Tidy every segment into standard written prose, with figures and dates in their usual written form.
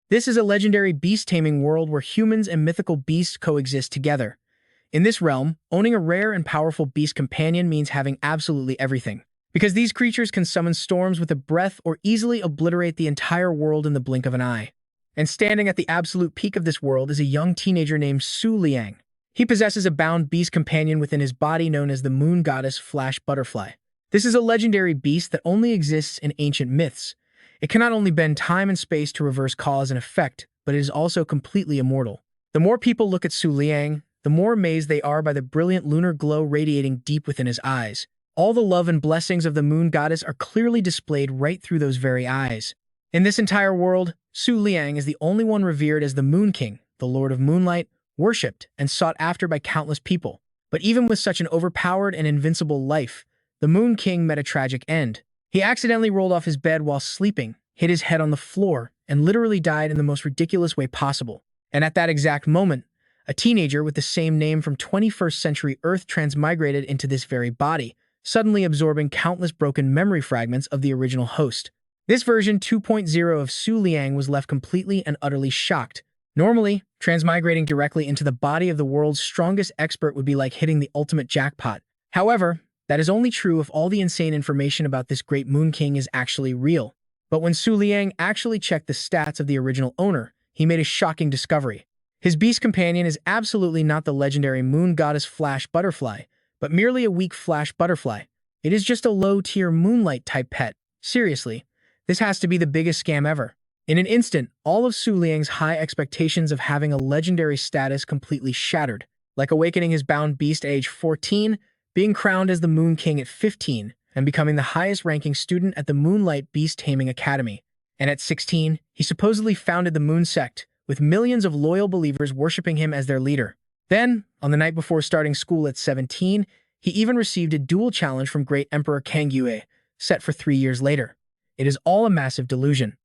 This is a legendary beast-taming world where humans and mythical beasts coexist together. In this realm, owning a rare and powerful beast companion means having absolutely everything, because these creatures can summon storms with a breath or easily obliterate the entire world in the blink of an eye. And standing at the absolute peak of this world is a young teenager named Liang. He possesses a bound beast companion within his body known as the moon goddess Flash Butterfly. This is a legendary beast that only exists in ancient myths. It cannot only bend time and space to reverse cause and effect, but it is also completely immortal. The more people look at Liang, the more amazed they are by the brilliant lunar glow radiating deep within his eyes. All the love and blessings of the moon goddess are clearly displayed right through those very eyes. In this entire world, Liang is the only one revered as the Moon King, the Lord of Moonlight, worshipped and sought after by countless people. But even with such an overpowered and invincible life, the Moon King met a tragic end. He accidentally rolled off his bed while sleeping, hit his head on the floor, and literally died in the most ridiculous way possible. And at that exact moment, a teenager with the same name from 21st century Earth transmigrated into this very body, suddenly absorbing countless broken memory fragments of the original host. This version 2.0 of Liang was left completely and utterly shocked. Normally, transmigrating directly into the body of the world's strongest expert would be like hitting the ultimate jackpot. However, that is only true if all the insane information about this great Moon King is actually real. But when Liang actually checked the stats of the original owner, he made a shocking discovery. His beast companion is absolutely not the legendary moon goddess Flash Butterfly, but merely a weak Flash Butterfly. It is just a low-tier moonlight-type pet. Seriously, this has to be the biggest scam ever. In an instant, all of Liang's high expectations of having a legendary status completely shattered, like awakening his bound beast at age 14, being crowned as the Moon King at 15, and becoming the highest-ranking student at the Moonlight Beast Taming Academy. And at 16, he supposedly founded the Moon Sect, with millions of loyal believers worshipping him as their leader. Then, on the night before starting school at 17, he even received a duel challenge from Great Emperor Kang Yue, set for 3 years later. It is all a massive delusion.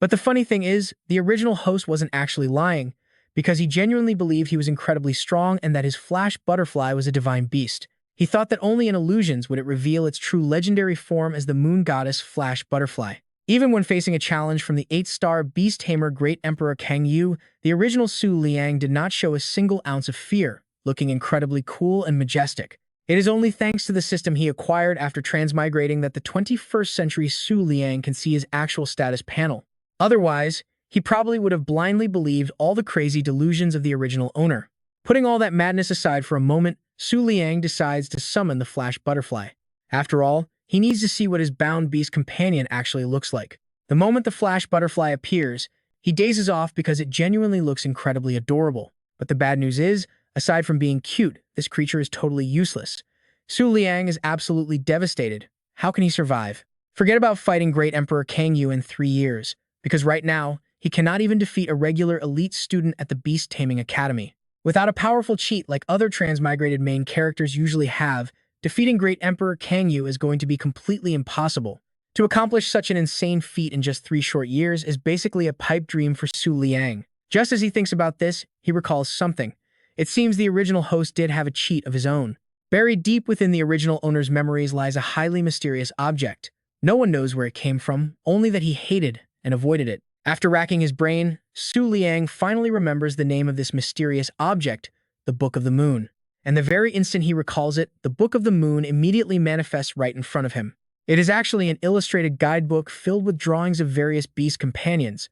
But the funny thing is, the original host wasn't actually lying, because he genuinely believed he was incredibly strong and that his Flash Butterfly was a divine beast. He thought that only in illusions would it reveal its true legendary form as the moon goddess Flash Butterfly. Even when facing a challenge from the 8-star beast tamer Great Emperor Kang Yu, the original Liang did not show a single ounce of fear, looking incredibly cool and majestic. It is only thanks to the system he acquired after transmigrating that the 21st century Liang can see his actual status panel. Otherwise, he probably would have blindly believed all the crazy delusions of the original owner. Putting all that madness aside for a moment, Liang decides to summon the Flash Butterfly. After all, he needs to see what his bound beast companion actually looks like. The moment the Flash Butterfly appears, he dazes off because it genuinely looks incredibly adorable. But the bad news is, aside from being cute, this creature is totally useless. Liang is absolutely devastated. How can he survive? Forget about fighting Great Emperor Kang Yu in 3 years, because right now, he cannot even defeat a regular elite student at the Beast Taming Academy. Without a powerful cheat like other transmigrated main characters usually have, defeating Great Emperor Kang Yu is going to be completely impossible. To accomplish such an insane feat in just 3 short years is basically a pipe dream for Liang. Just as he thinks about this, he recalls something. It seems the original host did have a cheat of his own. Buried deep within the original owner's memories lies a highly mysterious object. No one knows where it came from, only that he hated and avoided it. After racking his brain, Liang finally remembers the name of this mysterious object, the Book of the Moon. And the very instant he recalls it, the Book of the Moon immediately manifests right in front of him. It is actually an illustrated guidebook filled with drawings of various beast companions.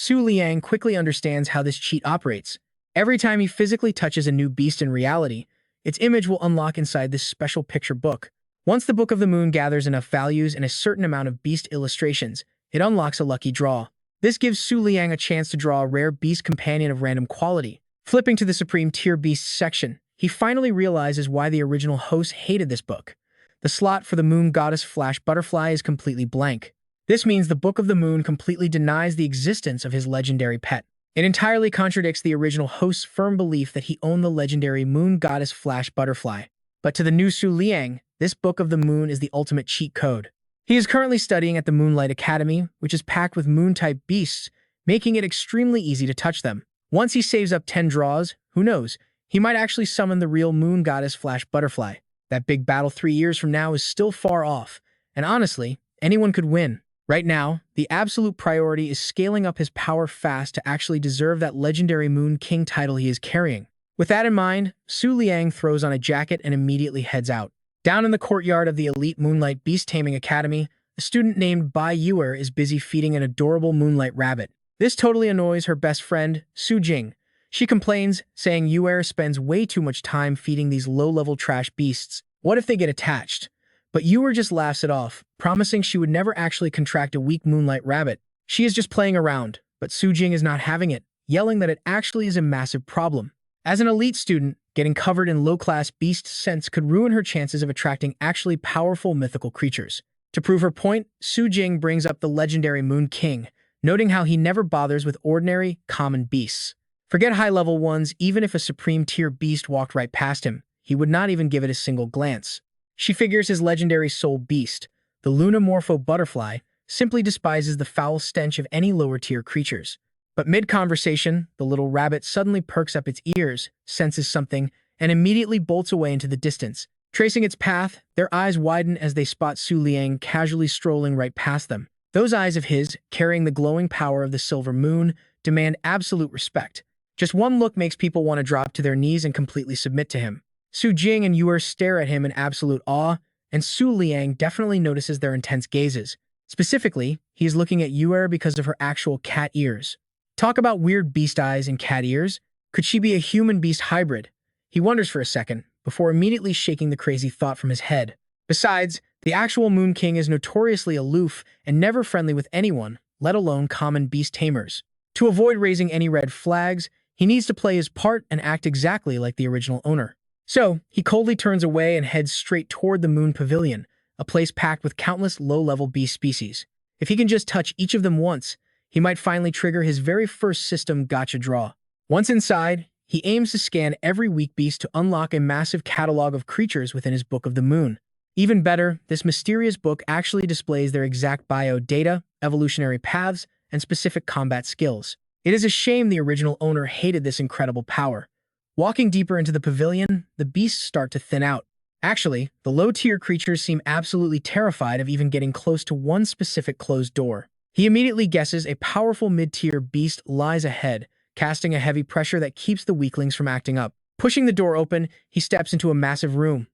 Liang quickly understands how this cheat operates. Every time he physically touches a new beast in reality, its image will unlock inside this special picture book. Once the Book of the Moon gathers enough values and a certain amount of beast illustrations, it unlocks a lucky draw. This gives Liang a chance to draw a rare beast companion of random quality. Flipping to the Supreme Tier Beasts section, he finally realizes why the original host hated this book. The slot for the moon goddess Flash Butterfly is completely blank. This means the Book of the Moon completely denies the existence of his legendary pet. It entirely contradicts the original host's firm belief that he owned the legendary moon goddess Flash Butterfly. But to the new Liang, this Book of the Moon is the ultimate cheat code. He is currently studying at the Moonlight Academy, which is packed with moon-type beasts, making it extremely easy to touch them. Once he saves up 10 draws, who knows, he might actually summon the real moon goddess Flash Butterfly. That big battle 3 years from now is still far off, and honestly, anyone could win. Right now, the absolute priority is scaling up his power fast to actually deserve that legendary Moon King title he is carrying. With that in mind, Liang throws on a jacket and immediately heads out. Down in the courtyard of the elite Moonlight Beast Taming Academy, a student named Bai Yuer is busy feeding an adorable moonlight rabbit. This totally annoys her best friend, Su Jing. She complains, saying Yuer spends way too much time feeding these low-level trash beasts. What if they get attached? But Yuer just laughs it off, promising she would never actually contract a weak moonlight rabbit. She is just playing around, but Su Jing is not having it, yelling that it actually is a massive problem. As an elite student, getting covered in low-class beast scents could ruin her chances of attracting actually powerful mythical creatures. To prove her point, Su Jing brings up the legendary Moon King, noting how he never bothers with ordinary, common beasts. Forget high-level ones, even if a supreme-tier beast walked right past him, he would not even give it a single glance. She figures his legendary soul beast, the Lunamorpho butterfly, simply despises the foul stench of any lower-tier creatures. But mid-conversation, the little rabbit suddenly perks up its ears, senses something, and immediately bolts away into the distance. Tracing its path, their eyes widen as they spot Su Liang casually strolling right past them. Those eyes of his, carrying the glowing power of the silver moon, demand absolute respect. Just one look makes people want to drop to their knees and completely submit to him. Su Jing and Yuer stare at him in absolute awe, and Su Liang definitely notices their intense gazes. Specifically, he is looking at Yuer because of her actual cat ears. Talk about weird beast eyes and cat ears. Could she be a human-beast hybrid? He wonders for a second, before immediately shaking the crazy thought from his head. Besides, the actual Moon King is notoriously aloof and never friendly with anyone, let alone common beast tamers. To avoid raising any red flags, he needs to play his part and act exactly like the original owner. So, he coldly turns away and heads straight toward the Moon Pavilion, a place packed with countless low-level beast species. If he can just touch each of them once, he might finally trigger his very first system gotcha draw. Once inside, he aims to scan every weak beast to unlock a massive catalog of creatures within his Book of the Moon. Even better, this mysterious book actually displays their exact bio data, evolutionary paths, and specific combat skills. It is a shame the original owner hated this incredible power. Walking deeper into the pavilion, the beasts start to thin out. Actually, the low-tier creatures seem absolutely terrified of even getting close to one specific closed door. He immediately guesses a powerful mid-tier beast lies ahead, casting a heavy pressure that keeps the weaklings from acting up. Pushing the door open, he steps into a massive room.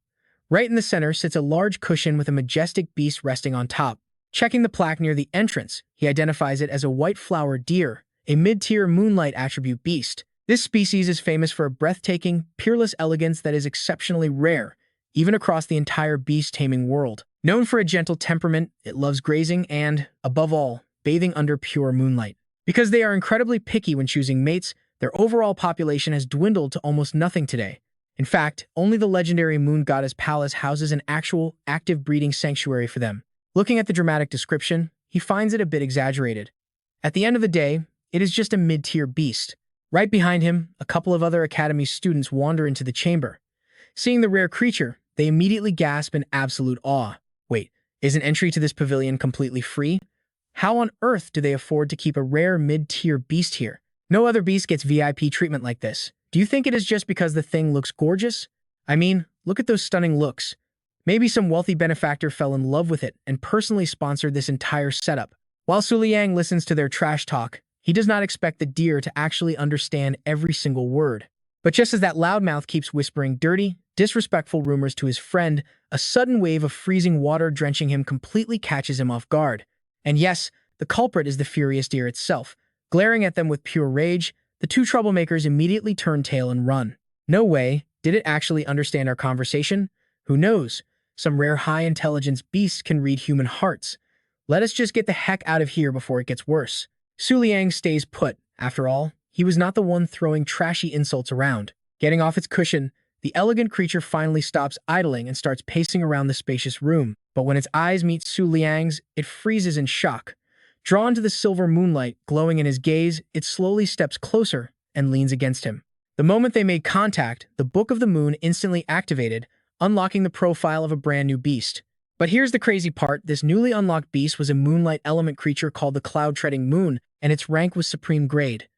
Right in the center sits a large cushion with a majestic beast resting on top. Checking the plaque near the entrance, he identifies it as a white flower deer, a mid-tier moonlight attribute beast. This species is famous for a breathtaking, peerless elegance that is exceptionally rare, even across the entire beast-taming world. Known for a gentle temperament, it loves grazing and, above all, bathing under pure moonlight. Because they are incredibly picky when choosing mates, their overall population has dwindled to almost nothing today. In fact, only the legendary Moon Goddess Palace houses an actual, active breeding sanctuary for them. Looking at the dramatic description, he finds it a bit exaggerated. At the end of the day, it is just a mid-tier beast. Right behind him, a couple of other Academy students wander into the chamber. Seeing the rare creature, they immediately gasp in absolute awe. Wait, is an entry to this pavilion completely free? How on earth do they afford to keep a rare mid-tier beast here? No other beast gets VIP treatment like this. Do you think it is just because the thing looks gorgeous? I mean, look at those stunning looks. Maybe some wealthy benefactor fell in love with it and personally sponsored this entire setup. While Su Liang listens to their trash talk, he does not expect the deer to actually understand every single word. But just as that loudmouth keeps whispering dirty, disrespectful rumors to his friend, a sudden wave of freezing water drenching him completely catches him off guard. And yes, the culprit is the furious deer itself. Glaring at them with pure rage, the two troublemakers immediately turn tail and run. No way, did it actually understand our conversation? Who knows? Some rare high-intelligence beasts can read human hearts. Let us just get the heck out of here before it gets worse. Su Liang stays put. After all, he was not the one throwing trashy insults around. Getting off its cushion, the elegant creature finally stops idling and starts pacing around the spacious room. But when its eyes meet Su Liang's, it freezes in shock. Drawn to the silver moonlight glowing in his gaze, it slowly steps closer and leans against him. The moment they made contact, the Book of the Moon instantly activated, unlocking the profile of a brand new beast. But here's the crazy part, this newly unlocked beast was a moonlight element creature called the Cloud-Treading Moon, and its rank was Supreme Grade.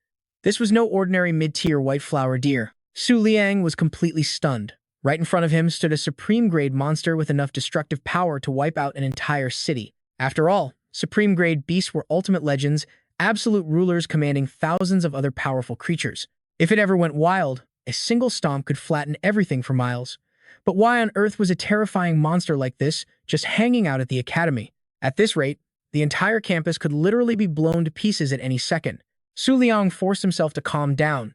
This was no ordinary mid-tier white flower deer. Su Liang was completely stunned. Right in front of him stood a Supreme Grade monster with enough destructive power to wipe out an entire city. After all, supreme-grade beasts were ultimate legends, absolute rulers commanding thousands of other powerful creatures. If it ever went wild, a single stomp could flatten everything for miles. But why on earth was a terrifying monster like this just hanging out at the academy? At this rate, the entire campus could literally be blown to pieces at any second. Liang forced himself to calm down.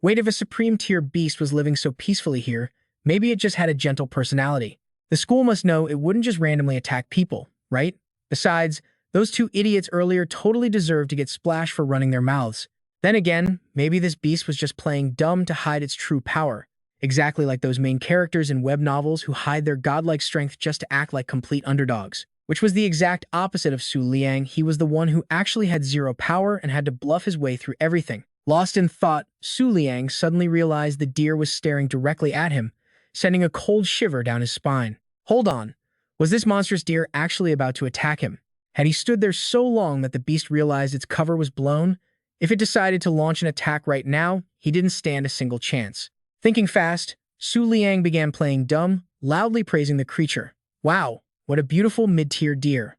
Wait, if a supreme-tier beast was living so peacefully here, maybe it just had a gentle personality. The school must know it wouldn't just randomly attack people, right? Besides, those two idiots earlier totally deserved to get splashed for running their mouths. Then again, maybe this beast was just playing dumb to hide its true power. Exactly like those main characters in web novels who hide their godlike strength just to act like complete underdogs. Which was the exact opposite of Liang. He was the one who actually had zero power and had to bluff his way through everything. Lost in thought, Liang suddenly realized the deer was staring directly at him, sending a cold shiver down his spine. Hold on. Was this monstrous deer actually about to attack him? Had he stood there so long that the beast realized its cover was blown? If it decided to launch an attack right now, he didn't stand a single chance. Thinking fast, Liang began playing dumb, loudly praising the creature. Wow, what a beautiful mid-tier deer.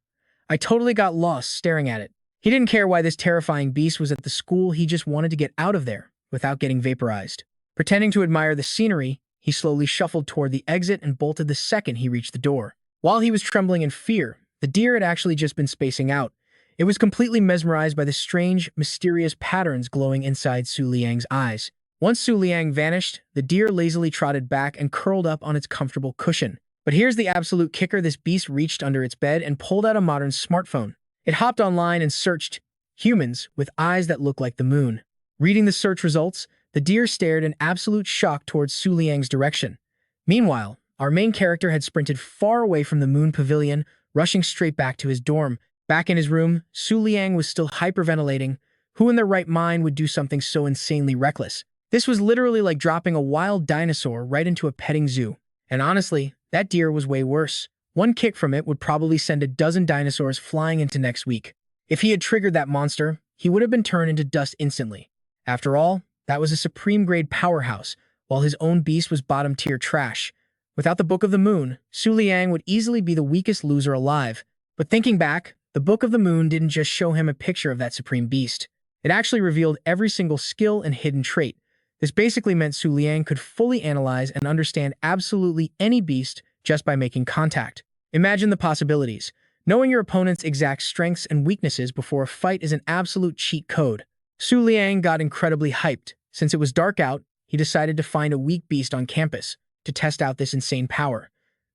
I totally got lost staring at it. He didn't care why this terrifying beast was at the school, he just wanted to get out of there without getting vaporized. Pretending to admire the scenery, he slowly shuffled toward the exit and bolted the second he reached the door. While he was trembling in fear, the deer had actually just been spacing out. It was completely mesmerized by the strange, mysterious patterns glowing inside Liang's eyes. Once Liang vanished, the deer lazily trotted back and curled up on its comfortable cushion. But here's the absolute kicker: this beast reached under its bed and pulled out a modern smartphone. It hopped online and searched humans with eyes that look like the moon. Reading the search results, the deer stared in absolute shock towards Liang's direction. Meanwhile, our main character had sprinted far away from the moon pavilion, rushing straight back to his dorm. Back in his room, Liang was still hyperventilating. Who in their right mind would do something so insanely reckless? This was literally like dropping a wild dinosaur right into a petting zoo. And honestly, that deer was way worse. One kick from it would probably send a dozen dinosaurs flying into next week. If he had triggered that monster, he would have been turned into dust instantly. After all, that was a supreme-grade powerhouse, while his own beast was bottom-tier trash. Without the Book of the Moon, Liang would easily be the weakest loser alive. But thinking back, the Book of the Moon didn't just show him a picture of that supreme beast. It actually revealed every single skill and hidden trait. This basically meant Liang could fully analyze and understand absolutely any beast just by making contact. Imagine the possibilities. Knowing your opponent's exact strengths and weaknesses before a fight is an absolute cheat code. Liang got incredibly hyped. Since it was dark out, he decided to find a weak beast on campus to test out this insane power.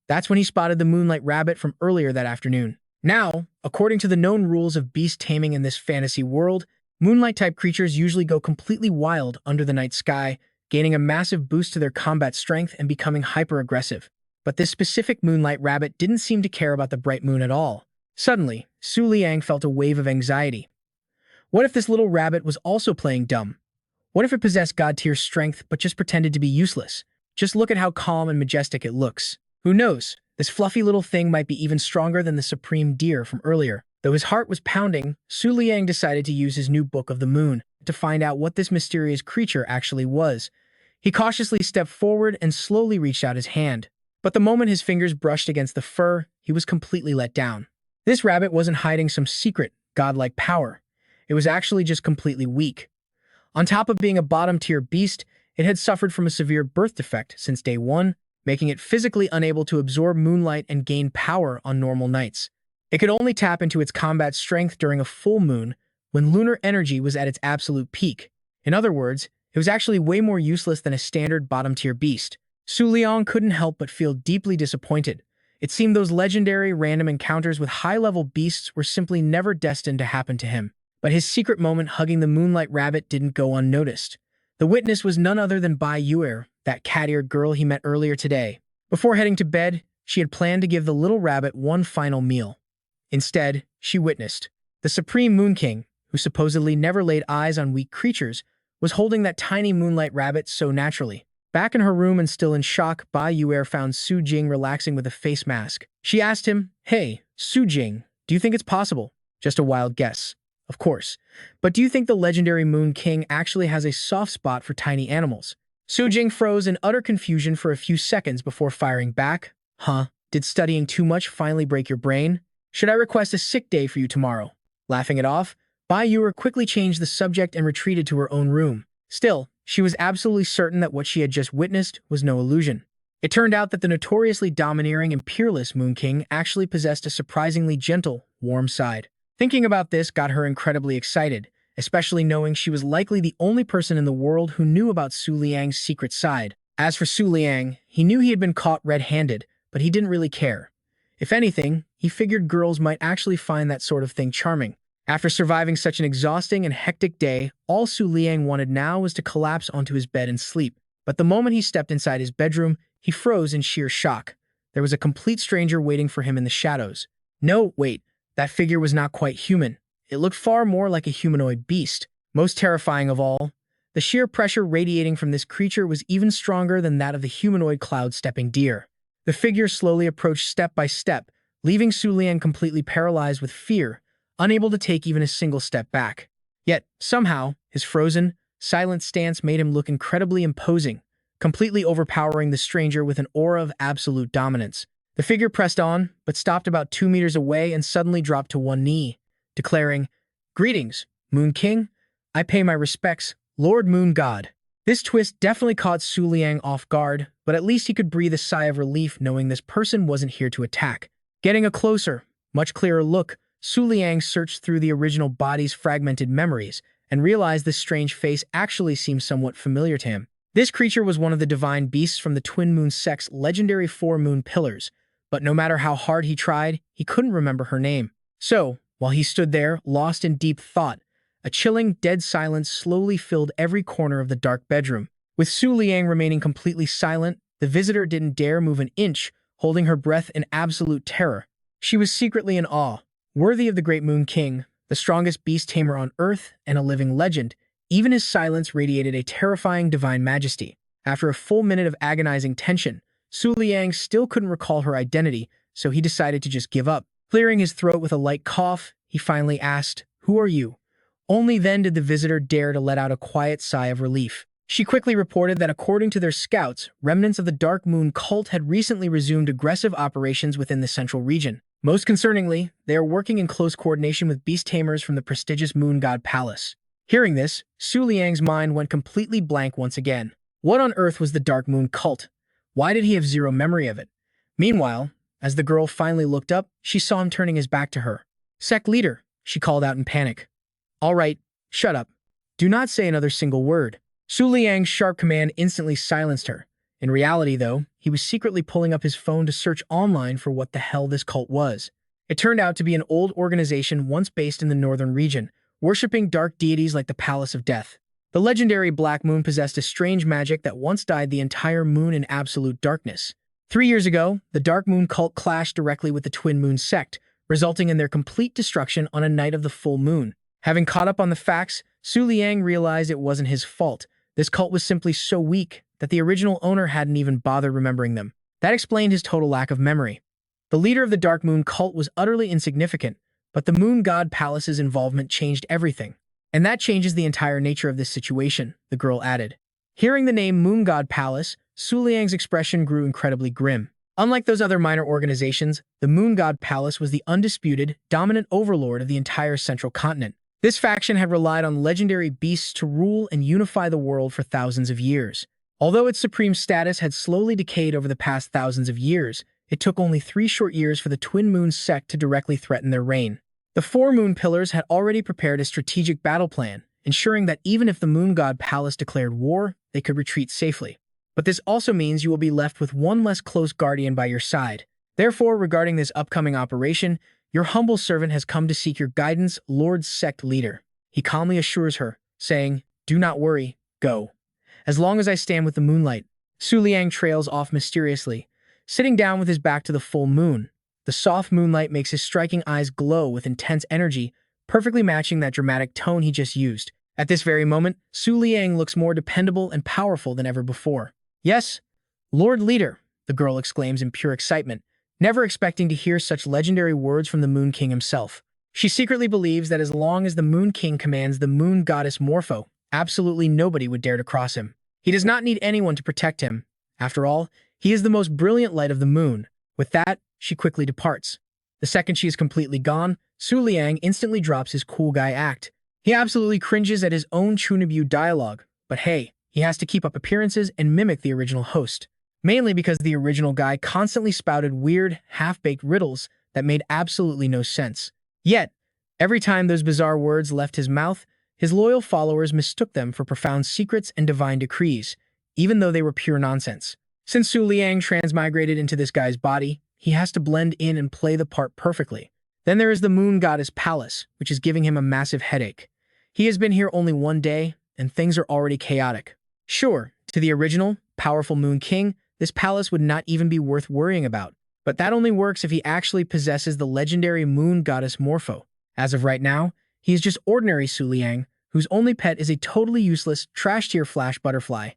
That's when he spotted the moonlight rabbit from earlier that afternoon. Now, according to the known rules of beast taming in this fantasy world, moonlight-type creatures usually go completely wild under the night sky, gaining a massive boost to their combat strength and becoming hyper-aggressive. But this specific moonlight rabbit didn't seem to care about the bright moon at all. Suddenly, Liang felt a wave of anxiety. What if this little rabbit was also playing dumb? What if it possessed god-tier strength but just pretended to be useless? Just look at how calm and majestic it looks. Who knows? This fluffy little thing might be even stronger than the supreme deer from earlier. Though his heart was pounding, Liang decided to use his new Book of the Moon to find out what this mysterious creature actually was. He cautiously stepped forward and slowly reached out his hand. But the moment his fingers brushed against the fur, he was completely let down. This rabbit wasn't hiding some secret, godlike power. It was actually just completely weak. On top of being a bottom-tier beast, it had suffered from a severe birth defect since day one, making it physically unable to absorb moonlight and gain power on normal nights. It could only tap into its combat strength during a full moon, when lunar energy was at its absolute peak. In other words, it was actually way more useless than a standard bottom-tier beast. Liang couldn't help but feel deeply disappointed. It seemed those legendary random encounters with high-level beasts were simply never destined to happen to him. But his secret moment hugging the moonlight rabbit didn't go unnoticed. The witness was none other than Bai Yuer, that cat-eared girl he met earlier today. Before heading to bed, she had planned to give the little rabbit one final meal. Instead, she witnessed. The Supreme Moon King, who supposedly never laid eyes on weak creatures, was holding that tiny moonlight rabbit so naturally. Back in her room and still in shock, Bai Yuer found Su Jing relaxing with a face mask. She asked him, "Hey, Su Jing, do you think it's possible?" Just a wild guess. Of course. But do you think the legendary Moon King actually has a soft spot for tiny animals? Su Jing froze in utter confusion for a few seconds before firing back. Huh? Did studying too much finally break your brain? Should I request a sick day for you tomorrow? Laughing it off, Bai Yuer quickly changed the subject and retreated to her own room. Still, she was absolutely certain that what she had just witnessed was no illusion. It turned out that the notoriously domineering and peerless Moon King actually possessed a surprisingly gentle, warm side. Thinking about this got her incredibly excited, especially knowing she was likely the only person in the world who knew about Su Liang's secret side. As for Su Liang, he knew he had been caught red-handed, but he didn't really care. If anything, he figured girls might actually find that sort of thing charming. After surviving such an exhausting and hectic day, all Su Liang wanted now was to collapse onto his bed and sleep. But the moment he stepped inside his bedroom, he froze in sheer shock. There was a complete stranger waiting for him in the shadows. No, wait, that figure was not quite human. It looked far more like a humanoid beast. Most terrifying of all, the sheer pressure radiating from this creature was even stronger than that of the humanoid cloud-stepping deer. The figure slowly approached step by step, leaving Su Liang completely paralyzed with fear, unable to take even a single step back. Yet, somehow, his frozen, silent stance made him look incredibly imposing, completely overpowering the stranger with an aura of absolute dominance. The figure pressed on, but stopped about 2 meters away and suddenly dropped to one knee, declaring, "Greetings, Moon King. I pay my respects, Lord Moon God." This twist definitely caught Su Liang off guard, but at least he could breathe a sigh of relief knowing this person wasn't here to attack. Getting a closer, much clearer look, Su Liang searched through the original body's fragmented memories and realized this strange face actually seemed somewhat familiar to him. This creature was one of the divine beasts from the Twin Moon sect's legendary 4 moon pillars, but no matter how hard he tried, he couldn't remember her name. So, while he stood there, lost in deep thought, a chilling, dead silence slowly filled every corner of the dark bedroom. With Su Liang remaining completely silent, the visitor didn't dare move an inch, holding her breath in absolute terror. She was secretly in awe, worthy of the great Moon King, the strongest beast tamer on Earth and a living legend. Even his silence radiated a terrifying divine majesty. After a full minute of agonizing tension, Su Liang still couldn't recall her identity, so he decided to just give up. Clearing his throat with a light cough, he finally asked, "Who are you?" Only then did the visitor dare to let out a quiet sigh of relief. She quickly reported that according to their scouts, remnants of the Dark Moon cult had recently resumed aggressive operations within the central region. Most concerningly, they are working in close coordination with beast tamers from the prestigious Moon God Palace. Hearing this, Su Liang's mind went completely blank once again. What on earth was the Dark Moon cult? Why did he have zero memory of it? Meanwhile, as the girl finally looked up, she saw him turning his back to her. "Sect leader," she called out in panic. "All right, shut up. Do not say another single word." Su Liang's sharp command instantly silenced her. In reality, though, he was secretly pulling up his phone to search online for what the hell this cult was. It turned out to be an old organization once based in the northern region, worshipping dark deities like the Palace of Death. The legendary Black Moon possessed a strange magic that once dyed the entire moon in absolute darkness. 3 years ago, the Dark Moon cult clashed directly with the Twin Moon sect, resulting in their complete destruction on a night of the full moon. Having caught up on the facts, Su Liang realized it wasn't his fault. This cult was simply so weak that the original owner hadn't even bothered remembering them. That explained his total lack of memory. The leader of the Dark Moon cult was utterly insignificant, but the Moon God Palace's involvement changed everything. "And that changes the entire nature of this situation," the girl added. Hearing the name Moon God Palace, Su Liang's expression grew incredibly grim. Unlike those other minor organizations, the Moon God Palace was the undisputed, dominant overlord of the entire central continent. This faction had relied on legendary beasts to rule and unify the world for thousands of years. Although its supreme status had slowly decayed over the past thousands of years, it took only 3 short years for the Twin Moon sect to directly threaten their reign. The 4 moon pillars had already prepared a strategic battle plan, ensuring that even if the Moon God Palace declared war, they could retreat safely. But this also means you will be left with one less close guardian by your side. Therefore, regarding this upcoming operation, your humble servant has come to seek your guidance, Lord Sect Leader. He calmly assures her, saying, "Do not worry, go. As long as I stand with the moonlight." Su Liang trails off mysteriously, sitting down with his back to the full moon. The soft moonlight makes his striking eyes glow with intense energy, perfectly matching that dramatic tone he just used. At this very moment, Su Liang looks more dependable and powerful than ever before. "Yes, Lord Leader," the girl exclaims in pure excitement, never expecting to hear such legendary words from the Moon King himself. She secretly believes that as long as the Moon King commands the Moon Goddess Morpho, absolutely nobody would dare to cross him. He does not need anyone to protect him. After all, he is the most brilliant light of the moon. With that, she quickly departs. The second she is completely gone, Su Liang instantly drops his cool guy act. He absolutely cringes at his own Chunabu dialogue, but hey, he has to keep up appearances and mimic the original host. Mainly because the original guy constantly spouted weird, half-baked riddles that made absolutely no sense. Yet, every time those bizarre words left his mouth, his loyal followers mistook them for profound secrets and divine decrees, even though they were pure nonsense. Since Su Liang transmigrated into this guy's body, he has to blend in and play the part perfectly. Then there is the Moon Goddess Palace, which is giving him a massive headache. He has been here only one day, and things are already chaotic. Sure, to the original, powerful Moon King, this palace would not even be worth worrying about. But that only works if he actually possesses the legendary Moon Goddess Morpho. As of right now, he is just ordinary Su Liang, whose only pet is a totally useless, trash-tier flash butterfly.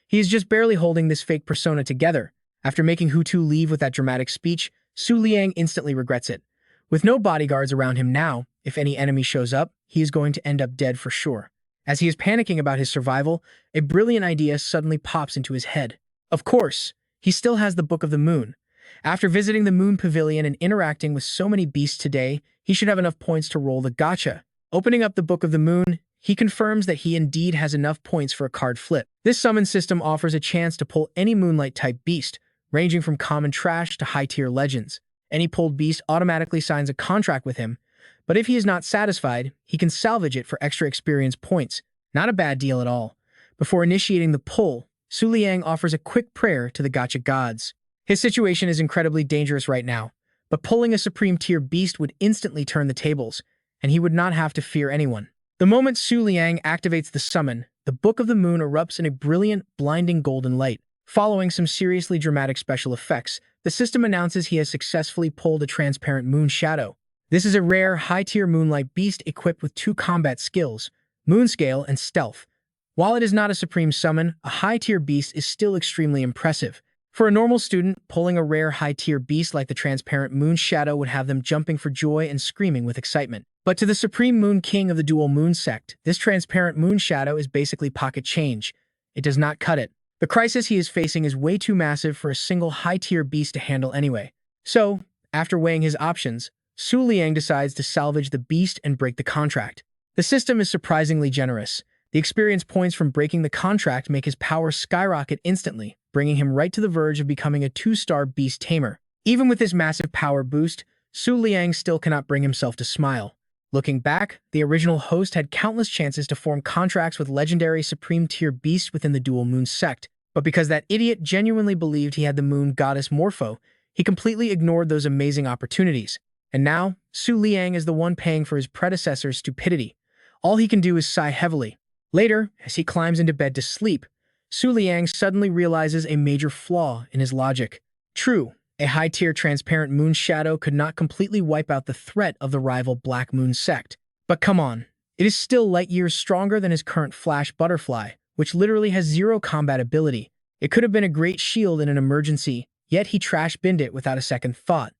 He is just barely holding this fake persona together. After making Hutu leave with that dramatic speech, Su Liang instantly regrets it. With no bodyguards around him now, if any enemy shows up, he is going to end up dead for sure. As he is panicking about his survival, a brilliant idea suddenly pops into his head. Of course, he still has the Book of the Moon. After visiting the Moon Pavilion and interacting with so many beasts today, he should have enough points to roll the gacha. Opening up the Book of the Moon, he confirms that he indeed has enough points for a card flip. This summon system offers a chance to pull any Moonlight-type beast, ranging from common trash to high-tier legends. Any pulled beast automatically signs a contract with him, but if he is not satisfied, he can salvage it for extra experience points. Not a bad deal at all. Before initiating the pull, Su Liang offers a quick prayer to the gacha gods. His situation is incredibly dangerous right now, but pulling a supreme tier beast would instantly turn the tables, and he would not have to fear anyone. The moment Su Liang activates the summon, the Book of the Moon erupts in a brilliant, blinding golden light. Following some seriously dramatic special effects, the system announces he has successfully pulled a transparent moon shadow. This is a rare, high-tier moonlight beast equipped with 2 combat skills, Moonscale and Stealth. While it is not a supreme summon, a high-tier beast is still extremely impressive. For a normal student, pulling a rare high-tier beast like the transparent moon shadow would have them jumping for joy and screaming with excitement. But to the supreme moon king of the dual moon sect, this transparent moon shadow is basically pocket change. It does not cut it. The crisis he is facing is way too massive for a single high-tier beast to handle anyway. So, after weighing his options, Su Liang decides to salvage the beast and break the contract. The system is surprisingly generous. The experience points from breaking the contract make his power skyrocket instantly, bringing him right to the verge of becoming a 2-star beast tamer. Even with this massive power boost, Su Liang still cannot bring himself to smile. Looking back, the original host had countless chances to form contracts with legendary supreme-tier beasts within the Dual Moon sect, but because that idiot genuinely believed he had the Moon Goddess Morpho, he completely ignored those amazing opportunities. And now, Su Liang is the one paying for his predecessor's stupidity. All he can do is sigh heavily. Later, as he climbs into bed to sleep, Su Liang suddenly realizes a major flaw in his logic. True, a high-tier transparent moon shadow could not completely wipe out the threat of the rival Black Moon sect. But come on, it is still light years stronger than his current Flash Butterfly, which literally has 0 combat ability. It could have been a great shield in an emergency, yet he trash-binned it without a second thought.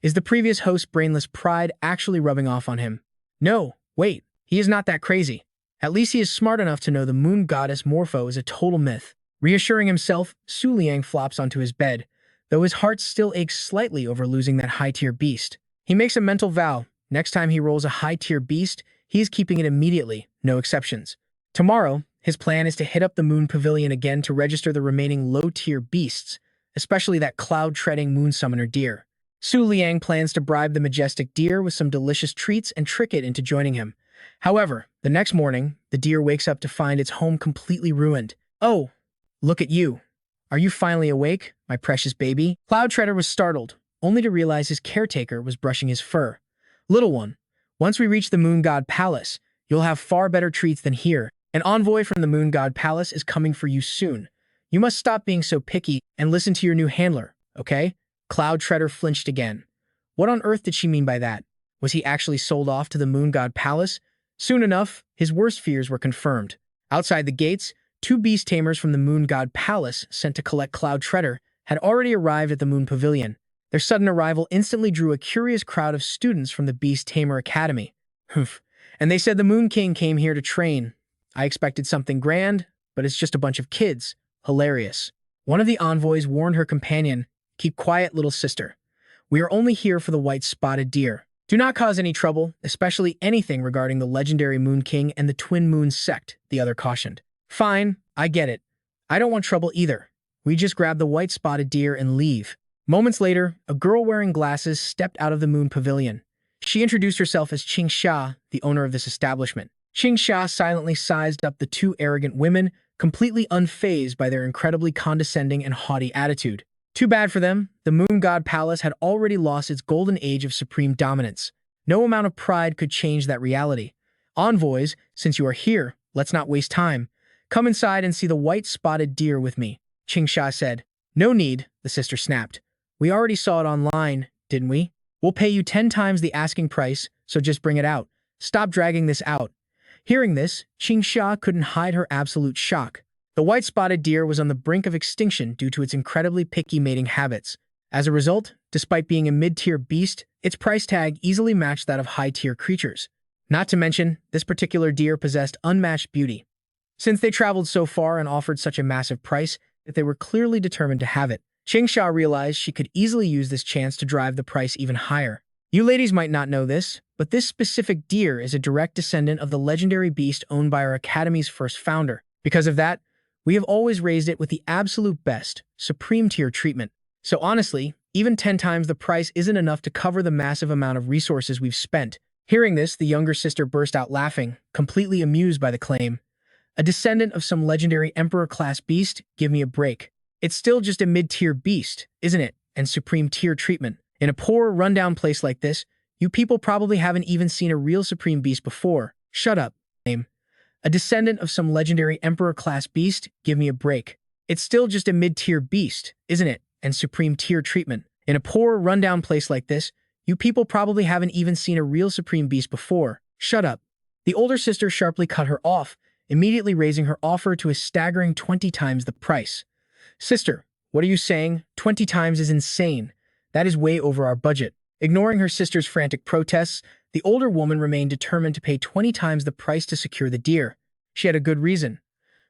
Is the previous host's brainless pride actually rubbing off on him? No, wait, he is not that crazy. At least he is smart enough to know the Moon Goddess Morpho is a total myth. Reassuring himself, Su Liang flops onto his bed, though his heart still aches slightly over losing that high-tier beast. He makes a mental vow. Next time he rolls a high-tier beast, he is keeping it immediately, no exceptions. Tomorrow, his plan is to hit up the Moon Pavilion again to register the remaining low-tier beasts, especially that cloud-treading Moon Summoner deer. Su Liang plans to bribe the majestic deer with some delicious treats and trick it into joining him. However, the next morning, the deer wakes up to find its home completely ruined. Oh, look at you. Are you finally awake, my precious baby? Cloud Treader was startled, only to realize his caretaker was brushing his fur. Little one, once we reach the Moon God Palace, you'll have far better treats than here. An envoy from the Moon God Palace is coming for you soon. You must stop being so picky and listen to your new handler, okay? Cloud Treader flinched again. What on earth did she mean by that? Was he actually sold off to the Moon God Palace? Soon enough, his worst fears were confirmed. Outside the gates, 2 beast tamers from the Moon God Palace sent to collect Cloud Treader had already arrived at the Moon Pavilion. Their sudden arrival instantly drew a curious crowd of students from the Beast Tamer Academy. Humph. And they said the Moon King came here to train. I expected something grand, but it's just a bunch of kids. Hilarious. One of the envoys warned her companion, "Keep quiet, little sister. We are only here for the white-spotted deer. Do not cause any trouble, especially anything regarding the legendary Moon King and the Twin Moon sect, the other cautioned. Fine, I get it. I don't want trouble either. We just grab the white-spotted deer and leave. Moments later, a girl wearing glasses stepped out of the Moon Pavilion. She introduced herself as Qing Xia, the owner of this establishment. Qing Xia silently sized up the two arrogant women, completely unfazed by their incredibly condescending and haughty attitude. Too bad for them, the Moon God Palace had already lost its golden age of supreme dominance. No amount of pride could change that reality. Envoys, since you are here, let's not waste time. Come inside and see the white-spotted deer with me, Qing Xia said. No need, the sister snapped. We already saw it online, didn't we? We'll pay you 10 times the asking price, so just bring it out. Stop dragging this out. Hearing this, Qing Xia couldn't hide her absolute shock. The white-spotted deer was on the brink of extinction due to its incredibly picky mating habits. As a result, despite being a mid-tier beast, its price tag easily matched that of high-tier creatures. Not to mention, this particular deer possessed unmatched beauty. Since they traveled so far and offered such a massive price, that they were clearly determined to have it. Qing Xia realized she could easily use this chance to drive the price even higher. You ladies might not know this, but this specific deer is a direct descendant of the legendary beast owned by our academy's first founder. Because of that, we have always raised it with the absolute best, supreme tier treatment. So honestly, even 10 times the price isn't enough to cover the massive amount of resources we've spent. Hearing this, the younger sister burst out laughing, completely amused by the claim. A descendant of some legendary emperor-class beast? Give me a break. It's still just a mid-tier beast, isn't it? And supreme tier treatment. In a poor, rundown place like this, you people probably haven't even seen a real supreme beast before. Shut up, name. A descendant of some legendary emperor-class beast? Give me a break. It's still just a mid-tier beast, isn't it? And supreme tier treatment. In a poor, rundown place like this, you people probably haven't even seen a real supreme beast before. Shut up. The older sister sharply cut her off, immediately raising her offer to a staggering 20 times the price. Sister, what are you saying? 20 times is insane. That is way over our budget. Ignoring her sister's frantic protests, the older woman remained determined to pay 20 times the price to secure the deer. She had a good reason.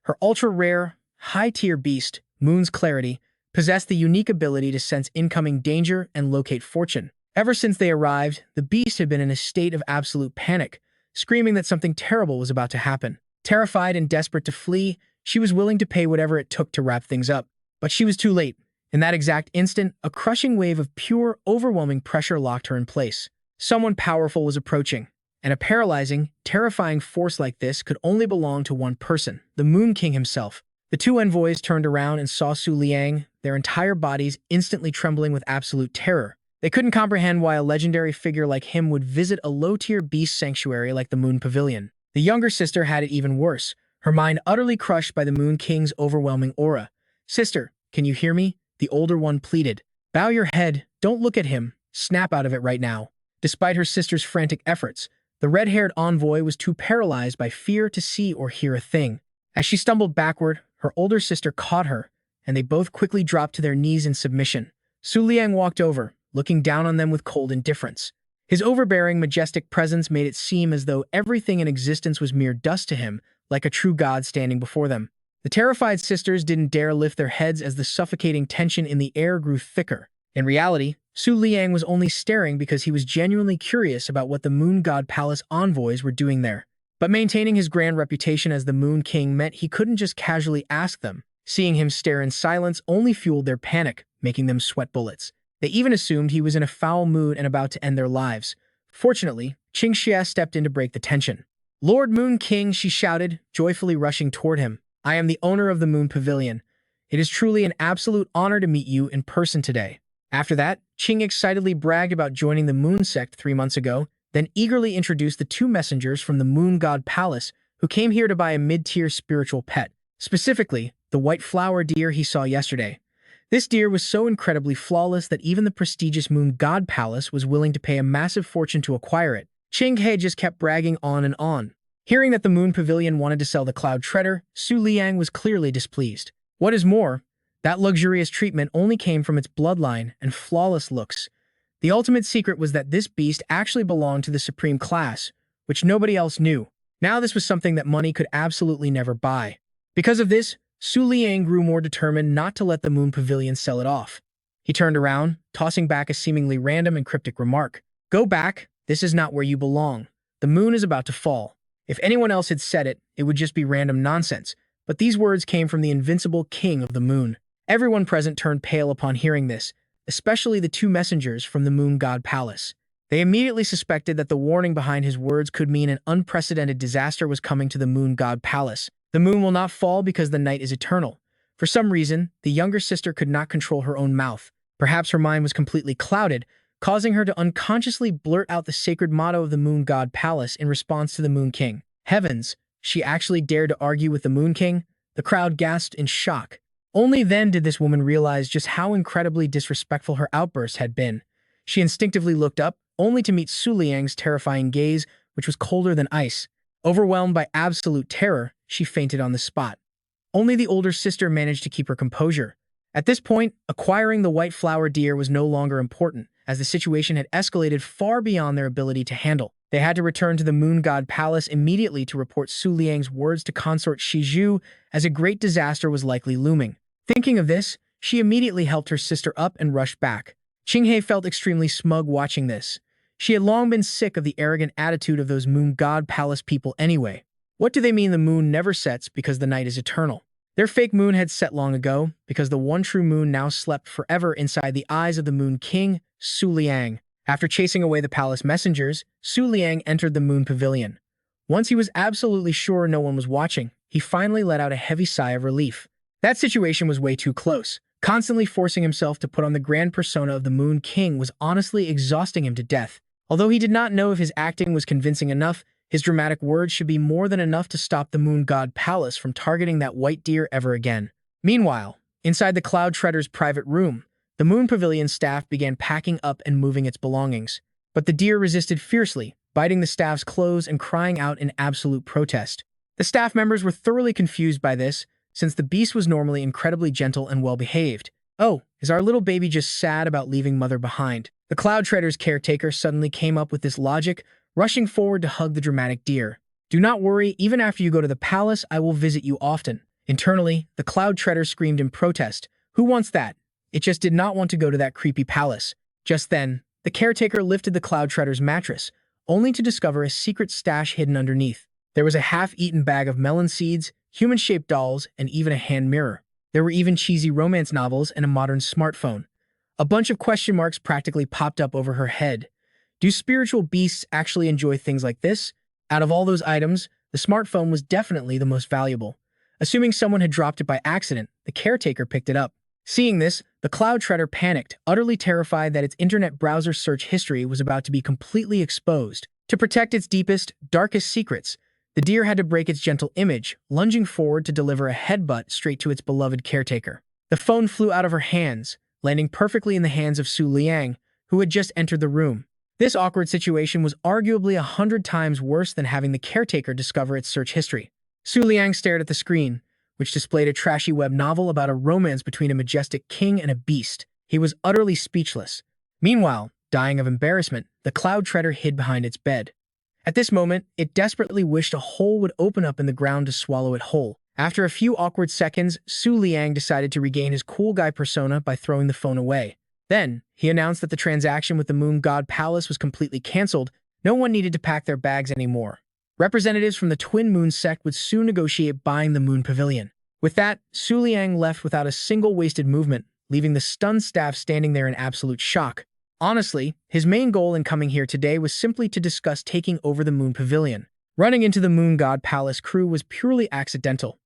Her ultra-rare, high-tier beast, Moon's Clarity, possessed the unique ability to sense incoming danger and locate fortune. Ever since they arrived, the beast had been in a state of absolute panic, screaming that something terrible was about to happen. Terrified and desperate to flee, she was willing to pay whatever it took to wrap things up. But she was too late. In that exact instant, a crushing wave of pure, overwhelming pressure locked her in place. Someone powerful was approaching, and a paralyzing, terrifying force like this could only belong to one person, the Moon King himself. The two envoys turned around and saw Liang, their entire bodies instantly trembling with absolute terror. They couldn't comprehend why a legendary figure like him would visit a low-tier beast sanctuary like the Moon Pavilion. The younger sister had it even worse, her mind utterly crushed by the Moon King's overwhelming aura. Sister, can you hear me? The older one pleaded. Bow your head, don't look at him, snap out of it right now. Despite her sister's frantic efforts, the red-haired envoy was too paralyzed by fear to see or hear a thing. As she stumbled backward, her older sister caught her, and they both quickly dropped to their knees in submission. Liang walked over, looking down on them with cold indifference. His overbearing, majestic presence made it seem as though everything in existence was mere dust to him, like a true god standing before them. The terrified sisters didn't dare lift their heads as the suffocating tension in the air grew thicker. In reality, Liang was only staring because he was genuinely curious about what the Moon God Palace envoys were doing there. But maintaining his grand reputation as the Moon King meant he couldn't just casually ask them. Seeing him stare in silence only fueled their panic, making them sweat bullets. They even assumed he was in a foul mood and about to end their lives. Fortunately, Qing Xia stepped in to break the tension. Lord Moon King, she shouted, joyfully rushing toward him. I am the owner of the Moon Pavilion. It is truly an absolute honor to meet you in person today. After that, Qing excitedly bragged about joining the Moon sect 3 months ago, then eagerly introduced the 2 messengers from the Moon God Palace who came here to buy a mid-tier spiritual pet, specifically the white flower deer he saw yesterday. This deer was so incredibly flawless that even the prestigious Moon God Palace was willing to pay a massive fortune to acquire it. Qing He just kept bragging on and on. Hearing that the Moon Pavilion wanted to sell the Cloud Treader, Liang was clearly displeased. What is more, that luxurious treatment only came from its bloodline and flawless looks. The ultimate secret was that this beast actually belonged to the supreme class, which nobody else knew. Now this was something that money could absolutely never buy. Because of this, Liang grew more determined not to let the Moon Pavilion sell it off. He turned around, tossing back a seemingly random and cryptic remark. Go back, this is not where you belong. The moon is about to fall. If anyone else had said it, it would just be random nonsense. But these words came from the invincible king of the moon. Everyone present turned pale upon hearing this, especially the two messengers from the moon god palace. They immediately suspected that the warning behind his words could mean an unprecedented disaster was coming to the moon god palace. The moon will not fall because the night is eternal. For some reason, the younger sister could not control her own mouth. Perhaps her mind was completely clouded, causing her to unconsciously blurt out the sacred motto of the moon god palace in response to the moon king. Heavens, she actually dared to argue with the moon king? The crowd gasped in shock. Only then did this woman realize just how incredibly disrespectful her outburst had been. She instinctively looked up, only to meet Su Liang's terrifying gaze, which was colder than ice. Overwhelmed by absolute terror, she fainted on the spot. Only the older sister managed to keep her composure. At this point, acquiring the white flower deer was no longer important, as the situation had escalated far beyond their ability to handle. They had to return to the moon god palace immediately to report Su Liang's words to consort Shizhu, as a great disaster was likely looming. Thinking of this, she immediately helped her sister up and rushed back. Qinghe felt extremely smug watching this. She had long been sick of the arrogant attitude of those moon god palace people anyway. What do they mean the moon never sets because the night is eternal? Their fake moon had set long ago, because the one true moon now slept forever inside the eyes of the moon king, Su Liang. After chasing away the palace messengers, Su Liang entered the moon pavilion. Once he was absolutely sure no one was watching, he finally let out a heavy sigh of relief. That situation was way too close. Constantly forcing himself to put on the grand persona of the moon king was honestly exhausting him to death. Although he did not know if his acting was convincing enough, his dramatic words should be more than enough to stop the moon god palace from targeting that white deer ever again. Meanwhile, inside the Cloud Treader's private room, the moon pavilion staff began packing up and moving its belongings. But the deer resisted fiercely, biting the staff's clothes and crying out in absolute protest. The staff members were thoroughly confused by this, since the beast was normally incredibly gentle and well-behaved. Oh, is our little baby just sad about leaving mother behind? The Cloud Treader's caretaker suddenly came up with this logic, rushing forward to hug the dramatic deer. Do not worry, even after you go to the palace, I will visit you often. Internally, the Cloud Treader screamed in protest. Who wants that? It just did not want to go to that creepy palace. Just then, the caretaker lifted the Cloud Treader's mattress, only to discover a secret stash hidden underneath. There was a half-eaten bag of melon seeds, human-shaped dolls, and even a hand mirror. There were even cheesy romance novels and a modern smartphone. A bunch of question marks practically popped up over her head. Do spiritual beasts actually enjoy things like this? Out of all those items, the smartphone was definitely the most valuable. Assuming someone had dropped it by accident, the caretaker picked it up. Seeing this, the Cloud Treader panicked, utterly terrified that its internet browser search history was about to be completely exposed. To protect its deepest, darkest secrets, the deer had to break its gentle image, lunging forward to deliver a headbutt straight to its beloved caretaker. The phone flew out of her hands, landing perfectly in the hands of Su Liang, who had just entered the room. This awkward situation was arguably 100 times worse than having the caretaker discover its search history. Su Liang stared at the screen, which displayed a trashy web novel about a romance between a majestic king and a beast. He was utterly speechless. Meanwhile, dying of embarrassment, the Cloud Treader hid behind its bed. At this moment, it desperately wished a hole would open up in the ground to swallow it whole. After a few awkward seconds, Su Liang decided to regain his cool guy persona by throwing the phone away. Then, he announced that the transaction with the Moon God Palace was completely cancelled. No one needed to pack their bags anymore. Representatives from the Twin Moon sect would soon negotiate buying the Moon Pavilion. With that, Su Liang left without a single wasted movement, leaving the stunned staff standing there in absolute shock. Honestly, his main goal in coming here today was simply to discuss taking over the Moon Pavilion. Running into the Moon God Palace crew was purely accidental.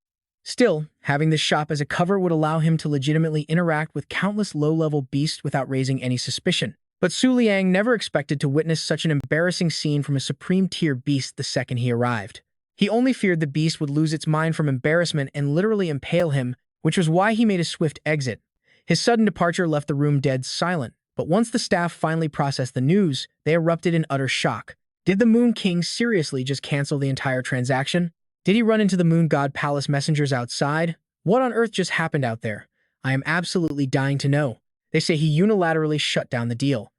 Still, having this shop as a cover would allow him to legitimately interact with countless low-level beasts without raising any suspicion. But Su Liang never expected to witness such an embarrassing scene from a supreme-tier beast the second he arrived. He only feared the beast would lose its mind from embarrassment and literally impale him, which was why he made a swift exit. His sudden departure left the room dead silent, but once the staff finally processed the news, they erupted in utter shock. Did the Moon King seriously just cancel the entire transaction? Did he run into the Moon God Palace messengers outside? What on earth just happened out there? I am absolutely dying to know. They say he unilaterally shut down the deal.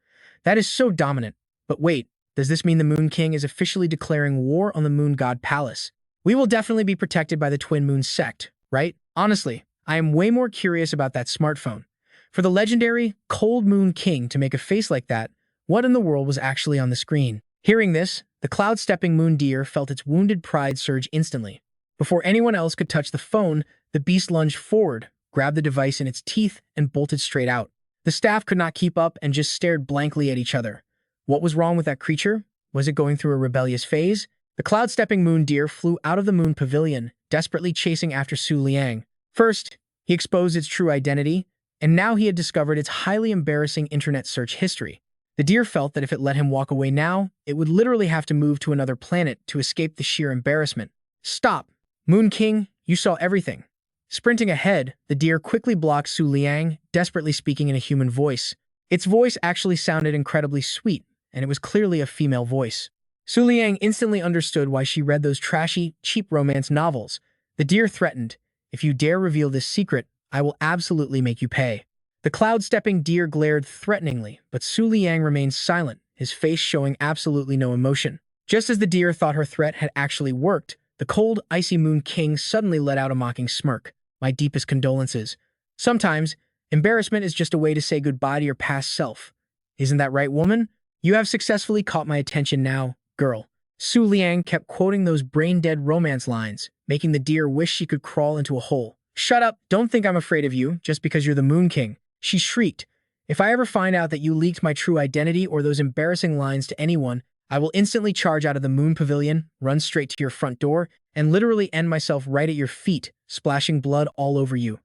That is so dominant. But wait, does this mean the Moon King is officially declaring war on the Moon God Palace? We will definitely be protected by the Twin Moon sect, right? Honestly, I am way more curious about that smartphone. For the legendary Cold Moon King to make a face like that, what in the world was actually on the screen? Hearing this, the cloud-stepping moon deer felt its wounded pride surge instantly. Before anyone else could touch the phone, the beast lunged forward, grabbed the device in its teeth, and bolted straight out. The staff could not keep up and just stared blankly at each other. What was wrong with that creature? Was it going through a rebellious phase? The cloud-stepping moon deer flew out of the moon pavilion, desperately chasing after Su Liang. First, he exposed its true identity, and now he had discovered its highly embarrassing internet search history. The deer felt that if it let him walk away now, it would literally have to move to another planet to escape the sheer embarrassment. Stop! Moon King, you saw everything. Sprinting ahead, the deer quickly blocked Su Liang, desperately speaking in a human voice. Its voice actually sounded incredibly sweet, and it was clearly a female voice. Su Liang instantly understood why she read those trashy, cheap romance novels. The deer threatened, "If you dare reveal this secret, I will absolutely make you pay." The cloud-stepping deer glared threateningly, but Su Liang remained silent, his face showing absolutely no emotion. Just as the deer thought her threat had actually worked, the cold, icy Moon King suddenly let out a mocking smirk. "My deepest condolences. Sometimes, embarrassment is just a way to say goodbye to your past self. Isn't that right, woman? You have successfully caught my attention now, girl." Su Liang kept quoting those brain-dead romance lines, making the deer wish she could crawl into a hole. "Shut up! Don't think I'm afraid of you, just because you're the Moon King," she shrieked. "If I ever find out that you leaked my true identity or those embarrassing lines to anyone, I will instantly charge out of the moon pavilion, run straight to your front door, and literally end myself right at your feet, splashing blood all over you."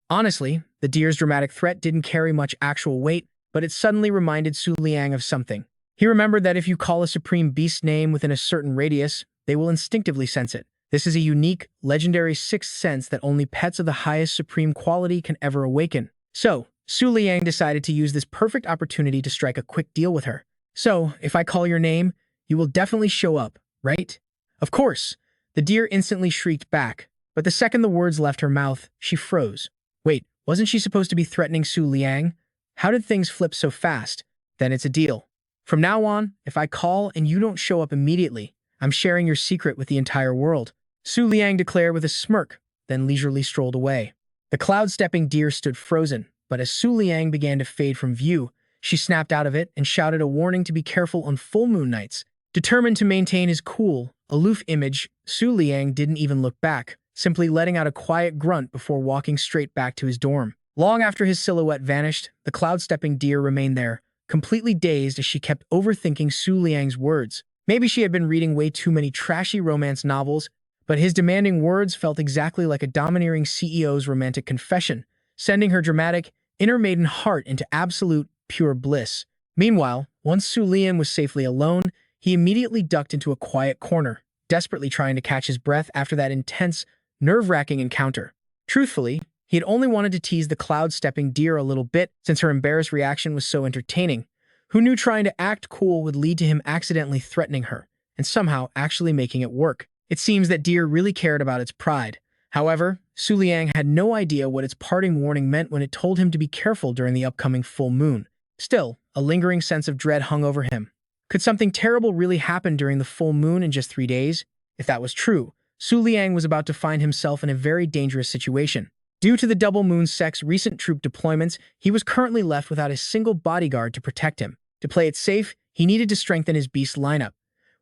Honestly, the deer's dramatic threat didn't carry much actual weight, but it suddenly reminded Su Liang of something. He remembered that if you call a supreme beast's name within a certain radius, they will instinctively sense it. This is a unique, legendary sixth sense that only pets of the highest supreme quality can ever awaken. So, Su Liang decided to use this perfect opportunity to strike a quick deal with her. "So, if I call your name, you will definitely show up, right?" "Of course." The deer instantly shrieked back, but the second the words left her mouth, she froze. Wait, wasn't she supposed to be threatening Su Liang? How did things flip so fast? Then it's a deal. From now on, if I call and you don't show up immediately, I'm sharing your secret with the entire world," Su Liang declared with a smirk, then leisurely strolled away. The cloud-stepping deer stood frozen, but as Su Liang began to fade from view, she snapped out of it and shouted a warning to be careful on full moon nights. Determined to maintain his cool, aloof image, Su Liang didn't even look back, simply letting out a quiet grunt before walking straight back to his dorm. Long after his silhouette vanished, the cloud-stepping deer remained there, completely dazed as she kept overthinking Su Liang's words. Maybe she had been reading way too many trashy romance novels, but his demanding words felt exactly like a domineering CEO's romantic confession, sending her dramatic, inner maiden heart into absolute, pure bliss. Meanwhile, once Su Liang was safely alone, he immediately ducked into a quiet corner, desperately trying to catch his breath after that intense, nerve-wracking encounter. Truthfully, he had only wanted to tease the cloud-stepping deer a little bit since her embarrassed reaction was so entertaining. Who knew trying to act cool would lead to him accidentally threatening her, and somehow actually making it work? It seems that deer really cared about its pride. However, Su Liang had no idea what its parting warning meant when it told him to be careful during the upcoming full moon. Still, a lingering sense of dread hung over him. Could something terrible really happen during the full moon in just 3 days? If that was true, Su Liang was about to find himself in a very dangerous situation. Due to the double moon sect's recent troop deployments, he was currently left without a single bodyguard to protect him. To play it safe, he needed to strengthen his beast lineup.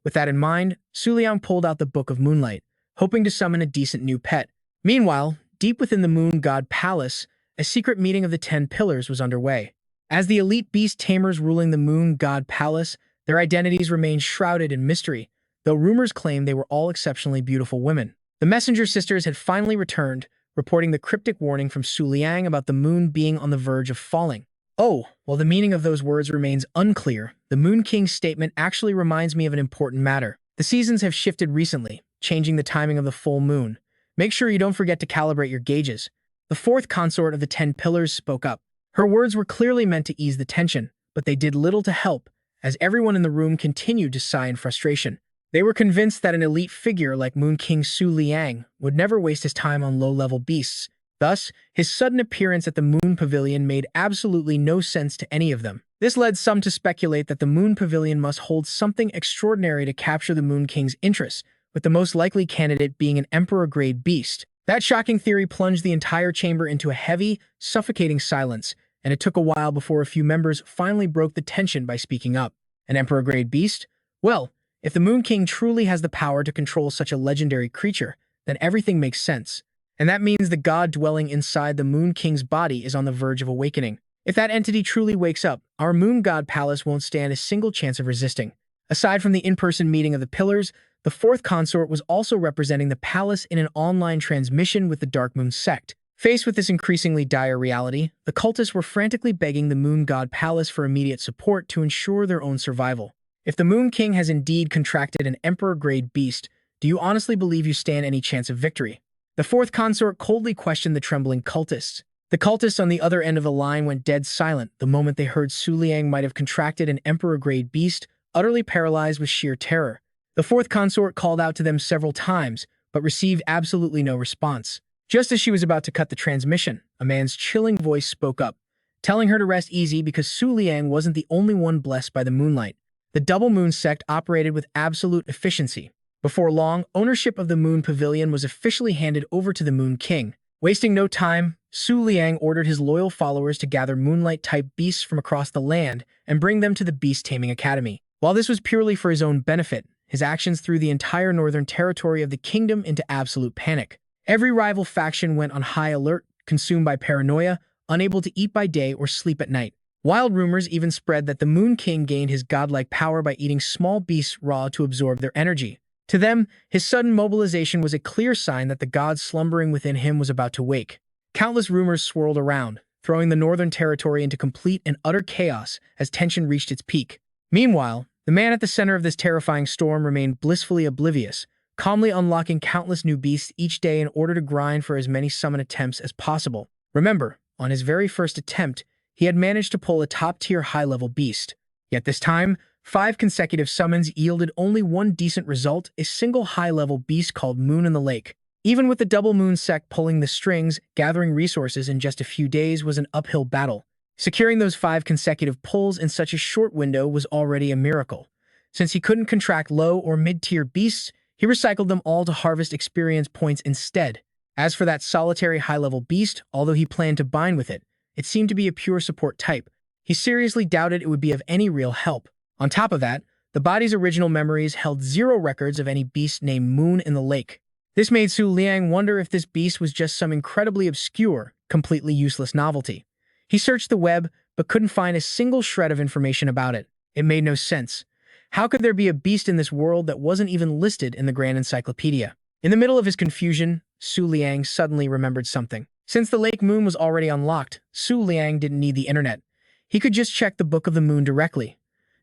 With that in mind, Su Liang pulled out the Book of Moonlight, hoping to summon a decent new pet. Meanwhile, deep within the Moon God Palace, a secret meeting of the 10 Pillars was underway. As the elite beast tamers ruling the Moon God Palace, their identities remained shrouded in mystery, though rumors claimed they were all exceptionally beautiful women. The Messenger Sisters had finally returned, reporting the cryptic warning from Su Liang about the moon being on the verge of falling. Oh, while the meaning of those words remains unclear, the Moon King's statement actually reminds me of an important matter. The seasons have shifted recently, changing the timing of the full moon. Make sure you don't forget to calibrate your gauges. The fourth consort of the 10 Pillars spoke up. Her words were clearly meant to ease the tension, but they did little to help, as everyone in the room continued to sigh in frustration. They were convinced that an elite figure like Moon King Su Liang would never waste his time on low-level beasts. Thus, his sudden appearance at the Moon Pavilion made absolutely no sense to any of them. This led some to speculate that the Moon Pavilion must hold something extraordinary to capture the Moon King's interest, with the most likely candidate being an Emperor-grade beast. That shocking theory plunged the entire chamber into a heavy, suffocating silence, and it took a while before a few members finally broke the tension by speaking up. An Emperor-grade beast? Well, if the Moon King truly has the power to control such a legendary creature, then everything makes sense. And that means the god dwelling inside the Moon King's body is on the verge of awakening. If that entity truly wakes up, our Moon God Palace won't stand a single chance of resisting. Aside from the in-person meeting of the pillars, the fourth consort was also representing the palace in an online transmission with the Dark Moon sect. Faced with this increasingly dire reality, the cultists were frantically begging the Moon God Palace for immediate support to ensure their own survival. If the Moon King has indeed contracted an Emperor-grade beast, do you honestly believe you stand any chance of victory? The fourth consort coldly questioned the trembling cultists. The cultists on the other end of the line went dead silent the moment they heard Su Liang might have contracted an Emperor-grade beast, utterly paralyzed with sheer terror. The fourth consort called out to them several times, but received absolutely no response. Just as she was about to cut the transmission, a man's chilling voice spoke up, telling her to rest easy because Su Liang wasn't the only one blessed by the moonlight. The Double Moon sect operated with absolute efficiency. Before long, ownership of the Moon Pavilion was officially handed over to the Moon King. Wasting no time, Su Liang ordered his loyal followers to gather moonlight-type beasts from across the land and bring them to the Beast Taming Academy. While this was purely for his own benefit, his actions threw the entire northern territory of the kingdom into absolute panic. Every rival faction went on high alert, consumed by paranoia, unable to eat by day or sleep at night. Wild rumors even spread that the Moon King gained his godlike power by eating small beasts raw to absorb their energy. To them, his sudden mobilization was a clear sign that the god slumbering within him was about to wake. Countless rumors swirled around, throwing the northern territory into complete and utter chaos as tension reached its peak. Meanwhile, the man at the center of this terrifying storm remained blissfully oblivious, calmly unlocking countless new beasts each day in order to grind for as many summon attempts as possible. Remember, on his very first attempt, he had managed to pull a top-tier high-level beast. Yet this time, 5 consecutive summons yielded only one decent result, a single high-level beast called Moon in the Lake. Even with the Double Moon sect pulling the strings, gathering resources in just a few days was an uphill battle. Securing those 5 consecutive pulls in such a short window was already a miracle. Since he couldn't contract low or mid-tier beasts, he recycled them all to harvest experience points instead. As for that solitary high-level beast, although he planned to bind with it, it seemed to be a pure support type. He seriously doubted it would be of any real help. On top of that, the body's original memories held 0 records of any beast named Moon in the Lake. This made Su Liang wonder if this beast was just some incredibly obscure, completely useless novelty. He searched the web, but couldn't find a single shred of information about it. It made no sense. How could there be a beast in this world that wasn't even listed in the Grand Encyclopedia? In the middle of his confusion, Su Liang suddenly remembered something. Since the Lake Moon was already unlocked, Su Liang didn't need the internet. He could just check the Book of the Moon directly.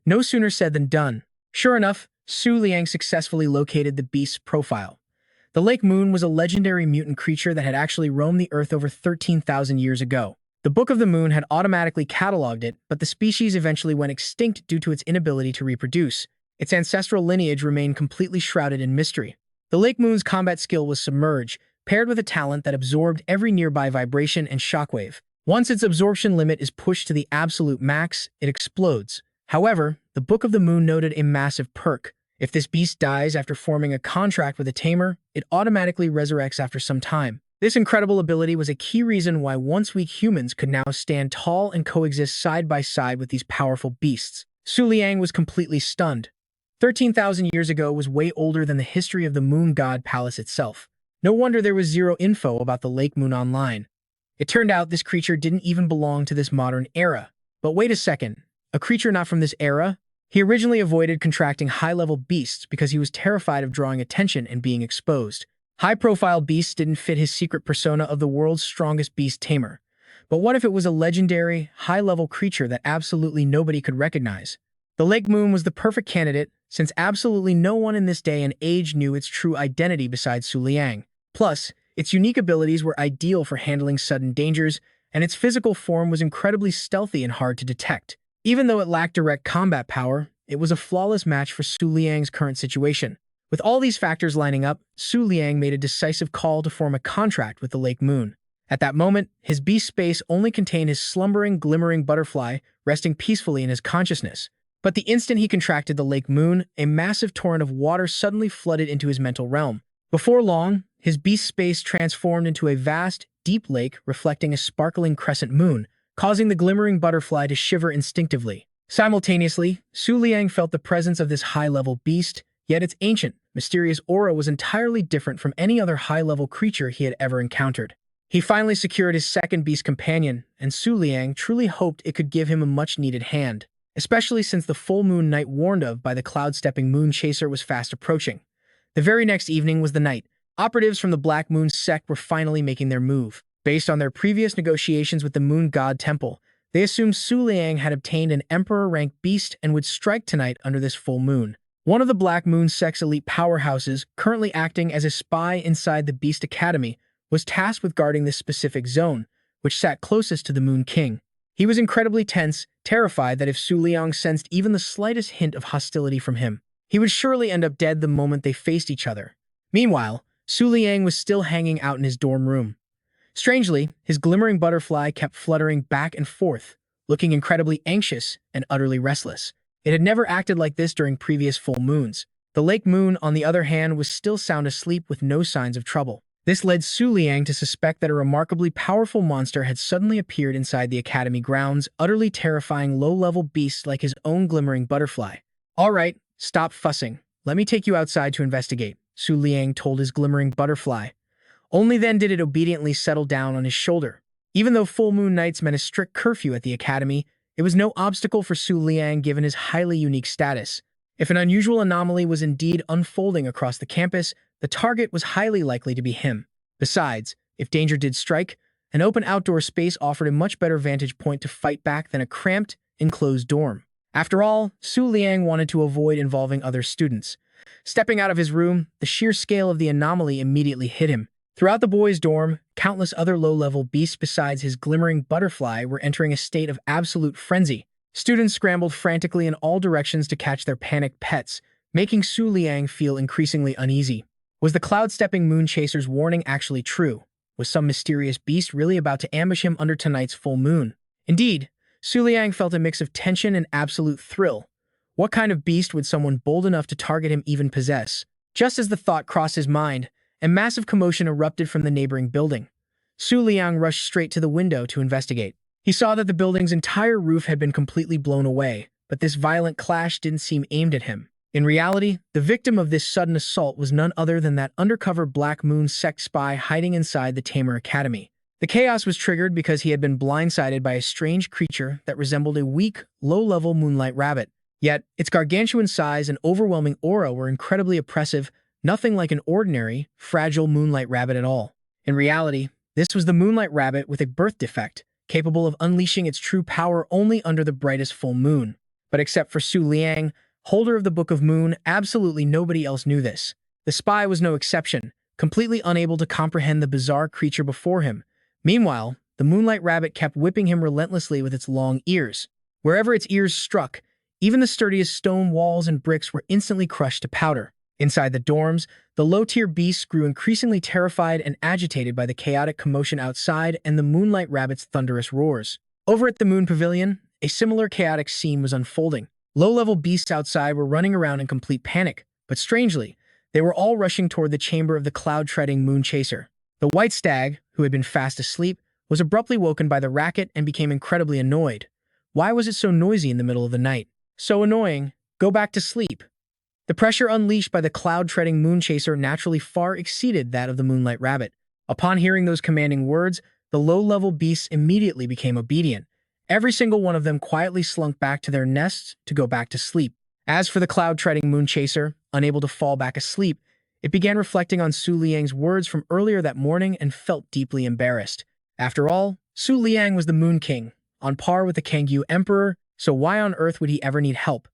No sooner said than done. Sure enough, Su Liang successfully located the beast's profile. The Lake Moon was a legendary mutant creature that had actually roamed the Earth over 13,000 years ago. The Book of the Moon had automatically cataloged it, but the species eventually went extinct due to its inability to reproduce. Its ancestral lineage remained completely shrouded in mystery. The Lake Moon's combat skill was Submerge, paired with a talent that absorbed every nearby vibration and shockwave. Once its absorption limit is pushed to the absolute max, it explodes. However, the Book of the Moon noted a massive perk. If this beast dies after forming a contract with a tamer, it automatically resurrects after some time. This incredible ability was a key reason why once-weak humans could now stand tall and coexist side by side with these powerful beasts. Su Liang was completely stunned. 13,000 years ago was way older than the history of the Moon God Palace itself. No wonder there was 0 info about the Lake Moon online. It turned out this creature didn't even belong to this modern era. But wait a second. A creature not from this era? He originally avoided contracting high-level beasts because he was terrified of drawing attention and being exposed. High-profile beasts didn't fit his secret persona of the world's strongest beast tamer. But what if it was a legendary, high-level creature that absolutely nobody could recognize? The Lake Moon was the perfect candidate, since absolutely no one in this day and age knew its true identity besides Su Liang. Plus, its unique abilities were ideal for handling sudden dangers, and its physical form was incredibly stealthy and hard to detect. Even though it lacked direct combat power, it was a flawless match for Su Liang's current situation. With all these factors lining up, Su Liang made a decisive call to form a contract with the Lake Moon. At that moment, his beast space only contained his slumbering, glimmering butterfly, resting peacefully in his consciousness. But the instant he contracted the Lake Moon, a massive torrent of water suddenly flooded into his mental realm. Before long, his beast space transformed into a vast, deep lake reflecting a sparkling crescent moon, causing the glimmering butterfly to shiver instinctively. Simultaneously, Su Liang felt the presence of this high-level beast, yet its ancient, mysterious aura was entirely different from any other high-level creature he had ever encountered. He finally secured his second beast companion, and Su Liang truly hoped it could give him a much-needed hand, especially since the full moon night warned of by the cloud-stepping moon chaser was fast approaching. The very next evening was the night. Operatives from the Black Moon sect were finally making their move. Based on their previous negotiations with the Moon God Temple, they assumed Su Liang had obtained an Emperor-ranked beast and would strike tonight under this full moon. One of the Black Moon sect's elite powerhouses, currently acting as a spy inside the Beast Academy, was tasked with guarding this specific zone, which sat closest to the Moon King. He was incredibly tense, terrified that if Su Liang sensed even the slightest hint of hostility from him, he would surely end up dead the moment they faced each other. Meanwhile, Su Liang was still hanging out in his dorm room. Strangely, his glimmering butterfly kept fluttering back and forth, looking incredibly anxious and utterly restless. It had never acted like this during previous full moons. The lake moon, on the other hand, was still sound asleep with no signs of trouble. This led Su Liang to suspect that a remarkably powerful monster had suddenly appeared inside the academy grounds, utterly terrifying low-level beasts like his own glimmering butterfly. "All right, stop fussing. Let me take you outside to investigate," Su Liang told his glimmering butterfly. Only then did it obediently settle down on his shoulder. Even though full moon nights meant a strict curfew at the academy, it was no obstacle for Su Liang given his highly unique status. If an unusual anomaly was indeed unfolding across the campus, the target was highly likely to be him. Besides, if danger did strike, an open outdoor space offered a much better vantage point to fight back than a cramped, enclosed dorm. After all, Su Liang wanted to avoid involving other students. Stepping out of his room, the sheer scale of the anomaly immediately hit him. Throughout the boys' dorm, countless other low-level beasts besides his glimmering butterfly were entering a state of absolute frenzy. Students scrambled frantically in all directions to catch their panicked pets, making Su Liang feel increasingly uneasy. Was the cloud-stepping moon chaser's warning actually true? Was some mysterious beast really about to ambush him under tonight's full moon? Indeed, Su Liang felt a mix of tension and absolute thrill. What kind of beast would someone bold enough to target him even possess? Just as the thought crossed his mind, a massive commotion erupted from the neighboring building. Su Liang rushed straight to the window to investigate. He saw that the building's entire roof had been completely blown away, but this violent clash didn't seem aimed at him. In reality, the victim of this sudden assault was none other than that undercover Black Moon sect spy hiding inside the Tamer Academy. The chaos was triggered because he had been blindsided by a strange creature that resembled a weak, low-level moonlight rabbit. Yet, its gargantuan size and overwhelming aura were incredibly oppressive, nothing like an ordinary, fragile moonlight rabbit at all. In reality, this was the moonlight rabbit with a birth defect, capable of unleashing its true power only under the brightest full moon. But except for Su Liang, holder of the Book of Moon, absolutely nobody else knew this. The spy was no exception, completely unable to comprehend the bizarre creature before him. Meanwhile, the moonlight rabbit kept whipping him relentlessly with its long ears. Wherever its ears struck, even the sturdiest stone walls and bricks were instantly crushed to powder. Inside the dorms, the low-tier beasts grew increasingly terrified and agitated by the chaotic commotion outside and the moonlight rabbit's thunderous roars. Over at the Moon Pavilion, a similar chaotic scene was unfolding. Low-level beasts outside were running around in complete panic, but strangely, they were all rushing toward the chamber of the cloud-treading moon chaser. The white stag, who had been fast asleep, was abruptly woken by the racket and became incredibly annoyed. Why was it so noisy in the middle of the night? So annoying. Go back to sleep. The pressure unleashed by the cloud-treading moon chaser naturally far exceeded that of the moonlight rabbit. Upon hearing those commanding words, the low-level beasts immediately became obedient. Every single one of them quietly slunk back to their nests to go back to sleep. As for the cloud-treading moon chaser, unable to fall back asleep, it began reflecting on Su Liang's words from earlier that morning and felt deeply embarrassed. After all, Su Liang was the Moon King, on par with the Kangyu Emperor, so why on earth would he ever need help?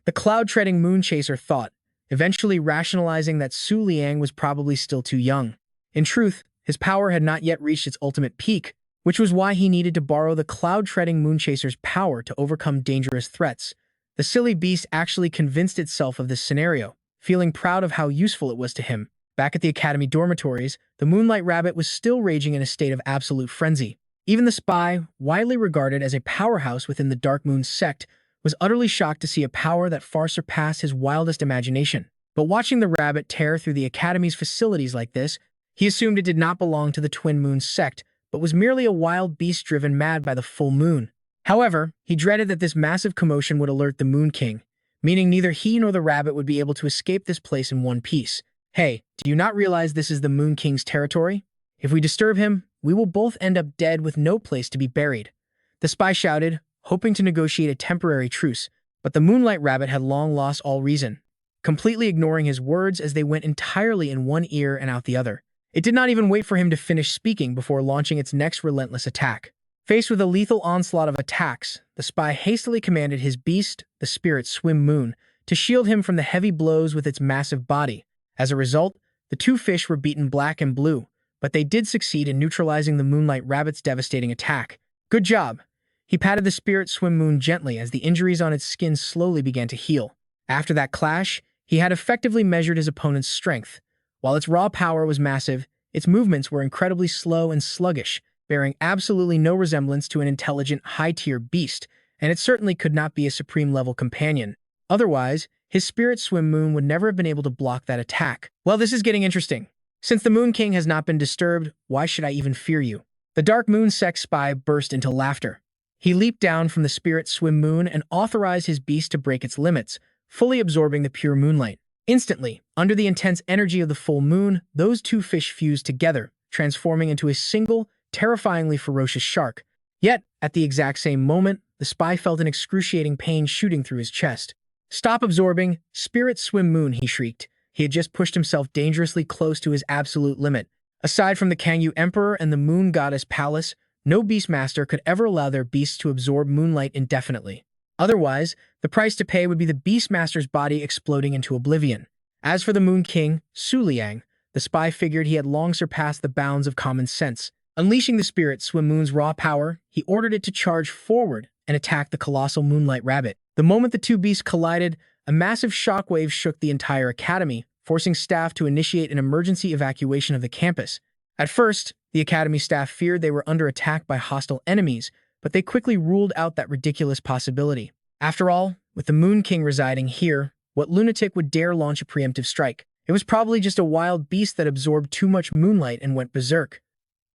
The cloud-treading moon chaser thought, eventually rationalizing that Su Liang was probably still too young. In truth, his power had not yet reached its ultimate peak, which was why he needed to borrow the cloud-treading moon chaser's power to overcome dangerous threats. The silly beast actually convinced itself of this scenario, feeling proud of how useful it was to him. Back at the academy dormitories, the moonlight rabbit was still raging in a state of absolute frenzy. Even the spy, widely regarded as a powerhouse within the Dark Moon sect, was utterly shocked to see a power that far surpassed his wildest imagination. But watching the rabbit tear through the academy's facilities like this, he assumed it did not belong to the Twin Moon sect, but was merely a wild beast driven mad by the full moon. However, he dreaded that this massive commotion would alert the Moon King, meaning neither he nor the rabbit would be able to escape this place in one piece. Hey, do you not realize this is the Moon King's territory? If we disturb him, we will both end up dead with no place to be buried. The spy shouted, hoping to negotiate a temporary truce, but the Moonlight Rabbit had long lost all reason, completely ignoring his words as they went entirely in one ear and out the other. It did not even wait for him to finish speaking before launching its next relentless attack. Faced with a lethal onslaught of attacks, the spy hastily commanded his beast, the spirit Swim Moon, to shield him from the heavy blows with its massive body. As a result, the two fish were beaten black and blue, but they did succeed in neutralizing the Moonlight Rabbit's devastating attack. Good job! He patted the spirit Swim Moon gently as the injuries on its skin slowly began to heal. After that clash, he had effectively measured his opponent's strength. While its raw power was massive, its movements were incredibly slow and sluggish, bearing absolutely no resemblance to an intelligent, high-tier beast, and it certainly could not be a supreme-level companion. Otherwise, his spirit Swim Moon would never have been able to block that attack. Well, this is getting interesting. Since the Moon King has not been disturbed, why should I even fear you? The Dark Moon Sect spy burst into laughter. He leaped down from the spirit Swim Moon and authorized his beast to break its limits, fully absorbing the pure moonlight. Instantly, under the intense energy of the full moon, those two fish fused together, transforming into a single, terrifyingly ferocious shark. Yet, at the exact same moment, the spy felt an excruciating pain shooting through his chest. "Stop absorbing, Spirit Swim Moon," he shrieked. He had just pushed himself dangerously close to his absolute limit. Aside from the Kangyu Emperor and the Moon Goddess Palace, no Beastmaster could ever allow their beasts to absorb moonlight indefinitely. Otherwise, the price to pay would be the Beastmaster's body exploding into oblivion. As for the Moon King, Liang, the spy figured he had long surpassed the bounds of common sense. Unleashing the spirit Swim Moon's raw power, he ordered it to charge forward and attack the colossal Moonlight Rabbit. The moment the two beasts collided, a massive shockwave shook the entire academy, forcing staff to initiate an emergency evacuation of the campus. At first, the academy staff feared they were under attack by hostile enemies, but they quickly ruled out that ridiculous possibility. After all, with the Moon King residing here, what lunatic would dare launch a preemptive strike? It was probably just a wild beast that absorbed too much moonlight and went berserk.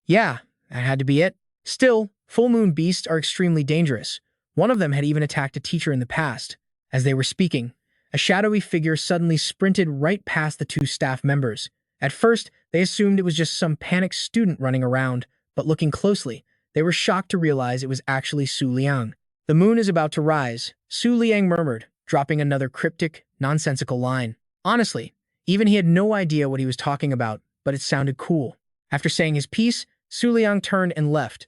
Yeah, that had to be it. Still, full moon beasts are extremely dangerous. One of them had even attacked a teacher in the past. As they were speaking, a shadowy figure suddenly sprinted right past the two staff members. At first, they assumed it was just some panicked student running around, but looking closely, they were shocked to realize it was actually Liang. "The moon is about to rise," Liang murmured, dropping another cryptic, nonsensical line. Honestly, even he had no idea what he was talking about, but it sounded cool. After saying his piece, Liang turned and left.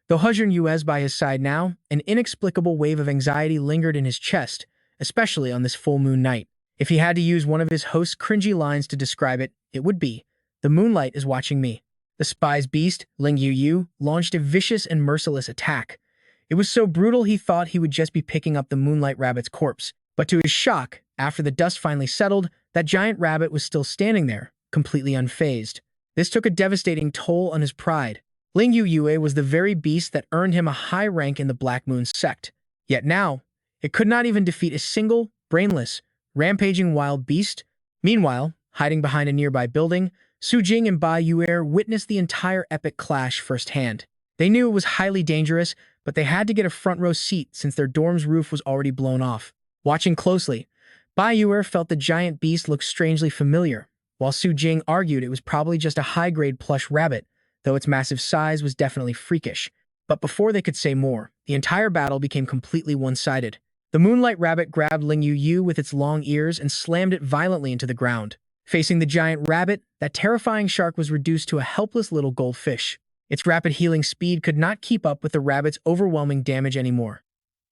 Though Huzhen was by his side now, an inexplicable wave of anxiety lingered in his chest, especially on this full moon night. If he had to use one of his host's cringy lines to describe it, it would be, "The moonlight is watching me." The spy's beast, Ling Yu, launched a vicious and merciless attack. It was so brutal he thought he would just be picking up the Moonlight Rabbit's corpse. But to his shock, after the dust finally settled, that giant rabbit was still standing there, completely unfazed. This took a devastating toll on his pride. Ling Yu was the very beast that earned him a high rank in the Black Moon sect. Yet now, it could not even defeat a single, brainless, rampaging wild beast. Meanwhile, hiding behind a nearby building, Su Jing and Bai Yuer witnessed the entire epic clash firsthand. They knew it was highly dangerous, but they had to get a front-row seat since their dorm's roof was already blown off. Watching closely, Bai Yuer felt the giant beast look strangely familiar, while Su Jing argued it was probably just a high-grade plush rabbit, though its massive size was definitely freakish. But before they could say more, the entire battle became completely one-sided. The Moonlight Rabbit grabbed Ling Yu with its long ears and slammed it violently into the ground. Facing the giant rabbit, that terrifying shark was reduced to a helpless little goldfish. Its rapid healing speed could not keep up with the rabbit's overwhelming damage anymore.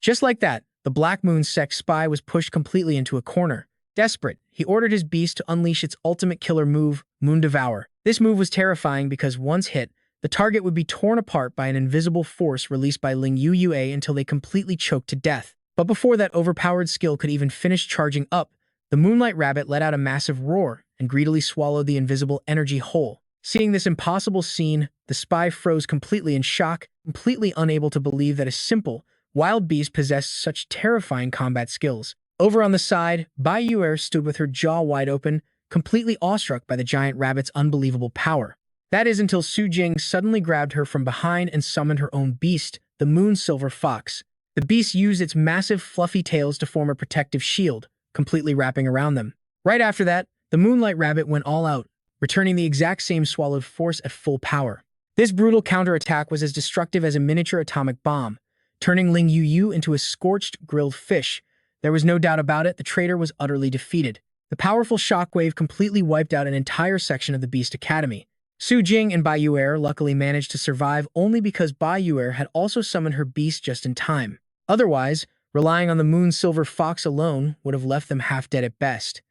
Just like that, the Black Moon Sect spy was pushed completely into a corner. Desperate, he ordered his beast to unleash its ultimate killer move, Moon Devour. This move was terrifying because once hit, the target would be torn apart by an invisible force released by Ling Yu until they completely choked to death. But before that overpowered skill could even finish charging up, the Moonlight Rabbit let out a massive roar and greedily swallowed the invisible energy whole. Seeing this impossible scene, the spy froze completely in shock, completely unable to believe that a simple, wild beast possessed such terrifying combat skills. Over on the side, Bai Yuer stood with her jaw wide open, completely awestruck by the giant rabbit's unbelievable power. That is until Su Jing suddenly grabbed her from behind and summoned her own beast, the moon silver fox. The beast used its massive fluffy tails to form a protective shield, completely wrapping around them. Right after that, the moonlight rabbit went all out, returning the exact same swallowed force at full power. This brutal counterattack was as destructive as a miniature atomic bomb, turning Ling Yu into a scorched, grilled fish. There was no doubt about it, the traitor was utterly defeated. The powerful shockwave completely wiped out an entire section of the Beast Academy. Su Jing and Bai Yuer luckily managed to survive only because Bai Yuer had also summoned her beast just in time. Otherwise, relying on the moon silver fox alone would have left them half dead at best.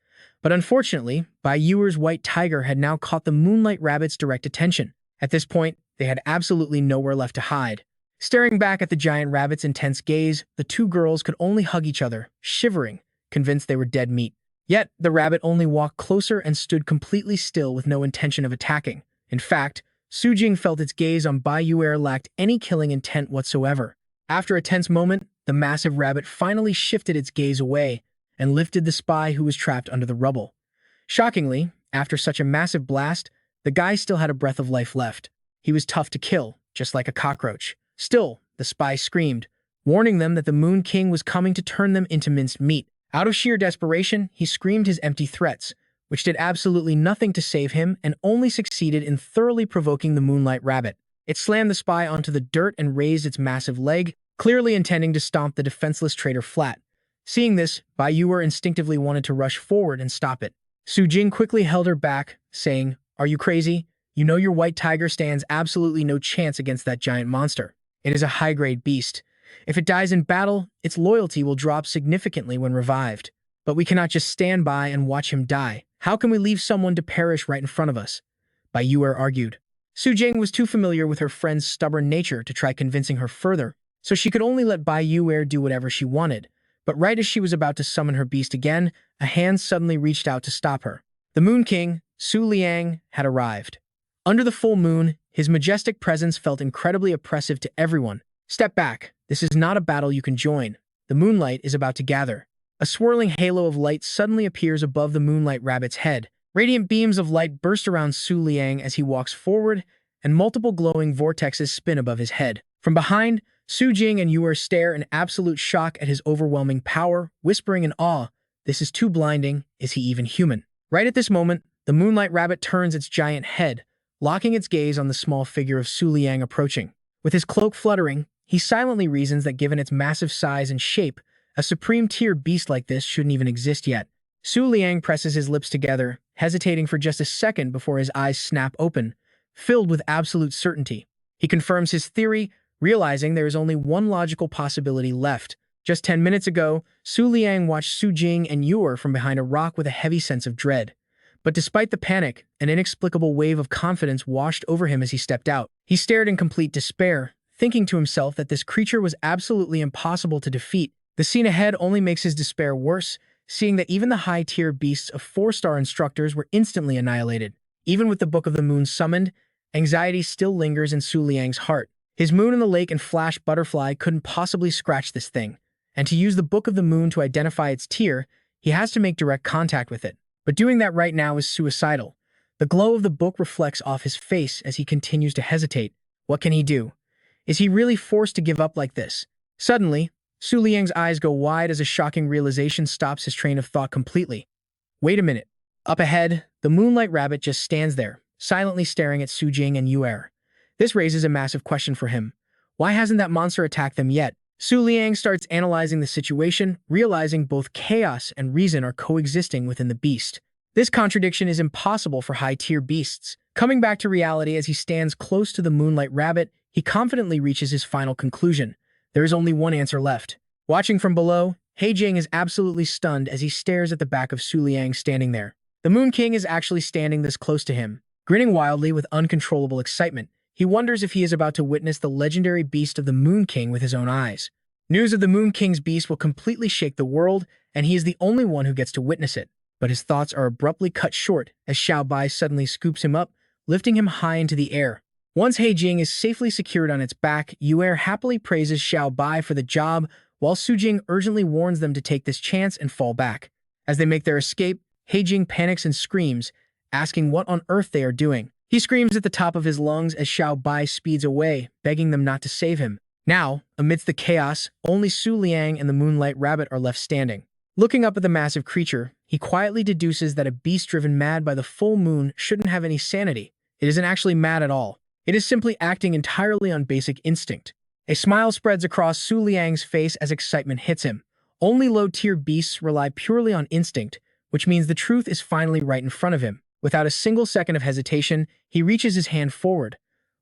But unfortunately, Bai Yuer's white tiger had now caught the moonlight rabbit's direct attention. At this point, they had absolutely nowhere left to hide. Staring back at the giant rabbit's intense gaze, the two girls could only hug each other, shivering, convinced they were dead meat. Yet, the rabbit only walked closer and stood completely still with no intention of attacking. In fact, Su Jing felt its gaze on Bai Yuer lacked any killing intent whatsoever. After a tense moment, the massive rabbit finally shifted its gaze away and lifted the spy who was trapped under the rubble. Shockingly, after such a massive blast, the guy still had a breath of life left. He was tough to kill, just like a cockroach. Still, the spy screamed, warning them that the Moon King was coming to turn them into minced meat. Out of sheer desperation, he screamed his empty threats, which did absolutely nothing to save him and only succeeded in thoroughly provoking the moonlight rabbit. It slammed the spy onto the dirt and raised its massive leg, clearly intending to stomp the defenseless traitor flat. Seeing this, Bai Yuer instinctively wanted to rush forward and stop it. Su Jing quickly held her back, saying, "Are you crazy? You know your white tiger stands absolutely no chance against that giant monster. It is a high-grade beast. If it dies in battle, its loyalty will drop significantly when revived. But we cannot just stand by and watch him die. How can we leave someone to perish right in front of us?" Bai Yuer argued. Su Jing was too familiar with her friend's stubborn nature to try convincing her further, so she could only let Bai Yuer do whatever she wanted. But right as she was about to summon her beast again, a hand suddenly reached out to stop her. The Moon King, Su Liang, had arrived. Under the full moon, his majestic presence felt incredibly oppressive to everyone. "Step back. This is not a battle you can join. The moonlight is about to gather." A swirling halo of light suddenly appears above the moonlight rabbit's head. Radiant beams of light burst around Su Liang as he walks forward, and multiple glowing vortexes spin above his head. From behind, Su Jing and Yuer stare in absolute shock at his overwhelming power, whispering in awe, "This is too blinding. Is he even human?" Right at this moment, the moonlight rabbit turns its giant head, locking its gaze on the small figure of Su Liang approaching. With his cloak fluttering, he silently reasons that given its massive size and shape, a supreme-tier beast like this shouldn't even exist yet. Su Liang presses his lips together, hesitating for just a second before his eyes snap open, filled with absolute certainty. He confirms his theory, realizing there is only one logical possibility left. Just 10 minutes ago, Su Liang watched Su Jing and Yuer from behind a rock with a heavy sense of dread. But despite the panic, an inexplicable wave of confidence washed over him as he stepped out. He stared in complete despair, thinking to himself that this creature was absolutely impossible to defeat. The scene ahead only makes his despair worse, seeing that even the high-tier beasts of 4-star instructors were instantly annihilated. Even with the Book of the Moon summoned, anxiety still lingers in Su Liang's heart. His Moon in the Lake and Flash Butterfly couldn't possibly scratch this thing, and to use the Book of the Moon to identify its tier, he has to make direct contact with it. But doing that right now is suicidal. The glow of the book reflects off his face as he continues to hesitate. What can he do? Is he really forced to give up like this? Suddenly, Su Liang's eyes go wide as a shocking realization stops his train of thought completely. Wait a minute. Up ahead, the moonlight rabbit just stands there, silently staring at Su Jing and Yuer. This raises a massive question for him. Why hasn't that monster attacked them yet? Su Liang starts analyzing the situation, realizing both chaos and reason are coexisting within the beast. This contradiction is impossible for high-tier beasts. Coming back to reality as he stands close to the moonlight rabbit, he confidently reaches his final conclusion. There is only one answer left. Watching from below, Heijing is absolutely stunned as he stares at the back of Su Liang standing there. The Moon King is actually standing this close to him. Grinning wildly with uncontrollable excitement, he wonders if he is about to witness the legendary beast of the Moon King with his own eyes. News of the Moon King's beast will completely shake the world, and he is the only one who gets to witness it. But his thoughts are abruptly cut short as Xiao Bai suddenly scoops him up, lifting him high into the air. Once Heijing is safely secured on its back, Yuer happily praises Xiao Bai for the job, while Su Jing urgently warns them to take this chance and fall back. As they make their escape, Heijing panics and screams, asking what on earth they are doing. He screams at the top of his lungs as Xiao Bai speeds away, begging them not to save him. Now, amidst the chaos, only Su Liang and the Moonlight Rabbit are left standing. Looking up at the massive creature, he quietly deduces that a beast driven mad by the full moon shouldn't have any sanity. It isn't actually mad at all. It is simply acting entirely on basic instinct. A smile spreads across Su Liang's face as excitement hits him. Only low-tier beasts rely purely on instinct, which means the truth is finally right in front of him. Without a single second of hesitation, he reaches his hand forward.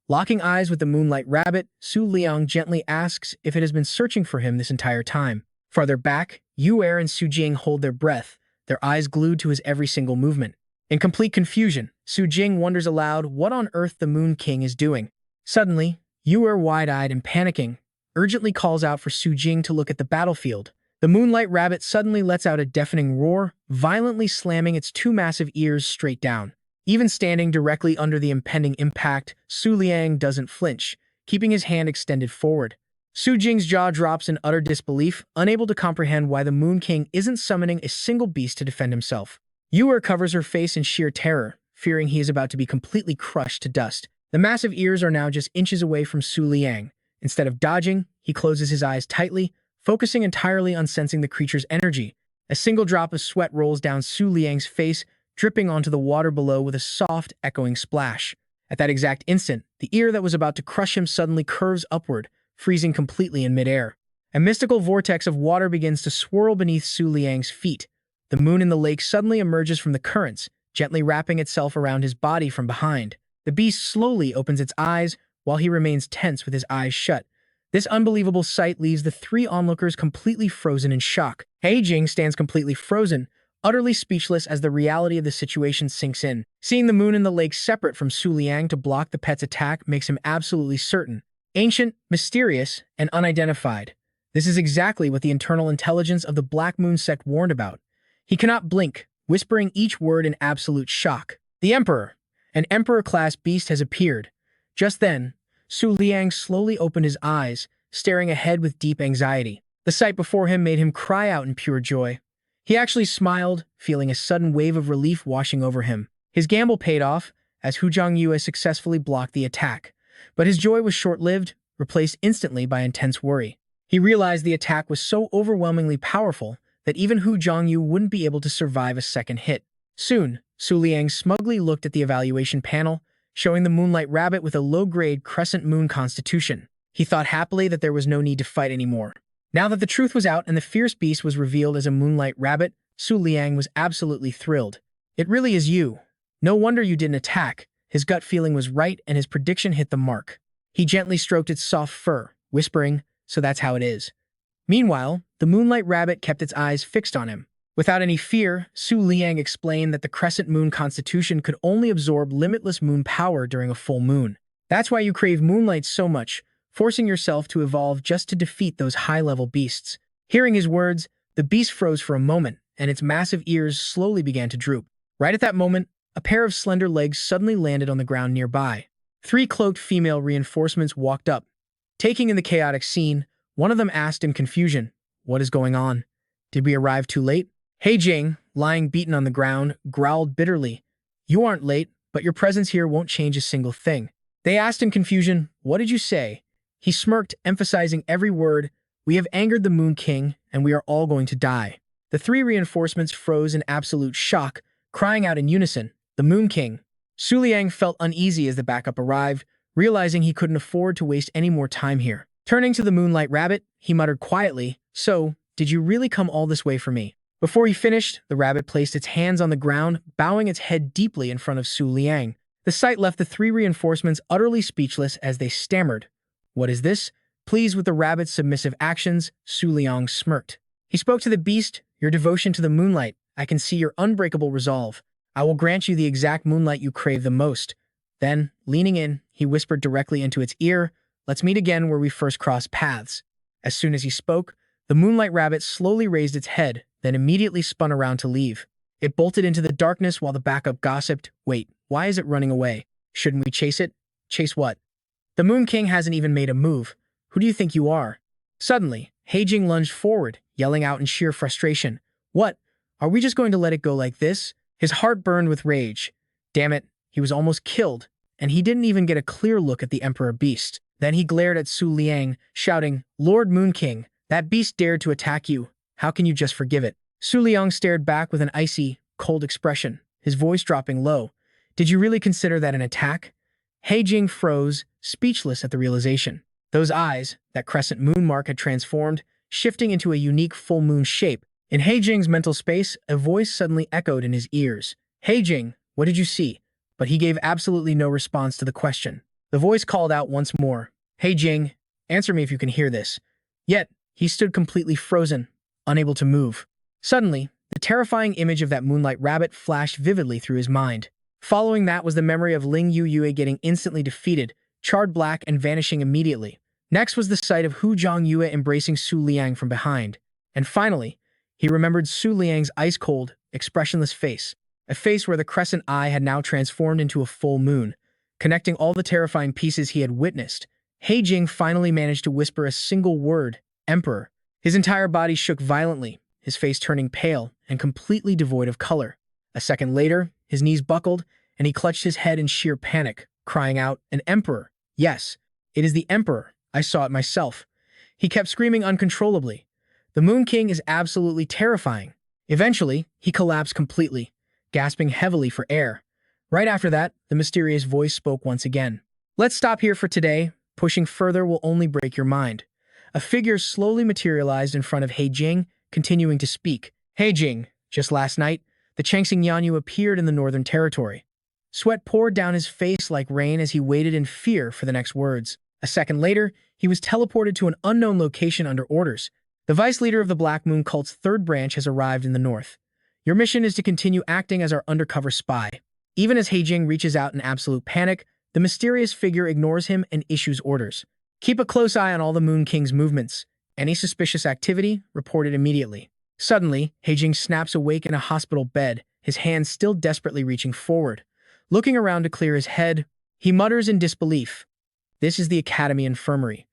Locking eyes with the Moonlight Rabbit, Su Liang gently asks if it has been searching for him this entire time. Farther back, Yu Er and Su Jing hold their breath, their eyes glued to his every single movement. In complete confusion, Su Jing wonders aloud what on earth the Moon King is doing. Suddenly, Yu Er, wide-eyed and panicking, urgently calls out for Su Jing to look at the battlefield. The Moonlight Rabbit suddenly lets out a deafening roar, violently slamming its two massive ears straight down. Even standing directly under the impending impact, Su Liang doesn't flinch, keeping his hand extended forward. Su Jing's jaw drops in utter disbelief, unable to comprehend why the Moon King isn't summoning a single beast to defend himself. Yu Er covers her face in sheer terror, fearing he is about to be completely crushed to dust. The massive ears are now just inches away from Su Liang. Instead of dodging, he closes his eyes tightly, focusing entirely on sensing the creature's energy. A single drop of sweat rolls down Su Liang's face, dripping onto the water below with a soft, echoing splash. At that exact instant, the ear that was about to crush him suddenly curves upward, freezing completely in midair. A mystical vortex of water begins to swirl beneath Su Liang's feet. The moon in the lake suddenly emerges from the currents, gently wrapping itself around his body from behind. The beast slowly opens its eyes, while he remains tense with his eyes shut. This unbelievable sight leaves the three onlookers completely frozen in shock. Jing stands completely frozen, utterly speechless as the reality of the situation sinks in. Seeing the moon and the lake separate from Su Liang to block the pet's attack makes him absolutely certain. Ancient, mysterious, and unidentified. This is exactly what the internal intelligence of the Black Moon sect warned about. He cannot blink, whispering each word in absolute shock. The Emperor! An Emperor-class beast has appeared. Just then, Su Liang slowly opened his eyes, staring ahead with deep anxiety. The sight before him made him cry out in pure joy. He actually smiled, feeling a sudden wave of relief washing over him. His gamble paid off, as Hu Zhongyu successfully blocked the attack. But his joy was short-lived, replaced instantly by intense worry. He realized the attack was so overwhelmingly powerful that even Hu Zhongyu wouldn't be able to survive a second hit. Soon, Su Liang smugly looked at the evaluation panel, showing the Moonlight Rabbit with a low-grade crescent moon constitution. He thought happily that there was no need to fight anymore. Now that the truth was out and the fierce beast was revealed as a Moonlight Rabbit, Su Liang was absolutely thrilled. It really is you. No wonder you didn't attack. His gut feeling was right and his prediction hit the mark. He gently stroked its soft fur, whispering, "So that's how it is." Meanwhile, the Moonlight Rabbit kept its eyes fixed on him. Without any fear, Su Liang explained that the crescent moon constitution could only absorb limitless moon power during a full moon. That's why you crave moonlight so much, forcing yourself to evolve just to defeat those high-level beasts. Hearing his words, the beast froze for a moment, and its massive ears slowly began to droop. Right at that moment, a pair of slender legs suddenly landed on the ground nearby. Three cloaked female reinforcements walked up. Taking in the chaotic scene, one of them asked in confusion, "What is going on? Did we arrive too late?" Jing, lying beaten on the ground, growled bitterly, "You aren't late, but your presence here won't change a single thing." They asked in confusion, "What did you say?" He smirked, emphasizing every word, "We have angered the Moon King, and we are all going to die." The three reinforcements froze in absolute shock, crying out in unison, "The Moon King!" Su Liang felt uneasy as the backup arrived, realizing he couldn't afford to waste any more time here. Turning to the Moonlight Rabbit, he muttered quietly, "So, did you really come all this way for me?" Before he finished, the rabbit placed its hands on the ground, bowing its head deeply in front of Su Liang. The sight left the three reinforcements utterly speechless as they stammered. "What is this?" Pleased with the rabbit's submissive actions, Su Liang smirked. He spoke to the beast, "Your devotion to the moonlight. I can see your unbreakable resolve. I will grant you the exact moonlight you crave the most." Then, leaning in, he whispered directly into its ear, "Let's meet again where we first crossed paths." As soon as he spoke, the Moonlight Rabbit slowly raised its head, then immediately spun around to leave. It bolted into the darkness while the backup gossiped, "Wait, why is it running away? Shouldn't we chase it?" "Chase what? The Moon King hasn't even made a move. Who do you think you are?" Suddenly, Jing lunged forward, yelling out in sheer frustration, "What? Are we just going to let it go like this?" His heart burned with rage. Damn it, he was almost killed. and he didn't even get a clear look at the Emperor Beast. Then he glared at Su Liang, shouting, "Lord Moon King, that beast dared to attack you. How can you just forgive it?" Su Liang stared back with an icy, cold expression, his voice dropping low. "Did you really consider that an attack?" He Jing froze, speechless at the realization. Those eyes, that crescent moon mark had transformed, shifting into a unique full moon shape. In He Jing's mental space, a voice suddenly echoed in his ears. "He Jing, what did you see?" But he gave absolutely no response to the question. The voice called out once more. "He Jing, answer me if you can hear this." Yet, he stood completely frozen, unable to move. Suddenly, the terrifying image of that moonlight rabbit flashed vividly through his mind. Following that was the memory of Ling Yue getting instantly defeated, charred black and vanishing immediately. Next was the sight of Hu Zhongyue embracing Su Liang from behind. And finally, he remembered Su Liang's ice-cold, expressionless face, a face where the crescent eye had now transformed into a full moon. Connecting all the terrifying pieces he had witnessed, He Jing finally managed to whisper a single word, "Emperor." His entire body shook violently, his face turning pale and completely devoid of color. A second later, his knees buckled, and he clutched his head in sheer panic, crying out, "An emperor! Yes, it is the Emperor. I saw it myself." He kept screaming uncontrollably. "The Moon King is absolutely terrifying." Eventually, he collapsed completely, gasping heavily for air. Right after that, the mysterious voice spoke once again. "Let's stop here for today. Pushing further will only break your mind." A figure slowly materialized in front of He Jing, continuing to speak. "He Jing, just last night, the Changxing Yanyu appeared in the Northern Territory." Sweat poured down his face like rain as he waited in fear for the next words. A second later, he was teleported to an unknown location under orders. "The vice leader of the Black Moon cult's third branch has arrived in the north. Your mission is to continue acting as our undercover spy." Even as He Jing reaches out in absolute panic, the mysterious figure ignores him and issues orders. "Keep a close eye on all the Moon King's movements. Any suspicious activity, report it immediately." Suddenly, He Jing snaps awake in a hospital bed, his hands still desperately reaching forward. Looking around to clear his head, he mutters in disbelief. This is the Academy Infirmary.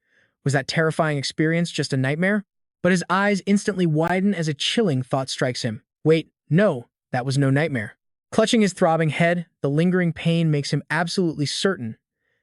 Was that terrifying experience just a nightmare? But his eyes instantly widen as a chilling thought strikes him. Wait, no, that was no nightmare. Clutching his throbbing head, the lingering pain makes him absolutely certain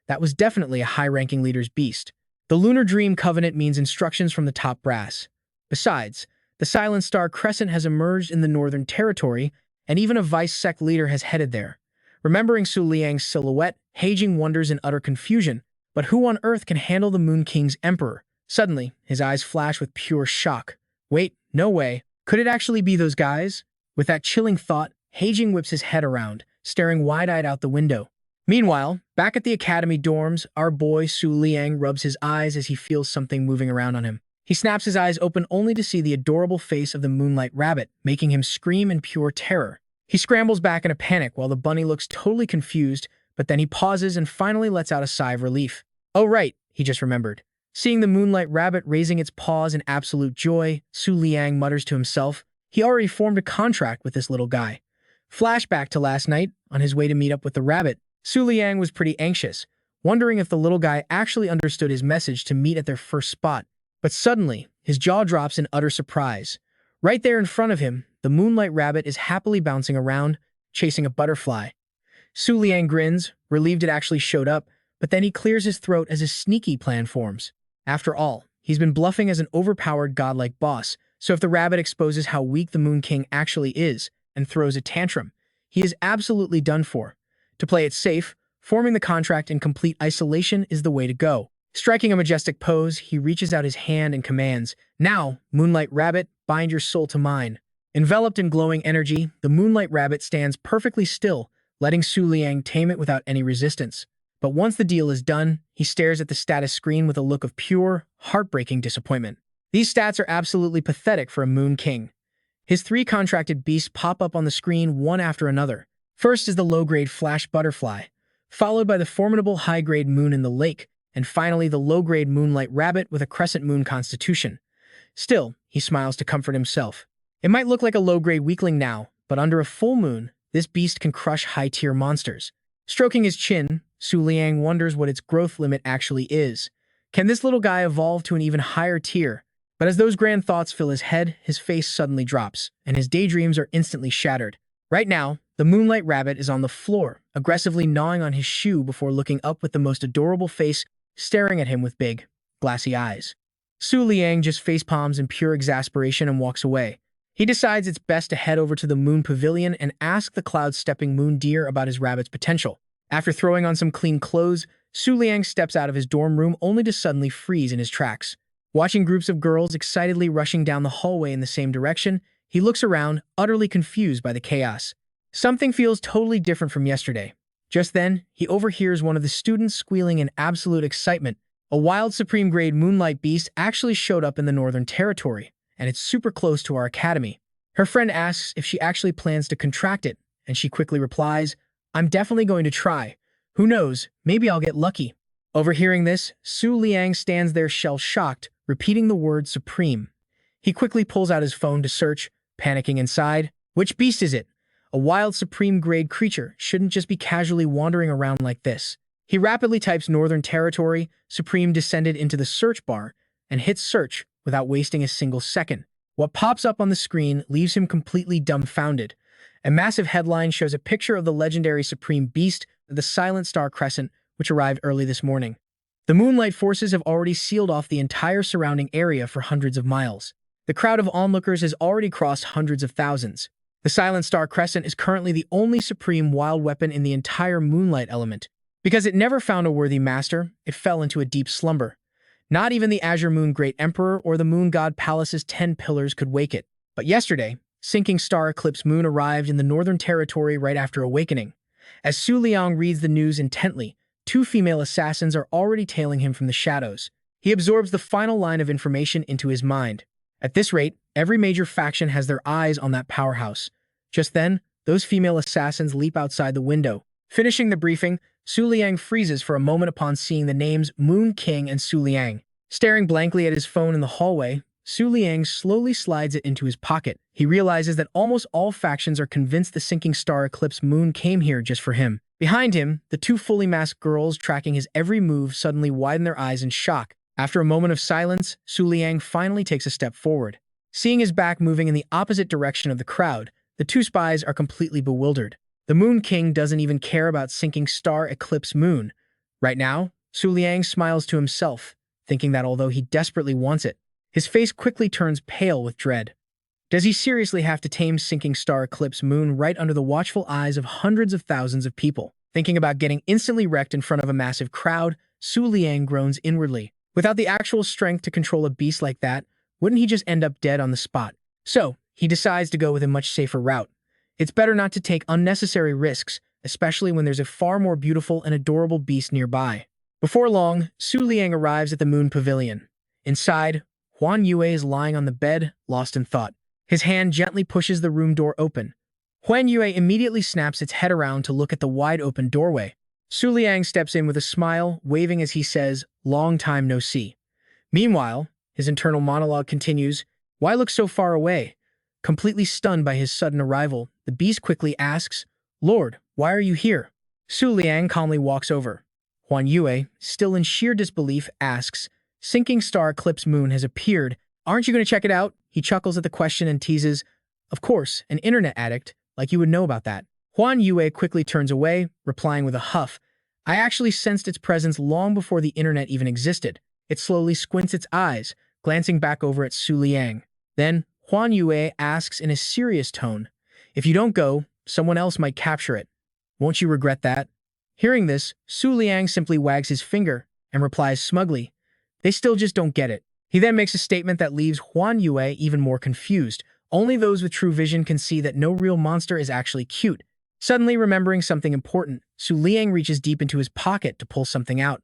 that was definitely a high-ranking leader's beast. The Lunar Dream Covenant means instructions from the top brass. Besides, the Silent Star Crescent has emerged in the Northern Territory, and even a vice-sect leader has headed there. Remembering Su Liang's silhouette, He Jing wonders in utter confusion, but who on earth can handle the Moon King's emperor? Suddenly, his eyes flash with pure shock. Wait, no way. Could it actually be those guys? With that chilling thought, He Jing whips his head around, staring wide-eyed out the window. Meanwhile, back at the academy dorms, our boy Su Liang rubs his eyes as he feels something moving around on him. He snaps his eyes open only to see the adorable face of the Moonlight Rabbit, making him scream in pure terror. He scrambles back in a panic while the bunny looks totally confused, but then he pauses and finally lets out a sigh of relief. Oh right, he just remembered. Seeing the Moonlight Rabbit raising its paws in absolute joy, Su Liang mutters to himself, he already formed a contract with this little guy. Flashback to last night, on his way to meet up with the rabbit, Su Liang was pretty anxious, wondering if the little guy actually understood his message to meet at their first spot. But suddenly, his jaw drops in utter surprise. Right there in front of him, the Moonlight Rabbit is happily bouncing around, chasing a butterfly. Su Liang grins, relieved it actually showed up, but then he clears his throat as a sneaky plan forms. After all, he's been bluffing as an overpowered godlike boss, so if the rabbit exposes how weak the Moon King actually is and throws a tantrum, he is absolutely done for. To play it safe, forming the contract in complete isolation is the way to go. Striking a majestic pose, he reaches out his hand and commands, "Now, Moonlight Rabbit, bind your soul to mine." Enveloped in glowing energy, the Moonlight Rabbit stands perfectly still, letting Su Liang tame it without any resistance. But once the deal is done, he stares at the status screen with a look of pure, heartbreaking disappointment. These stats are absolutely pathetic for a Moon King. His 3 contracted beasts pop up on the screen one after another. First is the low-grade Flash Butterfly, followed by the formidable high-grade Moon in the Lake, and finally the low-grade Moonlight Rabbit with a Crescent Moon constitution. Still, he smiles to comfort himself. It might look like a low-grade weakling now, but under a full moon, this beast can crush high-tier monsters. Stroking his chin, Su Liang wonders what its growth limit actually is. Can this little guy evolve to an even higher tier? But as those grand thoughts fill his head, his face suddenly drops, and his daydreams are instantly shattered. Right now, The moonlight rabbit is on the floor, aggressively gnawing on his shoe before looking up with the most adorable face, staring at him with big, glassy eyes. Su Liang just facepalms in pure exasperation and walks away. He decides it's best to head over to the moon pavilion and ask the cloud-stepping moon deer about his rabbit's potential. After throwing on some clean clothes, Su Liang steps out of his dorm room only to suddenly freeze in his tracks. Watching groups of girls excitedly rushing down the hallway in the same direction, he looks around, utterly confused by the chaos. Something feels totally different from yesterday. Just then, he overhears one of the students squealing in absolute excitement. A wild supreme-grade moonlight beast actually showed up in the Northern Territory, and it's super close to our academy. Her friend asks if she actually plans to contract it, and she quickly replies, "I'm definitely going to try. Who knows, maybe I'll get lucky." Overhearing this, Su Liang stands there shell-shocked, repeating the word supreme. He quickly pulls out his phone to search, panicking inside. Which beast is it? A wild supreme-grade creature shouldn't just be casually wandering around like this. He rapidly types Northern Territory, Supreme descended into the search bar, and hits search without wasting a single second. What pops up on the screen leaves him completely dumbfounded. A massive headline shows a picture of the legendary Supreme Beast, the Silent Star Crescent, which arrived early this morning. The Moonlight forces have already sealed off the entire surrounding area for hundreds of miles. The crowd of onlookers has already crossed hundreds of thousands. The Silent Star Crescent is currently the only supreme wild weapon in the entire Moonlight element. Because it never found a worthy master, it fell into a deep slumber. Not even the Azure Moon Great Emperor or the Moon God Palace's 10 pillars could wake it. But yesterday, Sinking Star Eclipse Moon arrived in the Northern Territory right after awakening. As Su Liang reads the news intently, 2 female assassins are already tailing him from the shadows. He absorbs the final line of information into his mind. At this rate, every major faction has their eyes on that powerhouse. Just then, those female assassins leap outside the window. Finishing the briefing, Su Liang freezes for a moment upon seeing the names Moon King and Su Liang. Staring blankly at his phone in the hallway, Su Liang slowly slides it into his pocket. He realizes that almost all factions are convinced the Sinking Star Eclipse Moon came here just for him. Behind him, the 2 fully masked girls tracking his every move suddenly widen their eyes in shock. After a moment of silence, Su Liang finally takes a step forward. Seeing his back moving in the opposite direction of the crowd, the 2 spies are completely bewildered. The Moon King doesn't even care about Sinking Star Eclipse Moon. Right now, Su Liang smiles to himself, thinking that although he desperately wants it, his face quickly turns pale with dread. Does he seriously have to tame Sinking Star Eclipse Moon right under the watchful eyes of hundreds of thousands of people? Thinking about getting instantly wrecked in front of a massive crowd, Su Liang groans inwardly. Without the actual strength to control a beast like that, wouldn't he just end up dead on the spot? So, he decides to go with a much safer route. It's better not to take unnecessary risks, especially when there's a far more beautiful and adorable beast nearby. Before long, Su Liang arrives at the Moon Pavilion. Inside, Huan Yue is lying on the bed, lost in thought. His hand gently pushes the room door open. Huan Yue immediately snaps its head around to look at the wide-open doorway. Su Liang steps in with a smile, waving as he says, "Long time no see." Meanwhile, his internal monologue continues, "Why look so far away?" Completely stunned by his sudden arrival, the beast quickly asks, "Lord, why are you here?" Su Liang calmly walks over. Huan Yue, still in sheer disbelief, asks, "Sinking Star Eclipse Moon has appeared. Aren't you going to check it out?" He chuckles at the question and teases, "Of course, an internet addict, like you would know about that." Huan Yue quickly turns away, replying with a huff, "I actually sensed its presence long before the internet even existed." It slowly squints its eyes, glancing back over at Su Liang. Then, Huan Yue asks in a serious tone, "If you don't go, someone else might capture it. Won't you regret that?" Hearing this, Su Liang simply wags his finger and replies smugly, "They still just don't get it." He then makes a statement that leaves Huan Yue even more confused. Only those with true vision can see that no real monster is actually cute. Suddenly remembering something important, Su Liang reaches deep into his pocket to pull something out.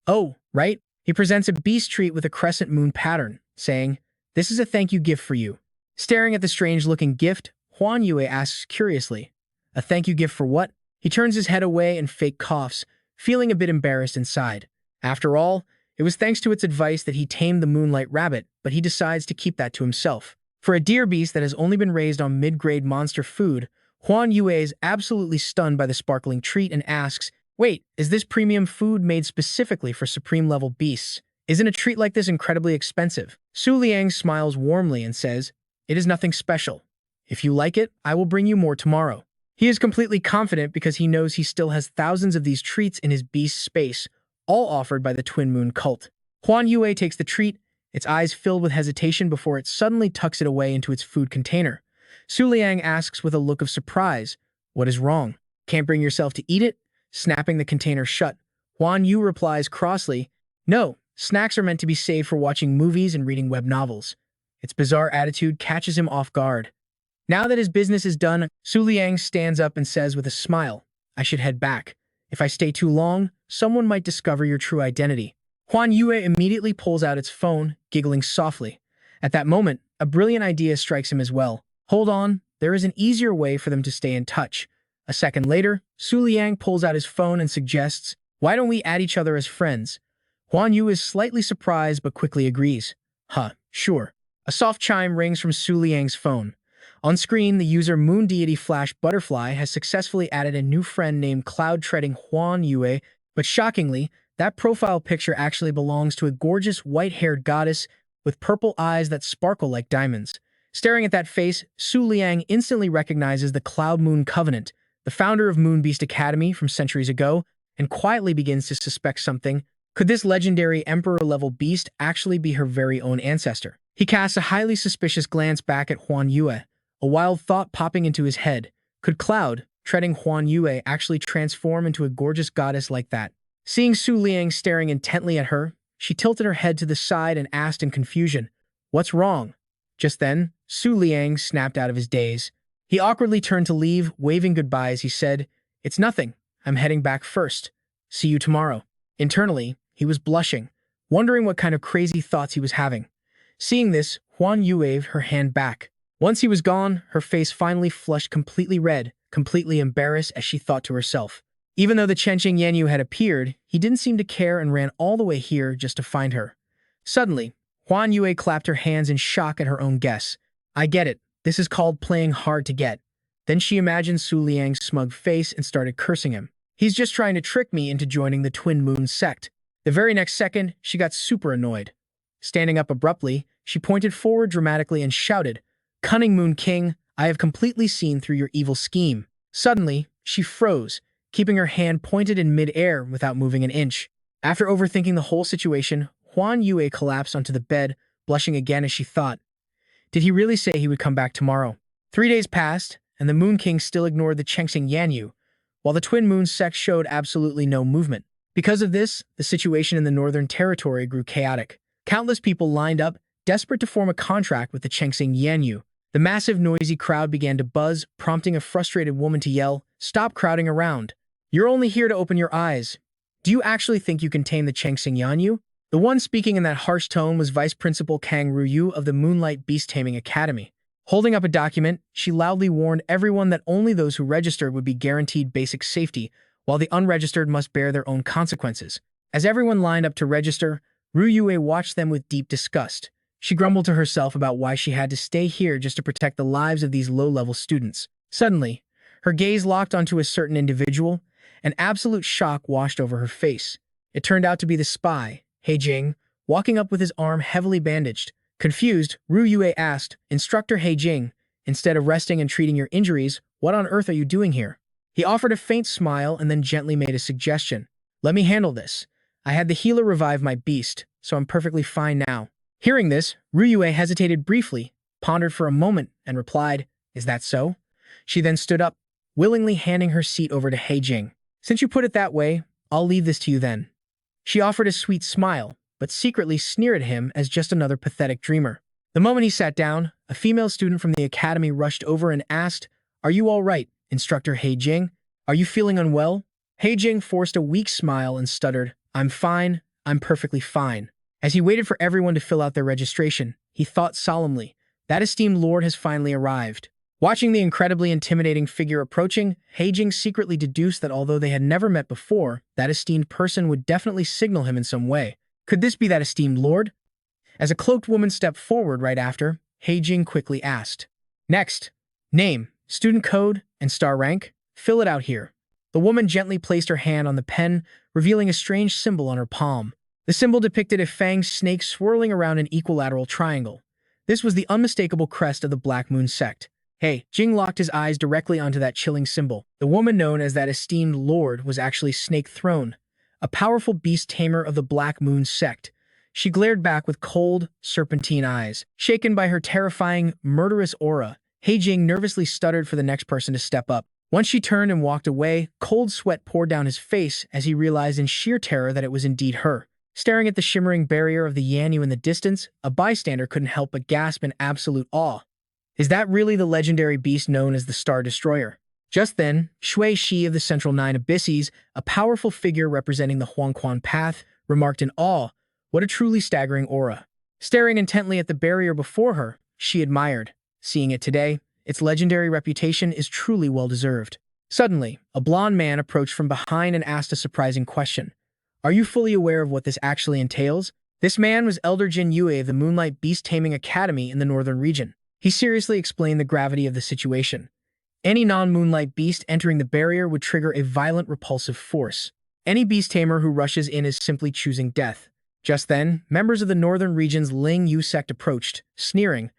"Oh, right." He presents a beast treat with a crescent moon pattern, saying, "This is a thank you gift for you." Staring at the strange-looking gift, Huan Yue asks curiously, "A thank you gift for what?" He turns his head away and fake coughs, feeling a bit embarrassed inside. After all, it was thanks to its advice that he tamed the moonlight rabbit, but he decides to keep that to himself. For a deer beast that has only been raised on mid-grade monster food, Huan Yue is absolutely stunned by the sparkling treat and asks, "Wait, is this premium food made specifically for supreme-level beasts? Isn't a treat like this incredibly expensive?" Su Liang smiles warmly and says, "It is nothing special. If you like it, I will bring you more tomorrow." He is completely confident because he knows he still has thousands of these treats in his beast space, all offered by the Twin Moon cult. Huan Yue takes the treat, its eyes filled with hesitation before it suddenly tucks it away into its food container. Su Liang asks with a look of surprise, "What is wrong? Can't bring yourself to eat it?" Snapping the container shut, Huan Yu replies crossly, "No, snacks are meant to be saved for watching movies and reading web novels." Its bizarre attitude catches him off guard. Now that his business is done, Su Liang stands up and says with a smile, "I should head back. If I stay too long, someone might discover your true identity." Huan Yue immediately pulls out its phone, giggling softly. At that moment, a brilliant idea strikes him as well. Hold on, there is an easier way for them to stay in touch. A second later, Su Liang pulls out his phone and suggests, "Why don't we add each other as friends?" Huan Yu is slightly surprised but quickly agrees. Sure. A soft chime rings from Su Liang's phone. On screen, the user Moon Deity Flash Butterfly has successfully added a new friend named Cloud-Treading Huan Yue, but shockingly, that profile picture actually belongs to a gorgeous white-haired goddess with purple eyes that sparkle like diamonds. Staring at that face, Su Liang instantly recognizes the Cloud Moon Covenant, the founder of Moon Beast Academy from centuries ago, and quietly begins to suspect something. Could this legendary Emperor-level beast actually be her very own ancestor? He casts a highly suspicious glance back at Huan Yue, a wild thought popping into his head. Could Cloud, treading Huan Yue, actually transform into a gorgeous goddess like that? Seeing Su Liang staring intently at her, she tilted her head to the side and asked in confusion, "What's wrong?" Just then, Su Liang snapped out of his daze. He awkwardly turned to leave, waving goodbye as he said, "It's nothing. I'm heading back first. See you tomorrow." Internally, he was blushing, wondering what kind of crazy thoughts he was having. Seeing this, Huan Yu waved her hand back. Once he was gone, her face finally flushed completely red, completely embarrassed as she thought to herself. Even though the Chenqing Yanyu had appeared, he didn't seem to care and ran all the way here just to find her. Suddenly, Huan Yue clapped her hands in shock at her own guess. "I get it. This is called playing hard to get." Then she imagined Su Liang's smug face and started cursing him. "He's just trying to trick me into joining the Twin Moon sect." The very next second, she got super annoyed. Standing up abruptly, she pointed forward dramatically and shouted, "Cunning Moon King, I have completely seen through your evil scheme." Suddenly, she froze, keeping her hand pointed in mid-air without moving an inch. After overthinking the whole situation, Huan Yue collapsed onto the bed, blushing again as she thought, did he really say he would come back tomorrow? 3 days passed, and the Moon King still ignored the Chenqing Yanyu, while the Twin Moon sect showed absolutely no movement. Because of this, the situation in the Northern Territory grew chaotic. Countless people lined up, desperate to form a contract with the Chenqing Yanyu. The massive noisy crowd began to buzz, prompting a frustrated woman to yell, "Stop crowding around. You're only here to open your eyes. Do you actually think you can tame the Chenqing Yanyu?" The one speaking in that harsh tone was Vice Principal Kang Ruyu of the Moonlight Beast Taming Academy. Holding up a document, she loudly warned everyone that only those who registered would be guaranteed basic safety, while the unregistered must bear their own consequences. As everyone lined up to register, Ruyue watched them with deep disgust. She grumbled to herself about why she had to stay here just to protect the lives of these low-level students. Suddenly, her gaze locked onto a certain individual, and absolute shock washed over her face. It turned out to be the spy, He Jing, walking up with his arm heavily bandaged. Confused, Ruyue asked, "Instructor He Jing, instead of resting and treating your injuries, what on earth are you doing here?" He offered a faint smile and then gently made a suggestion. "Let me handle this. I had the healer revive my beast, so I'm perfectly fine now." Hearing this, Ruyue hesitated briefly, pondered for a moment, and replied, "Is that so?" She then stood up, willingly handing her seat over to He Jing. "Since you put it that way, I'll leave this to you then." She offered a sweet smile, but secretly sneered at him as just another pathetic dreamer. The moment he sat down, a female student from the academy rushed over and asked, "Are you all right, Instructor He Jing? Are you feeling unwell?" He Jing forced a weak smile and stuttered, "I'm fine, I'm perfectly fine." As he waited for everyone to fill out their registration, he thought solemnly, that esteemed lord has finally arrived. Watching the incredibly intimidating figure approaching, He Jing secretly deduced that although they had never met before, that esteemed person would definitely signal him in some way. Could this be that esteemed lord? As a cloaked woman stepped forward right after, He Jing quickly asked, "Next, name, student code, and star rank? Fill it out here." The woman gently placed her hand on the pen, revealing a strange symbol on her palm. The symbol depicted a fanged snake swirling around an equilateral triangle. This was the unmistakable crest of the Black Moon sect. Hey, Jing locked his eyes directly onto that chilling symbol. The woman known as that esteemed lord was actually Snake Throne, a powerful beast tamer of the Black Moon sect. She glared back with cold, serpentine eyes. Shaken by her terrifying, murderous aura, He Jing nervously stuttered for the next person to step up. Once she turned and walked away, cold sweat poured down his face as he realized in sheer terror that it was indeed her. Staring at the shimmering barrier of the Yanyu in the distance, a bystander couldn't help but gasp in absolute awe. Is that really the legendary beast known as the Star Destroyer? Just then, Shui Shi of the Central Nine Abysses, a powerful figure representing the Huangquan path, remarked in awe, "What a truly staggering aura." Staring intently at the barrier before her, she admired. Seeing it today, its legendary reputation is truly well-deserved. Suddenly, a blond man approached from behind and asked a surprising question. Are you fully aware of what this actually entails? This man was Elder Jin Yue of the Moonlight Beast Taming Academy in the northern region. He seriously explained the gravity of the situation. Any non-moonlight beast entering the barrier would trigger a violent repulsive force. Any beast tamer who rushes in is simply choosing death. Just then, members of the northern region's Ling Yu sect approached, sneering.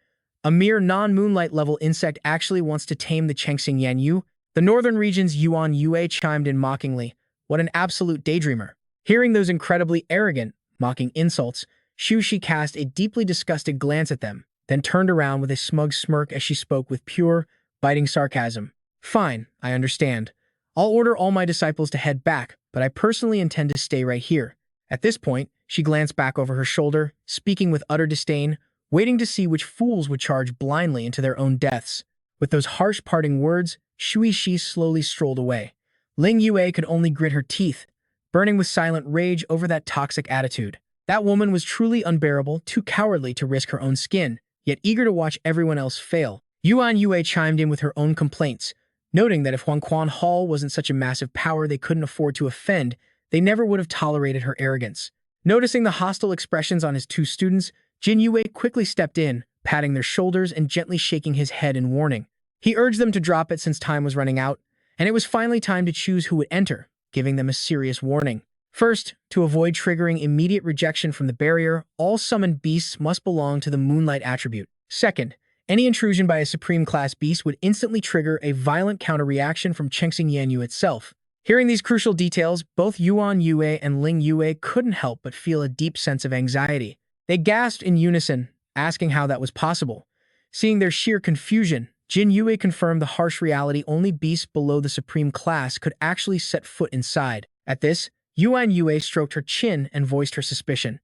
A mere non-moonlight level insect actually wants to tame the Chengxing Yanyu? The northern region's Yuan Yue chimed in mockingly. What an absolute daydreamer. Hearing those incredibly arrogant, mocking insults, Xu Shi cast a deeply disgusted glance at them, then turned around with a smug smirk as she spoke with pure, biting sarcasm. Fine, I understand. I'll order all my disciples to head back, but I personally intend to stay right here. At this point, she glanced back over her shoulder, speaking with utter disdain, waiting to see which fools would charge blindly into their own deaths. With those harsh parting words, Shui Shi slowly strolled away. Ling Yue could only grit her teeth, burning with silent rage over that toxic attitude. That woman was truly unbearable, too cowardly to risk her own skin, yet eager to watch everyone else fail. Yuan Yue chimed in with her own complaints, noting that if Huangquan Hall wasn't such a massive power they couldn't afford to offend, they never would have tolerated her arrogance. Noticing the hostile expressions on his two students, Jin Yue quickly stepped in, patting their shoulders and gently shaking his head in warning. He urged them to drop it since time was running out, and it was finally time to choose who would enter, giving them a serious warning. First, to avoid triggering immediate rejection from the barrier, all summoned beasts must belong to the Moonlight attribute. Second, any intrusion by a Supreme Class beast would instantly trigger a violent counter-reaction from Chengxing Yanyu itself. Hearing these crucial details, both Yuan Yue and Ling Yue couldn't help but feel a deep sense of anxiety. They gasped in unison, asking how that was possible. Seeing their sheer confusion, Jin Yue confirmed the harsh reality only beasts below the Supreme Class could actually set foot inside. At this, Yuan Yue stroked her chin and voiced her suspicion.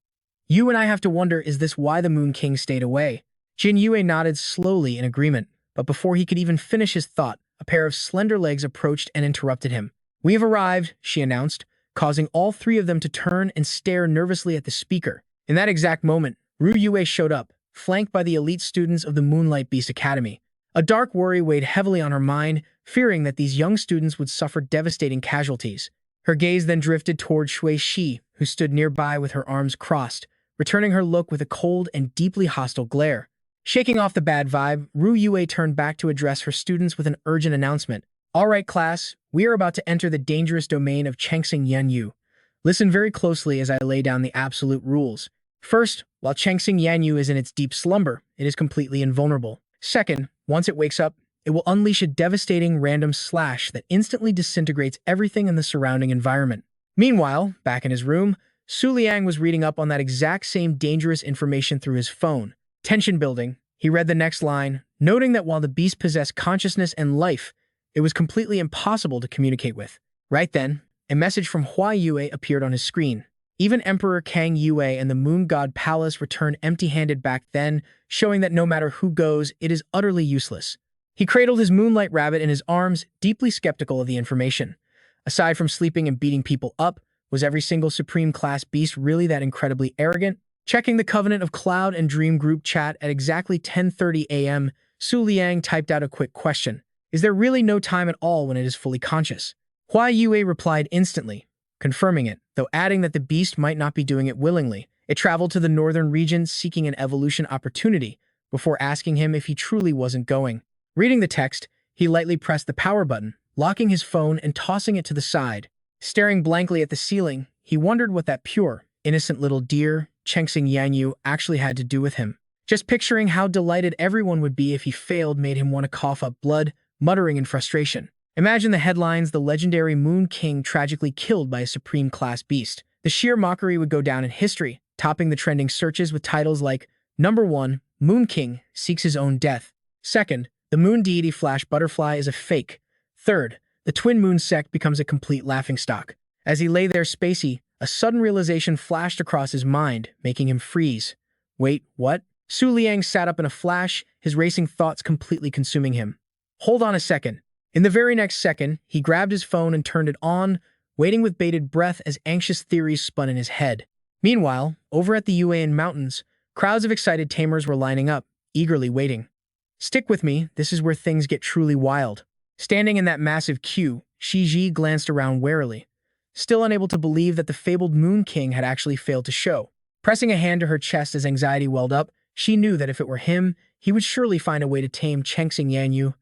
You and I have to wonder, is this why the Moon King stayed away? Jin Yue nodded slowly in agreement, but before he could even finish his thought, a pair of slender legs approached and interrupted him. We have arrived, she announced, causing all three of them to turn and stare nervously at the speaker. In that exact moment, Ru Yue showed up, flanked by the elite students of the Moonlight Beast Academy. A dark worry weighed heavily on her mind, fearing that these young students would suffer devastating casualties. Her gaze then drifted toward Shui Shi, who stood nearby with her arms crossed, returning her look with a cold and deeply hostile glare. Shaking off the bad vibe, Ru Yue turned back to address her students with an urgent announcement. All right, class, we are about to enter the dangerous domain of Chengxing Yanyu. Listen very closely as I lay down the absolute rules. First, while Chengxing Yanyu is in its deep slumber, it is completely invulnerable. Second, once it wakes up, it will unleash a devastating random slash that instantly disintegrates everything in the surrounding environment. Meanwhile, back in his room, Su Liang was reading up on that exact same dangerous information through his phone. Tension building, he read the next line, noting that while the beast possessed consciousness and life, it was completely impossible to communicate with. Right then, a message from Hua Yue appeared on his screen. Even Emperor Kang Yue and the Moon God Palace returned empty-handed back then, showing that no matter who goes, it is utterly useless. He cradled his moonlight rabbit in his arms, deeply skeptical of the information. Aside from sleeping and beating people up, was every single Supreme Class beast really that incredibly arrogant? Checking the Covenant of Cloud and Dream group chat at exactly 10:30 a.m., Su Liang typed out a quick question. Is there really no time at all when it is fully conscious? Hua Yue replied instantly, confirming it, though adding that the beast might not be doing it willingly. It traveled to the northern region seeking an evolution opportunity, before asking him if he truly wasn't going. Reading the text, he lightly pressed the power button, locking his phone and tossing it to the side. Staring blankly at the ceiling, he wondered what that pure, innocent little deer, Chengxing Yanyu, actually had to do with him. Just picturing how delighted everyone would be if he failed made him want to cough up blood, muttering in frustration. Imagine the headlines: the legendary Moon King tragically killed by a supreme-class beast. The sheer mockery would go down in history, topping the trending searches with titles like Number 1, Moon King seeks his own death. Second, the moon deity Flash Butterfly is a fake. Third, the twin moon sect becomes a complete laughingstock. As he lay there spacey, a sudden realization flashed across his mind, making him freeze. Wait, what? Liang sat up in a flash, his racing thoughts completely consuming him. Hold on a second. In the very next second, he grabbed his phone and turned it on, waiting with bated breath as anxious theories spun in his head. Meanwhile, over at the UAN mountains, crowds of excited tamers were lining up, eagerly waiting. Stick with me, this is where things get truly wild. Standing in that massive queue, Shiji glanced around warily, still unable to believe that the fabled Moon King had actually failed to show. Pressing a hand to her chest as anxiety welled up, she knew that if it were him, he would surely find a way to tame Chengxing Yanyu.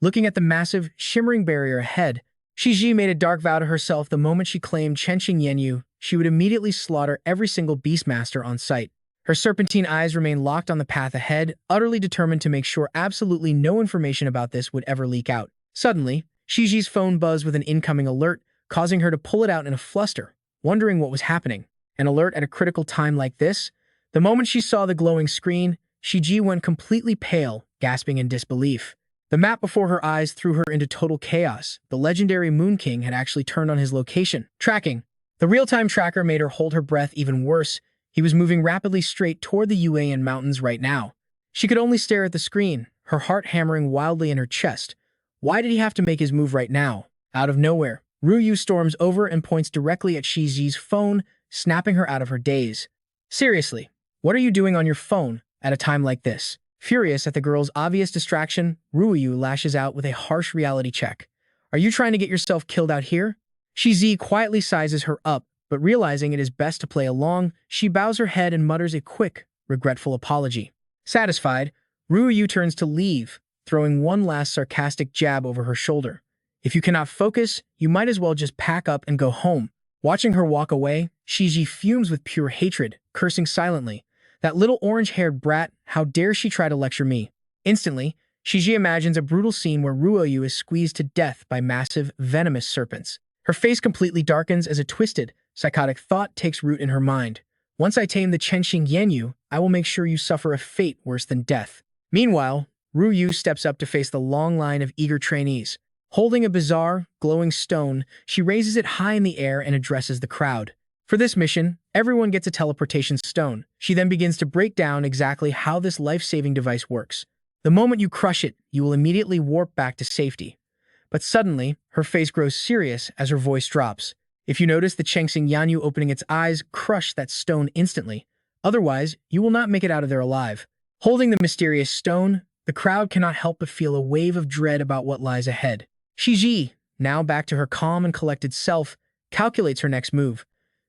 Looking at the massive, shimmering barrier ahead, Shiji made a dark vow to herself: the moment she claimed Chengxing Yanyu, she would immediately slaughter every single beastmaster on sight. Her serpentine eyes remained locked on the path ahead, utterly determined to make sure absolutely no information about this would ever leak out. Suddenly, Shiji's phone buzzed with an incoming alert, causing her to pull it out in a fluster, wondering what was happening. An alert at a critical time like this? The moment she saw the glowing screen, Shiji went completely pale, gasping in disbelief. The map before her eyes threw her into total chaos. The legendary Moon King had actually turned on his location tracking. The real-time tracker made her hold her breath even worse. He was moving rapidly straight toward the UAN mountains right now. She could only stare at the screen, her heart hammering wildly in her chest. Why did he have to make his move right now? Out of nowhere, Ruyu storms over and points directly at Shiji's phone, snapping her out of her daze. Seriously, what are you doing on your phone at a time like this? Furious at the girl's obvious distraction, Ruyu lashes out with a harsh reality check. Are you trying to get yourself killed out here? Shiji quietly sizes her up, but realizing it is best to play along, she bows her head and mutters a quick, regretful apology. Satisfied, Ruyu turns to leave, throwing one last sarcastic jab over her shoulder. If you cannot focus, you might as well just pack up and go home. Watching her walk away, Shiji fumes with pure hatred, cursing silently. That little orange-haired brat, how dare she try to lecture me? Instantly, Shiji imagines a brutal scene where Ruoyu is squeezed to death by massive, venomous serpents. Her face completely darkens as a twisted, psychotic thought takes root in her mind. Once I tame the Chengxing Yanyu, I will make sure you suffer a fate worse than death. Meanwhile, Ruyu steps up to face the long line of eager trainees. Holding a bizarre, glowing stone, she raises it high in the air and addresses the crowd. For this mission, everyone gets a teleportation stone. She then begins to break down exactly how this life-saving device works. The moment you crush it, you will immediately warp back to safety. But suddenly, her face grows serious as her voice drops. If you notice the Chengxing Yanyu opening its eyes, crush that stone instantly. Otherwise, you will not make it out of there alive. Holding the mysterious stone, the crowd cannot help but feel a wave of dread about what lies ahead. Shiji, now back to her calm and collected self, calculates her next move.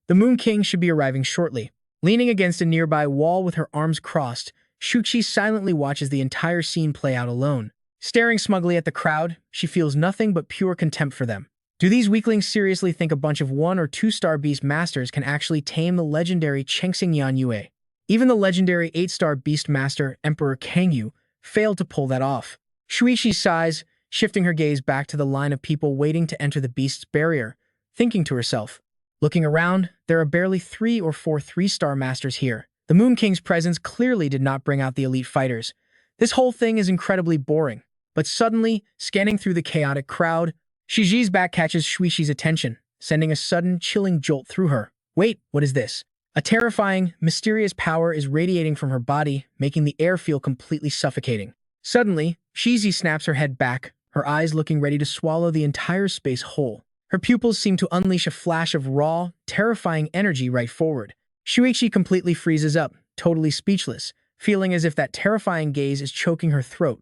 The Moon King should be arriving shortly. Leaning against a nearby wall with her arms crossed, Shuqi silently watches the entire scene play out alone. Staring smugly at the crowd, she feels nothing but pure contempt for them. Do these weaklings seriously think a bunch of 1- or 2-star beast masters can actually tame the legendary Chengxing Yanyue? Even the legendary 8-star beast master Emperor Kangyu failed to pull that off. Shuichi sighs, shifting her gaze back to the line of people waiting to enter the beast's barrier, thinking to herself. Looking around, there are barely 3 or 4 3-star masters here. The Moon King's presence clearly did not bring out the elite fighters. This whole thing is incredibly boring. But suddenly, scanning through the chaotic crowd, Shiji's back catches Shuichi's attention, sending a sudden, chilling jolt through her. Wait, what is this? A terrifying, mysterious power is radiating from her body, making the air feel completely suffocating. Suddenly, Shiji snaps her head back, her eyes looking ready to swallow the entire space whole. Her pupils seem to unleash a flash of raw, terrifying energy right forward. Shuichi completely freezes up, totally speechless, feeling as if that terrifying gaze is choking her throat.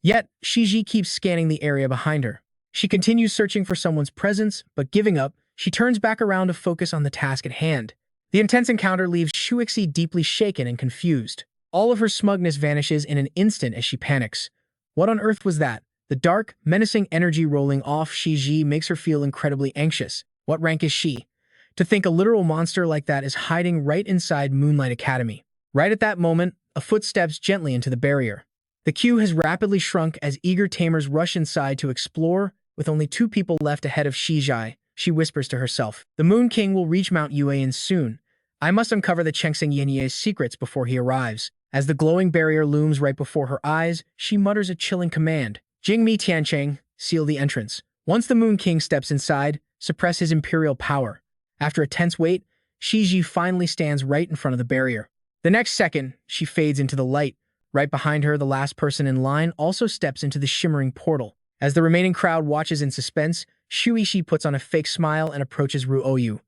Yet, Shiji keeps scanning the area behind her. She continues searching for someone's presence, but giving up, she turns back around to focus on the task at hand. The intense encounter leaves Shuichi deeply shaken and confused. All of her smugness vanishes in an instant as she panics. What on earth was that? The dark, menacing energy rolling off Shiji makes her feel incredibly anxious. What rank is she? To think a literal monster like that is hiding right inside Moonlight Academy. Right at that moment, a foot steps gently into the barrier. The queue has rapidly shrunk as eager tamers rush inside to explore. With only 2 people left ahead of Shijai, she whispers to herself, "The Moon King will reach Mount Yuan soon. I must uncover the Chengsing Yanye's secrets before he arrives." As the glowing barrier looms right before her eyes, she mutters a chilling command. "Jingmi Tiancheng, seal the entrance." Once the Moon King steps inside, suppress his imperial power. After a tense wait, Shiji finally stands right in front of the barrier. The next second, she fades into the light. Right behind her, the last person in line also steps into the shimmering portal. As the remaining crowd watches in suspense, Shuishi puts on a fake smile and approaches Ruoyu.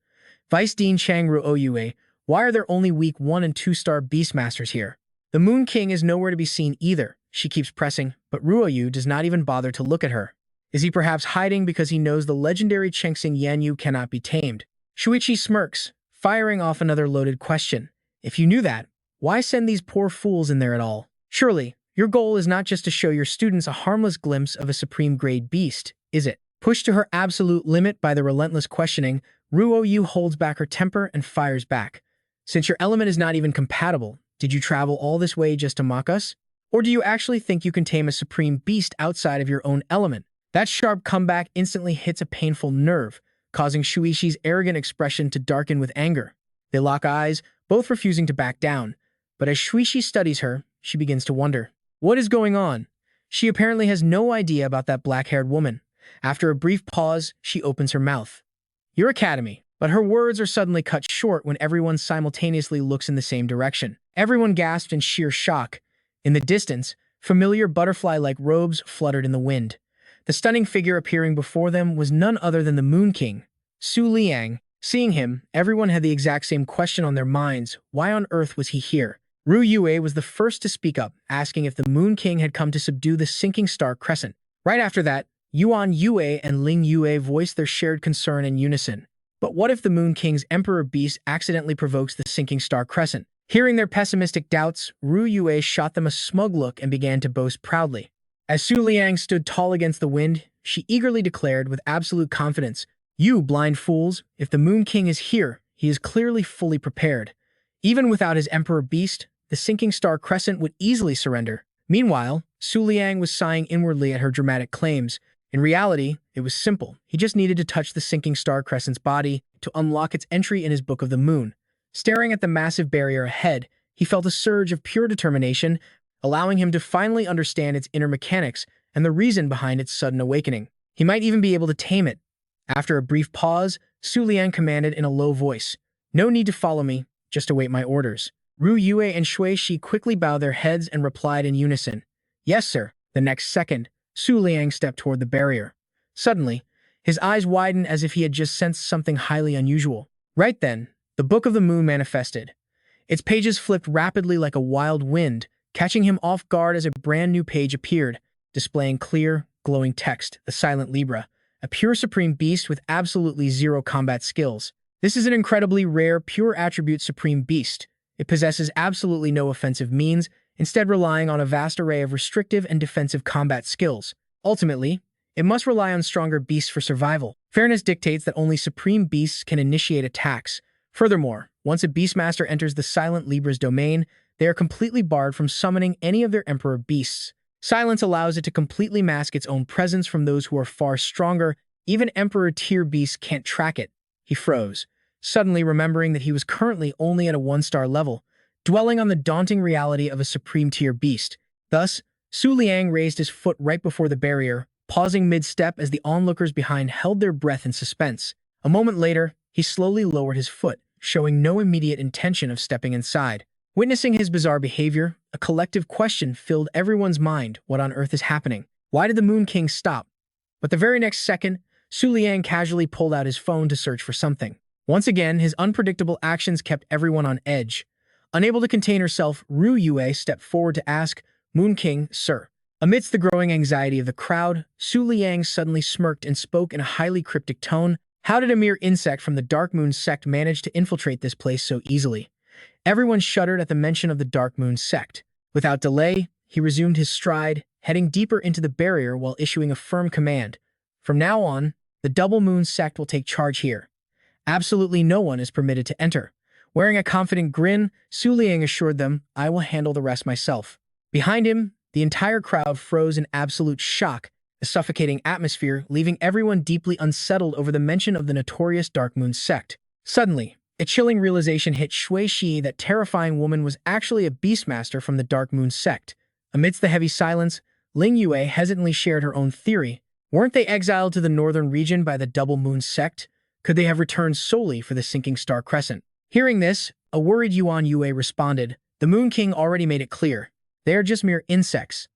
"Vice Dean Chang Ruoyue, why are there only weak 1- and 2-star Beastmasters here?" The Moon King is nowhere to be seen either. She keeps pressing, but Ruoyu does not even bother to look at her. Is he perhaps hiding because he knows the legendary Chengsing Yanyu cannot be tamed? Shuichi smirks, firing off another loaded question. "If you knew that, why send these poor fools in there at all? Surely, your goal is not just to show your students a harmless glimpse of a supreme-grade beast, is it?" Pushed to her absolute limit by the relentless questioning, Ruoyu holds back her temper and fires back. "Since your element is not even compatible, did you travel all this way just to mock us? Or do you actually think you can tame a supreme beast outside of your own element?" That sharp comeback instantly hits a painful nerve, causing Shuishi's arrogant expression to darken with anger. They lock eyes, both refusing to back down. But as Shuishi studies her, she begins to wonder. What is going on? She apparently has no idea about that black-haired woman. After a brief pause, she opens her mouth. "Your academy." But her words are suddenly cut short when everyone simultaneously looks in the same direction. Everyone gasped in sheer shock. In the distance, familiar butterfly-like robes fluttered in the wind. The stunning figure appearing before them was none other than the Moon King, Su Liang. Seeing him, everyone had the exact same question on their minds. Why on earth was he here? Ru Yue was the first to speak up, asking if the Moon King had come to subdue the sinking star crescent. Right after that, Yuan Yue and Ling Yue voiced their shared concern in unison. But what if the Moon King's Emperor Beast accidentally provokes the sinking star crescent? Hearing their pessimistic doubts, Ru Yue shot them a smug look and began to boast proudly. As Su Liang stood tall against the wind, she eagerly declared with absolute confidence, "You blind fools, if the Moon King is here, he is clearly fully prepared. Even without his Emperor Beast, the sinking star crescent would easily surrender." Meanwhile, Su Liang was sighing inwardly at her dramatic claims. In reality, it was simple. He just needed to touch the sinking star crescent's body to unlock its entry in his Book of the Moon. Staring at the massive barrier ahead, he felt a surge of pure determination, allowing him to finally understand its inner mechanics and the reason behind its sudden awakening. He might even be able to tame it. After a brief pause, Su Liang commanded in a low voice, "No need to follow me, just await my orders." Ru Yue and Shui Shi quickly bowed their heads and replied in unison, "Yes, sir." The next second, Su Liang stepped toward the barrier. Suddenly, his eyes widened as if he had just sensed something highly unusual. Right then, the Book of the Moon manifested. Its pages flipped rapidly like a wild wind, catching him off guard as a brand new page appeared, displaying clear, glowing text, the Silent Libra, a pure supreme beast with absolutely zero combat skills. This is an incredibly rare, pure attribute supreme beast. It possesses absolutely no offensive means, instead relying on a vast array of restrictive and defensive combat skills. Ultimately, it must rely on stronger beasts for survival. Fairness dictates that only supreme beasts can initiate attacks. Furthermore, once a Beastmaster enters the Silent Libra's domain, they are completely barred from summoning any of their Emperor Beasts. Silence allows it to completely mask its own presence from those who are far stronger. Even Emperor-tier beasts can't track it. He froze, suddenly remembering that he was currently only at a 1-star level, dwelling on the daunting reality of a supreme-tier beast. Thus, Su Liang raised his foot right before the barrier, pausing mid-step as the onlookers behind held their breath in suspense. A moment later, he slowly lowered his foot, showing no immediate intention of stepping inside. Witnessing his bizarre behavior, a collective question filled everyone's mind. What on earth is happening? Why did the Moon King stop? But the very next second, Su Liang casually pulled out his phone to search for something. Once again, his unpredictable actions kept everyone on edge. Unable to contain herself, Ru Yue stepped forward to ask, "Moon King, sir." Amidst the growing anxiety of the crowd, Su Liang suddenly smirked and spoke in a highly cryptic tone. How did a mere insect from the Dark Moon sect manage to infiltrate this place so easily? Everyone shuddered at the mention of the Dark Moon sect. Without delay, he resumed his stride, heading deeper into the barrier while issuing a firm command. "From now on, the Double Moon sect will take charge here. Absolutely no one is permitted to enter. Wearing a confident grin, Su Liang assured them, "I will handle the rest myself." Behind him, the entire crowd froze in absolute shock, a suffocating atmosphere leaving everyone deeply unsettled over the mention of the notorious Dark Moon sect. Suddenly, a chilling realization hit Shui Shi that terrifying woman was actually a beastmaster from the Dark Moon sect. Amidst the heavy silence, Ling Yue hesitantly shared her own theory. Weren't they exiled to the northern region by the Double Moon sect? Could they have returned solely for the sinking star crescent? Hearing this, a worried Yuan Yue responded, "The Moon King already made it clear. They are just mere insects."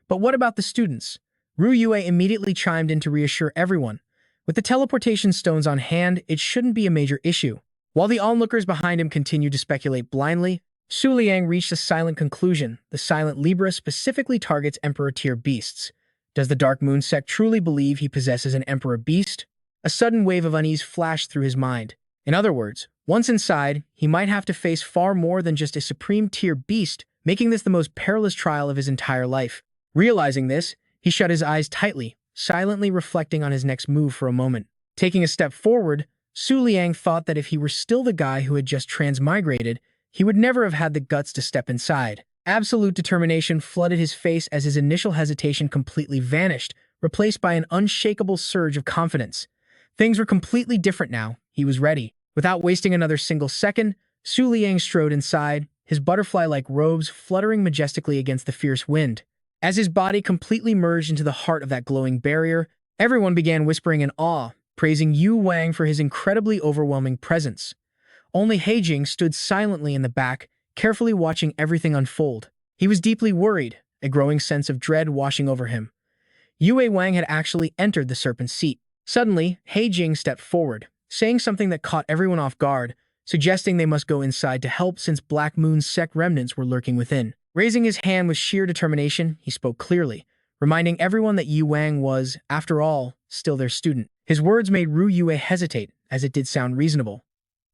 But what about the students? Ru Yue immediately chimed in to reassure everyone. With the teleportation stones on hand, it shouldn't be a major issue. While the onlookers behind him continued to speculate blindly, Su Liang reached a silent conclusion. The silent Libra specifically targets Emperor-tier beasts. Does the Dark Moon sect truly believe he possesses an Emperor beast? A sudden wave of unease flashed through his mind. In other words, once inside, he might have to face far more than just a supreme-tier beast, making this the most perilous trial of his entire life. Realizing this, he shut his eyes tightly, silently reflecting on his next move for a moment. Taking a step forward, Su Liang thought that if he were still the guy who had just transmigrated, he would never have had the guts to step inside. Absolute determination flooded his face as his initial hesitation completely vanished, replaced by an unshakable surge of confidence. Things were completely different now. He was ready. Without wasting another single second, Su Liang strode inside, his butterfly-like robes fluttering majestically against the fierce wind. As his body completely merged into the heart of that glowing barrier, everyone began whispering in awe, praising Yu Wang for his incredibly overwhelming presence. Only Heijing stood silently in the back, carefully watching everything unfold. He was deeply worried, a growing sense of dread washing over him. Yue Wang had actually entered the serpent's seat. Suddenly, Heijing stepped forward, saying something that caught everyone off guard, suggesting they must go inside to help since Black Moon's sect remnants were lurking within. Raising his hand with sheer determination, he spoke clearly, reminding everyone that Yu Wang was, after all, still their student. His words made Ru Yue hesitate, as it did sound reasonable.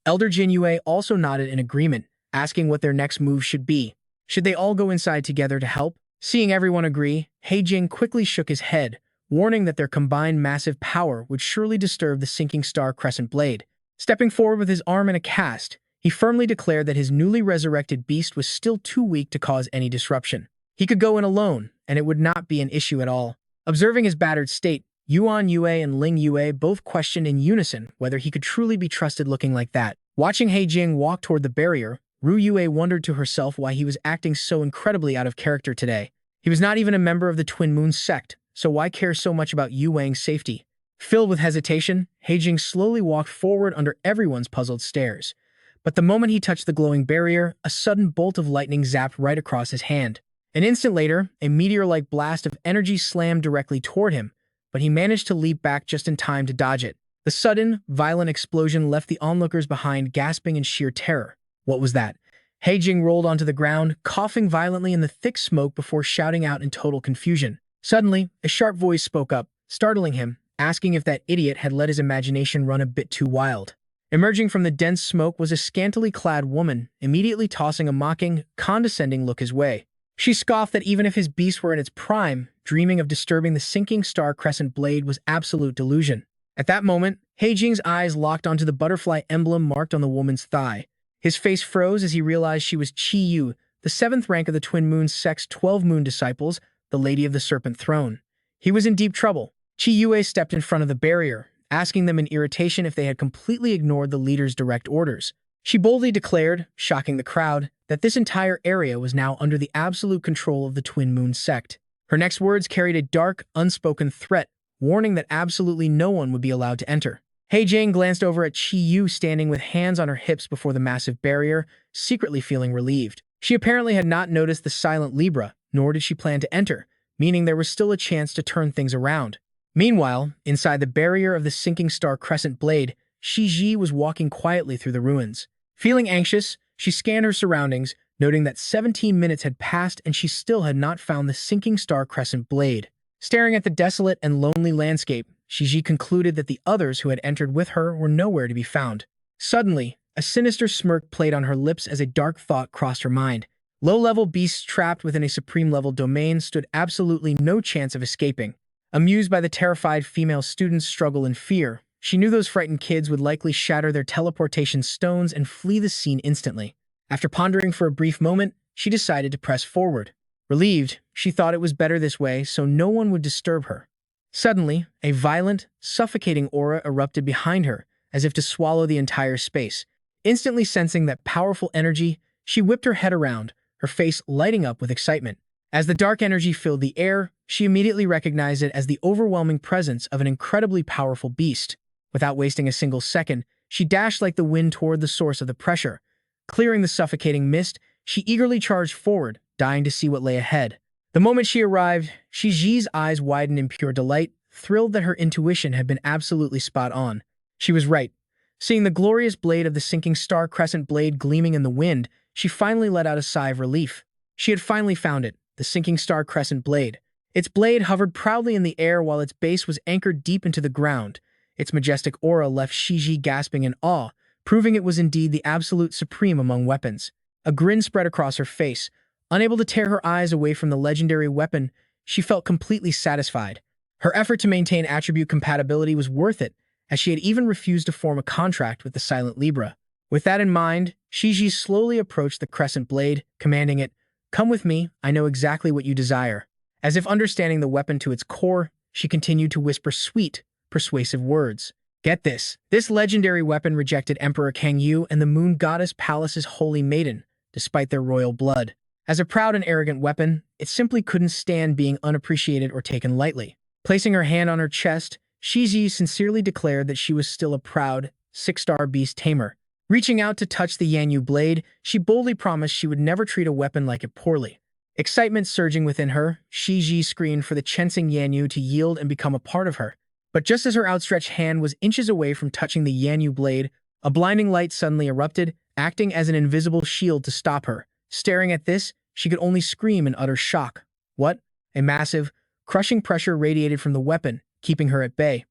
Elder Jin Yue also nodded in agreement, asking what their next move should be. Should they all go inside together to help? Seeing everyone agree, Heijing quickly shook his head, warning that their combined massive power would surely disturb the sinking star crescent blade. Stepping forward with his arm in a cast, he firmly declared that his newly resurrected beast was still too weak to cause any disruption. He could go in alone, and it would not be an issue at all. Observing his battered state, Yuan Yue and Ling Yue both questioned in unison whether he could truly be trusted looking like that. Watching Heijing walk toward the barrier, Ru Yue wondered to herself why he was acting so incredibly out of character today. He was not even a member of the Twin Moon sect, so why care so much about Yu Wang's safety? Filled with hesitation, Heijing slowly walked forward under everyone's puzzled stares. But the moment he touched the glowing barrier, a sudden bolt of lightning zapped right across his hand. An instant later, a meteor-like blast of energy slammed directly toward him, but he managed to leap back just in time to dodge it. The sudden, violent explosion left the onlookers behind gasping in sheer terror. What was that? Heijing rolled onto the ground, coughing violently in the thick smoke before shouting out in total confusion. Suddenly, a sharp voice spoke up, startling him, asking if that idiot had let his imagination run a bit too wild. Emerging from the dense smoke was a scantily clad woman, immediately tossing a mocking, condescending look his way. She scoffed that even if his beast were in its prime, dreaming of disturbing the sinking star crescent blade was absolute delusion. At that moment, Heijing's eyes locked onto the butterfly emblem marked on the woman's thigh. His face froze as he realized she was Qi Yu, the 7th rank of the Twin Moon sect's 12 moon disciples, the Lady of the Serpent Throne. He was in deep trouble. Qi Yue stepped in front of the barrier, asking them in irritation if they had completely ignored the leader's direct orders. She boldly declared, shocking the crowd, that this entire area was now under the absolute control of the Twin Moon sect. Her next words carried a dark, unspoken threat, warning that absolutely no one would be allowed to enter. Heijing glanced over at Qi Yu standing with hands on her hips before the massive barrier, secretly feeling relieved. She apparently had not noticed the silent Libra, nor did she plan to enter, meaning there was still a chance to turn things around. Meanwhile, inside the barrier of the sinking star crescent blade, Shi Ji was walking quietly through the ruins. Feeling anxious, she scanned her surroundings, noting that 17 minutes had passed and she still had not found the sinking star crescent blade. Staring at the desolate and lonely landscape, Shi Ji concluded that the others who had entered with her were nowhere to be found. Suddenly, a sinister smirk played on her lips as a dark thought crossed her mind. Low-level beasts trapped within a supreme-level domain stood absolutely no chance of escaping. Amused by the terrified female student's struggle and fear, She knew those frightened kids would likely shatter their teleportation stones and flee the scene instantly. After pondering for a brief moment, she decided to press forward. Relieved, she thought it was better this way so no one would disturb her. Suddenly, a violent, suffocating aura erupted behind her, as if to swallow the entire space. Instantly sensing that powerful energy, she whipped her head around, her face lighting up with excitement. As the dark energy filled the air, she immediately recognized it as the overwhelming presence of an incredibly powerful beast. Without wasting a single second, she dashed like the wind toward the source of the pressure. Clearing the suffocating mist, she eagerly charged forward, dying to see what lay ahead. The moment she arrived, Shiji's eyes widened in pure delight, thrilled that her intuition had been absolutely spot on. She was right. Seeing the glorious blade of the sinking star crescent blade gleaming in the wind, she finally let out a sigh of relief. She had finally found it, the sinking star crescent blade. Its blade hovered proudly in the air while its base was anchored deep into the ground. Its majestic aura left Shiji gasping in awe, proving it was indeed the absolute supreme among weapons. A grin spread across her face. Unable to tear her eyes away from the legendary weapon, she felt completely satisfied. Her effort to maintain attribute compatibility was worth it, as she had even refused to form a contract with the Silent Libra. With that in mind, Shiji slowly approached the crescent blade, commanding it, "Come with me, I know exactly what you desire." As if understanding the weapon to its core, she continued to whisper sweet, persuasive words. Get this. This legendary weapon rejected Emperor Kangyu and the Moon Goddess Palace's holy maiden, despite their royal blood. As a proud and arrogant weapon, it simply couldn't stand being unappreciated or taken lightly. Placing her hand on her chest, Shiji sincerely declared that she was still a proud, six-star beast tamer. Reaching out to touch the Yanyu blade, she boldly promised she would never treat a weapon like it poorly. Excitement surging within her, Shiji screamed for the Chensing Yanyu to yield and become a part of her. But just as her outstretched hand was inches away from touching the Yanyu blade, a blinding light suddenly erupted, acting as an invisible shield to stop her. Staring at this, she could only scream in utter shock. What? A massive, crushing pressure radiated from the weapon, keeping her at bay.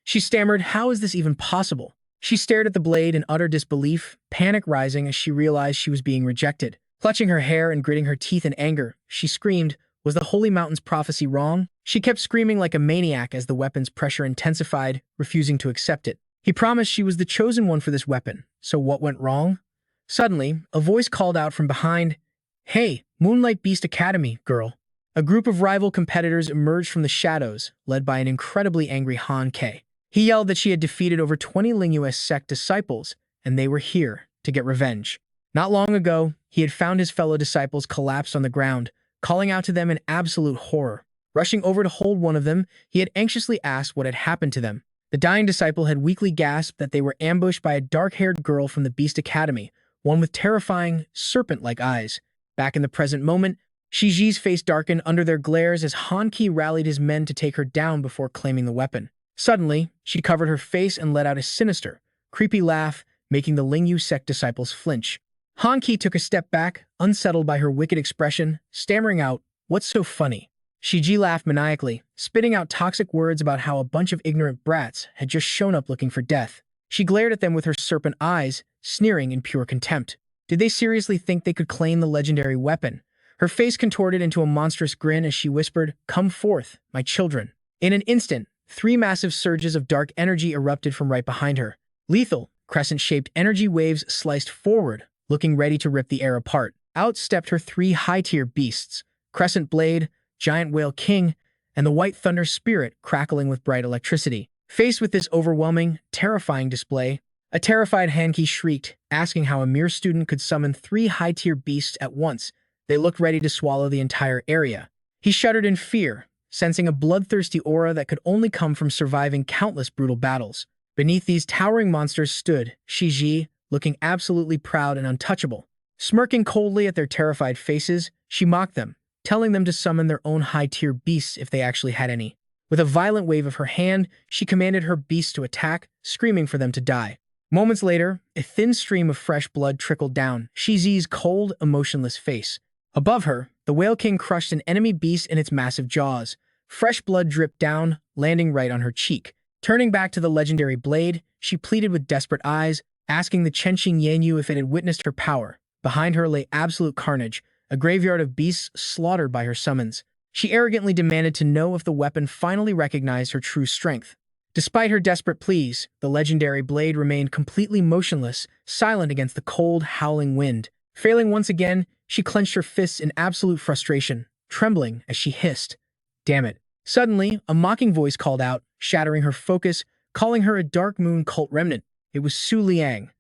She stammered, "How is this even possible?" She stared at the blade in utter disbelief, panic rising as she realized she was being rejected. Clutching her hair and gritting her teeth in anger, she screamed, was the Holy Mountain's prophecy wrong? She kept screaming like a maniac as the weapon's pressure intensified, refusing to accept it. He promised she was the chosen one for this weapon, so what went wrong? Suddenly, a voice called out from behind, "Hey, Moonlight Beast Academy, girl." A group of rival competitors emerged from the shadows, led by an incredibly angry Han Ke. He yelled that she had defeated over 20 Lingyue sect disciples, and they were here to get revenge. Not long ago, he had found his fellow disciples collapsed on the ground, calling out to them in absolute horror. Rushing over to hold one of them, he had anxiously asked what had happened to them. The dying disciple had weakly gasped that they were ambushed by a dark-haired girl from the Beast Academy, one with terrifying, serpent-like eyes. Back in the present moment, Shiji's face darkened under their glares as Han Ki rallied his men to take her down before claiming the weapon. Suddenly, she covered her face and let out a sinister, creepy laugh, making the Lingyu sect disciples flinch. Han Ki took a step back, unsettled by her wicked expression, stammering out, "What's so funny?" Shiji laughed maniacally, spitting out toxic words about how a bunch of ignorant brats had just shown up looking for death. She glared at them with her serpent eyes, sneering in pure contempt. Did they seriously think they could claim the legendary weapon? Her face contorted into a monstrous grin as she whispered, "Come forth, my children." In an instant, 3 massive surges of dark energy erupted from right behind her. Lethal, crescent-shaped energy waves sliced forward, looking ready to rip the air apart. Out stepped her 3 high-tier beasts, Crescent Blade, Giant Whale King, and the White Thunder Spirit crackling with bright electricity. Faced with this overwhelming, terrifying display, a terrified Hanki shrieked, asking how a mere student could summon 3 high-tier beasts at once. They looked ready to swallow the entire area. He shuddered in fear, sensing a bloodthirsty aura that could only come from surviving countless brutal battles. Beneath these towering monsters stood Shiji, looking absolutely proud and untouchable. Smirking coldly at their terrified faces, she mocked them, telling them to summon their own high-tier beasts if they actually had any. With a violent wave of her hand, she commanded her beasts to attack, screaming for them to die. Moments later, a thin stream of fresh blood trickled down Shiji's cold, emotionless face. Above her, the Whale King crushed an enemy beast in its massive jaws. Fresh blood dripped down, landing right on her cheek. Turning back to the legendary blade, she pleaded with desperate eyes, asking the Chenxing Yanyu if it had witnessed her power. Behind her lay absolute carnage, a graveyard of beasts slaughtered by her summons. She arrogantly demanded to know if the weapon finally recognized her true strength. Despite her desperate pleas, the legendary blade remained completely motionless, silent against the cold, howling wind. Failing once again, she clenched her fists in absolute frustration, trembling as she hissed, "Damn it." Suddenly, a mocking voice called out, shattering her focus, calling her a dark moon cult remnant. It was Su Liang.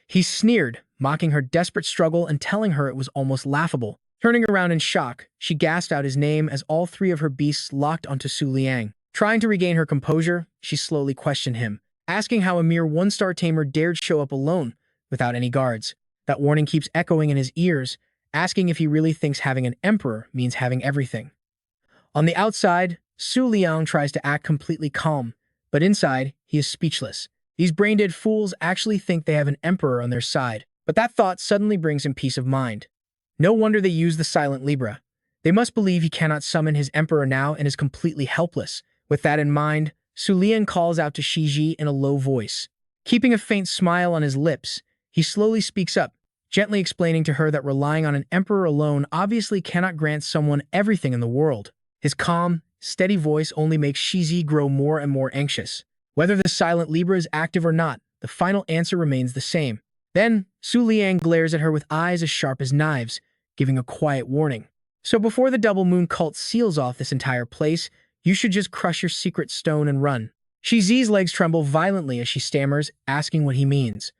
He sneered, mocking her desperate struggle and telling her it was almost laughable. Turning around in shock, she gasped out his name as all three of her beasts locked onto Su Liang. Trying to regain her composure, she slowly questioned him, asking how a mere one-star tamer dared show up alone, without any guards. That warning keeps echoing in his ears, asking if he really thinks having an emperor means having everything. On the outside, Su Liang tries to act completely calm, but inside, he is speechless. These brain-dead fools actually think they have an emperor on their side, but that thought suddenly brings him peace of mind. No wonder they use the silent Libra. They must believe he cannot summon his emperor now and is completely helpless. With that in mind, Su Liang calls out to Shiji in a low voice. Keeping a faint smile on his lips, he slowly speaks up, gently explaining to her that relying on an emperor alone obviously cannot grant someone everything in the world. His calm, steady voice only makes Shiji grow more and more anxious. Whether the silent Libra is active or not, the final answer remains the same. Then, Su Liang glares at her with eyes as sharp as knives, giving a quiet warning. So before the double moon cult seals off this entire place, you should just crush your secret stone and run. Shizi's legs tremble violently as she stammers, asking what he means.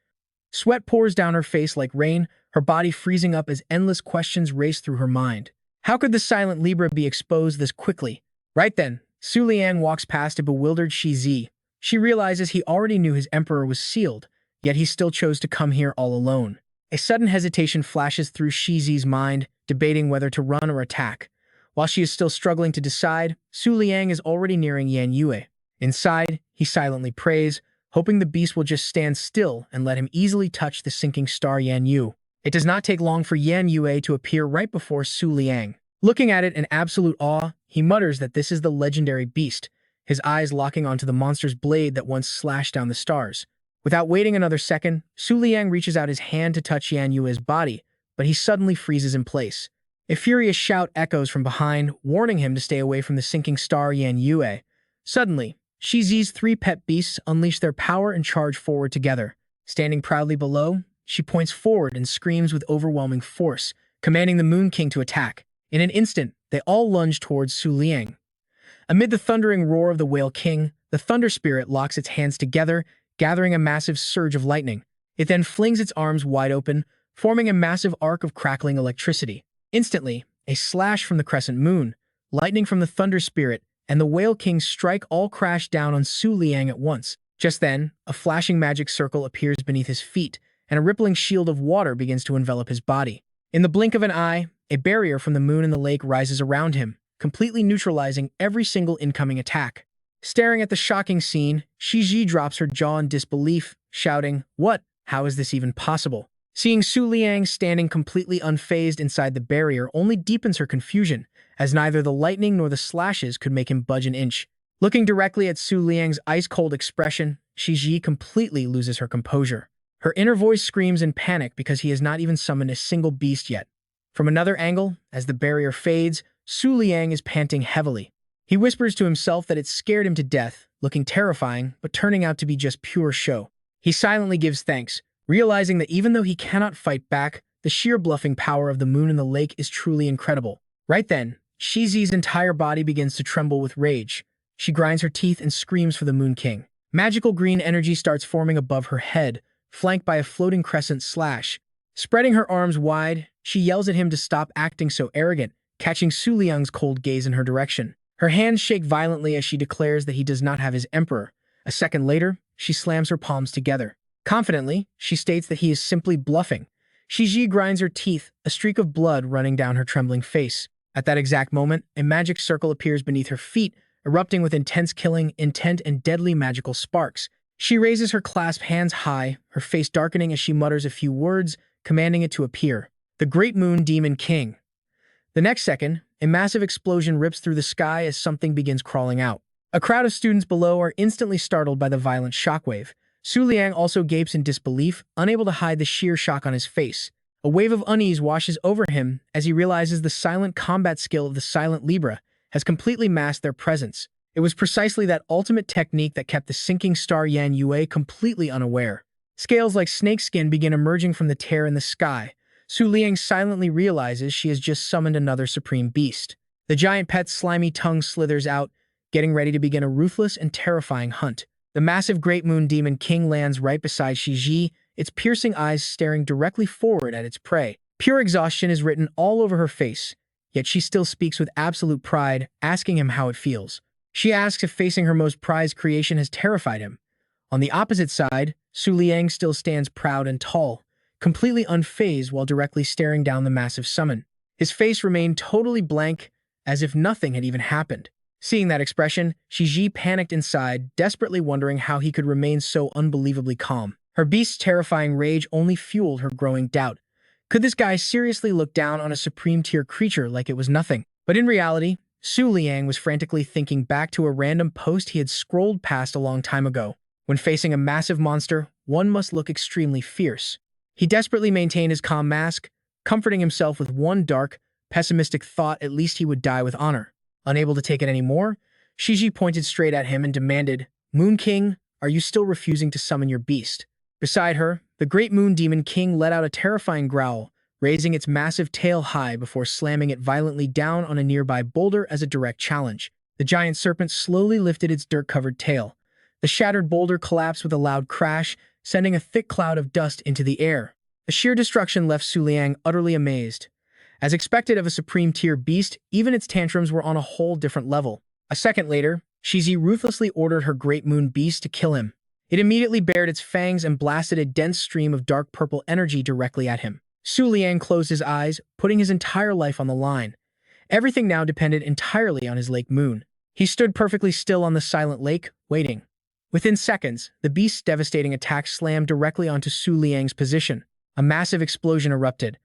Sweat pours down her face like rain, her body freezing up as endless questions race through her mind. How could the silent Libra be exposed this quickly? Right then, Su Liang walks past a bewildered Shizi. She realizes he already knew his emperor was sealed, yet he still chose to come here all alone. A sudden hesitation flashes through Shizi's mind, debating whether to run or attack. While she is still struggling to decide, Su Liang is already nearing Yan Yue. Inside, he silently prays, hoping the beast will just stand still and let him easily touch the sinking star Yan Yu. It does not take long for Yan Yue to appear right before Su Liang. Looking at it in absolute awe, he mutters that this is the legendary beast, his eyes locking onto the monster's blade that once slashed down the stars. Without waiting another second, Su Liang reaches out his hand to touch Yan Yue's body, but he suddenly freezes in place. A furious shout echoes from behind, warning him to stay away from the sinking star Yan Yue. Suddenly, Shizi's three pet beasts unleash their power and charge forward together. Standing proudly below, she points forward and screams with overwhelming force, commanding the Moon King to attack. In an instant, they all lunge towards Su Liang. Amid the thundering roar of the Whale King, the Thunder Spirit locks its hands together, gathering a massive surge of lightning. It then flings its arms wide open, forming a massive arc of crackling electricity. Instantly, a slash from the crescent moon, lightning from the Thunder Spirit, and the Whale King's strike all crash down on Su Liang at once. Just then, a flashing magic circle appears beneath his feet, and a rippling shield of water begins to envelop his body. In the blink of an eye, a barrier from the moon and the lake rises around him, completely neutralizing every single incoming attack. Staring at the shocking scene, Shiji drops her jaw in disbelief, shouting, "What? How is this even possible?" Seeing Su Liang standing completely unfazed inside the barrier only deepens her confusion, as neither the lightning nor the slashes could make him budge an inch. Looking directly at Su Liang's ice-cold expression, Shiji completely loses her composure. Her inner voice screams in panic because he has not even summoned a single beast yet. From another angle, as the barrier fades, Su Liang is panting heavily. He whispers to himself that it scared him to death, looking terrifying, but turning out to be just pure show. He silently gives thanks, realizing that even though he cannot fight back, the sheer bluffing power of the moon and the lake is truly incredible. Right then, Shizi's entire body begins to tremble with rage. She grinds her teeth and screams for the Moon King. Magical green energy starts forming above her head, flanked by a floating crescent slash. Spreading her arms wide, she yells at him to stop acting so arrogant, catching Su Liang's cold gaze in her direction. Her hands shake violently as she declares that he does not have his emperor. A second later, she slams her palms together. Confidently, she states that he is simply bluffing. Shiji grinds her teeth, a streak of blood running down her trembling face. At that exact moment, a magic circle appears beneath her feet, erupting with intense killing, intent, and deadly magical sparks. She raises her clasped hands high, her face darkening as she mutters a few words, commanding it to appear. The Great Moon Demon King. The next second, a massive explosion rips through the sky as something begins crawling out. A crowd of students below are instantly startled by the violent shockwave. Su Liang also gapes in disbelief, unable to hide the sheer shock on his face. A wave of unease washes over him as he realizes the silent combat skill of the silent Libra has completely masked their presence. It was precisely that ultimate technique that kept the sinking star Yan Yue completely unaware. Scales like snakeskin begin emerging from the tear in the sky. Su Liang silently realizes she has just summoned another supreme beast. The giant pet's slimy tongue slithers out, getting ready to begin a ruthless and terrifying hunt. The massive Great Moon Demon King lands right beside Shiji, its piercing eyes staring directly forward at its prey. Pure exhaustion is written all over her face, yet she still speaks with absolute pride, asking him how it feels. She asks if facing her most prized creation has terrified him. On the opposite side, Su Liang still stands proud and tall, completely unfazed while directly staring down the massive summon. His face remained totally blank, as if nothing had even happened. Seeing that expression, Shiji panicked inside, desperately wondering how he could remain so unbelievably calm. Her beast's terrifying rage only fueled her growing doubt. Could this guy seriously look down on a supreme-tier creature like it was nothing? But in reality, Su Liang was frantically thinking back to a random post he had scrolled past a long time ago. When facing a massive monster, one must look extremely fierce. He desperately maintained his calm mask, comforting himself with one dark, pessimistic thought: at least he would die with honor. Unable to take it anymore, Shiji pointed straight at him and demanded, "Moon King, are you still refusing to summon your beast?" Beside her, the Great Moon Demon King let out a terrifying growl, raising its massive tail high before slamming it violently down on a nearby boulder as a direct challenge. The giant serpent slowly lifted its dirt-covered tail. The shattered boulder collapsed with a loud crash, sending a thick cloud of dust into the air. The sheer destruction left Su Liang utterly amazed. As expected of a supreme-tier beast, even its tantrums were on a whole different level. A second later, Shiji ruthlessly ordered her Great Moon Beast to kill him. It immediately bared its fangs and blasted a dense stream of dark purple energy directly at him. Su Liang closed his eyes, putting his entire life on the line. Everything now depended entirely on his Lake Moon. He stood perfectly still on the silent lake, waiting. Within seconds, the beast's devastating attack slammed directly onto Su Liang's position. A massive explosion erupted.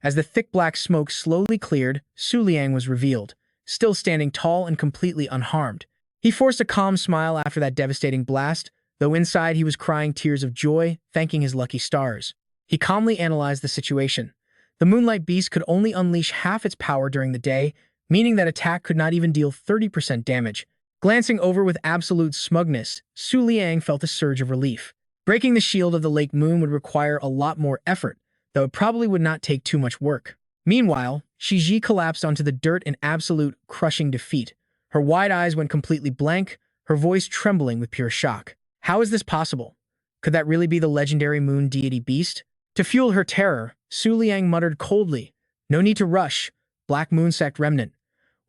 As the thick black smoke slowly cleared, Su Liang was revealed, still standing tall and completely unharmed. He forced a calm smile after that devastating blast, though inside he was crying tears of joy, thanking his lucky stars. He calmly analyzed the situation. The Moonlight Beast could only unleash half its power during the day, meaning that attack could not even deal 30% damage. Glancing over with absolute smugness, Su Liang felt a surge of relief. Breaking the shield of the Lake Moon would require a lot more effort, though it probably would not take too much work. Meanwhile, Shiji collapsed onto the dirt in absolute, crushing defeat. Her wide eyes went completely blank, her voice trembling with pure shock. How is this possible? Could that really be the legendary moon deity beast? To fuel her terror, Su Liang muttered coldly, "No need to rush, Black Moon Sect Remnant.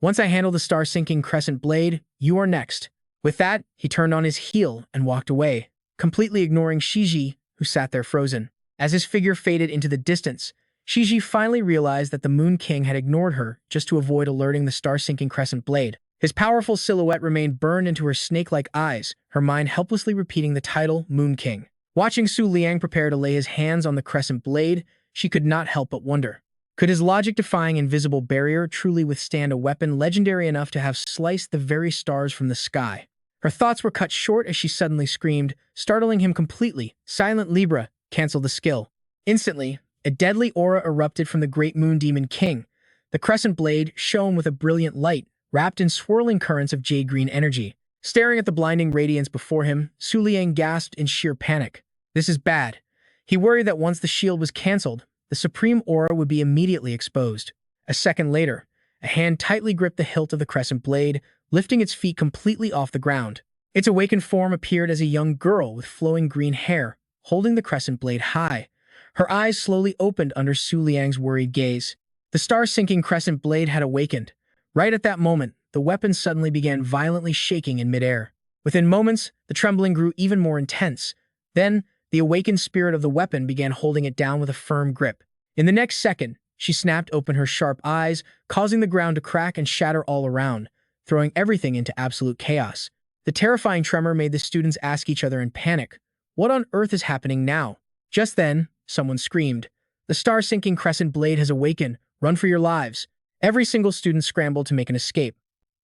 Once I handle the star-sinking crescent blade, you are next." With that, he turned on his heel and walked away, completely ignoring Shiji, who sat there frozen. As his figure faded into the distance, Shiji finally realized that the Moon King had ignored her just to avoid alerting the star-sinking crescent blade. His powerful silhouette remained burned into her snake-like eyes, her mind helplessly repeating the title Moon King. Watching Su Liang prepare to lay his hands on the crescent blade, she could not help but wonder. Could his logic-defying invisible barrier truly withstand a weapon legendary enough to have sliced the very stars from the sky? Her thoughts were cut short as she suddenly screamed, startling him completely. "Silent Libra, cancel the skill." Instantly, a deadly aura erupted from the Great Moon Demon King. The crescent blade shone with a brilliant light, wrapped in swirling currents of jade-green energy. Staring at the blinding radiance before him, Su Liang gasped in sheer panic. This is bad. He worried that once the shield was cancelled, the supreme aura would be immediately exposed. A second later, a hand tightly gripped the hilt of the crescent blade, lifting its feet completely off the ground. Its awakened form appeared as a young girl with flowing green hair, holding the crescent blade high. Her eyes slowly opened under Su Liang's worried gaze. The star-sinking crescent blade had awakened. Right at that moment, the weapon suddenly began violently shaking in midair. Within moments, the trembling grew even more intense. Then, the awakened spirit of the weapon began holding it down with a firm grip. In the next second, she snapped open her sharp eyes, causing the ground to crack and shatter all around, throwing everything into absolute chaos. The terrifying tremor made the students ask each other in panic, "What on earth is happening now?" Just then, someone screamed, "The star-sinking crescent blade has awakened. Run for your lives." Every single student scrambled to make an escape.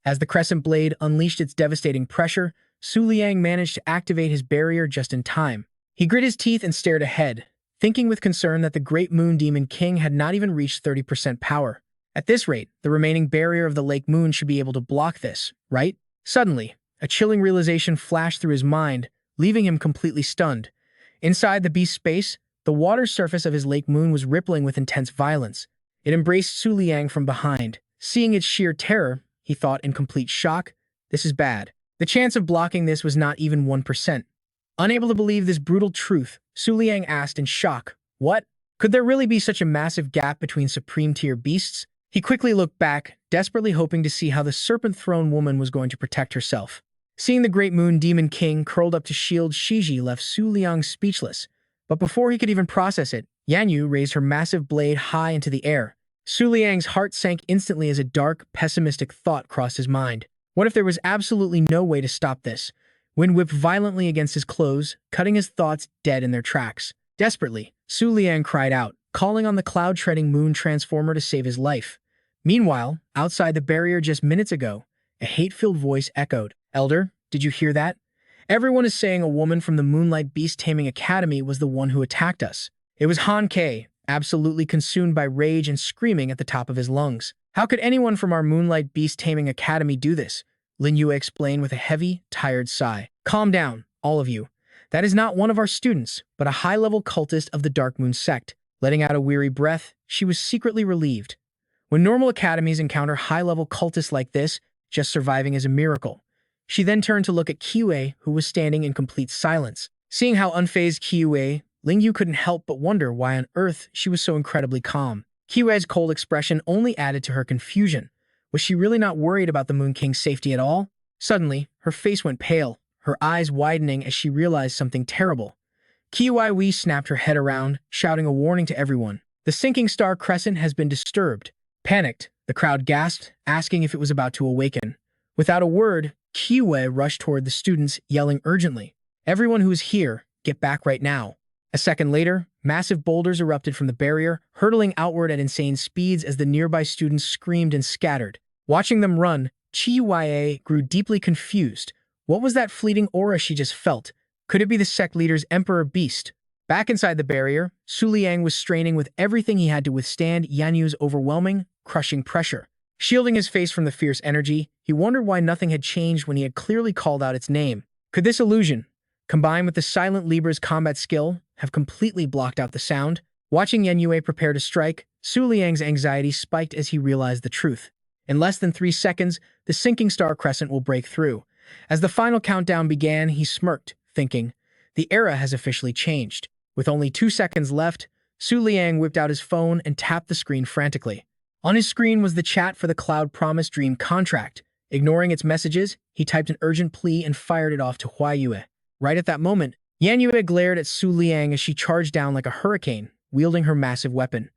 As the crescent blade unleashed its devastating pressure, Su Liang managed to activate his barrier just in time. He grit his teeth and stared ahead, thinking with concern that the Great Moon Demon King had not even reached 30% power. At this rate, the remaining barrier of the Lake Moon should be able to block this, right? Suddenly, A chilling realization flashed through his mind, leaving him completely stunned. Inside the beast's space, the water surface of his lake moon was rippling with intense violence. It embraced Su Liang from behind. Seeing its sheer terror, he thought in complete shock, "This is bad." The chance of blocking this was not even 1%. Unable to believe this brutal truth, Su Liang asked in shock, "What? Could there really be such a massive gap between supreme-tier beasts?" He quickly looked back, desperately hoping to see how the serpent-throne woman was going to protect herself. Seeing the Great Moon Demon King curled up to shield Shiji left Su Liang speechless. But before he could even process it, Yan Yu raised her massive blade high into the air. Su Liang's heart sank instantly as a dark, pessimistic thought crossed his mind. What if there was absolutely no way to stop this? Wind whipped violently against his clothes, cutting his thoughts dead in their tracks. Desperately, Su Liang cried out, calling on the cloud-treading moon transformer to save his life. Meanwhile, outside the barrier just minutes ago, a hate-filled voice echoed, "Elder, did you hear that? Everyone is saying a woman from the Moonlight Beast Taming Academy was the one who attacked us." It was Han Kei, absolutely consumed by rage and screaming at the top of his lungs. "How could anyone from our Moonlight Beast Taming Academy do this?" Lin Yue explained with a heavy, tired sigh. "Calm down, all of you. That is not one of our students, but a high-level cultist of the Dark Moon sect." Letting out a weary breath, she was secretly relieved. When normal academies encounter high-level cultists like this, just surviving is a miracle. She then turned to look at Qiwei, who was standing in complete silence. Seeing how unfazed Qiwei, Ling Yu couldn't help but wonder why on earth she was so incredibly calm. Qiwei's cold expression only added to her confusion. Was she really not worried about the Moon King's safety at all? Suddenly, her face went pale, her eyes widening as she realized something terrible. Qiwei snapped her head around, shouting a warning to everyone. "The sinking star crescent has been disturbed." Panicked, the crowd gasped, asking if it was about to awaken. Without a word, Qiwei rushed toward the students, yelling urgently, "Everyone who is here, get back right now." A second later, massive boulders erupted from the barrier, hurtling outward at insane speeds as the nearby students screamed and scattered. Watching them run, Qiwei grew deeply confused. What was that fleeting aura she just felt? Could it be the sect leader's Emperor Beast? Back inside the barrier, Su Liang was straining with everything he had to withstand Yan Yu's overwhelming, crushing pressure. Shielding his face from the fierce energy, he wondered why nothing had changed when he had clearly called out its name. Could this illusion, combined with the silent Libra's combat skill, have completely blocked out the sound? Watching Yan Yue prepare to strike, Su Liang's anxiety spiked as he realized the truth. In less than 3 seconds, the sinking star crescent will break through. As the final countdown began, he smirked, thinking, the era has officially changed. With only 2 seconds left, Su Liang whipped out his phone and tapped the screen frantically. On his screen was the chat for the Cloud Promise Dream contract. Ignoring its messages, he typed an urgent plea and fired it off to Huayue. Right at that moment, Yan Yue glared at Su Liang as she charged down like a hurricane, wielding her massive weapon.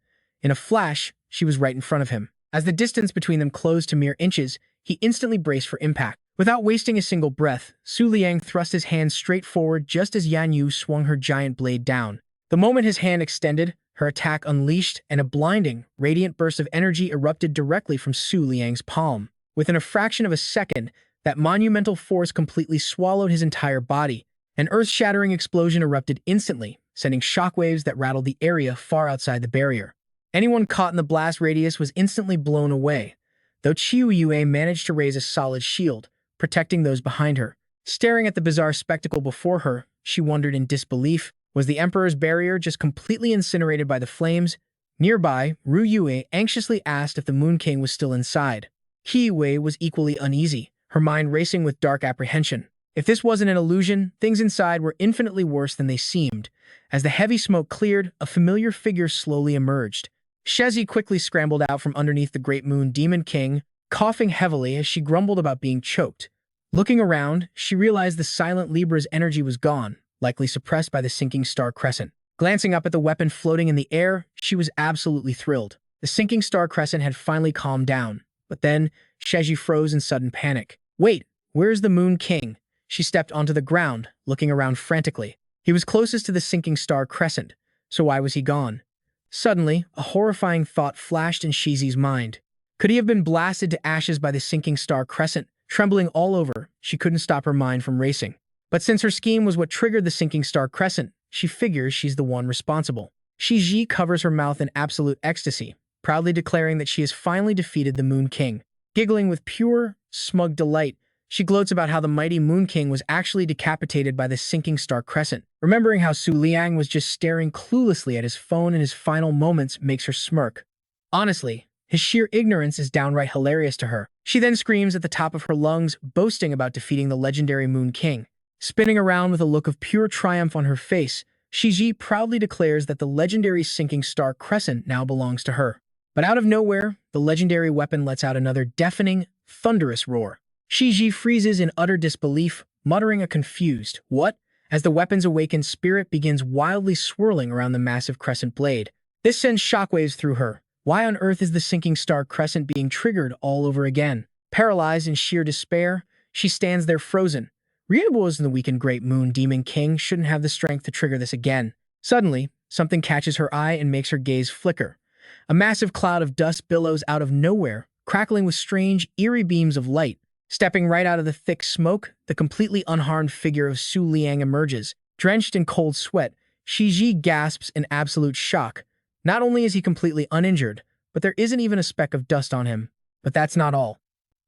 In a flash, she was right in front of him. As the distance between them closed to mere inches, he instantly braced for impact. Without wasting a single breath, Su Liang thrust his hand straight forward just as Yan Yu swung her giant blade down. The moment his hand extended, her attack unleashed, and a blinding, radiant burst of energy erupted directly from Su Liang's palm. Within a fraction of a second, that monumental force completely swallowed his entire body. An earth-shattering explosion erupted instantly, sending shockwaves that rattled the area far outside the barrier. Anyone caught in the blast radius was instantly blown away, though Qiu Yue managed to raise a solid shield, protecting those behind her. Staring at the bizarre spectacle before her, she wondered in disbelief. Was the Emperor's barrier just completely incinerated by the flames? Nearby, Ru Yue anxiously asked if the Moon King was still inside. Qi Wei was equally uneasy, her mind racing with dark apprehension. If this wasn't an illusion, things inside were infinitely worse than they seemed. As the heavy smoke cleared, a familiar figure slowly emerged. Shezi quickly scrambled out from underneath the Great Moon Demon King, coughing heavily as she grumbled about being choked. Looking around, she realized the silent Libra's energy was gone, likely suppressed by the sinking star crescent. Glancing up at the weapon floating in the air, she was absolutely thrilled. The sinking star crescent had finally calmed down. But then, Shezi froze in sudden panic. Wait, where's the Moon King? She stepped onto the ground, looking around frantically. He was closest to the sinking star crescent, so why was he gone? Suddenly, a horrifying thought flashed in Shezi's mind. Could he have been blasted to ashes by the sinking star crescent? Trembling all over, she couldn't stop her mind from racing. But since her scheme was what triggered the sinking star crescent, she figures she's the one responsible. Shiji covers her mouth in absolute ecstasy, proudly declaring that she has finally defeated the Moon King. Giggling with pure, smug delight, She gloats about how the mighty Moon King was actually decapitated by the sinking star crescent. Remembering how Su Liang was just staring cluelessly at his phone in his final moments makes her smirk. Honestly, his sheer ignorance is downright hilarious to her. She then screams at the top of her lungs, boasting about defeating the legendary Moon King. Spinning around with a look of pure triumph on her face, Shiji proudly declares that the legendary sinking star crescent now belongs to her. But out of nowhere, the legendary weapon lets out another deafening, thunderous roar. Shiji freezes in utter disbelief, muttering a confused, "What?" as the weapon's awakened spirit begins wildly swirling around the massive crescent blade. This sends shockwaves through her. Why on earth is the sinking star crescent being triggered all over again? Paralyzed in sheer despair, she stands there frozen. Ryubo's the weakened Great Moon Demon King shouldn't have the strength to trigger this again. Suddenly, something catches her eye and makes her gaze flicker. A massive cloud of dust billows out of nowhere, crackling with strange, eerie beams of light. Stepping right out of the thick smoke, the completely unharmed figure of Su Liang emerges. Drenched in cold sweat, Shiji gasps in absolute shock. Not only is he completely uninjured, but there isn't even a speck of dust on him. But that's not all.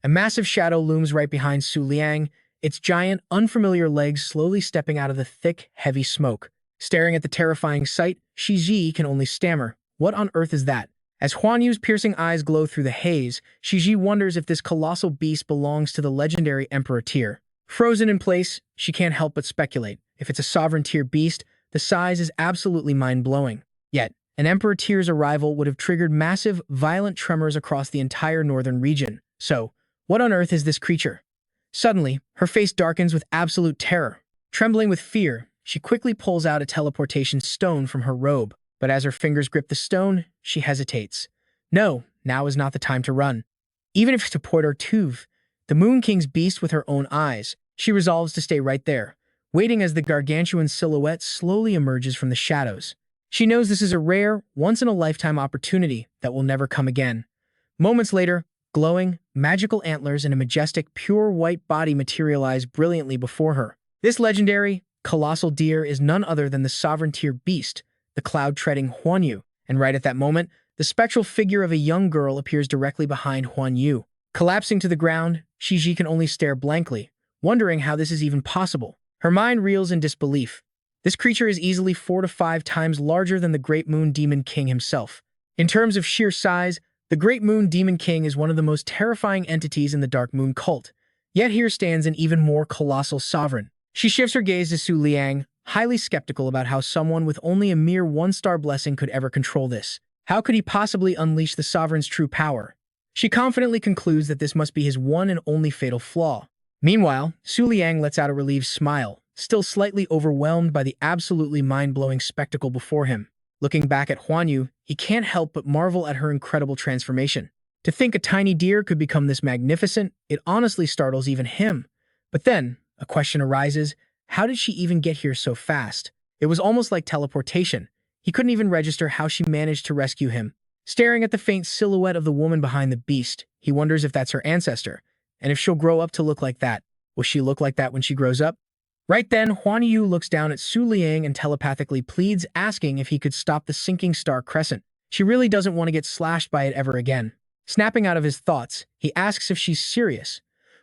A massive shadow looms right behind Su Liang, its giant, unfamiliar legs slowly stepping out of the thick, heavy smoke. Staring at the terrifying sight, Shiji can only stammer, "What on earth is that?" As Huan Yu's piercing eyes glow through the haze, Shiji wonders if this colossal beast belongs to the legendary Emperor tier. Frozen in place, she can't help but speculate. If it's a sovereign tier beast, the size is absolutely mind-blowing. Yet, an Emperor tier's arrival would have triggered massive, violent tremors across the entire northern region. So, what on earth is this creature? Suddenly, her face darkens with absolute terror. Trembling with fear, she quickly pulls out a teleportation stone from her robe. But as her fingers grip the stone, she hesitates. No, now is not the time to run. Even if to Port Artuve, the Moon King's beast with her own eyes, she resolves to stay right there, waiting as the gargantuan silhouette slowly emerges from the shadows. She knows this is a rare, once-in-a-lifetime opportunity that will never come again. Moments later, glowing, magical antlers and a majestic, pure white body materialize brilliantly before her. This legendary, colossal deer is none other than the sovereign tier beast, the cloud-treading Huan Yu, and right at that moment, the spectral figure of a young girl appears directly behind Huan Yu. Collapsing to the ground, Shiji can only stare blankly, wondering how this is even possible. Her mind reels in disbelief. This creature is easily 4 to 5 times larger than the Great Moon Demon King himself. In terms of sheer size, the Great Moon Demon King is one of the most terrifying entities in the Dark Moon cult. Yet here stands an even more colossal sovereign. She shifts her gaze to Su Liang, highly skeptical about how someone with only a mere 1-star blessing could ever control this. How could he possibly unleash the sovereign's true power? She confidently concludes that this must be his one and only fatal flaw. Meanwhile, Su Liang lets out a relieved smile, still slightly overwhelmed by the absolutely mind-blowing spectacle before him. Looking back at Huan Yu, he can't help but marvel at her incredible transformation. To think a tiny deer could become this magnificent, it honestly startles even him. But then, a question arises. How did she even get here so fast? It was almost like teleportation. He couldn't even register how she managed to rescue him. Staring at the faint silhouette of the woman behind the beast, he wonders if that's her ancestor, and if she'll grow up to look like that. Will she look like that when she grows up? Right then, Huan Yu looks down at Su Liang and telepathically pleads, asking if he could stop the sinking star crescent. She really doesn't want to get slashed by it ever again. Snapping out of his thoughts, he asks if she's serious.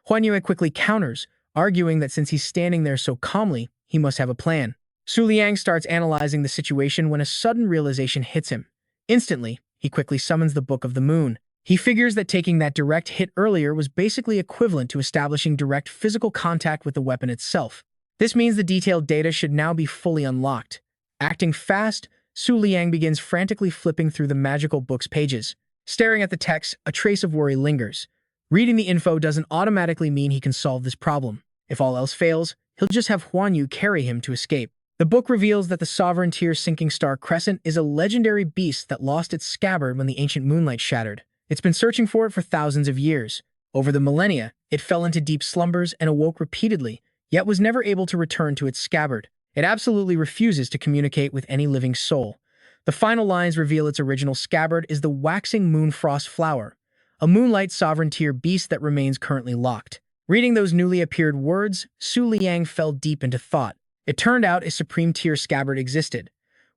Huan Yu quickly counters, arguing that since he's standing there so calmly, he must have a plan. Su Liang starts analyzing the situation when a sudden realization hits him. Instantly, he quickly summons the Book of the Moon. He figures that taking that direct hit earlier was basically equivalent to establishing direct physical contact with the weapon itself. This means the detailed data should now be fully unlocked. Acting fast, Su Liang begins frantically flipping through the magical book's pages. Staring at the text, a trace of worry lingers. Reading the info doesn't automatically mean he can solve this problem. If all else fails, he'll just have Huan Yu carry him to escape. The book reveals that the sovereign tier sinking star crescent is a legendary beast that lost its scabbard when the ancient moonlight shattered. It's been searching for it for thousands of years. Over the millennia, it fell into deep slumbers and awoke repeatedly, yet was never able to return to its scabbard. It absolutely refuses to communicate with any living soul. The final lines reveal its original scabbard is the waxing moonfrost flower, a moonlight sovereign tier beast that remains currently locked. Reading those newly appeared words, Su Liang fell deep into thought. It turned out a supreme tier scabbard existed.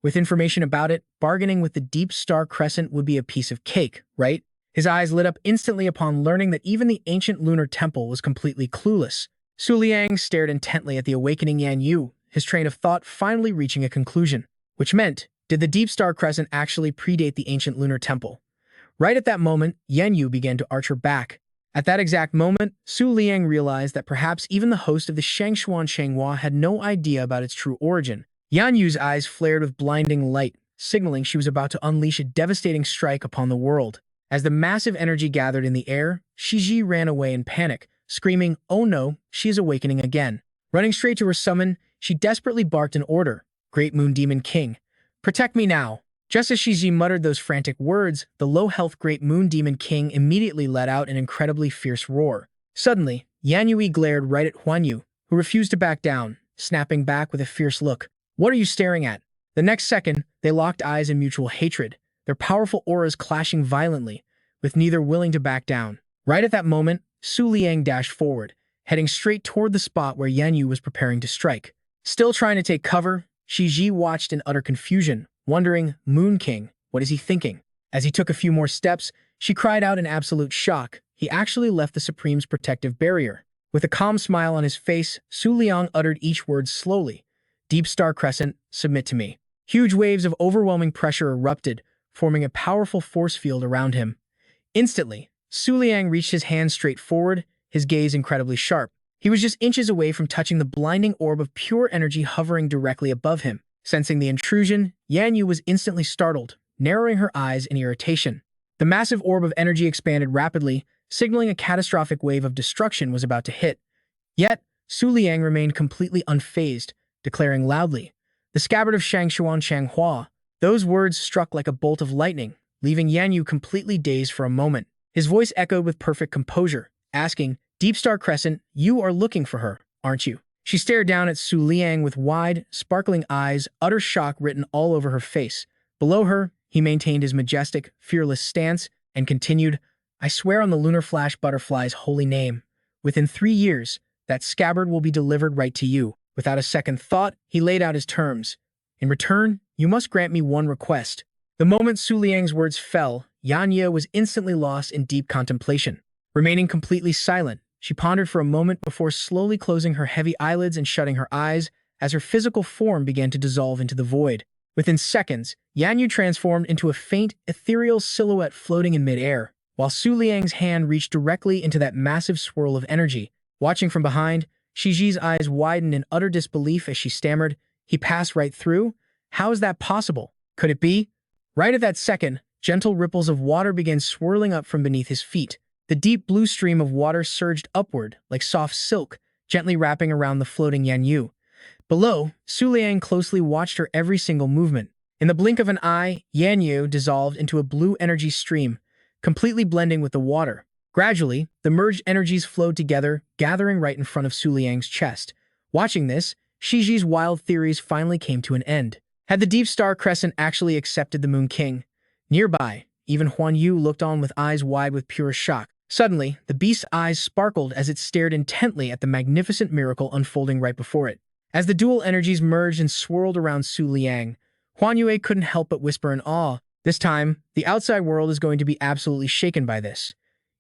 With information about it, bargaining with the deep star crescent would be a piece of cake, right? His eyes lit up instantly upon learning that even the ancient lunar temple was completely clueless. Su Liang stared intently at the awakening Yan Yu, his train of thought finally reaching a conclusion. Which meant, did the Deep Star Crescent actually predate the ancient lunar temple? Right at that moment, Yan Yu began to arch her back. At that exact moment, Su Liang realized that perhaps even the host of the Shangshuan Shanghua had no idea about its true origin. Yan Yu's eyes flared with blinding light, signaling she was about to unleash a devastating strike upon the world. As the massive energy gathered in the air, Shiji ran away in panic, screaming, "Oh no, she is awakening again." Running straight to her summon, she desperately barked an order, "Great Moon Demon King, protect me now." Just as Shiji muttered those frantic words, the low-health Great Moon Demon King immediately let out an incredibly fierce roar. Suddenly, Yan Yui glared right at Huan Yu, who refused to back down, snapping back with a fierce look. "What are you staring at?" The next second, they locked eyes in mutual hatred, their powerful auras clashing violently, with neither willing to back down. Right at that moment, Su Liang dashed forward, heading straight toward the spot where Yan Yu was preparing to strike. Still trying to take cover, Shiji watched in utter confusion, wondering, "Moon King, what is he thinking?" As he took a few more steps, she cried out in absolute shock. He actually left the Supreme's protective barrier. With a calm smile on his face, Su Liang uttered each word slowly. "Deep Star Crescent, submit to me." Huge waves of overwhelming pressure erupted, forming a powerful force field around him. Instantly, Su Liang reached his hand straight forward, his gaze incredibly sharp. He was just inches away from touching the blinding orb of pure energy hovering directly above him. Sensing the intrusion, Yan Yu was instantly startled, narrowing her eyes in irritation. The massive orb of energy expanded rapidly, signaling a catastrophic wave of destruction was about to hit. Yet, Su Liang remained completely unfazed, declaring loudly, "The scabbard of Shangshuan Shanghua." Those words struck like a bolt of lightning, leaving Yan Yu completely dazed for a moment. His voice echoed with perfect composure, asking, "Deep Star Crescent, you are looking for her, aren't you?" She stared down at Su Liang with wide, sparkling eyes, utter shock written all over her face. Below her, he maintained his majestic, fearless stance and continued, "I swear on the Lunar Flash Butterfly's holy name. Within 3 years, that scabbard will be delivered right to you." Without a second thought, he laid out his terms. "In return, you must grant me one request." The moment Su Liang's words fell, Yan Ye was instantly lost in deep contemplation. Remaining completely silent, she pondered for a moment before slowly closing her heavy eyelids and shutting her eyes as her physical form began to dissolve into the void. Within seconds, Yan Yu transformed into a faint, ethereal silhouette floating in midair, while Su Liang's hand reached directly into that massive swirl of energy. Watching from behind, Shiji's eyes widened in utter disbelief as she stammered, "He passed right through? How is that possible? Could it be?" Right at that second, gentle ripples of water began swirling up from beneath his feet. The deep blue stream of water surged upward, like soft silk, gently wrapping around the floating Yan Yu. Below, Su Liang closely watched her every single movement. In the blink of an eye, Yan Yu dissolved into a blue energy stream, completely blending with the water. Gradually, the merged energies flowed together, gathering right in front of Su Liang's chest. Watching this, Shiji's wild theories finally came to an end. Had the Deep Star Crescent actually accepted the Moon King? Nearby, even Huan Yu looked on with eyes wide with pure shock. Suddenly, the beast's eyes sparkled as it stared intently at the magnificent miracle unfolding right before it. As the dual energies merged and swirled around Su Liang, Huan Yue couldn't help but whisper in awe. This time, the outside world is going to be absolutely shaken by this.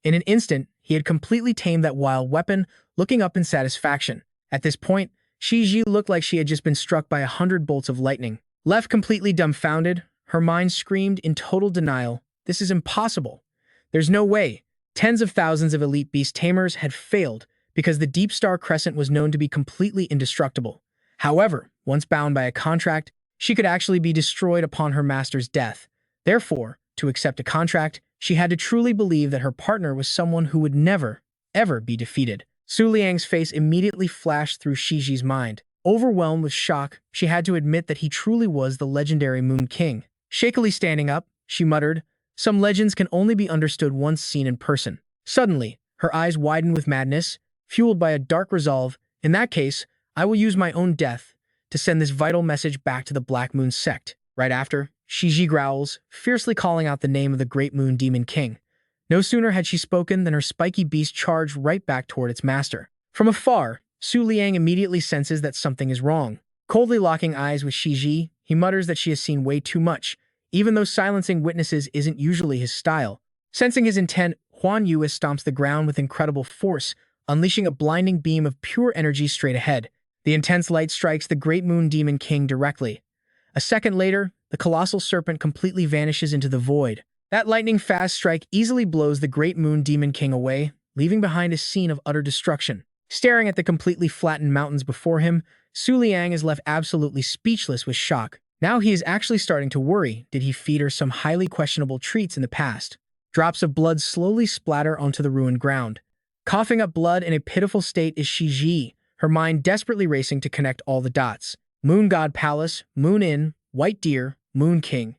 In an instant, he had completely tamed that wild weapon, looking up in satisfaction. At this point, Shiji looked like she had just been struck by 100 bolts of lightning. Left completely dumbfounded, her mind screamed in total denial, "This is impossible. There's no way." Tens of thousands of elite beast tamers had failed because the Deep Star Crescent was known to be completely indestructible. However, once bound by a contract, she could actually be destroyed upon her master's death. Therefore, to accept a contract, she had to truly believe that her partner was someone who would never, ever be defeated. Su Liang's face immediately flashed through Shiji's mind. Overwhelmed with shock, she had to admit that he truly was the legendary Moon King. Shakily standing up, she muttered, "Some legends can only be understood once seen in person." Suddenly, her eyes widened with madness, fueled by a dark resolve. "In that case, I will use my own death to send this vital message back to the Black Moon sect." Right after, Shiji growls, fiercely calling out the name of the Great Moon Demon King. No sooner had she spoken than her spiky beast charged right back toward its master. From afar, Su Liang immediately senses that something is wrong. Coldly locking eyes with Shiji, he mutters that she has seen way too much, even though silencing witnesses isn't usually his style. Sensing his intent, Huan Yue stomps the ground with incredible force, unleashing a blinding beam of pure energy straight ahead. The intense light strikes the Great Moon Demon King directly. A second later, the colossal serpent completely vanishes into the void. That lightning-fast strike easily blows the Great Moon Demon King away, leaving behind a scene of utter destruction. Staring at the completely flattened mountains before him, Su Liang is left absolutely speechless with shock. Now he is actually starting to worry. Did he feed her some highly questionable treats in the past? Drops of blood slowly splatter onto the ruined ground. Coughing up blood in a pitiful state is Shiji, her mind desperately racing to connect all the dots. Moon God Palace, Moon Inn, White Deer, Moon King.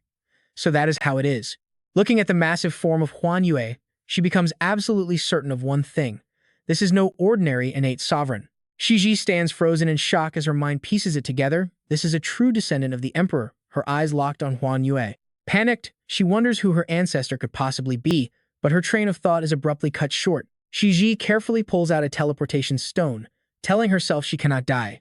So that is how it is. Looking at the massive form of Huan Yue, she becomes absolutely certain of one thing. This is no ordinary innate sovereign. Shiji stands frozen in shock as her mind pieces it together. This is a true descendant of the emperor, her eyes locked on Huan Yue. Panicked, she wonders who her ancestor could possibly be, but her train of thought is abruptly cut short. Shiji carefully pulls out a teleportation stone, telling herself she cannot die.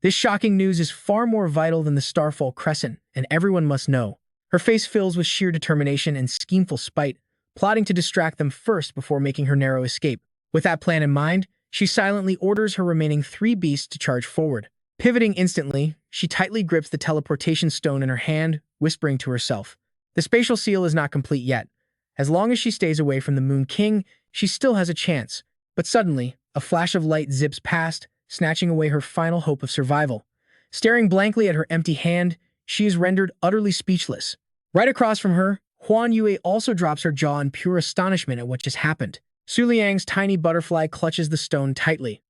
This shocking news is far more vital than the Starfall Crescent, and everyone must know. Her face fills with sheer determination and schemeful spite, plotting to distract them first before making her narrow escape. With that plan in mind, she silently orders her remaining 3 beasts to charge forward. Pivoting instantly, she tightly grips the teleportation stone in her hand, whispering to herself. The spatial seal is not complete yet. As long as she stays away from the Moon King, she still has a chance. But suddenly, a flash of light zips past, snatching away her final hope of survival. Staring blankly at her empty hand, she is rendered utterly speechless. Right across from her, Huan Yue also drops her jaw in pure astonishment at what just happened. Su Liang's tiny butterfly clutches the stone tightly.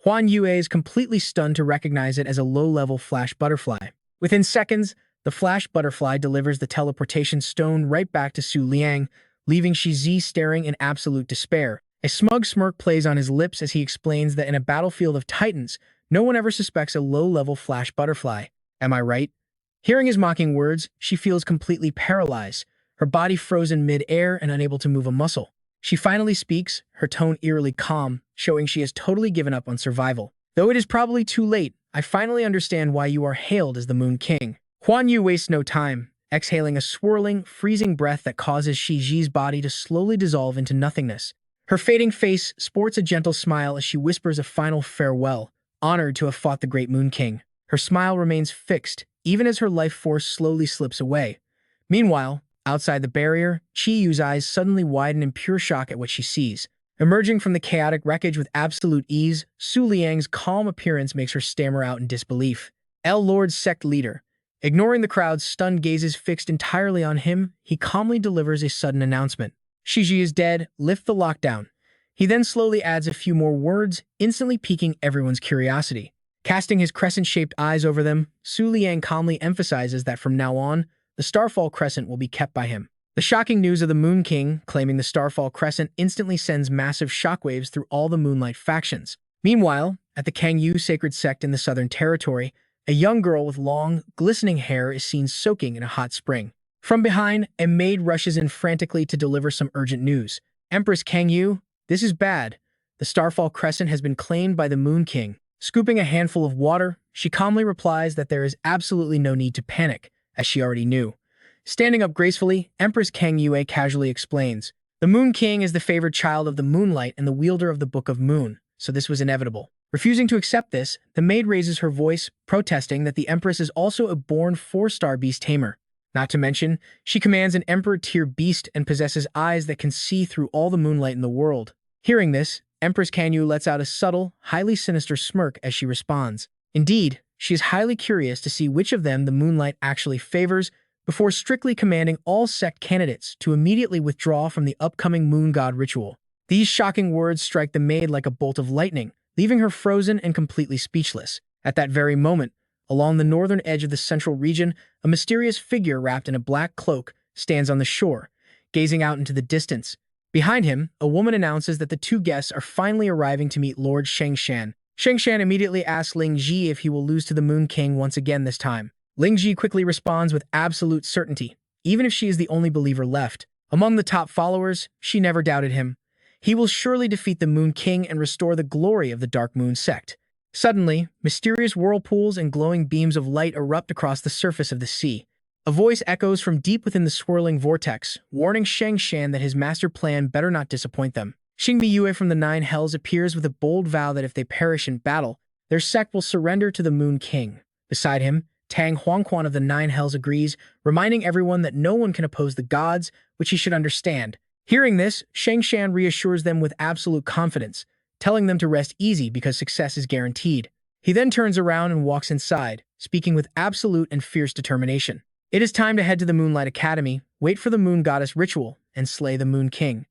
Huan Yue is completely stunned to recognize it as a low-level flash butterfly. Within seconds, the flash butterfly delivers the teleportation stone right back to Su Liang, leaving Shiji staring in absolute despair. A smug smirk plays on his lips as he explains that in a battlefield of titans, no one ever suspects a low-level flash butterfly. Am I right? Hearing his mocking words, she feels completely paralyzed, her body frozen mid-air and unable to move a muscle. She finally speaks, her tone eerily calm, showing she has totally given up on survival. Though it is probably too late, I finally understand why you are hailed as the Moon King. Huan Yu wastes no time, exhaling a swirling, freezing breath that causes Shiji's body to slowly dissolve into nothingness. Her fading face sports a gentle smile as she whispers a final farewell, honored to have fought the great Moon King. Her smile remains fixed, even as her life force slowly slips away. Meanwhile, outside the barrier, Chi-Yu's eyes suddenly widen in pure shock at what she sees. Emerging from the chaotic wreckage with absolute ease, Su Liang's calm appearance makes her stammer out in disbelief. El Lord's sect leader. Ignoring the crowd's stunned gazes fixed entirely on him, he calmly delivers a sudden announcement. Shiji is dead, lift the lockdown. He then slowly adds a few more words, instantly piquing everyone's curiosity. Casting his crescent-shaped eyes over them, Su Liang calmly emphasizes that from now on, the Starfall Crescent will be kept by him. The shocking news of the Moon King claiming the Starfall Crescent instantly sends massive shockwaves through all the Moonlight factions. Meanwhile, at the Kangyu Sacred Sect in the Southern Territory, a young girl with long, glistening hair is seen soaking in a hot spring. From behind, a maid rushes in frantically to deliver some urgent news. Empress Kangyu, this is bad. The Starfall Crescent has been claimed by the Moon King. Scooping a handful of water, she calmly replies that there is absolutely no need to panic, as she already knew. Standing up gracefully, Empress Kangyu casually explains, the Moon King is the favored child of the Moonlight and the wielder of the Book of Moon, so this was inevitable. Refusing to accept this, the maid raises her voice, protesting that the Empress is also a born 4-star beast tamer. Not to mention, she commands an Emperor-tier beast and possesses eyes that can see through all the moonlight in the world. Hearing this, Empress Kangyu lets out a subtle, highly sinister smirk as she responds. Indeed, she is highly curious to see which of them the moonlight actually favors, before strictly commanding all sect candidates to immediately withdraw from the upcoming moon god ritual. These shocking words strike the maid like a bolt of lightning, leaving her frozen and completely speechless. At that very moment, along the northern edge of the central region, a mysterious figure wrapped in a black cloak stands on the shore, gazing out into the distance. Behind him, a woman announces that the 2 guests are finally arriving to meet Lord Shengshan. Shengshan immediately asks Ling Ji if he will lose to the Moon King once again this time. Ling Ji quickly responds with absolute certainty, even if she is the only believer left. Among the top followers, she never doubted him. He will surely defeat the Moon King and restore the glory of the Dark Moon sect. Suddenly, mysterious whirlpools and glowing beams of light erupt across the surface of the sea. A voice echoes from deep within the swirling vortex, warning Shang Shan that his master plan better not disappoint them. Xing Yue from the Nine Hells appears with a bold vow that if they perish in battle, their sect will surrender to the Moon King. Beside him, Tang Huangquan of the Nine Hells agrees, reminding everyone that no one can oppose the gods, which he should understand. Hearing this, Shang Shan reassures them with absolute confidence, telling them to rest easy because success is guaranteed. He then turns around and walks inside, speaking with absolute and fierce determination. It is time to head to the Moonlight Academy, wait for the Moon Goddess ritual, and slay the Moon King.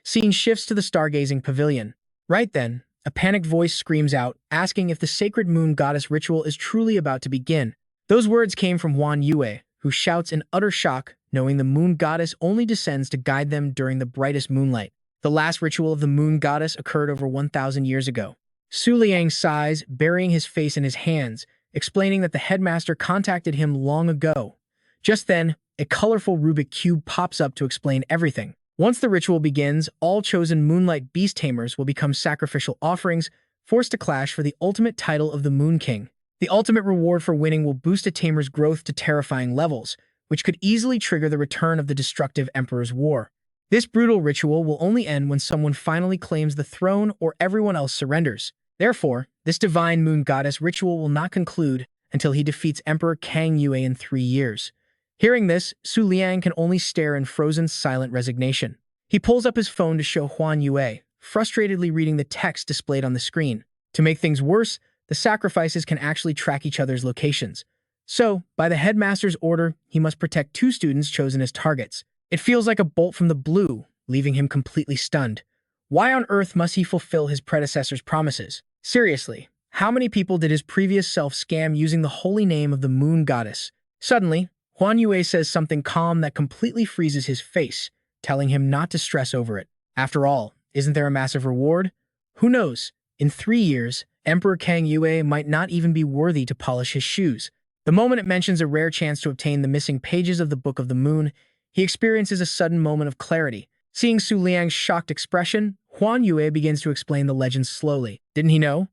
Scene shifts to the stargazing pavilion. Right then, a panicked voice screams out, asking if the sacred Moon Goddess ritual is truly about to begin. Those words came from Huan Yue, who shouts in utter shock, knowing the Moon Goddess only descends to guide them during the brightest moonlight. The last ritual of the Moon Goddess occurred over 1,000 years ago. Su Liang sighs, burying his face in his hands, explaining that the headmaster contacted him long ago. Just then, a colorful Rubik cube pops up to explain everything. Once the ritual begins, all chosen Moonlight Beast Tamers will become sacrificial offerings, forced to clash for the ultimate title of the Moon King. The ultimate reward for winning will boost a tamer's growth to terrifying levels, which could easily trigger the return of the destructive Emperor's War. This brutal ritual will only end when someone finally claims the throne or everyone else surrenders. Therefore, this divine Moon Goddess ritual will not conclude until he defeats Emperor Kang Yue in 3 years. Hearing this, Su Liang can only stare in frozen, silent resignation. He pulls up his phone to show Huan Yue, frustratedly reading the text displayed on the screen. To make things worse, the sacrifices can actually track each other's locations. So, by the headmaster's order, he must protect 2 students chosen as targets. It feels like a bolt from the blue, leaving him completely stunned. Why on earth must he fulfill his predecessor's promises? Seriously, how many people did his previous self scam using the holy name of the Moon Goddess? Suddenly, Huan Yue says something calm that completely freezes his face, telling him not to stress over it. After all, isn't there a massive reward? Who knows? In 3 years, Emperor Kang Yue might not even be worthy to polish his shoes. The moment it mentions a rare chance to obtain the missing pages of the Book of the Moon, he experiences a sudden moment of clarity. Seeing Su Liang's shocked expression, Huan Yue begins to explain the legend slowly. Didn't he know?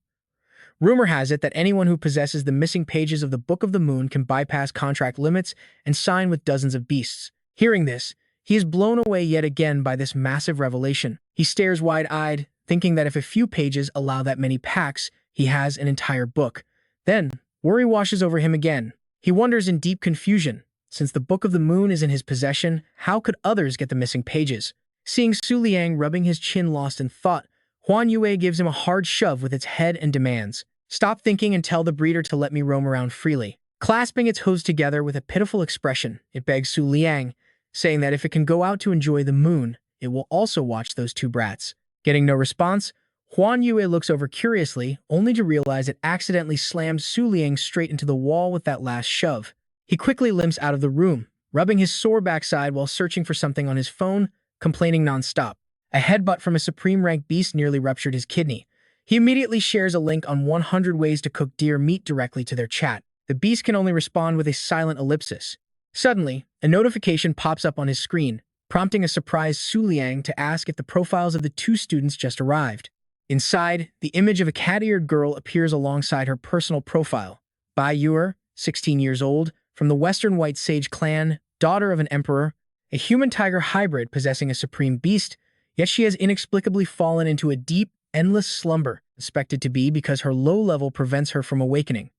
Rumor has it that anyone who possesses the missing pages of the Book of the Moon can bypass contract limits and sign with dozens of beasts. Hearing this, he is blown away yet again by this massive revelation. He stares wide-eyed, thinking that if a few pages allow that many packs, he has an entire book. Then, worry washes over him again. He wonders in deep confusion. Since the Book of the Moon is in his possession, how could others get the missing pages? Seeing Su Liang rubbing his chin lost in thought, Huan Yue gives him a hard shove with its head and demands, "Stop thinking and tell the breeder to let me roam around freely." Clasping its hooves together with a pitiful expression, it begs Su Liang, saying that if it can go out to enjoy the moon, it will also watch those 2 brats. Getting no response, Huan Yue looks over curiously, only to realize it accidentally slammed Su Liang straight into the wall with that last shove. He quickly limps out of the room, rubbing his sore backside while searching for something on his phone, complaining nonstop. A headbutt from a supreme-rank beast nearly ruptured his kidney. He immediately shares a link on 100 ways to cook deer meat directly to their chat. The beast can only respond with a silent ellipsis. Suddenly, a notification pops up on his screen, prompting a surprised Su Liang to ask if the profiles of the 2 students just arrived. Inside, the image of a cat-eared girl appears alongside her personal profile. Bai Yuer, 16 years old, from the Western White Sage clan, daughter of an emperor, a human-tiger hybrid possessing a supreme beast, yet she has inexplicably fallen into a deep, endless slumber, suspected to be because her low level prevents her from awakening.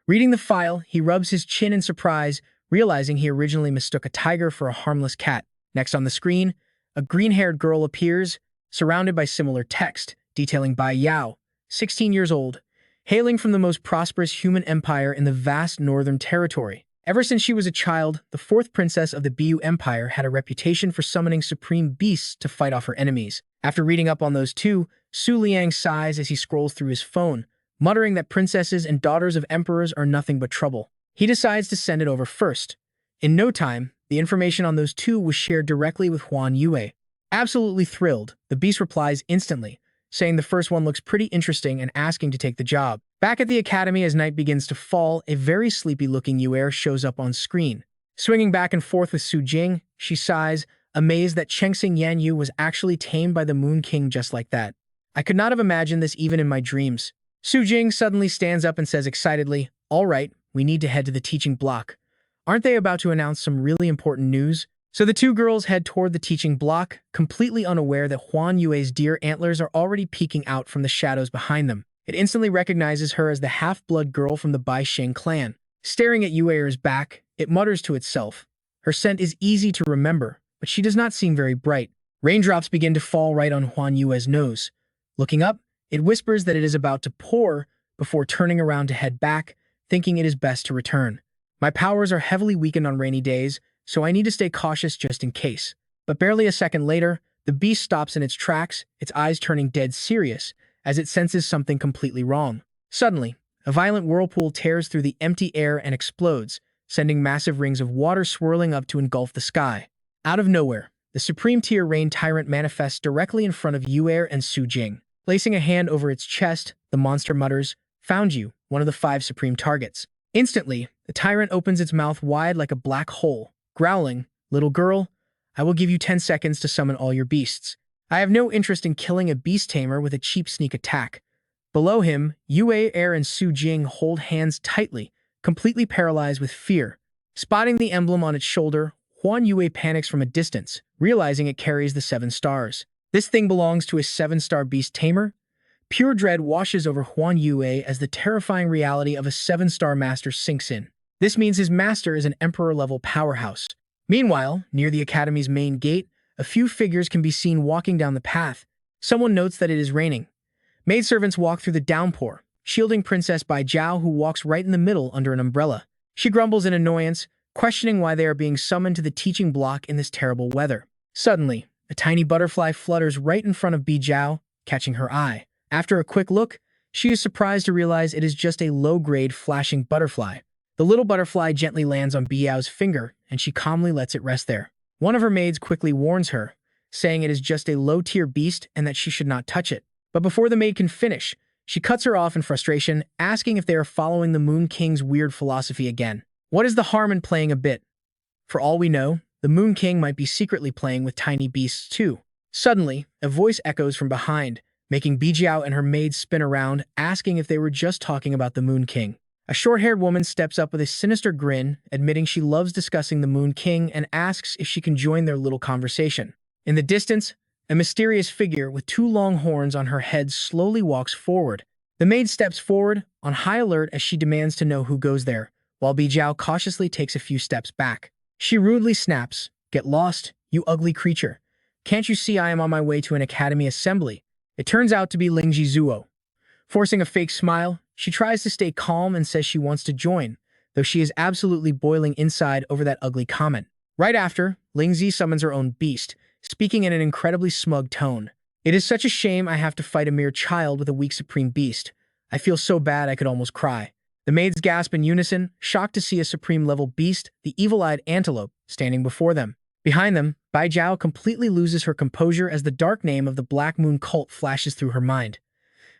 Reading the file, he rubs his chin in surprise, realizing he originally mistook a tiger for a harmless cat. Next on the screen, a green-haired girl appears, surrounded by similar text, detailing Bai Yao, 16 years old, hailing from the most prosperous human empire in the vast northern territory. Ever since she was a child, the 4th princess of the Bu Empire had a reputation for summoning supreme beasts to fight off her enemies. After reading up on those 2, Su Liang sighs as he scrolls through his phone, muttering that princesses and daughters of emperors are nothing but trouble. He decides to send it over first. In no time, the information on those 2 was shared directly with Huan Yue. Absolutely thrilled, the beast replies instantly, saying the first one looks pretty interesting and asking to take the job. Back at the academy as night begins to fall, a very sleepy-looking Yuer shows up on screen. Swinging back and forth with Su Jing, she sighs, amazed that Chengxing Yanyu was actually tamed by the Moon King just like that. I could not have imagined this even in my dreams. Su Jing suddenly stands up and says excitedly, "All right, we need to head to the teaching block. Aren't they about to announce some really important news? So the two girls head toward the teaching block, completely unaware that Huan Yue's deer antlers are already peeking out from the shadows behind them. It instantly recognizes her as the half-blood girl from the Bai Sheng clan. Staring at Yue's back, it mutters to itself. Her scent is easy to remember, but she does not seem very bright. Raindrops begin to fall right on Huan Yue's nose. Looking up, it whispers that it is about to pour before turning around to head back, thinking it is best to return. My powers are heavily weakened on rainy days, so I need to stay cautious just in case. But barely a second later, the beast stops in its tracks, its eyes turning dead serious, as it senses something completely wrong. Suddenly, a violent whirlpool tears through the empty air and explodes, sending massive rings of water swirling up to engulf the sky. Out of nowhere, the Supreme Tier Rain Tyrant manifests directly in front of Yue and Su Jing. Placing a hand over its chest, the monster mutters, "Found you, one of the 5 supreme targets." Instantly, the tyrant opens its mouth wide like a black hole, growling, "Little girl, I will give you 10 seconds to summon all your beasts. I have no interest in killing a beast tamer with a cheap sneak attack." Below him, Yue and Su Jing hold hands tightly, completely paralyzed with fear. Spotting the emblem on its shoulder, Huan Yue panics from a distance, realizing it carries the 7 stars. This thing belongs to a 7-star beast tamer? Pure dread washes over Huan Yue as the terrifying reality of a 7-star master sinks in. This means his master is an emperor-level powerhouse. Meanwhile, near the academy's main gate, a few figures can be seen walking down the path. Someone notes that it is raining. Maidservants walk through the downpour, shielding Princess Bai Jiao, who walks right in the middle under an umbrella. She grumbles in annoyance, questioning why they are being summoned to the teaching block in this terrible weather. Suddenly, a tiny butterfly flutters right in front of Bai Jiao, catching her eye. After a quick look, she is surprised to realize it is just a low-grade flashing butterfly. The little butterfly gently lands on Bai Jiao's finger, and she calmly lets it rest there. One of her maids quickly warns her, saying it is just a low-tier beast and that she should not touch it. But before the maid can finish, she cuts her off in frustration, asking if they are following the Moon King's weird philosophy again. What is the harm in playing a bit? For all we know, the Moon King might be secretly playing with tiny beasts too. Suddenly, a voice echoes from behind, making Bai Jiao and her maids spin around, asking if they were just talking about the Moon King. A short-haired woman steps up with a sinister grin, admitting she loves discussing the Moon King and asks if she can join their little conversation. In the distance, a mysterious figure with 2 long horns on her head slowly walks forward. The maid steps forward, on high alert as she demands to know who goes there, while Bai Jiao cautiously takes a few steps back. She rudely snaps, "Get lost, you ugly creature. Can't you see I am on my way to an academy assembly?" It turns out to be Ling Jizuo. Forcing a fake smile, she tries to stay calm and says she wants to join, though she is absolutely boiling inside over that ugly comment. Right after, Ling Zi summons her own beast, speaking in an incredibly smug tone. "It is such a shame I have to fight a mere child with a weak supreme beast. I feel so bad I could almost cry." The maids gasp in unison, shocked to see a supreme-level beast, the evil-eyed antelope, standing before them. Behind them, Bai Jiao completely loses her composure as the dark name of the Black Moon cult flashes through her mind.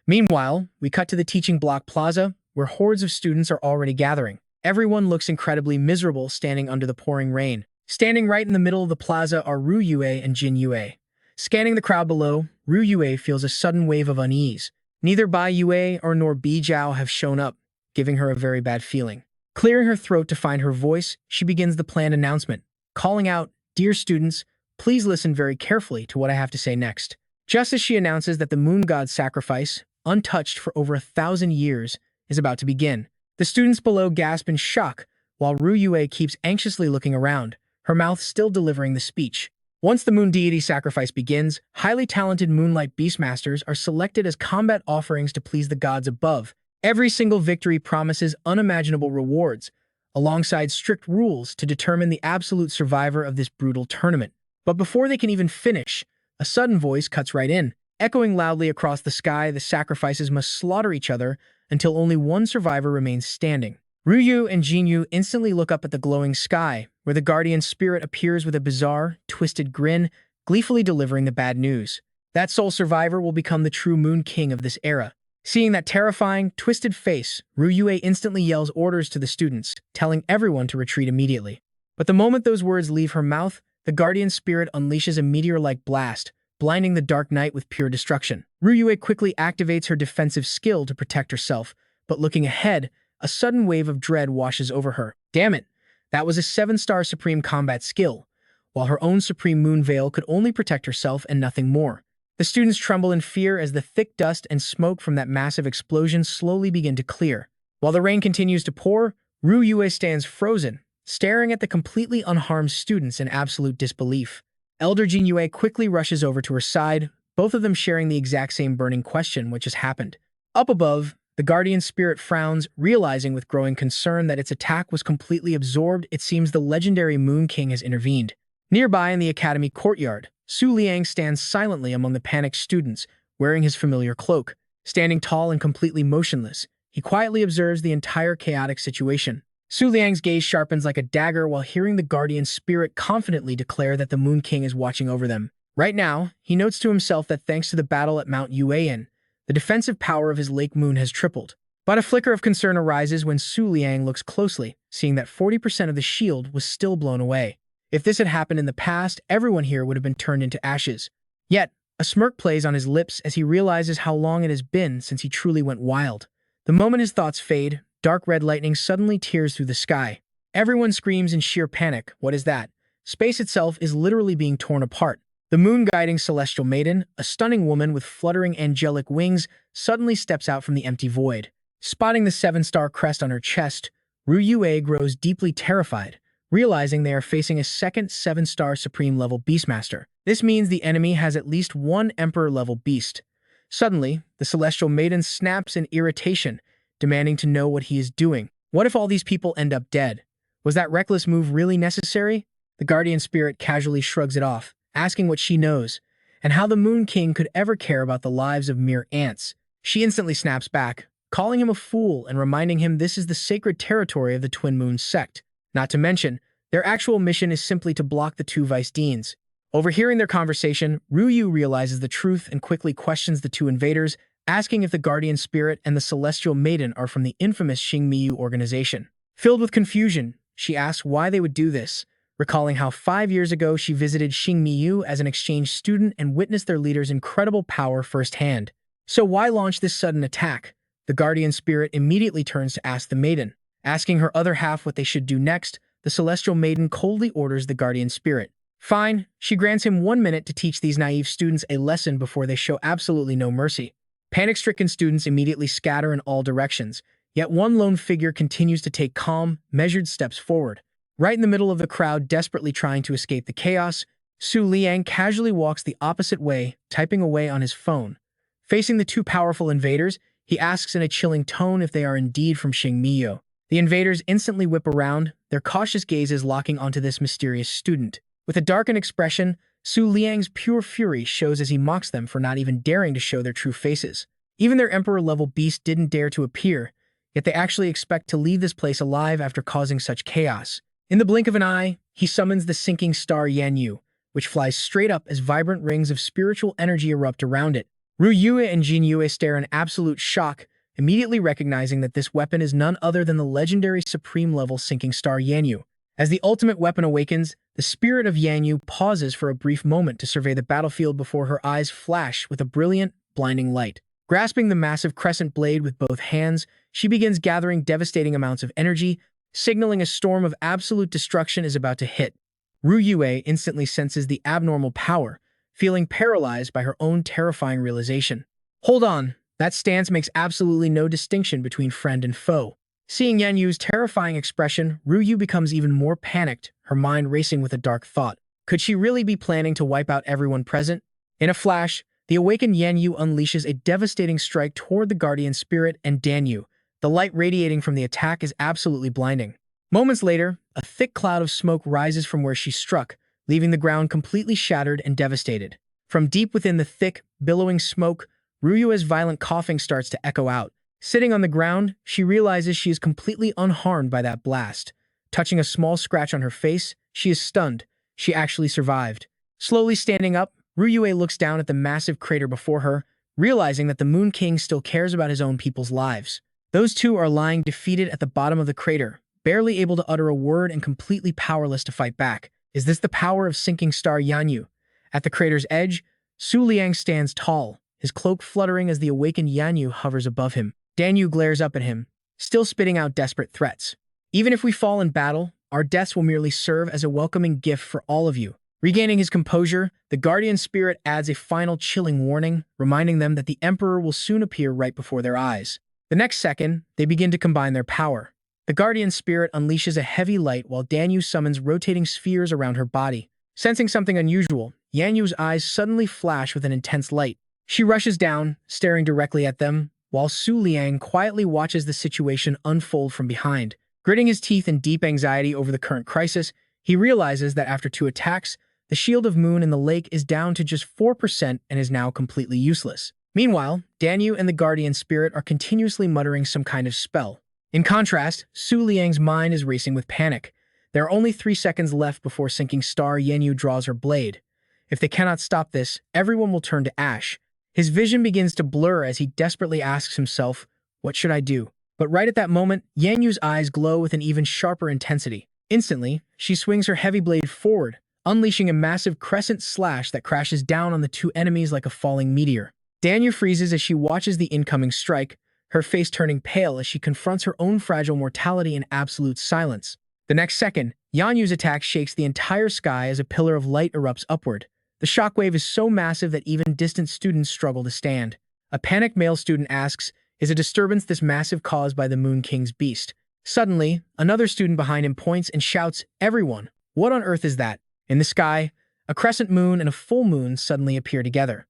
Meanwhile, we cut to the teaching block plaza, where hordes of students are already gathering. Everyone looks incredibly miserable standing under the pouring rain. Standing right in the middle of the plaza are Ru Yue and Jin Yue. Scanning the crowd below, Ru Yue feels a sudden wave of unease. Neither Bai Yue nor Bai Jiao have shown up, giving her a very bad feeling. Clearing her throat to find her voice, she begins the planned announcement, calling out, "Dear students, please listen very carefully to what I have to say next." Just as she announces that the moon god's sacrifice, untouched for over 1,000 years, is about to begin, the students below gasp in shock, while Ru Yue keeps anxiously looking around, her mouth still delivering the speech. Once the moon deity sacrifice begins, highly talented moonlight beastmasters are selected as combat offerings to please the gods above. Every single victory promises unimaginable rewards, alongside strict rules to determine the absolute survivor of this brutal tournament. But before they can even finish, a sudden voice cuts right in. Echoing loudly across the sky, the sacrifices must slaughter each other until only one survivor remains standing. Ruyu and Jinyu instantly look up at the glowing sky, where the guardian spirit appears with a bizarre, twisted grin, gleefully delivering the bad news. That sole survivor will become the true Moon King of this era. Seeing that terrifying, twisted face, Ruyu instantly yells orders to the students, telling everyone to retreat immediately. But the moment those words leave her mouth, the guardian spirit unleashes a meteor-like blast, blinding the dark night with pure destruction. Ruyu quickly activates her defensive skill to protect herself, but looking ahead, a sudden wave of dread washes over her. Damn it! That was a 7-star Supreme Combat skill, while her own Supreme Moon Veil could only protect herself and nothing more. The students tremble in fear as the thick dust and smoke from that massive explosion slowly begin to clear. While the rain continues to pour, Ru Yue stands frozen, staring at the completely unharmed students in absolute disbelief. Elder Jin Yue quickly rushes over to her side, both of them sharing the exact same burning question which has happened. Up above, the guardian spirit frowns, realizing with growing concern that its attack was completely absorbed. It seems the legendary Moon King has intervened. Nearby in the academy courtyard, Su Liang stands silently among the panicked students, wearing his familiar cloak. Standing tall and completely motionless, he quietly observes the entire chaotic situation. Su Liang's gaze sharpens like a dagger while hearing the guardian spirit confidently declare that the Moon King is watching over them. Right now, he notes to himself that thanks to the battle at Mount Yuan, the defensive power of his Lake Moon has tripled. But a flicker of concern arises when Su Liang looks closely, seeing that 40% of the shield was still blown away. If this had happened in the past, everyone here would have been turned into ashes. Yet, a smirk plays on his lips as he realizes how long it has been since he truly went wild. The moment his thoughts fade, dark red lightning suddenly tears through the sky. Everyone screams in sheer panic. What is that? Space itself is literally being torn apart. The moon-guiding celestial maiden, a stunning woman with fluttering angelic wings, suddenly steps out from the empty void. Spotting the 7-star crest on her chest, Ru Yue grows deeply terrified, realizing they are facing a second 7-star Supreme-level Beastmaster. This means the enemy has at least one Emperor-level beast. Suddenly, the celestial maiden snaps in irritation, demanding to know what he is doing. What if all these people end up dead? Was that reckless move really necessary? The guardian spirit casually shrugs it off, asking what she knows, and how the Moon King could ever care about the lives of mere ants. She instantly snaps back, calling him a fool and reminding him this is the sacred territory of the Twin Moon sect. Not to mention, their actual mission is simply to block the two vice deans. Overhearing their conversation, Ru Yu realizes the truth and quickly questions the two invaders, asking if the guardian spirit and the celestial maiden are from the infamous Xingmiyu organization. Filled with confusion, she asks why they would do this, recalling how 5 years ago she visited Xingmiyu as an exchange student and witnessed their leader's incredible power firsthand. So why launch this sudden attack? The guardian spirit immediately turns to ask the maiden. Asking her other half what they should do next, the celestial maiden coldly orders the guardian spirit. Fine, she grants him 1 minute to teach these naive students a lesson before they show absolutely no mercy. Panic-stricken students immediately scatter in all directions, yet one lone figure continues to take calm, measured steps forward. Right in the middle of the crowd desperately trying to escape the chaos, Su Liang casually walks the opposite way, typing away on his phone. Facing the two powerful invaders, he asks in a chilling tone if they are indeed from Xingmiyu. The invaders instantly whip around, their cautious gazes locking onto this mysterious student. With a darkened expression, Su Liang's pure fury shows as he mocks them for not even daring to show their true faces. Even their Emperor-level beast didn't dare to appear, yet they actually expect to leave this place alive after causing such chaos. In the blink of an eye, he summons the sinking star Yanyu, which flies straight up as vibrant rings of spiritual energy erupt around it. Ru Yue and Jin Yue stare in absolute shock, immediately recognizing that this weapon is none other than the legendary supreme-level sinking star Yanyu. As the ultimate weapon awakens, the spirit of Yanyu pauses for a brief moment to survey the battlefield before her eyes flash with a brilliant, blinding light. Grasping the massive crescent blade with both hands, she begins gathering devastating amounts of energy, signaling a storm of absolute destruction is about to hit. Ru Yue instantly senses the abnormal power, feeling paralyzed by her own terrifying realization. Hold on, that stance makes absolutely no distinction between friend and foe. Seeing Yanyu's terrifying expression, Ru Yu becomes even more panicked, her mind racing with a dark thought. Could she really be planning to wipe out everyone present? In a flash, the awakened Yanyu unleashes a devastating strike toward the guardian spirit and Danyu. The light radiating from the attack is absolutely blinding. Moments later, a thick cloud of smoke rises from where she struck, leaving the ground completely shattered and devastated. From deep within the thick, billowing smoke, Ryua's violent coughing starts to echo out. Sitting on the ground, she realizes she is completely unharmed by that blast. Touching a small scratch on her face, she is stunned. She actually survived. Slowly standing up, Ryue looks down at the massive crater before her, realizing that the Moon King still cares about his own people's lives. Those two are lying defeated at the bottom of the crater, barely able to utter a word and completely powerless to fight back. Is this the power of sinking star Yanyu? At the crater's edge, Su Liang stands tall, his cloak fluttering as the awakened Yanyu hovers above him. Danyu glares up at him, still spitting out desperate threats. Even if we fall in battle, Our deaths will merely serve as a welcoming gift for all of you." Regaining his composure, the guardian spirit adds a final chilling warning, reminding them that the Emperor will soon appear right before their eyes. The next second, they begin to combine their power. The guardian spirit unleashes a heavy light while Danyu summons rotating spheres around her body. Sensing something unusual, Yanyu's eyes suddenly flash with an intense light. She rushes down, staring directly at them, while Su Liang quietly watches the situation unfold from behind. Gritting his teeth in deep anxiety over the current crisis, he realizes that after 2 attacks, the shield of moon in the lake is down to just 4% and is now completely useless. Meanwhile, Danyu and the guardian spirit are continuously muttering some kind of spell. In contrast, Su Liang's mind is racing with panic. There are only 3 seconds left before sinking star Yanyu draws her blade. If they cannot stop this, everyone will turn to ash. His vision begins to blur as he desperately asks himself, "What should I do?" But right at that moment, Yanyu's eyes glow with an even sharper intensity. Instantly, she swings her heavy blade forward, unleashing a massive crescent slash that crashes down on the 2 enemies like a falling meteor. Danyu freezes as she watches the incoming strike, her face turning pale as she confronts her own fragile mortality in absolute silence. The next second, Yanyu's attack shakes the entire sky as a pillar of light erupts upward. The shockwave is so massive that even distant students struggle to stand. A panicked male student asks, "Is a disturbance this massive caused by the Moon King's beast?" Suddenly, another student behind him points and shouts, "Everyone, what on earth is that?" In the sky, a crescent moon and a full moon suddenly appear together.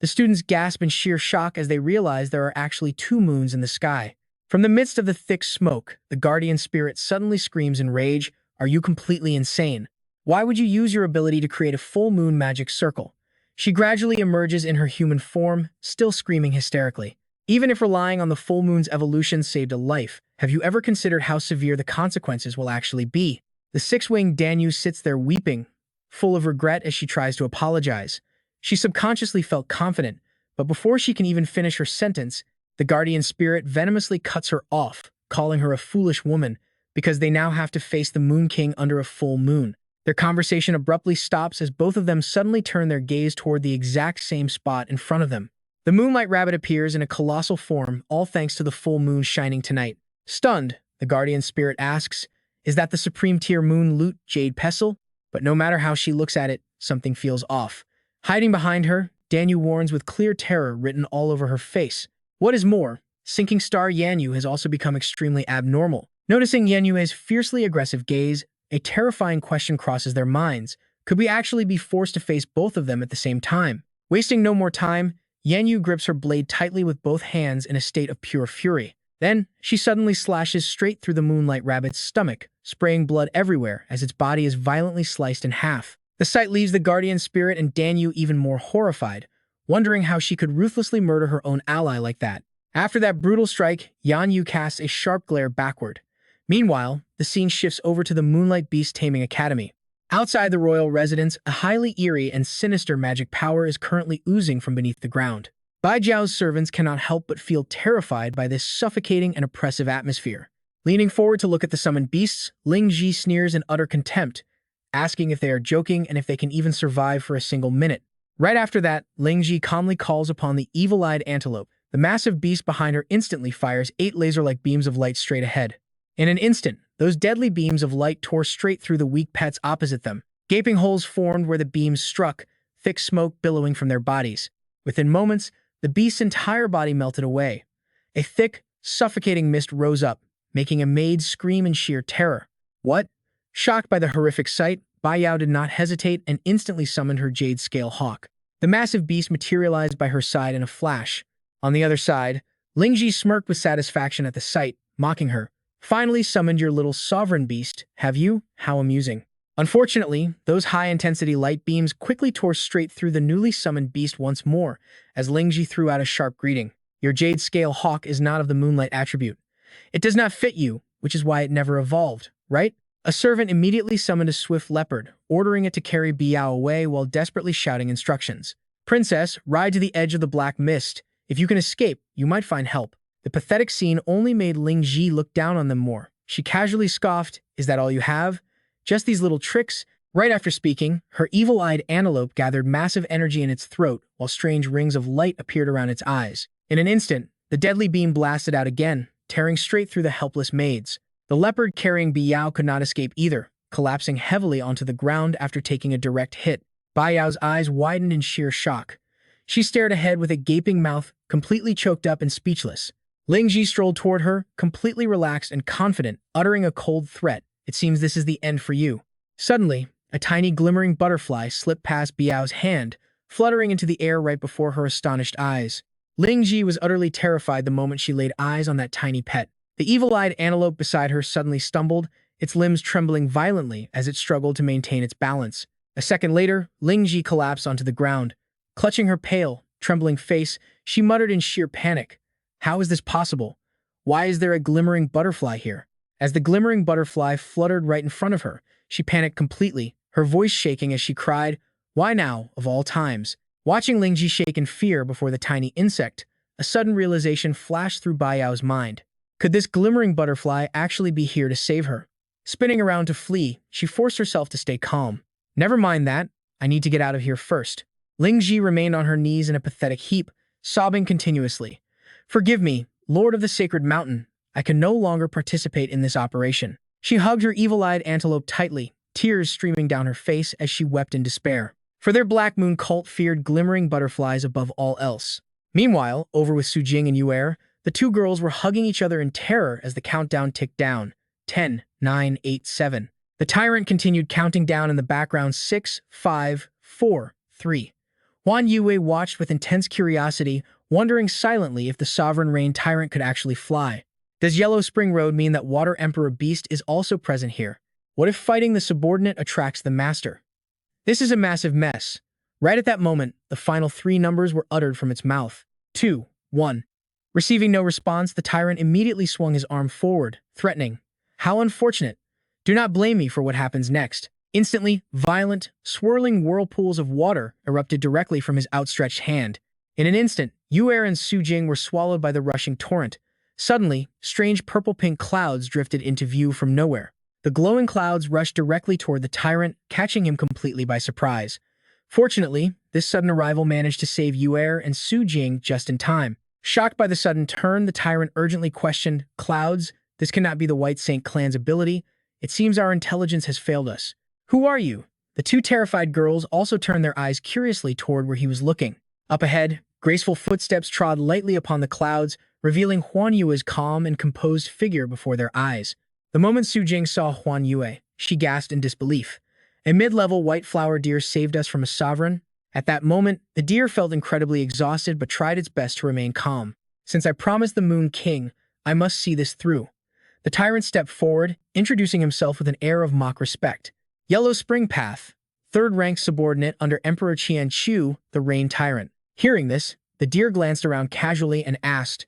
The students gasp in sheer shock as they realize there are actually 2 moons in the sky. From the midst of the thick smoke, the guardian spirit suddenly screams in rage, "Are you completely insane? Why would you use your ability to create a full moon magic circle?" She gradually emerges in her human form, still screaming hysterically. Even if relying on the full moon's evolution saved a life, have you ever considered how severe the consequences will actually be? The 6-winged Danyu sits there weeping, full of regret as she tries to apologize. She subconsciously felt confident, but before she can even finish her sentence, the guardian spirit venomously cuts her off, calling her a foolish woman, because they now have to face the Moon King under a full moon. Their conversation abruptly stops as both of them suddenly turn their gaze toward the exact same spot in front of them. The Moonlight Rabbit appears in a colossal form, all thanks to the full moon shining tonight. Stunned, the guardian spirit asks, "Is that the supreme tier moon loot jade pestle?" But no matter how she looks at it, something feels off. Hiding behind her, Danyu warns with clear terror written all over her face. What is more, sinking star Yanyu has also become extremely abnormal. Noticing Yanyu's fiercely aggressive gaze, a terrifying question crosses their minds. Could we actually be forced to face both of them at the same time? Wasting no more time, Yanyu grips her blade tightly with both hands in a state of pure fury. Then, she suddenly slashes straight through the Moonlight Rabbit's stomach, spraying blood everywhere as its body is violently sliced in half. The sight leaves the guardian spirit and Danyu even more horrified, wondering how she could ruthlessly murder her own ally like that. After that brutal strike, Yanyu casts a sharp glare backward. Meanwhile, the scene shifts over to the Moonlight Beast Taming Academy. Outside the royal residence, a highly eerie and sinister magic power is currently oozing from beneath the ground. Bai Jiao's servants cannot help but feel terrified by this suffocating and oppressive atmosphere. Leaning forward to look at the summoned beasts, Ling Ji sneers in utter contempt, asking if they are joking and if they can even survive for a single minute. Right after that, Ling Ji calmly calls upon the evil-eyed antelope. The massive beast behind her instantly fires 8 laser-like beams of light straight ahead. In an instant, those deadly beams of light tore straight through the weak pets opposite them. Gaping holes formed where the beams struck, thick smoke billowing from their bodies. Within moments, the beast's entire body melted away. A thick, suffocating mist rose up, making a maid scream in sheer terror. What? Shocked by the horrific sight, Bai Yao did not hesitate and instantly summoned her jade scale hawk. The massive beast materialized by her side in a flash. On the other side, Ling Ji smirked with satisfaction at the sight, mocking her. "Finally summoned your little sovereign beast, have you? How amusing." Unfortunately, those high-intensity light beams quickly tore straight through the newly summoned beast once more, as Ling Ji threw out a sharp greeting. "Your jade scale hawk is not of the moonlight attribute. It does not fit you, which is why it never evolved, right?" A servant immediately summoned a swift leopard, ordering it to carry Biao away while desperately shouting instructions. "Princess, ride to the edge of the black mist. If you can escape, you might find help." The pathetic scene only made Ling Ji look down on them more. She casually scoffed, "Is that all you have? Just these little tricks?" Right after speaking, her evil-eyed antelope gathered massive energy in its throat, while strange rings of light appeared around its eyes. In an instant, the deadly beam blasted out again, tearing straight through the helpless maids. The leopard carrying Biao could not escape either, collapsing heavily onto the ground after taking a direct hit. Biao's eyes widened in sheer shock. She stared ahead with a gaping mouth, completely choked up and speechless. Ling Ji strolled toward her, completely relaxed and confident, uttering a cold threat. It seems this is the end for you. Suddenly, a tiny glimmering butterfly slipped past Biao's hand, fluttering into the air right before her astonished eyes. Ling Ji was utterly terrified the moment she laid eyes on that tiny pet. The evil-eyed antelope beside her suddenly stumbled, its limbs trembling violently as it struggled to maintain its balance. A second later, Ling Ji collapsed onto the ground. Clutching her pale, trembling face, she muttered in sheer panic, "How is this possible? Why is there a glimmering butterfly here?" As the glimmering butterfly fluttered right in front of her, she panicked completely, her voice shaking as she cried, "Why now, of all times?" Watching Ling Ji shake in fear before the tiny insect, a sudden realization flashed through Baiyao's mind. Could this glimmering butterfly actually be here to save her? Spinning around to flee, she forced herself to stay calm. "Never mind that. I need to get out of here first." Ling Ji remained on her knees in a pathetic heap, sobbing continuously. "Forgive me, Lord of the Sacred Mountain. I can no longer participate in this operation." She hugged her evil-eyed antelope tightly, tears streaming down her face as she wept in despair. For their Black Moon cult feared glimmering butterflies above all else. Meanwhile, over with Su Jing and Yuer, the two girls were hugging each other in terror as the countdown ticked down. 10, 9, 8, 7. The tyrant continued counting down in the background. 6, 5, 4, 3. Huan Yue watched with intense curiosity, wondering silently if the sovereign rain tyrant could actually fly. Does Yellow Spring Road mean that Water Emperor Beast is also present here? What if fighting the subordinate attracts the master? This is a massive mess. Right at that moment, the final three numbers were uttered from its mouth. 2, 1. Receiving no response, the tyrant immediately swung his arm forward, threatening. How unfortunate. Do not blame me for what happens next. Instantly, violent, swirling whirlpools of water erupted directly from his outstretched hand. In an instant, Yuer and Su Jing were swallowed by the rushing torrent. Suddenly, strange purple-pink clouds drifted into view from nowhere. The glowing clouds rushed directly toward the tyrant, catching him completely by surprise. Fortunately, this sudden arrival managed to save Yuer and Su Jing just in time. Shocked by the sudden turn, the tyrant urgently questioned, "Clouds, this cannot be the White Saint clan's ability. It seems our intelligence has failed us. Who are you?" The two terrified girls also turned their eyes curiously toward where he was looking. Up ahead, graceful footsteps trod lightly upon the clouds, revealing Huan Yue's calm and composed figure before their eyes. The moment Su Jing saw Huan Yue, she gasped in disbelief. A mid-level white flower deer saved us from a sovereign? At that moment, the deer felt incredibly exhausted but tried its best to remain calm. "Since I promised the Moon King, I must see this through." The tyrant stepped forward, introducing himself with an air of mock respect. "Yellow Spring Path, third-ranked subordinate under Emperor Qian Chu, the Rain Tyrant." Hearing this, the deer glanced around casually and asked,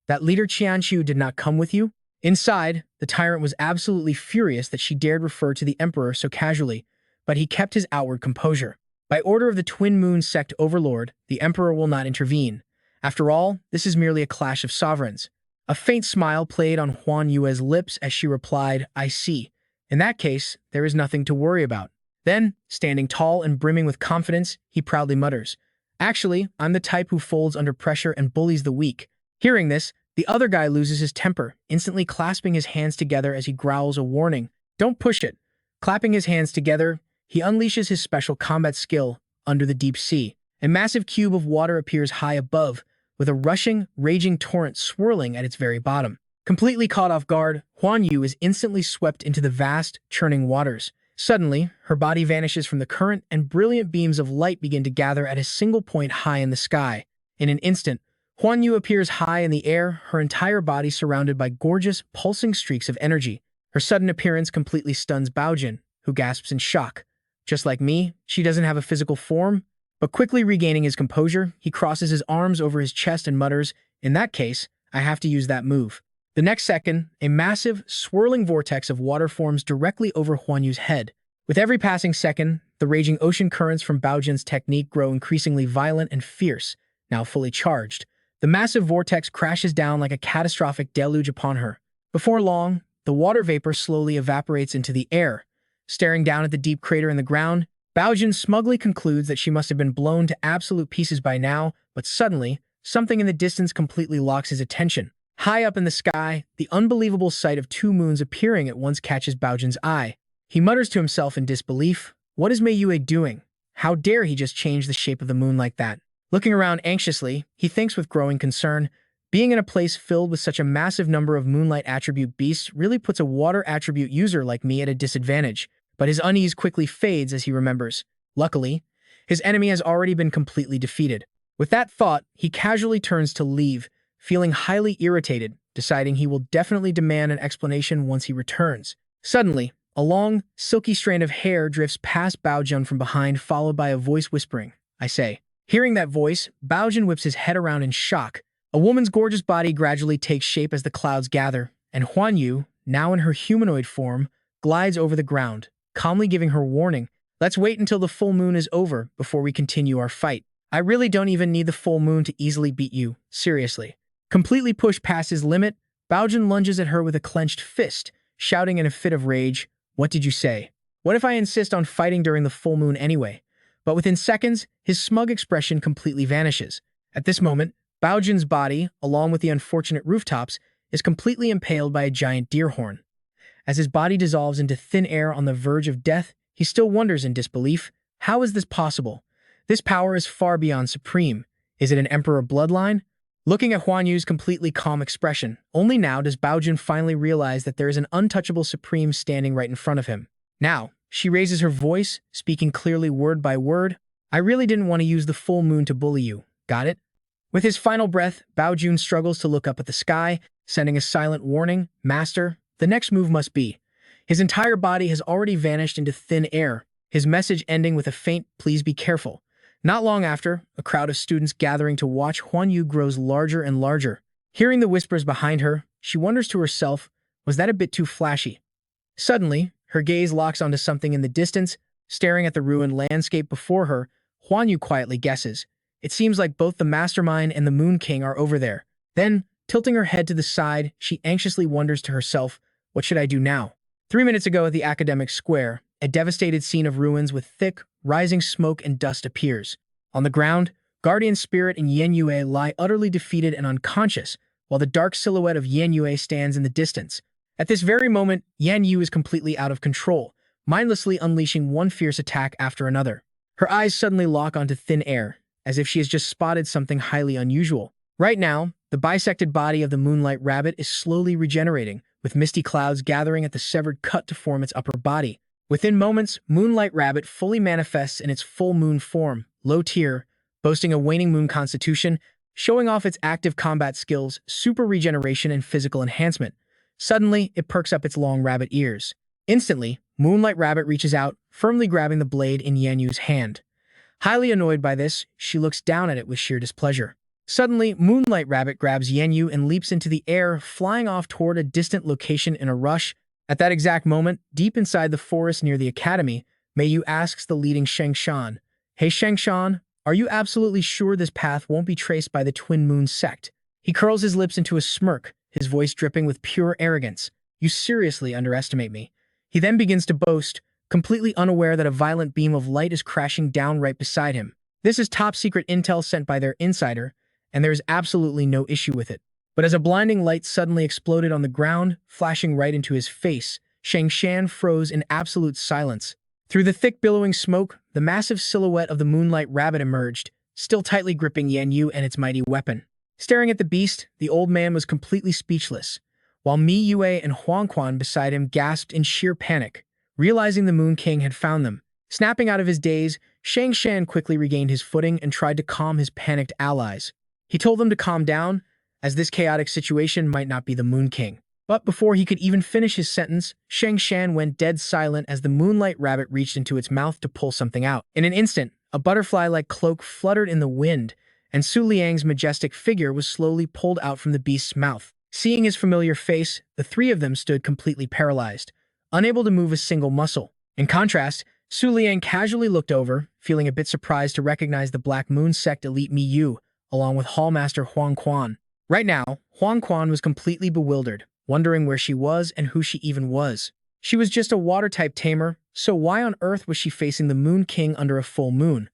"That leader Qian Chu did not come with you?" Inside, the tyrant was absolutely furious that she dared refer to the emperor so casually, but he kept his outward composure. By order of the Twin Moon Sect Overlord, the emperor will not intervene. After all, this is merely a clash of sovereigns. A faint smile played on Huan Yue's lips as she replied, "I see. In that case, there is nothing to worry about." Then, standing tall and brimming with confidence, he proudly mutters, "Actually, I'm the type who folds under pressure and bullies the weak." Hearing this, the other guy loses his temper, instantly clasping his hands together as he growls a warning, "Don't push it." Clapping his hands together, he unleashes his special combat skill, Under the Deep Sea. A massive cube of water appears high above, with a rushing, raging torrent swirling at its very bottom. Completely caught off guard, Huan Yu is instantly swept into the vast, churning waters. Suddenly, her body vanishes from the current and brilliant beams of light begin to gather at a single point high in the sky. In an instant, Huan Yu appears high in the air, her entire body surrounded by gorgeous, pulsing streaks of energy. Her sudden appearance completely stuns Baojin, who gasps in shock. Just like me, she doesn't have a physical form, but quickly regaining his composure, he crosses his arms over his chest and mutters, "In that case, I have to use that move." The next second, a massive, swirling vortex of water forms directly over Huan Yu's head. With every passing second, the raging ocean currents from Baojin's technique grow increasingly violent and fierce, now fully charged. The massive vortex crashes down like a catastrophic deluge upon her. Before long, the water vapor slowly evaporates into the air. Staring down at the deep crater in the ground, Baojin smugly concludes that she must have been blown to absolute pieces by now, but suddenly, something in the distance completely locks his attention. High up in the sky, the unbelievable sight of two moons appearing at once catches Baojun's eye. He mutters to himself in disbelief, "What is Mei Yue doing? How dare he just change the shape of the moon like that?" Looking around anxiously, he thinks with growing concern, being in a place filled with such a massive number of moonlight attribute beasts really puts a water attribute user like me at a disadvantage. But his unease quickly fades as he remembers. Luckily, his enemy has already been completely defeated. With that thought, he casually turns to leave, feeling highly irritated, deciding he will definitely demand an explanation once he returns. Suddenly, a long, silky strand of hair drifts past Baojun from behind, followed by a voice whispering, "I say." Hearing that voice, Baojun whips his head around in shock. A woman's gorgeous body gradually takes shape as the clouds gather, and Huan Yu, now in her humanoid form, glides over the ground, calmly giving her warning, "Let's wait until the full moon is over before we continue our fight. I really don't even need the full moon to easily beat you, seriously." Completely pushed past his limit, Baojun lunges at her with a clenched fist, shouting in a fit of rage, "What did you say? What if I insist on fighting during the full moon anyway?" But within seconds, his smug expression completely vanishes. At this moment, Baojun's body, along with the unfortunate rooftops, is completely impaled by a giant deer horn. As his body dissolves into thin air on the verge of death, he still wonders in disbelief, how is this possible? This power is far beyond supreme. Is it an emperor bloodline? Looking at Huan Yu's completely calm expression, only now does Baojun finally realize that there is an untouchable supreme standing right in front of him. Now, she raises her voice, speaking clearly word by word, "I really didn't want to use the full moon to bully you. Got it?" With his final breath, Baojun struggles to look up at the sky, sending a silent warning, "Master, the next move must be." His entire body has already vanished into thin air, his message ending with a faint, "Please be careful." Not long after, a crowd of students gathering to watch Huan Yu grows larger and larger. Hearing the whispers behind her, she wonders to herself, was that a bit too flashy? Suddenly, her gaze locks onto something in the distance, staring at the ruined landscape before her. Huan Yu quietly guesses, "It seems like both the Mastermind and the Moon King are over there." Then, tilting her head to the side, she anxiously wonders to herself, "What should I do now?" 3 minutes ago at the academic square, a devastated scene of ruins with thick, rising smoke and dust appears. On the ground, Guardian Spirit and Yan Yue lie utterly defeated and unconscious, while the dark silhouette of Yan Yue stands in the distance. At this very moment, Yan Yu is completely out of control, mindlessly unleashing one fierce attack after another. Her eyes suddenly lock onto thin air, as if she has just spotted something highly unusual. Right now, the bisected body of the Moonlight Rabbit is slowly regenerating, with misty clouds gathering at the severed cut to form its upper body. Within moments, Moonlight Rabbit fully manifests in its full moon form, low tier, boasting a waning moon constitution, showing off its active combat skills, super regeneration, and physical enhancement. Suddenly, it perks up its long rabbit ears. Instantly, Moonlight Rabbit reaches out, firmly grabbing the blade in Yan Yu's hand. Highly annoyed by this, she looks down at it with sheer displeasure. Suddenly, Moonlight Rabbit grabs Yan Yu and leaps into the air, flying off toward a distant location in a rush. At that exact moment, deep inside the forest near the academy, Mei Yu asks the leading Sheng Shan, "Hey Sheng Shan, are you absolutely sure this path won't be traced by the Twin Moon sect?" He curls his lips into a smirk, his voice dripping with pure arrogance. "You seriously underestimate me." He then begins to boast, completely unaware that a violent beam of light is crashing down right beside him. This is top-secret intel sent by their insider, and there is absolutely no issue with it. But as a blinding light suddenly exploded on the ground, flashing right into his face, Sheng Shan froze in absolute silence. Through the thick billowing smoke, the massive silhouette of the Moonlight Rabbit emerged, still tightly gripping Yan Yu and its mighty weapon. Staring at the beast, the old man was completely speechless, while Mi Yue and Huang Quan beside him gasped in sheer panic, realizing the Moon King had found them. Snapping out of his daze, Shang Shan quickly regained his footing and tried to calm his panicked allies. He told them to calm down, as this chaotic situation might not be the Moon King. But before he could even finish his sentence, Shang Shan went dead silent as the Moonlight Rabbit reached into its mouth to pull something out. In an instant, a butterfly-like cloak fluttered in the wind, and Su Liang's majestic figure was slowly pulled out from the beast's mouth. Seeing his familiar face, the three of them stood completely paralyzed, unable to move a single muscle. In contrast, Su Liang casually looked over, feeling a bit surprised to recognize the Black Moon sect elite Mi Yu, along with Hallmaster Huang Quan. Right now, Huang Quan was completely bewildered, wondering where she was and who she even was. She was just a water-type tamer, so why on earth was she facing the Moon King under a full moon?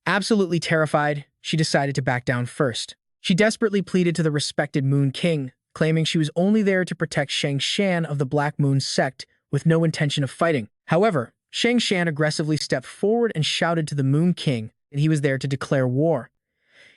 Absolutely terrified, she decided to back down first. She desperately pleaded to the respected Moon King, claiming she was only there to protect Shang Shan of the Black Moon sect with no intention of fighting. However, Shang Shan aggressively stepped forward and shouted to the Moon King that he was there to declare war.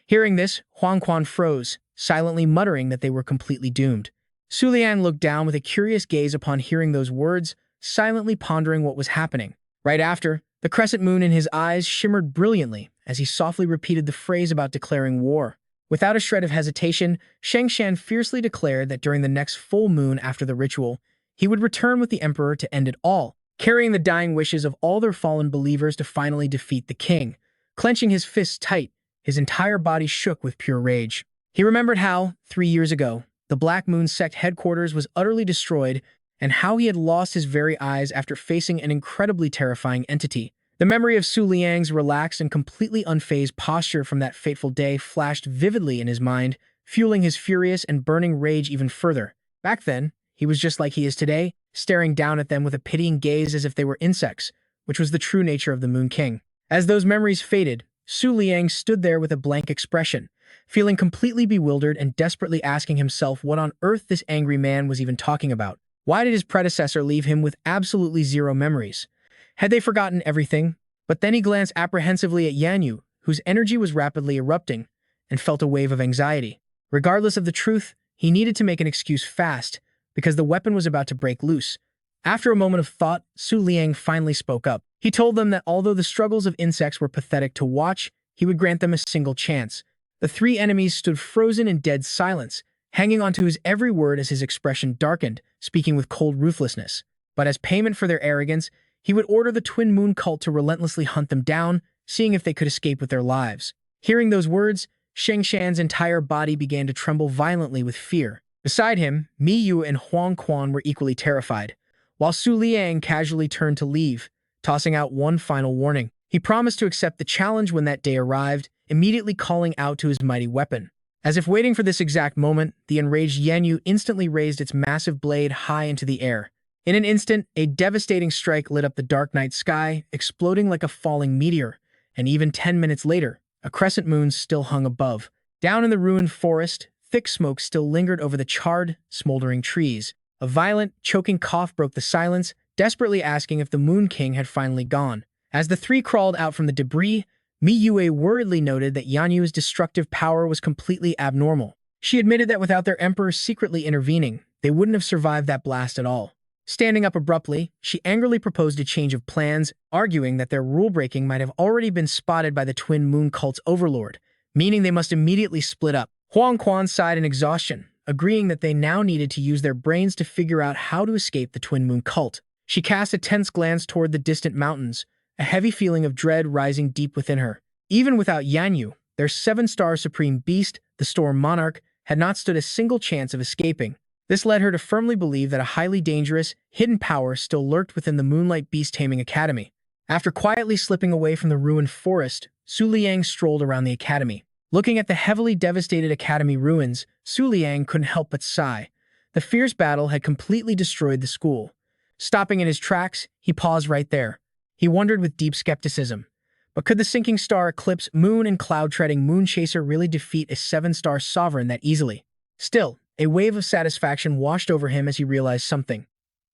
Hearing this, Huang Quan froze, silently muttering that they were completely doomed. Su Liang looked down with a curious gaze upon hearing those words, silently pondering what was happening. Right after, the crescent moon in his eyes shimmered brilliantly as he softly repeated the phrase about declaring war. Without a shred of hesitation, Shang Shan fiercely declared that during the next full moon after the ritual, he would return with the emperor to end it all, carrying the dying wishes of all their fallen believers to finally defeat the king. Clenching his fists tight, his entire body shook with pure rage. He remembered how, 3 years ago, the Black Moon sect headquarters was utterly destroyed and how he had lost his very eyes after facing an incredibly terrifying entity. The memory of Su Liang's relaxed and completely unfazed posture from that fateful day flashed vividly in his mind, fueling his furious and burning rage even further. Back then, he was just like he is today, staring down at them with a pitying gaze as if they were insects, which was the true nature of the Moon King. As those memories faded, Su Liang stood there with a blank expression, feeling completely bewildered and desperately asking himself what on earth this angry man was even talking about. Why did his predecessor leave him with absolutely zero memories? Had they forgotten everything? But then he glanced apprehensively at Yanyu, whose energy was rapidly erupting, and felt a wave of anxiety. Regardless of the truth, he needed to make an excuse fast, because the weapon was about to break loose. After a moment of thought, Su Liang finally spoke up. He told them that although the struggles of insects were pathetic to watch, he would grant them a single chance. The three enemies stood frozen in dead silence, hanging onto his every word as his expression darkened, speaking with cold ruthlessness. But as payment for their arrogance, he would order the Twin Moon cult to relentlessly hunt them down, seeing if they could escape with their lives. Hearing those words, Shang Shan's entire body began to tremble violently with fear. Beside him, Mi Yu and Huang Quan were equally terrified, while Su Liang casually turned to leave, tossing out one final warning. He promised to accept the challenge when that day arrived, immediately calling out to his mighty weapon. As if waiting for this exact moment, the enraged Yanyu instantly raised its massive blade high into the air. In an instant, a devastating strike lit up the dark night sky, exploding like a falling meteor, and even 10 minutes later, a crescent moon still hung above. Down in the ruined forest, thick smoke still lingered over the charred, smoldering trees. A violent, choking cough broke the silence, desperately asking if the Moon King had finally gone. As the three crawled out from the debris, Mi Yue worriedly noted that Yanyu's destructive power was completely abnormal. She admitted that without their emperor secretly intervening, they wouldn't have survived that blast at all. Standing up abruptly, she angrily proposed a change of plans, arguing that their rule-breaking might have already been spotted by the Twin Moon cult's overlord, meaning they must immediately split up. Huang Quan sighed in exhaustion, agreeing that they now needed to use their brains to figure out how to escape the Twin Moon cult. She cast a tense glance toward the distant mountains, a heavy feeling of dread rising deep within her. Even without Yanyu, their 7-star supreme beast, the Storm Monarch, had not stood a single chance of escaping. This led her to firmly believe that a highly dangerous, hidden power still lurked within the Moonlight Beast Taming Academy. After quietly slipping away from the ruined forest, Su Liang strolled around the academy. Looking at the heavily devastated academy ruins, Su Liang couldn't help but sigh. The fierce battle had completely destroyed the school. Stopping in his tracks, he paused right there. He wondered with deep skepticism. But could the sinking star eclipse moon and cloud-treading moon chaser really defeat a 7-star sovereign that easily? Still, a wave of satisfaction washed over him as he realized something.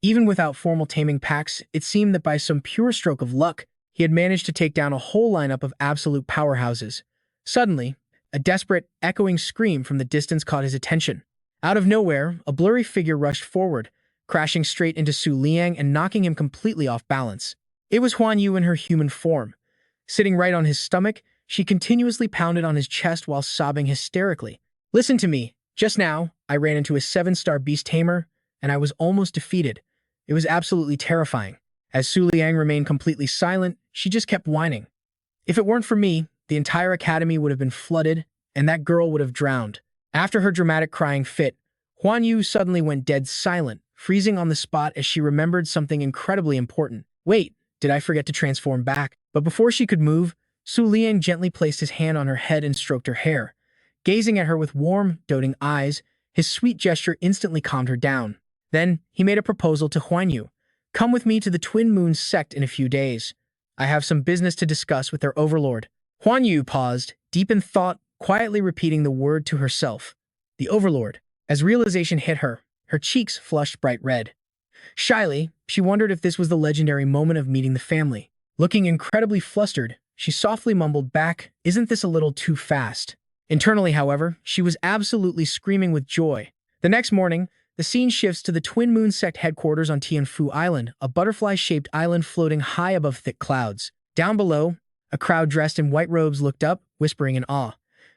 Even without formal taming packs, it seemed that by some pure stroke of luck, he had managed to take down a whole lineup of absolute powerhouses. Suddenly, a desperate, echoing scream from the distance caught his attention. Out of nowhere, a blurry figure rushed forward, crashing straight into Su Liang and knocking him completely off balance. It was Huan Yu in her human form. Sitting right on his stomach, she continuously pounded on his chest while sobbing hysterically. "Listen to me. Just now, I ran into a 7-star beast tamer, and I was almost defeated. It was absolutely terrifying." As Su Liang remained completely silent, she just kept whining. "If it weren't for me, the entire academy would have been flooded, and that girl would have drowned." After her dramatic crying fit, Huan Yu suddenly went dead silent, freezing on the spot as she remembered something incredibly important. Wait, did I forget to transform back? But before she could move, Su Liang gently placed his hand on her head and stroked her hair. Gazing at her with warm, doting eyes, his sweet gesture instantly calmed her down. Then, he made a proposal to Huan Yu. "Come with me to the Twin Moon sect in a few days. I have some business to discuss with their overlord." Huan Yu paused, deep in thought, quietly repeating the word to herself. The overlord. As realization hit her, her cheeks flushed bright red. Shyly, she wondered if this was the legendary moment of meeting the family. Looking incredibly flustered, she softly mumbled back, "Isn't this a little too fast?" Internally, however, she was absolutely screaming with joy. The next morning, the scene shifts to the Twin Moon Sect headquarters on Tianfu Island, a butterfly-shaped island floating high above thick clouds. Down below, a crowd dressed in white robes looked up, whispering in awe.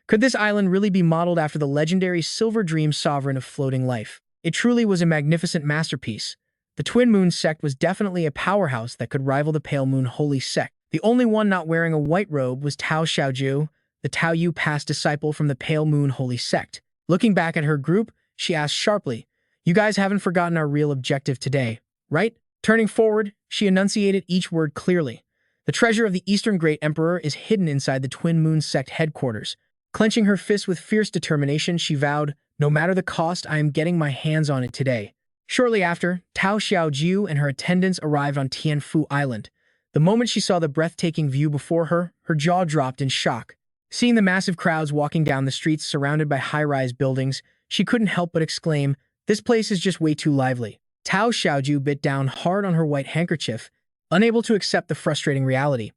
Could this island really be modeled after the legendary Silver Dream sovereign of floating life? It truly was a magnificent masterpiece. The Twin Moon Sect was definitely a powerhouse that could rival the Pale Moon Holy Sect. The only one not wearing a white robe was Tao Xiaoju, the Tao Yu past disciple from the Pale Moon Holy Sect. Looking back at her group, she asked sharply, "You guys haven't forgotten our real objective today, right?" Turning forward, she enunciated each word clearly. The treasure of the Eastern Great Emperor is hidden inside the Twin Moon Sect headquarters. Clenching her fist with fierce determination, she vowed, "No matter the cost, I am getting my hands on it today." Shortly after, Tao Xiaojiu and her attendants arrived on Tianfu Island. The moment she saw the breathtaking view before her, her jaw dropped in shock. Seeing the massive crowds walking down the streets surrounded by high-rise buildings, she couldn't help but exclaim, "This place is just way too lively." Tao Xiaojiu bit down hard on her white handkerchief, unable to accept the frustrating reality.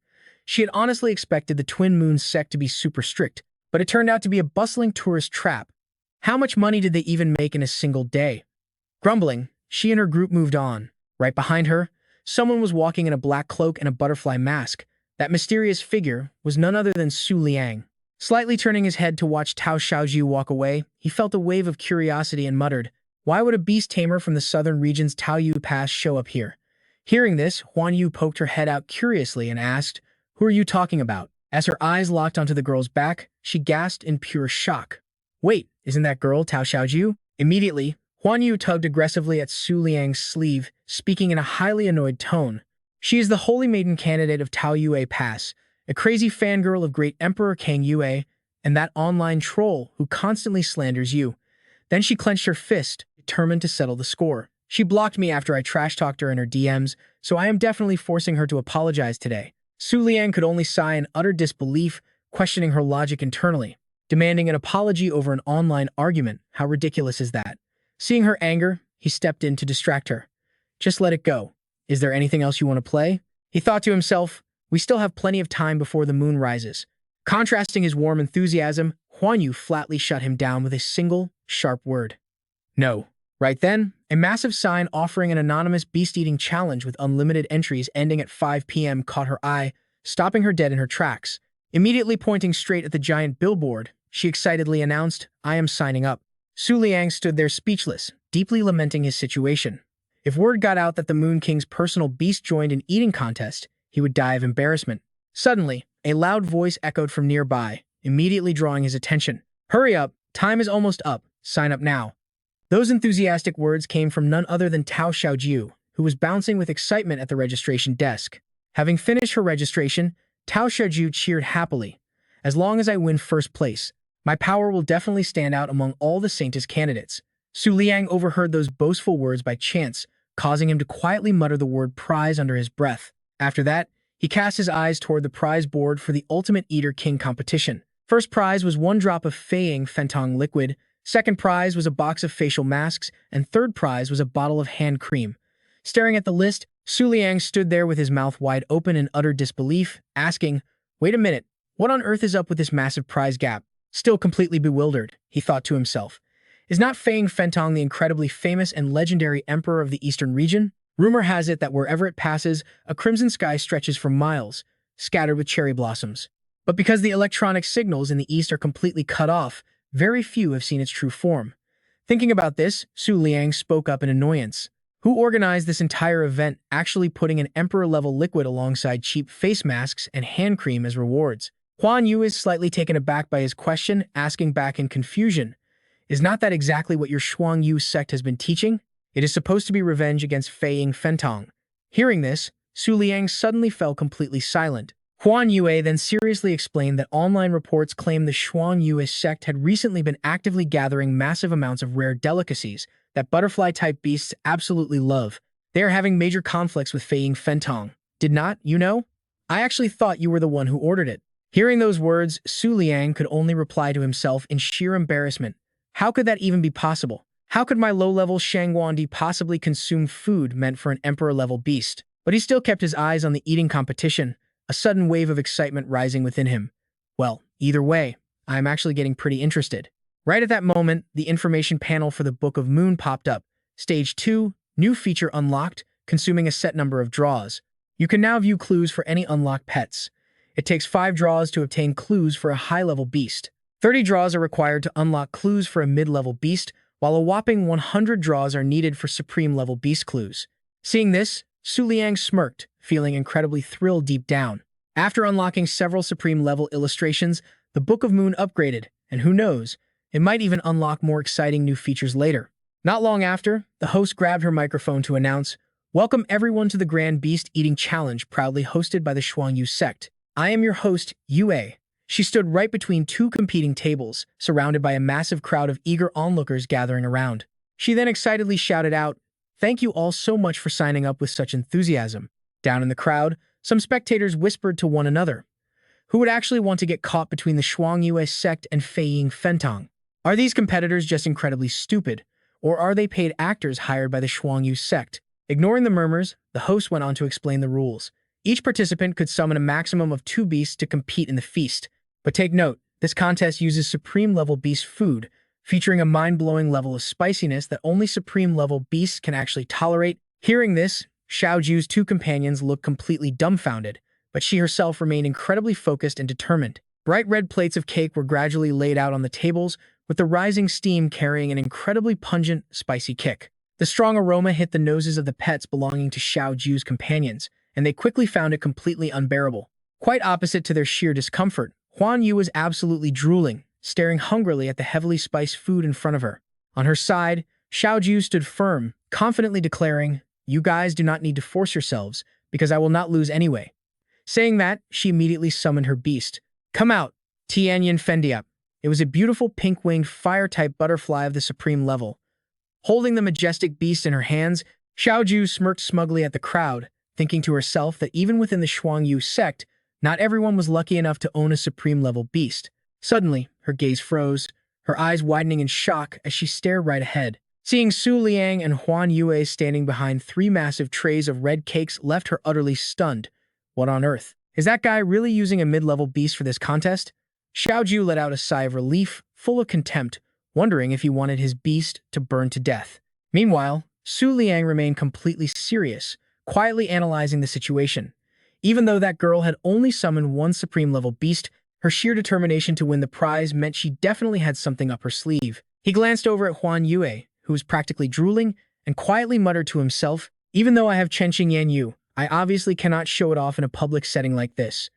She had honestly expected the Twin Moon Sect to be super strict, but it turned out to be a bustling tourist trap. How much money did they even make in a single day? Grumbling, she and her group moved on. Right behind her, someone was walking in a black cloak and a butterfly mask. That mysterious figure was none other than Liang. Slightly turning his head to watch Tao Xiaojiu walk away, he felt a wave of curiosity and muttered, "Why would a beast tamer from the southern region's Tao Yu Pass show up here?" Hearing this, Huan Yu poked her head out curiously and asked, "Who are you talking about?" As her eyes locked onto the girl's back, she gasped in pure shock. "Wait, isn't that girl Tao Xiaojiu?" Immediately, Huan Yu tugged aggressively at Su Liang's sleeve, speaking in a highly annoyed tone. "She is the holy maiden candidate of Tao Yue Pass, a crazy fangirl of great Emperor Kang Yue, and that online troll who constantly slanders you." Then she clenched her fist, determined to settle the score. "She blocked me after I trash-talked her in her DMs, so I am definitely forcing her to apologize today." Su Liang could only sigh in utter disbelief, questioning her logic internally. Demanding an apology over an online argument, how ridiculous is that? Seeing her anger, he stepped in to distract her. "Just let it go. Is there anything else you want to play?" He thought to himself, "We still have plenty of time before the moon rises." Contrasting his warm enthusiasm, Huan Yu flatly shut him down with a single, sharp word. "No." Right then, a massive sign offering an anonymous beast-eating challenge with unlimited entries ending at 5 p.m. caught her eye, stopping her dead in her tracks. Immediately pointing straight at the giant billboard, she excitedly announced, "I am signing up." Su Liang stood there speechless, deeply lamenting his situation. If word got out that the Moon King's personal beast joined an eating contest, he would die of embarrassment. Suddenly, a loud voice echoed from nearby, immediately drawing his attention. "Hurry up, time is almost up, sign up now." Those enthusiastic words came from none other than Tao Xiaojiu, who was bouncing with excitement at the registration desk. Having finished her registration, Tao Xiaojiu cheered happily. "As long as I win first place, my power will definitely stand out among all the Saintess candidates." Su Liang overheard those boastful words by chance, causing him to quietly mutter the word prize under his breath. After that, he cast his eyes toward the prize board for the Ultimate Eater King competition. First prize was 1 drop of Feiying Fentong liquid, second prize was a box of facial masks, and third prize was a bottle of hand cream. Staring at the list, Su Liang stood there with his mouth wide open in utter disbelief, asking, "Wait a minute, what on earth is up with this massive prize gap?" Still completely bewildered, he thought to himself. Is not Feiying Fentong the incredibly famous and legendary emperor of the eastern region? Rumor has it that wherever it passes, a crimson sky stretches for miles, scattered with cherry blossoms. But because the electronic signals in the east are completely cut off, very few have seen its true form. Thinking about this, Su Liang spoke up in annoyance. Who organized this entire event, actually putting an emperor-level liquid alongside cheap face masks and hand cream as rewards? Huan Yu is slightly taken aback by his question, asking back in confusion, "Is not that exactly what your Shuang Yu sect has been teaching? It is supposed to be revenge against Feiying Fentong." Hearing this, Su Liang suddenly fell completely silent. Huan Yue then seriously explained that online reports claim the Shuang Yu sect had recently been actively gathering massive amounts of rare delicacies that butterfly-type beasts absolutely love. They are having major conflicts with Feiying Fentong. Did not, you know? I actually thought you were the one who ordered it. Hearing those words, Su Liang could only reply to himself in sheer embarrassment. How could that even be possible? How could my low-level Shangguandi possibly consume food meant for an emperor-level beast? But he still kept his eyes on the eating competition, a sudden wave of excitement rising within him. Well, either way, I am actually getting pretty interested. Right at that moment, the information panel for the Book of Moon popped up. Stage 2, new feature unlocked, consuming a set number of draws. You can now view clues for any unlocked pets. It takes 5 draws to obtain clues for a high-level beast. 30 draws are required to unlock clues for a mid-level beast, while a whopping 100 draws are needed for supreme-level beast clues. Seeing this, Liang smirked, feeling incredibly thrilled deep down. After unlocking several supreme-level illustrations, the Book of Moon upgraded, and who knows, it might even unlock more exciting new features later. Not long after, the host grabbed her microphone to announce, "Welcome everyone to the Grand Beast Eating Challenge, proudly hosted by the Shuangyu sect. I am your host, Yue." She stood right between 2 competing tables, surrounded by a massive crowd of eager onlookers gathering around. She then excitedly shouted out, "Thank you all so much for signing up with such enthusiasm." Down in the crowd, some spectators whispered to one another, who would actually want to get caught between the Shuangyu sect and Feiying Fentong? Are these competitors just incredibly stupid, or are they paid actors hired by the Shuangyu sect? Ignoring the murmurs, the host went on to explain the rules. Each participant could summon a maximum of 2 beasts to compete in the feast. But take note, this contest uses supreme-level beast food, featuring a mind-blowing level of spiciness that only supreme-level beasts can actually tolerate. Hearing this, Xiaoju's 2 companions looked completely dumbfounded, but she herself remained incredibly focused and determined. Bright red plates of cake were gradually laid out on the tables, with the rising steam carrying an incredibly pungent, spicy kick. The strong aroma hit the noses of the pets belonging to Xiaoju's companions, and they quickly found it completely unbearable. Quite opposite to their sheer discomfort, Huan Yu was absolutely drooling, staring hungrily at the heavily spiced food in front of her. On her side, Xiaoju stood firm, confidently declaring, "You guys do not need to force yourselves, because I will not lose anyway." Saying that, she immediately summoned her beast. "Come out, Tianyan Fendiup." It was a beautiful pink-winged fire-type butterfly of the supreme level. Holding the majestic beast in her hands, Xiaoju smirked smugly at the crowd, thinking to herself that even within the Shuangyu sect, not everyone was lucky enough to own a supreme-level beast. Suddenly, her gaze froze, her eyes widening in shock as she stared right ahead. Seeing Liang and Huan Yue standing behind 3 massive trays of red cakes left her utterly stunned. What on earth? Is that guy really using a mid-level beast for this contest? Xiaoju let out a sigh of relief, full of contempt, wondering if he wanted his beast to burn to death. Meanwhile, Liang remained completely serious, quietly analyzing the situation. Even though that girl had only summoned 1 supreme-level beast, her sheer determination to win the prize meant she definitely had something up her sleeve. He glanced over at Huan Yue, who was practically drooling, and quietly muttered to himself, "Even though I have Chenqing Yan Yu, I obviously cannot show it off in a public setting like this."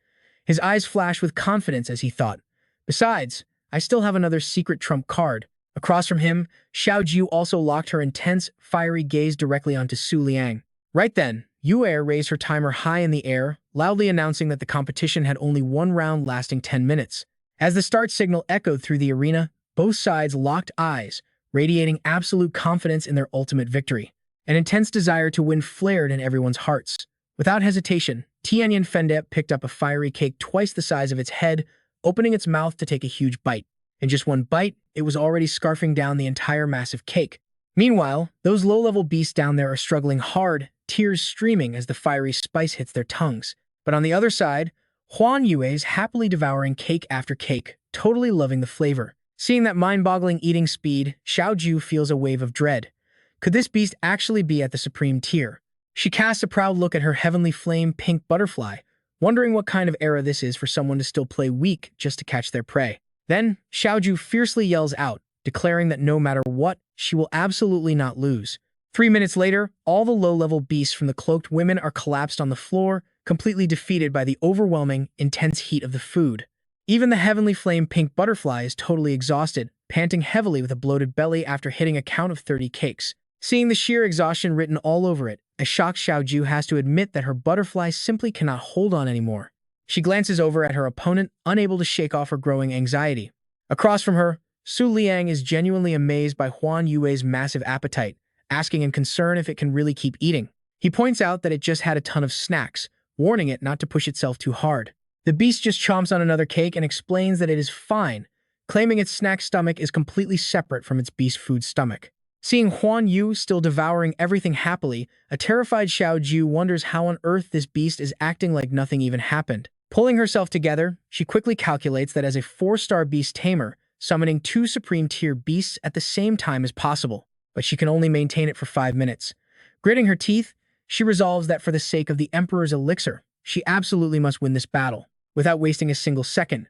His eyes flashed with confidence as he thought, "Besides, I still have another secret trump card." Across from him, Xiaoju also locked her intense, fiery gaze directly onto Liang. Right then, Yue raised her timer high in the air, loudly announcing that the competition had only 1 round lasting 10 minutes. As the start signal echoed through the arena, both sides locked eyes, radiating absolute confidence in their ultimate victory. An intense desire to win flared in everyone's hearts. Without hesitation, Tianyan Fendep picked up a fiery cake twice the size of its head, opening its mouth to take a huge bite. In just 1 bite, it was already scarfing down the entire massive cake. Meanwhile, those low-level beasts down there are struggling hard, tears streaming as the fiery spice hits their tongues. But on the other side, Huan Yue is happily devouring cake after cake, totally loving the flavor. Seeing that mind-boggling eating speed, Xiaoju feels a wave of dread. Could this beast actually be at the supreme tier? She casts a proud look at her heavenly flame pink butterfly, wondering what kind of era this is for someone to still play weak just to catch their prey. Then, Xiaoju fiercely yells out, declaring that no matter what, she will absolutely not lose. 3 minutes later, all the low-level beasts from the cloaked women are collapsed on the floor, completely defeated by the overwhelming, intense heat of the food. Even the heavenly flame pink butterfly is totally exhausted, panting heavily with a bloated belly after hitting a count of 30 cakes. Seeing the sheer exhaustion written all over it, a shocked Xiaoju has to admit that her butterfly simply cannot hold on anymore. She glances over at her opponent, unable to shake off her growing anxiety. Across from her, Liang is genuinely amazed by Huan Yue's massive appetite, asking in concern if it can really keep eating. He points out that it just had a ton of snacks, warning it not to push itself too hard. The beast just chomps on another cake and explains that it is fine, claiming its snack stomach is completely separate from its beast food stomach. Seeing Huan Yu still devouring everything happily, a terrified Xiao Ju wonders how on earth this beast is acting like nothing even happened. Pulling herself together, she quickly calculates that as a 4-star beast tamer, summoning 2 supreme-tier beasts at the same time is possible, but she can only maintain it for 5 minutes. Gritting her teeth, she resolves that for the sake of the Emperor's elixir, she absolutely must win this battle. Without wasting a single second,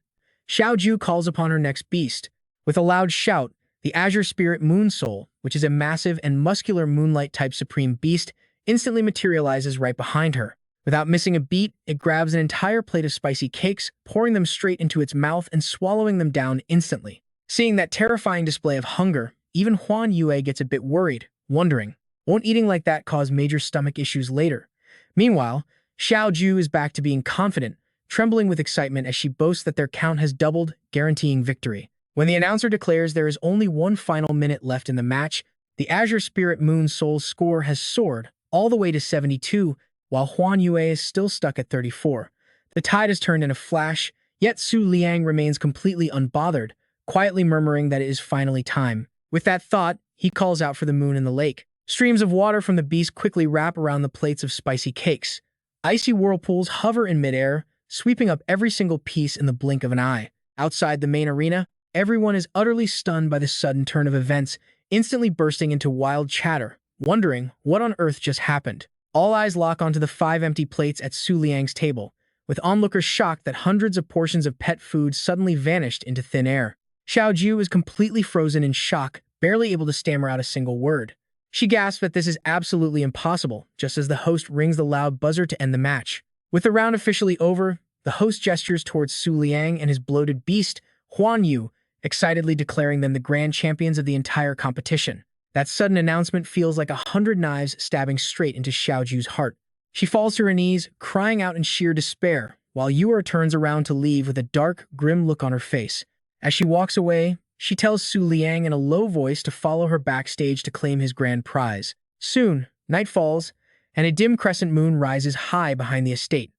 Xiao Ju calls upon her next beast. With a loud shout, the Azure Spirit Moon Soul, which is a massive and muscular moonlight-type supreme beast, instantly materializes right behind her. Without missing a beat, it grabs an entire plate of spicy cakes, pouring them straight into its mouth and swallowing them down instantly. Seeing that terrifying display of hunger, even Huan Yue gets a bit worried, wondering, won't eating like that cause major stomach issues later? Meanwhile, Xiao Ju is back to being confident, trembling with excitement as she boasts that their count has doubled, guaranteeing victory. When the announcer declares there is only one final minute left in the match, the Azure Spirit Moon Soul's score has soared all the way to 72, while Huan Yue is still stuck at 34. The tide has turned in a flash, yet Su Liang remains completely unbothered, quietly murmuring that it is finally time. With that thought, he calls out for the moon in the lake. Streams of water from the beast quickly wrap around the plates of spicy cakes. Icy whirlpools hover in midair, sweeping up every single piece in the blink of an eye. Outside the main arena, everyone is utterly stunned by the sudden turn of events, instantly bursting into wild chatter, wondering what on earth just happened. All eyes lock onto the 5 empty plates at Su Liang's table, with onlookers shocked that hundreds of portions of pet food suddenly vanished into thin air. Xiao Ju is completely frozen in shock, barely able to stammer out a single word. She gasps that this is absolutely impossible, just as the host rings the loud buzzer to end the match. With the round officially over, the host gestures towards Su Liang and his bloated beast, Huan Yu, excitedly declaring them the grand champions of the entire competition. That sudden announcement feels like 100 knives stabbing straight into Xiao Ju's heart. She falls to her knees, crying out in sheer despair, while Yue turns around to leave with a dark, grim look on her face. As she walks away, she tells Su Liang in a low voice to follow her backstage to claim his grand prize. Soon, night falls, and a dim crescent moon rises high behind the estate.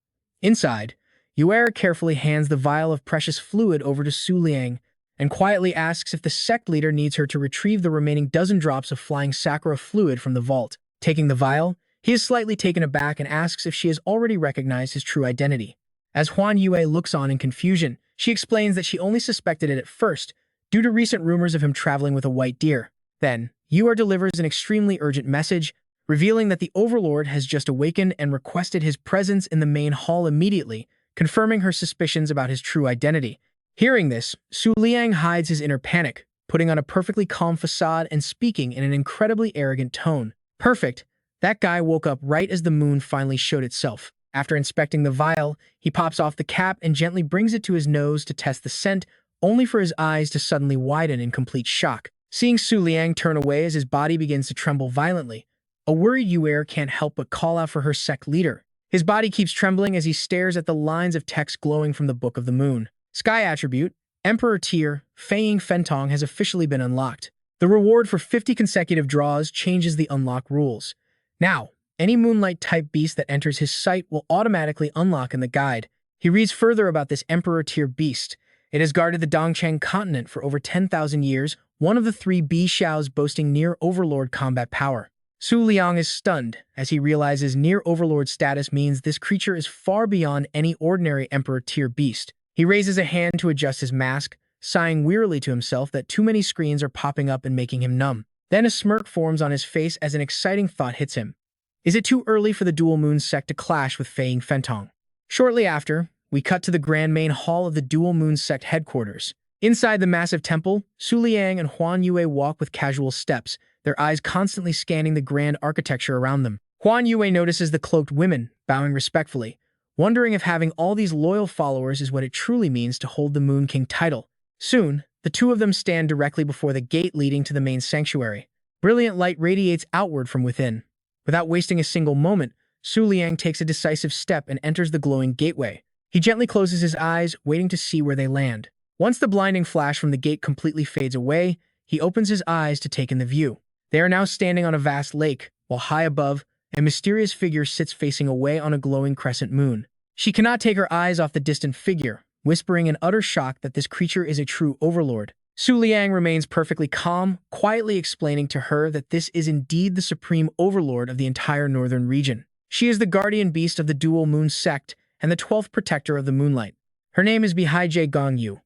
Inside, Yue carefully hands the vial of precious fluid over to Su Liang, and quietly asks if the sect leader needs her to retrieve the remaining dozen drops of flying sakura fluid from the vault. Taking the vial, he is slightly taken aback and asks if she has already recognized his true identity. As Huan Yue looks on in confusion, she explains that she only suspected it at first, due to recent rumors of him traveling with a white deer. Then, Yue delivers an extremely urgent message, revealing that the Overlord has just awakened and requested his presence in the main hall immediately, confirming her suspicions about his true identity. Hearing this, Su Liang hides his inner panic, putting on a perfectly calm facade and speaking in an incredibly arrogant tone. Perfect. That guy woke up right as the moon finally showed itself. After inspecting the vial, he pops off the cap and gently brings it to his nose to test the scent, only for his eyes to suddenly widen in complete shock. Seeing Su Liang turn away as his body begins to tremble violently, a worried Yue can't help but call out for her sect leader. His body keeps trembling as he stares at the lines of text glowing from the Book of the Moon. Sky Attribute, Emperor Tier, Feiying Fentong has officially been unlocked. The reward for 50 consecutive draws changes the unlock rules. Now, any Moonlight-type beast that enters his sight will automatically unlock in the guide. He reads further about this Emperor Tier beast. It has guarded the Dongcheng continent for over 10,000 years, one of the 3 Bi Xiaos boasting near Overlord combat power. Su Liang is stunned, as he realizes near Overlord status means this creature is far beyond any ordinary Emperor Tier beast. He raises a hand to adjust his mask, sighing wearily to himself that too many screens are popping up and making him numb. Then a smirk forms on his face as an exciting thought hits him. Is it too early for the Dual Moon sect to clash with Feiying Fentong? Shortly after, we cut to the grand main hall of the Dual Moon sect headquarters. Inside the massive temple, Su Liang and Huan Yue walk with casual steps, their eyes constantly scanning the grand architecture around them. Huan Yue notices the cloaked women, bowing respectfully, wondering if having all these loyal followers is what it truly means to hold the Moon King title. Soon, the two of them stand directly before the gate leading to the main sanctuary. Brilliant light radiates outward from within. Without wasting a single moment, Su Liang takes a decisive step and enters the glowing gateway. He gently closes his eyes, waiting to see where they land. Once the blinding flash from the gate completely fades away, he opens his eyes to take in the view. They are now standing on a vast lake, while high above, a mysterious figure sits facing away on a glowing crescent moon. She cannot take her eyes off the distant figure, whispering in utter shock that this creature is a true overlord. Su Liang remains perfectly calm, quietly explaining to her that this is indeed the supreme overlord of the entire northern region. She is the guardian beast of the dual moon sect and the 12th protector of the moonlight. Her name is Bihai Gong Yu.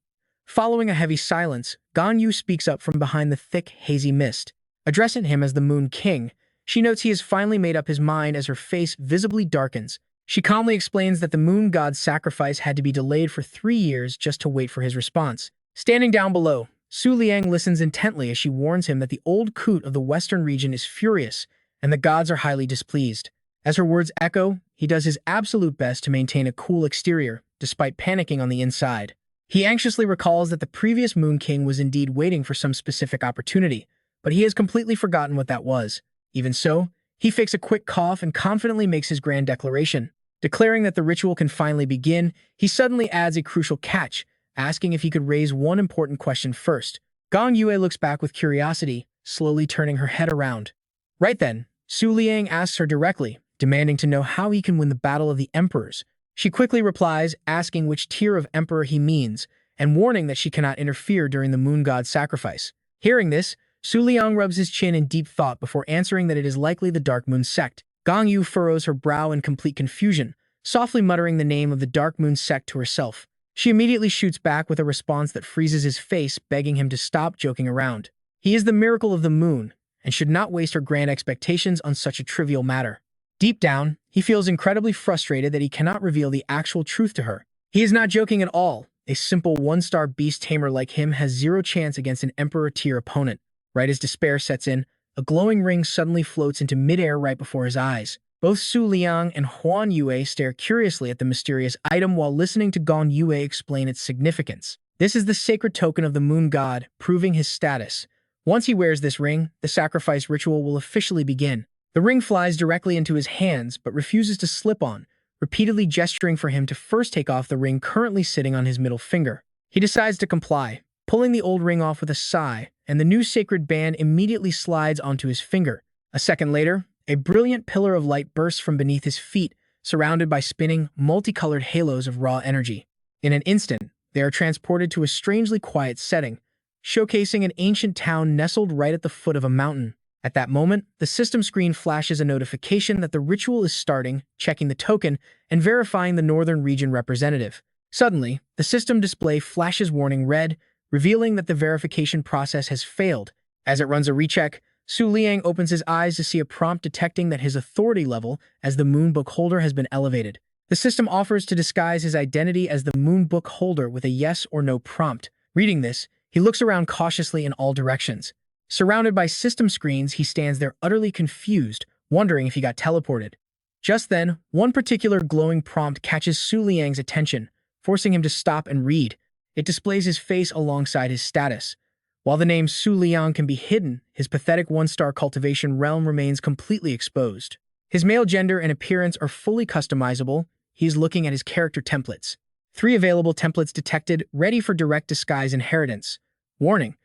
Following a heavy silence, Gong Yu speaks up from behind the thick, hazy mist. Addressing him as the Moon King, she notes he has finally made up his mind as her face visibly darkens. She calmly explains that the moon god's sacrifice had to be delayed for 3 years just to wait for his response. Standing down below, Su Liang listens intently as she warns him that the old Koot of the western region is furious and the gods are highly displeased. As her words echo, he does his absolute best to maintain a cool exterior, despite panicking on the inside. He anxiously recalls that the previous Moon King was indeed waiting for some specific opportunity, but he has completely forgotten what that was. Even so, he fakes a quick cough and confidently makes his grand declaration. Declaring that the ritual can finally begin, he suddenly adds a crucial catch, asking if he could raise one important question first. Gong Yue looks back with curiosity, slowly turning her head around. Right then, Su Liang asks her directly, demanding to know how he can win the Battle of the Emperors. She quickly replies, asking which tier of emperor he means, and warning that she cannot interfere during the moon god's sacrifice. Hearing this, Su Liang rubs his chin in deep thought before answering that it is likely the Dark Moon sect. Gong Yu furrows her brow in complete confusion, softly muttering the name of the Dark Moon sect to herself. She immediately shoots back with a response that freezes his face, begging him to stop joking around. He is the miracle of the moon, and should not waste her grand expectations on such a trivial matter. Deep down, he feels incredibly frustrated that he cannot reveal the actual truth to her. He is not joking at all. A simple one-star beast tamer like him has zero chance against an emperor-tier opponent. Right as despair sets in, a glowing ring suddenly floats into midair right before his eyes. Both Su Liang and Huan Yue stare curiously at the mysterious item while listening to Gong Yue explain its significance. This is the sacred token of the moon god, proving his status. Once he wears this ring, the sacrifice ritual will officially begin. The ring flies directly into his hands, but refuses to slip on, repeatedly gesturing for him to first take off the ring currently sitting on his middle finger. He decides to comply, pulling the old ring off with a sigh, and the new sacred band immediately slides onto his finger. A second later, a brilliant pillar of light bursts from beneath his feet, surrounded by spinning, multicolored halos of raw energy. In an instant, they are transported to a strangely quiet setting, showcasing an ancient town nestled right at the foot of a mountain. At that moment, the system screen flashes a notification that the ritual is starting, checking the token, and verifying the northern region representative. Suddenly, the system display flashes warning red, revealing that the verification process has failed. As it runs a recheck, Su Liang opens his eyes to see a prompt detecting that his authority level as the Moon Book Holder has been elevated. The system offers to disguise his identity as the Moon Book Holder with a yes or no prompt. Reading this, he looks around cautiously in all directions. Surrounded by system screens, he stands there utterly confused, wondering if he got teleported. Just then, one particular glowing prompt catches Su Liang's attention, forcing him to stop and read. It displays his face alongside his status. While the name Su Liang can be hidden, his pathetic one-star cultivation realm remains completely exposed. His male gender and appearance are fully customizable. He is looking at his character templates. 3 available templates detected, ready for direct disguise inheritance. Warning: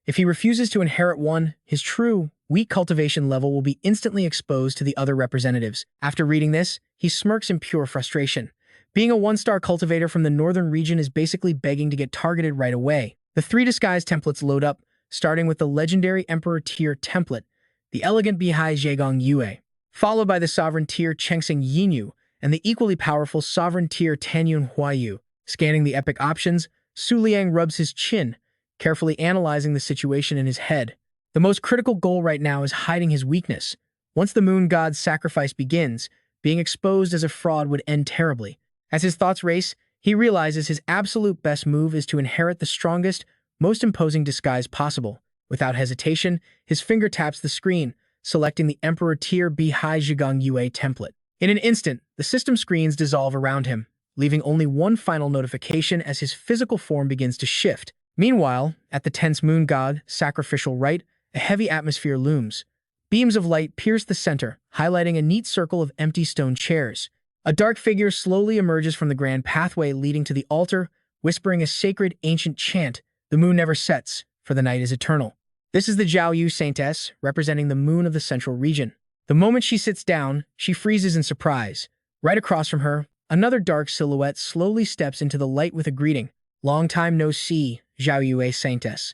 if he refuses to inherit one, his true, weak cultivation level will be instantly exposed to the other representatives. After reading this, he smirks in pure frustration. Being a one-star cultivator from the northern region is basically begging to get targeted right away. The 3 disguise templates load up, starting with the legendary Emperor tier template, the elegant Bihai Zhegang Yue, followed by the sovereign tier Chengsing Yinyu, and the equally powerful sovereign tier Tanyun Huayu. Scanning the epic options, Su Liang rubs his chin, carefully analyzing the situation in his head. The most critical goal right now is hiding his weakness. Once the moon god's sacrifice begins, being exposed as a fraud would end terribly. As his thoughts race, he realizes his absolute best move is to inherit the strongest, most imposing disguise possible. Without hesitation, his finger taps the screen, selecting the Emperor tier Bihai Zhigang Yue template. In an instant, the system screens dissolve around him, leaving only one final notification as his physical form begins to shift. Meanwhile, at the tense moon god, sacrificial rite, a heavy atmosphere looms. Beams of light pierce the center, highlighting a neat circle of empty stone chairs. A dark figure slowly emerges from the grand pathway leading to the altar, whispering a sacred ancient chant: "The moon never sets, for the night is eternal." This is the Zhao Yu Saintess, representing the moon of the central region. The moment she sits down, she freezes in surprise. Right across from her, another dark silhouette slowly steps into the light with a greeting. "Long time no see, Zhao Yue Saintess."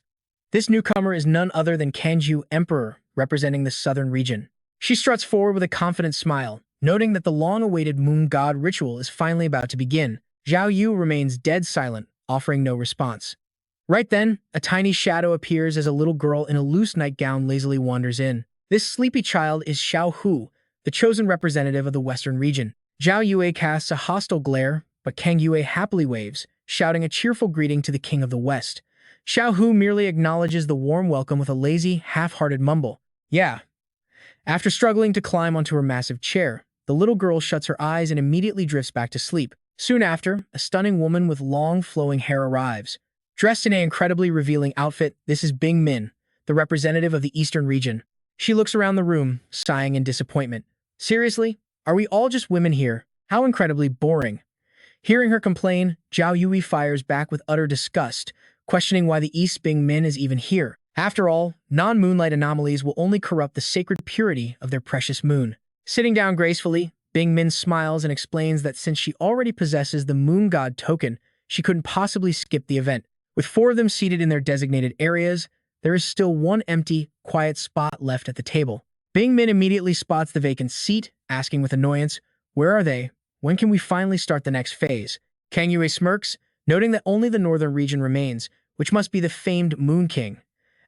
This newcomer is none other than Kanju Emperor, representing the southern region. She struts forward with a confident smile, noting that the long-awaited moon god ritual is finally about to begin. Zhao Yu remains dead silent, offering no response. Right then, a tiny shadow appears as a little girl in a loose nightgown lazily wanders in. This sleepy child is Xiao Hu, the chosen representative of the western region. Zhao Yue casts a hostile glare, but Kang Yue happily waves, shouting a cheerful greeting to the king of the west. Xiao Hu merely acknowledges the warm welcome with a lazy, half-hearted mumble. Yeah. After struggling to climb onto her massive chair, the little girl shuts her eyes and immediately drifts back to sleep. Soon after, a stunning woman with long, flowing hair arrives. Dressed in an incredibly revealing outfit, this is Bing Min, the representative of the eastern region. She looks around the room, sighing in disappointment. Seriously? Are we all just women here? How incredibly boring. Hearing her complain, Zhao Yui fires back with utter disgust, questioning why the East Bing Min is even here. After all, non-moonlight anomalies will only corrupt the sacred purity of their precious moon. Sitting down gracefully, Bing Min smiles and explains that since she already possesses the moon god token, she couldn't possibly skip the event. With 4 of them seated in their designated areas, there is still one empty, quiet spot left at the table. Bing Min immediately spots the vacant seat, asking with annoyance, "Where are they? When can we finally start the next phase?" Kang Yue smirks, noting that only the northern region remains, which must be the famed Moon King.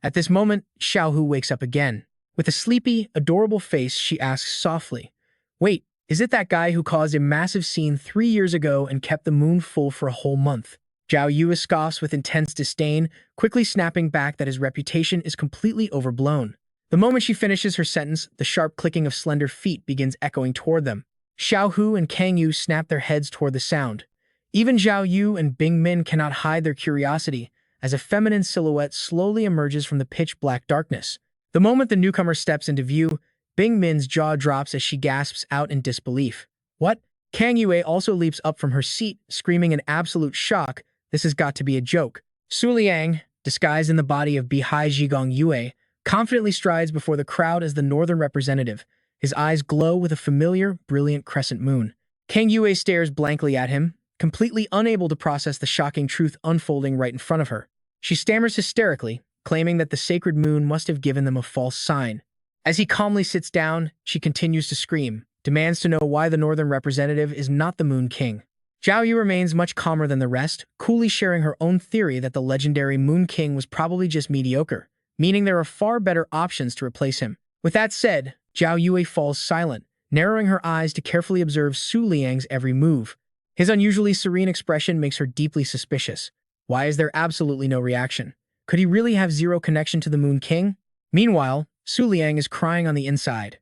At this moment, Xiao Hu wakes up again. With a sleepy, adorable face, she asks softly, "Wait, is it that guy who caused a massive scene 3 years ago and kept the moon full for a whole month?" Zhao Yu scoffs with intense disdain, quickly snapping back that his reputation is completely overblown. The moment she finishes her sentence, the sharp clicking of slender feet begins echoing toward them. Xiao Hu and Kang Yu snap their heads toward the sound. Even Zhao Yu and Bing Min cannot hide their curiosity, as a feminine silhouette slowly emerges from the pitch-black darkness. The moment the newcomer steps into view, Bing Min's jaw drops as she gasps out in disbelief. "What?" Kang Yue also leaps up from her seat, screaming in absolute shock. This has got to be a joke. Su Liang, disguised in the body of Bihai Zhigong Yue, confidently strides before the crowd as the northern representative. His eyes glow with a familiar, brilliant crescent moon. Kang Yue stares blankly at him, completely unable to process the shocking truth unfolding right in front of her. She stammers hysterically, claiming that the sacred moon must have given them a false sign. As he calmly sits down, she continues to scream, demands to know why the northern representative is not the Moon King. Zhao Yu remains much calmer than the rest, coolly sharing her own theory that the legendary Moon King was probably just mediocre, meaning there are far better options to replace him. With that said, Zhao Yue falls silent, narrowing her eyes to carefully observe Su Liang's every move. His unusually serene expression makes her deeply suspicious. Why is there absolutely no reaction? Could he really have zero connection to the Moon King? Meanwhile, Su Liang is crying on the inside.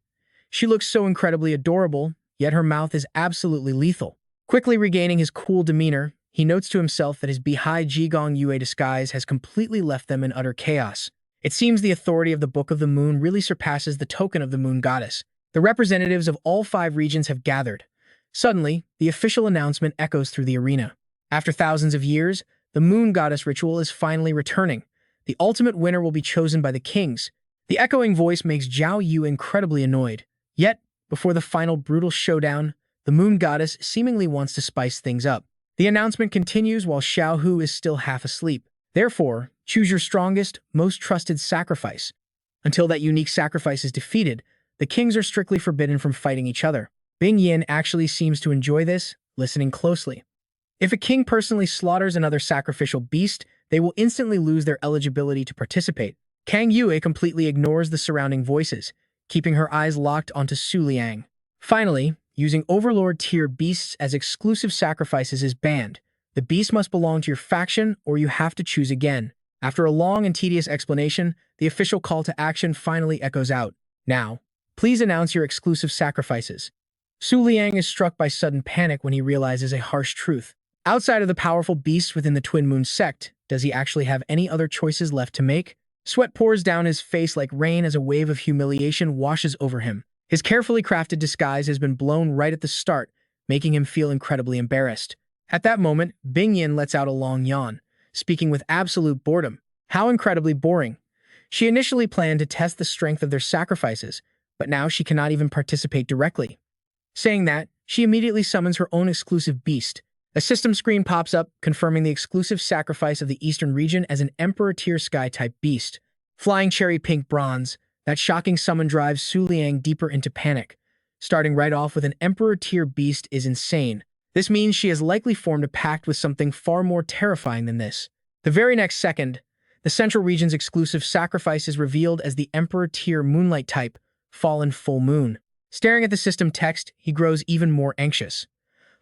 She looks so incredibly adorable, yet her mouth is absolutely lethal. Quickly regaining his cool demeanor, he notes to himself that his Bihai Zhigong Yue disguise has completely left them in utter chaos. It seems the authority of the Book of the Moon really surpasses the token of the Moon Goddess. The representatives of all 5 regions have gathered. Suddenly, the official announcement echoes through the arena. After thousands of years, the Moon Goddess ritual is finally returning. The ultimate winner will be chosen by the kings. The echoing voice makes Zhao Yu incredibly annoyed. Yet, before the final brutal showdown, the Moon Goddess seemingly wants to spice things up. The announcement continues while Xiao Hu is still half asleep. Therefore, choose your strongest, most trusted sacrifice. Until that unique sacrifice is defeated, the kings are strictly forbidden from fighting each other. Bing Yin actually seems to enjoy this, listening closely. If a king personally slaughters another sacrificial beast, they will instantly lose their eligibility to participate. Kang Yue completely ignores the surrounding voices, keeping her eyes locked onto Su Liang. Finally, using Overlord-tier beasts as exclusive sacrifices is banned. The beast must belong to your faction, or you have to choose again. After a long and tedious explanation, the official call to action finally echoes out. Now, please announce your exclusive sacrifices. Su Liang is struck by sudden panic when he realizes a harsh truth. Outside of the powerful beasts within the Twin Moon sect, does he actually have any other choices left to make? Sweat pours down his face like rain as a wave of humiliation washes over him. His carefully crafted disguise has been blown right at the start, making him feel incredibly embarrassed. At that moment, Bing Yin lets out a long yawn, speaking with absolute boredom. How incredibly boring. She initially planned to test the strength of their sacrifices, but now she cannot even participate directly. Saying that, she immediately summons her own exclusive beast, A system screen pops up, confirming the exclusive sacrifice of the Eastern region as an Emperor-tier Sky-type beast. Flying cherry pink bronze, that shocking summon drives Su Liang deeper into panic. Starting right off with an Emperor-tier beast is insane. This means she has likely formed a pact with something far more terrifying than this. The very next second, the Central region's exclusive sacrifice is revealed as the Emperor-tier Moonlight type, Fallen Full Moon. Staring at the system text, he grows even more anxious.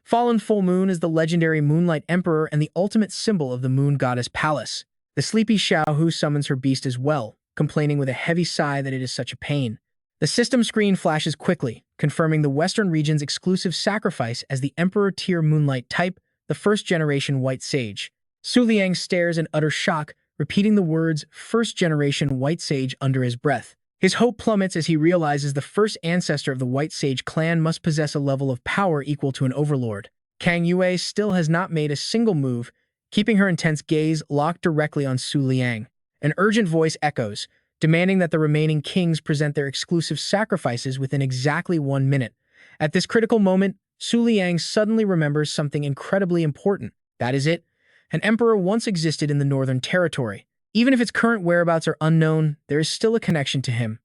Fallen Full Moon is the legendary Moonlight Emperor and the ultimate symbol of the Moon Goddess Palace. The sleepy Xiaohu summons her beast as well, complaining with a heavy sigh that it is such a pain. The system screen flashes quickly, confirming the Western region's exclusive sacrifice as the Emperor-tier Moonlight type, the first-generation White Sage. Su Liang stares in utter shock, repeating the words first-generation White Sage under his breath. His hope plummets as he realizes the first ancestor of the White Sage clan must possess a level of power equal to an overlord. Kang Yue still has not made a single move, keeping her intense gaze locked directly on Su Liang. An urgent voice echoes, demanding that the remaining kings present their exclusive sacrifices within exactly 1 minute. At this critical moment, Su Liang suddenly remembers something incredibly important. That is it. An emperor once existed in the Northern Territory. Even if its current whereabouts are unknown, there is still a connection to him.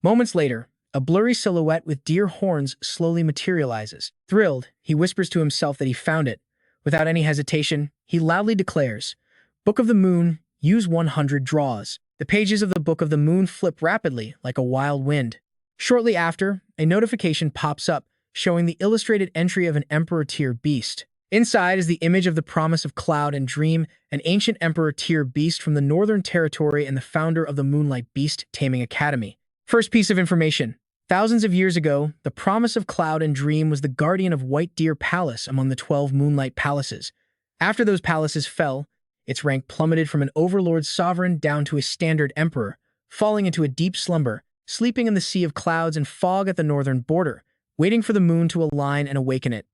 Moments later, a blurry silhouette with deer horns slowly materializes. Thrilled, he whispers to himself that he found it. Without any hesitation, he loudly declares, "Book of the Moon, use 100 draws." The pages of the Book of the Moon flip rapidly, like a wild wind. Shortly after, a notification pops up, showing the illustrated entry of an Emperor-tier beast. Inside is the image of the Promise of Cloud and Dream, an ancient Emperor-tier beast from the Northern Territory and the founder of the Moonlight Beast Taming Academy. First piece of information. Thousands of years ago, the Promise of Cloud and Dream was the guardian of White Deer Palace among the 12 Moonlight Palaces. After those palaces fell, its rank plummeted from an overlord sovereign down to a standard emperor, falling into a deep slumber, sleeping in the sea of clouds and fog at the northern border, waiting for the moon to align and awaken it.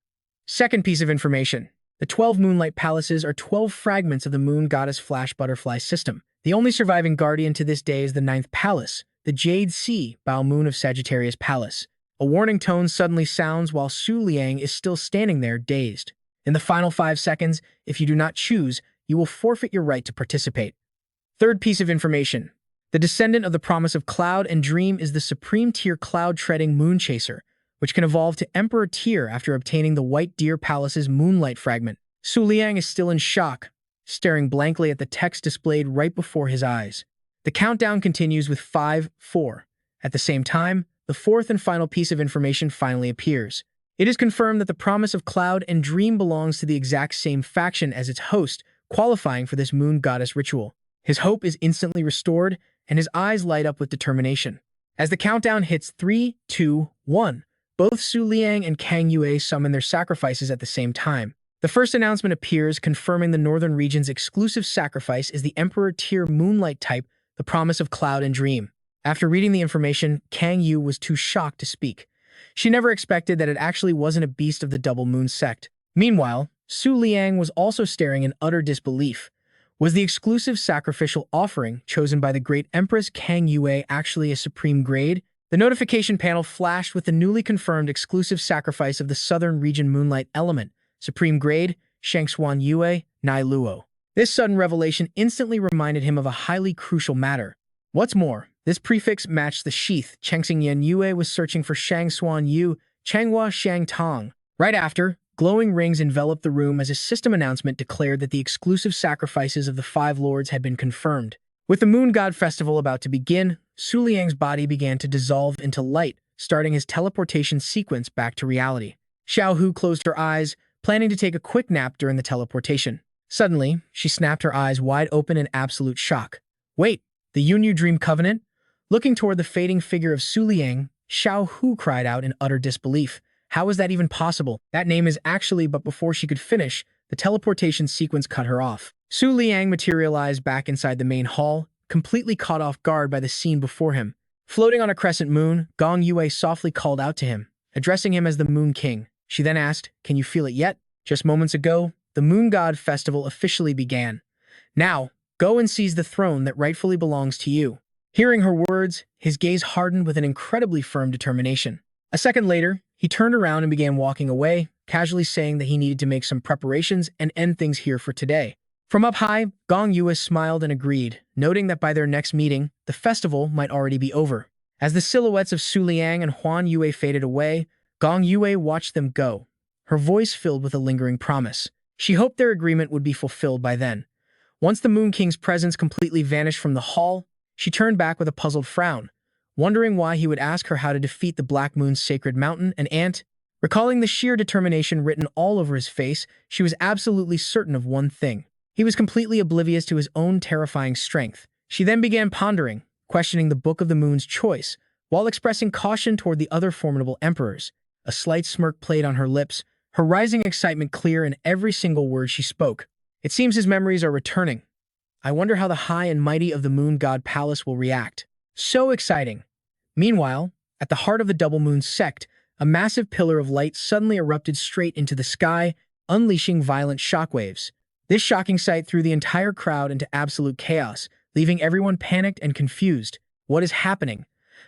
Second piece of information. The 12 Moonlight Palaces are 12 fragments of the Moon Goddess Flash Butterfly system. The only surviving guardian to this day is the 9th Palace, the Jade Sea, Bao Moon of Sagittarius Palace. A warning tone suddenly sounds while Su Liang is still standing there, dazed. In the final 5 seconds, if you do not choose, you will forfeit your right to participate. Third piece of information. The descendant of the Promise of Cloud and Dream is the supreme-tier cloud-treading Moon Chaser, which can evolve to Emperor tier after obtaining the White Deer Palace's Moonlight Fragment. Su Liang is still in shock, staring blankly at the text displayed right before his eyes. The countdown continues with 5, 4. At the same time, the fourth and final piece of information finally appears. It is confirmed that the Promise of Cloud and Dream belongs to the exact same faction as its host, qualifying for this Moon Goddess ritual. His hope is instantly restored, and his eyes light up with determination. As the countdown hits 3, 2, 1, both Su Liang and Kang Yue summon their sacrifices at the same time. The first announcement appears, confirming the Northern region's exclusive sacrifice is the Emperor-tier Moonlight type, the Promise of Cloud and Dream. After reading the information, Kang Yu was too shocked to speak. She never expected that it actually wasn't a beast of the Double Moon sect. Meanwhile, Su Liang was also staring in utter disbelief. Was the exclusive sacrificial offering chosen by the great Empress Kang Yue actually a supreme grade? The notification panel flashed with the newly confirmed exclusive sacrifice of the Southern Region Moonlight Element, Supreme Grade, Shangshuan Yue, Nai Luo. This sudden revelation instantly reminded him of a highly crucial matter. What's more, this prefix matched the sheath Chengxingyan Yue was searching for Shangshuan Yu, Changhua Shang Tong. Right after, glowing rings enveloped the room as a system announcement declared that the exclusive sacrifices of the 5 lords had been confirmed. With the Moon God Festival about to begin, Su Liang's body began to dissolve into light, starting his teleportation sequence back to reality. Xiaohu closed her eyes, planning to take a quick nap during the teleportation. Suddenly, she snapped her eyes wide open in absolute shock. Wait, the Yunyu Dream Covenant? Looking toward the fading figure of Su Liang, Xiaohu cried out in utter disbelief. How is that even possible? That name is actually, but before she could finish, the teleportation sequence cut her off. Su Liang materialized back inside the main hall, completely caught off guard by the scene before him. Floating on a crescent moon, Gong Yue softly called out to him, addressing him as the Moon King. She then asked, "Can you feel it yet?" Just moments ago, the Moon God Festival officially began. Now, go and seize the throne that rightfully belongs to you. Hearing her words, his gaze hardened with an incredibly firm determination. A second later, he turned around and began walking away, casually saying that he needed to make some preparations and end things here for today. From up high, Gong Yue smiled and agreed, noting that by their next meeting, the festival might already be over. As the silhouettes of Su Liang and Huan Yue faded away, Gong Yue watched them go, her voice filled with a lingering promise. She hoped their agreement would be fulfilled by then. Once the Moon King's presence completely vanished from the hall, she turned back with a puzzled frown, wondering why he would ask her how to defeat the Black Moon's sacred mountain and ant. Recalling the sheer determination written all over his face, she was absolutely certain of one thing. He was completely oblivious to his own terrifying strength. She then began pondering, questioning the Book of the Moon's choice, while expressing caution toward the other formidable emperors. A slight smirk played on her lips, her rising excitement clear in every single word she spoke. It seems his memories are returning. I wonder how the high and mighty of the Moon God Palace will react. So exciting. Meanwhile, at the heart of the Double Moon sect, a massive pillar of light suddenly erupted straight into the sky, unleashing violent shockwaves. This shocking sight threw the entire crowd into absolute chaos, leaving everyone panicked and confused. What is happening?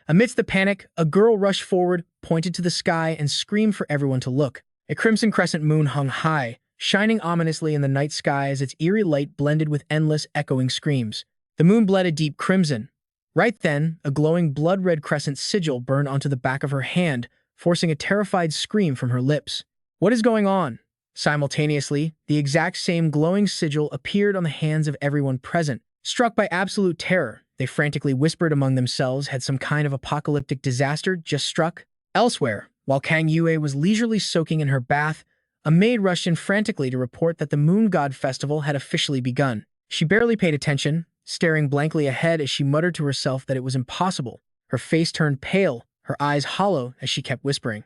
Amidst the panic, a girl rushed forward, pointed to the sky, and screamed for everyone to look. A crimson crescent moon hung high, shining ominously in the night sky as its eerie light blended with endless echoing screams. The moon bled a deep crimson. Right then, a glowing blood-red crescent sigil burned onto the back of her hand, forcing a terrified scream from her lips. What is going on? Simultaneously, the exact same glowing sigil appeared on the hands of everyone present. Struck by absolute terror, they frantically whispered among themselves had some kind of apocalyptic disaster just struck. Elsewhere, while Kang Yue was leisurely soaking in her bath, a maid rushed in frantically to report that the Moon God Festival had officially begun. She barely paid attention, staring blankly ahead as she muttered to herself that it was impossible. Her face turned pale, her eyes hollow as she kept whispering.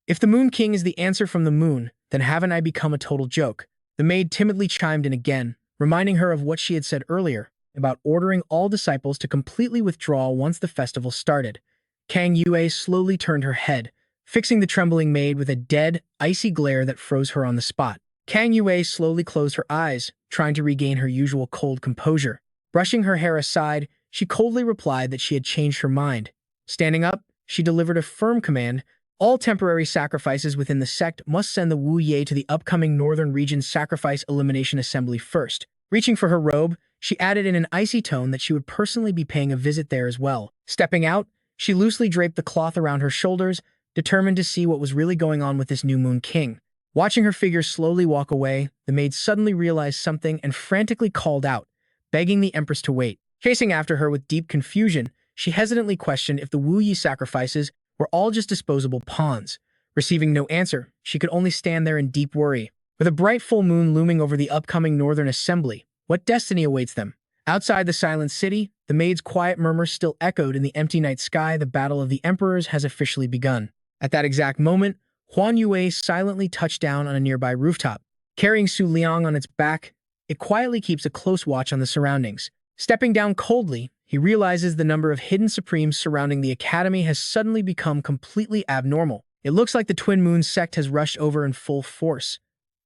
If the Moon King is the answer from the moon, then haven't I become a total joke? The maid timidly chimed in again, reminding her of what she had said earlier about ordering all disciples to completely withdraw once the festival started. Kang Yue slowly turned her head, fixing the trembling maid with a dead, icy glare that froze her on the spot. Kang Yue slowly closed her eyes, trying to regain her usual cold composure. Brushing her hair aside, she coldly replied that she had changed her mind. Standing up, she delivered a firm command. All temporary sacrifices within the sect must send the Wu Ye to the upcoming Northern Region Sacrifice Elimination Assembly first. Reaching for her robe, she added in an icy tone that she would personally be paying a visit there as well. Stepping out, she loosely draped the cloth around her shoulders, determined to see what was really going on with this new Moon King. Watching her figure slowly walk away, the maid suddenly realized something and frantically called out, begging the Empress to wait. Chasing after her with deep confusion, she hesitantly questioned if the Wu Yi sacrifices were all just disposable pawns. Receiving no answer, she could only stand there in deep worry. With a bright full moon looming over the upcoming Northern Assembly, what destiny awaits them? Outside the silent city, the maid's quiet murmur still echoed in the empty night sky. The battle of the emperors has officially begun. At that exact moment, Huan Yue silently touched down on a nearby rooftop. Carrying Su Liang on its back, it quietly keeps a close watch on the surroundings. Stepping down coldly, he realizes the number of hidden supremes surrounding the academy has suddenly become completely abnormal. It looks like the Twin Moon sect has rushed over in full force.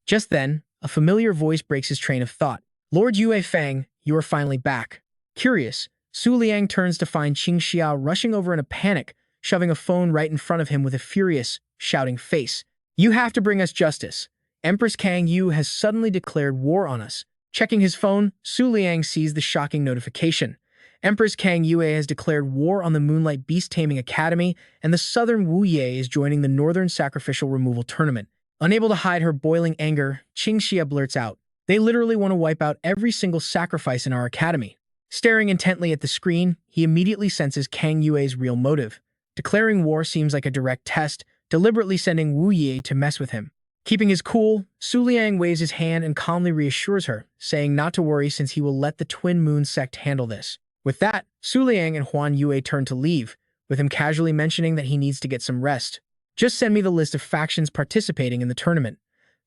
Just then, a familiar voice breaks his train of thought. Lord Yue Fang, you are finally back. Curious, Su Liang turns to find Qing Xiao rushing over in a panic, shoving a phone right in front of him with a furious, shouting face. You have to bring us justice. Empress Kang Yu has suddenly declared war on us. Checking his phone, Su Liang sees the shocking notification. Empress Kang Yue has declared war on the Moonlight Beast Taming Academy, and the Southern Wu Ye is joining the Northern Sacrificial Removal Tournament. Unable to hide her boiling anger, Qing Xia blurts out, they literally want to wipe out every single sacrifice in our academy. Staring intently at the screen, he immediately senses Kang Yue's real motive. Declaring war seems like a direct test, deliberately sending Wu Ye to mess with him. Keeping his cool, Su Liang waves his hand and calmly reassures her, saying not to worry since he will let the Twin Moon sect handle this. With that, Su Liang and Huan Yue turn to leave, with him casually mentioning that he needs to get some rest. Just send me the list of factions participating in the tournament.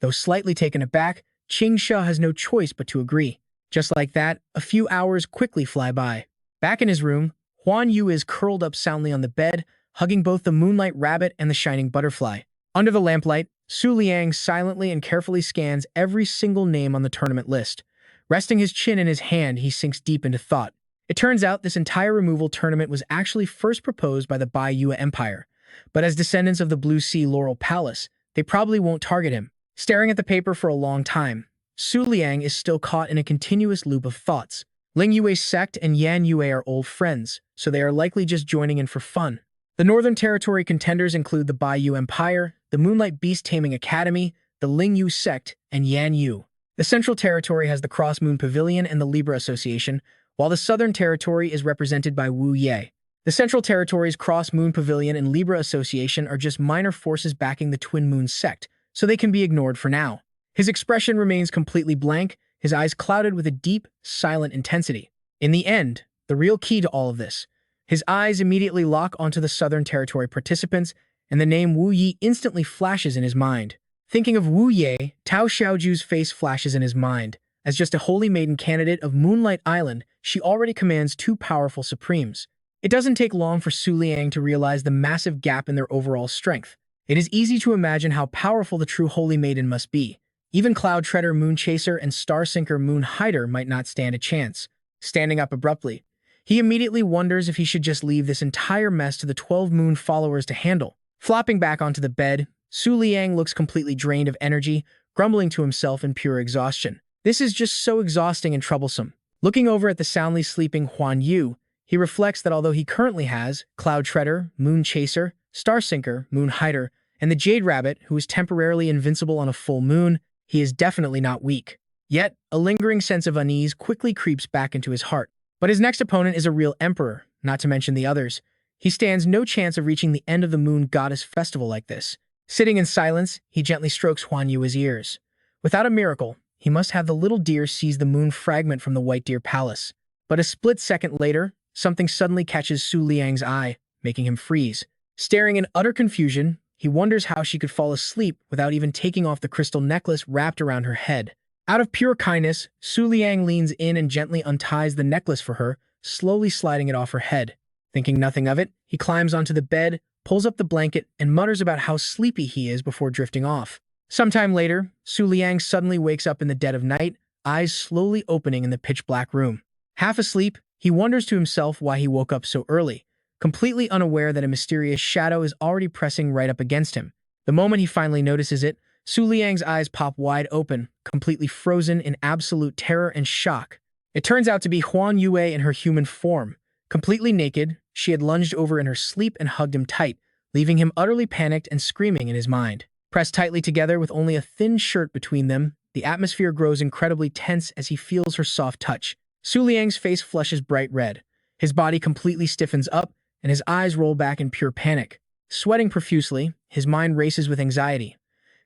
Though slightly taken aback, Qing Xia has no choice but to agree. Just like that, a few hours quickly fly by. Back in his room, Huan Yu is curled up soundly on the bed, hugging both the Moonlight Rabbit and the Shining Butterfly. Under the lamplight, Su Liang silently and carefully scans every single name on the tournament list. Resting his chin in his hand, he sinks deep into thought. It turns out this entire removal tournament was actually first proposed by the Bai Yue Empire. but as descendants of the Blue Sea Laurel Palace, they probably won't target him. Staring at the paper for a long time, Su Liang is still caught in a continuous loop of thoughts. Ling Yue's sect and Yan Yue are old friends, so they are likely just joining in for fun. The Northern Territory contenders include the Baiyu Empire, the Moonlight Beast Taming Academy, the Ling Yu sect, and Yan Yu. The Central Territory has the Cross Moon Pavilion and the Libra Association, while the Southern Territory is represented by Wu Ye. The Central Territory's Cross Moon Pavilion and Libra Association are just minor forces backing the Twin Moon sect, so they can be ignored for now. His expression remains completely blank, his eyes clouded with a deep, silent intensity. In the end, the real key to all of this, his eyes immediately lock onto the Southern Territory participants, and the name Wu Yi instantly flashes in his mind. Thinking of Wu Ye, Tao Xiaoju's face flashes in his mind. As just a holy maiden candidate of Moonlight Island, she already commands two powerful supremes. It doesn't take long for Su Liang to realize the massive gap in their overall strength. It is easy to imagine how powerful the true holy maiden must be. Even Cloud Treader Moon Chaser and Star Sinker Moon Hider might not stand a chance. Standing up abruptly, he immediately wonders if he should just leave this entire mess to the 12 Moon followers to handle. Flopping back onto the bed, Su Liang looks completely drained of energy, grumbling to himself in pure exhaustion. This is just so exhausting and troublesome. Looking over at the soundly sleeping Huan Yu, he reflects that although he currently has Cloud Treader, Moon Chaser, Star Sinker, Moon Hider, and the Jade Rabbit, who is temporarily invincible on a full moon, he is definitely not weak. Yet, a lingering sense of unease quickly creeps back into his heart. But his next opponent is a real emperor, not to mention the others. He stands no chance of reaching the end of the Moon Goddess Festival like this. Sitting in silence, he gently strokes Huan Yu's ears. Without a miracle, he must have the little deer seize the moon fragment from the White Deer Palace. But a split second later, something suddenly catches Su Liang's eye, making him freeze. Staring in utter confusion, he wonders how she could fall asleep without even taking off the crystal necklace wrapped around her head. Out of pure kindness, Su Liang leans in and gently unties the necklace for her, slowly sliding it off her head. Thinking nothing of it, he climbs onto the bed, pulls up the blanket, and mutters about how sleepy he is before drifting off. Sometime later, Su Liang suddenly wakes up in the dead of night, eyes slowly opening in the pitch-black room. Half asleep, he wonders to himself why he woke up so early, completely unaware that a mysterious shadow is already pressing right up against him. The moment he finally notices it, Su Liang's eyes pop wide open, completely frozen in absolute terror and shock. It turns out to be Huan Yue in her human form. Completely naked, she had lunged over in her sleep and hugged him tight, leaving him utterly panicked and screaming in his mind. Pressed tightly together with only a thin shirt between them, the atmosphere grows incredibly tense as he feels her soft touch. Su Liang's face flushes bright red. His body completely stiffens up, and his eyes roll back in pure panic. Sweating profusely, his mind races with anxiety.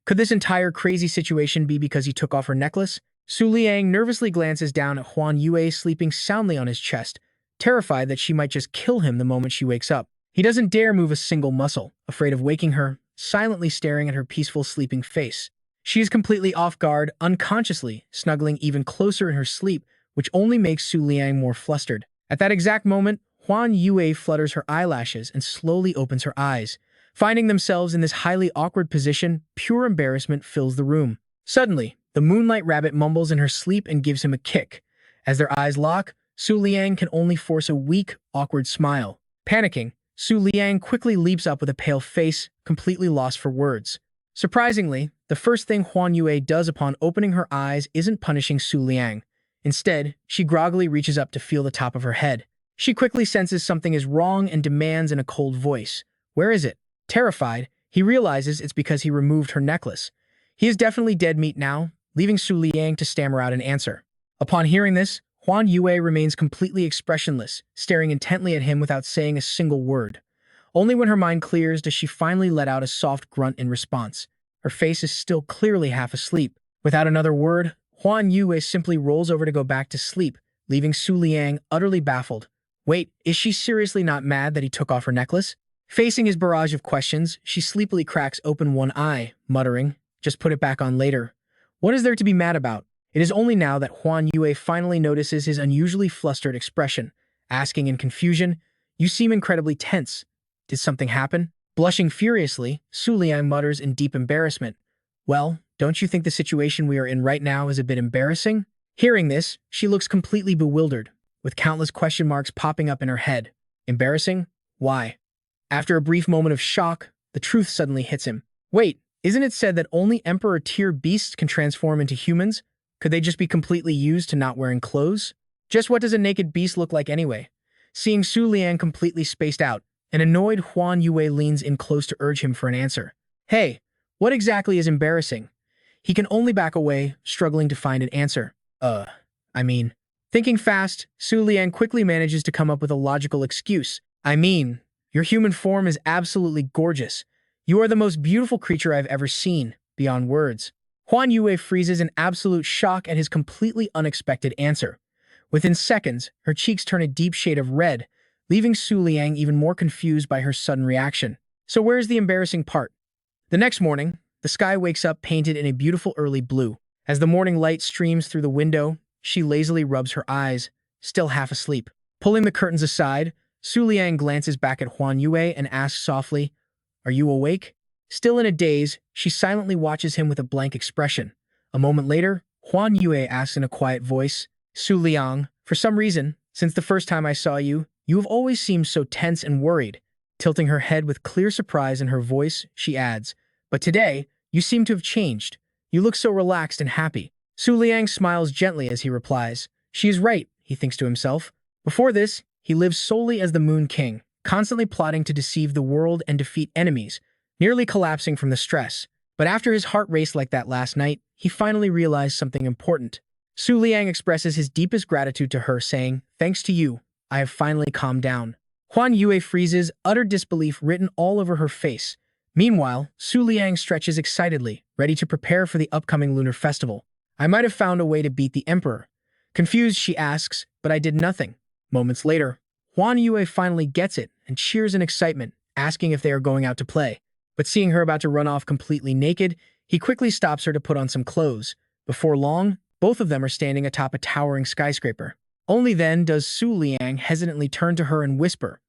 Could this entire crazy situation be because he took off her necklace? Su Liang nervously glances down at Huan Yue sleeping soundly on his chest, terrified that she might just kill him the moment she wakes up. He doesn't dare move a single muscle, afraid of waking her, silently staring at her peaceful sleeping face. She is completely off guard, unconsciously, snuggling even closer in her sleep, which only makes Su Liang more flustered. At that exact moment, Huan Yue flutters her eyelashes and slowly opens her eyes. Finding themselves in this highly awkward position, pure embarrassment fills the room. Suddenly, the Moonlight Rabbit mumbles in her sleep and gives him a kick. As their eyes lock, Su Liang can only force a weak, awkward smile. Panicking, Su Liang quickly leaps up with a pale face, completely lost for words. Surprisingly, the first thing Huan Yue does upon opening her eyes isn't punishing Su Liang. Instead, she groggily reaches up to feel the top of her head. She quickly senses something is wrong and demands in a cold voice, "Where is it?" Terrified, he realizes it's because he removed her necklace. He is definitely dead meat now, leaving Su Liang to stammer out an answer. Upon hearing this, Huan Yue remains completely expressionless, staring intently at him without saying a single word. Only when her mind clears does she finally let out a soft grunt in response. Her face is still clearly half asleep. Without another word, Huan Yue simply rolls over to go back to sleep, leaving Su Liang utterly baffled. Wait, is she seriously not mad that he took off her necklace? Facing his barrage of questions, she sleepily cracks open one eye, muttering, "Just put it back on later." What is there to be mad about? It is only now that Huan Yue finally notices his unusually flustered expression, asking in confusion, "You seem incredibly tense. Did something happen?" Blushing furiously, Su Liang mutters in deep embarrassment, "Well, don't you think the situation we are in right now is a bit embarrassing?" Hearing this, she looks completely bewildered, with countless question marks popping up in her head. Embarrassing? Why? After a brief moment of shock, the truth suddenly hits him. Wait, isn't it said that only Emperor-tier beasts can transform into humans? Could they just be completely used to not wearing clothes? Just what does a naked beast look like anyway? Seeing Su Liang completely spaced out, an annoyed Huan Yue leans in close to urge him for an answer. Hey, what exactly is embarrassing? He can only back away, struggling to find an answer. Thinking fast, Su Liang quickly manages to come up with a logical excuse. Your human form is absolutely gorgeous. You are the most beautiful creature I've ever seen, beyond words. Huan Yue freezes in absolute shock at his completely unexpected answer. Within seconds, her cheeks turn a deep shade of red, leaving Su Liang even more confused by her sudden reaction. So where's the embarrassing part? The next morning, the sky wakes up painted in a beautiful early blue. As the morning light streams through the window, she lazily rubs her eyes, still half asleep. Pulling the curtains aside, Su Liang glances back at Huan Yue and asks softly, "Are you awake?" Still in a daze, she silently watches him with a blank expression. A moment later, Huan Yue asks in a quiet voice, "Su Liang, for some reason, since the first time I saw you, you have always seemed so tense and worried." Tilting her head with clear surprise in her voice, she adds, "But today, you seem to have changed. You look so relaxed and happy." Su Liang smiles gently as he replies. She is right, he thinks to himself. Before this, he lived solely as the Moon King, constantly plotting to deceive the world and defeat enemies, nearly collapsing from the stress. But after his heart raced like that last night, he finally realized something important. Su Liang expresses his deepest gratitude to her, saying, "Thanks to you, I have finally calmed down." Huan Yue freezes, utter disbelief written all over her face. Meanwhile, Su Liang stretches excitedly, ready to prepare for the upcoming lunar festival. "I might have found a way to beat the emperor." Confused, she asks, "But I did nothing." Moments later, Huan Yue finally gets it and cheers in excitement, asking if they are going out to play. But seeing her about to run off completely naked, he quickly stops her to put on some clothes. Before long, both of them are standing atop a towering skyscraper. Only then does Su Liang hesitantly turn to her and whisper,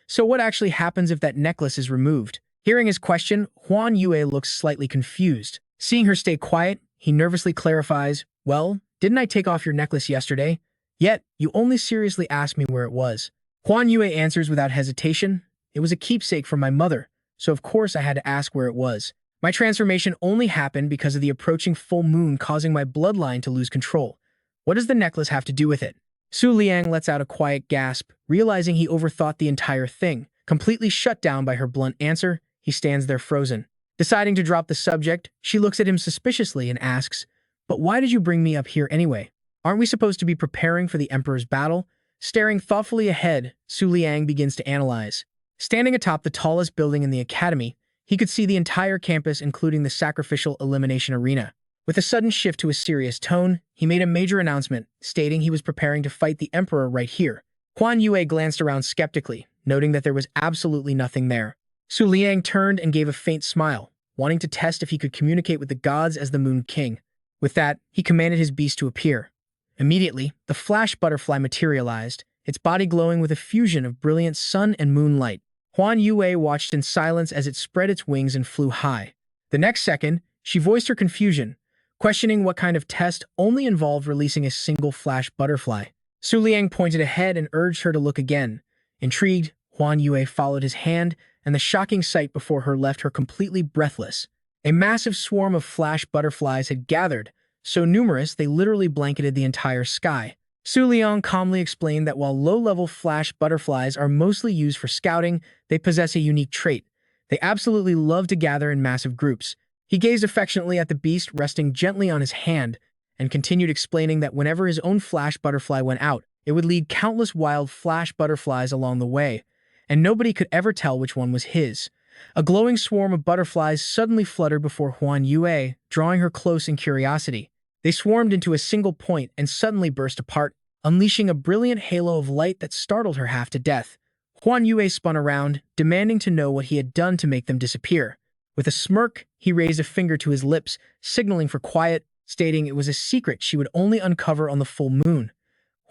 "So what actually happens if that necklace is removed?" Hearing his question, Huan Yue looks slightly confused. Seeing her stay quiet, he nervously clarifies, "Well, didn't I take off your necklace yesterday? Yet, you only seriously asked me where it was." Huan Yue answers without hesitation, "It was a keepsake from my mother, so of course I had to ask where it was. My transformation only happened because of the approaching full moon causing my bloodline to lose control. What does the necklace have to do with it?" Su Liang lets out a quiet gasp, realizing he overthought the entire thing. Completely shut down by her blunt answer, he stands there frozen. Deciding to drop the subject, she looks at him suspiciously and asks, "But why did you bring me up here anyway? Aren't we supposed to be preparing for the Emperor's battle?" Staring thoughtfully ahead, Su Liang begins to analyze. Standing atop the tallest building in the academy, he could see the entire campus, including the sacrificial elimination arena. With a sudden shift to a serious tone, he made a major announcement, stating he was preparing to fight the Emperor right here. Huan Yue glanced around skeptically, noting that there was absolutely nothing there. Su Liang turned and gave a faint smile, wanting to test if he could communicate with the gods as the Moon King. With that, he commanded his beast to appear. Immediately, the flash butterfly materialized, its body glowing with a fusion of brilliant sun and moonlight. Huan Yue watched in silence as it spread its wings and flew high. The next second, she voiced her confusion, questioning what kind of test only involved releasing a single flash butterfly. Su Liang pointed ahead and urged her to look again. Intrigued, Huan Yue followed his hand, and the shocking sight before her left her completely breathless. A massive swarm of flash butterflies had gathered, so numerous they literally blanketed the entire sky. Su Liang calmly explained that while low-level flash butterflies are mostly used for scouting, they possess a unique trait. They absolutely love to gather in massive groups. He gazed affectionately at the beast resting gently on his hand, and continued explaining that whenever his own flash butterfly went out, it would lead countless wild flash butterflies along the way, and nobody could ever tell which one was his. A glowing swarm of butterflies suddenly fluttered before Huan Yue, drawing her close in curiosity. They swarmed into a single point and suddenly burst apart, unleashing a brilliant halo of light that startled her half to death. Huan Yue spun around, demanding to know what he had done to make them disappear. With a smirk, he raised a finger to his lips, signaling for quiet, stating it was a secret she would only uncover on the full moon.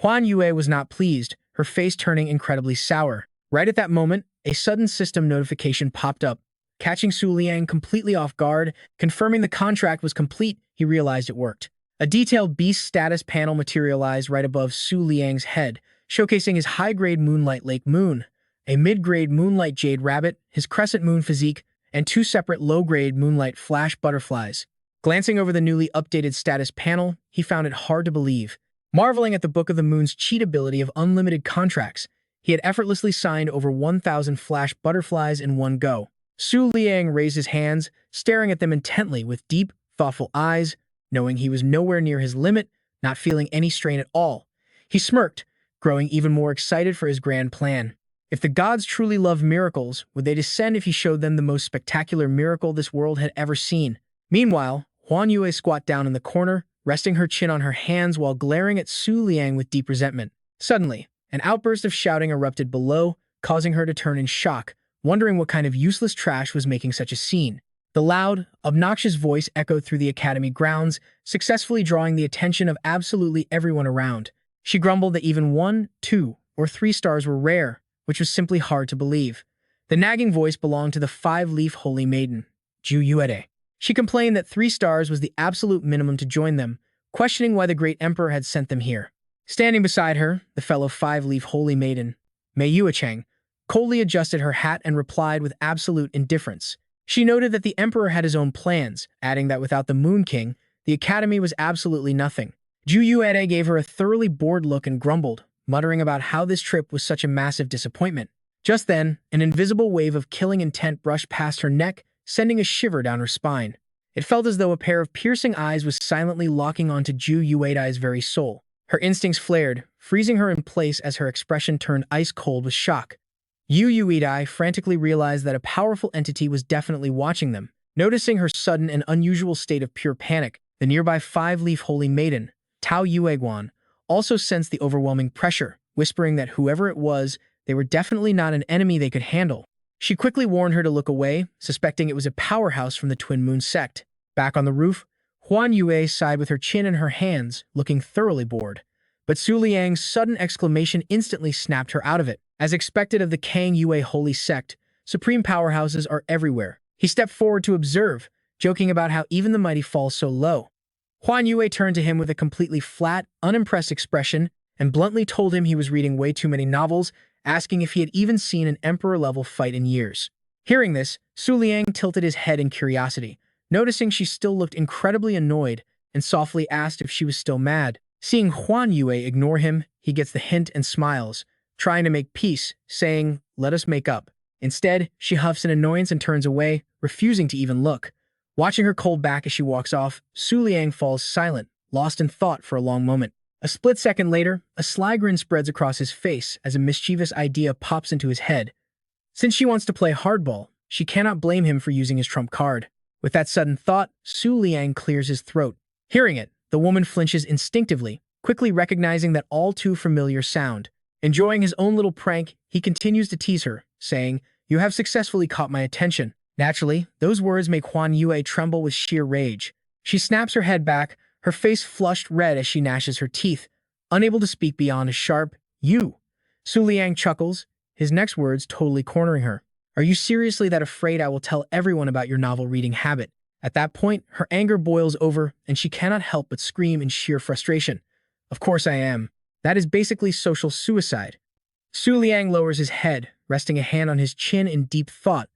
Huan Yue was not pleased, her face turning incredibly sour. Right at that moment, a sudden system notification popped up. Catching Su Liang completely off guard, confirming the contract was complete, he realized it worked. A detailed beast status panel materialized right above Su Liang's head, showcasing his high-grade Moonlight Lake Moon. a mid-grade moonlight jade rabbit, his crescent moon physique, and two separate low-grade moonlight flash butterflies. Glancing over the newly updated status panel, he found it hard to believe. Marveling at the Book of the Moon's cheatability of unlimited contracts, he had effortlessly signed over 1,000 flash butterflies in one go. Su Liang raised his hands, staring at them intently with deep, thoughtful eyes, knowing he was nowhere near his limit, not feeling any strain at all. He smirked, growing even more excited for his grand plan. If the gods truly love miracles, would they descend if he showed them the most spectacular miracle this world had ever seen? Meanwhile, Huan Yue squat down in the corner, resting her chin on her hands while glaring at Su Liang with deep resentment. Suddenly, an outburst of shouting erupted below, causing her to turn in shock, wondering what kind of useless trash was making such a scene. The loud, obnoxious voice echoed through the academy grounds, successfully drawing the attention of absolutely everyone around. She grumbled that even 1, 2, or 3 stars were rare, which was simply hard to believe. The nagging voice belonged to the 5-leaf holy maiden, Ju Yuede. She complained that 3 stars was the absolute minimum to join them, questioning why the great emperor had sent them here. Standing beside her, the fellow 5-leaf holy maiden, Mei Yuechang, coldly adjusted her hat and replied with absolute indifference. She noted that the emperor had his own plans, adding that without the Moon King, the academy was absolutely nothing. Ju Yuede gave her a thoroughly bored look and grumbled, muttering about how this trip was such a massive disappointment. Just then, an invisible wave of killing intent brushed past her neck, sending a shiver down her spine. It felt as though a pair of piercing eyes was silently locking onto Ju Yuedai's very soul. Her instincts flared, freezing her in place as her expression turned ice-cold with shock. Yu Yuedai frantically realized that a powerful entity was definitely watching them. Noticing her sudden and unusual state of pure panic, the nearby 5-leaf holy maiden, Tao Yueguan, also sensed the overwhelming pressure, whispering that whoever it was, they were definitely not an enemy they could handle. She quickly warned her to look away, suspecting it was a powerhouse from the Twin Moon sect. Back on the roof, Huan Yue sighed with her chin in her hands, looking thoroughly bored. But Su Liang's sudden exclamation instantly snapped her out of it. As expected of the Kang Yue holy sect, supreme powerhouses are everywhere. He stepped forward to observe, joking about how even the mighty fall so low. Huan Yue turned to him with a completely flat, unimpressed expression and bluntly told him he was reading way too many novels, asking if he had even seen an emperor-level fight in years. Hearing this, Su Liang tilted his head in curiosity, noticing she still looked incredibly annoyed, and softly asked if she was still mad. Seeing Huan Yue ignore him, he gets the hint and smiles, trying to make peace, saying, "Let us make up." Instead, she huffs in annoyance and turns away, refusing to even look. Watching her cold back as she walks off, Su Liang falls silent, lost in thought for a long moment. A split second later, a sly grin spreads across his face as a mischievous idea pops into his head. Since she wants to play hardball, she cannot blame him for using his trump card. With that sudden thought, Su Liang clears his throat. Hearing it, the woman flinches instinctively, quickly recognizing that all too familiar sound. Enjoying his own little prank, he continues to tease her, saying, "You have successfully caught my attention." Naturally, those words make Huan Yue tremble with sheer rage. She snaps her head back, her face flushed red as she gnashes her teeth, unable to speak beyond a sharp, "You." Su Liang chuckles, his next words totally cornering her. "Are you seriously that afraid I will tell everyone about your novel-reading habit?" At that point, her anger boils over, and she cannot help but scream in sheer frustration. "Of course I am. That is basically social suicide." Su Liang lowers his head, resting a hand on his chin in deep thought,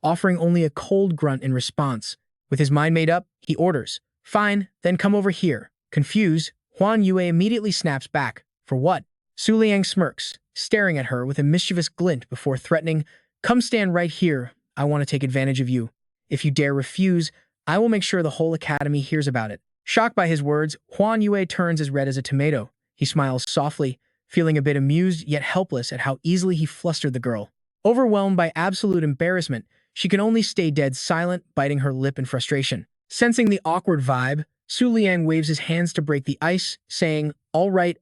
offering only a cold grunt in response. With his mind made up, he orders, "Fine, then come over here." Confused, Huan Yue immediately snaps back. "For what?" Su Liang smirks, staring at her with a mischievous glint before threatening, "Come stand right here. I want to take advantage of you. If you dare refuse, I will make sure the whole academy hears about it." Shocked by his words, Huan Yue turns as red as a tomato. He smiles softly, feeling a bit amused yet helpless at how easily he flustered the girl. Overwhelmed by absolute embarrassment, she can only stay dead silent, biting her lip in frustration. Sensing the awkward vibe, Su Liang waves his hands to break the ice, saying, all right,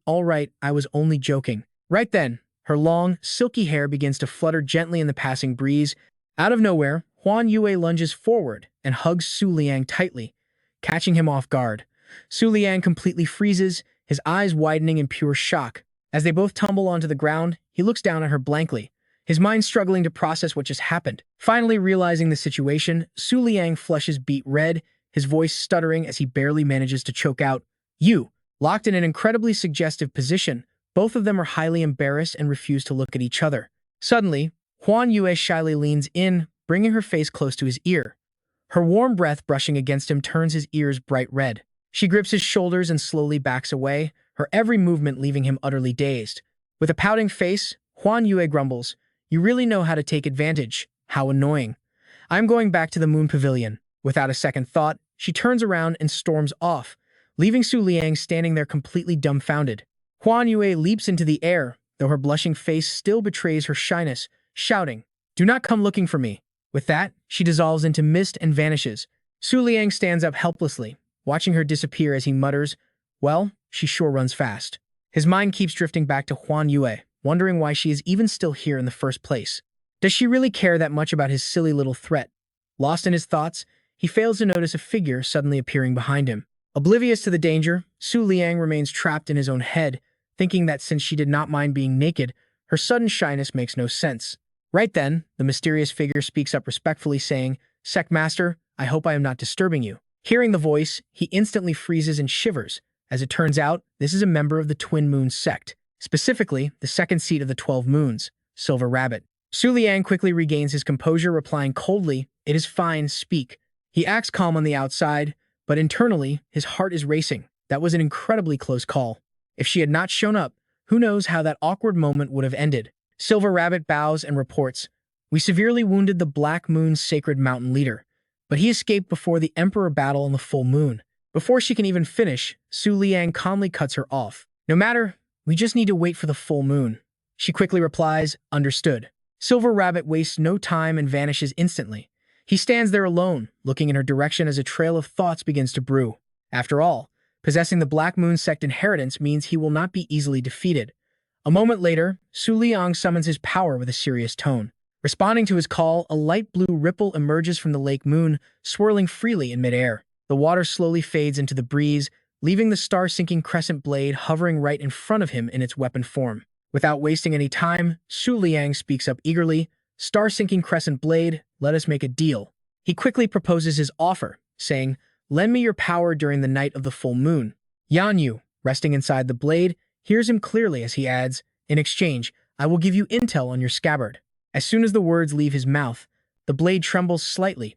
I was only joking." Right then, her long, silky hair begins to flutter gently in the passing breeze. Out of nowhere, Huan Yue lunges forward and hugs Su Liang tightly, catching him off guard. Su Liang completely freezes, his eyes widening in pure shock. As they both tumble onto the ground, he looks down at her blankly, his mind struggling to process what just happened. Finally realizing the situation, Su Liang flushes beet red, his voice stuttering as he barely manages to choke out, "You." Locked in an incredibly suggestive position, both of them are highly embarrassed and refuse to look at each other. Suddenly, Huan Yue shyly leans in, bringing her face close to his ear. Her warm breath brushing against him turns his ears bright red. She grips his shoulders and slowly backs away, her every movement leaving him utterly dazed. With a pouting face, Huan Yue grumbles, "You really know how to take advantage. How annoying. I'm going back to the Moon Pavilion." Without a second thought, she turns around and storms off, leaving Su Liang standing there completely dumbfounded. Huan Yue leaps into the air, though her blushing face still betrays her shyness, shouting, "Do not come looking for me." With that, she dissolves into mist and vanishes. Su Liang stands up helplessly, watching her disappear as he mutters, "Well, she sure runs fast." His mind keeps drifting back to Huan Yue, wondering why she is even still here in the first place. Does she really care that much about his silly little threat? Lost in his thoughts, he fails to notice a figure suddenly appearing behind him. Oblivious to the danger, Su Liang remains trapped in his own head, thinking that since she did not mind being naked, her sudden shyness makes no sense. Right then, the mysterious figure speaks up respectfully saying, "Sect Master, I hope I am not disturbing you." Hearing the voice, he instantly freezes and shivers. As it turns out, this is a member of the Twin Moon sect, specifically the second seat of the 12 Moons, Silver Rabbit. Su Liang quickly regains his composure, replying coldly, "It is fine, speak." He acts calm on the outside, but internally, his heart is racing. That was an incredibly close call. If she had not shown up, who knows how that awkward moment would have ended. Silver Rabbit bows and reports, "We severely wounded the Black Moon's sacred mountain leader, but he escaped before the Emperor battle on the full moon." Before she can even finish, Su Liang calmly cuts her off. "No matter, we just need to wait for the full moon." She quickly replies, "Understood." Silver Rabbit wastes no time and vanishes instantly. He stands there alone, looking in her direction as a trail of thoughts begins to brew. After all, possessing the Black Moon sect inheritance means he will not be easily defeated. A moment later, Su Liang summons his power with a serious tone. Responding to his call, a light blue ripple emerges from the lake moon, swirling freely in midair. The water slowly fades into the breeze, leaving the star-sinking crescent blade hovering right in front of him in its weapon form. Without wasting any time, Su Liang speaks up eagerly, "Star-sinking crescent blade, let us make a deal." He quickly proposes his offer, saying, "Lend me your power during the night of the full moon." Yan Yu, resting inside the blade, hears him clearly as he adds, "In exchange, I will give you intel on your scabbard." As soon as the words leave his mouth, the blade trembles slightly.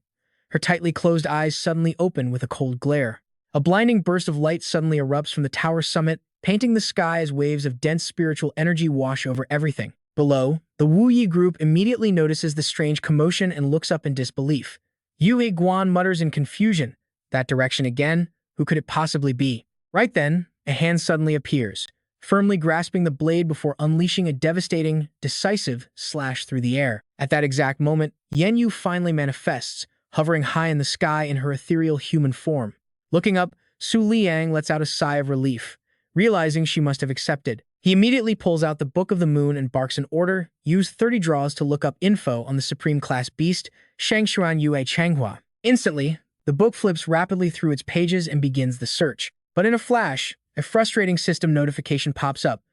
Her tightly closed eyes suddenly open with a cold glare. A blinding burst of light suddenly erupts from the tower summit, painting the sky as waves of dense spiritual energy wash over everything. Below, the Wu Yi group immediately notices the strange commotion and looks up in disbelief. Yue Guan mutters in confusion, "That direction again? Who could it possibly be?" Right then, a hand suddenly appears, firmly grasping the blade before unleashing a devastating, decisive slash through the air. At that exact moment, Yan Yu finally manifests, hovering high in the sky in her ethereal human form. Looking up, Su Liang lets out a sigh of relief, realizing she must have accepted. He immediately pulls out the Book of the Moon and barks an order, "Use 30 draws to look up info on the Supreme Class Beast, Shangshuan Yue Changhua." Instantly, the book flips rapidly through its pages and begins the search. But in a flash, a frustrating system notification pops up.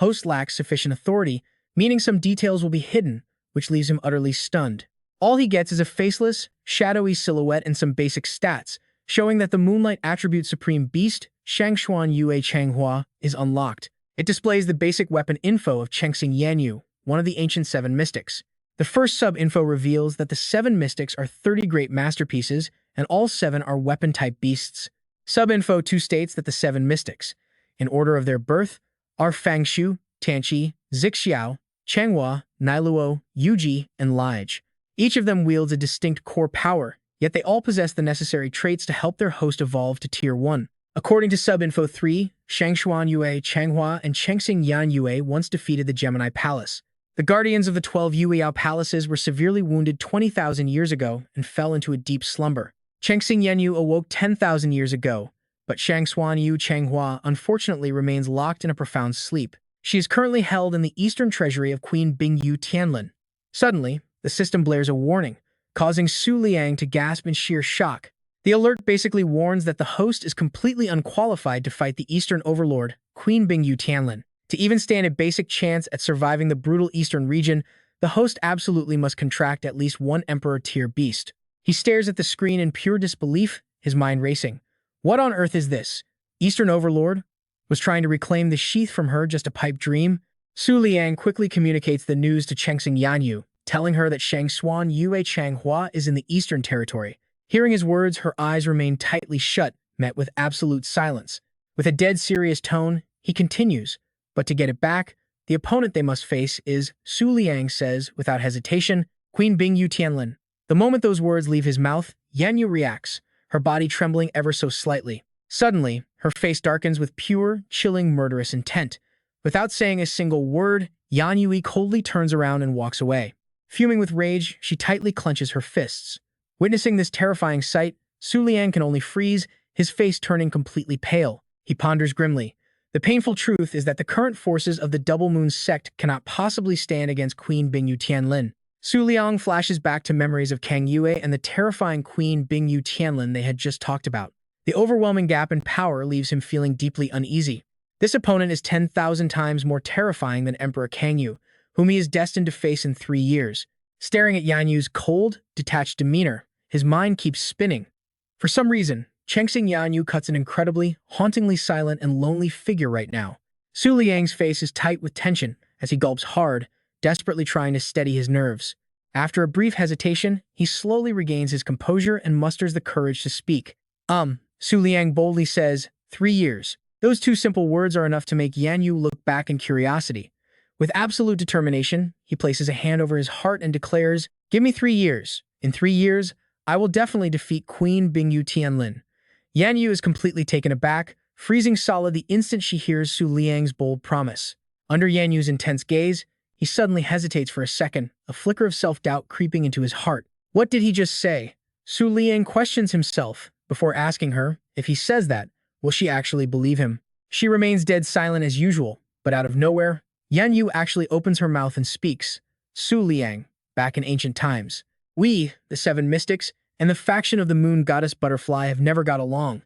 Host lacks sufficient authority, meaning some details will be hidden, which leaves him utterly stunned. All he gets is a faceless, shadowy silhouette and some basic stats, showing that the Moonlight Attribute Supreme Beast, Shangshuan Yue Changhua, is unlocked. It displays the basic weapon info of Chengxing Yanyu, one of the ancient 7 mystics. The first sub-info reveals that the 7 mystics are 30 great masterpieces, and all 7 are weapon-type beasts. Sub-info 2 states that the 7 mystics, in order of their birth, are Fangshu, Tanqi, Zixiao, Changhua, Niluo, Yuji, and Lige. Each of them wields a distinct core power, yet they all possess the necessary traits to help their host evolve to Tier 1. According to Sub-Info 3, Shangshuan Yue Changhua and Chengxing Yan Yue once defeated the Gemini Palace. The guardians of the 12 Yueyao palaces were severely wounded 20,000 years ago and fell into a deep slumber. Chengxing Yanyu awoke 10,000 years ago, but Shangshuan Yu Changhua unfortunately remains locked in a profound sleep. She is currently held in the eastern treasury of Queen Bingyu Tianlin. Suddenly, the system blares a warning, causing Su Liang to gasp in sheer shock. The alert basically warns that the host is completely unqualified to fight the Eastern Overlord, Queen Bingyu Tianlin. To even stand a basic chance at surviving the brutal Eastern region, the host absolutely must contract at least one Emperor-tier beast. He stares at the screen in pure disbelief, his mind racing. What on earth is this? Eastern Overlord? Was trying to reclaim the sheath from her just a pipe dream? Su Liang quickly communicates the news to Chengxing Yanyu, telling her that Shang Xuan Yue Changhua is in the Eastern Territory. Hearing his words, her eyes remain tightly shut, met with absolute silence. With a dead serious tone, he continues, but to get it back, the opponent they must face is, Su Liang says, without hesitation, Queen Bingyu Tianlin. The moment those words leave his mouth, Yanyu reacts, her body trembling ever so slightly. Suddenly, her face darkens with pure, chilling, murderous intent. Without saying a single word, Yanyu coldly turns around and walks away. Fuming with rage, she tightly clenches her fists. Witnessing this terrifying sight, Su Liang can only freeze, his face turning completely pale. He ponders grimly. The painful truth is that the current forces of the Double Moon sect cannot possibly stand against Queen Bingyu Tianlin. Su Liang flashes back to memories of Kang Yue and the terrifying Queen Bingyu Tianlin they had just talked about. The overwhelming gap in power leaves him feeling deeply uneasy. This opponent is 10,000 times more terrifying than Emperor Kangyu, whom he is destined to face in 3 years. Staring at Yanyu's cold, detached demeanor, his mind keeps spinning. For some reason, Chengxing Yanyu cuts an incredibly, hauntingly silent and lonely figure right now. Su Liang's face is tight with tension as he gulps hard, desperately trying to steady his nerves. After a brief hesitation, he slowly regains his composure and musters the courage to speak. Su Liang boldly says, 3 years. Those 2 simple words are enough to make Yanyu look back in curiosity. With absolute determination, he places a hand over his heart and declares, give me 3 years. In 3 years, I will definitely defeat Queen Bingyu Tianlin. Yanyu is completely taken aback, freezing solid the instant she hears Su Liang's bold promise. Under Yanyu's intense gaze, he suddenly hesitates for a second, a flicker of self-doubt creeping into his heart. What did he just say? Su Liang questions himself before asking her, if he says that, will she actually believe him? She remains dead silent as usual, but out of nowhere, Yanyu actually opens her mouth and speaks. Su Liang, back in ancient times. We, the 7 mystics, and the faction of the moon goddess Butterfly have never got along.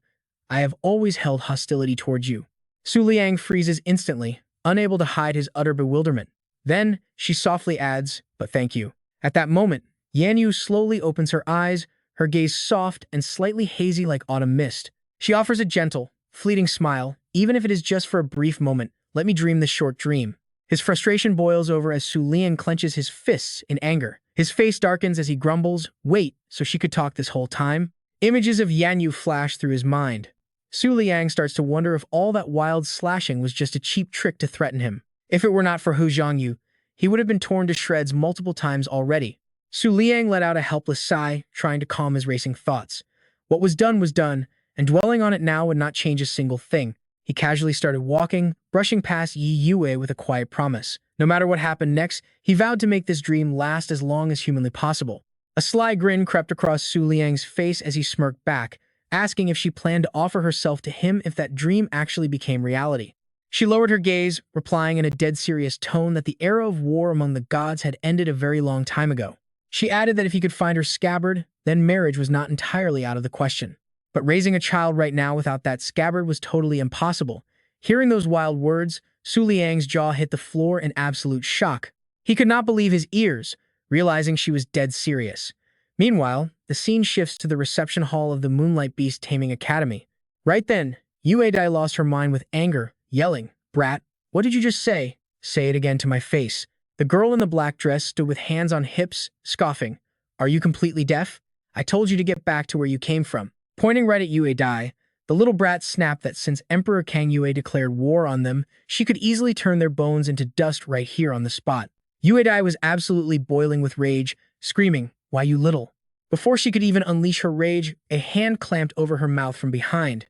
I have always held hostility towards you. Su Liang freezes instantly, unable to hide his utter bewilderment. Then, she softly adds, but thank you. At that moment, Yanyu slowly opens her eyes, her gaze soft and slightly hazy like autumn mist. She offers a gentle, fleeting smile, even if it is just for a brief moment. Let me dream this short dream. His frustration boils over as Su Liang clenches his fists in anger. His face darkens as he grumbles, wait, so she could talk this whole time? Images of Yanyu flash through his mind. Su Liang starts to wonder if all that wild slashing was just a cheap trick to threaten him. If it were not for Hu Zhongyu, he would have been torn to shreds multiple times already. Su Liang let out a helpless sigh, trying to calm his racing thoughts. What was done, and dwelling on it now would not change a single thing. He casually started walking, brushing past Yi Yue with a quiet promise. No matter what happened next, he vowed to make this dream last as long as humanly possible. A sly grin crept across Su Liang's face as he smirked back, asking if she planned to offer herself to him if that dream actually became reality. She lowered her gaze, replying in a dead serious tone that the era of war among the gods had ended a very long time ago. She added that if he could find her scabbard, then marriage was not entirely out of the question. But raising a child right now without that scabbard was totally impossible. Hearing those wild words, Su Liang's jaw hit the floor in absolute shock. He could not believe his ears, realizing she was dead serious. Meanwhile, the scene shifts to the reception hall of the Moonlight Beast Taming Academy. Right then, Yue Dai lost her mind with anger, yelling, "Brat, what did you just say? Say it again to my face." The girl in the black dress stood with hands on hips, scoffing. "Are you completely deaf? I told you to get back to where you came from." Pointing right at Yue Dai, the little brat snapped that since Emperor Kang Yue declared war on them, she could easily turn their bones into dust right here on the spot. Yue Dai was absolutely boiling with rage, screaming, "Why, you little..." Before she could even unleash her rage, a hand clamped over her mouth from behind.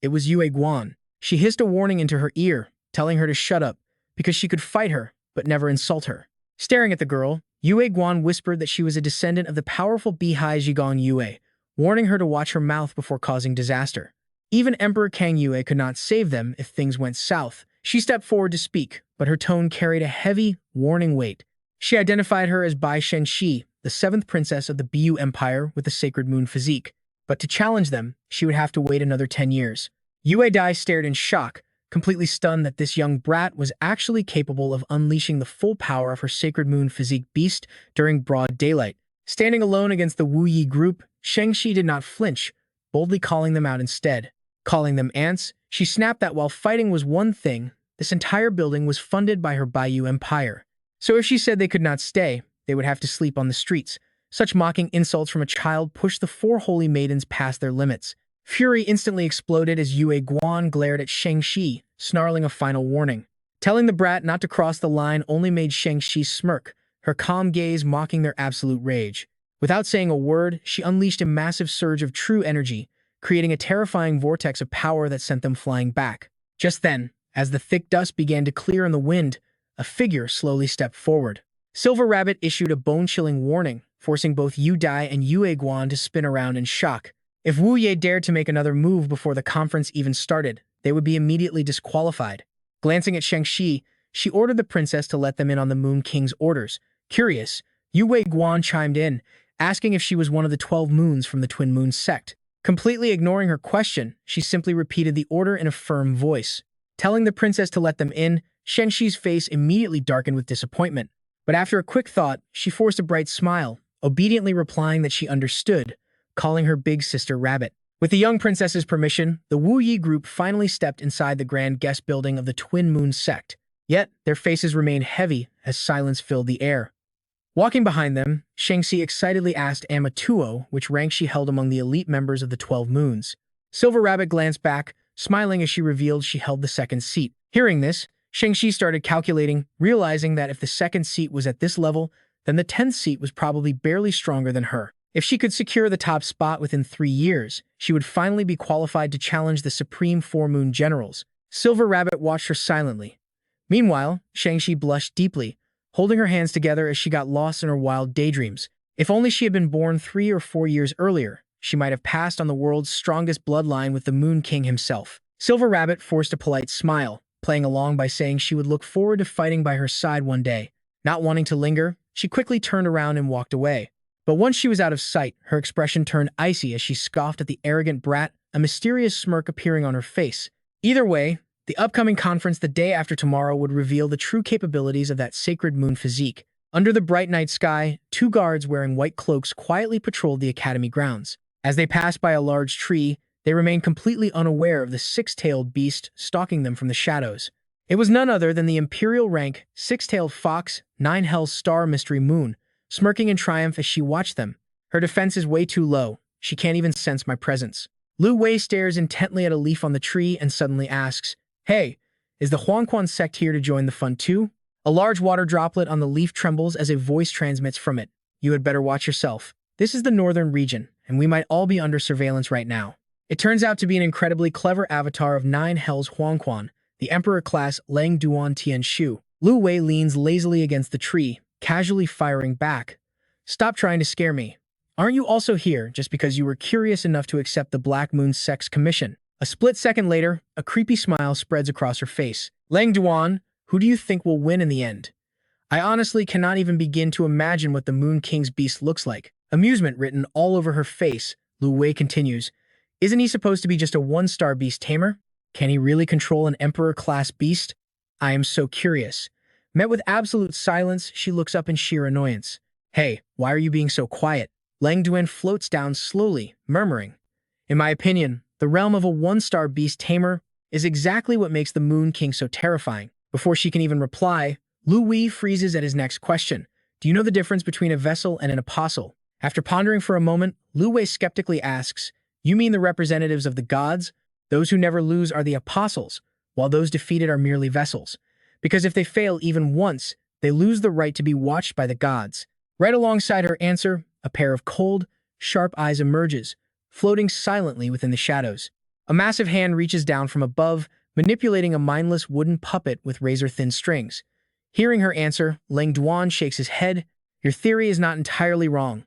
It was Yue Guan. She hissed a warning into her ear, telling her to shut up, because she could fight her, but never insult her. Staring at the girl, Yue Guan whispered that she was a descendant of the powerful Bihai Zhigong Yue, warning her to watch her mouth before causing disaster. Even Emperor Kang Yue could not save them if things went south. She stepped forward to speak, but her tone carried a heavy, warning weight. She identified her as Bai Shengxi, the 7th princess of the Bu Empire with the Sacred Moon physique. But to challenge them, she would have to wait another 10 years. Yue Dai stared in shock, completely stunned that this young brat was actually capable of unleashing the full power of her Sacred Moon physique beast during broad daylight. Standing alone against the Wu Yi group, Shengxi did not flinch, boldly calling them out instead. Calling them ants, she snapped that while fighting was one thing, This entire building was funded by her Bayou Empire. So if she said they could not stay, they would have to sleep on the streets. Such mocking insults from a child pushed the four holy maidens past their limits. Fury instantly exploded as Yue Guan glared at Shang-Chi, snarling a final warning. Telling the brat not to cross the line only made Shang-Chi smirk, her calm gaze mocking their absolute rage. Without saying a word, she unleashed a massive surge of true energy, creating a terrifying vortex of power that sent them flying back. Just then, as the thick dust began to clear in the wind, a figure slowly stepped forward. Silver Rabbit issued a bone-chilling warning, forcing both Yu Dai and Yue Guan to spin around in shock. If Wu Ye dared to make another move before the conference even started, they would be immediately disqualified. Glancing at Shang-Chi, she ordered the princess to let them in on the Moon King's orders. Curious, Yue Guan chimed in, asking if she was one of the 12 moons from the Twin Moon sect. Completely ignoring her question, she simply repeated the order in a firm voice. Telling the princess to let them in, Shang-Chi's face immediately darkened with disappointment. But after a quick thought, she forced a bright smile, obediently replying that she understood, calling her big sister Rabbit. With the young princess's permission, the Wu Yi group finally stepped inside the grand guest building of the Twin Moon sect. Yet, their faces remained heavy as silence filled the air. Walking behind them, Shang-Chi excitedly asked Amatuo which rank she held among the elite members of the 12 Moons. Silver Rabbit glanced back, smiling as she revealed she held the second seat. Hearing this, Shang-Chi started calculating, realizing that if the second seat was at this level, then the 10th seat was probably barely stronger than her. If she could secure the top spot within 3 years, she would finally be qualified to challenge the Supreme Four Moon Generals. Silver Rabbit watched her silently. Meanwhile, Shang-Chi blushed deeply, holding her hands together as she got lost in her wild daydreams. If only she had been born 3 or 4 years earlier, she might have passed on the world's strongest bloodline with the Moon King himself. Silver Rabbit forced a polite smile, playing along by saying she would look forward to fighting by her side one day. Not wanting to linger, she quickly turned around and walked away. But once she was out of sight, her expression turned icy as she scoffed at the arrogant brat, a mysterious smirk appearing on her face. Either way, the upcoming conference the day after tomorrow would reveal the true capabilities of that sacred moon physique. Under the bright night sky, 2 guards wearing white cloaks quietly patrolled the academy grounds. As they passed by a large tree, they remained completely unaware of the 6-tailed beast stalking them from the shadows. It was none other than the imperial rank, 6-tailed fox, 9 Hell's Star Mystery Moon, smirking in triumph as she watched them. Her defense is way too low. She can't even sense my presence. Lu Wei stares intently at a leaf on the tree and suddenly asks, "Hey, is the Huangquan sect here to join the fun too?" A large water droplet on the leaf trembles as a voice transmits from it. "You had better watch yourself. This is the northern region, and we might all be under surveillance right now." It turns out to be an incredibly clever avatar of 9 Hells Huangquan, the Emperor-class Liang Duan Tianshu. Lu Wei leans lazily against the tree, casually firing back. "Stop trying to scare me. Aren't you also here just because you were curious enough to accept the Black Moon Sect's commission?" A split second later, a creepy smile spreads across her face. "Liang Duan, who do you think will win in the end? I honestly cannot even begin to imagine what the Moon King's beast looks like." Amusement written all over her face, Lu Wei continues, "Isn't he supposed to be just a 1-star beast tamer? Can he really control an Emperor-class beast? I am so curious." Met with absolute silence, she looks up in sheer annoyance. "Hey, why are you being so quiet?" Liang Duan floats down slowly, murmuring, "In my opinion, the realm of a 1-star beast tamer is exactly what makes the Moon King so terrifying." Before she can even reply, Lu Wei freezes at his next question. "Do you know the difference between a vessel and an apostle?" After pondering for a moment, Lu Wei skeptically asks, "You mean the representatives of the gods? Those who never lose are the apostles, while those defeated are merely vessels. Because if they fail even once, they lose the right to be watched by the gods." Right alongside her answer, a pair of cold, sharp eyes emerges, floating silently within the shadows. A massive hand reaches down from above, manipulating a mindless wooden puppet with razor-thin strings. Hearing her answer, Liang Duan shakes his head. "Your theory is not entirely wrong.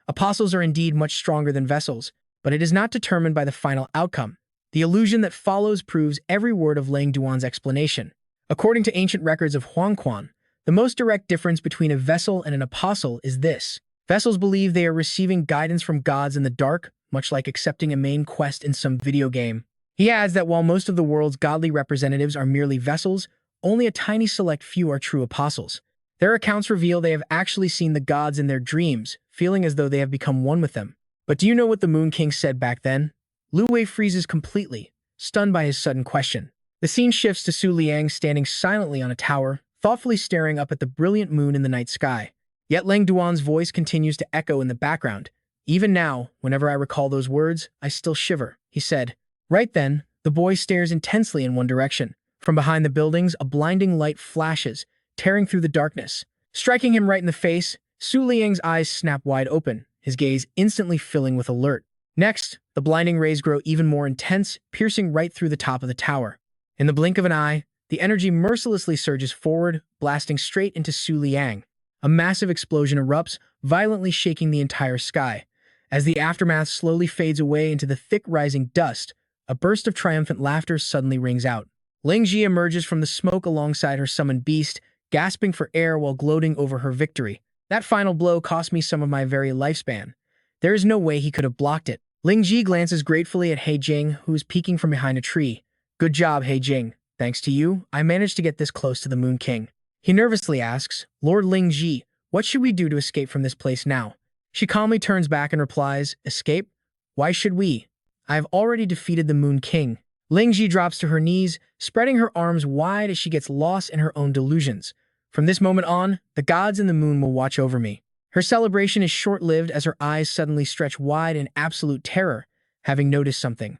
Apostles are indeed much stronger than vessels, but it is not determined by the final outcome." The illusion that follows proves every word of Liang Duan's explanation. According to ancient records of Huangquan, the most direct difference between a vessel and an apostle is this. Vessels believe they are receiving guidance from gods in the dark, much like accepting a main quest in some video game. He adds that while most of the world's godly representatives are merely vessels, only a tiny select few are true apostles. Their accounts reveal they have actually seen the gods in their dreams, feeling as though they have become one with them. But do you know what the Moon King said back then? Lu Wei freezes completely, stunned by his sudden question. The scene shifts to Su Liang standing silently on a tower, thoughtfully staring up at the brilliant moon in the night sky. Yet Lang Duan's voice continues to echo in the background. Even now, whenever I recall those words, I still shiver, he said. Right then, the boy stares intensely in one direction. From behind the buildings, a blinding light flashes, tearing through the darkness. Striking him right in the face, Su Liang's eyes snap wide open, his gaze instantly filling with alert. Next, the blinding rays grow even more intense, piercing right through the top of the tower. In the blink of an eye, the energy mercilessly surges forward, blasting straight into Su Liang. A massive explosion erupts, violently shaking the entire sky. As the aftermath slowly fades away into the thick rising dust, a burst of triumphant laughter suddenly rings out. Ling Ji emerges from the smoke alongside her summoned beast, gasping for air while gloating over her victory. That final blow cost me some of my very lifespan. There is no way he could have blocked it. Ling Ji glances gratefully at He Jing, who is peeking from behind a tree. Good job, He Jing. Thanks to you, I managed to get this close to the Moon King. He nervously asks, Lord Ling Ji, what should we do to escape from this place now? She calmly turns back and replies, Escape? Why should we? I have already defeated the Moon King. Ling Ji drops to her knees, spreading her arms wide as she gets lost in her own delusions. From this moment on, the gods and the moon will watch over me. Her celebration is short-lived as her eyes suddenly stretch wide in absolute terror, having noticed something.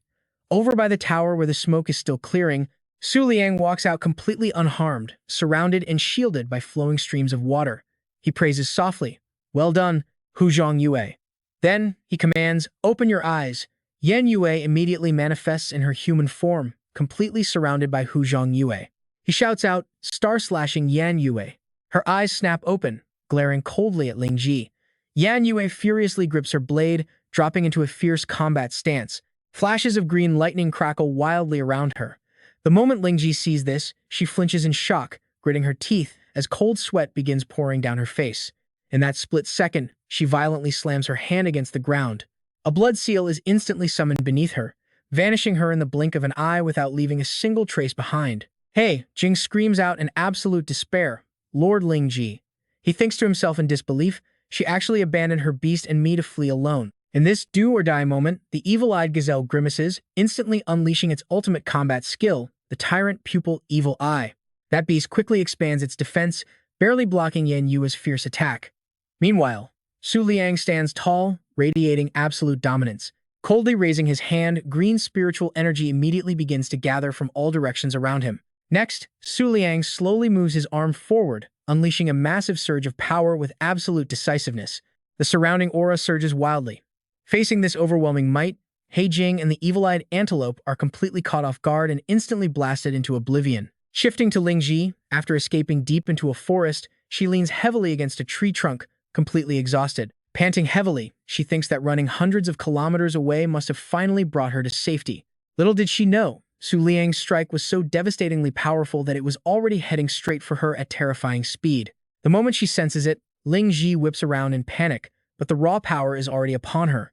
Over by the tower where the smoke is still clearing, Su Liang walks out completely unharmed, surrounded and shielded by flowing streams of water. He praises softly, Well done, Hu Zhang Yue. Then, he commands, Open your eyes. Yan Yue immediately manifests in her human form, completely surrounded by Hu Zhang Yue. He shouts out, star-slashing Yan Yue. Her eyes snap open, glaring coldly at Ling Ji. Yan Yue furiously grips her blade, dropping into a fierce combat stance. Flashes of green lightning crackle wildly around her. The moment Ling Ji sees this, she flinches in shock, gritting her teeth as cold sweat begins pouring down her face. In that split second, she violently slams her hand against the ground. A blood seal is instantly summoned beneath her, vanishing her in the blink of an eye without leaving a single trace behind. Hey, Jing screams out in absolute despair. Lord Ling Ji. He thinks to himself in disbelief, she actually abandoned her beast and me to flee alone. In this do-or-die moment, the evil-eyed gazelle grimaces, instantly unleashing its ultimate combat skill, the tyrant pupil evil eye. That beast quickly expands its defense, barely blocking Yan Yue's fierce attack. Meanwhile, Su Liang stands tall, radiating absolute dominance. Coldly raising his hand, green spiritual energy immediately begins to gather from all directions around him. Next, Su Liang slowly moves his arm forward, unleashing a massive surge of power with absolute decisiveness. The surrounding aura surges wildly. Facing this overwhelming might, He Jing and the evil-eyed antelope are completely caught off guard and instantly blasted into oblivion. Shifting to Ling Ji, after escaping deep into a forest, she leans heavily against a tree trunk, completely exhausted. Panting heavily, she thinks that running hundreds of kilometers away must have finally brought her to safety. Little did she know, Su Liang's strike was so devastatingly powerful that it was already heading straight for her at terrifying speed. The moment she senses it, Ling Ji whips around in panic, but the raw power is already upon her.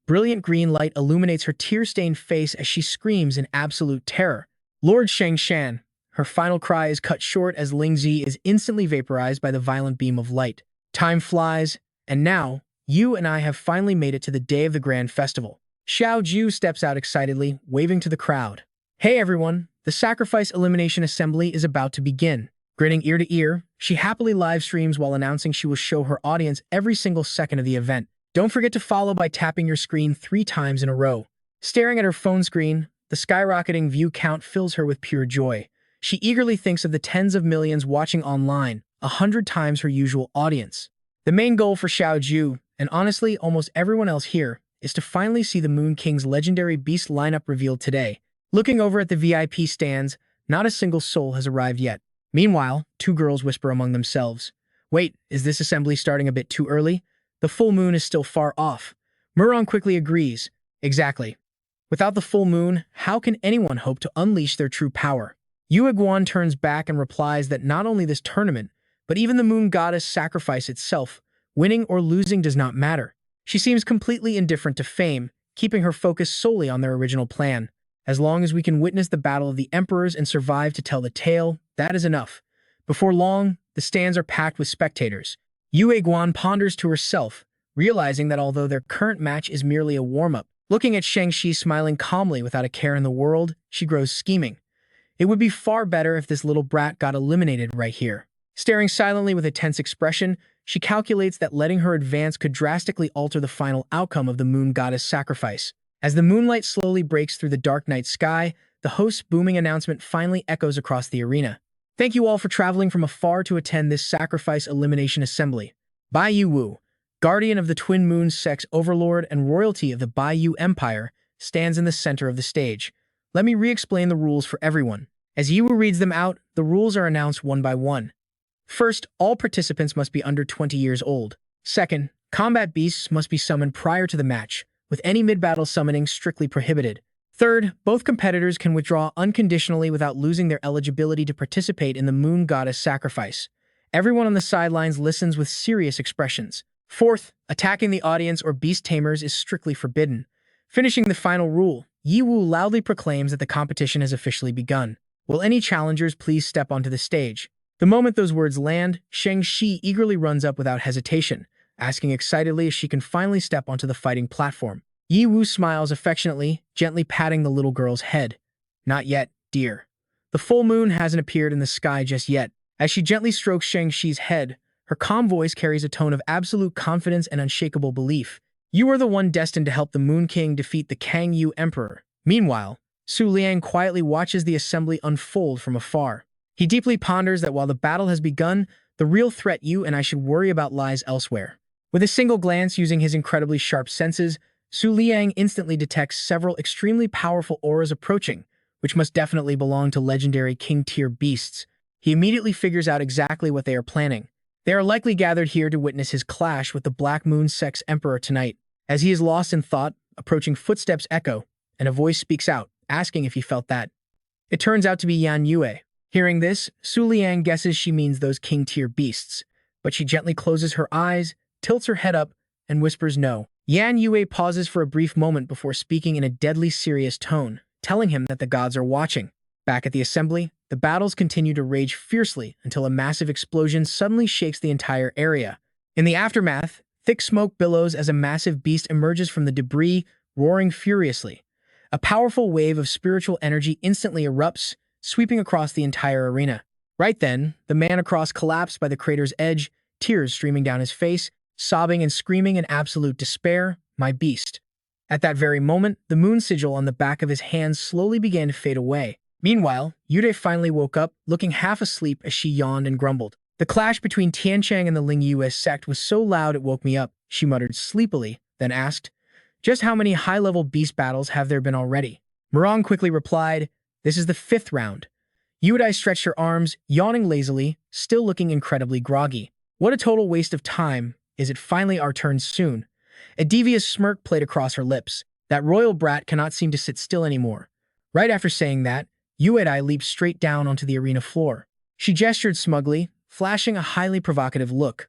Brilliant green light illuminates her tear-stained face as she screams in absolute terror. Lord Shang Shan. Her final cry is cut short as Ling Ji is instantly vaporized by the violent beam of light. Time flies, and now, you and I have finally made it to the day of the grand festival. Xiao Ju steps out excitedly, waving to the crowd. Hey everyone, the sacrifice elimination assembly is about to begin. Grinning ear to ear, she happily live streams while announcing she will show her audience every single second of the event. Don't forget to follow by tapping your screen 3 times in a row. Staring at her phone screen, the skyrocketing view count fills her with pure joy. She eagerly thinks of the tens of millions watching online, 100 times her usual audience. The main goal for Xiao Ju, and honestly almost everyone else here, is to finally see the Moon King's legendary beast lineup revealed today. Looking over at the VIP stands, not a single soul has arrived yet. Meanwhile, 2 girls whisper among themselves. Wait, is this assembly starting a bit too early? The full moon is still far off. Murong quickly agrees. Exactly. Without the full moon, how can anyone hope to unleash their true power? Yue Guan turns back and replies that not only this tournament, but even the moon goddess sacrifice itself, winning or losing does not matter. She seems completely indifferent to fame, keeping her focus solely on their original plan. As long as we can witness the battle of the emperors and survive to tell the tale, that is enough. Before long, the stands are packed with spectators. Yue Guan ponders to herself, realizing that although their current match is merely a warm-up, looking at Shang-Chi smiling calmly without a care in the world, she grows scheming. It would be far better if this little brat got eliminated right here. Staring silently with a tense expression, she calculates that letting her advance could drastically alter the final outcome of the moon goddess sacrifice. As the moonlight slowly breaks through the dark night sky, the host's booming announcement finally echoes across the arena. Thank you all for traveling from afar to attend this sacrifice elimination assembly. Bai Yu, guardian of the Twin Moons, sex overlord and royalty of the Bai Yu Empire, stands in the center of the stage. Let me re-explain the rules for everyone. As Yu reads them out, the rules are announced one by one. First, all participants must be under 20 years old. Second, combat beasts must be summoned prior to the match, with any mid-battle summoning strictly prohibited. Third, both competitors can withdraw unconditionally without losing their eligibility to participate in the moon goddess sacrifice. Everyone on the sidelines listens with serious expressions. Fourth, attacking the audience or beast tamers is strictly forbidden. Finishing the final rule, Yi Wu loudly proclaims that the competition has officially begun. Will any challengers please step onto the stage? The moment those words land, Shang-Chi eagerly runs up without hesitation, asking excitedly if she can finally step onto the fighting platform. Yi Wu smiles affectionately, gently patting the little girl's head. Not yet, dear. The full moon hasn't appeared in the sky just yet. As she gently strokes Shang-Chi's head, her calm voice carries a tone of absolute confidence and unshakable belief. You are the one destined to help the Moon King defeat the Kang Yu Emperor. Meanwhile, Su Liang quietly watches the assembly unfold from afar. He deeply ponders that while the battle has begun, the real threat you and I should worry about lies elsewhere. With a single glance using his incredibly sharp senses, Su Liang instantly detects several extremely powerful auras approaching, which must definitely belong to legendary king-tier beasts. He immediately figures out exactly what they are planning. They are likely gathered here to witness his clash with the Black Moon Sex Emperor tonight. As he is lost in thought, approaching footsteps echo, and a voice speaks out, asking if he felt that. It turns out to be Yan Yue. Hearing this, Su Liang guesses she means those king-tier beasts, but she gently closes her eyes, tilts her head up, and whispers no. Yan Yue pauses for a brief moment before speaking in a deadly serious tone, telling him that the gods are watching. Back at the assembly, the battles continue to rage fiercely until a massive explosion suddenly shakes the entire area. In the aftermath, thick smoke billows as a massive beast emerges from the debris, roaring furiously. A powerful wave of spiritual energy instantly erupts, sweeping across the entire arena. Right then, the man across collapsed by the crater's edge, tears streaming down his face, sobbing and screaming in absolute despair, "My beast." At that very moment, the moon sigil on the back of his hand slowly began to fade away. Meanwhile, Yude finally woke up, looking half asleep as she yawned and grumbled. The clash between Tianchang and the Ling US sect was so loud it woke me up, she muttered sleepily, then asked, "Just how many high-level beast battles have there been already?" Murong quickly replied, "This is the 5th round." Yudai stretched her arms, yawning lazily, still looking incredibly groggy. What a total waste of time. Is it finally our turn soon? A devious smirk played across her lips. That royal brat cannot seem to sit still anymore. Right after saying that, Yuedai leaped straight down onto the arena floor. She gestured smugly, flashing a highly provocative look.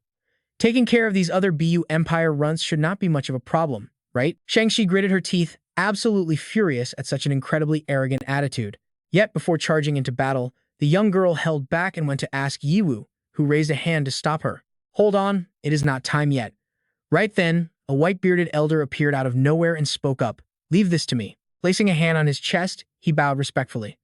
Taking care of these other BU Empire runts should not be much of a problem, right? Shang-Chi gritted her teeth, absolutely furious at such an incredibly arrogant attitude. Yet, before charging into battle, the young girl held back and went to ask Yiwu, who raised a hand to stop her. "Hold on, it is not time yet." Right then, a white-bearded elder appeared out of nowhere and spoke up. "Leave this to me." Placing a hand on his chest, he bowed respectfully.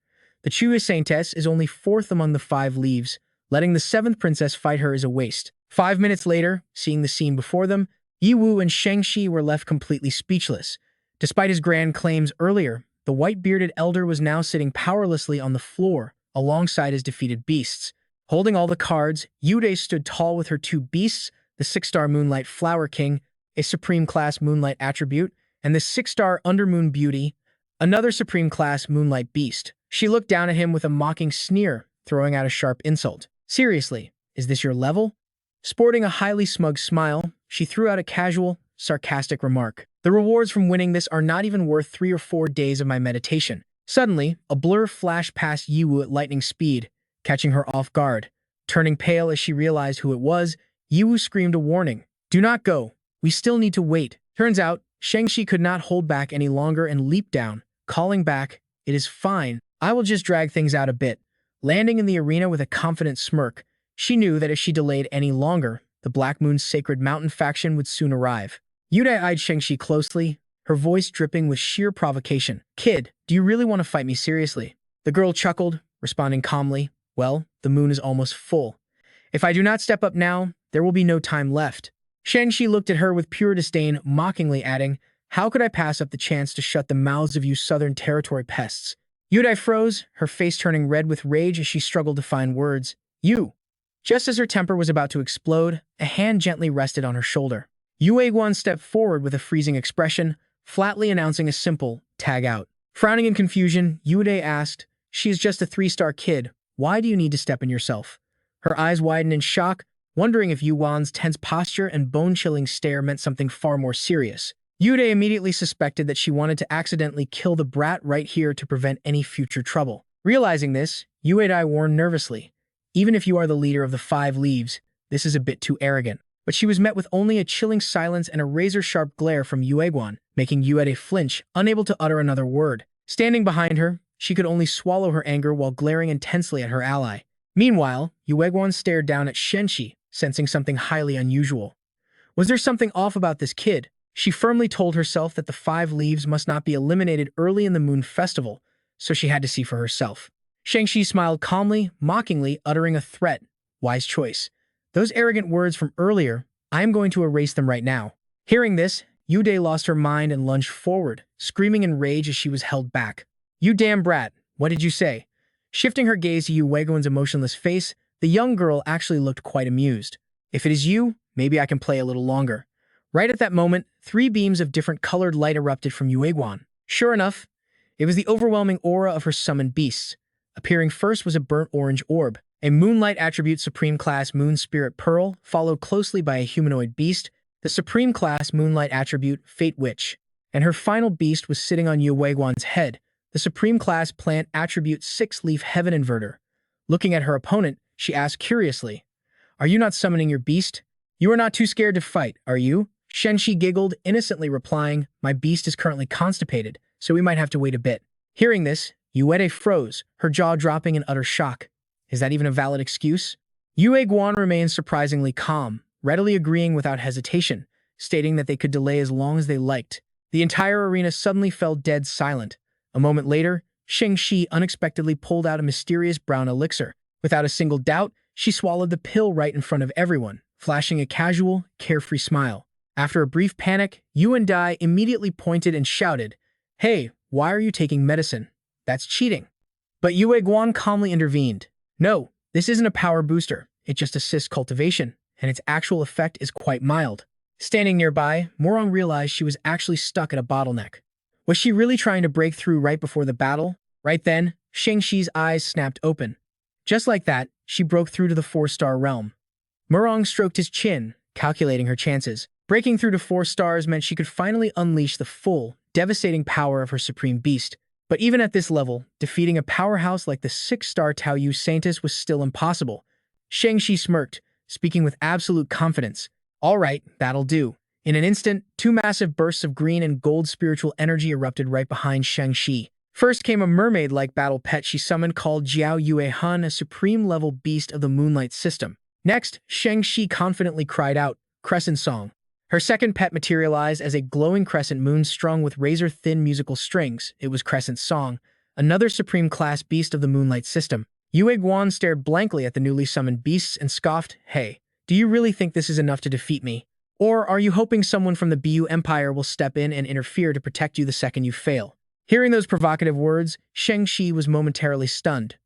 The Chua Saintess is only 4th among the 5 leaves. Letting the 7th princess fight her is a waste. 5 minutes later, seeing the scene before them, Yiwu and Shang-Chi were left completely speechless. Despite his grand claims earlier, the white-bearded elder was now sitting powerlessly on the floor alongside his defeated beasts. Holding all the cards, Yude stood tall with her 2 beasts, the 6-star Moonlight Flower King, a supreme-class Moonlight attribute, and the 6-star Undermoon Beauty, another supreme-class Moonlight beast. She looked down at him with a mocking sneer, throwing out a sharp insult. "Seriously, is this your level?" Sporting a highly smug smile, she threw out a casual, sarcastic remark. "The rewards from winning this are not even worth 3 or 4 days of my meditation." Suddenly, a blur flashed past Yiwu at lightning speed, catching her off guard. Turning pale as she realized who it was, Yiwu screamed a warning. "Do not go. We still need to wait." Turns out, Shang-Chi could not hold back any longer and leaped down, calling back, "It is fine. I will just drag things out a bit." Landing in the arena with a confident smirk, she knew that if she delayed any longer, the Black Moon's Sacred Mountain faction would soon arrive. Yudai eyed Shang-Chi closely, her voice dripping with sheer provocation. "Kid, do you really want to fight me seriously?" The girl chuckled, responding calmly, "Well, the moon is almost full. If I do not step up now, there will be no time left." Shang-Chi looked at her with pure disdain, mockingly adding, "How could I pass up the chance to shut the mouths of you Southern Territory pests?" Yudai froze, her face turning red with rage as she struggled to find words. "You!" Just as her temper was about to explode, a hand gently rested on her shoulder. Yue Guan stepped forward with a freezing expression, flatly announcing a simple, "Tag out." Frowning in confusion, Yudai asked, "She is just a 3-star kid. Why do you need to step in yourself?" Her eyes widened in shock, wondering if Yuan's tense posture and bone-chilling stare meant something far more serious. Yudai immediately suspected that she wanted to accidentally kill the brat right here to prevent any future trouble. Realizing this, Yudai warned nervously, "Even if you are the leader of the 5 Leaves, this is a bit too arrogant." But she was met with only a chilling silence and a razor-sharp glare from Yue Guan, making Yudai flinch, unable to utter another word. Standing behind her, she could only swallow her anger while glaring intensely at her ally. Meanwhile, Yue Guan stared down at Shang-Chi, sensing something highly unusual. Was there something off about this kid? She firmly told herself that the 5 Leaves must not be eliminated early in the Moon Festival, so she had to see for herself. Shang-Chi smiled calmly, mockingly, uttering a threat. "Wise choice. Those arrogant words from earlier, I am going to erase them right now." Hearing this, Yudai lost her mind and lunged forward, screaming in rage as she was held back. "You damn brat, what did you say?" Shifting her gaze to Yu Weiguan's emotionless face, the young girl actually looked quite amused. "If it is you, maybe I can play a little longer." Right at that moment, 3 beams of different colored light erupted from Yue Guan. Sure enough, it was the overwhelming aura of her summoned beasts. Appearing first was a burnt orange orb, a moonlight attribute Supreme Class Moon Spirit Pearl, followed closely by a humanoid beast, the Supreme Class Moonlight attribute Fate Witch. And her final beast was sitting on Yue Guan's head, the Supreme Class Plant attribute 6-leaf Heaven Inverter. Looking at her opponent, she asked curiously, "Are you not summoning your beast? You are not too scared to fight, are you?" Shang-Chi giggled, innocently replying, "My beast is currently constipated, so we might have to wait a bit." Hearing this, Yue froze, her jaw dropping in utter shock. Is that even a valid excuse? Yue Guan remained surprisingly calm, readily agreeing without hesitation, stating that they could delay as long as they liked. The entire arena suddenly fell dead silent. A moment later, Shang-Chi unexpectedly pulled out a mysterious brown elixir. Without a single doubt, she swallowed the pill right in front of everyone, flashing a casual, carefree smile. After a brief panic, Yundai immediately pointed and shouted, "Hey, why are you taking medicine? That's cheating." But Yue Guan calmly intervened. "No, this isn't a power booster. It just assists cultivation, and its actual effect is quite mild." Standing nearby, Morong realized she was actually stuck at a bottleneck. Was she really trying to break through right before the battle? Right then, Shang-Chi's eyes snapped open. Just like that, she broke through to the 4-star realm. Morong stroked his chin, calculating her chances. Breaking through to 4 stars meant she could finally unleash the full, devastating power of her supreme beast. But even at this level, defeating a powerhouse like the 6-star Tao Yu Saintus was still impossible. Shang-Chi smirked, speaking with absolute confidence. "All right, that'll do." In an instant, 2 massive bursts of green and gold spiritual energy erupted right behind Shang-Chi. First came a mermaid-like battle pet she summoned called Jiao Yue Han, a supreme-level beast of the Moonlight system. Next, Shang-Chi confidently cried out, "Crescent Song." Her second pet materialized as a glowing crescent moon strung with razor-thin musical strings. It was Crescent Song, another supreme-class beast of the Moonlight system. Yue Guan stared blankly at the newly summoned beasts and scoffed, "Hey, do you really think this is enough to defeat me? Or are you hoping someone from the Bu Empire will step in and interfere to protect you the second you fail?" Hearing those provocative words, Shang-Chi was momentarily stunned.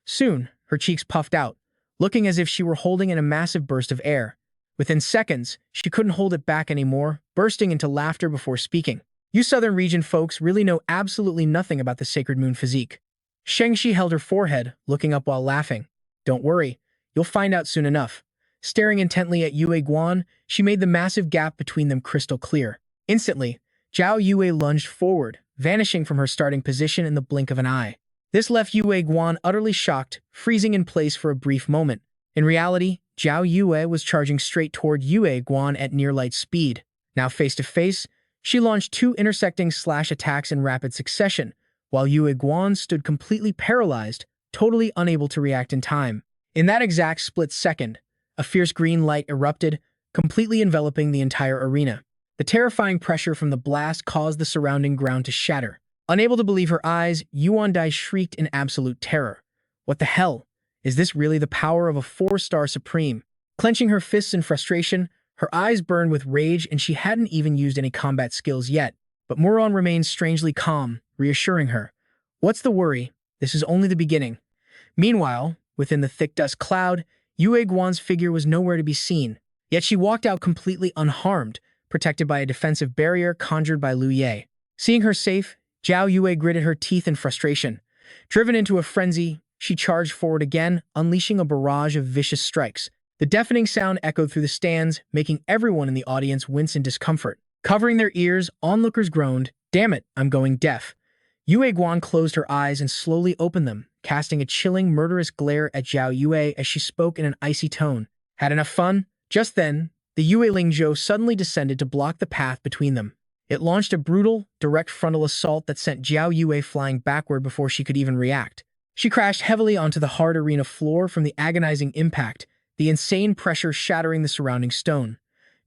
Soon, her cheeks puffed out, looking as if she were holding in a massive burst of air. Within seconds, she couldn't hold it back anymore, bursting into laughter before speaking. "You Southern region folks really know absolutely nothing about the Sacred Moon physique." Shang-Chi held her forehead, looking up while laughing. "Don't worry, you'll find out soon enough." Staring intently at Yue Guan, she made the massive gap between them crystal clear. Instantly, Zhao Yue lunged forward, vanishing from her starting position in the blink of an eye. This left Yue Guan utterly shocked, freezing in place for a brief moment. In reality, Zhao Yue was charging straight toward Yue Guan at near-light speed. Now face to face, she launched 2 intersecting slash attacks in rapid succession, while Yue Guan stood completely paralyzed, totally unable to react in time. In that exact split second, a fierce green light erupted, completely enveloping the entire arena. The terrifying pressure from the blast caused the surrounding ground to shatter. Unable to believe her eyes, Yuan Dai shrieked in absolute terror. What the hell? Is this really the power of a four-star supreme? Clenching her fists in frustration, her eyes burned with rage and she hadn't even used any combat skills yet. But Muron remained strangely calm, reassuring her. What's the worry? This is only the beginning. Meanwhile, within the thick dust cloud, Yue Guan's figure was nowhere to be seen. Yet she walked out completely unharmed, protected by a defensive barrier conjured by Liu Ye. Seeing her safe, Zhao Yue gritted her teeth in frustration. Driven into a frenzy, she charged forward again, unleashing a barrage of vicious strikes. The deafening sound echoed through the stands, making everyone in the audience wince in discomfort. Covering their ears, onlookers groaned, "Damn it, I'm going deaf." Yue Guan closed her eyes and slowly opened them, casting a chilling, murderous glare at Zhao Yue as she spoke in an icy tone. Had enough fun? Just then, the Yue Lingzhou suddenly descended to block the path between them. It launched a brutal, direct frontal assault that sent Zhao Yue flying backward before she could even react. She crashed heavily onto the hard arena floor from the agonizing impact, the insane pressure shattering the surrounding stone.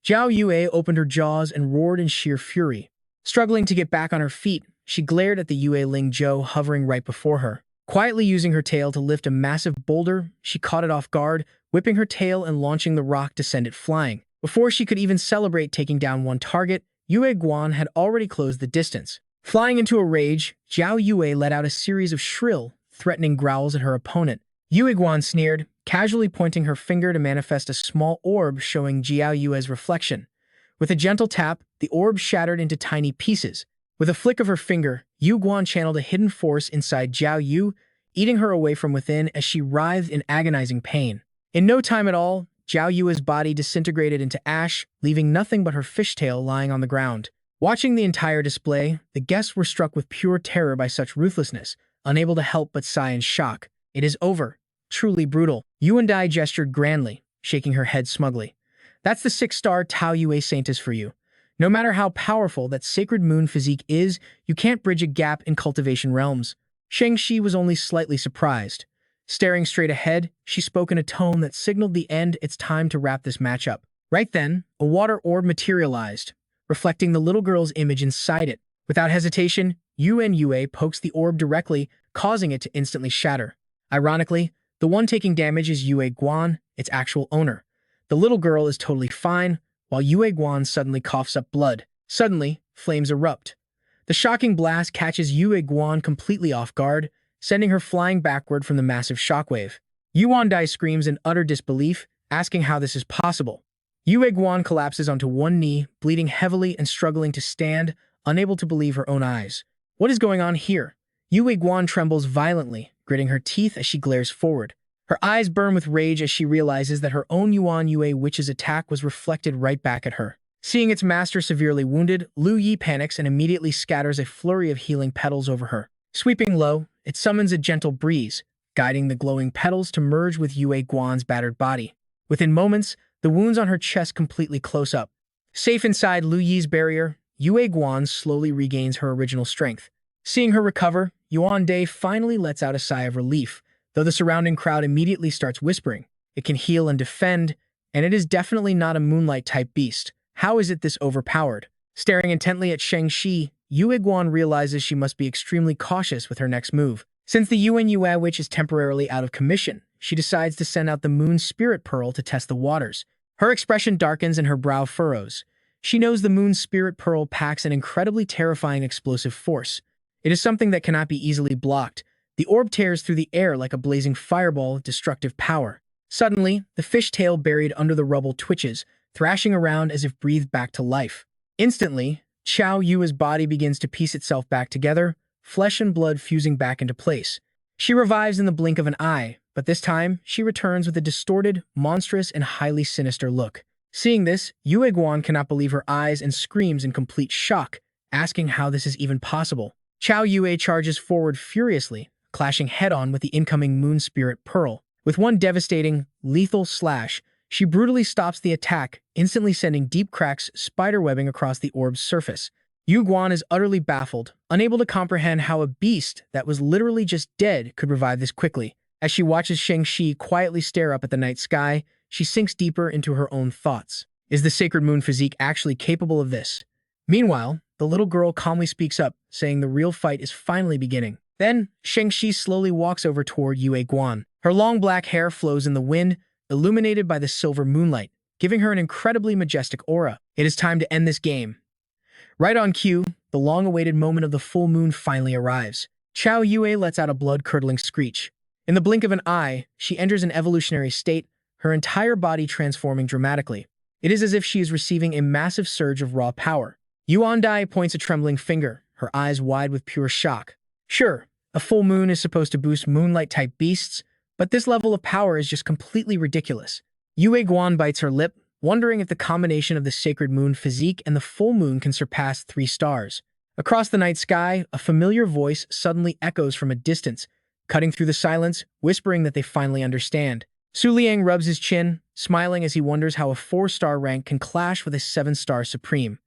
Zhao Yue opened her jaws and roared in sheer fury. Struggling to get back on her feet, she glared at the Yue Lingzhou hovering right before her. Quietly using her tail to lift a massive boulder, she caught it off guard, whipping her tail and launching the rock to send it flying. Before she could even celebrate taking down one target, Yue Guan had already closed the distance. Flying into a rage, Zhao Yue let out a series of shrill, threatening growls at her opponent. Yue Guan sneered, casually pointing her finger to manifest a small orb showing Zhao Yue's reflection. With a gentle tap, the orb shattered into tiny pieces. With a flick of her finger, Yue Guan channeled a hidden force inside Zhao Yu, eating her away from within as she writhed in agonizing pain. In no time at all, Zhao Yue's body disintegrated into ash, leaving nothing but her fishtail lying on the ground. Watching the entire display, the guests were struck with pure terror by such ruthlessness, unable to help but sigh in shock. It is over. Truly brutal. Yuan Dai gestured grandly, shaking her head smugly. That's the 6-star Tao Yue Saintess for you. No matter how powerful that sacred moon physique is, you can't bridge a gap in cultivation realms. Shang-Chi was only slightly surprised. Staring straight ahead, she spoke in a tone that signaled the end. It's time to wrap this match up. Right then, a water orb materialized, reflecting the little girl's image inside it. Without hesitation, Yuan Yue pokes the orb directly, causing it to instantly shatter. Ironically, the one taking damage is Yue Guan, its actual owner. The little girl is totally fine, while Yue Guan suddenly coughs up blood. Suddenly, flames erupt. The shocking blast catches Yue Guan completely off guard, sending her flying backward from the massive shockwave. Yuan Dai screams in utter disbelief, asking how this is possible. Yue Guan collapses onto one knee, bleeding heavily and struggling to stand, unable to believe her own eyes. What is going on here? Yue Guan trembles violently, gritting her teeth as she glares forward. Her eyes burn with rage as she realizes that her own Yuan Yue witch's attack was reflected right back at her. Seeing its master severely wounded, Liu Yi panics and immediately scatters a flurry of healing petals over her. Sweeping low, it summons a gentle breeze, guiding the glowing petals to merge with Yue Guan's battered body. Within moments, the wounds on her chest completely close up. Safe inside Liu Yi's barrier, Yue Guan slowly regains her original strength. Seeing her recover, Yuan Dai finally lets out a sigh of relief, though the surrounding crowd immediately starts whispering. It can heal and defend, and it is definitely not a moonlight-type beast. How is it this overpowered? Staring intently at Shang-Chi, Yue Guan realizes she must be extremely cautious with her next move. Since the Yuan Yue witch is temporarily out of commission, she decides to send out the Moon Spirit Pearl to test the waters. Her expression darkens and her brow furrows. She knows the Moon Spirit Pearl packs an incredibly terrifying explosive force. It is something that cannot be easily blocked. The orb tears through the air like a blazing fireball of destructive power. Suddenly, the fishtail buried under the rubble twitches, thrashing around as if breathed back to life. Instantly, Zhao Yue's body begins to piece itself back together, flesh and blood fusing back into place. She revives in the blink of an eye, but this time, she returns with a distorted, monstrous, and highly sinister look. Seeing this, Yue Guan cannot believe her eyes and screams in complete shock, asking how this is even possible. Zhao Yue charges forward furiously, clashing head-on with the incoming Moon Spirit Pearl. With one devastating, lethal slash, she brutally stops the attack, instantly sending deep cracks spiderwebbing across the orb's surface. Yue Guan is utterly baffled, unable to comprehend how a beast that was literally just dead could revive this quickly. As she watches Shang-Chi quietly stare up at the night sky, she sinks deeper into her own thoughts. Is the sacred moon physique actually capable of this? Meanwhile, the little girl calmly speaks up, saying the real fight is finally beginning. Then, Shengxi slowly walks over toward Yue Guan. Her long black hair flows in the wind, illuminated by the silver moonlight, giving her an incredibly majestic aura. It is time to end this game. Right on cue, the long-awaited moment of the full moon finally arrives. Qiao Yue lets out a blood-curdling screech. In the blink of an eye, she enters an evolutionary state, her entire body transforming dramatically. It is as if she is receiving a massive surge of raw power. Yuan Dai points a trembling finger, her eyes wide with pure shock. Sure, a full moon is supposed to boost moonlight-type beasts, but this level of power is just completely ridiculous. Yue Guan bites her lip, wondering if the combination of the sacred moon physique and the full moon can surpass 3 stars. Across the night sky, a familiar voice suddenly echoes from a distance, cutting through the silence, whispering that they finally understand. Su Liang rubs his chin, smiling as he wonders how a 4-star rank can clash with a 7-star supreme.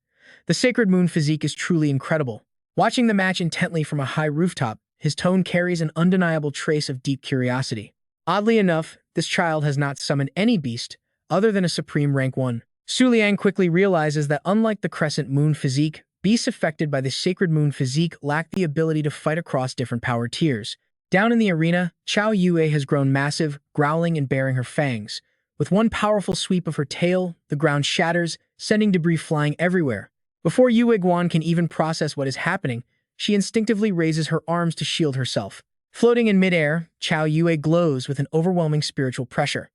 The sacred moon physique is truly incredible. Watching the match intently from a high rooftop, his tone carries an undeniable trace of deep curiosity. Oddly enough, this child has not summoned any beast other than a supreme rank 1. Su Liang quickly realizes that unlike the crescent moon physique, beasts affected by the sacred moon physique lack the ability to fight across different power tiers. Down in the arena, Qiao Yue has grown massive, growling and baring her fangs. With one powerful sweep of her tail, the ground shatters, sending debris flying everywhere. Before Yue Guan can even process what is happening, she instinctively raises her arms to shield herself. Floating in midair, Qiao Yue glows with an overwhelming spiritual pressure.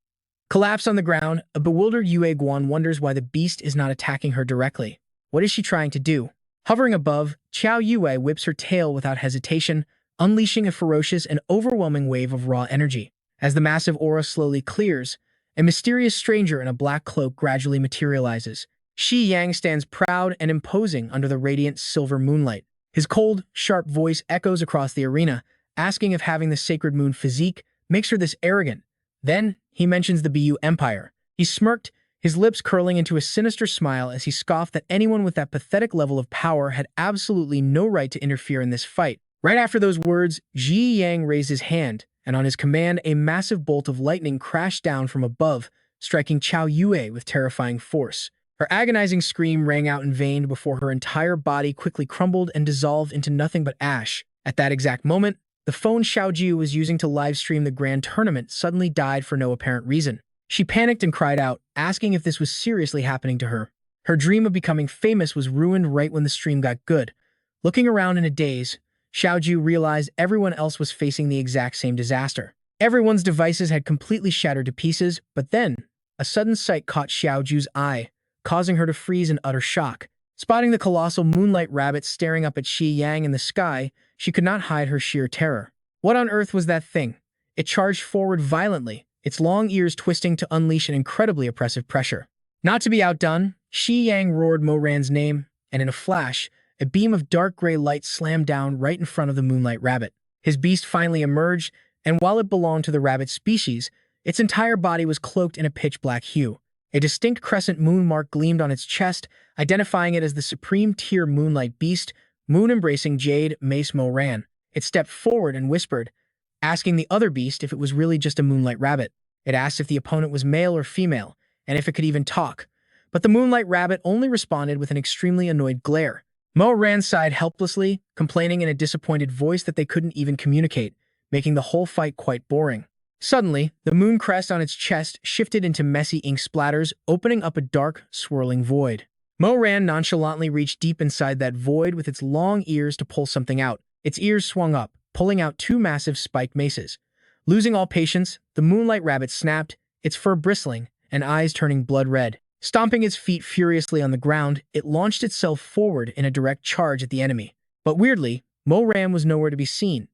Collapsed on the ground, a bewildered Yue Guan wonders why the beast is not attacking her directly. What is she trying to do? Hovering above, Qiao Yue whips her tail without hesitation, unleashing a ferocious and overwhelming wave of raw energy. As the massive aura slowly clears, a mysterious stranger in a black cloak gradually materializes. Shi Yang stands proud and imposing under the radiant silver moonlight. His cold, sharp voice echoes across the arena, asking if having the sacred moon physique makes her this arrogant. Then, he mentions the Bu Empire. He smirked, his lips curling into a sinister smile as he scoffed that anyone with that pathetic level of power had absolutely no right to interfere in this fight. Right after those words, Ji Yang raised his hand, and on his command, a massive bolt of lightning crashed down from above, striking Qiao Yue with terrifying force. Her agonizing scream rang out in vain before her entire body quickly crumbled and dissolved into nothing but ash. At that exact moment, the phone Xiaojiu was using to livestream the grand tournament suddenly died for no apparent reason. She panicked and cried out, asking if this was seriously happening to her. Her dream of becoming famous was ruined right when the stream got good. Looking around in a daze, Xiaojiu realized everyone else was facing the exact same disaster. Everyone's devices had completely shattered to pieces, but then, a sudden sight caught Xiaojiu's eye, causing her to freeze in utter shock. Spotting the colossal moonlight rabbit staring up at Shi Yang in the sky, she could not hide her sheer terror. What on earth was that thing? It charged forward violently, its long ears twisting to unleash an incredibly oppressive pressure. Not to be outdone, Shi Yang roared Moran's name, and in a flash, a beam of dark gray light slammed down right in front of the moonlight rabbit. His beast finally emerged, and while it belonged to the rabbit species, its entire body was cloaked in a pitch-black hue. A distinct crescent moon mark gleamed on its chest, identifying it as the supreme tier moonlight beast, moon-embracing Jade Mace Moran. It stepped forward and whispered, asking the other beast if it was really just a moonlight rabbit. It asked if the opponent was male or female, and if it could even talk. But the moonlight rabbit only responded with an extremely annoyed glare. Moran sighed helplessly, complaining in a disappointed voice that they couldn't even communicate, making the whole fight quite boring. Suddenly, the moon crest on its chest shifted into messy ink splatters, opening up a dark, swirling void. Moran nonchalantly reached deep inside that void with its long ears to pull something out. Its ears swung up, pulling out 2 massive spiked maces. Losing all patience, the moonlight rabbit snapped, its fur bristling, and eyes turning blood red. Stomping its feet furiously on the ground, it launched itself forward in a direct charge at the enemy. But weirdly, Moran was nowhere to be seen.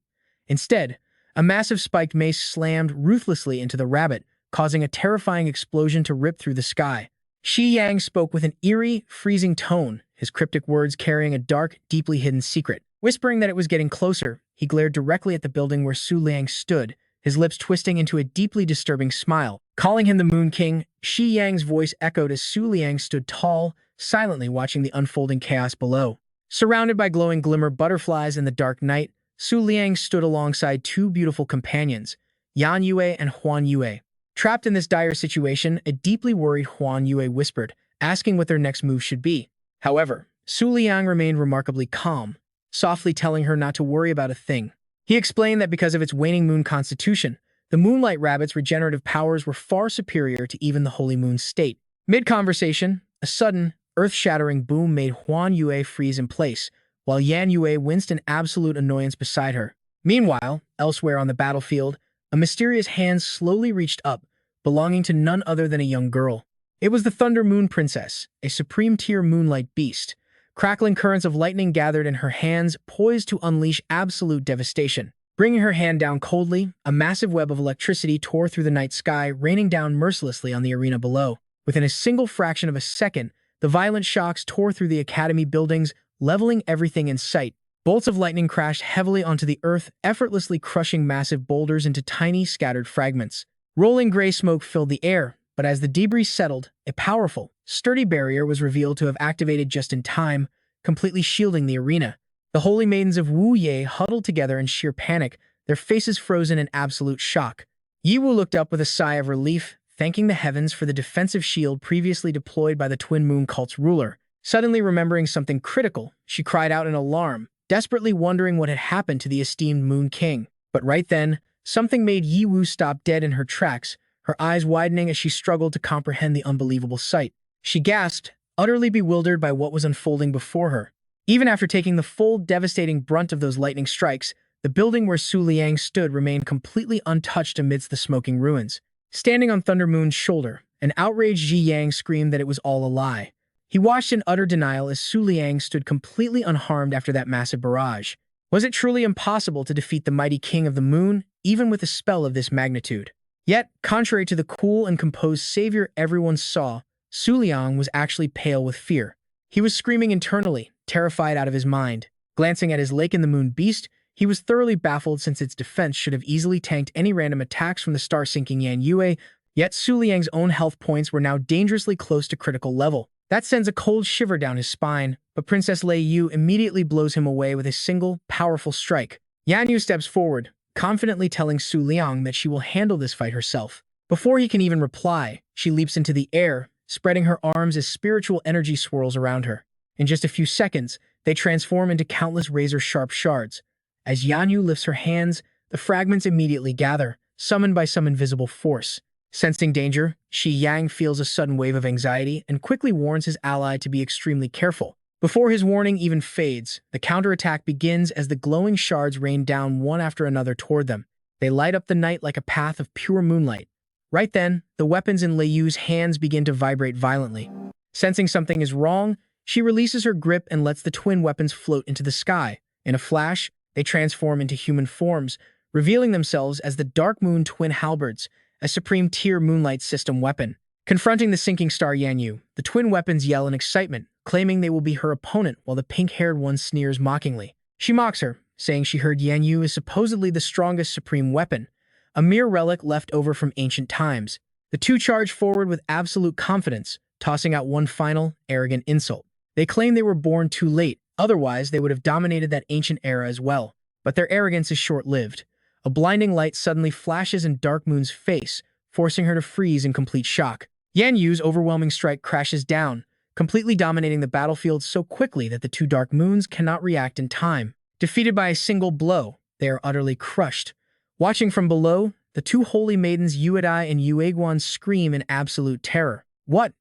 Instead, a massive spiked mace slammed ruthlessly into the rabbit, causing a terrifying explosion to rip through the sky. Shi Yang spoke with an eerie, freezing tone, his cryptic words carrying a dark, deeply hidden secret. Whispering that it was getting closer, he glared directly at the building where Su Liang stood, his lips twisting into a deeply disturbing smile. Calling him the Moon King, Shi Yang's voice echoed as Su Liang stood tall, silently watching the unfolding chaos below. Surrounded by glowing glimmer butterflies in the dark night, Su Liang stood alongside 2 beautiful companions, Yan Yue and Huan Yue. Trapped in this dire situation, a deeply worried Huan Yue whispered, asking what their next move should be. However, Su Liang remained remarkably calm, softly telling her not to worry about a thing. He explained that because of its waning moon constitution, the Moonlight Rabbit's regenerative powers were far superior to even the Holy Moon state. Mid-conversation, a sudden, earth-shattering boom made Huan Yue freeze in place, while Yan Yue winced in absolute annoyance beside her. Meanwhile, elsewhere on the battlefield, a mysterious hand slowly reached up, belonging to none other than a young girl. It was the Thunder Moon Princess, a supreme-tier moonlight beast. Crackling currents of lightning gathered in her hands, poised to unleash absolute devastation. Bringing her hand down coldly, a massive web of electricity tore through the night sky, raining down mercilessly on the arena below. Within a single fraction of a second, the violent shocks tore through the academy buildings, leveling everything in sight. Bolts of lightning crashed heavily onto the earth, effortlessly crushing massive boulders into tiny, scattered fragments. Rolling gray smoke filled the air, but as the debris settled, a powerful, sturdy barrier was revealed to have activated just in time, completely shielding the arena. The holy maidens of Wu Ye huddled together in sheer panic, their faces frozen in absolute shock. Yi Wu looked up with a sigh of relief, thanking the heavens for the defensive shield previously deployed by the Twin Moon cult's ruler. Suddenly remembering something critical, she cried out in alarm, desperately wondering what had happened to the esteemed Moon King. But right then, something made Yi Wu stop dead in her tracks, her eyes widening as she struggled to comprehend the unbelievable sight. She gasped, utterly bewildered by what was unfolding before her. Even after taking the full, devastating brunt of those lightning strikes, the building where Su Liang stood remained completely untouched amidst the smoking ruins. Standing on Thunder Moon's shoulder, an outraged Ji Yang screamed that it was all a lie. He watched in utter denial as Su Liang stood completely unharmed after that massive barrage. Was it truly impossible to defeat the mighty King of the Moon, even with a spell of this magnitude? Yet, contrary to the cool and composed savior everyone saw, Su Liang was actually pale with fear. He was screaming internally, terrified out of his mind. Glancing at his Lake in the Moon beast, he was thoroughly baffled since its defense should have easily tanked any random attacks from the star-sinking Yan Yue, yet Su Liang's own health points were now dangerously close to critical level. That sends a cold shiver down his spine, but Princess Lei Yu immediately blows him away with a single, powerful strike. Yan Yu steps forward, confidently telling Su Liang that she will handle this fight herself. Before he can even reply, she leaps into the air, spreading her arms as spiritual energy swirls around her. In just a few seconds, they transform into countless razor-sharp shards. As Yan Yu lifts her hands, the fragments immediately gather, summoned by some invisible force. Sensing danger, Shi Yang feels a sudden wave of anxiety and quickly warns his ally to be extremely careful. Before his warning even fades, the counterattack begins as the glowing shards rain down one after another toward them. They light up the night like a path of pure moonlight. Right then, the weapons in Lei Yu's hands begin to vibrate violently. Sensing something is wrong, she releases her grip and lets the twin weapons float into the sky. In a flash, they transform into human forms, revealing themselves as the Dark Moon Twin Halberds, a supreme-tier moonlight system weapon. Confronting the sinking star Yan Yu, the twin weapons yell in excitement, claiming they will be her opponent while the pink-haired one sneers mockingly. She mocks her, saying she heard Yan Yu is supposedly the strongest supreme weapon, a mere relic left over from ancient times. The two charge forward with absolute confidence, tossing out one final, arrogant insult. They claim they were born too late, otherwise they would have dominated that ancient era as well. But their arrogance is short-lived. A blinding light suddenly flashes in Dark Moon's face, forcing her to freeze in complete shock. Yan Yu's overwhelming strike crashes down, completely dominating the battlefield so quickly that the two Dark Moons cannot react in time. Defeated by a single blow, they are utterly crushed. Watching from below, the two holy maidens Yuedai and Yueguan scream in absolute terror. What?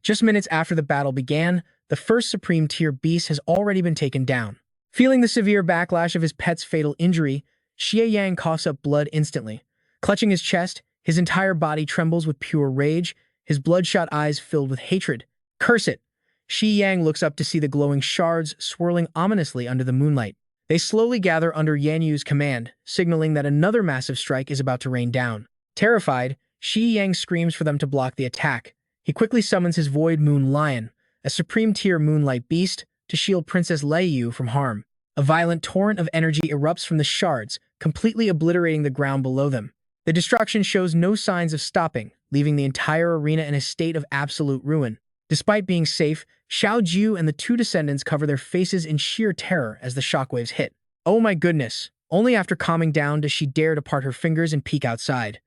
Just minutes after the battle began, the first supreme-tier beast has already been taken down. Feeling the severe backlash of his pet's fatal injury, Xie Yang coughs up blood instantly. Clutching his chest, his entire body trembles with pure rage, his bloodshot eyes filled with hatred. Curse it! Xie Yang looks up to see the glowing shards swirling ominously under the moonlight. They slowly gather under Yan Yu's command, signaling that another massive strike is about to rain down. Terrified, Xie Yang screams for them to block the attack. He quickly summons his Void Moon Lion, a supreme-tier moonlight beast, to shield Princess Lei Yu from harm. A violent torrent of energy erupts from the shards, completely obliterating the ground below them. The destruction shows no signs of stopping, leaving the entire arena in a state of absolute ruin. Despite being safe, Xiao Jiu and the two descendants cover their faces in sheer terror as the shockwaves hit. Oh my goodness! Only after calming down does she dare to part her fingers and peek outside.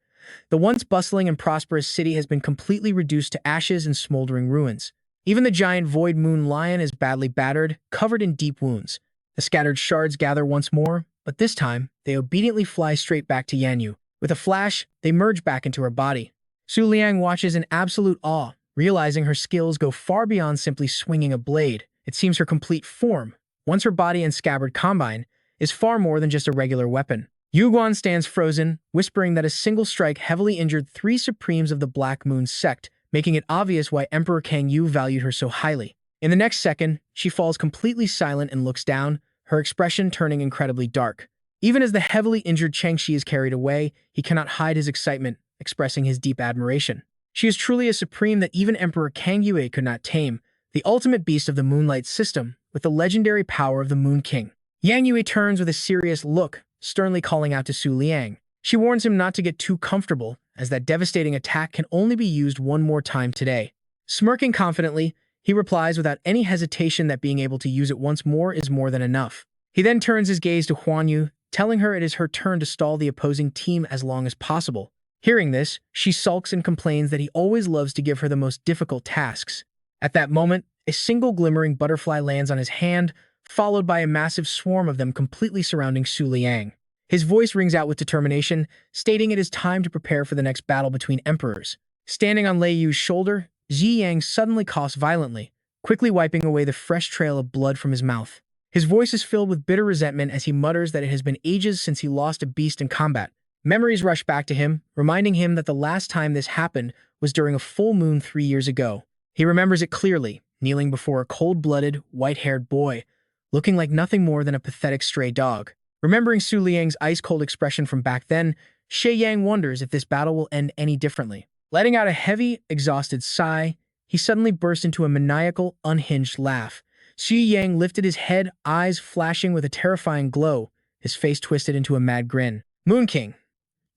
The once bustling and prosperous city has been completely reduced to ashes and smoldering ruins. Even the giant Void Moon Lion is badly battered, covered in deep wounds. The scattered shards gather once more, but this time, they obediently fly straight back to Yanyu. With a flash, they merge back into her body. Su Liang watches in absolute awe, realizing her skills go far beyond simply swinging a blade. It seems her complete form, once her body and scabbard combine, is far more than just a regular weapon. Yu Guan stands frozen, whispering that a single strike heavily injured 3 Supremes of the Black Moon sect, making it obvious why Emperor Kang Yu valued her so highly. In the next second, she falls completely silent and looks down, her expression turning incredibly dark. Even as the heavily injured Chengxi is carried away, he cannot hide his excitement, expressing his deep admiration. She is truly a supreme that even Emperor Kang Yue could not tame, the ultimate beast of the Moonlight system, with the legendary power of the Moon King. Yang Yue turns with a serious look, sternly calling out to Su Liang. She warns him not to get too comfortable, as that devastating attack can only be used one more time today. Smirking confidently, he replies without any hesitation that being able to use it once more is more than enough. He then turns his gaze to Huan Yu, telling her it is her turn to stall the opposing team as long as possible. Hearing this, she sulks and complains that he always loves to give her the most difficult tasks. At that moment, a single glimmering butterfly lands on his hand, followed by a massive swarm of them completely surrounding Su Liang. His voice rings out with determination, stating it is time to prepare for the next battle between emperors. Standing on Lei Yu's shoulder, Zhi Yang suddenly coughs violently, quickly wiping away the fresh trail of blood from his mouth. His voice is filled with bitter resentment as he mutters that it has been ages since he lost a beast in combat. Memories rush back to him, reminding him that the last time this happened was during a full moon 3 years ago. He remembers it clearly, kneeling before a cold-blooded, white-haired boy, looking like nothing more than a pathetic stray dog. Remembering Su Liang's ice-cold expression from back then, Shay Yang wonders if this battle will end any differently. Letting out a heavy, exhausted sigh, he suddenly burst into a maniacal, unhinged laugh. Xi Yang lifted his head, eyes flashing with a terrifying glow, his face twisted into a mad grin. "Moon King,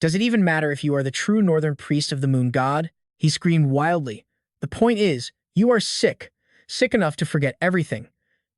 does it even matter if you are the true northern priest of the moon god?" He screamed wildly. "The point is, you are sick enough to forget everything.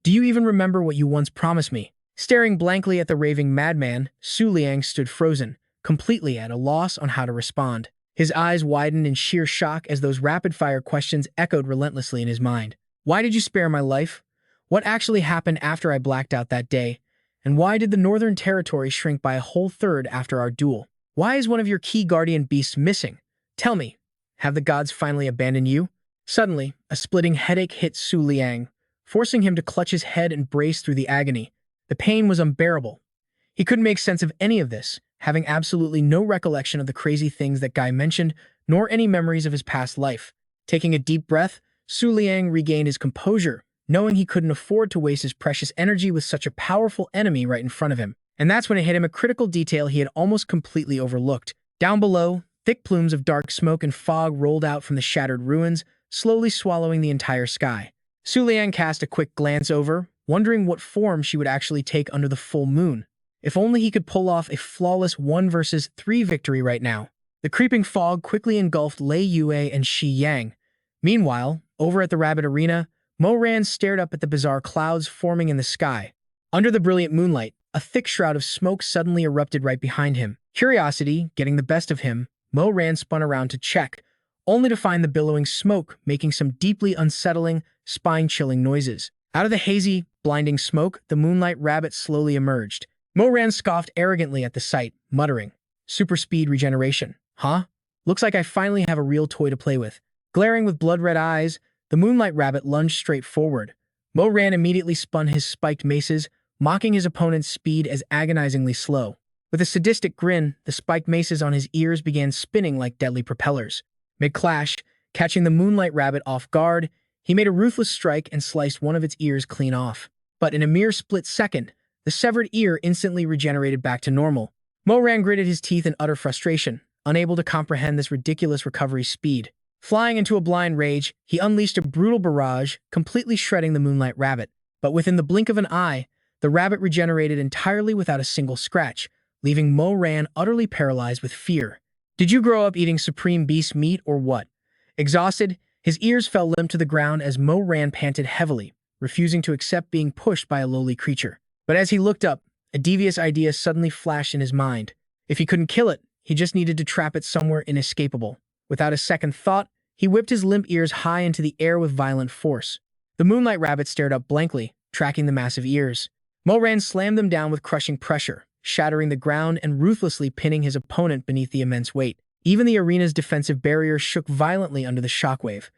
Do you even remember what you once promised me?" Staring blankly at the raving madman, Su Liang stood frozen, completely at a loss on how to respond. His eyes widened in sheer shock as those rapid-fire questions echoed relentlessly in his mind. Why did you spare my life? What actually happened after I blacked out that day? And why did the Northern Territory shrink by a whole third after our duel? Why is one of your key guardian beasts missing? Tell me, have the gods finally abandoned you? Suddenly, a splitting headache hit Su Liang, forcing him to clutch his head and brace through the agony. The pain was unbearable. He couldn't make sense of any of this, having absolutely no recollection of the crazy things that Guy mentioned, nor any memories of his past life. Taking a deep breath, Su Liang regained his composure, knowing he couldn't afford to waste his precious energy with such a powerful enemy right in front of him. And that's when it hit him a critical detail he had almost completely overlooked. Down below, thick plumes of dark smoke and fog rolled out from the shattered ruins, slowly swallowing the entire sky. Su Liang cast a quick glance over, wondering what form she would actually take under the full moon. If only he could pull off a flawless 1 versus 3 victory right now. The creeping fog quickly engulfed Lei Yue and Shi Yang. Meanwhile, over at the Rabbit Arena, Mo Ran stared up at the bizarre clouds forming in the sky. Under the brilliant moonlight, a thick shroud of smoke suddenly erupted right behind him. Curiosity getting the best of him, Mo Ran spun around to check, only to find the billowing smoke making some deeply unsettling, spine-chilling noises. Out of the hazy, blinding smoke, the Moonlight Rabbit slowly emerged. Mo Ran scoffed arrogantly at the sight, muttering, "Super speed regeneration, huh? Looks like I finally have a real toy to play with." Glaring with blood-red eyes, the Moonlight Rabbit lunged straight forward. Mo Ran immediately spun his spiked maces, mocking his opponent's speed as agonizingly slow. With a sadistic grin, the spiked maces on his ears began spinning like deadly propellers. Mid-clash, catching the Moonlight Rabbit off guard, he made a ruthless strike and sliced one of its ears clean off. But in a mere split second, the severed ear instantly regenerated back to normal. Mo Ran gritted his teeth in utter frustration, unable to comprehend this ridiculous recovery speed. Flying into a blind rage, he unleashed a brutal barrage, completely shredding the Moonlight Rabbit. But within the blink of an eye, the rabbit regenerated entirely without a single scratch, leaving Mo Ran utterly paralyzed with fear. "Did you grow up eating Supreme Beast meat or what?" Exhausted, his ears fell limp to the ground as Mo Ran panted heavily, refusing to accept being pushed by a lowly creature. But as he looked up, a devious idea suddenly flashed in his mind. If he couldn't kill it, he just needed to trap it somewhere inescapable. Without a second thought, he whipped his limp ears high into the air with violent force. The Moonlight Rabbit stared up blankly, tracking the massive ears. Mo Ran slammed them down with crushing pressure, shattering the ground and ruthlessly pinning his opponent beneath the immense weight. Even the arena's defensive barrier shook violently under the shockwave.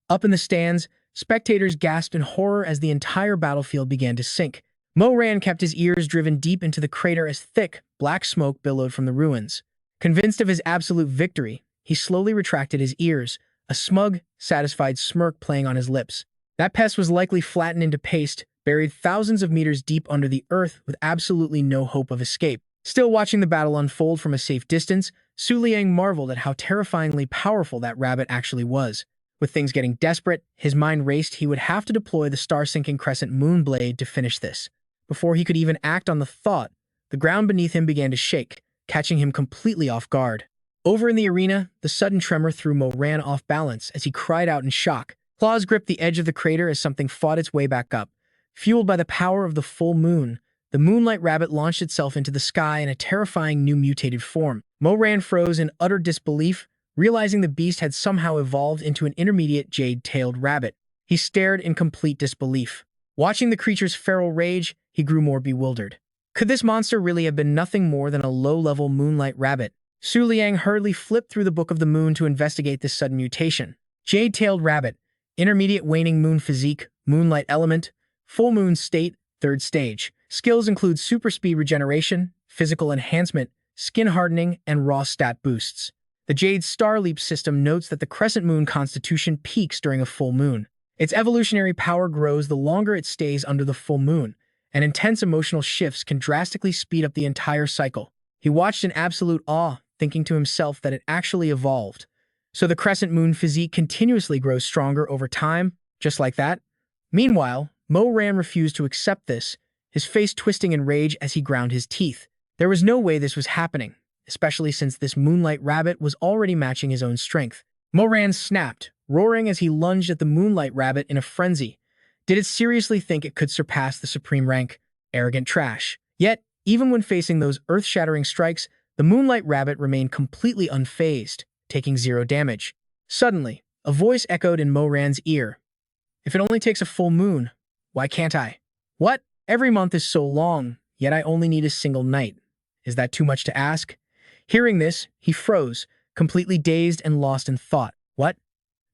Up in the stands, spectators gasped in horror as the entire battlefield began to sink. Moran kept his ears driven deep into the crater as thick, black smoke billowed from the ruins. Convinced of his absolute victory, he slowly retracted his ears, a smug, satisfied smirk playing on his lips. That pest was likely flattened into paste, buried thousands of meters deep under the earth with absolutely no hope of escape. Still watching the battle unfold from a safe distance, Su Liang marveled at how terrifyingly powerful that rabbit actually was. With things getting desperate, his mind raced he would have to deploy the star-sinking crescent moon blade to finish this. Before he could even act on the thought, the ground beneath him began to shake, catching him completely off guard. Over in the arena, the sudden tremor threw Moran off balance as he cried out in shock. Claws gripped the edge of the crater as something fought its way back up. Fueled by the power of the full moon, the moonlight rabbit launched itself into the sky in a terrifying new mutated form. Moran froze in utter disbelief, realizing the beast had somehow evolved into an intermediate jade-tailed rabbit. He stared in complete disbelief. Watching the creature's feral rage, he grew more bewildered. Could this monster really have been nothing more than a low-level moonlight rabbit? Su Liang hurriedly flipped through the Book of the Moon to investigate this sudden mutation. Jade-tailed rabbit, intermediate waning moon physique, moonlight element, full moon state, third stage. Skills include super speed regeneration, physical enhancement, skin hardening, and raw stat boosts. The Jade Star Leap system notes that the crescent moon constitution peaks during a full moon. Its evolutionary power grows the longer it stays under the full moon, and intense emotional shifts can drastically speed up the entire cycle. He watched in absolute awe, thinking to himself that it actually evolved. So the crescent moon physique continuously grows stronger over time, just like that? Meanwhile, Moran refused to accept this, his face twisting in rage as he ground his teeth. There was no way this was happening, especially since this moonlight rabbit was already matching his own strength. Moran snapped, roaring as he lunged at the moonlight rabbit in a frenzy. Did it seriously think it could surpass the supreme rank? Arrogant trash. Yet, even when facing those earth-shattering strikes, the moonlight rabbit remained completely unfazed, taking zero damage. Suddenly, a voice echoed in Moran's ear. If it only takes a full moon, why can't I? What? Every month is so long, yet I only need a single night. Is that too much to ask? Hearing this, he froze, completely dazed and lost in thought. What?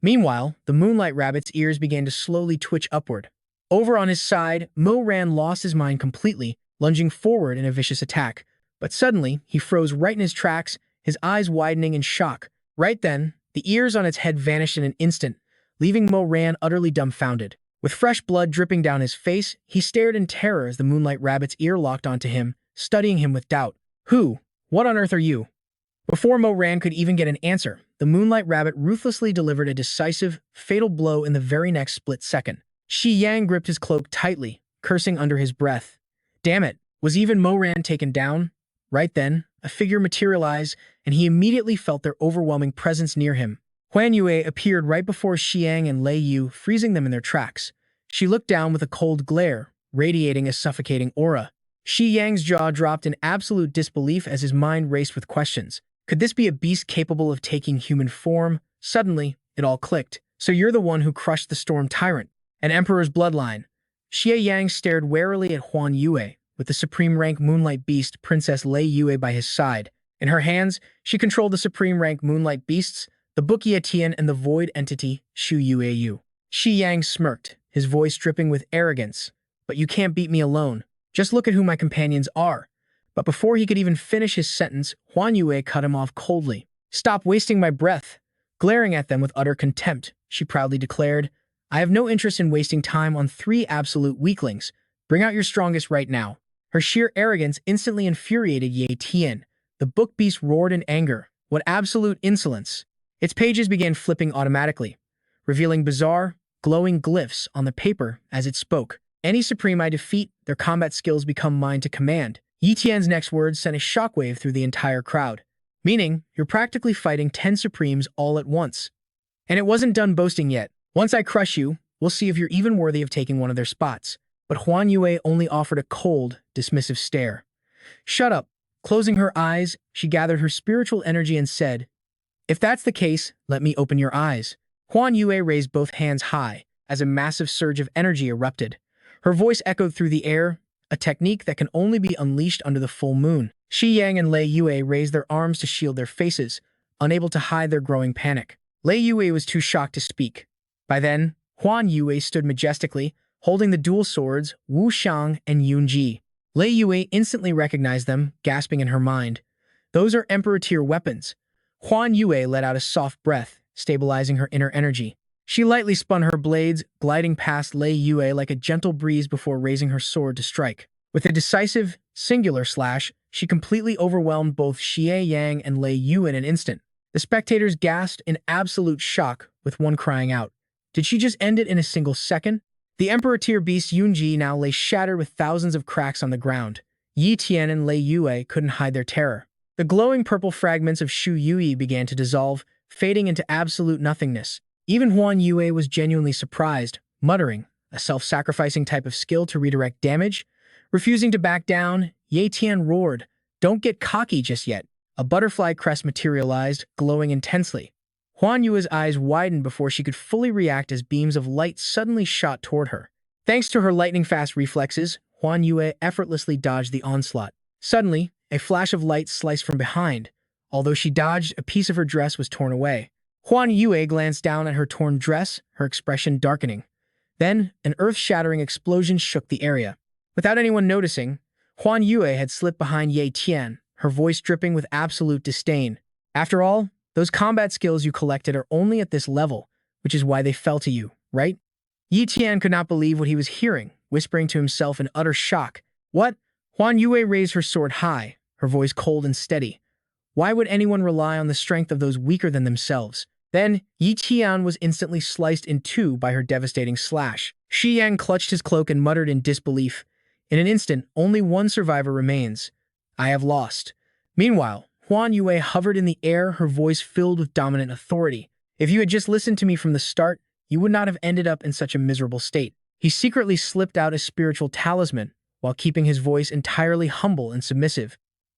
Meanwhile, the moonlight rabbit's ears began to slowly twitch upward. Over on his side, Moran lost his mind completely, lunging forward in a vicious attack. But suddenly, he froze right in his tracks, his eyes widening in shock. Right then, the ears on its head vanished in an instant, leaving Moran utterly dumbfounded. With fresh blood dripping down his face, he stared in terror as the moonlight rabbit's ear locked onto him, studying him with doubt. Who? What on earth are you? Before Moran could even get an answer, the moonlight rabbit ruthlessly delivered a decisive, fatal blow in the very next split second. Shi Yang gripped his cloak tightly, cursing under his breath. Damn it, was even Moran taken down? Right then, a figure materialized, and he immediately felt their overwhelming presence near him. Huan Yue appeared right before Xiang and Lei Yu, freezing them in their tracks. She looked down with a cold glare, radiating a suffocating aura. Shi Yang's jaw dropped in absolute disbelief as his mind raced with questions. Could this be a beast capable of taking human form? Suddenly, it all clicked. So you're the one who crushed the Storm Tyrant, an Emperor's bloodline. Xie Yang stared warily at Huan Yue, with the supreme rank Moonlight Beast, Princess Lei Yue, by his side. In her hands, she controlled the supreme rank Moonlight Beasts, the Bukia Tian, and the void entity, Shu Yueyu. Shi Yang smirked, his voice dripping with arrogance. But you can't beat me alone. Just look at who my companions are. But before he could even finish his sentence, Huan Yue cut him off coldly. Stop wasting my breath. Glaring at them with utter contempt, she proudly declared, I have no interest in wasting time on 3 absolute weaklings. Bring out your strongest right now. Her sheer arrogance instantly infuriated Ye Tian. The book beast roared in anger. What absolute insolence! Its pages began flipping automatically, revealing bizarre, glowing glyphs on the paper as it spoke. Any supreme I defeat, their combat skills become mine to command. Yi Tian's next words sent a shockwave through the entire crowd. Meaning, you're practically fighting 10 supremes all at once. And it wasn't done boasting yet. Once I crush you, we'll see if you're even worthy of taking one of their spots. But Huan Yue only offered a cold, dismissive stare. Shut up. Closing her eyes, she gathered her spiritual energy and said, If that's the case, let me open your eyes. Huan Yue raised both hands high, as a massive surge of energy erupted. Her voice echoed through the air, a technique that can only be unleashed under the full moon. Xi Yang and Lei Yue raised their arms to shield their faces, unable to hide their growing panic. Lei Yue was too shocked to speak. By then, Huan Yue stood majestically, holding the dual swords Wu Xiang and Yunji. Lei Yue instantly recognized them, gasping in her mind. Those are Emperor-tier weapons. Huan Yue let out a soft breath, stabilizing her inner energy. She lightly spun her blades, gliding past Lei Yue like a gentle breeze before raising her sword to strike. With a decisive, singular slash, she completely overwhelmed both Xie Yang and Lei Yue in an instant. The spectators gasped in absolute shock, with one crying out, "Did she just end it in a single second?" The Emperor-tier beast Yunji now lay shattered with thousands of cracks on the ground. Yi Tian and Lei Yue couldn't hide their terror. The glowing purple fragments of Shu Yui began to dissolve, fading into absolute nothingness. Even Huan Yue was genuinely surprised, muttering, "A self-sacrificing type of skill to redirect damage?" Refusing to back down, Ye Tian roared, "Don't get cocky just yet." A butterfly crest materialized, glowing intensely. Huan Yue's eyes widened before she could fully react as beams of light suddenly shot toward her. Thanks to her lightning-fast reflexes, Huan Yue effortlessly dodged the onslaught. Suddenly, a flash of light sliced from behind. Although she dodged, a piece of her dress was torn away. Huan Yue glanced down at her torn dress, her expression darkening. Then, an earth-shattering explosion shook the area. Without anyone noticing, Huan Yue had slipped behind Ye Tian, her voice dripping with absolute disdain. "After all, those combat skills you collected are only at this level, which is why they fell to you, right?" Yi Tian could not believe what he was hearing, whispering to himself in utter shock. "What?" Huan Yue raised her sword high, her voice cold and steady. Why would anyone rely on the strength of those weaker than themselves? Then, Yi Tian was instantly sliced in two by her devastating slash. Xi Yang clutched his cloak and muttered in disbelief. In an instant, only one survivor remains. "I have lost." Meanwhile, Huan Yue hovered in the air, her voice filled with dominant authority. "If you had just listened to me from the start, you would not have ended up in such a miserable state." He secretly slipped out a spiritual talisman, while keeping his voice entirely humble and submissive.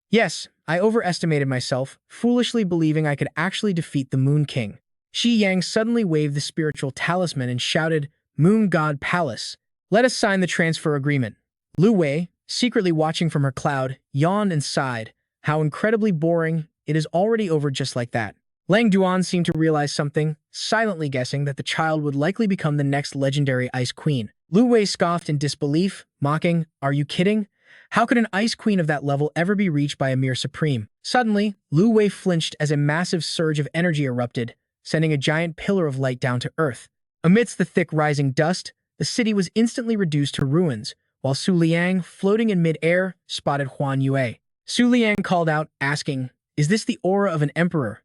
"Yes, I overestimated myself, foolishly believing I could actually defeat the Moon King." Xi Yang suddenly waved the spiritual talisman and shouted, "Moon God Palace, let us sign the transfer agreement." Lu Wei, secretly watching from her cloud, yawned and sighed. How incredibly boring, it is already over just like that. Lang Duan seemed to realize something, silently guessing that the child would likely become the next legendary Ice Queen. Lu Wei scoffed in disbelief, mocking, "Are you kidding? How could an Ice Queen of that level ever be reached by a mere Supreme?" Suddenly, Lu Wei flinched as a massive surge of energy erupted, sending a giant pillar of light down to earth. Amidst the thick rising dust, the city was instantly reduced to ruins, while Su Liang, floating in mid-air, spotted Huan Yue. Su Liang called out, asking, "Is this the aura of an emperor?"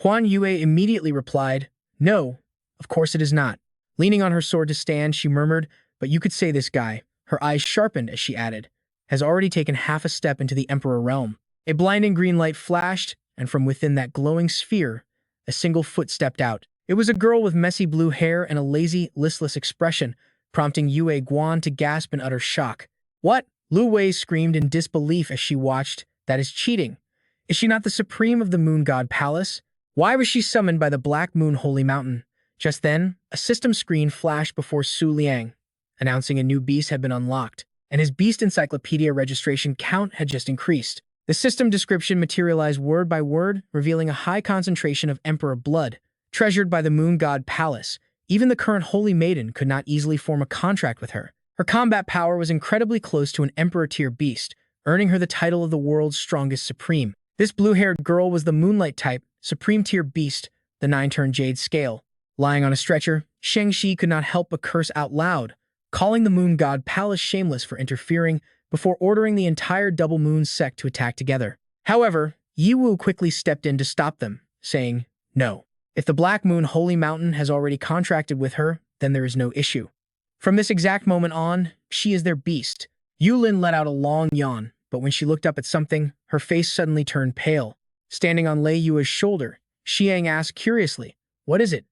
Huan Yue immediately replied, "No, of course it is not." Leaning on her sword to stand, she murmured, "But you could say this guy," her eyes sharpened as she added, "has already taken half a step into the emperor realm." A blinding green light flashed, and from within that glowing sphere, a single foot stepped out. It was a girl with messy blue hair and a lazy, listless expression, prompting Yue Guan to gasp in utter shock. "What?" Lu Wei screamed in disbelief as she watched. "That is cheating. Is she not the supreme of the Moon God Palace? Why was she summoned by the Black Moon Holy Mountain?" Just then, a system screen flashed before Su Liang, announcing a new beast had been unlocked, and his beast encyclopedia registration count had just increased. The system description materialized word by word, revealing a high concentration of Emperor blood, treasured by the Moon God Palace. Even the current Holy Maiden could not easily form a contract with her. Her combat power was incredibly close to an Emperor-tier beast, earning her the title of the world's strongest Supreme. This blue-haired girl was the Moonlight type, Supreme-tier beast, the 9-turn Jade Scale. Lying on a stretcher, Shang-Chi could not help but curse out loud, calling the Moon God Palace shameless for interfering before ordering the entire Double Moon sect to attack together. However, Yi Wu quickly stepped in to stop them, saying, "No. If the Black Moon Holy Mountain has already contracted with her, then there is no issue. From this exact moment on, she is their beast." Yulin let out a long yawn, but when she looked up at something, her face suddenly turned pale. Standing on Lei Yue's shoulder, Xiang asked curiously, "What is it?"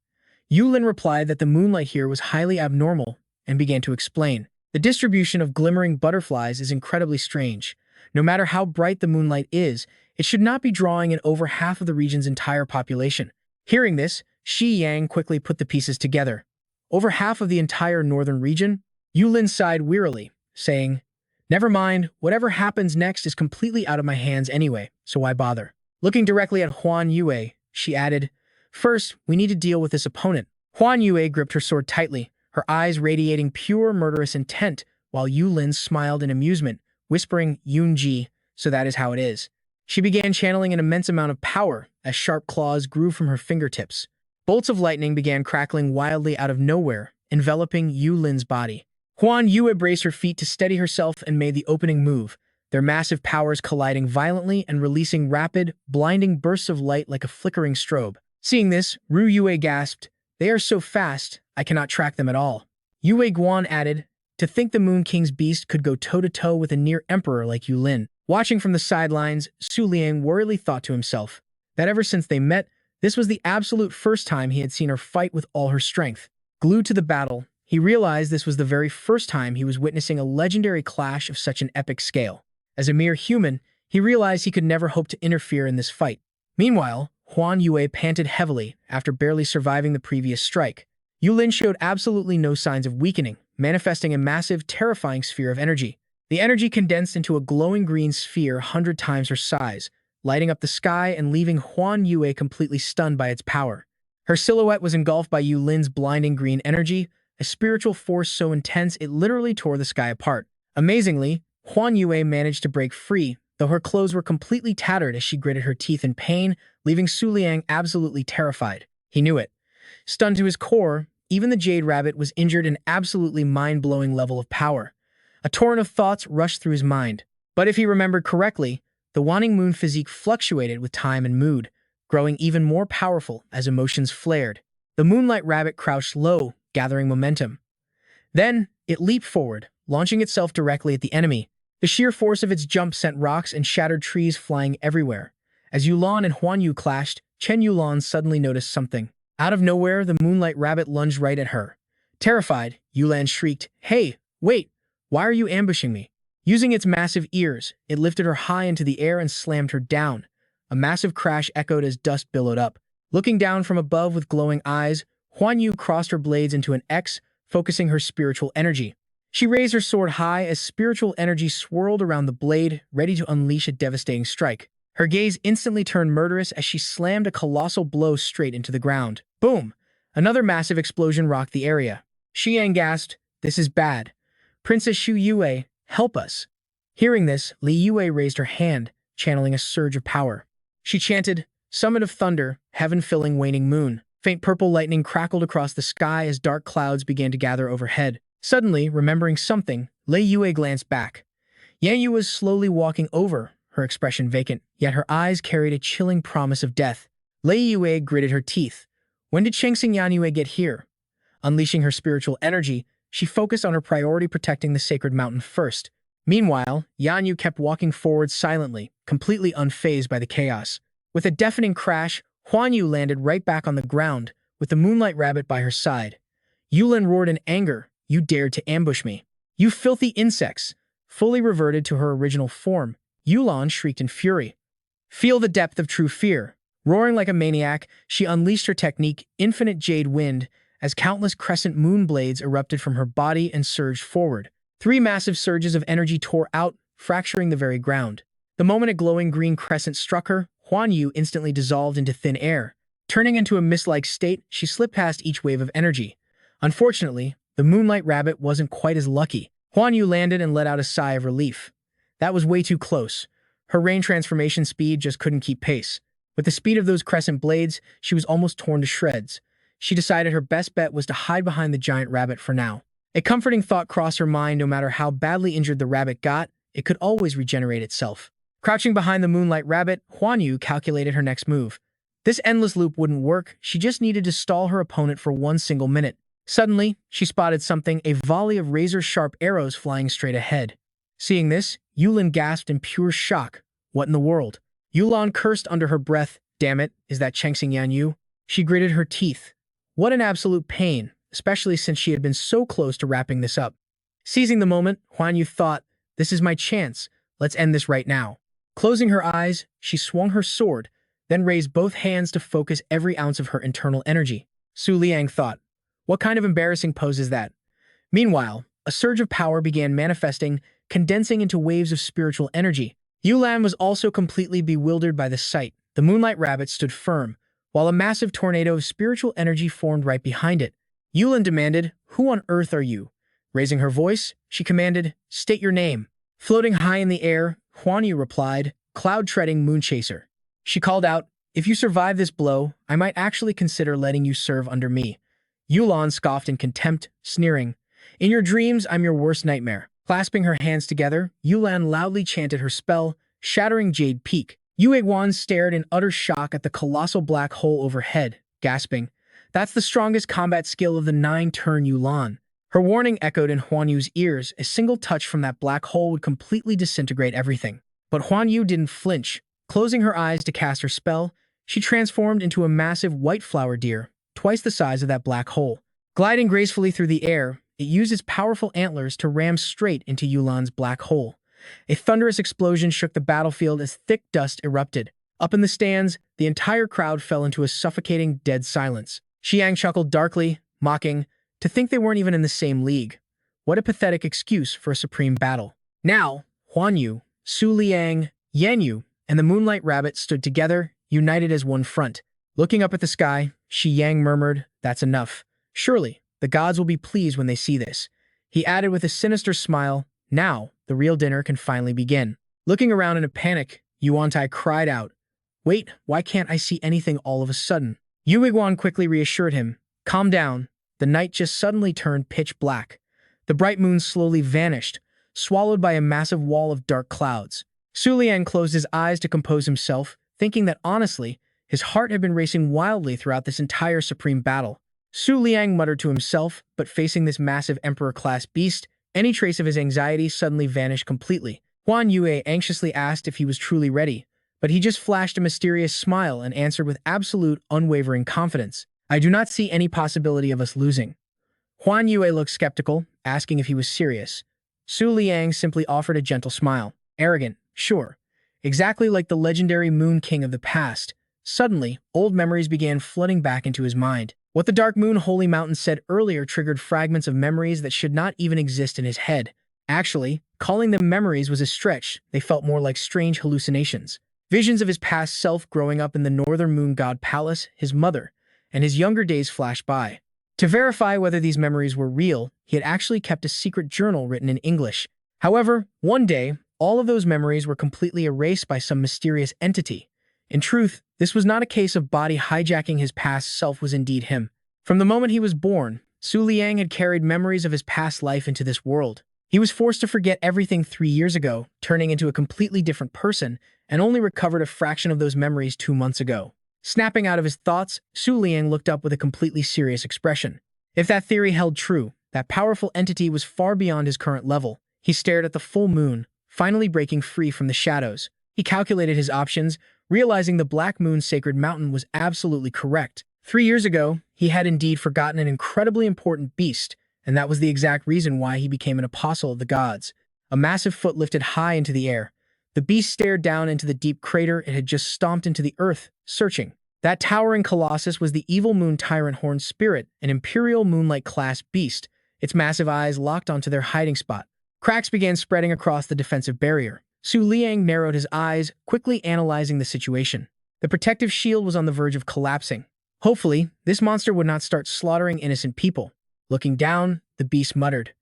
Yulin replied that the moonlight here was highly abnormal and began to explain. The distribution of glimmering butterflies is incredibly strange. No matter how bright the moonlight is, it should not be drawing in over half of the region's entire population. Hearing this, Xi Yang quickly put the pieces together. Over half of the entire northern region? Yulin sighed wearily, saying, Never mind, whatever happens next is completely out of my hands anyway, so why bother? Looking directly at Huan Yue, she added, "First, we need to deal with this opponent." Huan Yue gripped her sword tightly, her eyes radiating pure murderous intent, while Yulin smiled in amusement, whispering, "Yunji, so that is how it is." She began channeling an immense amount of power as sharp claws grew from her fingertips. Bolts of lightning began crackling wildly out of nowhere, enveloping Yulin's body. Huan Yue braced her feet to steady herself and made the opening move, their massive powers colliding violently and releasing rapid, blinding bursts of light like a flickering strobe. Seeing this, Ru Yue gasped, "They are so fast, I cannot track them at all." Yue Guan added, "To think the Moon King's beast could go toe-to-toe with a near-emperor like Yulin." Watching from the sidelines, Su Liang worriedly thought to himself that ever since they met, this was the absolute first time he had seen her fight with all her strength. Glued to the battle, he realized this was the very first time he was witnessing a legendary clash of such an epic scale. As a mere human, he realized he could never hope to interfere in this fight. Meanwhile, Huan Yue panted heavily after barely surviving the previous strike. Yulin showed absolutely no signs of weakening, manifesting a massive, terrifying sphere of energy. The energy condensed into a glowing green sphere 100 times her size, lighting up the sky and leaving Huan Yue completely stunned by its power. Her silhouette was engulfed by Yulin's blinding green energy, a spiritual force so intense it literally tore the sky apart. Amazingly, Huan Yue managed to break free, though her clothes were completely tattered as she gritted her teeth in pain, leaving Su Liang absolutely terrified. He knew it. Stunned to his core, even the Jade Rabbit was injured an absolutely mind-blowing level of power. A torrent of thoughts rushed through his mind. But if he remembered correctly, the Waning Moon physique fluctuated with time and mood, growing even more powerful as emotions flared. The Moonlight Rabbit crouched low, gathering momentum. Then, it leaped forward, launching itself directly at the enemy. The sheer force of its jump sent rocks and shattered trees flying everywhere. As Yulan and Huan Yu clashed, Chen Yulan suddenly noticed something. Out of nowhere, the Moonlight Rabbit lunged right at her. Terrified, Yulan shrieked, "Hey, wait! Why are you ambushing me?" Using its massive ears, it lifted her high into the air and slammed her down. A massive crash echoed as dust billowed up. Looking down from above with glowing eyes, Huan Yu crossed her blades into an X, focusing her spiritual energy. She raised her sword high as spiritual energy swirled around the blade, ready to unleash a devastating strike. Her gaze instantly turned murderous as she slammed a colossal blow straight into the ground. Boom! Another massive explosion rocked the area. Xiang gasped, "This is bad. Princess Shu Yue, help us." Hearing this, Li Yue raised her hand, channeling a surge of power. She chanted, "Summit of Thunder, heaven-filling waning moon." Faint purple lightning crackled across the sky as dark clouds began to gather overhead. Suddenly, remembering something, Li Yue glanced back. Yang Yu was slowly walking over, her expression vacant, yet her eyes carried a chilling promise of death. Li Yue gritted her teeth. When did Chengxing Yanyue get here? Unleashing her spiritual energy, she focused on her priority, protecting the sacred mountain first. Meanwhile, Yanyu kept walking forward silently, completely unfazed by the chaos. With a deafening crash, Huan Yu landed right back on the ground, with the Moonlight Rabbit by her side. Yulin roared in anger, "You dared to ambush me. You filthy insects!" Fully reverted to her original form, Yulan shrieked in fury. Feel the depth of true fear. Roaring like a maniac, she unleashed her technique, Infinite Jade Wind, as countless crescent moon blades erupted from her body and surged forward. 3 massive surges of energy tore out, fracturing the very ground. The moment a glowing green crescent struck her, Huan Yu instantly dissolved into thin air. Turning into a mist-like state, she slipped past each wave of energy. Unfortunately, the Moonlight Rabbit wasn't quite as lucky. Huan Yu landed and let out a sigh of relief. That was way too close. Her rain transformation speed just couldn't keep pace. With the speed of those crescent blades, she was almost torn to shreds. She decided her best bet was to hide behind the giant rabbit for now. A comforting thought crossed her mind: no matter how badly injured the rabbit got, it could always regenerate itself. Crouching behind the Moonlight Rabbit, Huan Yu calculated her next move. This endless loop wouldn't work, she just needed to stall her opponent for 1 single minute. Suddenly, she spotted something, a volley of razor-sharp arrows flying straight ahead. Seeing this, Yulin gasped in pure shock. What in the world? Yulan cursed under her breath. Damn it, is that Chengxing Yanyu? She gritted her teeth. What an absolute pain, especially since she had been so close to wrapping this up. Seizing the moment, Huan Yu thought, this is my chance, let's end this right now. Closing her eyes, she swung her sword, then raised both hands to focus every ounce of her internal energy. Su Liang thought, what kind of embarrassing pose is that? Meanwhile, a surge of power began manifesting, condensing into waves of spiritual energy. Yulan was also completely bewildered by the sight. The moonlight rabbit stood firm, while a massive tornado of spiritual energy formed right behind it. Yulan demanded, "Who on earth are you?" Raising her voice, she commanded, "State your name." Floating high in the air, Huanyu replied, "Cloud-treading moonchaser." She called out, "If you survive this blow, I might actually consider letting you serve under me." Yulan scoffed in contempt, sneering, "In your dreams, I'm your worst nightmare." Clasping her hands together, Yulan loudly chanted her spell, shattering Jade Peak. Yue Guan stared in utter shock at the colossal black hole overhead, gasping, "That's the strongest combat skill of the 9-turn Yulan." Her warning echoed in Huanyu's ears. A single touch from that black hole would completely disintegrate everything. But Huanyu didn't flinch. Closing her eyes to cast her spell, she transformed into a massive white flower deer, twice the size of that black hole. Gliding gracefully through the air, it used its powerful antlers to ram straight into Yulan's black hole. A thunderous explosion shook the battlefield as thick dust erupted. Up in the stands, the entire crowd fell into a suffocating, dead silence. Xiang chuckled darkly, mocking, to think they weren't even in the same league. What a pathetic excuse for a supreme battle. Now, Huanyu, Su Liang, Yanyu, and the Moonlight Rabbit stood together, united as one front. Looking up at the sky, Shi Yang murmured, "That's enough. Surely, the gods will be pleased when they see this." He added with a sinister smile, "Now, the real dinner can finally begin." Looking around in a panic, Yuantai cried out, "Wait, why can't I see anything all of a sudden?" Yu Guan quickly reassured him, "Calm down." The night just suddenly turned pitch black. The bright moon slowly vanished, swallowed by a massive wall of dark clouds. Su Liang closed his eyes to compose himself, thinking that honestly, his heart had been racing wildly throughout this entire supreme battle. Su Liang muttered to himself, but facing this massive emperor-class beast, any trace of his anxiety suddenly vanished completely. Huan Yue anxiously asked if he was truly ready, but he just flashed a mysterious smile and answered with absolute, unwavering confidence, "I do not see any possibility of us losing." Huan Yue looked skeptical, asking if he was serious. Su Liang simply offered a gentle smile. Arrogant, sure. Exactly like the legendary Moon King of the past. Suddenly, old memories began flooding back into his mind. What the Dark Moon Holy Mountain said earlier triggered fragments of memories that should not even exist in his head. Actually, calling them memories was a stretch. They felt more like strange hallucinations. Visions of his past self growing up in the Northern Moon God Palace, his mother, and his younger days flashed by. To verify whether these memories were real, he had actually kept a secret journal written in English. However, one day, all of those memories were completely erased by some mysterious entity. In truth, this was not a case of body hijacking. His past self was indeed him. From the moment he was born, Su Liang had carried memories of his past life into this world. He was forced to forget everything 3 years ago, turning into a completely different person, and only recovered a fraction of those memories 2 months ago. Snapping out of his thoughts, Su Liang looked up with a completely serious expression. If that theory held true, that powerful entity was far beyond his current level. He stared at the full moon, finally breaking free from the shadows. He calculated his options, realizing the Black Moon Sacred Mountain was absolutely correct. 3 years ago, he had indeed forgotten an incredibly important beast, and that was the exact reason why he became an apostle of the gods. A massive foot lifted high into the air. The beast stared down into the deep crater it had just stomped into the earth, searching. That towering colossus was the evil moon tyrant Horned Spirit, an imperial moonlight-class beast, its massive eyes locked onto their hiding spot. Cracks began spreading across the defensive barrier. Su Liang narrowed his eyes, quickly analyzing the situation. The protective shield was on the verge of collapsing. Hopefully, this monster would not start slaughtering innocent people. Looking down, the beast muttered.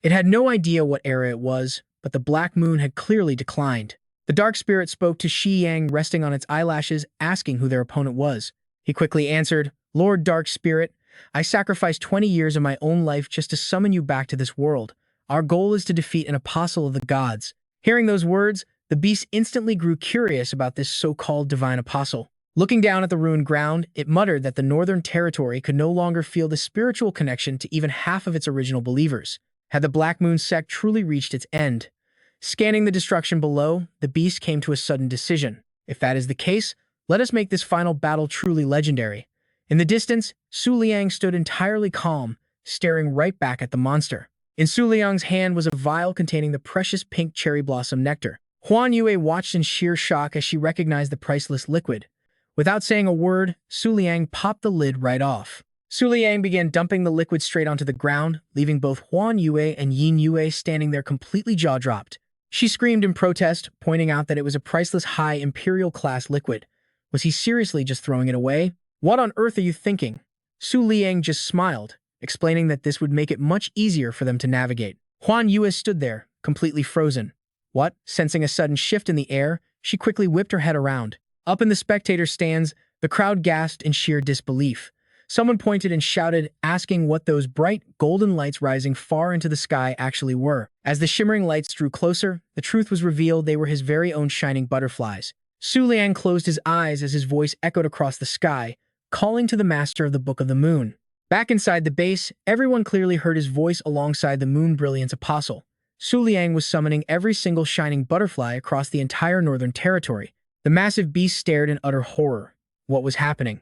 It had no idea what era it was, but the black moon had clearly declined. The dark spirit spoke to Shi Yang, resting on its eyelashes, asking who their opponent was. He quickly answered, "Lord Dark Spirit, I sacrificed 20 years of my own life just to summon you back to this world. Our goal is to defeat an apostle of the gods." Hearing those words, the beast instantly grew curious about this so-called divine apostle. Looking down at the ruined ground, it muttered that the Northern Territory could no longer feel the spiritual connection to even half of its original believers. Had the Black Moon sect truly reached its end? Scanning the destruction below, the beast came to a sudden decision. If that is the case, let us make this final battle truly legendary. In the distance, Su Liang stood entirely calm, staring right back at the monster. In Su Liang's hand was a vial containing the precious pink cherry blossom nectar. Huan Yue watched in sheer shock as she recognized the priceless liquid. Without saying a word, Su Liang popped the lid right off. Su Liang began dumping the liquid straight onto the ground, leaving both Huan Yue and Yin Yue standing there completely jaw-dropped. She screamed in protest, pointing out that it was a priceless high imperial-class liquid. Was he seriously just throwing it away? What on earth are you thinking? Su Liang just smiled, explaining that this would make it much easier for them to navigate. Huan Yue stood there, completely frozen. What? Sensing a sudden shift in the air, she quickly whipped her head around. Up in the spectator stands, the crowd gasped in sheer disbelief. Someone pointed and shouted, asking what those bright, golden lights rising far into the sky actually were. As the shimmering lights drew closer, the truth was revealed: they were his very own shining butterflies. Su Liang closed his eyes as his voice echoed across the sky, calling to the master of the Book of the Moon. Back inside the base, everyone clearly heard his voice alongside the Moon Brilliance Apostle. Su Liang was summoning every single shining butterfly across the entire northern territory. The massive beast stared in utter horror. What was happening?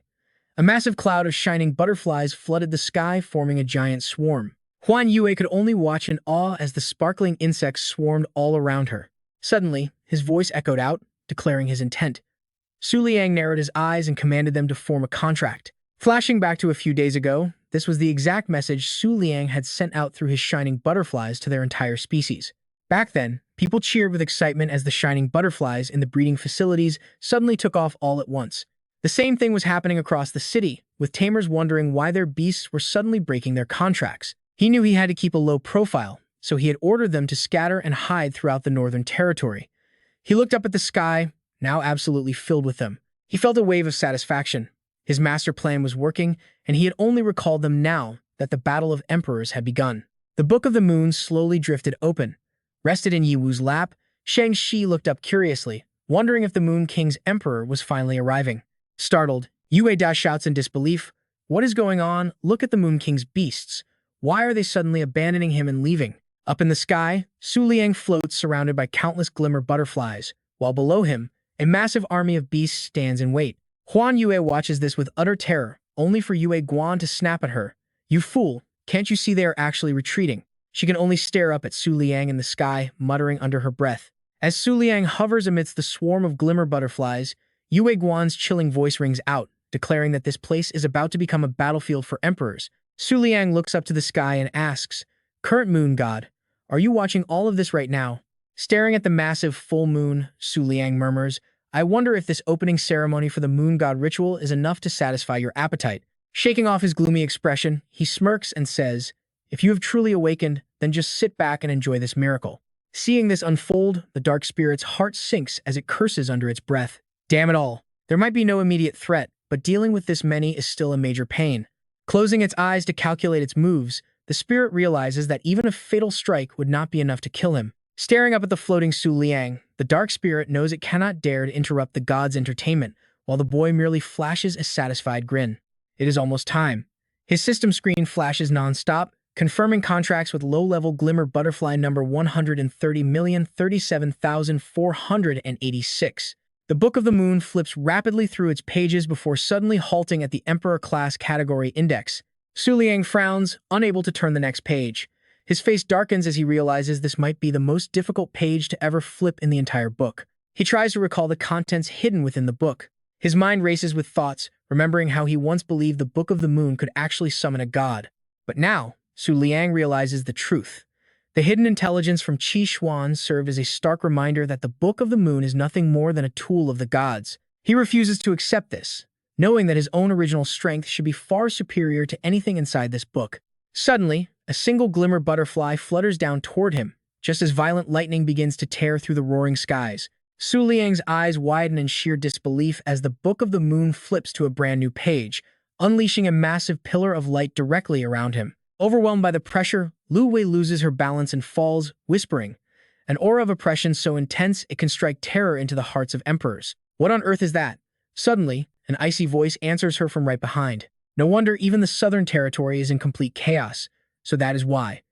A massive cloud of shining butterflies flooded the sky, forming a giant swarm. Huan Yue could only watch in awe as the sparkling insects swarmed all around her. Suddenly, his voice echoed out, declaring his intent. Su Liang narrowed his eyes and commanded them to form a contract. Flashing back to a few days ago, this was the exact message Su Liang had sent out through his shining butterflies to their entire species. Back then, people cheered with excitement as the shining butterflies in the breeding facilities suddenly took off all at once. The same thing was happening across the city, with tamers wondering why their beasts were suddenly breaking their contracts. He knew he had to keep a low profile, so he had ordered them to scatter and hide throughout the northern territory. He looked up at the sky, now absolutely filled with them. He felt a wave of satisfaction. His master plan was working, and he had only recalled them now that the Battle of Emperors had begun. The Book of the Moon slowly drifted open. Rested in Yi Wu's lap, Shang-Chi looked up curiously, wondering if the Moon King's emperor was finally arriving. Startled, Yue Da shouts in disbelief, "What is going on? Look at the Moon King's beasts. Why are they suddenly abandoning him and leaving?" Up in the sky, Su Liang floats surrounded by countless glimmer butterflies, while below him, a massive army of beasts stands in wait. Huan Yue watches this with utter terror, only for Yue Guan to snap at her. "You fool, can't you see they are actually retreating?" She can only stare up at Su Liang in the sky, muttering under her breath. As Su Liang hovers amidst the swarm of glimmer butterflies, Yue Guan's chilling voice rings out, declaring that this place is about to become a battlefield for emperors. Su Liang looks up to the sky and asks, "Current moon god, are you watching all of this right now?" Staring at the massive full moon, Su Liang murmurs, "I wonder if this opening ceremony for the moon god ritual is enough to satisfy your appetite." Shaking off his gloomy expression, he smirks and says, "If you have truly awakened, then just sit back and enjoy this miracle." Seeing this unfold, the dark spirit's heart sinks as it curses under its breath. Damn it all. There might be no immediate threat, but dealing with this many is still a major pain. Closing its eyes to calculate its moves, the spirit realizes that even a fatal strike would not be enough to kill him. Staring up at the floating Su Liang, the dark spirit knows it cannot dare to interrupt the god's entertainment, while the boy merely flashes a satisfied grin. It is almost time. His system screen flashes non-stop, confirming contracts with low-level glimmer butterfly number 130,037,486. The Book of the Moon flips rapidly through its pages before suddenly halting at the Emperor Class Category Index. Su Liang frowns, unable to turn the next page. His face darkens as he realizes this might be the most difficult page to ever flip in the entire book. He tries to recall the contents hidden within the book. His mind races with thoughts, remembering how he once believed the Book of the Moon could actually summon a god. But now, Su Liang realizes the truth. The hidden intelligence from Qi Xuan served as a stark reminder that the Book of the Moon is nothing more than a tool of the gods. He refuses to accept this, knowing that his own original strength should be far superior to anything inside this book. Suddenly, a single glimmer butterfly flutters down toward him, just as violent lightning begins to tear through the roaring skies. Su Liang's eyes widen in sheer disbelief as the Book of the Moon flips to a brand new page, unleashing a massive pillar of light directly around him. Overwhelmed by the pressure, Lu Wei loses her balance and falls, whispering, an aura of oppression so intense it can strike terror into the hearts of emperors. What on earth is that? Suddenly, an icy voice answers her from right behind. No wonder even the southern territory is in complete chaos, so that is why.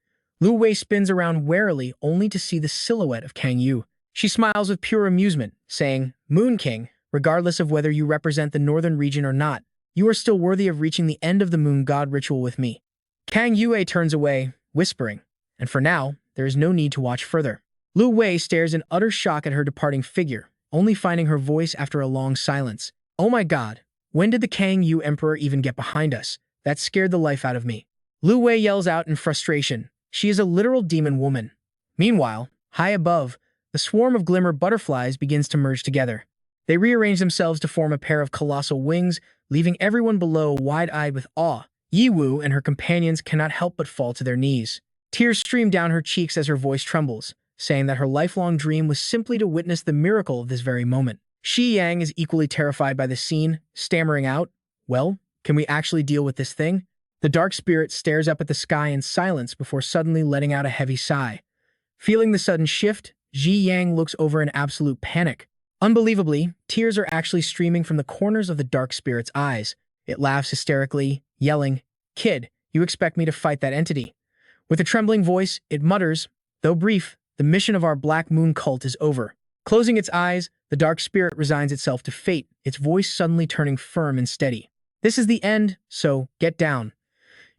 Lu Wei spins around warily only to see the silhouette of Kang Yu. She smiles with pure amusement, saying, "Moon King, regardless of whether you represent the northern region or not, you are still worthy of reaching the end of the moon god ritual with me." Kang Yue turns away, whispering, "And for now, there is no need to watch further." Lu Wei stares in utter shock at her departing figure, only finding her voice after a long silence. "Oh my god, when did the Kang Yu Emperor even get behind us? That scared the life out of me. Lu Wei yells out in frustration. She is a literal demon woman. Meanwhile, high above, the swarm of glimmer butterflies begins to merge together. They rearrange themselves to form a pair of colossal wings, leaving everyone below wide-eyed with awe. Yi Wu and her companions cannot help but fall to their knees. Tears stream down her cheeks as her voice trembles, saying that her lifelong dream was simply to witness the miracle of this very moment. Shi Yang is equally terrified by the scene, stammering out, "Well, can we actually deal with this thing?" The dark spirit stares up at the sky in silence before suddenly letting out a heavy sigh. Feeling the sudden shift, Ji Yang looks over in absolute panic. Unbelievably, tears are actually streaming from the corners of the dark spirit's eyes. It laughs hysterically, yelling, "Kid, you expect me to fight that entity?" With a trembling voice, it mutters, "Though brief, the mission of our Black Moon cult is over." Closing its eyes, the dark spirit resigns itself to fate, its voice suddenly turning firm and steady. "This is the end, so get down."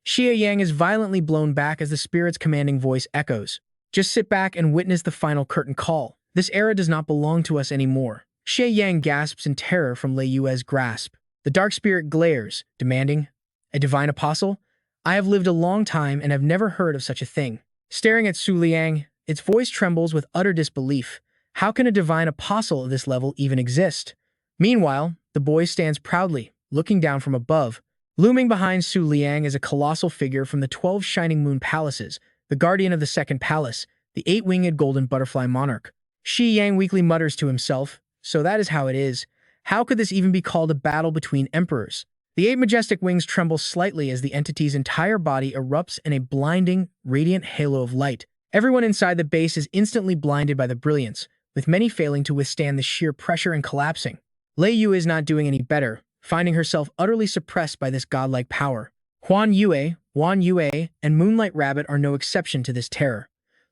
Xia Yang is violently blown back as the spirit's commanding voice echoes. "Just sit back and witness the final curtain call. This era does not belong to us anymore." Xia Yang gasps in terror from Lei Yue's grasp. The dark spirit glares, demanding, "A divine apostle? I have lived a long time and have never heard of such a thing." Staring at Su Liang, its voice trembles with utter disbelief. How can a divine apostle of this level even exist? Meanwhile, the boy stands proudly, looking down from above. Looming behind Su Liang is a colossal figure from the 12 Shining Moon Palaces, the guardian of the second palace, the 8-winged golden butterfly monarch. Shi Yang weakly mutters to himself, "So that is how it is. How could this even be called a battle between emperors?" The 8 majestic wings tremble slightly as the entity's entire body erupts in a blinding, radiant halo of light. Everyone inside the base is instantly blinded by the brilliance, with many failing to withstand the sheer pressure and collapsing. Lei Yu is not doing any better, finding herself utterly suppressed by this godlike power. Huan Yue, and Moonlight Rabbit are no exception to this terror.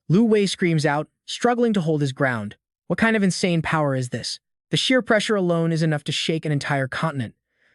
Lu Wei screams out, struggling to hold his ground. What kind of insane power is this? The sheer pressure alone is enough to shake an entire continent.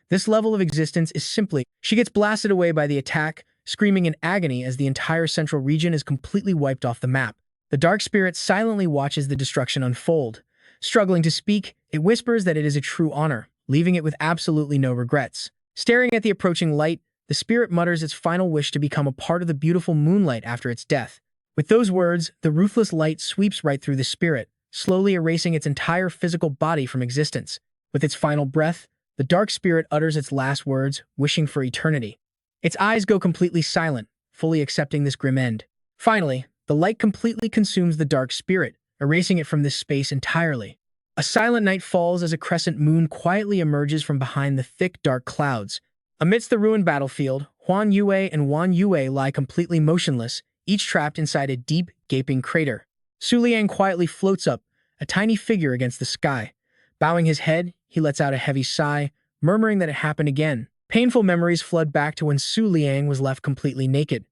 This level of existence is simply... She gets blasted away by the attack, screaming in agony as the entire central region is completely wiped off the map. The dark spirit silently watches the destruction unfold. Struggling to speak, it whispers that it is a true honor, leaving it with absolutely no regrets. Staring at the approaching light, the spirit mutters its final wish to become a part of the beautiful moonlight after its death. With those words, the ruthless light sweeps right through the spirit, slowly erasing its entire physical body from existence. With its final breath, the dark spirit utters its last words, wishing for eternity. Its eyes go completely silent, fully accepting this grim end. Finally, the light completely consumes the dark spirit, erasing it from this space entirely. A silent night falls as a crescent moon quietly emerges from behind the thick, dark clouds. Amidst the ruined battlefield, Huan Yue and Wan Yue lie completely motionless, each trapped inside a deep, gaping crater. Su Liang quietly floats up, a tiny figure against the sky. Bowing his head, he lets out a heavy sigh, murmuring that it happened again. Painful memories flood back to when Su Liang was left completely naked.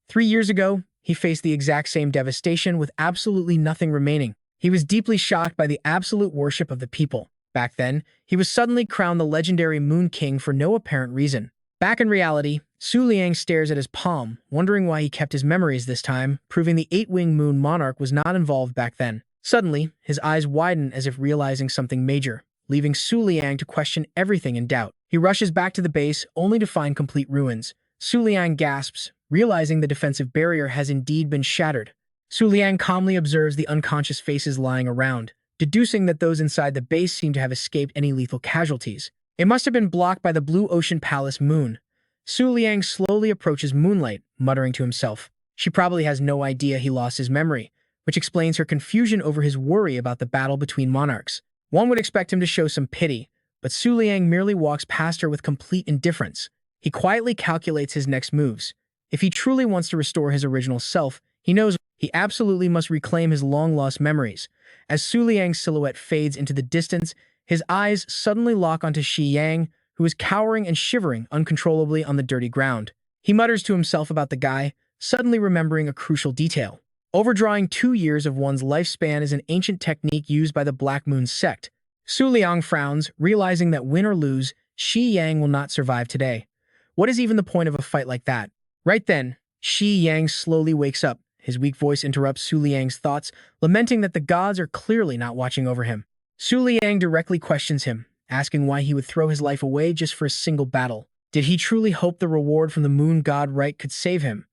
3 years ago, he faced the exact same devastation with absolutely nothing remaining. He was deeply shocked by the absolute worship of the people. Back then, he was suddenly crowned the legendary Moon King for no apparent reason. Back in reality, Su Liang stares at his palm, wondering why he kept his memories this time, proving the 8-winged Moon Monarch was not involved back then. Suddenly, his eyes widen as if realizing something major, leaving Su Liang to question everything in doubt. He rushes back to the base, only to find complete ruins. Su Liang gasps, realizing the defensive barrier has indeed been shattered. Su Liang calmly observes the unconscious faces lying around, deducing that those inside the base seem to have escaped any lethal casualties. It must have been blocked by the Blue Ocean Palace moon. Su Liang slowly approaches Moonlight, muttering to himself. She probably has no idea he lost his memory, which explains her confusion over his worry about the battle between monarchs. One would expect him to show some pity, but Su Liang merely walks past her with complete indifference. He quietly calculates his next moves. If he truly wants to restore his original self, he knows he absolutely must reclaim his long-lost memories. As Su Liang's silhouette fades into the distance, his eyes suddenly lock onto Shi Yang, who is cowering and shivering uncontrollably on the dirty ground. He mutters to himself about the guy, suddenly remembering a crucial detail. Overdrawing 2 years of one's lifespan is an ancient technique used by the Black Moon sect. Su Liang frowns, realizing that win or lose, Shi Yang will not survive today. What is even the point of a fight like that? Right then, Shi Yang slowly wakes up. His weak voice interrupts Su Liang's thoughts, lamenting that the gods are clearly not watching over him. Su Liang directly questions him, asking why he would throw his life away just for a single battle. Did he truly hope the reward from the moon god right could save him?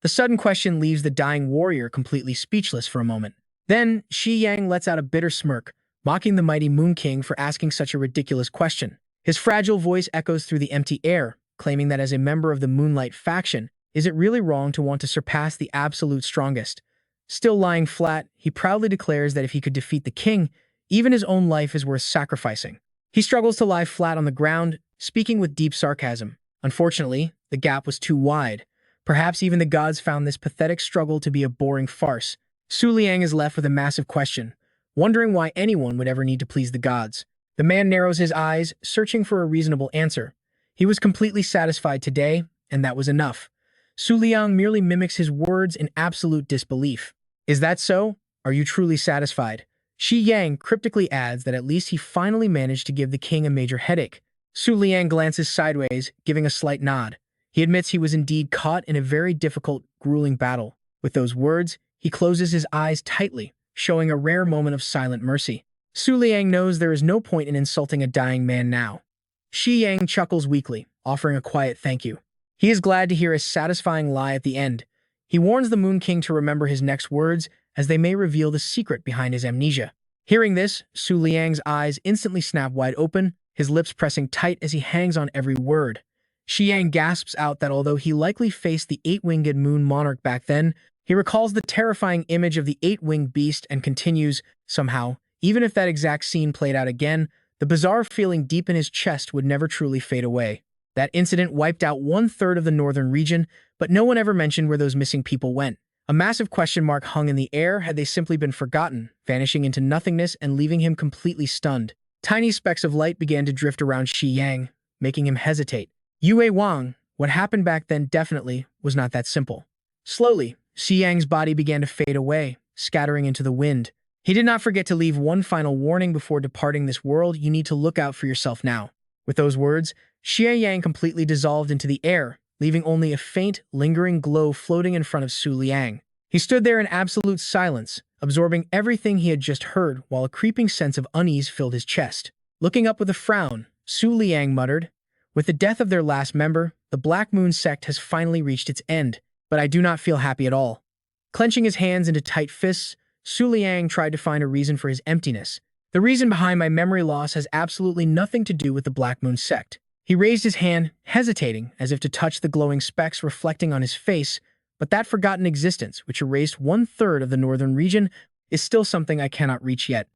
The sudden question leaves the dying warrior completely speechless for a moment. Then, Shi Yang lets out a bitter smirk, mocking the mighty Moon King for asking such a ridiculous question. His fragile voice echoes through the empty air, claiming that as a member of the Moonlight faction, is it really wrong to want to surpass the absolute strongest? Still lying flat, he proudly declares that if he could defeat the king, even his own life is worth sacrificing. He struggles to lie flat on the ground, speaking with deep sarcasm. Unfortunately, the gap was too wide. Perhaps even the gods found this pathetic struggle to be a boring farce. Su Liang is left with a massive question, wondering why anyone would ever need to please the gods. The man narrows his eyes, searching for a reasonable answer. He was completely satisfied today, and that was enough. Su Liang merely mimics his words in absolute disbelief. Is that so? Are you truly satisfied? Shi Yang cryptically adds that at least he finally managed to give the king a major headache. Su Liang glances sideways, giving a slight nod. He admits he was indeed caught in a very difficult, grueling battle. With those words, he closes his eyes tightly, showing a rare moment of silent mercy. Su Liang knows there is no point in insulting a dying man now. Shi Yang chuckles weakly, offering a quiet thank you. He is glad to hear a satisfying lie at the end. He warns the Moon King to remember his next words, as they may reveal the secret behind his amnesia. Hearing this, Su Liang's eyes instantly snap wide open, his lips pressing tight as he hangs on every word. Shi Yang gasps out that although he likely faced the eight-winged moon monarch back then, he recalls the terrifying image of the eight-winged beast and continues, somehow, even if that exact scene played out again, the bizarre feeling deep in his chest would never truly fade away. That incident wiped out 1/3 of the northern region, but no one ever mentioned where those missing people went. A massive question mark hung in the air had they simply been forgotten, vanishing into nothingness and leaving him completely stunned. Tiny specks of light began to drift around Shi Yang, making him hesitate. Yue Wang, what happened back then definitely was not that simple. Slowly, Shi Yang's body began to fade away, scattering into the wind. He did not forget to leave one final warning before departing this world: you need to look out for yourself now. With those words, Shi Yang completely dissolved into the air, leaving only a faint, lingering glow floating in front of Su Liang. He stood there in absolute silence, absorbing everything he had just heard while a creeping sense of unease filled his chest. Looking up with a frown, Su Liang muttered, "With the death of their last member, the Black Moon sect has finally reached its end, but I do not feel happy at all." Clenching his hands into tight fists, Su Liang tried to find a reason for his emptiness. "The reason behind my memory loss has absolutely nothing to do with the Black Moon sect." He raised his hand, hesitating, as if to touch the glowing specks reflecting on his face, but that forgotten existence, which erased 1/3 of the northern region, is still something I cannot reach yet.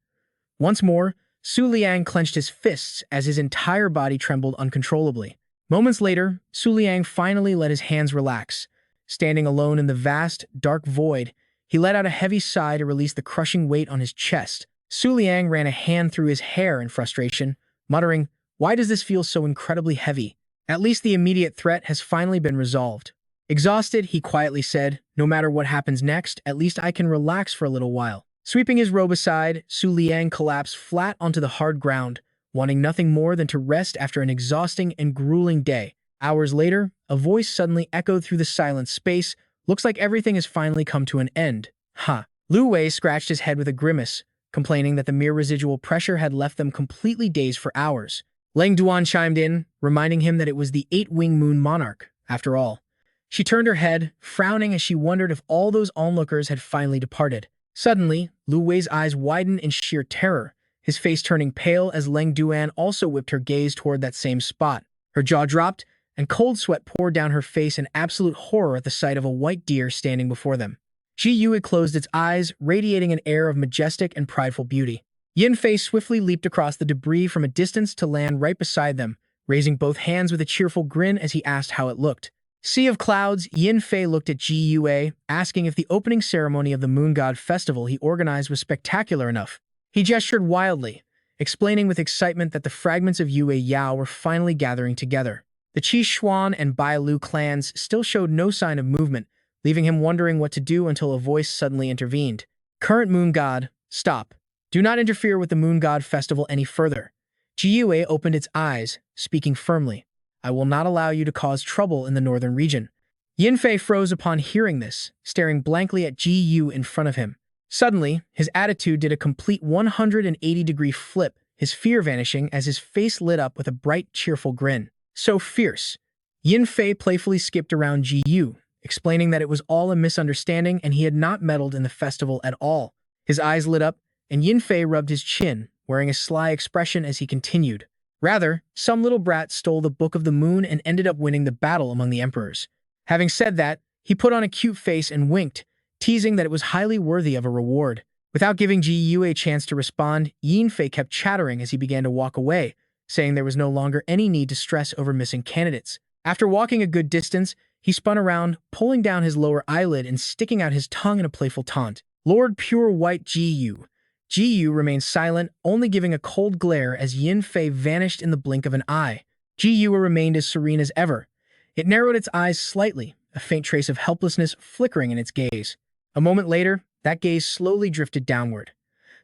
Once more, Su Liang clenched his fists as his entire body trembled uncontrollably. Moments later, Su Liang finally let his hands relax. Standing alone in the vast, dark void, he let out a heavy sigh to release the crushing weight on his chest. Su Liang ran a hand through his hair in frustration, muttering, "Why does this feel so incredibly heavy? At least the immediate threat has finally been resolved." Exhausted, he quietly said, "No matter what happens next, at least I can relax for a little while." Sweeping his robe aside, Su Liang collapsed flat onto the hard ground, wanting nothing more than to rest after an exhausting and grueling day. Hours later, a voice suddenly echoed through the silent space. "Looks like everything has finally come to an end." "Huh." Lu Wei scratched his head with a grimace, complaining that the mere residual pressure had left them completely dazed for hours. Lang Duan chimed in, reminding him that it was the eight-winged moon monarch, after all. She turned her head, frowning as she wondered if all those onlookers had finally departed. Suddenly, Lu Wei's eyes widened in sheer terror, his face turning pale as Lang Duan also whipped her gaze toward that same spot. Her jaw dropped, and cold sweat poured down her face in absolute horror at the sight of a white deer standing before them. Ji Yue closed its eyes, radiating an air of majestic and prideful beauty. Yin Fei swiftly leaped across the debris from a distance to land right beside them, raising both hands with a cheerful grin as he asked how it looked. Sea of clouds, Yin Fei looked at Ji Yue, asking if the opening ceremony of the Moon God Festival he organized was spectacular enough. He gestured wildly, explaining with excitement that the fragments of Yue Yao were finally gathering together. The Qi Xuan and Bai Lu clans still showed no sign of movement, leaving him wondering what to do until a voice suddenly intervened. "Current Moon God, stop. Do not interfere with the Moon God Festival any further." Ji Yue opened its eyes, speaking firmly. "I will not allow you to cause trouble in the northern region." Yin Fei froze upon hearing this, staring blankly at Ji Yu in front of him. Suddenly, his attitude did a complete 180-degree flip, his fear vanishing as his face lit up with a bright, cheerful grin. "So fierce. Yin Fei playfully skipped around Ji Yu, explaining that it was all a misunderstanding and he had not meddled in the festival at all. His eyes lit up, and Yin Fei rubbed his chin, wearing a sly expression as he continued. Rather, some little brat stole the Book of the Moon and ended up winning the battle among the emperors. Having said that, he put on a cute face and winked, teasing that it was highly worthy of a reward. Without giving Ji Yu a chance to respond, Yin Fei kept chattering as he began to walk away, saying there was no longer any need to stress over missing candidates. After walking a good distance, he spun around, pulling down his lower eyelid and sticking out his tongue in a playful taunt. Lord Pure White Ji Yu. Ji Yu remained silent, only giving a cold glare as Yin Fei vanished in the blink of an eye. Ji Yu remained as serene as ever. It narrowed its eyes slightly, a faint trace of helplessness flickering in its gaze. A moment later, that gaze slowly drifted downward.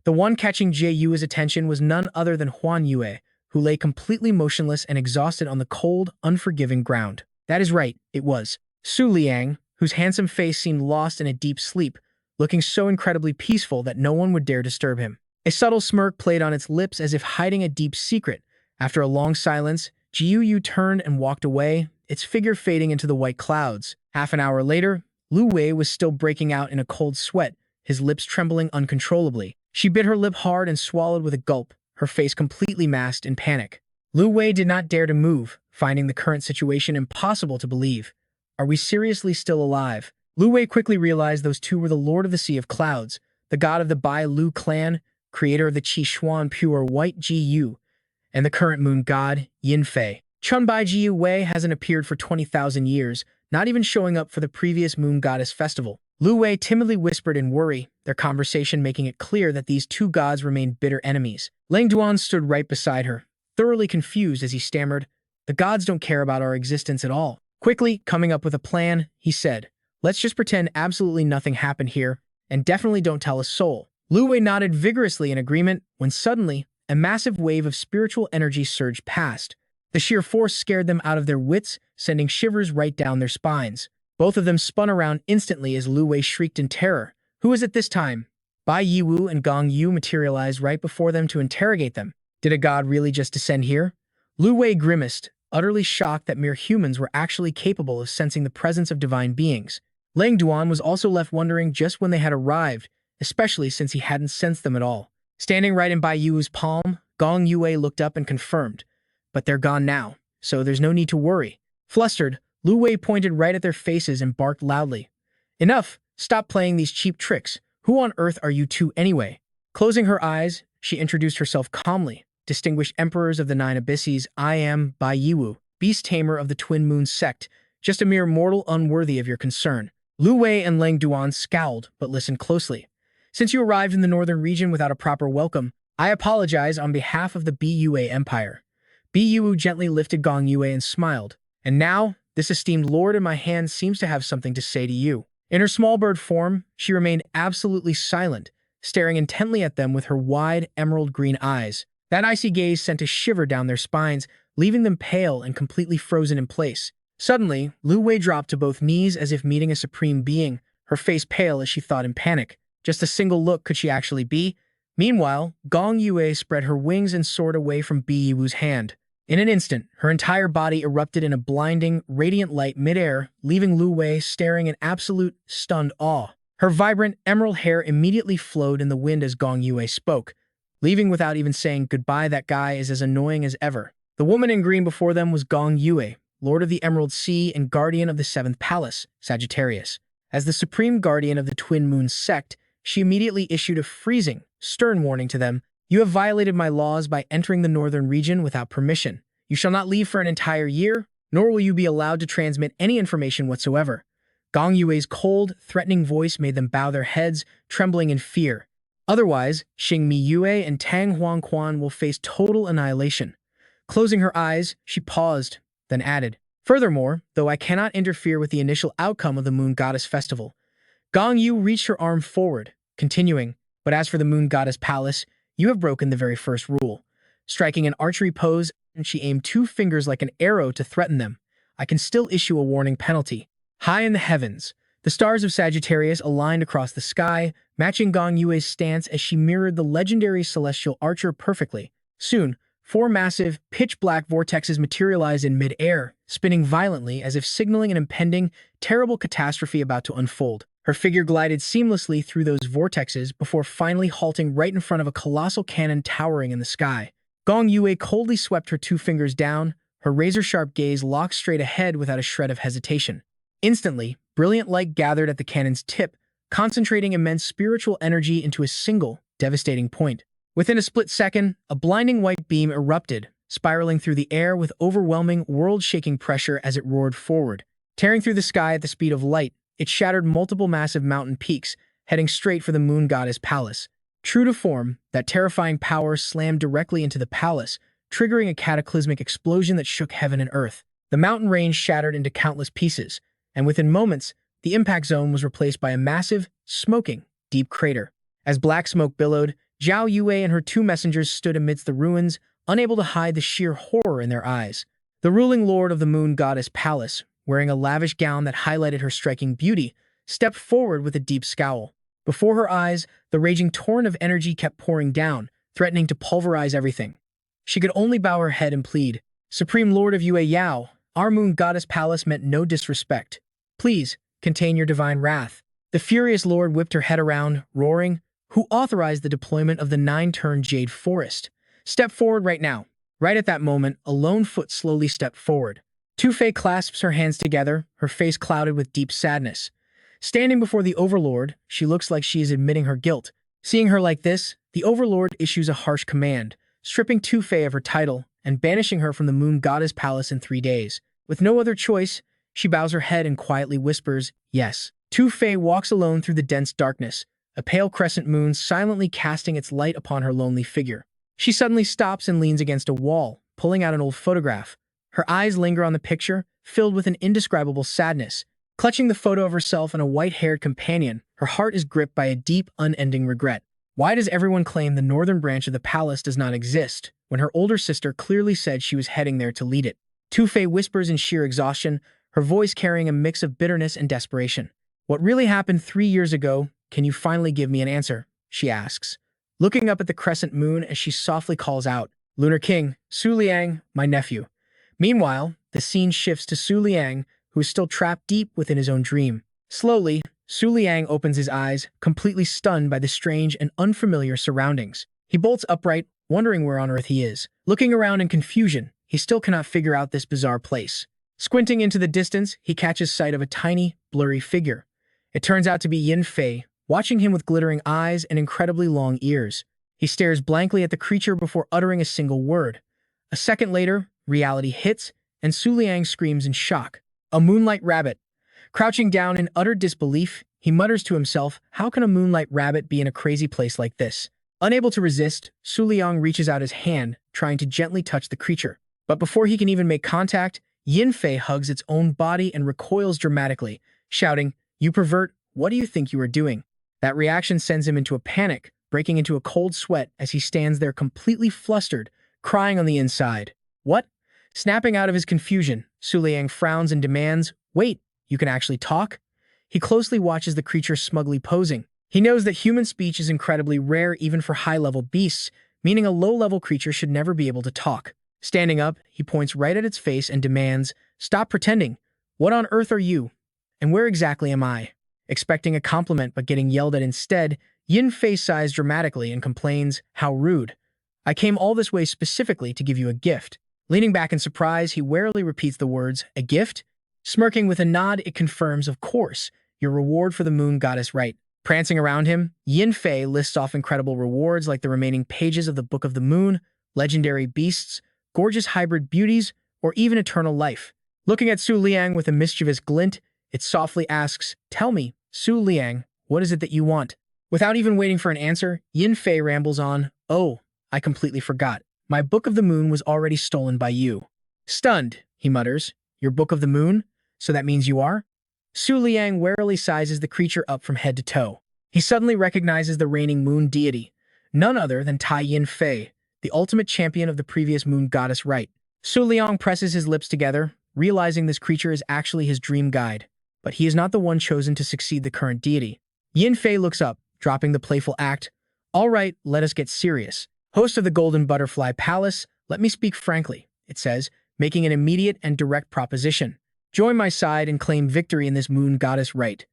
The one catching Ji Yu's attention was none other than Huan Yue, who lay completely motionless and exhausted on the cold, unforgiving ground. That is right, it was Su Liang, whose handsome face seemed lost in a deep sleep, looking so incredibly peaceful that no one would dare disturb him. A subtle smirk played on its lips as if hiding a deep secret. After a long silence, Ji Yu turned and walked away, its figure fading into the white clouds. Half an hour later, Lu Wei was still breaking out in a cold sweat, his lips trembling uncontrollably. She bit her lip hard and swallowed with a gulp, her face completely masked in panic. Lu Wei did not dare to move, finding the current situation impossible to believe. Are we seriously still alive? Lu Wei quickly realized those two were the Lord of the Sea of Clouds, the god of the Bai Lu clan, creator of the Qi Xuan Pure White Ji Yu, and the current moon god, Yin Fei. Chun Bai Ji Wei hasn't appeared for 20,000 years, not even showing up for the previous moon goddess festival. Lu Wei timidly whispered in worry, their conversation making it clear that these two gods remained bitter enemies. Liang Duan stood right beside her, thoroughly confused as he stammered, "The gods don't care about our existence at all." Quickly, coming up with a plan, he said, "Let's just pretend absolutely nothing happened here, and definitely don't tell a soul." Lu Wei nodded vigorously in agreement when suddenly, a massive wave of spiritual energy surged past. The sheer force scared them out of their wits, sending shivers right down their spines. Both of them spun around instantly as Lu Wei shrieked in terror. Who was it this time? Bai Yiwu and Gong Yu materialized right before them to interrogate them. Did a god really just descend here? Lu Wei grimaced, utterly shocked that mere humans were actually capable of sensing the presence of divine beings. Liang Duan was also left wondering just when they had arrived, especially since he hadn't sensed them at all. Standing right in Bai Yiwu's palm, Gong Yue looked up and confirmed. But they're gone now, so there's no need to worry. Flustered, Lu Wei pointed right at their faces and barked loudly. Enough! Stop playing these cheap tricks. Who on earth are you two anyway? Closing her eyes, she introduced herself calmly. Distinguished emperors of the Nine Abysses, I am Bai Yiwu, beast tamer of the Twin Moon sect, just a mere mortal unworthy of your concern. Lu Wei and Liang Duan scowled, but listened closely. Since you arrived in the northern region without a proper welcome, I apologize on behalf of the Bua Empire. Biyu gently lifted Gong Yue and smiled. And now, this esteemed lord in my hand seems to have something to say to you. In her small bird form, she remained absolutely silent, staring intently at them with her wide, emerald green eyes. That icy gaze sent a shiver down their spines, leaving them pale and completely frozen in place. Suddenly, Lu Wei dropped to both knees as if meeting a supreme being, her face pale as she thought in panic. Just a single look could she actually be? Meanwhile, Gong Yue spread her wings and soared away from Biyu's hand. In an instant, her entire body erupted in a blinding, radiant light midair, leaving Lu Wei staring in absolute, stunned awe. Her vibrant, emerald hair immediately flowed in the wind as Gong Yue spoke, leaving without even saying goodbye. That guy is as annoying as ever. The woman in green before them was Gong Yue, Lord of the Emerald Sea and Guardian of the Seventh Palace, Sagittarius. As the supreme guardian of the Twin Moon sect, she immediately issued a freezing, stern warning to them. You have violated my laws by entering the northern region without permission. You shall not leave for an entire year, nor will you be allowed to transmit any information whatsoever. Gong Yue's cold, threatening voice made them bow their heads, trembling in fear. Otherwise, Xing Mi Yue and Tang Huangquan will face total annihilation. Closing her eyes, she paused, then added, Furthermore, though I cannot interfere with the initial outcome of the Moon Goddess Festival. Gong Yu reached her arm forward, continuing, But as for the Moon Goddess Palace, you have broken the very first rule. Striking an archery pose, and she aimed 2 fingers like an arrow to threaten them. I can still issue a warning penalty. High in the heavens, the stars of Sagittarius aligned across the sky, matching Gong Yue's stance as she mirrored the legendary celestial archer perfectly. Soon, 4 massive, pitch-black vortexes materialized in mid-air, spinning violently as if signaling an impending, terrible catastrophe about to unfold. Her figure glided seamlessly through those vortexes before finally halting right in front of a colossal cannon towering in the sky. Gong Yue coldly swept her 2 fingers down, her razor-sharp gaze locked straight ahead without a shred of hesitation. Instantly, brilliant light gathered at the cannon's tip, concentrating immense spiritual energy into a single, devastating point. Within a split second, a blinding white beam erupted, spiraling through the air with overwhelming, world-shaking pressure as it roared forward. Tearing through the sky at the speed of light, it shattered multiple massive mountain peaks, heading straight for the moon goddess palace. True to form, that terrifying power slammed directly into the palace, triggering a cataclysmic explosion that shook heaven and earth. The mountain range shattered into countless pieces, and within moments, the impact zone was replaced by a massive, smoking, deep crater. As black smoke billowed, Zhao Yue and her 2 messengers stood amidst the ruins, unable to hide the sheer horror in their eyes. The ruling lord of the moon goddess palace, wearing a lavish gown that highlighted her striking beauty, stepped forward with a deep scowl. Before her eyes, the raging torrent of energy kept pouring down, threatening to pulverize everything. She could only bow her head and plead, "Supreme Lord of Yue Yao, our moon goddess palace meant no disrespect. Please, contain your divine wrath." The furious lord whipped her head around, roaring, "Who authorized the deployment of the 9-turn Jade Forest? Step forward right now." Right at that moment, a lone foot slowly stepped forward. Tu Fei clasps her hands together, her face clouded with deep sadness. Standing before the Overlord, she looks like she is admitting her guilt. Seeing her like this, the Overlord issues a harsh command, stripping Tu Fei of her title and banishing her from the Moon Goddess Palace in 3 days. With no other choice, she bows her head and quietly whispers, "Yes." Tu Fei walks alone through the dense darkness, a pale crescent moon silently casting its light upon her lonely figure. She suddenly stops and leans against a wall, pulling out an old photograph. Her eyes linger on the picture, filled with an indescribable sadness. Clutching the photo of herself and a white-haired companion, her heart is gripped by a deep, unending regret. Why does everyone claim the northern branch of the palace does not exist, when her older sister clearly said she was heading there to lead it? Tu Fei whispers in sheer exhaustion, her voice carrying a mix of bitterness and desperation. "What really happened 3 years ago? Can you finally give me an answer?" she asks, looking up at the crescent moon as she softly calls out, "Lunar King, Su Liang, my nephew." Meanwhile, the scene shifts to Su Liang, who is still trapped deep within his own dream. Slowly, Su Liang opens his eyes, completely stunned by the strange and unfamiliar surroundings. He bolts upright, wondering where on earth he is. Looking around in confusion, he still cannot figure out this bizarre place. Squinting into the distance, he catches sight of a tiny, blurry figure. It turns out to be Yin Fei, watching him with glittering eyes and incredibly long ears. He stares blankly at the creature before uttering a single word. A second later, reality hits, and Su Liang screams in shock. "A moonlight rabbit!" Crouching down in utter disbelief, he mutters to himself, "How can a moonlight rabbit be in a crazy place like this?" Unable to resist, Su Liang reaches out his hand, trying to gently touch the creature. But before he can even make contact, Yin Fei hugs its own body and recoils dramatically, shouting, "You pervert, what do you think you are doing?" That reaction sends him into a panic, breaking into a cold sweat as he stands there completely flustered, crying on the inside. "What?" Snapping out of his confusion, Su Liang frowns and demands, "Wait, you can actually talk?" He closely watches the creature smugly posing. He knows that human speech is incredibly rare even for high-level beasts, meaning a low-level creature should never be able to talk. Standing up, he points right at its face and demands, "Stop pretending. What on earth are you? And where exactly am I?" Expecting a compliment but getting yelled at instead, Yin Fei sighs dramatically and complains, "How rude. I came all this way specifically to give you a gift." Leaning back in surprise, he warily repeats the words, "A gift?" Smirking with a nod, it confirms, "Of course, your reward for the moon goddess right." Prancing around him, Yin Fei lists off incredible rewards like the remaining pages of the Book of the Moon, legendary beasts, gorgeous hybrid beauties, or even eternal life. Looking at Su Liang with a mischievous glint, it softly asks, "Tell me, Su Liang, what is it that you want?" Without even waiting for an answer, Yin Fei rambles on, "Oh, I completely forgot. My Book of the Moon was already stolen by you." Stunned, he mutters, "Your Book of the Moon? So that means you are?" Su Liang warily sizes the creature up from head to toe. He suddenly recognizes the reigning moon deity, none other than Tai Yin Fei, the ultimate champion of the previous moon goddess rite. Su Liang presses his lips together, realizing this creature is actually his dream guide. But he is not the one chosen to succeed the current deity. Yin Fei looks up, dropping the playful act. "All right, let us get serious. Host of the Golden Butterfly Palace, Let me speak frankly, it says, making an immediate and direct proposition. Join my side and claim victory in this moon goddess right.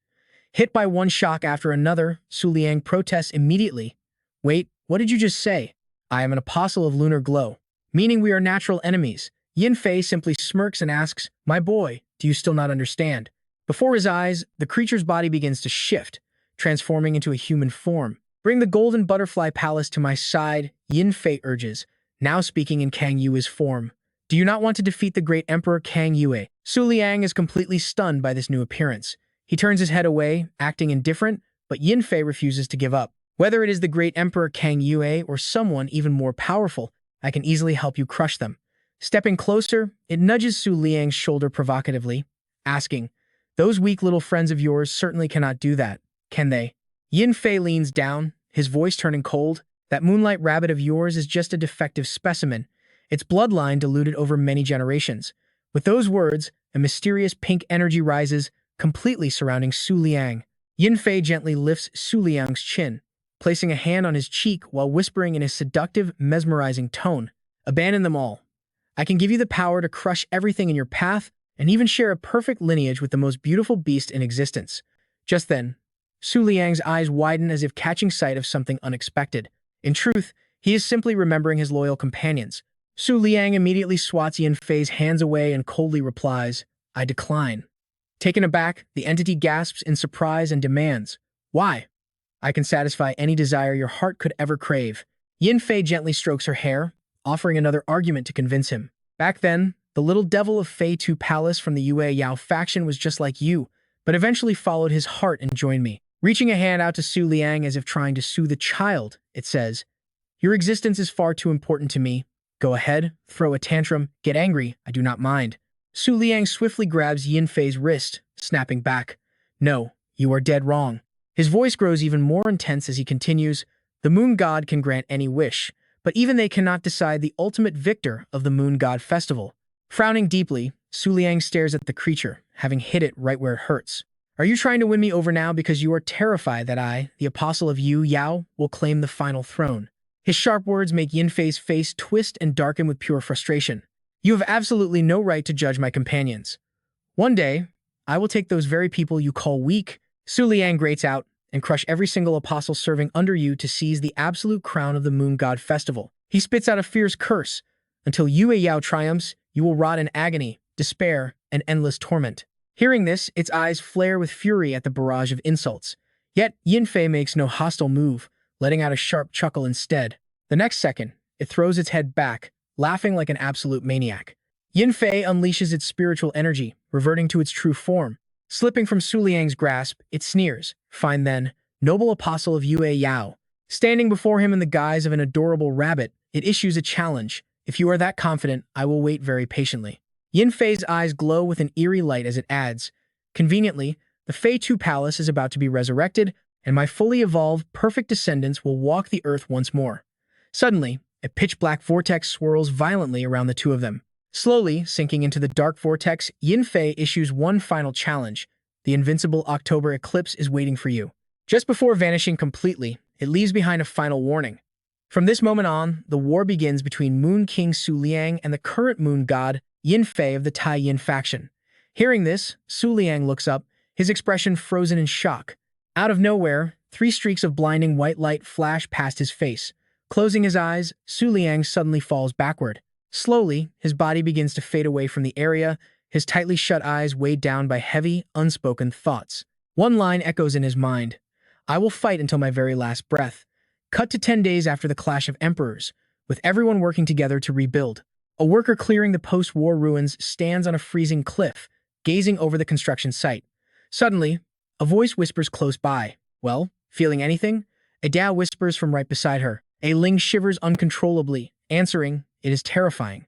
Hit by one shock after another, Su Liang protests immediately. Wait, what did you just say? I am an apostle of lunar glow, meaning we are natural enemies. Yin Fei simply smirks and asks, my boy, do you still not understand? Before his eyes, the creature's body begins to shift, transforming into a human form. Bring the golden butterfly palace to my side, Yin Fei urges, now speaking in Kang Yue's form. Do you not want to defeat the great emperor Kang Yue? Su Liang is completely stunned by this new appearance. He turns his head away, acting indifferent, but Yin Fei refuses to give up. Whether it is the great emperor Kang Yue or someone even more powerful, I can easily help you crush them. Stepping closer, it nudges Su Liang's shoulder provocatively, asking, those weak little friends of yours certainly cannot do that, can they? Yin Fei leans down, his voice turning cold. That moonlight rabbit of yours is just a defective specimen, its bloodline diluted over many generations. With those words, a mysterious pink energy rises, completely surrounding Su Liang. Yin Fei gently lifts Su Liang's chin, placing a hand on his cheek while whispering in a seductive, mesmerizing tone, abandon them all. I can give you the power to crush everything in your path and even share a perfect lineage with the most beautiful beast in existence. Just then, Su Liang's eyes widen as if catching sight of something unexpected. In truth, he is simply remembering his loyal companions. Su Liang immediately swats Yin Fei's hands away and coldly replies, I decline. Taken aback, the entity gasps in surprise and demands, why? I can satisfy any desire your heart could ever crave. Yin Fei gently strokes her hair, offering another argument to convince him. Back then, the little devil of Fei Tu Palace from the Yue Yao faction was just like you, but eventually followed his heart and joined me. Reaching a hand out to Su Liang as if trying to soothe a child, it says, your existence is far too important to me. Go ahead, throw a tantrum, get angry, I do not mind. Su Liang swiftly grabs Yin Fei's wrist, snapping back. No, you are dead wrong. His voice grows even more intense as he continues, the moon god can grant any wish, but even they cannot decide the ultimate victor of the moon god festival. Frowning deeply, Su Liang stares at the creature, having hit it right where it hurts. Are you trying to win me over now because you are terrified that I, the apostle of Yu Yao, will claim the final throne? His sharp words make Yin Fei's face twist and darken with pure frustration. You have absolutely no right to judge my companions. One day, I will take those very people you call weak, Su Liang grates out, and crush every single apostle serving under you to seize the absolute crown of the Moon God Festival. He spits out a fierce curse. Until Yue Yao triumphs, you will rot in agony, despair, and endless torment. Hearing this, its eyes flare with fury at the barrage of insults. Yet, Yin Fei makes no hostile move, letting out a sharp chuckle instead. The next second, it throws its head back, laughing like an absolute maniac. Yin Fei unleashes its spiritual energy, reverting to its true form. Slipping from Su Liang's grasp, it sneers, fine then, noble apostle of Yue Yao. Standing before him in the guise of an adorable rabbit, it issues a challenge. If you are that confident, I will wait very patiently. Yin Fei's eyes glow with an eerie light as it adds, conveniently, the Fei Tu Palace is about to be resurrected, and my fully evolved, perfect descendants will walk the earth once more. Suddenly, a pitch-black vortex swirls violently around the two of them. Slowly, sinking into the dark vortex, Yin Fei issues one final challenge. The invincible October eclipse is waiting for you. Just before vanishing completely, it leaves behind a final warning. From this moment on, the war begins between Moon King Su Liang and the current moon god, Yin Fei of the Tai Yin faction. Hearing this, Su Liang looks up, his expression frozen in shock. Out of nowhere, 3 streaks of blinding white light flash past his face. Closing his eyes, Su Liang suddenly falls backward. Slowly, his body begins to fade away from the area, his tightly shut eyes weighed down by heavy, unspoken thoughts. One line echoes in his mind. I will fight until my very last breath. Cut to 10 days after the clash of emperors, with everyone working together to rebuild. A worker clearing the post-war ruins stands on a freezing cliff, gazing over the construction site. Suddenly, a voice whispers close by. Well, feeling anything? A Dao whispers from right beside her. A Ling shivers uncontrollably, answering, it is terrifying.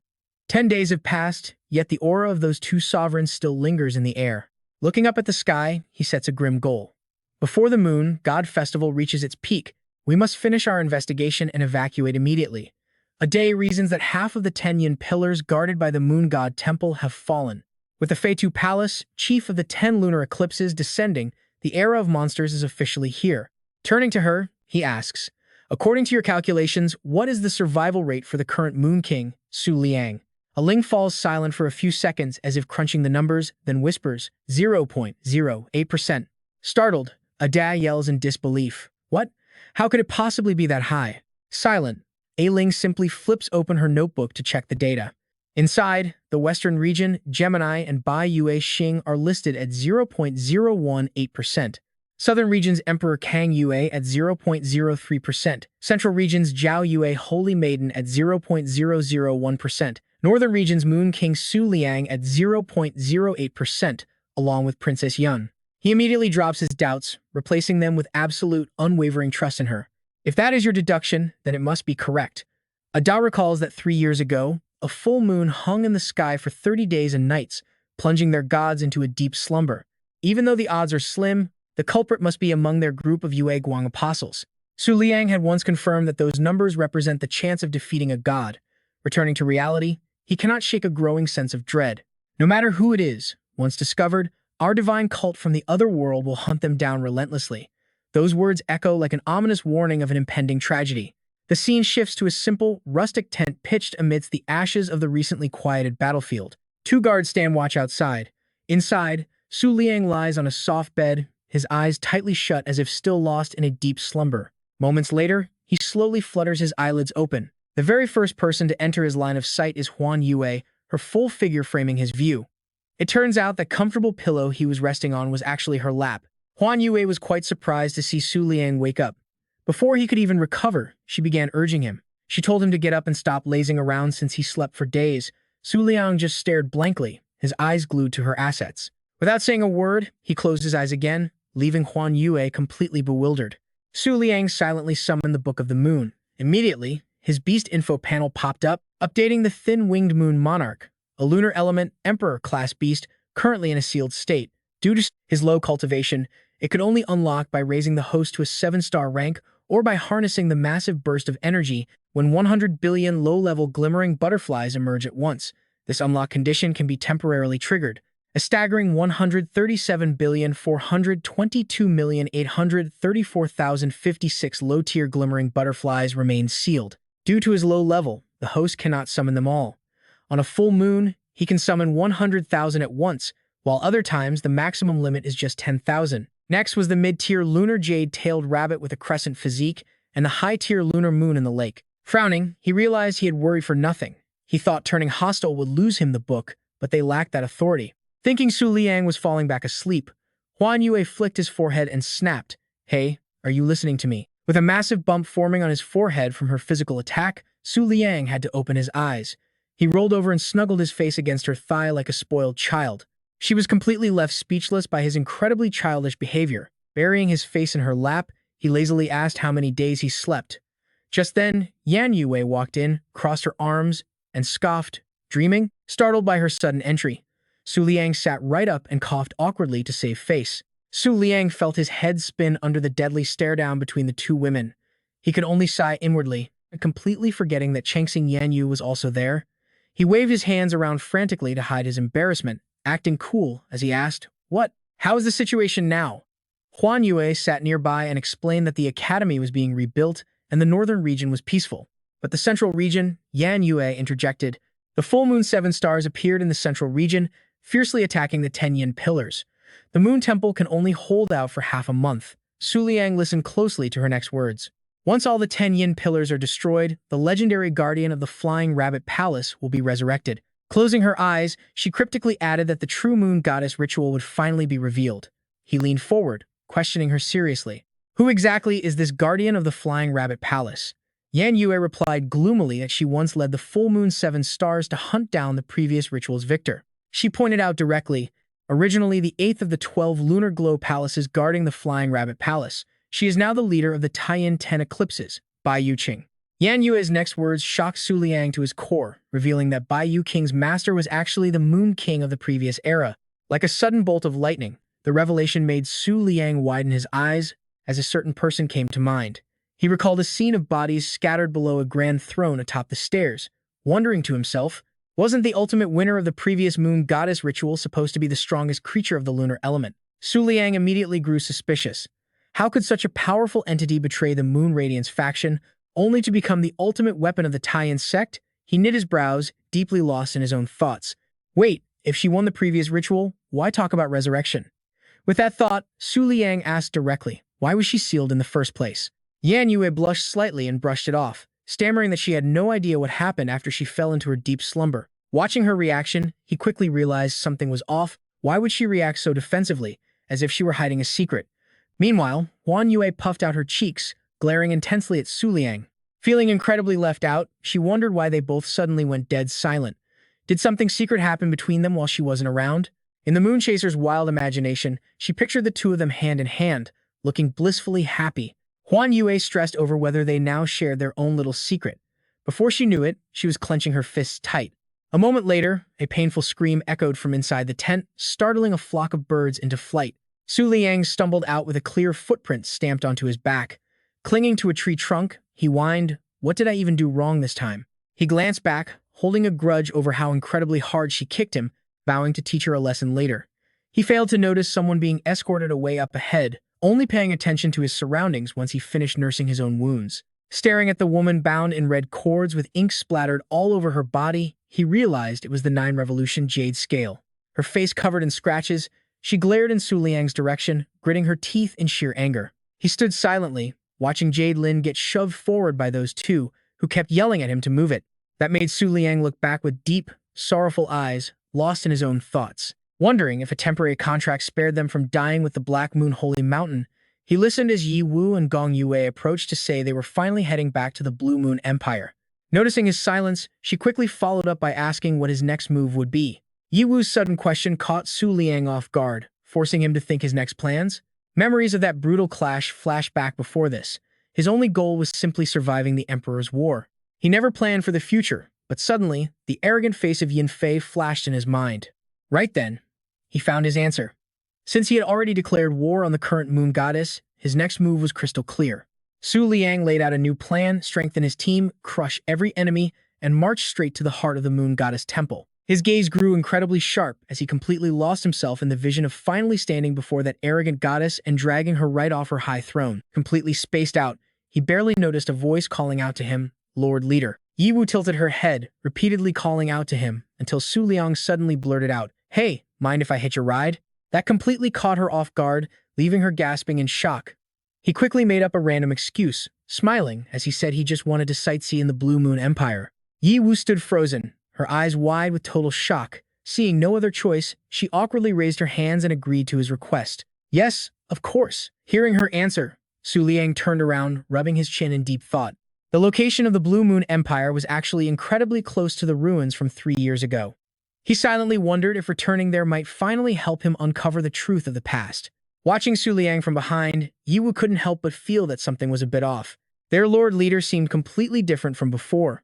10 days have passed, yet the aura of those 2 sovereigns still lingers in the air. Looking up at the sky, he sets a grim goal. Before the Moon God Festival reaches its peak, we must finish our investigation and evacuate immediately. A day reasons that half of the 10 yin pillars guarded by the Moon God Temple have fallen. With the Fei Tu Palace, chief of the 10 lunar eclipses, descending, the era of monsters is officially here. Turning to her, he asks, According to your calculations, what is the survival rate for the current Moon King, Su Liang? Ling falls silent for a few seconds as if crunching the numbers, then whispers, 0.08%. Startled, Ada yells in disbelief. What? How could it possibly be that high? Silent, Ling simply flips open her notebook to check the data. Inside, the Western region, Gemini and Bai Yue Xing are listed at 0.018%. Southern region's Emperor Kang Yue at 0.03%. Central region's Zhao Yue Holy Maiden at 0.001%. Northern region's Moon King Su Liang at 0.08%, along with Princess Yun. He immediately drops his doubts, replacing them with absolute, unwavering trust in her. If that is your deduction, then it must be correct. Ada recalls that 3 years ago, a full moon hung in the sky for 30 days and nights, plunging their gods into a deep slumber. Even though the odds are slim, the culprit must be among their group of Yue Guang apostles. Su Liang had once confirmed that those numbers represent the chance of defeating a god. Returning to reality, he cannot shake a growing sense of dread. No matter who it is, once discovered, our divine cult from the other world will hunt them down relentlessly. Those words echo like an ominous warning of an impending tragedy. The scene shifts to a simple, rustic tent pitched amidst the ashes of the recently quieted battlefield. 2 guards stand watch outside. Inside, Su Liang lies on a soft bed, his eyes tightly shut as if still lost in a deep slumber. Moments later, he slowly flutters his eyelids open. The very first person to enter his line of sight is Huan Yue, her full figure framing his view. It turns out the comfortable pillow he was resting on was actually her lap. Huan Yue was quite surprised to see Su Liang wake up. Before he could even recover, she began urging him. She told him to get up and stop lazing around since he slept for days. Su Liang just stared blankly, his eyes glued to her assets. Without saying a word, he closed his eyes again, leaving Huan Yue completely bewildered. Su Liang silently summoned the Book of the Moon. Immediately, his beast info panel popped up, updating the thin-winged moon monarch, a lunar element emperor-class beast currently in a sealed state. Due to his low cultivation, it could only unlock by raising the host to a 7-star rank or by harnessing the massive burst of energy when 100 billion low-level glimmering butterflies emerge at once. This unlock condition can be temporarily triggered. A staggering 137,422,834,056 low-tier glimmering butterflies remain sealed. Due to his low level, the host cannot summon them all. On a full moon, he can summon 100,000 at once, while other times the maximum limit is just 10,000. Next was the mid-tier lunar jade-tailed rabbit with a crescent physique and the high-tier lunar moon in the lake. Frowning, he realized he had worried for nothing. He thought turning hostile would lose him the book, but they lacked that authority. Thinking Su Liang was falling back asleep, Huan Yue flicked his forehead and snapped, "Hey, are you listening to me?" With a massive bump forming on his forehead from her physical attack, Su Liang had to open his eyes. He rolled over and snuggled his face against her thigh like a spoiled child. She was completely left speechless by his incredibly childish behavior. Burying his face in her lap, he lazily asked how many days he slept. Just then, Yan Yue walked in, crossed her arms, and scoffed, "Dreaming?" Startled by her sudden entry, Su Liang sat right up and coughed awkwardly to save face. Su Liang felt his head spin under the deadly stare-down between the two women. He could only sigh inwardly, completely forgetting that Changxing Yanyu was also there. He waved his hands around frantically to hide his embarrassment, acting cool as he asked, "What? How is the situation now?" Huan Yue sat nearby and explained that the academy was being rebuilt and the northern region was peaceful. But the central region, Yan Yue interjected. The full moon 7 stars appeared in the central region, fiercely attacking the 10 yin pillars. The moon temple can only hold out for half a month. Su Liang listened closely to her next words. Once all the 10 yin pillars are destroyed, the legendary guardian of the Flying Rabbit Palace will be resurrected. Closing her eyes, she cryptically added that the true moon goddess ritual would finally be revealed. He leaned forward, questioning her seriously. Who exactly is this guardian of the Flying Rabbit Palace? Yan Yue replied gloomily that she once led the full moon 7 stars to hunt down the previous ritual's victor. She pointed out directly, originally the 8th of the 12 lunar glow palaces guarding the Flying Rabbit Palace, she is now the leader of the Taiyin 10 eclipses, Bai Yuqing. Yan Yue's next words shocked Su Liang to his core, revealing that Bai Yuqing's master was actually the Moon King of the previous era. Like a sudden bolt of lightning, the revelation made Su Liang widen his eyes as a certain person came to mind. He recalled a scene of bodies scattered below a grand throne atop the stairs, wondering to himself, wasn't the ultimate winner of the previous moon goddess ritual supposed to be the strongest creature of the lunar element? Su Liang immediately grew suspicious. How could such a powerful entity betray the Moon Radiance faction, only to become the ultimate weapon of the Taiyan sect? He knit his brows, deeply lost in his own thoughts. Wait, if she won the previous ritual, why talk about resurrection? With that thought, Su Liang asked directly, why was she sealed in the first place? Yan Yue blushed slightly and brushed it off, stammering that she had no idea what happened after she fell into her deep slumber. Watching her reaction, he quickly realized something was off. Why would she react so defensively, as if she were hiding a secret? Meanwhile, Huan Yue puffed out her cheeks, glaring intensely at Su Liang. Feeling incredibly left out, she wondered why they both suddenly went dead silent. Did something secret happen between them while she wasn't around? In the Moon Chaser's wild imagination, she pictured the two of them hand in hand, looking blissfully happy. Huan Yue stressed over whether they now shared their own little secret. Before she knew it, she was clenching her fists tight. A moment later, a painful scream echoed from inside the tent, startling a flock of birds into flight. Su Liang stumbled out with a clear footprint stamped onto his back. Clinging to a tree trunk, he whined, "What did I even do wrong this time?" He glanced back, holding a grudge over how incredibly hard she kicked him, vowing to teach her a lesson later. He failed to notice someone being escorted away up ahead, only paying attention to his surroundings once he finished nursing his own wounds. Staring at the woman bound in red cords with ink splattered all over her body, he realized it was the 9 Revolution Jade Scale. Her face covered in scratches, she glared in Su Liang's direction, gritting her teeth in sheer anger. He stood silently, watching Jade Lin get shoved forward by those two, who kept yelling at him to move it. That made Su Liang look back with deep, sorrowful eyes, lost in his own thoughts. Wondering if a temporary contract spared them from dying with the Black Moon Holy Mountain, he listened as Yi Wu and Gong Yue approached to say they were finally heading back to the Blue Moon Empire. Noticing his silence, she quickly followed up by asking what his next move would be. Yi Wu's sudden question caught Su Liang off guard, forcing him to think his next plans. Memories of that brutal clash flashed back before this. His only goal was simply surviving the Emperor's War. He never planned for the future, but suddenly, the arrogant face of Yin Fei flashed in his mind. Right then, he found his answer. Since he had already declared war on the current Moon Goddess, his next move was crystal clear. Su Liang laid out a new plan, strengthen his team, crush every enemy, and march straight to the heart of the Moon Goddess Temple. His gaze grew incredibly sharp as he completely lost himself in the vision of finally standing before that arrogant goddess and dragging her right off her high throne. Completely spaced out, he barely noticed a voice calling out to him, "Lord Leader." Yi Wu tilted her head, repeatedly calling out to him, until Su Liang suddenly blurted out, "Hey, mind if I hitch a ride?" That completely caught her off guard, leaving her gasping in shock. He quickly made up a random excuse, smiling as he said he just wanted to sightsee in the Blue Moon Empire. Yi Wu stood frozen, her eyes wide with total shock. Seeing no other choice, she awkwardly raised her hands and agreed to his request. "Yes, of course." Hearing her answer, Su Liang turned around, rubbing his chin in deep thought. The location of the Blue Moon Empire was actually incredibly close to the ruins from 3 years ago. He silently wondered if returning there might finally help him uncover the truth of the past. Watching Su Liang from behind, Yi Wu couldn't help but feel that something was a bit off. Their Lord Leader seemed completely different from before.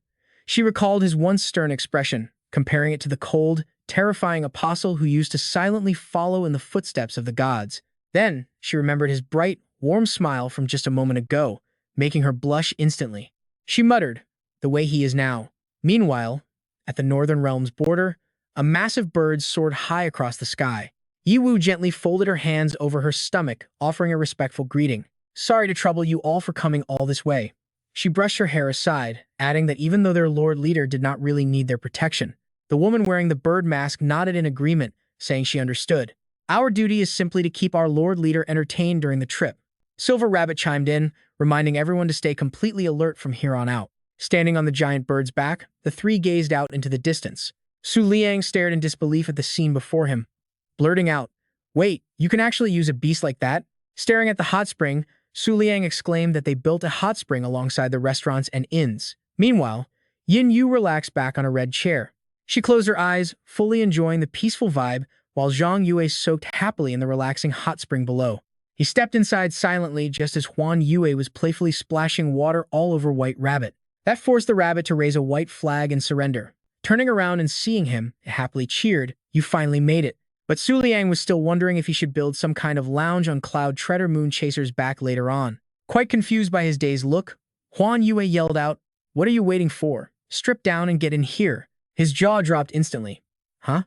She recalled his once stern expression, comparing it to the cold, terrifying apostle who used to silently follow in the footsteps of the gods. Then, she remembered his bright, warm smile from just a moment ago, making her blush instantly. She muttered, "The way he is now." Meanwhile, at the Northern Realm's border, a massive bird soared high across the sky. Yi Wu gently folded her hands over her stomach, offering a respectful greeting. "Sorry to trouble you all for coming all this way." She brushed her hair aside, adding that even though their Lord Leader did not really need their protection, the woman wearing the bird mask nodded in agreement, saying she understood. "Our duty is simply to keep our Lord Leader entertained during the trip." Silver Rabbit chimed in, reminding everyone to stay completely alert from here on out. Standing on the giant bird's back, the three gazed out into the distance. Su Liang stared in disbelief at the scene before him, blurting out, "Wait, you can actually use a beast like that?" Staring at the hot spring, Su Liang exclaimed that they built a hot spring alongside the restaurants and inns. Meanwhile, Yin Yu relaxed back on a red chair. She closed her eyes, fully enjoying the peaceful vibe, while Zhang Yue soaked happily in the relaxing hot spring below. He stepped inside silently just as Huan Yue was playfully splashing water all over White Rabbit. That forced the rabbit to raise a white flag and surrender. Turning around and seeing him, it happily cheered, "You finally made it." But Su Liang was still wondering if he should build some kind of lounge on Cloud Treader Moon Chaser's back later on. Quite confused by his dazed look, Huan Yue yelled out, "What are you waiting for? Strip down and get in here." His jaw dropped instantly. Huh?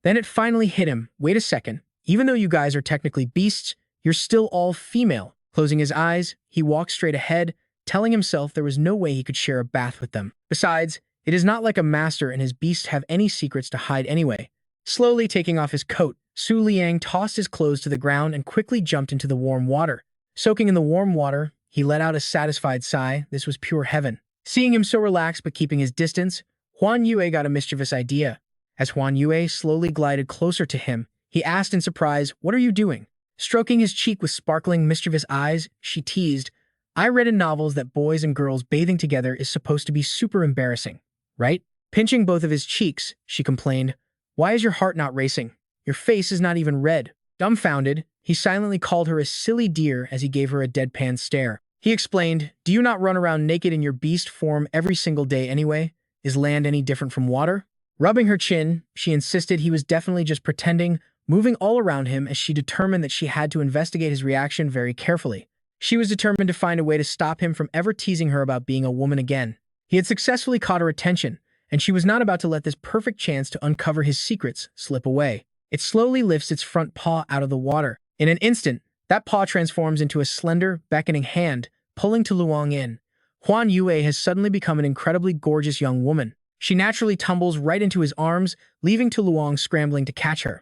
Then it finally hit him. Wait a second. Even though you guys are technically beasts, you're still all female. Closing his eyes, he walked straight ahead, telling himself there was no way he could share a bath with them. Besides, it is not like a master and his beasts have any secrets to hide anyway. Slowly taking off his coat, Su Liang tossed his clothes to the ground and quickly jumped into the warm water. Soaking in the warm water, he let out a satisfied sigh. This was pure heaven. Seeing him so relaxed but keeping his distance, Huan Yue got a mischievous idea. As Huan Yue slowly glided closer to him, he asked in surprise, "What are you doing?" Stroking his cheek with sparkling, mischievous eyes, she teased, "I read in novels that boys and girls bathing together is supposed to be super embarrassing, right?" Pinching both of his cheeks, she complained, "Why is your heart not racing? Your face is not even red." Dumbfounded, he silently called her a silly deer as he gave her a deadpan stare. He explained, "Do you not run around naked in your beast form every single day anyway? Is land any different from water?" Rubbing her chin, she insisted he was definitely just pretending, moving all around him as she determined that she had to investigate his reaction very carefully. She was determined to find a way to stop him from ever teasing her about being a woman again. He had successfully caught her attention, and she was not about to let this perfect chance to uncover his secrets slip away. It slowly lifts its front paw out of the water. In an instant, that paw transforms into a slender, beckoning hand, pulling to Luang in. Huan Yue has suddenly become an incredibly gorgeous young woman. She naturally tumbles right into his arms, leaving Tu Luang scrambling to catch her.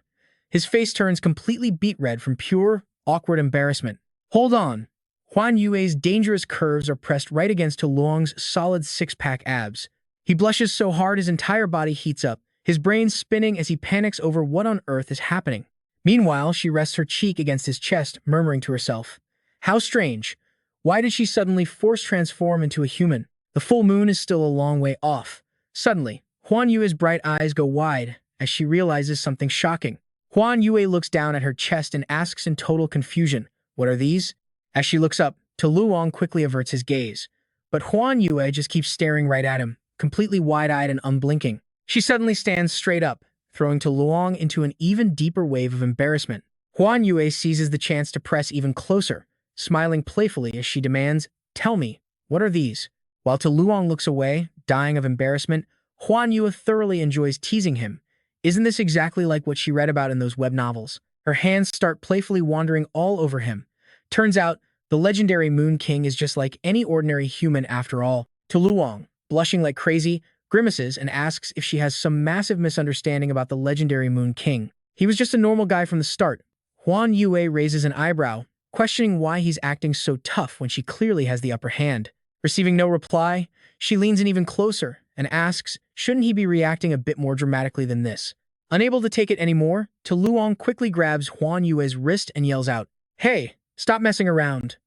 His face turns completely beet red from pure, awkward embarrassment. "Hold on." Huan Yue's dangerous curves are pressed right against Tu Luang's solid six-pack abs. He blushes so hard his entire body heats up, his brain spinning as he panics over what on earth is happening. Meanwhile, she rests her cheek against his chest, murmuring to herself, "How strange. Why did she suddenly force transform into a human? The full moon is still a long way off." Suddenly, Huan Yue's bright eyes go wide as she realizes something shocking. Huan Yue looks down at her chest and asks in total confusion, "What are these?" As she looks up, Tu Luang quickly averts his gaze. But Huan Yue just keeps staring right at him, completely wide-eyed and unblinking. She suddenly stands straight up, throwing Tu Luang into an even deeper wave of embarrassment. Huan Yue seizes the chance to press even closer, smiling playfully as she demands, "Tell me, what are these?" While Tu Luang looks away, dying of embarrassment, Huan Yue thoroughly enjoys teasing him. Isn't this exactly like what she read about in those web novels? Her hands start playfully wandering all over him. Turns out, the legendary Moon King is just like any ordinary human after all. Tu Luang, blushing like crazy, grimaces and asks if she has some massive misunderstanding about the legendary Moon King. He was just a normal guy from the start. Huan Yue raises an eyebrow, questioning why he's acting so tough when she clearly has the upper hand. Receiving no reply, she leans in even closer and asks, shouldn't he be reacting a bit more dramatically than this? Unable to take it anymore, Tu Luang quickly grabs Huan Yue's wrist and yells out, "Hey, stop messing around."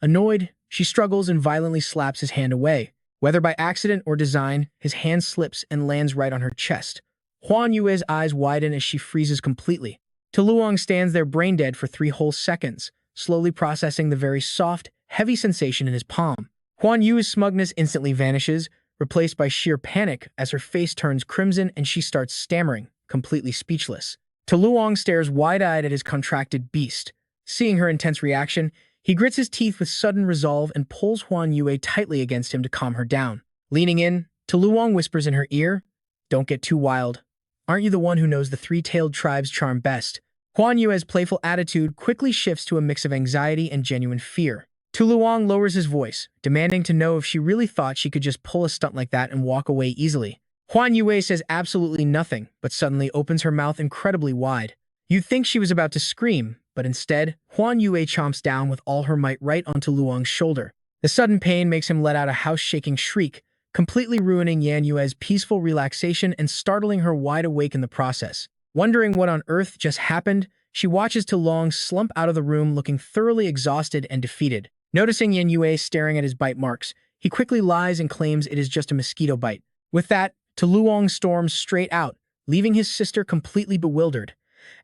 Annoyed, she struggles and violently slaps his hand away. Whether by accident or design, his hand slips and lands right on her chest. Huan Yue's eyes widen as she freezes completely. Tu Luang stands there brain dead for 3 whole seconds, slowly processing the very soft, heavy sensation in his palm. Huan Yue's smugness instantly vanishes, replaced by sheer panic as her face turns crimson and she starts stammering, completely speechless. Tu Luang stares wide-eyed at his contracted beast. Seeing her intense reaction, he grits his teeth with sudden resolve and pulls Huan Yue tightly against him to calm her down. Leaning in, Tu Luang whispers in her ear, "Don't get too wild. Aren't you the one who knows the 3-tailed tribe's charm best?" Huan Yue's playful attitude quickly shifts to a mix of anxiety and genuine fear. Tu Luang lowers his voice, demanding to know if she really thought she could just pull a stunt like that and walk away easily. Huan Yue says absolutely nothing, but suddenly opens her mouth incredibly wide. You'd think she was about to scream, but instead, Huan Yue chomps down with all her might right onto Luang's shoulder. The sudden pain makes him let out a house-shaking shriek, completely ruining Yan Yue's peaceful relaxation and startling her wide awake in the process. Wondering what on earth just happened, she watches Tu Luang slump out of the room looking thoroughly exhausted and defeated. Noticing Yan Yue staring at his bite marks, he quickly lies and claims it is just a mosquito bite. With that, Tu Luang storms straight out, leaving his sister completely bewildered.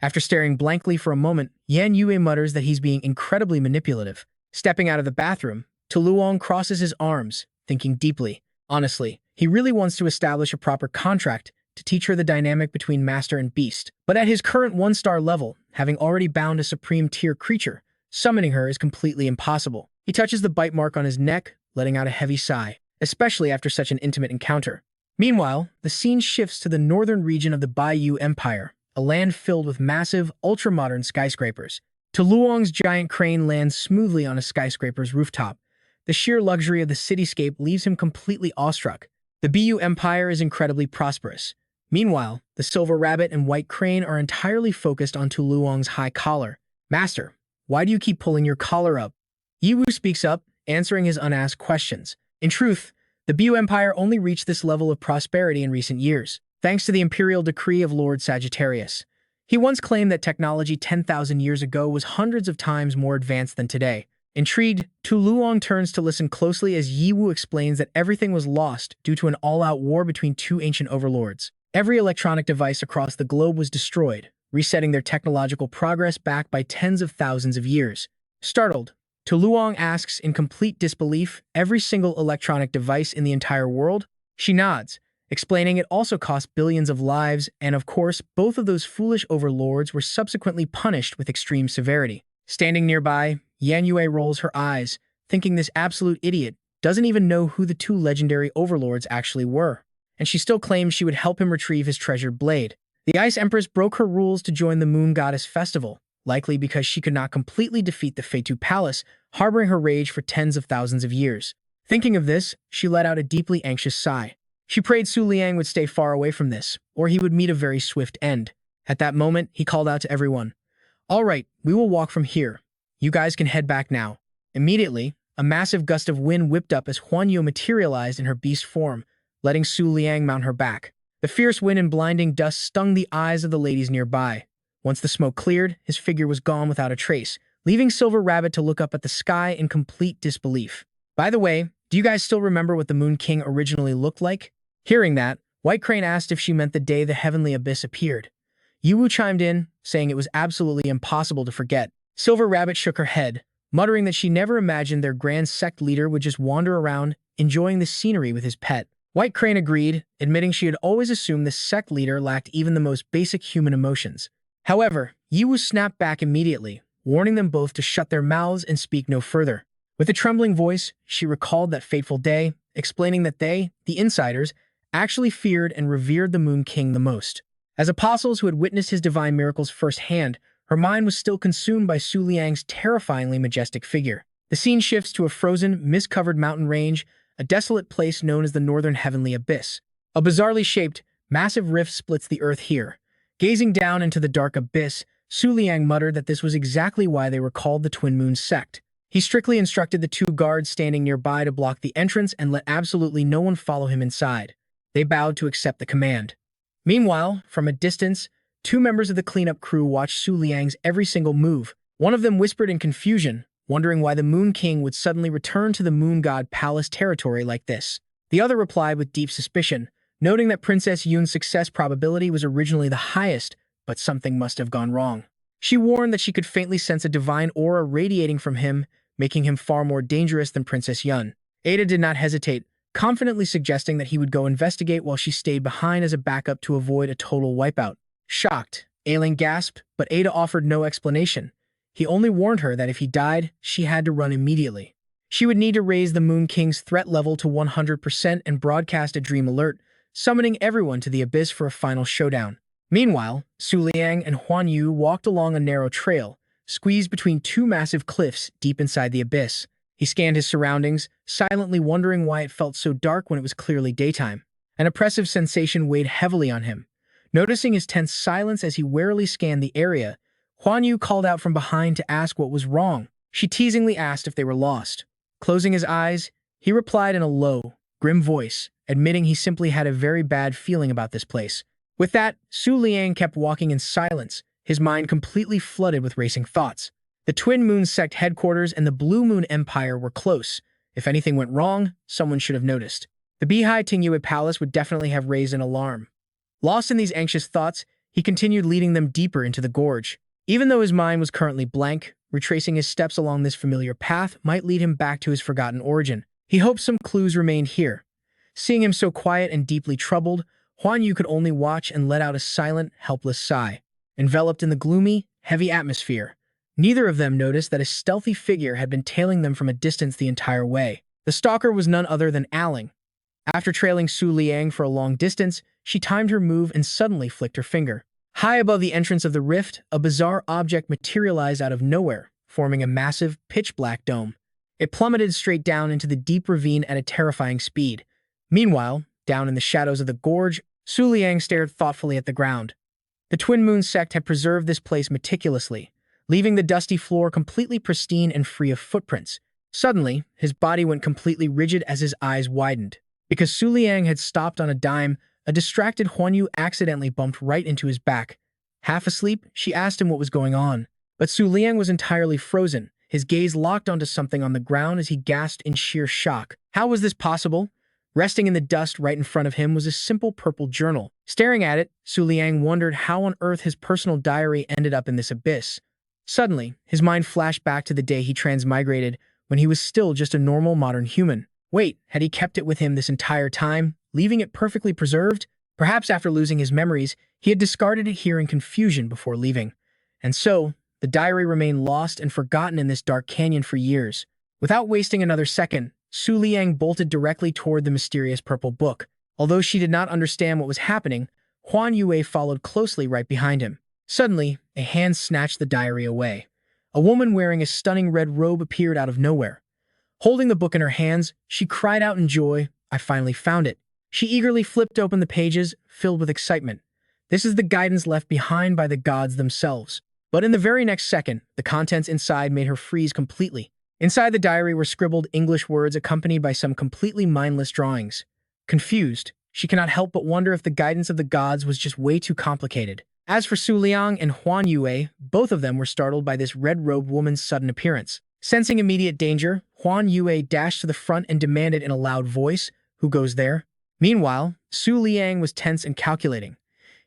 After staring blankly for a moment, Yan Yue mutters that he's being incredibly manipulative. Stepping out of the bathroom, Tu Luang crosses his arms, thinking deeply. Honestly, he really wants to establish a proper contract to teach her the dynamic between master and beast. But at his current 1-star level, having already bound a supreme tier creature, summoning her is completely impossible. He touches the bite mark on his neck, letting out a heavy sigh, especially after such an intimate encounter. Meanwhile, the scene shifts to the northern region of the Baiyu Empire, a land filled with massive, ultra-modern skyscrapers. To Luong's giant crane lands smoothly on a skyscraper's rooftop. The sheer luxury of the cityscape leaves him completely awestruck. The BU Empire is incredibly prosperous. Meanwhile, the silver rabbit and white crane are entirely focused on Tu Luong's high collar. Master, why do you keep pulling your collar up? Yiwu speaks up, answering his unasked questions. In truth, the BU Empire only reached this level of prosperity in recent years, thanks to the imperial decree of Lord Sagittarius. He once claimed that technology 10,000 years ago was hundreds of times more advanced than today. Intrigued, Tu Luong turns to listen closely as Yiwu explains that everything was lost due to an all-out war between two ancient overlords. Every electronic device across the globe was destroyed, resetting their technological progress back by tens of thousands of years. Startled, Tu Luong asks in complete disbelief, every single electronic device in the entire world? She nods, explaining it also cost billions of lives, and of course, both of those foolish overlords were subsequently punished with extreme severity. Standing nearby, Yan Yue rolls her eyes, thinking this absolute idiot doesn't even know who the two legendary overlords actually were. And she still claims she would help him retrieve his treasured blade. The Ice Empress broke her rules to join the Moon Goddess Festival, likely because she could not completely defeat the Feitu Palace, harboring her rage for tens of thousands of years. Thinking of this, she let out a deeply anxious sigh. She prayed Su Liang would stay far away from this, or he would meet a very swift end. At that moment, he called out to everyone, "All right, we will walk from here. You guys can head back now." Immediately, a massive gust of wind whipped up as Huan Yu materialized in her beast form, letting Su Liang mount her back. The fierce wind and blinding dust stung the eyes of the ladies nearby. Once the smoke cleared, his figure was gone without a trace, leaving Silver Rabbit to look up at the sky in complete disbelief. By the way, do you guys still remember what the Moon King originally looked like? Hearing that, White Crane asked if she meant the day the heavenly abyss appeared. Yiwu chimed in, saying it was absolutely impossible to forget. Silver Rabbit shook her head, muttering that she never imagined their grand sect leader would just wander around, enjoying the scenery with his pet. White Crane agreed, admitting she had always assumed this sect leader lacked even the most basic human emotions. However, Yiwu snapped back immediately, warning them both to shut their mouths and speak no further. With a trembling voice, she recalled that fateful day, explaining that they, the insiders, actually feared and revered the Moon King the most. As apostles who had witnessed his divine miracles firsthand, her mind was still consumed by Su Liang's terrifyingly majestic figure. The scene shifts to a frozen, mist-covered mountain range, a desolate place known as the Northern Heavenly Abyss. A bizarrely shaped, massive rift splits the earth here. Gazing down into the dark abyss, Su Liang muttered that this was exactly why they were called the Twin Moon Sect. He strictly instructed the two guards standing nearby to block the entrance and let absolutely no one follow him inside. They bowed to accept the command. Meanwhile, from a distance, two members of the cleanup crew watched Su Liang's every single move. One of them whispered in confusion, wondering why the Moon King would suddenly return to the Moon God Palace territory like this. The other replied with deep suspicion, noting that Princess Yun's success probability was originally the highest, but something must have gone wrong. She warned that she could faintly sense a divine aura radiating from him, making him far more dangerous than Princess Yun. Ada did not hesitate, confidently suggesting that he would go investigate while she stayed behind as a backup to avoid a total wipeout. Shocked, Ailing gasped, but Ada offered no explanation. He only warned her that if he died, she had to run immediately. She would need to raise the Moon King's threat level to 100% and broadcast a dream alert, summoning everyone to the abyss for a final showdown. Meanwhile, Su Liang and Huan Yu walked along a narrow trail, squeezed between two massive cliffs deep inside the abyss. He scanned his surroundings, silently wondering why it felt so dark when it was clearly daytime. An oppressive sensation weighed heavily on him. Noticing his tense silence as he warily scanned the area, Huan Yu called out from behind to ask what was wrong. She teasingly asked if they were lost. Closing his eyes, he replied in a low, grim voice, admitting he simply had a very bad feeling about this place. With that, Su Liang kept walking in silence, his mind completely flooded with racing thoughts. The Twin Moon Sect headquarters and the Blue Moon Empire were close. If anything went wrong, someone should have noticed. The Beihai Tingyue Palace would definitely have raised an alarm. Lost in these anxious thoughts, he continued leading them deeper into the gorge. Even though his mind was currently blank, retracing his steps along this familiar path might lead him back to his forgotten origin. He hoped some clues remained here. Seeing him so quiet and deeply troubled, Huan Yu could only watch and let out a silent, helpless sigh. Enveloped in the gloomy, heavy atmosphere, neither of them noticed that a stealthy figure had been tailing them from a distance the entire way. The stalker was none other than Liang. After trailing Su Liang for a long distance, she timed her move and suddenly flicked her finger. High above the entrance of the rift, a bizarre object materialized out of nowhere, forming a massive, pitch-black dome. It plummeted straight down into the deep ravine at a terrifying speed. Meanwhile, down in the shadows of the gorge, Su Liang stared thoughtfully at the ground. The Twin Moon sect had preserved this place meticulously, leaving the dusty floor completely pristine and free of footprints. Suddenly, his body went completely rigid as his eyes widened. Because Su Liang had stopped on a dime, a distracted Huan Yu accidentally bumped right into his back. Half asleep, she asked him what was going on. But Su Liang was entirely frozen, his gaze locked onto something on the ground as he gasped in sheer shock. How was this possible? Resting in the dust right in front of him was a simple purple journal. Staring at it, Su Liang wondered how on earth his personal diary ended up in this abyss. Suddenly, his mind flashed back to the day he transmigrated, when he was still just a normal modern human. Wait, had he kept it with him this entire time, leaving it perfectly preserved? Perhaps after losing his memories, he had discarded it here in confusion before leaving. And so, the diary remained lost and forgotten in this dark canyon for years. Without wasting another second, Su Liang bolted directly toward the mysterious purple book. Although she did not understand what was happening, Huan Yue followed closely right behind him. Suddenly, a hand snatched the diary away. A woman wearing a stunning red robe appeared out of nowhere. Holding the book in her hands, she cried out in joy, "I finally found it." She eagerly flipped open the pages, filled with excitement. This is the guidance left behind by the gods themselves. But in the very next second, the contents inside made her freeze completely. Inside the diary were scribbled English words accompanied by some completely mindless drawings. Confused, she cannot help but wonder if the guidance of the gods was just way too complicated. As for Su Liang and Huan Yue, both of them were startled by this red-robed woman's sudden appearance. Sensing immediate danger, Huan Yue dashed to the front and demanded in a loud voice, "Who goes there?" Meanwhile, Su Liang was tense and calculating.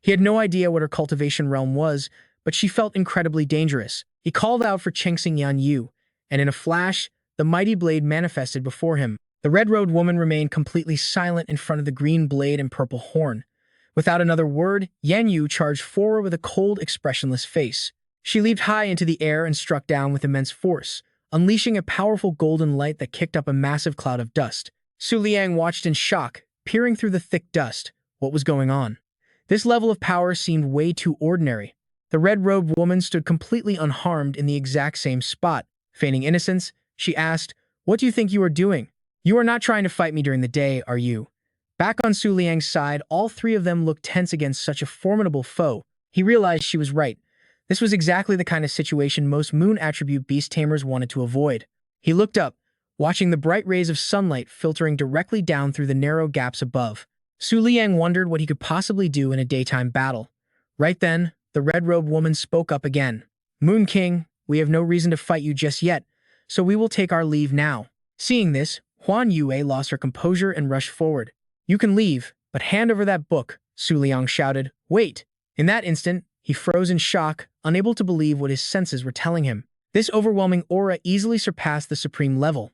He had no idea what her cultivation realm was, but she felt incredibly dangerous. He called out for Chengxing Yanyu, and in a flash, the mighty blade manifested before him. The red-robed woman remained completely silent in front of the green blade and purple horn. Without another word, Yanyu charged forward with a cold, expressionless face. She leaped high into the air and struck down with immense force, unleashing a powerful golden light that kicked up a massive cloud of dust. Su Liang watched in shock, peering through the thick dust. What was going on? This level of power seemed way too ordinary. The red-robed woman stood completely unharmed in the exact same spot. Feigning innocence, she asked, "What do you think you are doing? You are not trying to fight me during the day, are you?" Back on Su Liang's side, all three of them looked tense against such a formidable foe. He realized she was right. This was exactly the kind of situation most moon attribute beast tamers wanted to avoid. He looked up, watching the bright rays of sunlight filtering directly down through the narrow gaps above. Su Liang wondered what he could possibly do in a daytime battle. Right then, the red-robed woman spoke up again. "Moon King, we have no reason to fight you just yet, so we will take our leave now." Seeing this, Huan Yue lost her composure and rushed forward. "You can leave, but hand over that book," Su Liang shouted. "Wait!" In that instant, he froze in shock, unable to believe what his senses were telling him. This overwhelming aura easily surpassed the supreme level.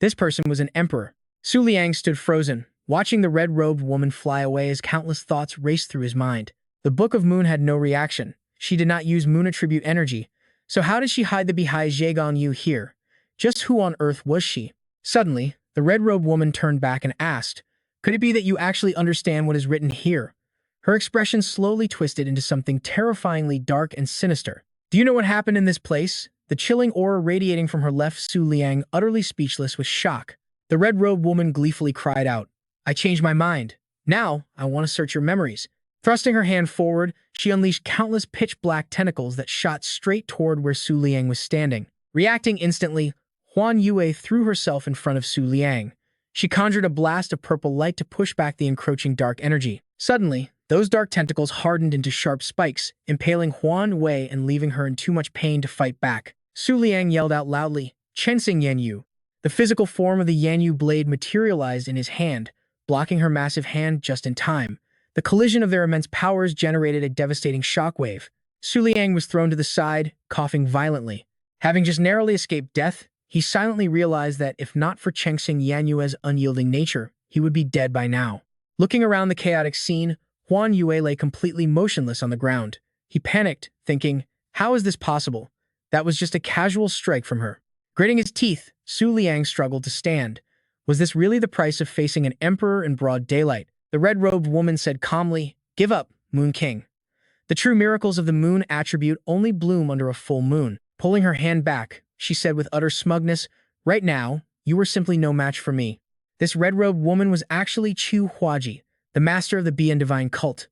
This person was an emperor. Su Liang stood frozen, watching the red-robed woman fly away as countless thoughts raced through his mind. The Book of Moon had no reaction. She did not use moon attribute energy. So how did she hide the Bihai Zhegang Yu here? Just who on earth was she? Suddenly, the red-robed woman turned back and asked, "Could it be that you actually understand what is written here?" Her expression slowly twisted into something terrifyingly dark and sinister. "Do you know what happened in this place?" The chilling aura radiating from her left Su Liang, utterly speechless with shock. The red-robed woman gleefully cried out, "I changed my mind. Now, I want to search your memories." Thrusting her hand forward, she unleashed countless pitch-black tentacles that shot straight toward where Su Liang was standing. Reacting instantly, Huan Yue threw herself in front of Su Liang. She conjured a blast of purple light to push back the encroaching dark energy. Suddenly, those dark tentacles hardened into sharp spikes, impaling Huan Yue and leaving her in too much pain to fight back. Su Liang yelled out loudly, "Chensing Yanyu." The physical form of the Yanyu blade materialized in his hand, blocking her massive hand just in time. The collision of their immense powers generated a devastating shockwave. Su Liang was thrown to the side, coughing violently. Having just narrowly escaped death, he silently realized that if not for Chengxing Yanyue's unyielding nature, he would be dead by now. Looking around the chaotic scene, Huan Yue lay completely motionless on the ground. He panicked, thinking, how is this possible? That was just a casual strike from her. Gritting his teeth, Su Liang struggled to stand. Was this really the price of facing an emperor in broad daylight? The red-robed woman said calmly, "Give up, Moon King." The true miracles of the moon attribute only bloom under a full moon. Pulling her hand back, she said with utter smugness, "Right now, you were simply no match for me." This red-robed woman was actually Chu Huaji, the master of the Bian divine cult.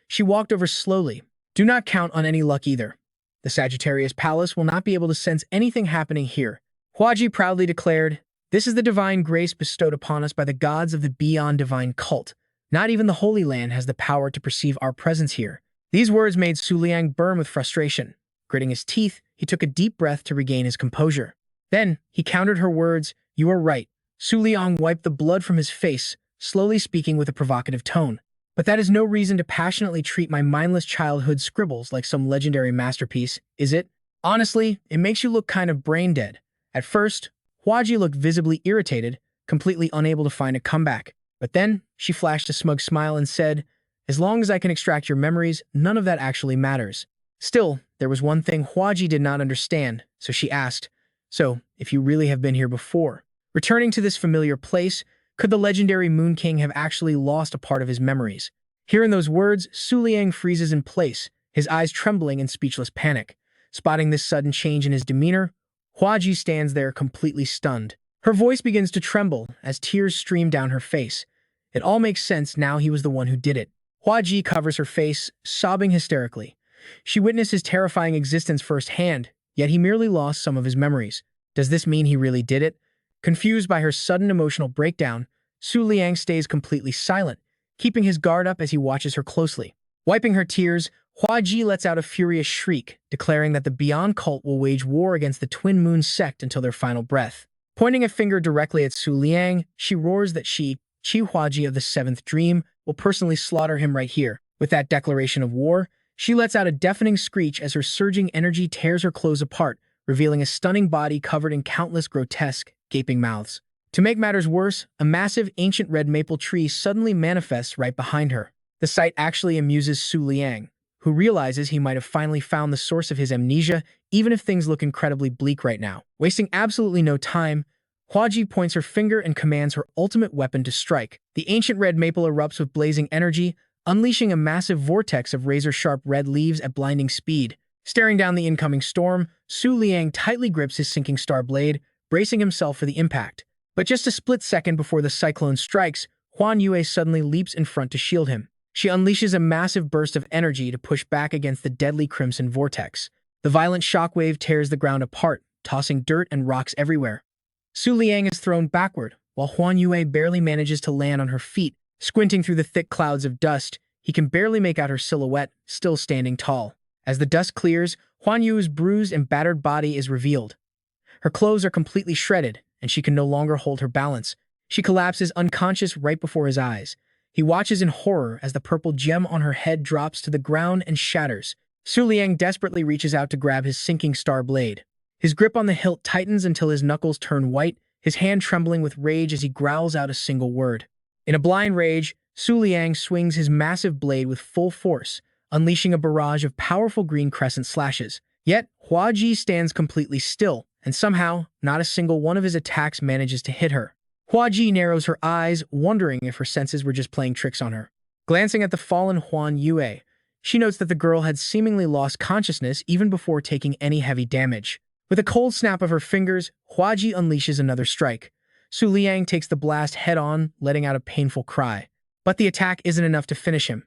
She walked over slowly. "Do not count on any luck either. The Sagittarius Palace will not be able to sense anything happening here," Huaji proudly declared. "This is the divine grace bestowed upon us by the gods of the Bian divine cult. Not even the Holy Land has the power to perceive our presence here." These words made Su Liang burn with frustration. Gritting his teeth, he took a deep breath to regain his composure. Then, he countered her words. "You are right." Su Liang wiped the blood from his face, slowly speaking with a provocative tone. "But that is no reason to passionately treat my mindless childhood scribbles like some legendary masterpiece, is it? Honestly, it makes you look kind of brain-dead." At first, Huaji looked visibly irritated, completely unable to find a comeback. But then, she flashed a smug smile and said, "As long as I can extract your memories, none of that actually matters." Still, there was one thing Huaji did not understand, so she asked, "So, if you really have been here before, returning to this familiar place, could the legendary Moon King have actually lost a part of his memories?" Hearing those words, Su Liang freezes in place, his eyes trembling in speechless panic. Spotting this sudden change in his demeanor, Huaji stands there completely stunned. Her voice begins to tremble as tears stream down her face. It all makes sense now. He was the one who did it. Huaji covers her face, sobbing hysterically. She witnessed his terrifying existence firsthand, yet he merely lost some of his memories. Does this mean he really did it? Confused by her sudden emotional breakdown, Su Liang stays completely silent, keeping his guard up as he watches her closely. Wiping her tears, Huaji lets out a furious shriek, declaring that the Bian cult will wage war against the Twin Moon sect until their final breath. Pointing a finger directly at Su Liang, she roars that she, Chi Huaji of the Seventh Dream, will personally slaughter him right here. With that declaration of war, she lets out a deafening screech as her surging energy tears her clothes apart, revealing a stunning body covered in countless grotesque, gaping mouths. To make matters worse, a massive ancient red maple tree suddenly manifests right behind her. The sight actually amuses Su Liang, who realizes he might have finally found the source of his amnesia, even if things look incredibly bleak right now. Wasting absolutely no time, Huaji points her finger and commands her ultimate weapon to strike. The ancient red maple erupts with blazing energy, unleashing a massive vortex of razor-sharp red leaves at blinding speed. Staring down the incoming storm, Su Liang tightly grips his sinking star blade, bracing himself for the impact. But just a split second before the cyclone strikes, Huan Yue suddenly leaps in front to shield him. She unleashes a massive burst of energy to push back against the deadly crimson vortex. The violent shockwave tears the ground apart, tossing dirt and rocks everywhere. Su Liang is thrown backward, while Huan Yue barely manages to land on her feet. Squinting through the thick clouds of dust, he can barely make out her silhouette, still standing tall. As the dust clears, Huan Yu's bruised and battered body is revealed. Her clothes are completely shredded, and she can no longer hold her balance. She collapses unconscious right before his eyes. He watches in horror as the purple gem on her head drops to the ground and shatters. Su Liang desperately reaches out to grab his sinking star blade. His grip on the hilt tightens until his knuckles turn white, his hand trembling with rage as he growls out a single word. In a blind rage, Su Liang swings his massive blade with full force, unleashing a barrage of powerful green crescent slashes. Yet, Huaji stands completely still, and somehow, not a single one of his attacks manages to hit her. Huaji narrows her eyes, wondering if her senses were just playing tricks on her. Glancing at the fallen Huan Yue, she notes that the girl had seemingly lost consciousness even before taking any heavy damage. With a cold snap of her fingers, Huaji unleashes another strike. Su Liang takes the blast head-on, letting out a painful cry. But the attack isn't enough to finish him.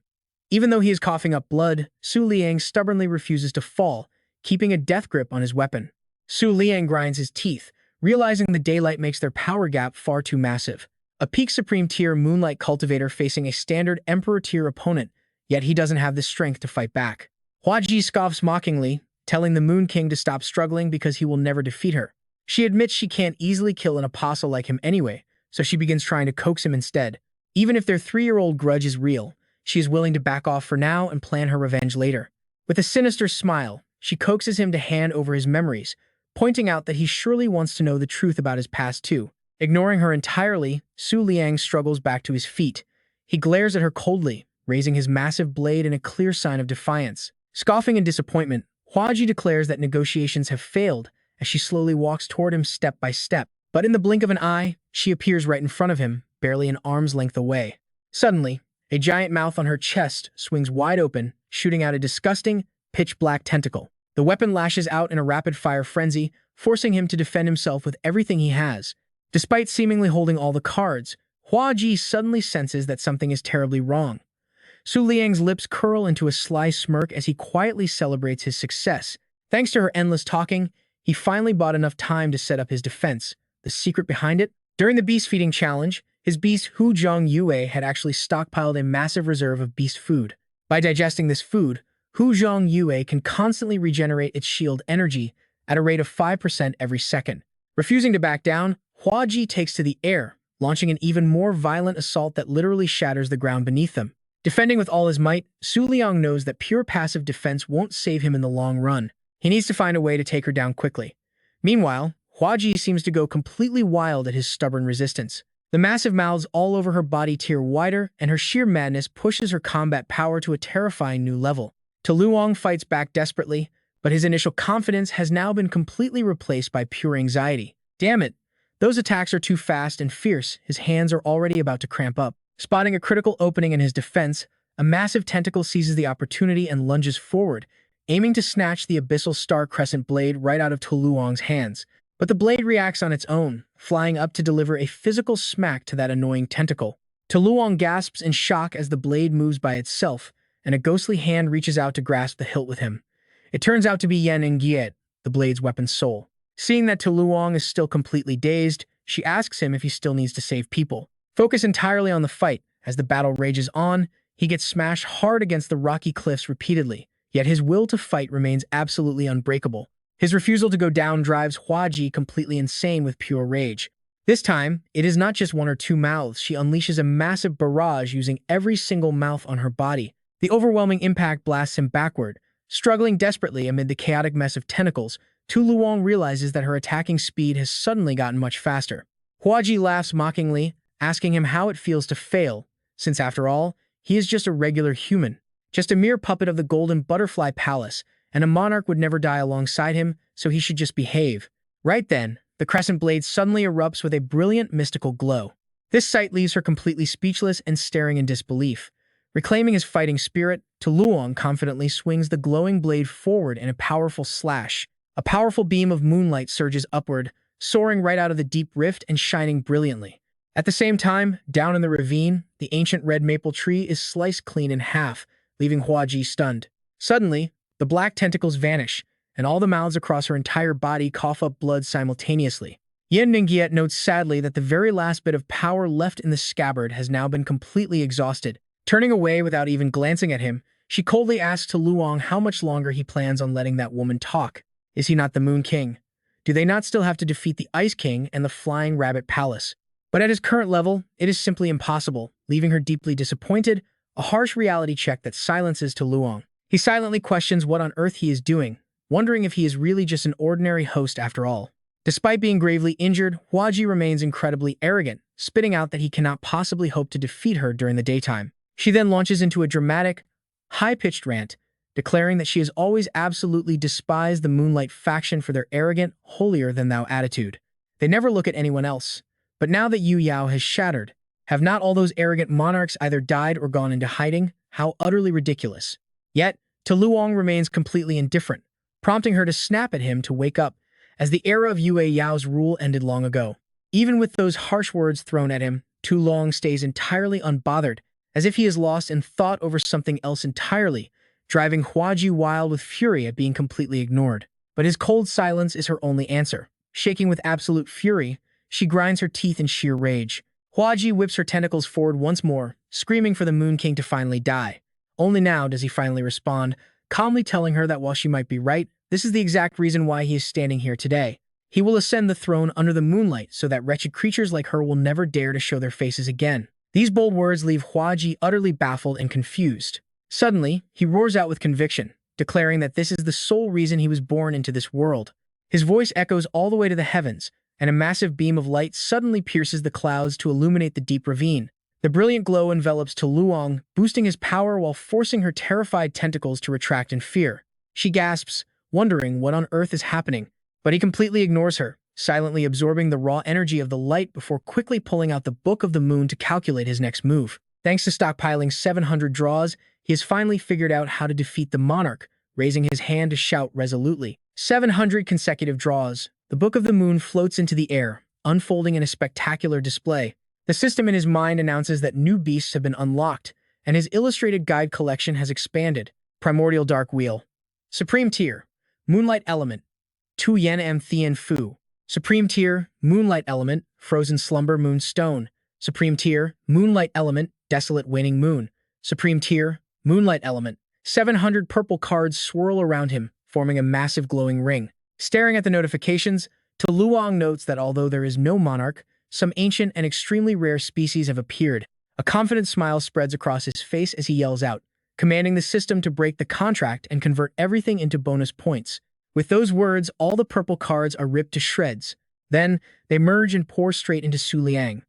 Even though he is coughing up blood, Su Liang stubbornly refuses to fall, keeping a death grip on his weapon. Su Liang grinds his teeth, realizing the daylight makes their power gap far too massive. A peak Supreme tier Moonlight Cultivator facing a standard Emperor tier opponent, yet he doesn't have the strength to fight back. Huaji scoffs mockingly, telling the Moon King to stop struggling because he will never defeat her. She admits she can't easily kill an apostle like him anyway, so she begins trying to coax him instead. Even if their 3-year-old grudge is real, she is willing to back off for now and plan her revenge later. With a sinister smile, she coaxes him to hand over his memories, pointing out that he surely wants to know the truth about his past too. Ignoring her entirely, Su Liang struggles back to his feet. He glares at her coldly, raising his massive blade in a clear sign of defiance. Scoffing in disappointment, Huaji declares that negotiations have failed as she slowly walks toward him step by step. But in the blink of an eye, she appears right in front of him, barely an arm's length away. Suddenly, A giant mouth on her chest swings wide open, shooting out a disgusting, pitch-black tentacle. The weapon lashes out in a rapid-fire frenzy, forcing him to defend himself with everything he has. Despite seemingly holding all the cards, Hua Ji suddenly senses that something is terribly wrong. Su Liang's lips curl into a sly smirk as he quietly celebrates his success. Thanks to her endless talking, he finally bought enough time to set up his defense. The secret behind it? During the beast feeding challenge, his beast Hu Zhong Yue had actually stockpiled a massive reserve of beast food. By digesting this food, Hu Zhong Yue can constantly regenerate its shield energy at a rate of 5% every second. Refusing to back down, Hua Ji takes to the air, launching an even more violent assault that literally shatters the ground beneath them. Defending with all his might, Su Liang knows that pure passive defense won't save him in the long run. He needs to find a way to take her down quickly. Meanwhile, Hua Ji seems to go completely wild at his stubborn resistance. The massive mouths all over her body tear wider, and her sheer madness pushes her combat power to a terrifying new level. Luang fights back desperately, but his initial confidence has now been completely replaced by pure anxiety. Damn it! Those attacks are too fast and fierce, his hands are already about to cramp up. Spotting a critical opening in his defense, a massive tentacle seizes the opportunity and lunges forward, aiming to snatch the abyssal star crescent blade right out of Luang's hands. But the blade reacts on its own, flying up to deliver a physical smack to that annoying tentacle. Luang gasps in shock as the blade moves by itself, and a ghostly hand reaches out to grasp the hilt with him. It turns out to be Yan Ngiet, the blade's weapon's soul. Seeing that Luang is still completely dazed, she asks him if he still needs to save people. Focus entirely on the fight. As the battle rages on, he gets smashed hard against the rocky cliffs repeatedly, yet his will to fight remains absolutely unbreakable. His refusal to go down drives Hua Ji completely insane with pure rage. This time, it is not just one or two mouths. She unleashes a massive barrage using every single mouth on her body. The overwhelming impact blasts him backward. Struggling desperately amid the chaotic mess of tentacles, Luang realizes that her attacking speed has suddenly gotten much faster. Hua Ji laughs mockingly, asking him how it feels to fail, since after all, he is just a regular human, just a mere puppet of the Golden Butterfly Palace, and a monarch would never die alongside him, so he should just behave. Right then, the crescent blade suddenly erupts with a brilliant mystical glow. This sight leaves her completely speechless and staring in disbelief. Reclaiming his fighting spirit, Luang confidently swings the glowing blade forward in a powerful slash. A powerful beam of moonlight surges upward, soaring right out of the deep rift and shining brilliantly. At the same time, down in the ravine, the ancient red maple tree is sliced clean in half, leaving Hua Ji stunned. Suddenly, the black tentacles vanish, and all the mouths across her entire body cough up blood simultaneously. Yan Ningyiet notes sadly that the very last bit of power left in the scabbard has now been completely exhausted. Turning away without even glancing at him, she coldly asks Luang how much longer he plans on letting that woman talk. Is he not the Moon King? Do they not still have to defeat the Ice King and the Flying Rabbit Palace? But at his current level, it is simply impossible, leaving her deeply disappointed, a harsh reality check that silences Luang. He silently questions what on earth he is doing, wondering if he is really just an ordinary host after all. Despite being gravely injured, Hua Ji remains incredibly arrogant, spitting out that he cannot possibly hope to defeat her during the daytime. She then launches into a dramatic, high-pitched rant, declaring that she has always absolutely despised the Moonlight faction for their arrogant, holier-than-thou attitude. They never look at anyone else. But now that Yu Yao has shattered, have not all those arrogant monarchs either died or gone into hiding? How utterly ridiculous. Yet, Luang remains completely indifferent, prompting her to snap at him to wake up, as the era of Yue Yao's rule ended long ago. Even with those harsh words thrown at him, Luang stays entirely unbothered, as if he is lost in thought over something else entirely, driving Hua Ji wild with fury at being completely ignored. But his cold silence is her only answer. Shaking with absolute fury, she grinds her teeth in sheer rage. Hua Ji whips her tentacles forward once more, screaming for the Moon King to finally die. Only now does he finally respond, calmly telling her that while she might be right, this is the exact reason why he is standing here today. He will ascend the throne under the moonlight so that wretched creatures like her will never dare to show their faces again. These bold words leave Hua Ji utterly baffled and confused. Suddenly, he roars out with conviction, declaring that this is the sole reason he was born into this world. His voice echoes all the way to the heavens, and a massive beam of light suddenly pierces the clouds to illuminate the deep ravine. The brilliant glow envelops Luang, boosting his power while forcing her terrified tentacles to retract in fear. She gasps, wondering what on earth is happening, but he completely ignores her, silently absorbing the raw energy of the light before quickly pulling out the Book of the Moon to calculate his next move. Thanks to stockpiling 700 draws, he has finally figured out how to defeat the monarch, raising his hand to shout resolutely. 700 consecutive draws. The Book of the Moon floats into the air, unfolding in a spectacular display. The system in his mind announces that new beasts have been unlocked, and his illustrated guide collection has expanded. Primordial Dark Wheel. Supreme Tier. Moonlight Element. Tu Yen Am Thien Fu. Supreme Tier. Moonlight Element. Frozen Slumber Moon Stone. Supreme Tier. Moonlight Element. Desolate Waning Moon. Supreme Tier. Moonlight Element. 700 purple cards swirl around him, forming a massive glowing ring. Staring at the notifications, Liang notes that although there is no monarch, some ancient and extremely rare species have appeared. A confident smile spreads across his face as he yells out, commanding the system to break the contract and convert everything into bonus points. With those words, all the purple cards are ripped to shreds. Then, they merge and pour straight into Liang.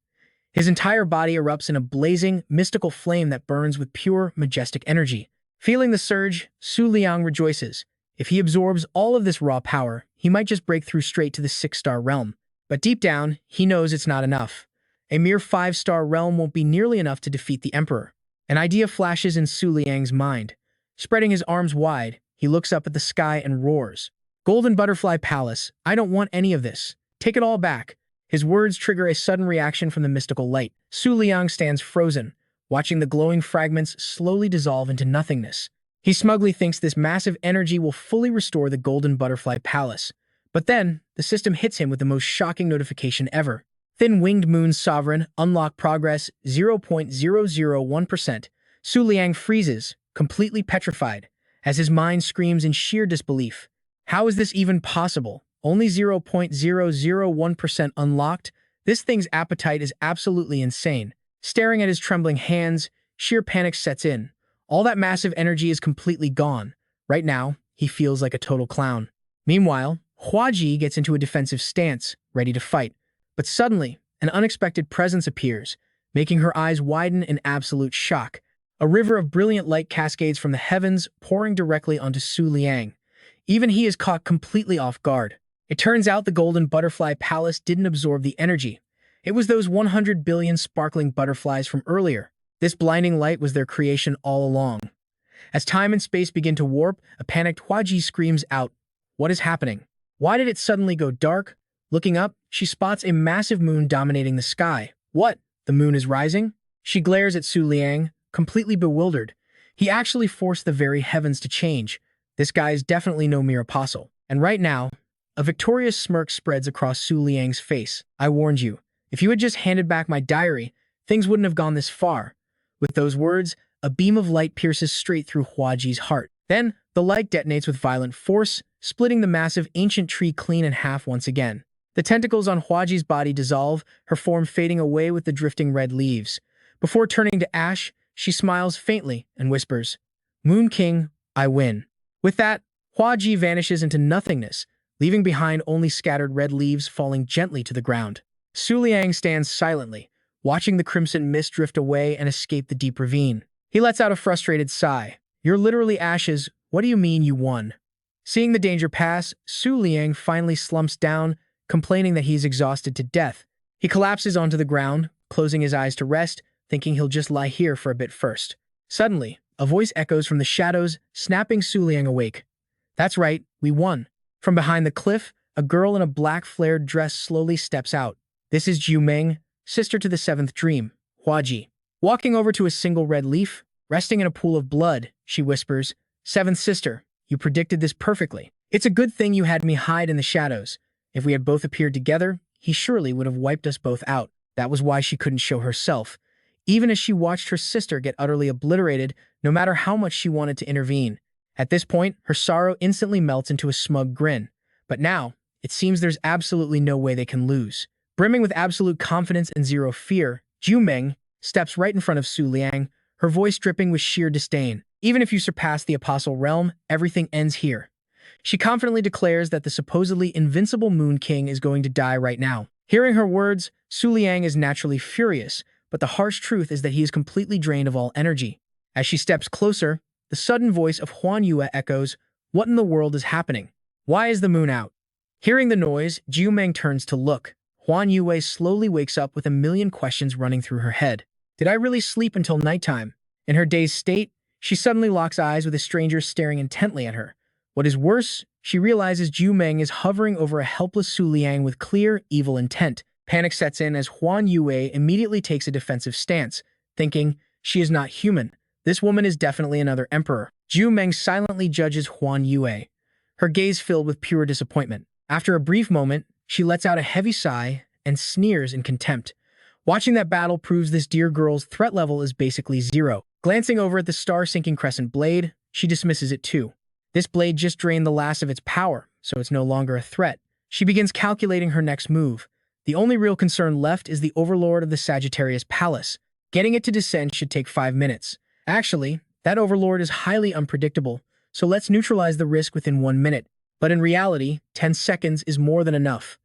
His entire body erupts in a blazing, mystical flame that burns with pure, majestic energy. Feeling the surge, Liang rejoices. If he absorbs all of this raw power, he might just break through straight to the 6-star realm. But deep down, he knows it's not enough. A mere 5-star realm won't be nearly enough to defeat the Emperor. An idea flashes in Liang's mind. Spreading his arms wide, he looks up at the sky and roars. Golden Butterfly Palace, I don't want any of this. Take it all back. His words trigger a sudden reaction from the mystical light. Liang stands frozen, watching the glowing fragments slowly dissolve into nothingness. He smugly thinks this massive energy will fully restore the Golden Butterfly Palace. But then, the system hits him with the most shocking notification ever. Thin-Winged Moon Sovereign, Unlock Progress 0.001%. Liang freezes, completely petrified, as his mind screams in sheer disbelief. How is this even possible? Only 0.001% unlocked? This thing's appetite is absolutely insane. Staring at his trembling hands, sheer panic sets in. All that massive energy is completely gone. Right now, he feels like a total clown. Meanwhile, Huaji gets into a defensive stance, ready to fight. But suddenly, an unexpected presence appears, making her eyes widen in absolute shock. A river of brilliant light cascades from the heavens, pouring directly onto Liang. Even he is caught completely off guard. It turns out the Golden Butterfly Palace didn't absorb the energy. It was those 100 billion sparkling butterflies from earlier. This blinding light was their creation all along. As time and space begin to warp, a panicked Huaji screams out, "What is happening? Why did it suddenly go dark?" Looking up, she spots a massive moon dominating the sky. What? The moon is rising? She glares at Liang, completely bewildered. He actually forced the very heavens to change. This guy is definitely no mere apostle. And right now, a victorious smirk spreads across Liang's face. I warned you. If you had just handed back my diary, things wouldn't have gone this far. With those words, a beam of light pierces straight through Huaji's heart. Then, the light detonates with violent force, splitting the massive ancient tree clean in half once again. The tentacles on Huaji's body dissolve, her form fading away with the drifting red leaves. Before turning to ash, she smiles faintly and whispers, "Moon King, I win." With that, Huaji vanishes into nothingness, leaving behind only scattered red leaves falling gently to the ground. Liang stands silently, watching the crimson mist drift away and escape the deep ravine. He lets out a frustrated sigh. "You're literally ashes. What do you mean you won?" Seeing the danger pass, Liang finally slumps down, complaining that he's exhausted to death. He collapses onto the ground, closing his eyes to rest, thinking he'll just lie here for a bit first. Suddenly, a voice echoes from the shadows, snapping Liang awake. "That's right, we won." From behind the cliff, a girl in a black flared dress slowly steps out. This is Meng, sister to the seventh dream, Huaji. Walking over to a single red leaf, resting in a pool of blood, she whispers, "Seventh sister, you predicted this perfectly. It's a good thing you had me hide in the shadows. If we had both appeared together, he surely would have wiped us both out." That was why she couldn't show herself, even as she watched her sister get utterly obliterated, no matter how much she wanted to intervene. At this point, her sorrow instantly melts into a smug grin. But now, it seems there's absolutely no way they can lose. Brimming with absolute confidence and zero fear, Meng steps right in front of Liang, her voice dripping with sheer disdain. "Even if you surpass the apostle realm, everything ends here." She confidently declares that the supposedly invincible Moon King is going to die right now. Hearing her words, Liang is naturally furious, but the harsh truth is that he is completely drained of all energy. As she steps closer, the sudden voice of Huan Yue echoes, "What in the world is happening? Why is the moon out?" Hearing the noise, Meng turns to look. Huan Yue slowly wakes up with a million questions running through her head. Did I really sleep until nighttime? In her dazed state, she suddenly locks eyes with a stranger staring intently at her. What is worse, she realizes Ju Meng is hovering over a helpless Su Liang with clear, evil intent. Panic sets in as Huan Yue immediately takes a defensive stance, thinking, she is not human. This woman is definitely another emperor. Ju Meng silently judges Huan Yue, her gaze filled with pure disappointment. After a brief moment, she lets out a heavy sigh and sneers in contempt. Watching that battle proves this dear girl's threat level is basically zero. Glancing over at the star-sinking crescent blade, she dismisses it too. This blade just drained the last of its power, so it's no longer a threat. She begins calculating her next move. The only real concern left is the overlord of the Sagittarius Palace. Getting it to descend should take 5 minutes. Actually, that overlord is highly unpredictable, so let's neutralize the risk within 1 minute. But in reality, 10 seconds is more than enough.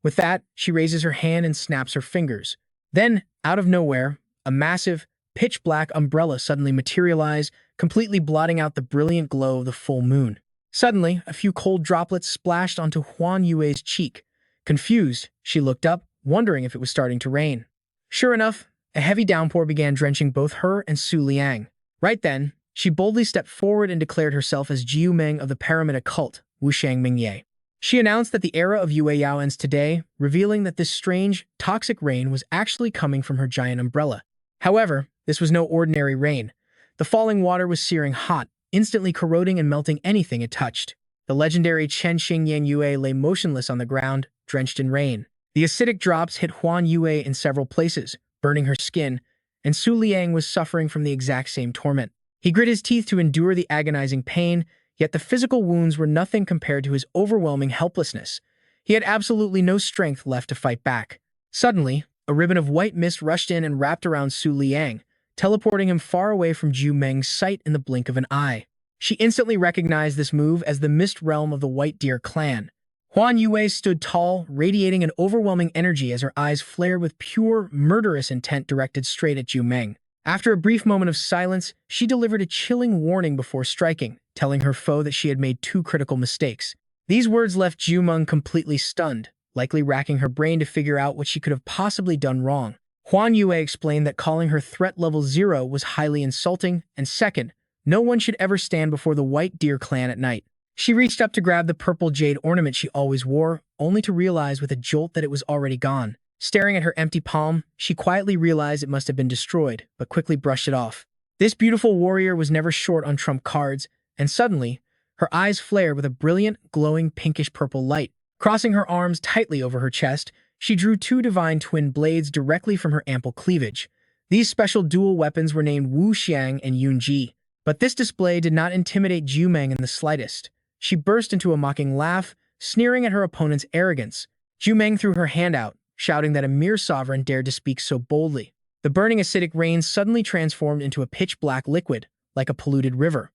With that, she raises her hand and snaps her fingers. Then, out of nowhere, a massive, pitch-black umbrella suddenly materialized, completely blotting out the brilliant glow of the full moon. Suddenly, a few cold droplets splashed onto Huan Yue's cheek. Confused, she looked up, wondering if it was starting to rain. Sure enough, a heavy downpour began drenching both her and Su Liang. Right then, she boldly stepped forward and declared herself as Jiu Meng of the Pyramid Cult, Wushang Mingye. She announced that the era of Yue Yao ends today, revealing that this strange, toxic rain was actually coming from her giant umbrella. However, this was no ordinary rain. The falling water was searing hot, instantly corroding and melting anything it touched. The legendary Chen Xingyan Yue lay motionless on the ground, drenched in rain. The acidic drops hit Huan Yue in several places, burning her skin, and Su Liang was suffering from the exact same torment. He grit his teeth to endure the agonizing pain, yet the physical wounds were nothing compared to his overwhelming helplessness. He had absolutely no strength left to fight back. Suddenly, a ribbon of white mist rushed in and wrapped around Su Liang, teleporting him far away from Jiu Meng's sight in the blink of an eye. She instantly recognized this move as the Mist Realm of the White Deer clan. Huan Yue stood tall, radiating an overwhelming energy as her eyes flared with pure, murderous intent directed straight at Jiu Meng. After a brief moment of silence, she delivered a chilling warning before striking, telling her foe that she had made 2 critical mistakes. These words left Jiu Meng completely stunned, likely racking her brain to figure out what she could have possibly done wrong. Huan Yue explained that calling her threat level 0 was highly insulting, and second, no one should ever stand before the White Deer clan at night. She reached up to grab the purple jade ornament she always wore, only to realize with a jolt that it was already gone. Staring at her empty palm, she quietly realized it must have been destroyed, but quickly brushed it off. This beautiful warrior was never short on trump cards, and suddenly, her eyes flared with a brilliant, glowing pinkish-purple light. Crossing her arms tightly over her chest, she drew 2 divine twin blades directly from her ample cleavage. These special dual weapons were named Wu Xiang and Yun Ji. But this display did not intimidate Jiu Meng in the slightest. She burst into a mocking laugh, sneering at her opponent's arrogance. Jiu Meng threw her hand out, shouting that a mere sovereign dared to speak so boldly. The burning acidic rain suddenly transformed into a pitch-black liquid, like a polluted river.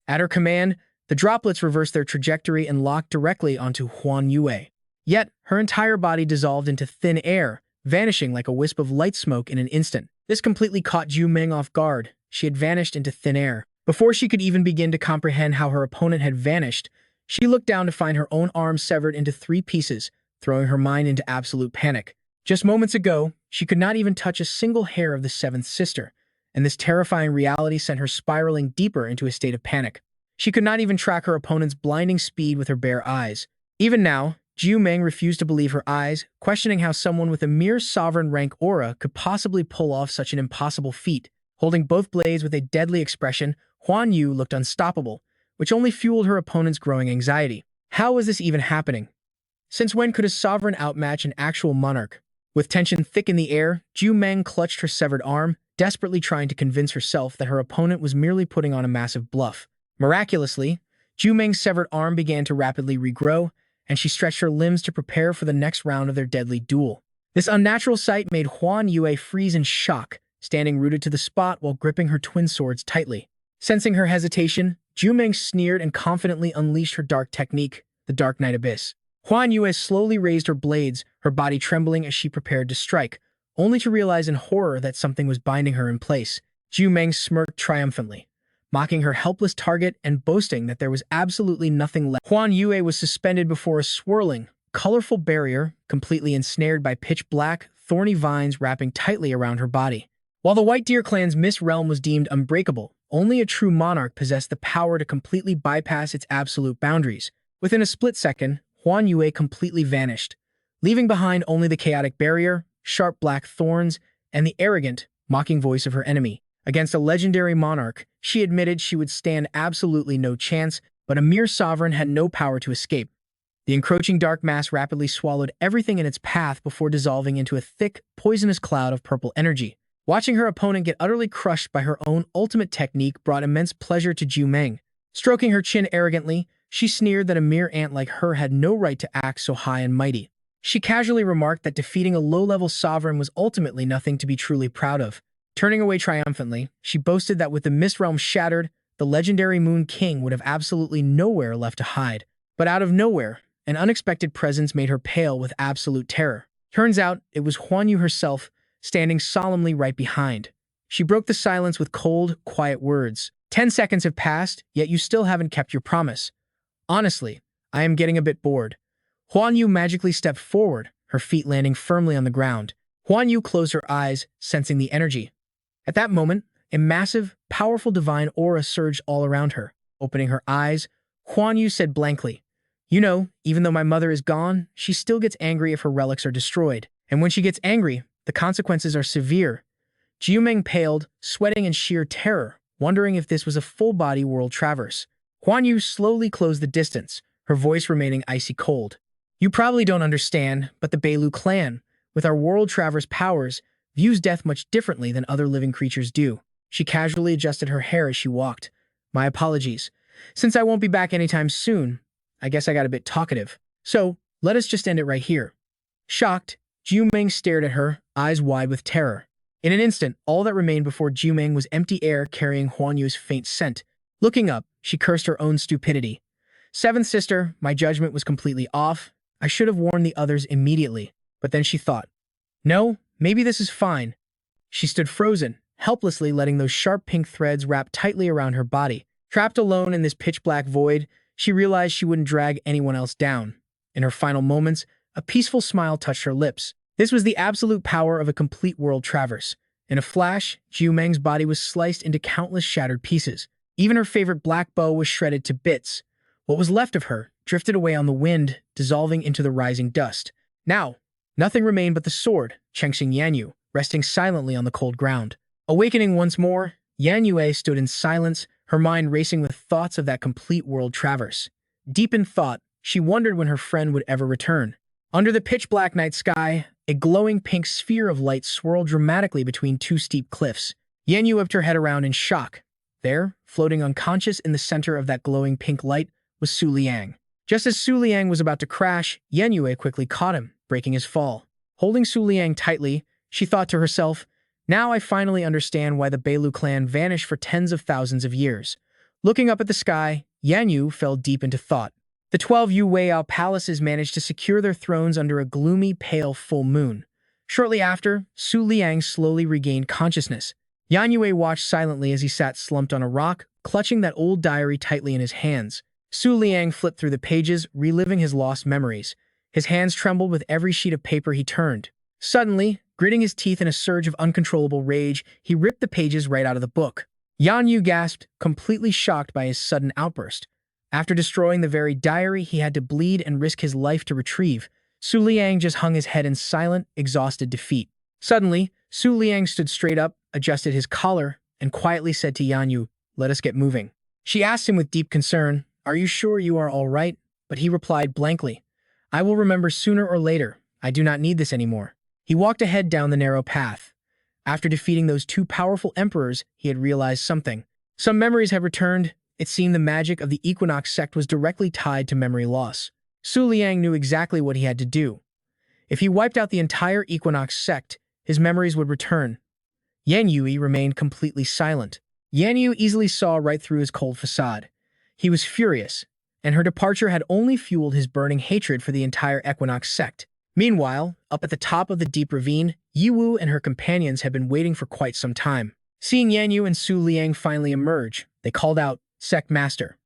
At her command, the droplets reversed their trajectory and locked directly onto Huan Yue. Yet, her entire body dissolved into thin air, vanishing like a wisp of light smoke in an instant. This completely caught Jiu Meng off guard. She had vanished into thin air. Before she could even begin to comprehend how her opponent had vanished, she looked down to find her own arm severed into 3 pieces, throwing her mind into absolute panic. Just moments ago, she could not even touch a single hair of the 7th sister, and this terrifying reality sent her spiraling deeper into a state of panic. She could not even track her opponent's blinding speed with her bare eyes. Even now, Jiu Meng refused to believe her eyes, questioning how someone with a mere sovereign rank aura could possibly pull off such an impossible feat. Holding both blades with a deadly expression, Huan Yu looked unstoppable, which only fueled her opponent's growing anxiety. How was this even happening? Since when could a sovereign outmatch an actual monarch? With tension thick in the air, Jiu Meng clutched her severed arm, desperately trying to convince herself that her opponent was merely putting on a massive bluff. Miraculously, Jiu Meng's severed arm began to rapidly regrow, and she stretched her limbs to prepare for the next round of their deadly duel. This unnatural sight made Huan Yue freeze in shock, standing rooted to the spot while gripping her twin swords tightly. Sensing her hesitation, Jiu Meng sneered and confidently unleashed her dark technique, the Dark Night Abyss. Huan Yue slowly raised her blades, her body trembling as she prepared to strike, only to realize in horror that something was binding her in place. Jiu Meng smirked triumphantly, mocking her helpless target and boasting that there was absolutely nothing left. Huan Yue was suspended before a swirling, colorful barrier, completely ensnared by pitch-black, thorny vines wrapping tightly around her body. While the White Deer clan's Mist Realm was deemed unbreakable, only a true monarch possessed the power to completely bypass its absolute boundaries. Within a split second, Huan Yue completely vanished, leaving behind only the chaotic barrier, sharp black thorns, and the arrogant, mocking voice of her enemy. Against a legendary monarch, she admitted she would stand absolutely no chance, but a mere sovereign had no power to escape. The encroaching dark mass rapidly swallowed everything in its path before dissolving into a thick, poisonous cloud of purple energy. Watching her opponent get utterly crushed by her own ultimate technique brought immense pleasure to Zhu Meng. Stroking her chin arrogantly, she sneered that a mere ant like her had no right to act so high and mighty. She casually remarked that defeating a low-level sovereign was ultimately nothing to be truly proud of. Turning away triumphantly, she boasted that with the Mist Realm shattered, the legendary Moon King would have absolutely nowhere left to hide. But out of nowhere, an unexpected presence made her pale with absolute terror. Turns out, it was Huan Yu herself, standing solemnly right behind. She broke the silence with cold, quiet words. 10 seconds have passed, yet you still haven't kept your promise. Honestly, I am getting a bit bored. Huan Yu magically stepped forward, her feet landing firmly on the ground. Huan Yu closed her eyes, sensing the energy. At that moment, a massive, powerful divine aura surged all around her. Opening her eyes, Huan Yu said blankly, "You know, even though my mother is gone, she still gets angry if her relics are destroyed. And when she gets angry, the consequences are severe." Zhu Meng paled, sweating in sheer terror, wondering if this was a full-body world traverse. Huan Yu slowly closed the distance, her voice remaining icy cold. "You probably don't understand, but the Beilu clan, with our world traverse powers, views death much differently than other living creatures do." She casually adjusted her hair as she walked. "My apologies. Since I won't be back anytime soon, I guess I got a bit talkative. So, let us just end it right here." Shocked, Zhu Meng stared at her, eyes wide with terror. In an instant, all that remained before Zhu Meng was empty air carrying Huan Yu's faint scent. Looking up, she cursed her own stupidity. "Seventh sister, my judgment was completely off. I should have warned the others immediately." But then she thought, "No, maybe this is fine." She stood frozen, helplessly letting those sharp pink threads wrap tightly around her body. Trapped alone in this pitch-black void, she realized she wouldn't drag anyone else down. In her final moments, a peaceful smile touched her lips. This was the absolute power of a complete world traverse. In a flash, Zhu Meng's body was sliced into countless shattered pieces. Even her favorite black bow was shredded to bits. What was left of her drifted away on the wind, dissolving into the rising dust. Now, nothing remained but the sword, Chengxing Yanyu, resting silently on the cold ground. Awakening once more, Yan Yue stood in silence, her mind racing with thoughts of that complete world traverse. Deep in thought, she wondered when her friend would ever return. Under the pitch-black night sky, a glowing pink sphere of light swirled dramatically between two steep cliffs. Yan Yu whipped her head around in shock. There, floating unconscious in the center of that glowing pink light, was Su Liang. Just as Su Liang was about to crash, Yan Yue quickly caught him, breaking his fall. Holding Su Liang tightly, she thought to herself, "Now I finally understand why the Beilu clan vanished for tens of thousands of years." Looking up at the sky, Yan Yu fell deep into thought. The 12 Yu Weiao palaces managed to secure their thrones under a gloomy, pale full moon. Shortly after, Su Liang slowly regained consciousness. Yan Yue watched silently as he sat slumped on a rock, clutching that old diary tightly in his hands. Su Liang flipped through the pages, reliving his lost memories. His hands trembled with every sheet of paper he turned. Suddenly, gritting his teeth in a surge of uncontrollable rage, he ripped the pages right out of the book. Yan Yu gasped, completely shocked by his sudden outburst. After destroying the very diary he had to bleed and risk his life to retrieve, Su Liang just hung his head in silent, exhausted defeat. Suddenly, Su Liang stood straight up, adjusted his collar, and quietly said to Yan Yu, "Let us get moving." She asked him with deep concern, "Are you sure you are all right?" But he replied blankly, "I will remember sooner or later. I do not need this anymore." He walked ahead down the narrow path. After defeating those two powerful emperors, he had realized something. Some memories had returned. It seemed the magic of the Equinox sect was directly tied to memory loss. Su Liang knew exactly what he had to do. If he wiped out the entire Equinox sect, his memories would return. Yan Yui remained completely silent. Yan Yu easily saw right through his cold facade. He was furious, and her departure had only fueled his burning hatred for the entire Equinox sect. Meanwhile, up at the top of the deep ravine, Yiwu and her companions had been waiting for quite some time. Seeing Yan Yu and Su Liang finally emerge, they called out, "Sect Master."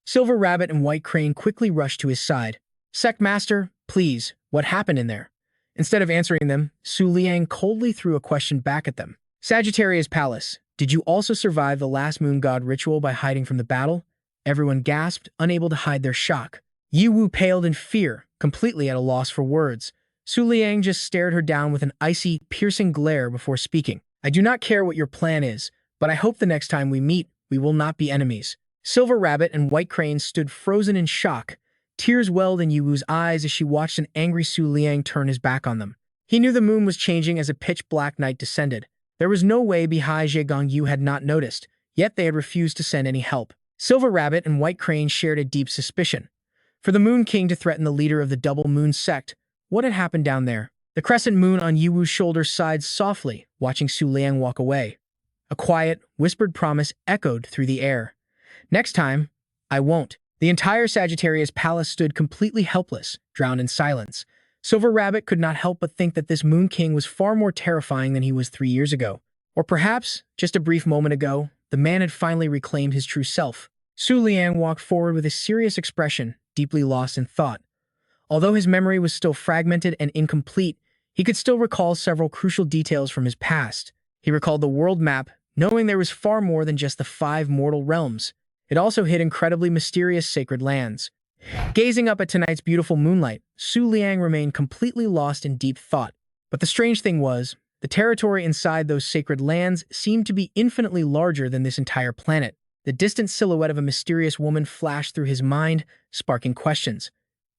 Silver Rabbit and White Crane quickly rushed to his side. "Sect Master, please, what happened in there?" Instead of answering them, Su Liang coldly threw a question back at them. Sagittarius Palace. Did you also survive the last moon god ritual by hiding from the battle? Everyone gasped, unable to hide their shock. Yiwu paled in fear, completely at a loss for words. Su Liang just stared her down with an icy, piercing glare before speaking. I do not care what your plan is, but I hope the next time we meet, we will not be enemies. Silver Rabbit and White Crane stood frozen in shock. Tears welled in Yiwu's eyes as she watched an angry Su Liang turn his back on them. He knew the moon was changing as a pitch-black night descended. There was no way Bihai Zhegongyu had not noticed, yet they had refused to send any help. Silver Rabbit and White Crane shared a deep suspicion. For the Moon King to threaten the leader of the Double Moon sect, what had happened down there? The crescent moon on Yiwu's shoulder sighed softly, watching Su Liang walk away. A quiet, whispered promise echoed through the air. Next time, I won't. The entire Sagittarius Palace stood completely helpless, drowned in silence. Silver Rabbit could not help but think that this Moon King was far more terrifying than he was 3 years ago. Or perhaps, just a brief moment ago, the man had finally reclaimed his true self. Su Liang walked forward with a serious expression, deeply lost in thought. Although his memory was still fragmented and incomplete, he could still recall several crucial details from his past. He recalled the world map, knowing there was far more than just the 5 mortal realms. It also hid incredibly mysterious sacred lands. Gazing up at tonight's beautiful moonlight, Su Liang remained completely lost in deep thought. But the strange thing was, the territory inside those sacred lands seemed to be infinitely larger than this entire planet. The distant silhouette of a mysterious woman flashed through his mind, sparking questions.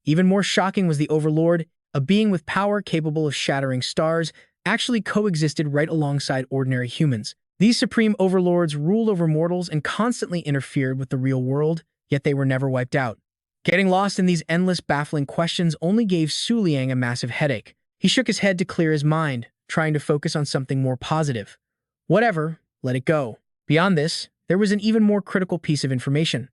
Even more shocking was the Overlord, a being with power capable of shattering stars, actually coexisted right alongside ordinary humans. These supreme overlords ruled over mortals and constantly interfered with the real world, yet they were never wiped out. Getting lost in these endless, baffling questions only gave Su Liang a massive headache. He shook his head to clear his mind, trying to focus on something more positive. Whatever, let it go. Beyond this, there was an even more critical piece of information.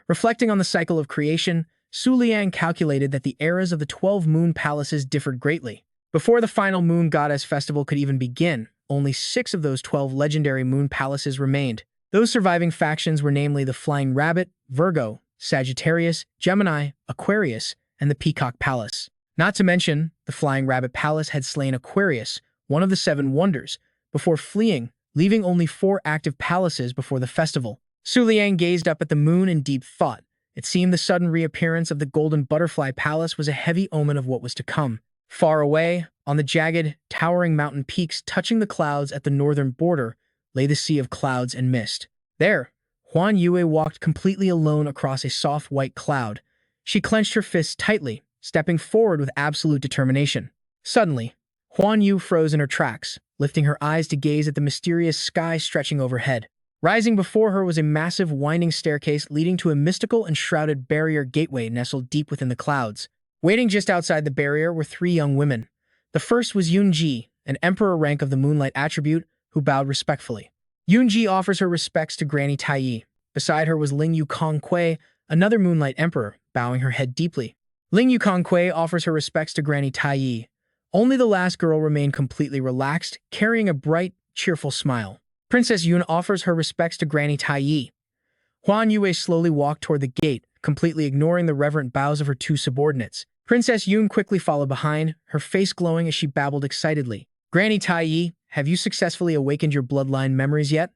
Reflecting on the cycle of creation, Su Liang calculated that the eras of the 12 moon palaces differed greatly. Before the final moon goddess festival could even begin, only 6 of those 12 legendary moon palaces remained. Those surviving factions were namely the Flying Rabbit, Virgo, Sagittarius, Gemini, Aquarius, and the Peacock Palace. Not to mention, the Flying Rabbit Palace had slain Aquarius, one of the 7 wonders, before fleeing, leaving only 4 active palaces before the festival. Su Liang gazed up at the moon in deep thought. It seemed the sudden reappearance of the Golden Butterfly Palace was a heavy omen of what was to come. Far away, on the jagged, towering mountain peaks touching the clouds at the northern border, lay the sea of clouds and mist. There, Huan Yue walked completely alone across a soft white cloud. She clenched her fists tightly, stepping forward with absolute determination. Suddenly, Huan Yu froze in her tracks, lifting her eyes to gaze at the mysterious sky stretching overhead. Rising before her was a massive winding staircase leading to a mystical and shrouded barrier gateway nestled deep within the clouds. Waiting just outside the barrier were 3 young women. The first was Yunji, an emperor rank of the Moonlight attribute, who bowed respectfully. Yunji offers her respects to Granny Taiyi. Beside her was Ling Yu Kongkui, another Moonlight emperor, bowing her head deeply. Ling Yu Kongkui offers her respects to Granny Taiyi. Only the last girl remained completely relaxed, carrying a bright, cheerful smile. Princess Yun offers her respects to Granny Taiyi. Huan Yue slowly walked toward the gate, completely ignoring the reverent bows of her 2 subordinates. Princess Yun quickly followed behind, her face glowing as she babbled excitedly. Granny Taiyi, have you successfully awakened your bloodline memories yet?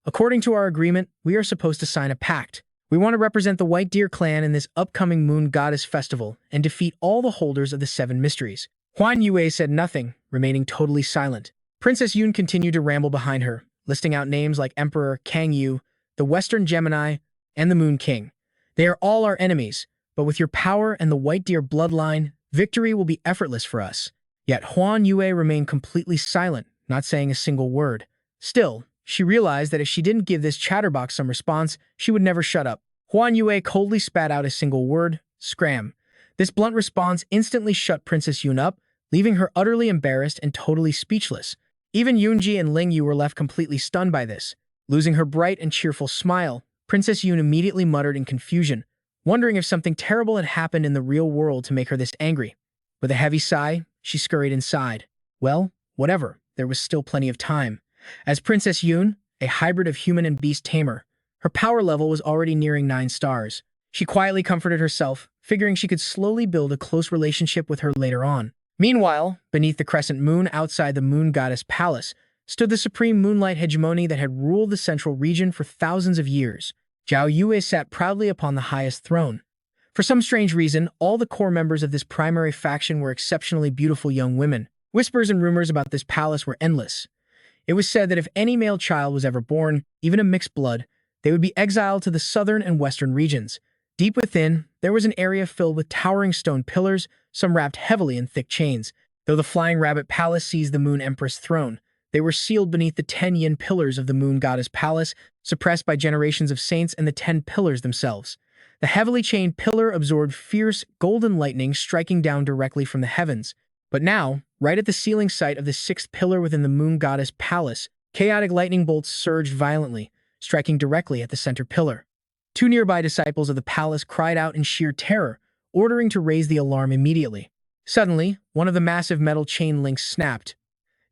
According to our agreement, we are supposed to sign a pact. We want to represent the White Deer clan in this upcoming Moon Goddess Festival and defeat all the holders of the 7 mysteries. Huan Yue said nothing, remaining totally silent. Princess Yun continued to ramble behind her, listing out names like Emperor Kang Yu, the Western Gemini, and the Moon King. They are all our enemies, but with your power and the White Deer bloodline, victory will be effortless for us. Yet Huan Yue remained completely silent, not saying a single word. Still, she realized that if she didn't give this chatterbox some response, she would never shut up. Huan Yue coldly spat out a single word, scram. This blunt response instantly shut Princess Yun up, leaving her utterly embarrassed and totally speechless. Even Yunji and Ling Yu were left completely stunned by this. Losing her bright and cheerful smile, Princess Yun immediately muttered in confusion, wondering if something terrible had happened in the real world to make her this angry. With a heavy sigh, she scurried inside. Well, whatever, there was still plenty of time. As Princess Yun, a hybrid of human and beast tamer, her power level was already nearing 9 stars. She quietly comforted herself, figuring she could slowly build a close relationship with her later on. Meanwhile, beneath the crescent moon outside the Moon Goddess Palace, stood the supreme moonlight hegemony that had ruled the central region for thousands of years. Zhao Yue sat proudly upon the highest throne. For some strange reason, all the core members of this primary faction were exceptionally beautiful young women. Whispers and rumors about this palace were endless. It was said that if any male child was ever born, even a mixed blood, they would be exiled to the southern and western regions. Deep within, there was an area filled with towering stone pillars, some wrapped heavily in thick chains. Though the Flying Rabbit Palace seized the Moon Empress throne, they were sealed beneath the 10 yin pillars of the Moon Goddess Palace, suppressed by generations of saints and the 10 pillars themselves. The heavily chained pillar absorbed fierce, golden lightning striking down directly from the heavens. But now, right at the ceiling site of the 6th pillar within the Moon Goddess Palace, chaotic lightning bolts surged violently, striking directly at the center pillar. 2 nearby disciples of the palace cried out in sheer terror, ordering to raise the alarm immediately. Suddenly, one of the massive metal chain links snapped.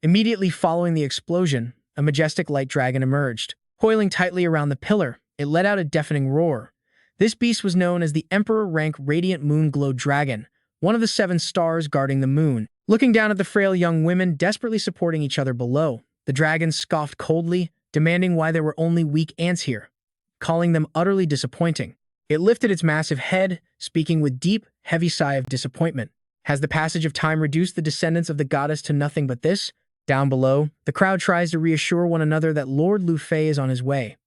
Immediately following the explosion, a majestic light dragon emerged. Coiling tightly around the pillar, it let out a deafening roar. This beast was known as the Emperor-rank Radiant Moon Glow Dragon, one of the 7 stars guarding the moon. Looking down at the frail young women desperately supporting each other below, the dragon scoffed coldly, demanding why there were only weak ants here, calling them utterly disappointing. It lifted its massive head, speaking with deep, heavy sigh of disappointment. Has the passage of time reduced the descendants of the goddess to nothing but this? Down below, the crowd tries to reassure one another that Lord Lu Fei is on his way.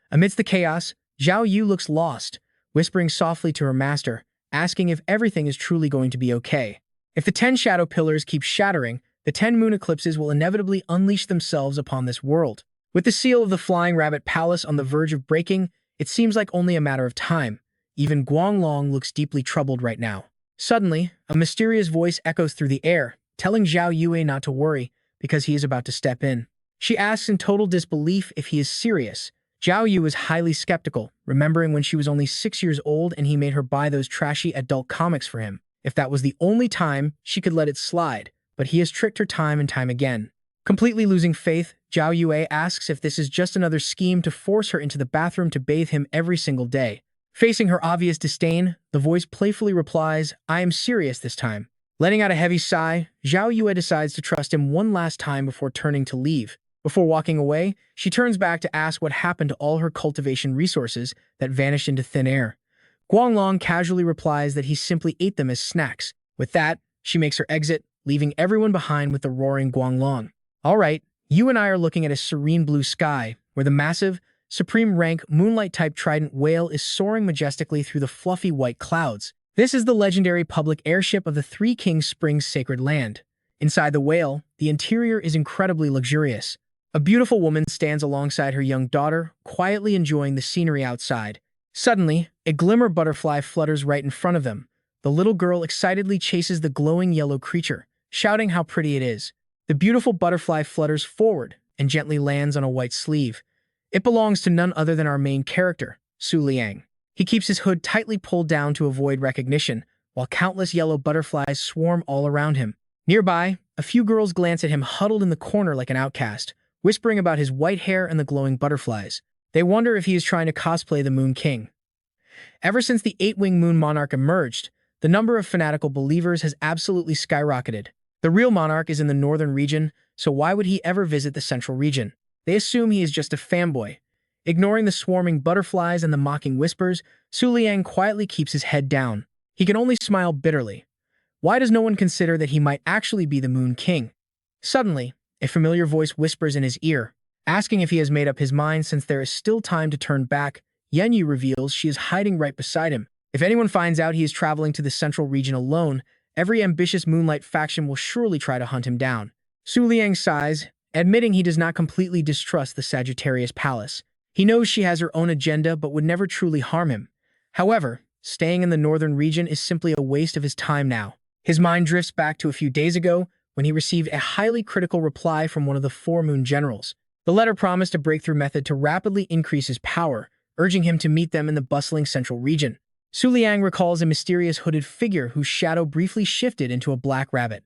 Amidst the chaos, Zhao Yu looks lost, whispering softly to her master, asking if everything is truly going to be okay. If the 10 shadow pillars keep shattering, the 10 moon eclipses will inevitably unleash themselves upon this world. With the seal of the Flying Rabbit Palace on the verge of breaking, it seems like only a matter of time. Even Guanglong looks deeply troubled right now. Suddenly, a mysterious voice echoes through the air, telling Zhao Yue not to worry, because he is about to step in. She asks in total disbelief if he is serious. Zhao Yu is highly skeptical, remembering when she was only 6 years old and he made her buy those trashy adult comics for him. If that was the only time, she could let it slide, but he has tricked her time and time again. Completely losing faith, Zhao Yue asks if this is just another scheme to force her into the bathroom to bathe him every single day. Facing her obvious disdain, the voice playfully replies, "I am serious this time." Letting out a heavy sigh, Zhao Yue decides to trust him one last time before turning to leave. Before walking away, she turns back to ask what happened to all her cultivation resources that vanished into thin air. Guanglong casually replies that he simply ate them as snacks. With that, she makes her exit, leaving everyone behind with the roaring Guanglong. All right, you and I are looking at a serene blue sky, where the massive, supreme-rank, moonlight-type trident whale is soaring majestically through the fluffy white clouds. This is the legendary public airship of the Three Kings Springs Sacred Land. Inside the whale, the interior is incredibly luxurious. A beautiful woman stands alongside her young daughter, quietly enjoying the scenery outside. Suddenly, a glimmer butterfly flutters right in front of them. The little girl excitedly chases the glowing yellow creature, shouting how pretty it is. The beautiful butterfly flutters forward and gently lands on a white sleeve. It belongs to none other than our main character, Liang. He keeps his hood tightly pulled down to avoid recognition, while countless yellow butterflies swarm all around him. Nearby, a few girls glance at him huddled in the corner like an outcast, whispering about his white hair and the glowing butterflies. They wonder if he is trying to cosplay the Moon King. Ever since the 8-winged Moon Monarch emerged, the number of fanatical believers has absolutely skyrocketed. The real monarch is in the northern region, so why would he ever visit the central region? They assume he is just a fanboy. Ignoring the swarming butterflies and the mocking whispers, Liang quietly keeps his head down. He can only smile bitterly. Why does no one consider that he might actually be the Moon King? Suddenly, a familiar voice whispers in his ear, asking if he has made up his mind since there is still time to turn back. Yenyu reveals she is hiding right beside him. If anyone finds out he is traveling to the central region alone, every ambitious Moonlight faction will surely try to hunt him down. Liang sighs, admitting he does not completely distrust the Sagittarius Palace. He knows she has her own agenda but would never truly harm him. However, staying in the northern region is simply a waste of his time now. His mind drifts back to a few days ago when he received a highly critical reply from one of the 4 Moon Generals. The letter promised a breakthrough method to rapidly increase his power, urging him to meet them in the bustling central region. Liang recalls a mysterious hooded figure whose shadow briefly shifted into a black rabbit.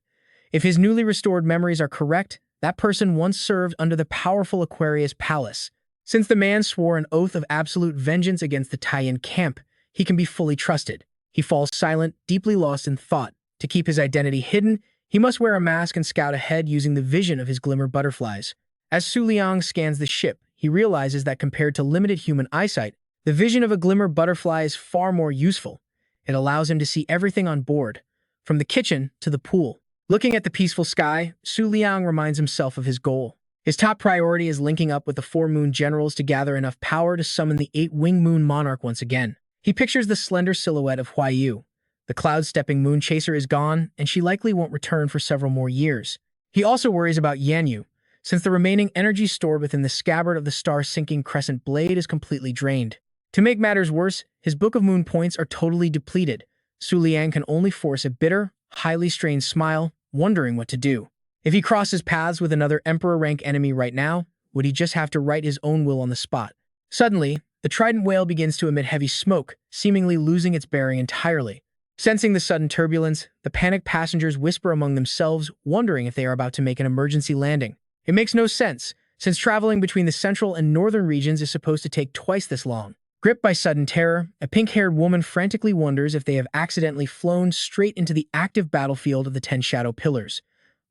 If his newly restored memories are correct, that person once served under the powerful Aquarius Palace. Since the man swore an oath of absolute vengeance against the Taiyan camp, he can be fully trusted. He falls silent, deeply lost in thought. To keep his identity hidden, he must wear a mask and scout ahead using the vision of his glimmer butterflies. As Su Liang scans the ship, he realizes that compared to limited human eyesight, the vision of a glimmer butterfly is far more useful. It allows him to see everything on board, from the kitchen to the pool. Looking at the peaceful sky, Su Liang reminds himself of his goal. His top priority is linking up with the 4 moon generals to gather enough power to summon the 8-winged moon monarch once again. He pictures the slender silhouette of Huai Yu. The cloud-stepping moon chaser is gone, and she likely won't return for several more years. He also worries about Yan Yu, since the remaining energy stored within the scabbard of the star-sinking crescent blade is completely drained. To make matters worse, his Book of Moon points are totally depleted. Su Liang can only force a bitter, highly strained smile, wondering what to do. If he crosses paths with another Emperor-rank enemy right now, would he just have to write his own will on the spot? Suddenly, the trident whale begins to emit heavy smoke, seemingly losing its bearing entirely. Sensing the sudden turbulence, the panicked passengers whisper among themselves, wondering if they are about to make an emergency landing. It makes no sense, since traveling between the central and northern regions is supposed to take twice this long. Gripped by sudden terror, a pink-haired woman frantically wonders if they have accidentally flown straight into the active battlefield of the 10 Shadow Pillars.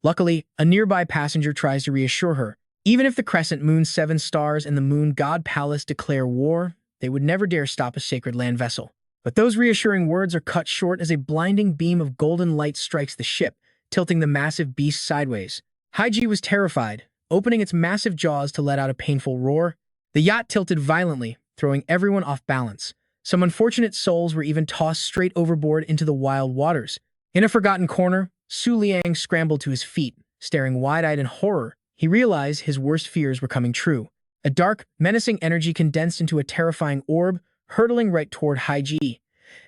Luckily, a nearby passenger tries to reassure her. Even if the crescent moon's 7 stars and the moon god palace declare war, they would never dare stop a sacred land vessel. But those reassuring words are cut short as a blinding beam of golden light strikes the ship, tilting the massive beast sideways. Haiji was terrified, opening its massive jaws to let out a painful roar. The yacht tilted violently, throwing everyone off balance. Some unfortunate souls were even tossed straight overboard into the wild waters. In a forgotten corner, Su Liang scrambled to his feet, staring wide-eyed in horror. He realized his worst fears were coming true. A dark, menacing energy condensed into a terrifying orb, hurtling right toward Haiji.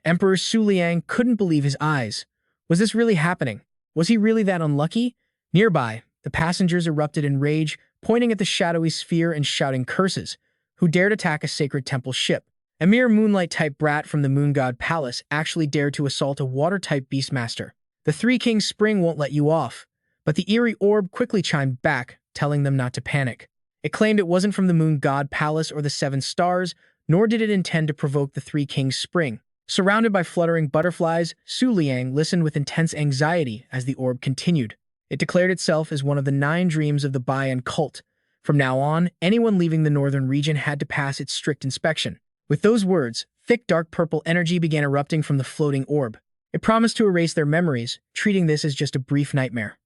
Emperor Su Liang couldn't believe his eyes. Was this really happening? Was he really that unlucky? Nearby, the passengers erupted in rage, pointing at the shadowy sphere and shouting curses. Who dared attack a sacred temple ship? A mere moonlight-type brat from the moon god palace actually dared to assault a water-type beastmaster. The 3 Kings Spring won't let you off. But the eerie orb quickly chimed back, telling them not to panic. It claimed it wasn't from the moon god palace or the 7 stars, nor did it intend to provoke the 3 Kings Spring. Surrounded by fluttering butterflies, Su Liang listened with intense anxiety as the orb continued. It declared itself as one of the 9 dreams of the Bayan cult. From now on, anyone leaving the northern region had to pass its strict inspection. With those words, thick dark purple energy began erupting from the floating orb. It promised to erase their memories, treating this as just a brief nightmare.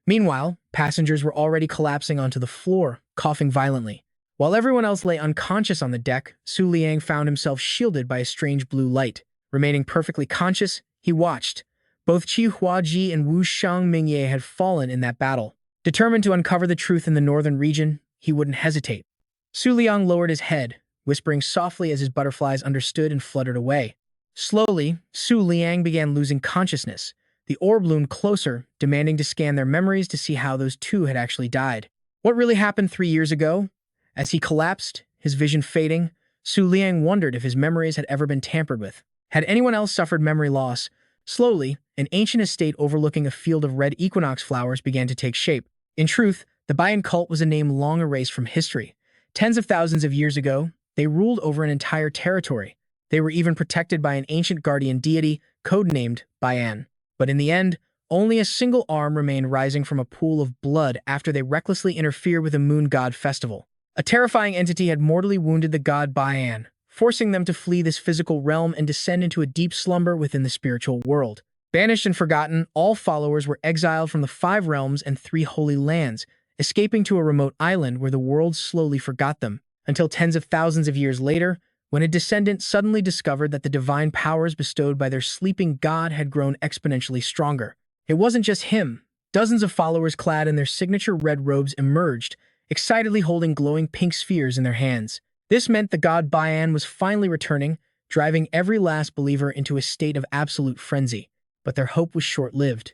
Meanwhile, passengers were already collapsing onto the floor, coughing violently. While everyone else lay unconscious on the deck, Su Liang found himself shielded by a strange blue light. Remaining perfectly conscious, he watched. Both Qi Huaji and Wu Shangmingye had fallen in that battle. Determined to uncover the truth in the northern region, he wouldn't hesitate. Su Liang lowered his head, whispering softly as his butterflies understood and fluttered away. Slowly, Su Liang began losing consciousness. The orb loomed closer, demanding to scan their memories to see how those 2 had actually died. What really happened 3 years ago? As he collapsed, his vision fading, Su Liang wondered if his memories had ever been tampered with. Had anyone else suffered memory loss? Slowly, an ancient estate overlooking a field of red equinox flowers began to take shape. In truth, the Bayan cult was a name long erased from history. Tens of thousands of years ago, they ruled over an entire territory. They were even protected by an ancient guardian deity, codenamed Bayan. But in the end, only a single arm remained rising from a pool of blood after they recklessly interfered with a moon god festival. A terrifying entity had mortally wounded the god Bayan, forcing them to flee this physical realm and descend into a deep slumber within the spiritual world. Banished and forgotten, all followers were exiled from the 5 realms and 3 holy lands, escaping to a remote island where the world slowly forgot them, until tens of thousands of years later, when a descendant suddenly discovered that the divine powers bestowed by their sleeping god had grown exponentially stronger. It wasn't just him. Dozens of followers clad in their signature red robes emerged, excitedly holding glowing pink spheres in their hands. This meant the god Bayan was finally returning, driving every last believer into a state of absolute frenzy. But their hope was short-lived.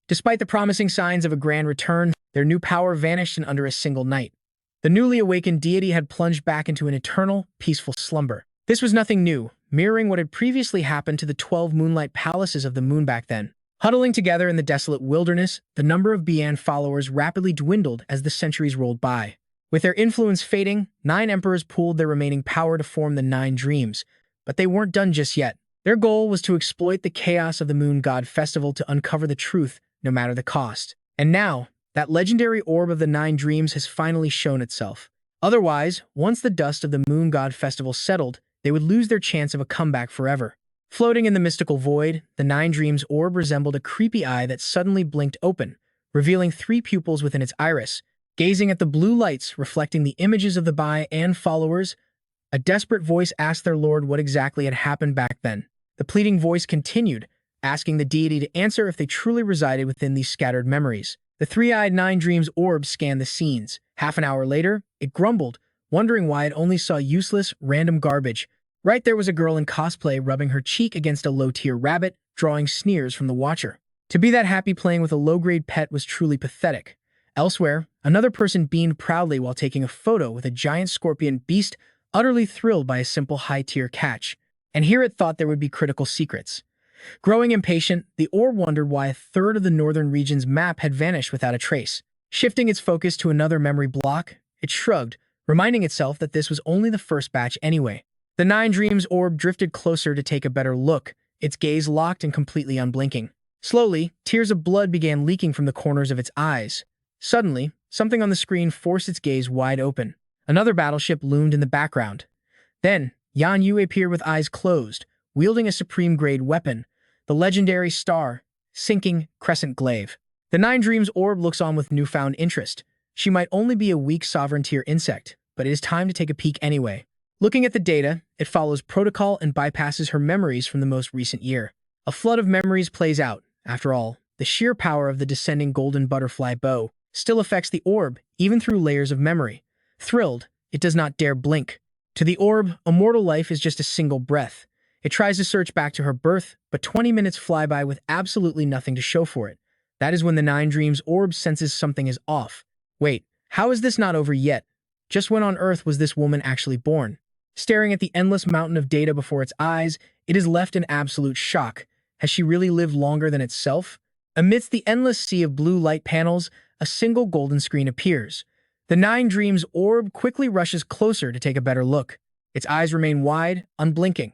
Despite the promising signs of a grand return, their new power vanished in under a single night. The newly awakened deity had plunged back into an eternal, peaceful slumber. This was nothing new, mirroring what had previously happened to the 12 moonlight palaces of the moon back then. Huddling together in the desolate wilderness, the number of Bayan followers rapidly dwindled as the centuries rolled by. With their influence fading, 9 emperors pooled their remaining power to form the 9 Dreams. But they weren't done just yet. Their goal was to exploit the chaos of the moon god festival to uncover the truth, no matter the cost. And now, That legendary orb of the Nine Dreams has finally shown itself. Otherwise, once the dust of the Moon God Festival settled, they would lose their chance of a comeback forever. Floating in the mystical void, the Nine Dreams orb resembled a creepy eye that suddenly blinked open, revealing three pupils within its iris. Gazing at the blue lights reflecting the images of the Bai and followers, a desperate voice asked their lord what exactly had happened back then. The pleading voice continued, asking the deity to answer if they truly resided within these scattered memories. The three-eyed Nine Dreams orb scanned the scenes. Half an hour later, it grumbled, wondering why it only saw useless, random garbage. Right there was a girl in cosplay rubbing her cheek against a low-tier rabbit, drawing sneers from the watcher. To be that happy playing with a low-grade pet was truly pathetic. Elsewhere, another person beamed proudly while taking a photo with a giant scorpion beast, utterly thrilled by a simple high-tier catch. And here it thought there would be critical secrets. Growing impatient, the orb wondered why a third of the northern region's map had vanished without a trace. Shifting its focus to another memory block, it shrugged, reminding itself that this was only the first batch anyway. The Nine Dreams orb drifted closer to take a better look, its gaze locked and completely unblinking. Slowly, tears of blood began leaking from the corners of its eyes. Suddenly, something on the screen forced its gaze wide open. Another battleship loomed in the background. Then, Yan Yu appeared with eyes closed, wielding a supreme-grade weapon, the legendary star-sinking crescent glaive. The Nine Dreams orb looks on with newfound interest. She might only be a weak sovereign-tier insect, but it is time to take a peek anyway. Looking at the data, it follows protocol and bypasses her memories from the most recent year. A flood of memories plays out. After all, the sheer power of the descending golden butterfly bow still affects the orb, even through layers of memory. Thrilled, it does not dare blink. To the orb, a mortal life is just a single breath. It tries to search back to her birth, but 20 minutes fly by with absolutely nothing to show for it. That is when the Nine Dreams orb senses something is off. Wait, how is this not over yet? Just when on Earth was this woman actually born? Staring at the endless mountain of data before its eyes, it is left in absolute shock. Has she really lived longer than itself? Amidst the endless sea of blue light panels, a single golden screen appears. The Nine Dreams orb quickly rushes closer to take a better look. Its eyes remain wide, unblinking.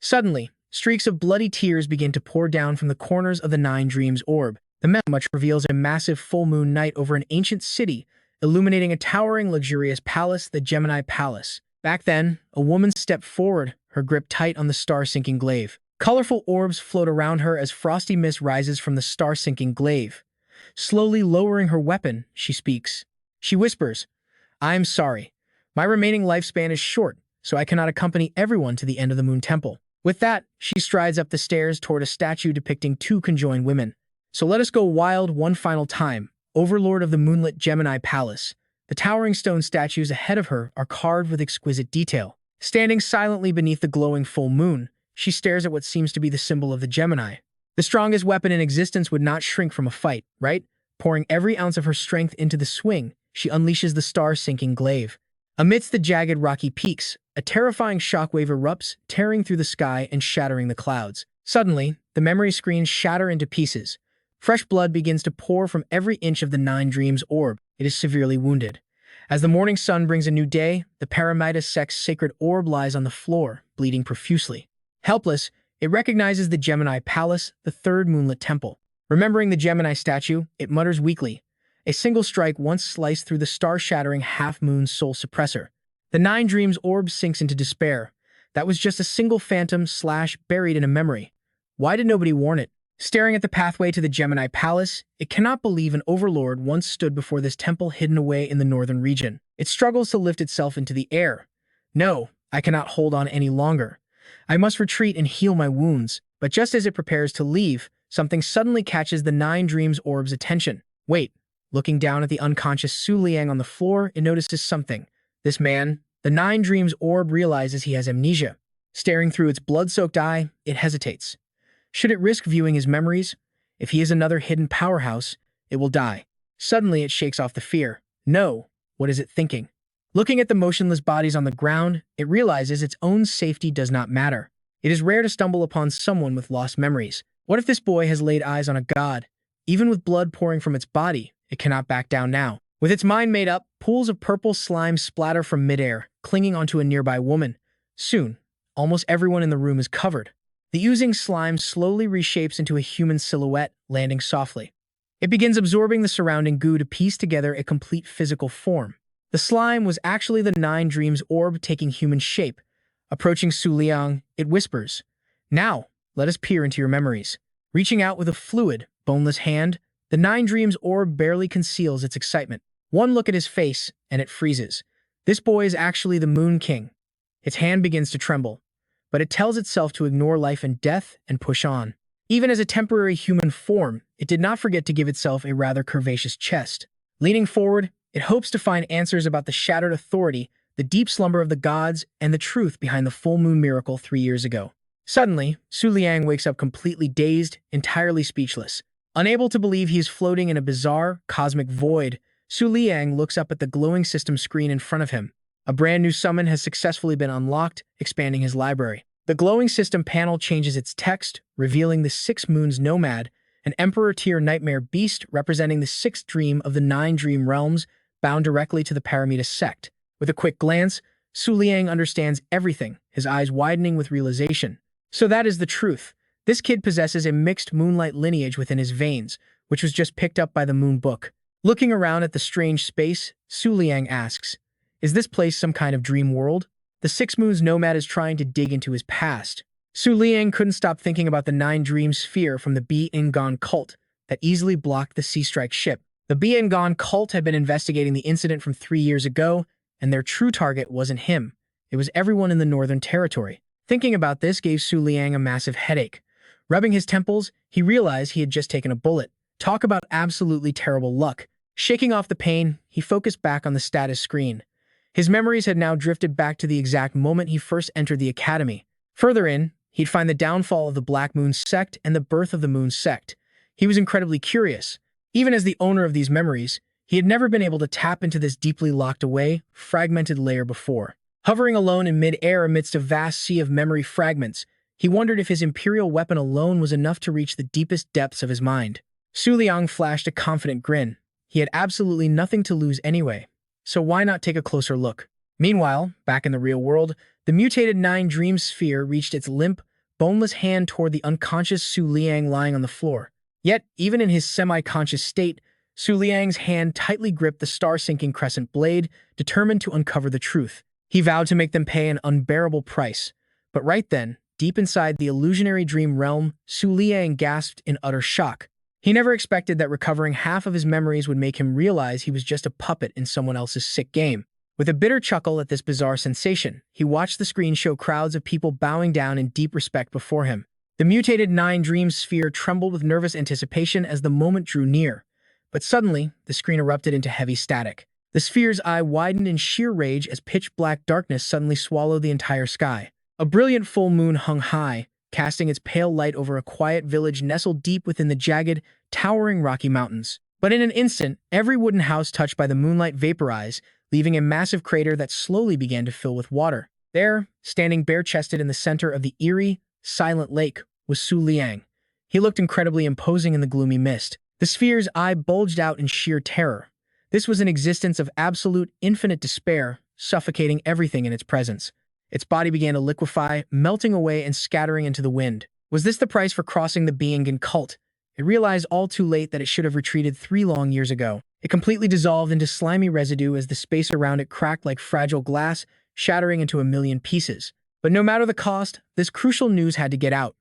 Suddenly, streaks of bloody tears begin to pour down from the corners of the Nine Dreams orb. The much reveals a massive full moon night over an ancient city, illuminating a towering, luxurious palace, the Gemini Palace. Back then, a woman stepped forward, her grip tight on the star-sinking glaive. Colorful orbs float around her as frosty mist rises from the star-sinking glaive. Slowly lowering her weapon, she speaks. She whispers, "I am sorry. My remaining lifespan is short, so I cannot accompany everyone to the end of the Moon Temple." With that, she strides up the stairs toward a statue depicting two conjoined women. So let us go wild one final time, overlord of the moonlit Gemini Palace. The towering stone statues ahead of her are carved with exquisite detail. Standing silently beneath the glowing full moon, she stares at what seems to be the symbol of the Gemini. The strongest weapon in existence would not shrink from a fight, right? Pouring every ounce of her strength into the swing, she unleashes the star-sinking glaive. Amidst the jagged rocky peaks, a terrifying shockwave erupts, tearing through the sky and shattering the clouds. Suddenly, the memory screens shatter into pieces. Fresh blood begins to pour from every inch of the Nine Dreams orb. It is severely wounded. As the morning sun brings a new day, the Paramita Sect's sacred orb lies on the floor, bleeding profusely. Helpless, it recognizes the Gemini Palace, the third moonlit temple. Remembering the Gemini statue, it mutters weakly. A single strike once sliced through the star-shattering half-moon's soul suppressor. The Nine Dreams orb sinks into despair. That was just a single phantom buried in a memory. Why did nobody warn it? Staring at the pathway to the Gemini Palace, it cannot believe an overlord once stood before this temple hidden away in the northern region. It struggles to lift itself into the air. No, I cannot hold on any longer. I must retreat and heal my wounds. But just as it prepares to leave, something suddenly catches the Nine Dreams orb's attention. Wait. Looking down at the unconscious Su Liang on the floor, it notices something. This man, the Nine Dreams orb, realizes he has amnesia. Staring through its blood-soaked eye, it hesitates. Should it risk viewing his memories? If he is another hidden powerhouse, it will die. Suddenly, it shakes off the fear. No, what is it thinking? Looking at the motionless bodies on the ground, it realizes its own safety does not matter. It is rare to stumble upon someone with lost memories. What if this boy has laid eyes on a god? Even with blood pouring from its body, it cannot back down now. With its mind made up, pools of purple slime splatter from midair, clinging onto a nearby woman. Soon, almost everyone in the room is covered. The oozing slime slowly reshapes into a human silhouette, landing softly. It begins absorbing the surrounding goo to piece together a complete physical form. The slime was actually the Nine Dreams orb taking human shape. Approaching Liang, it whispers, "Now, let us peer into your memories." Reaching out with a fluid, boneless hand, the Nine Dreams orb barely conceals its excitement. One look at his face, and it freezes. This boy is actually the Moon King. Its hand begins to tremble, but it tells itself to ignore life and death and push on. Even as a temporary human form, it did not forget to give itself a rather curvaceous chest. Leaning forward, it hopes to find answers about the shattered authority, the deep slumber of the gods, and the truth behind the full moon miracle 3 years ago. Suddenly, Liang wakes up completely dazed, entirely speechless. Unable to believe he is floating in a bizarre, cosmic void, Liang looks up at the glowing system screen in front of him. A brand new summon has successfully been unlocked, expanding his library. The glowing system panel changes its text, revealing the 6 Moons Nomad, an Emperor-tier nightmare beast representing the 6th dream of the 9 dream realms, bound directly to the Paramita sect. With a quick glance, Liang understands everything, his eyes widening with realization. So that is the truth. This kid possesses a mixed moonlight lineage within his veins, which was just picked up by the Moon Book. Looking around at the strange space, Liang asks, "Is this place some kind of dream world?" The 6 Moons Nomad is trying to dig into his past. Liang couldn't stop thinking about the 9 Dream Sphere from the Bi-Ngan cult that easily blocked the Sea Strike ship. The Bi-Ngan cult had been investigating the incident from 3 years ago, and their true target wasn't him. It was everyone in the Northern Territory. Thinking about this gave Liang a massive headache. Rubbing his temples, he realized he had just taken a bullet. Talk about absolutely terrible luck. Shaking off the pain, he focused back on the status screen. His memories had now drifted back to the exact moment he first entered the academy. Further in, he'd find the downfall of the Black Moon sect and the birth of the Moon sect. He was incredibly curious. Even as the owner of these memories, he had never been able to tap into this deeply locked away, fragmented layer before. Hovering alone in mid-air amidst a vast sea of memory fragments, he wondered if his imperial weapon alone was enough to reach the deepest depths of his mind. Liang flashed a confident grin. He had absolutely nothing to lose anyway, so why not take a closer look? Meanwhile, back in the real world, the mutated 9 Dream Sphere reached its limp, boneless hand toward the unconscious Liang lying on the floor. Yet, even in his semi-conscious state, Liang's hand tightly gripped the star-sinking crescent blade, determined to uncover the truth. He vowed to make them pay an unbearable price. But right then, deep inside the illusionary dream realm, Liang gasped in utter shock. He never expected that recovering half of his memories would make him realize he was just a puppet in someone else's sick game. With a bitter chuckle at this bizarre sensation, he watched the screen show crowds of people bowing down in deep respect before him. The mutated 9 Dream Sphere trembled with nervous anticipation as the moment drew near. But suddenly, the screen erupted into heavy static. The sphere's eye widened in sheer rage as pitch-black darkness suddenly swallowed the entire sky. A brilliant full moon hung high, casting its pale light over a quiet village nestled deep within the jagged, towering Rocky Mountains. But in an instant, every wooden house touched by the moonlight vaporized, leaving a massive crater that slowly began to fill with water. There, standing bare-chested in the center of the eerie, silent lake, was Liang. He looked incredibly imposing in the gloomy mist. The sphere's eye bulged out in sheer terror. This was an existence of absolute, infinite despair, suffocating everything in its presence. Its body began to liquefy, melting away and scattering into the wind. Was this the price for crossing the Bi-Ngan cult? It realized all too late that it should have retreated 3 long years ago. It completely dissolved into slimy residue as the space around it cracked like fragile glass, shattering into a million pieces. But no matter the cost, this crucial news had to get out.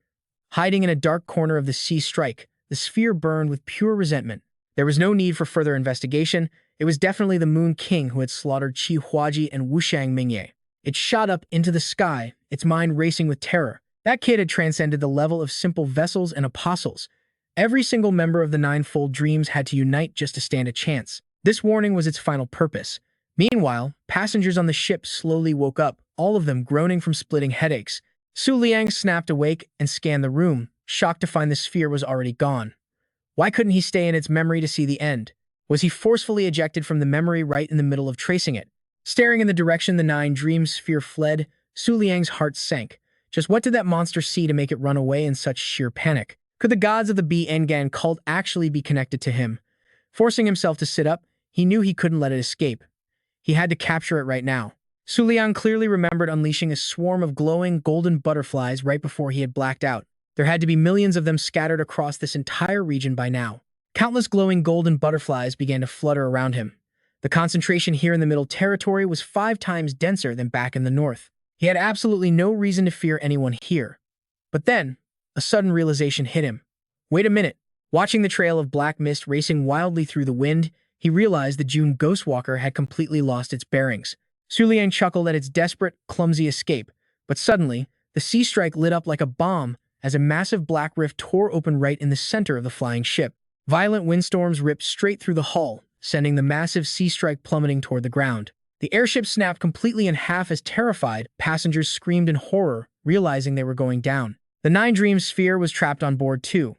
Hiding in a dark corner of the Sea Strike, the sphere burned with pure resentment. There was no need for further investigation. It was definitely the Moon King who had slaughtered Qi Huaji and Wushang Mingye. It shot up into the sky, its mind racing with terror. That kid had transcended the level of simple vessels and apostles. Every single member of the Ninefold Dreams had to unite just to stand a chance. This warning was its final purpose. Meanwhile, passengers on the ship slowly woke up, all of them groaning from splitting headaches. Liang snapped awake and scanned the room, shocked to find the sphere was already gone. Why couldn't he stay in its memory to see the end? Was he forcefully ejected from the memory right in the middle of tracing it? Staring in the direction the 9 Dream Sphere fled, Liang's heart sank. Just what did that monster see to make it run away in such sheer panic? Could the gods of the Bi-Ngan cult actually be connected to him? Forcing himself to sit up, he knew he couldn't let it escape. He had to capture it right now. Liang clearly remembered unleashing a swarm of glowing golden butterflies right before he had blacked out. There had to be millions of them scattered across this entire region by now. Countless glowing golden butterflies began to flutter around him. The concentration here in the Middle Territory was 5 times denser than back in the north. He had absolutely no reason to fear anyone here. But then, a sudden realization hit him. Wait a minute. Watching the trail of black mist racing wildly through the wind, he realized the June Ghostwalker had completely lost its bearings. Liang chuckled at its desperate, clumsy escape, but suddenly, the sea strike lit up like a bomb as a massive black rift tore open right in the center of the flying ship. Violent windstorms ripped straight through the hull, sending the massive sea strike plummeting toward the ground. The airship snapped completely in half as terrified passengers screamed in horror, realizing they were going down. The Nine Dreams sphere was trapped on board too.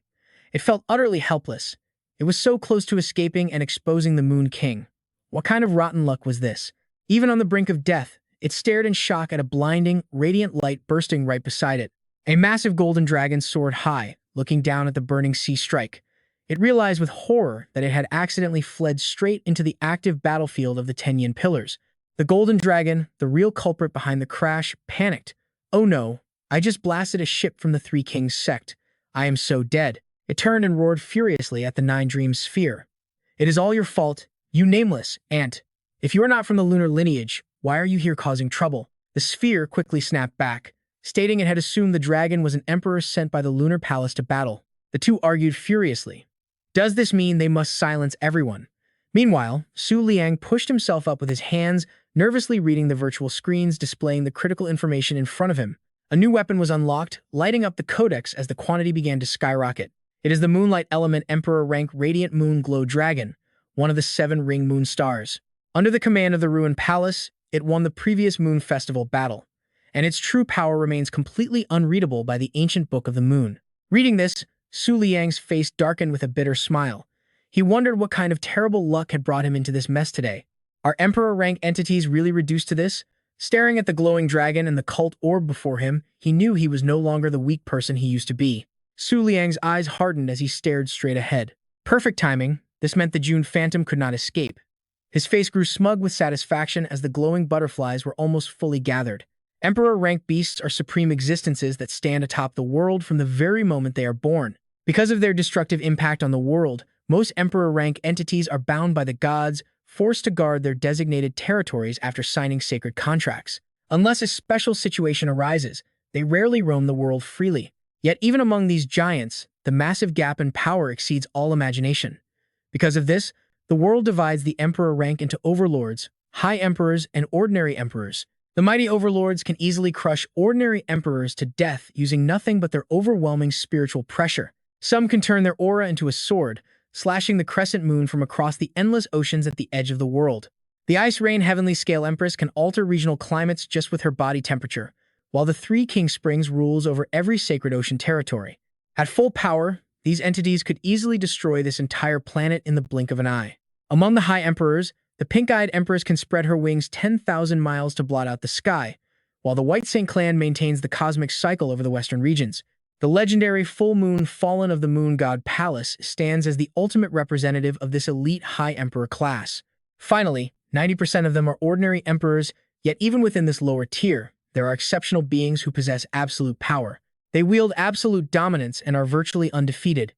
It felt utterly helpless. It was so close to escaping and exposing the Moon King. What kind of rotten luck was this? Even on the brink of death, it stared in shock at a blinding, radiant light bursting right beside it. A massive golden dragon soared high, looking down at the burning sea strike. It realized with horror that it had accidentally fled straight into the active battlefield of the Tenyin Pillars. The golden dragon, the real culprit behind the crash, panicked. "Oh no, I just blasted a ship from the Three Kings sect. I am so dead." It turned and roared furiously at the Nine Dreams sphere. "It is all your fault, you nameless ant. If you are not from the lunar lineage, why are you here causing trouble?" The sphere quickly snapped back, stating it had assumed the dragon was an emperor sent by the lunar palace to battle. The two argued furiously. Does this mean they must silence everyone? Meanwhile, Liang pushed himself up with his hands, nervously reading the virtual screens displaying the critical information in front of him. A new weapon was unlocked, lighting up the codex as the quantity began to skyrocket. It is the Moonlight Element Emperor rank Radiant Moon Glow Dragon, one of the 7 ring moon stars. Under the command of the Ruined Palace, it won the previous Moon Festival battle, and its true power remains completely unreadable by the ancient Book of the Moon. Reading this, Liang's face darkened with a bitter smile. He wondered what kind of terrible luck had brought him into this mess today. Are Emperor-rank entities really reduced to this? Staring at the glowing dragon and the cult orb before him, he knew he was no longer the weak person he used to be. Liang's eyes hardened as he stared straight ahead. Perfect timing. This meant the June Phantom could not escape. His face grew smug with satisfaction as the glowing butterflies were almost fully gathered. Emperor-rank beasts are supreme existences that stand atop the world from the very moment they are born. Because of their destructive impact on the world, most Emperor-rank entities are bound by the gods, forced to guard their designated territories after signing sacred contracts. Unless a special situation arises, they rarely roam the world freely. Yet even among these giants, the massive gap in power exceeds all imagination. Because of this, the world divides the emperor rank into overlords, high emperors, and ordinary emperors. The mighty overlords can easily crush ordinary emperors to death using nothing but their overwhelming spiritual pressure. Some can turn their aura into a sword, slashing the crescent moon from across the endless oceans at the edge of the world. The Ice Rain Heavenly Scale Empress can alter regional climates just with her body temperature, while the Three King Springs rules over every sacred ocean territory. At full power, these entities could easily destroy this entire planet in the blink of an eye. Among the High Emperors, the pink-eyed Empress can spread her wings 10,000 miles to blot out the sky, while the White Saint Clan maintains the cosmic cycle over the western regions. The legendary full moon Fallen of the Moon God Palace stands as the ultimate representative of this elite High Emperor class. Finally, 90% of them are ordinary emperors, yet even within this lower tier, there are exceptional beings who possess absolute power. They wield absolute dominance and are virtually undefeated.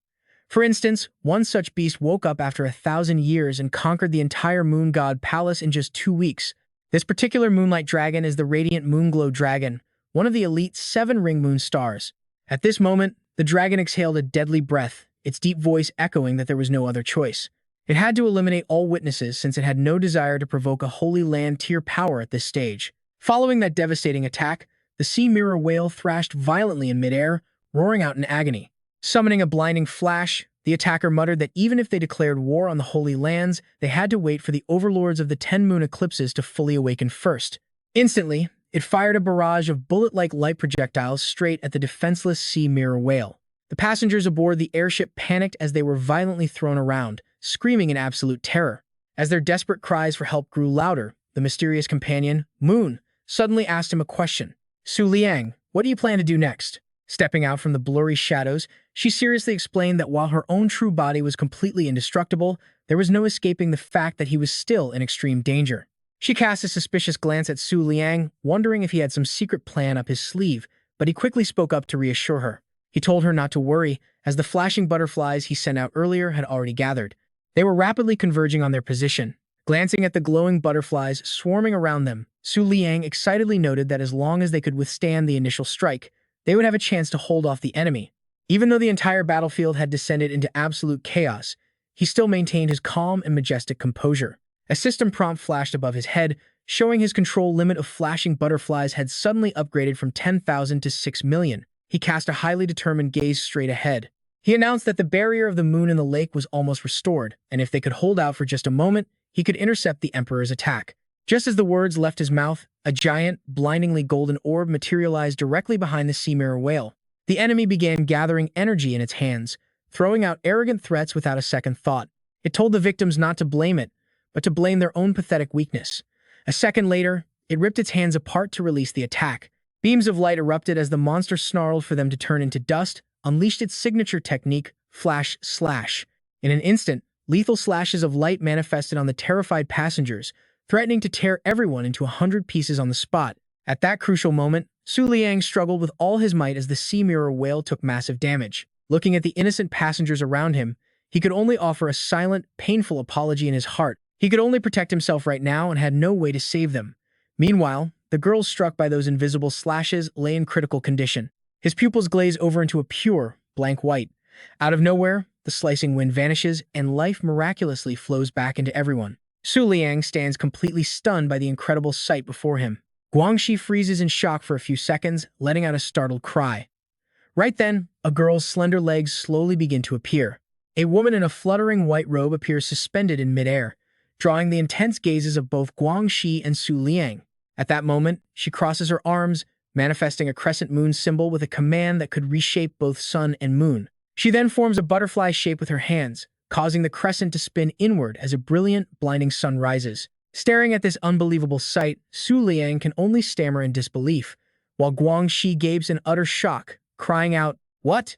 For instance, one such beast woke up after 1,000 years and conquered the entire Moon God Palace in just 2 weeks. This particular moonlight dragon is the Radiant Moonglow Dragon, one of the elite 7 ring moon stars. At this moment, the dragon exhaled a deadly breath, its deep voice echoing that there was no other choice. It had to eliminate all witnesses since it had no desire to provoke a Holy Land tier power at this stage. Following that devastating attack, the sea mirror whale thrashed violently in midair, roaring out in agony. Summoning a blinding flash, the attacker muttered that even if they declared war on the Holy Lands, they had to wait for the overlords of the 10 moon eclipses to fully awaken first. Instantly, it fired a barrage of bullet-like light projectiles straight at the defenseless sea mirror whale. The passengers aboard the airship panicked as they were violently thrown around, screaming in absolute terror. As their desperate cries for help grew louder, the mysterious companion, Moon, suddenly asked him a question. Liang, what do you plan to do next? Stepping out from the blurry shadows, she seriously explained that while her own true body was completely indestructible, there was no escaping the fact that he was still in extreme danger. She cast a suspicious glance at Liang, wondering if he had some secret plan up his sleeve, but he quickly spoke up to reassure her. He told her not to worry, as the flashing butterflies he sent out earlier had already gathered. They were rapidly converging on their position. Glancing at the glowing butterflies swarming around them, Liang excitedly noted that as long as they could withstand the initial strike, they would have a chance to hold off the enemy. Even though the entire battlefield had descended into absolute chaos, he still maintained his calm and majestic composure. A system prompt flashed above his head, showing his control limit of flashing butterflies had suddenly upgraded from 10,000 to 6 million. He cast a highly determined gaze straight ahead. He announced that the barrier of the moon in the lake was almost restored, and if they could hold out for just a moment, he could intercept the Emperor's attack. Just as the words left his mouth, a giant, blindingly golden orb materialized directly behind the sea mirror whale. The enemy began gathering energy in its hands, throwing out arrogant threats without a second thought. It told the victims not to blame it, but to blame their own pathetic weakness. A second later, it ripped its hands apart to release the attack. Beams of light erupted as the monster snarled for them to turn into dust, unleashed its signature technique, Flash Slash. In an instant, lethal slashes of light manifested on the terrified passengers, threatening to tear everyone into 100 pieces on the spot. At that crucial moment, Liang struggled with all his might as the sea mirror whale took massive damage. Looking at the innocent passengers around him, he could only offer a silent, painful apology in his heart. He could only protect himself right now and had no way to save them. Meanwhile, the girls struck by those invisible slashes lay in critical condition. His pupils glaze over into a pure, blank white. Out of nowhere, the slicing wind vanishes and life miraculously flows back into everyone. Liang stands completely stunned by the incredible sight before him. Guangxi freezes in shock for a few seconds, letting out a startled cry. Right then, a girl's slender legs slowly begin to appear. A woman in a fluttering white robe appears suspended in midair, drawing the intense gazes of both Guangxi and Liang. At that moment, she crosses her arms, manifesting a crescent moon symbol with a command that could reshape both sun and moon. She then forms a butterfly shape with her hands, causing the crescent to spin inward as a brilliant, blinding sun rises. Staring at this unbelievable sight, Liang can only stammer in disbelief, while Guangxi gapes in utter shock, crying out, "What?"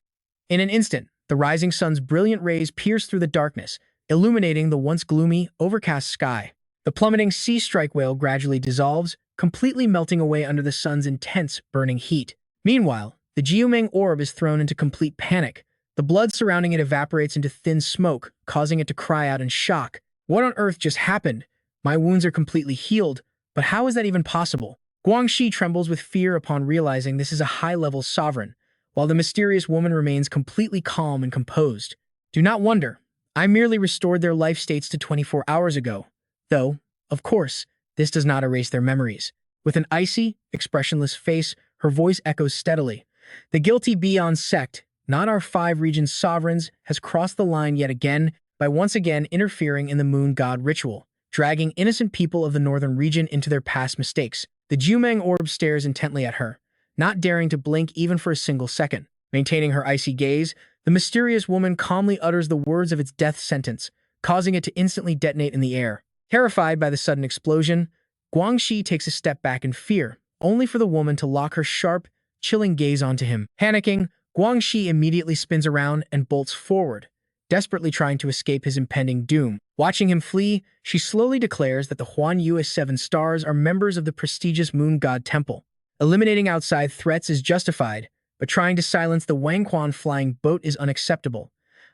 In an instant, the rising sun's brilliant rays pierce through the darkness, illuminating the once gloomy, overcast sky. The plummeting sea strike whale gradually dissolves, completely melting away under the sun's intense, burning heat. Meanwhile, the Jiumeng orb is thrown into complete panic. The blood surrounding it evaporates into thin smoke, causing it to cry out in shock. What on earth just happened? My wounds are completely healed, but how is that even possible? Guangxi trembles with fear upon realizing this is a high-level sovereign, while the mysterious woman remains completely calm and composed. Do not wonder. I merely restored their life states to 24 hours ago. Though, of course, this does not erase their memories. With an icy, expressionless face, her voice echoes steadily. The guilty Beyond sect, not our 5 regions sovereigns, has crossed the line yet again by once again interfering in the moon god ritual, dragging innocent people of the northern region into their past mistakes. The Jiumeng orb stares intently at her, not daring to blink even for a single second. Maintaining her icy gaze, the mysterious woman calmly utters the words of its death sentence, causing it to instantly detonate in the air. Terrified by the sudden explosion, Guangxi takes a step back in fear, only for the woman to lock her sharp, chilling gaze onto him. Panicking, Guangxi immediately spins around and bolts forward, desperately trying to escape his impending doom. Watching him flee, she slowly declares that the Huan Yu's 7 stars are members of the prestigious moon god temple. Eliminating outside threats is justified, but trying to silence the Wangquan flying boat is unacceptable.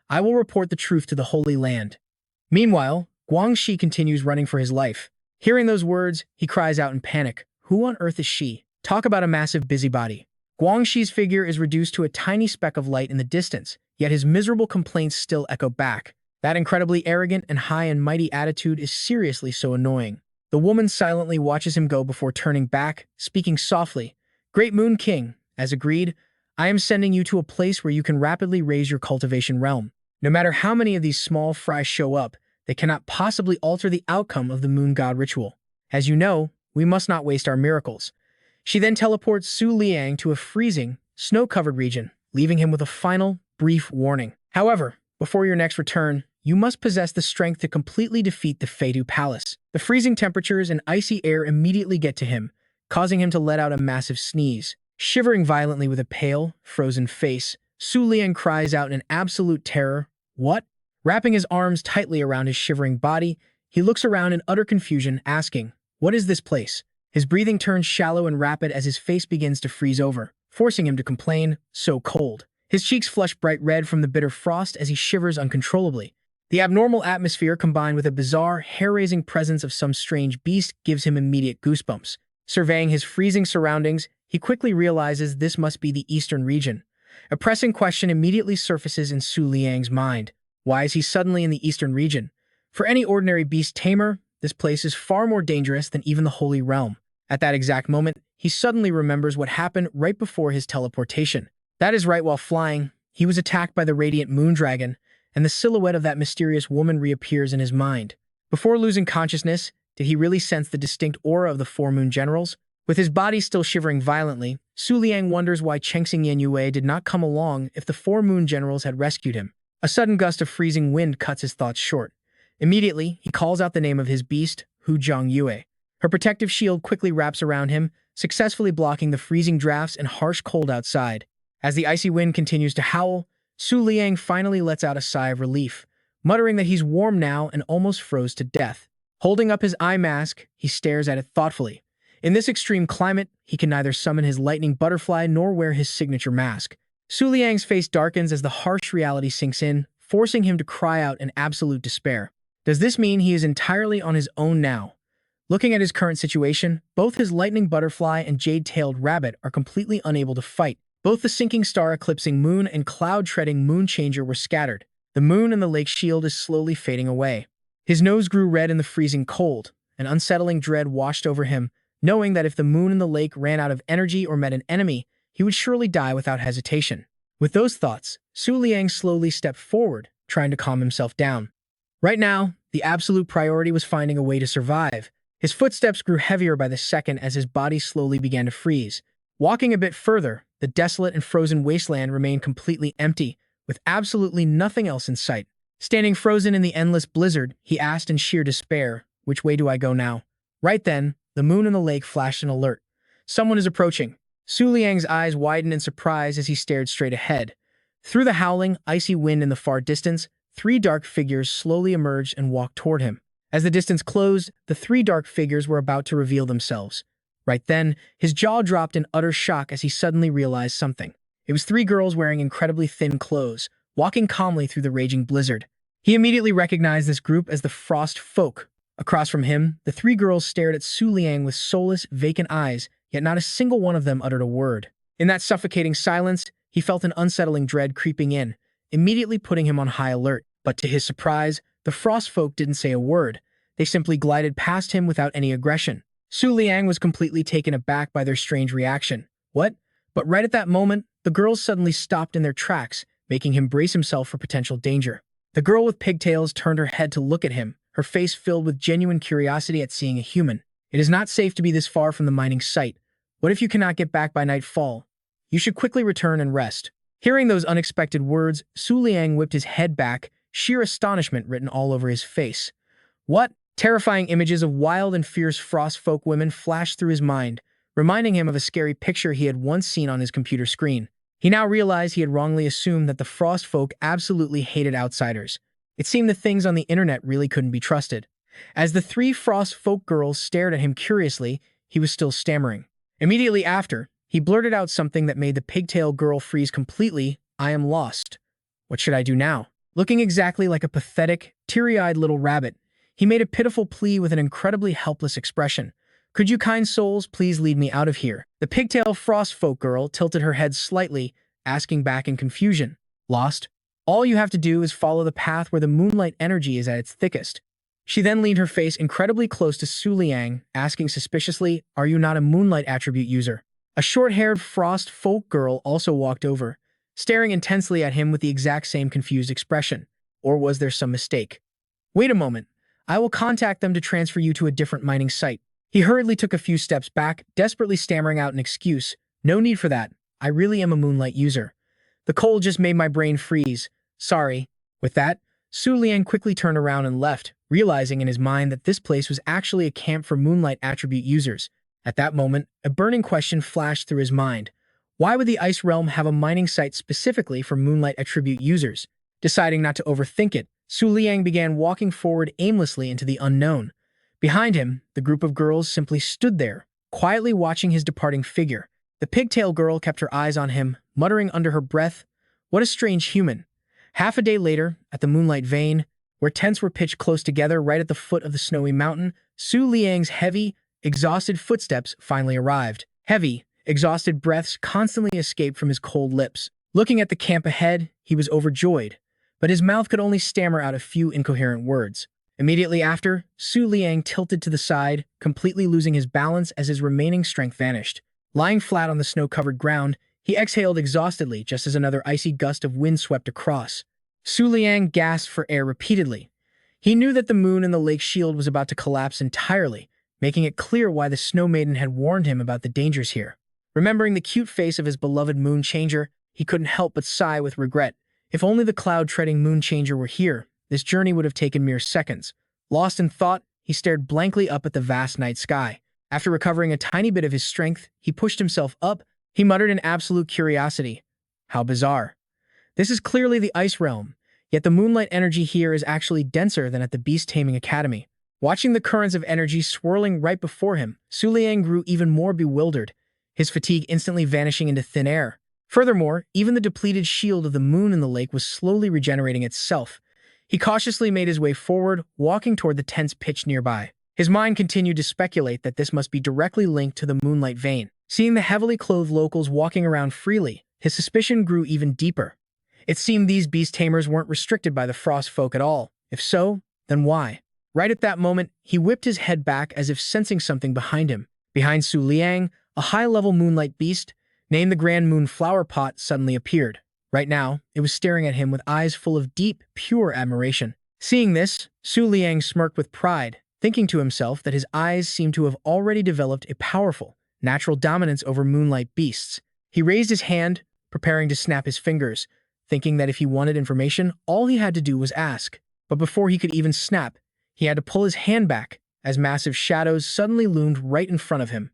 I will report the truth to the Holy Land. Meanwhile, Guangxi continues running for his life. Hearing those words, he cries out in panic. Who on earth is she? Talk about a massive busybody. Guangxi's figure is reduced to a tiny speck of light in the distance, yet his miserable complaints still echo back. That incredibly arrogant and high and mighty attitude is seriously so annoying. The woman silently watches him go before turning back, speaking softly. Great Moon King, as agreed, I am sending you to a place where you can rapidly raise your cultivation realm. No matter how many of these small fries show up, they cannot possibly alter the outcome of the moon god ritual. As you know, we must not waste our miracles. She then teleports Liang to a freezing, snow-covered region, leaving him with a final, brief warning. However, before your next return, you must possess the strength to completely defeat the Feidu Palace. The freezing temperatures and icy air immediately get to him, causing him to let out a massive sneeze. Shivering violently with a pale, frozen face, Liang cries out in absolute terror, "What?" Wrapping his arms tightly around his shivering body, he looks around in utter confusion, asking, "What is this place?" His breathing turns shallow and rapid as his face begins to freeze over, forcing him to complain, "So cold." His cheeks flush bright red from the bitter frost as he shivers uncontrollably. The abnormal atmosphere combined with a bizarre, hair-raising presence of some strange beast gives him immediate goosebumps. Surveying his freezing surroundings, he quickly realizes this must be the eastern region. A pressing question immediately surfaces in Su Liang's mind. Why is he suddenly in the eastern region? For any ordinary beast tamer, this place is far more dangerous than even the Holy Realm. At that exact moment, he suddenly remembers what happened right before his teleportation. That is right, while flying, he was attacked by the radiant moon dragon, and the silhouette of that mysterious woman reappears in his mind. Before losing consciousness, did he really sense the distinct aura of the four moon generals? With his body still shivering violently, Su Liang wonders why Chengxing Yue did not come along if the four moon generals had rescued him. A sudden gust of freezing wind cuts his thoughts short. Immediately, he calls out the name of his beast, Hu Yue. Her protective shield quickly wraps around him, successfully blocking the freezing drafts and harsh cold outside. As the icy wind continues to howl, Su Liang finally lets out a sigh of relief, muttering that he's warm now and almost froze to death. Holding up his eye mask, he stares at it thoughtfully. In this extreme climate, he can neither summon his lightning butterfly nor wear his signature mask. Su Liang's face darkens as the harsh reality sinks in, forcing him to cry out in absolute despair. Does this mean he is entirely on his own now? Looking at his current situation, both his lightning butterfly and jade-tailed rabbit are completely unable to fight. Both the sinking star eclipsing moon and cloud-treading moon changer were scattered. The moon and the lake shield is slowly fading away. His nose grew red in the freezing cold. An unsettling dread washed over him, knowing that if the moon and the lake ran out of energy or met an enemy, he would surely die without hesitation. With those thoughts, Su Liang slowly stepped forward, trying to calm himself down. Right now, the absolute priority was finding a way to survive. His footsteps grew heavier by the second as his body slowly began to freeze. Walking a bit further, the desolate and frozen wasteland remained completely empty, with absolutely nothing else in sight. Standing frozen in the endless blizzard, he asked in sheer despair, "Which way do I go now?" Right then, the moon and the lake flashed an alert. Someone is approaching. Su Liang's eyes widened in surprise as he stared straight ahead. Through the howling, icy wind in the far distance, three dark figures slowly emerged and walked toward him. As the distance closed, the three dark figures were about to reveal themselves. Right then, his jaw dropped in utter shock as he suddenly realized something. It was three girls wearing incredibly thin clothes, walking calmly through the raging blizzard. He immediately recognized this group as the Frost Folk. Across from him, the three girls stared at Su Liang with soulless, vacant eyes, yet not a single one of them uttered a word. In that suffocating silence, he felt an unsettling dread creeping in, immediately putting him on high alert. But to his surprise, the Frost Folk didn't say a word. They simply glided past him without any aggression. Su Liang was completely taken aback by their strange reaction. What? But right at that moment, the girls suddenly stopped in their tracks, making him brace himself for potential danger. The girl with pigtails turned her head to look at him, her face filled with genuine curiosity at seeing a human. "It is not safe to be this far from the mining site. What if you cannot get back by nightfall? You should quickly return and rest." Hearing those unexpected words, Su Liang whipped his head back, sheer astonishment written all over his face. What? Terrifying images of wild and fierce frost folk women flashed through his mind, reminding him of a scary picture he had once seen on his computer screen. He now realized he had wrongly assumed that the frost folk absolutely hated outsiders. It seemed the things on the internet really couldn't be trusted. As the three frost folk girls stared at him curiously, he was still stammering. Immediately after, he blurted out something that made the pigtail girl freeze completely. "I am lost. What should I do now?" Looking exactly like a pathetic, teary-eyed little rabbit, he made a pitiful plea with an incredibly helpless expression. "Could you kind souls please lead me out of here?" The pigtail frost folk girl tilted her head slightly, asking back in confusion. "Lost? All you have to do is follow the path where the moonlight energy is at its thickest." She then leaned her face incredibly close to Su Liang, asking suspiciously, "Are you not a moonlight attribute user?" A short-haired frost folk girl also walked over, staring intensely at him with the exact same confused expression. Or was there some mistake? "Wait a moment. I will contact them to transfer you to a different mining site." He hurriedly took a few steps back, desperately stammering out an excuse. "No need for that. I really am a moonlight user. The cold just made my brain freeze. Sorry." With that, Su Liang quickly turned around and left, realizing in his mind that this place was actually a camp for moonlight attribute users. At that moment, a burning question flashed through his mind. Why would the Ice Realm have a mining site specifically for moonlight attribute users? Deciding not to overthink it, Su Liang began walking forward aimlessly into the unknown. Behind him, the group of girls simply stood there, quietly watching his departing figure. The pigtail girl kept her eyes on him, muttering under her breath, What a strange human. Half a day later, at the Moonlight Vein, where tents were pitched close together right at the foot of the snowy mountain, Su Liang's heavy, exhausted footsteps finally arrived. Heavy, exhausted breaths constantly escaped from his cold lips. Looking at the camp ahead, he was overjoyed, but his mouth could only stammer out a few incoherent words. Immediately after, Su Liang tilted to the side, completely losing his balance as his remaining strength vanished. Lying flat on the snow-covered ground, he exhaled exhaustedly just as another icy gust of wind swept across. Su Liang gasped for air repeatedly. He knew that the moon in the lake's shield was about to collapse entirely, making it clear why the Snow Maiden had warned him about the dangers here. Remembering the cute face of his beloved moon changer, he couldn't help but sigh with regret. If only the cloud-treading moon changer were here, this journey would have taken mere seconds. Lost in thought, he stared blankly up at the vast night sky. After recovering a tiny bit of his strength, he pushed himself up. He muttered in absolute curiosity. How bizarre. This is clearly the Ice Realm, yet the moonlight energy here is actually denser than at the Beast Taming Academy. Watching the currents of energy swirling right before him, Su Liang grew even more bewildered, his fatigue instantly vanishing into thin air. Furthermore, even the depleted shield of the moon in the lake was slowly regenerating itself. He cautiously made his way forward, walking toward the tents pitched nearby. His mind continued to speculate that this must be directly linked to the Moonlight Vein. Seeing the heavily clothed locals walking around freely, his suspicion grew even deeper. It seemed these beast tamers weren't restricted by the frost folk at all. If so, then why? Right at that moment, he whipped his head back as if sensing something behind him. Behind Su Liang, a high-level moonlight beast, named the Grand Moon Flower Pot, suddenly appeared. Right now, it was staring at him with eyes full of deep, pure admiration. Seeing this, Su Liang smirked with pride, thinking to himself that his eyes seemed to have already developed a powerful, natural dominance over moonlight beasts. He raised his hand, preparing to snap his fingers, thinking that if he wanted information, all he had to do was ask. But before he could even snap, he had to pull his hand back, as massive shadows suddenly loomed right in front of him.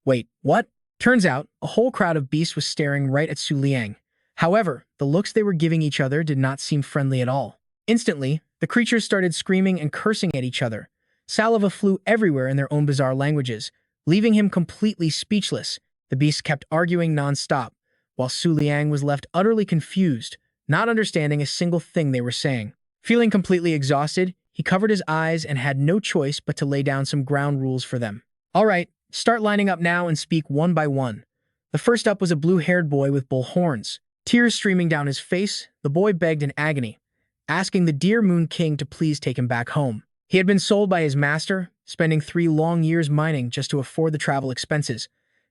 Wait, what? Turns out, a whole crowd of beasts was staring right at Su Liang. However, the looks they were giving each other did not seem friendly at all. Instantly, the creatures started screaming and cursing at each other. Saliva flew everywhere in their own bizarre languages, leaving him completely speechless. The beasts kept arguing non-stop, while Su Liang was left utterly confused, not understanding a single thing they were saying. Feeling completely exhausted, he covered his eyes and had no choice but to lay down some ground rules for them. All right, start lining up now and speak one by one. The first up was a blue-haired boy with bull horns. Tears streaming down his face, the boy begged in agony, asking the dear Moon King to please take him back home. He had been sold by his master, spending 3 long years mining just to afford the travel expenses.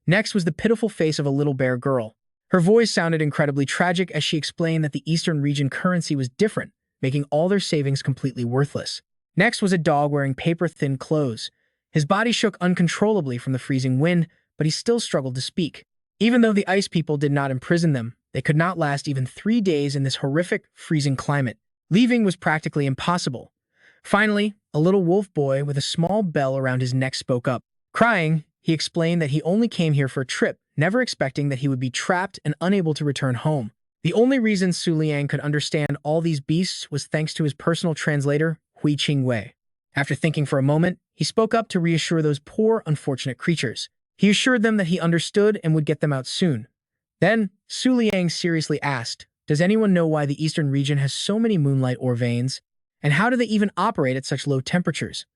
Next was the pitiful face of a little bear girl. Her voice sounded incredibly tragic as she explained that the Eastern region currency was different, making all their savings completely worthless. Next was a dog wearing paper-thin clothes. His body shook uncontrollably from the freezing wind, but he still struggled to speak. Even though the ice people did not imprison them, they could not last even 3 days in this horrific, freezing climate. Leaving was practically impossible. Finally, a little wolf boy with a small bell around his neck spoke up. Crying, he explained that he only came here for a trip, never expecting that he would be trapped and unable to return home. The only reason Su Liang could understand all these beasts was thanks to his personal translator, Hui Qingwei. After thinking for a moment, he spoke up to reassure those poor, unfortunate creatures. He assured them that he understood and would get them out soon. Then, Su Liang seriously asked, "Does anyone know why the Eastern region has so many moonlight ore veins? And how do they even operate at such low temperatures?"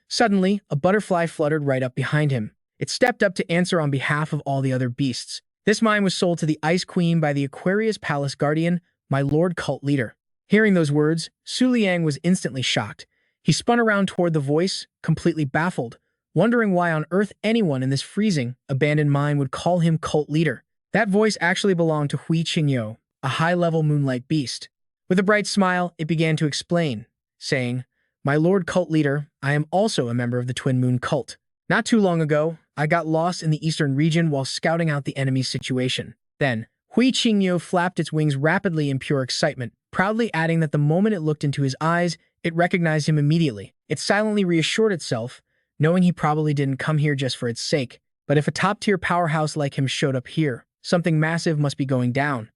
Suddenly, a butterfly fluttered right up behind him. It stepped up to answer on behalf of all the other beasts. This mine was sold to the Ice Queen by the Aquarius Palace Guardian, my Lord Cult Leader. Hearing those words, Su Liang was instantly shocked. He spun around toward the voice, completely baffled, wondering why on earth anyone in this freezing, abandoned mine would call him Cult Leader. That voice actually belonged to Hui Qingyo, a high-level moonlight beast. With a bright smile, it began to explain, saying, "My Lord Cult Leader, I am also a member of the Twin Moon Cult. Not too long ago, I got lost in the Eastern region while scouting out the enemy's situation. Then, Hui Qingyo flapped its wings rapidly in pure excitement, proudly adding that the moment it looked into his eyes, it recognized him immediately. It silently reassured itself, knowing he probably didn't come here just for its sake. But if a top-tier powerhouse like him showed up here, something massive must be going down."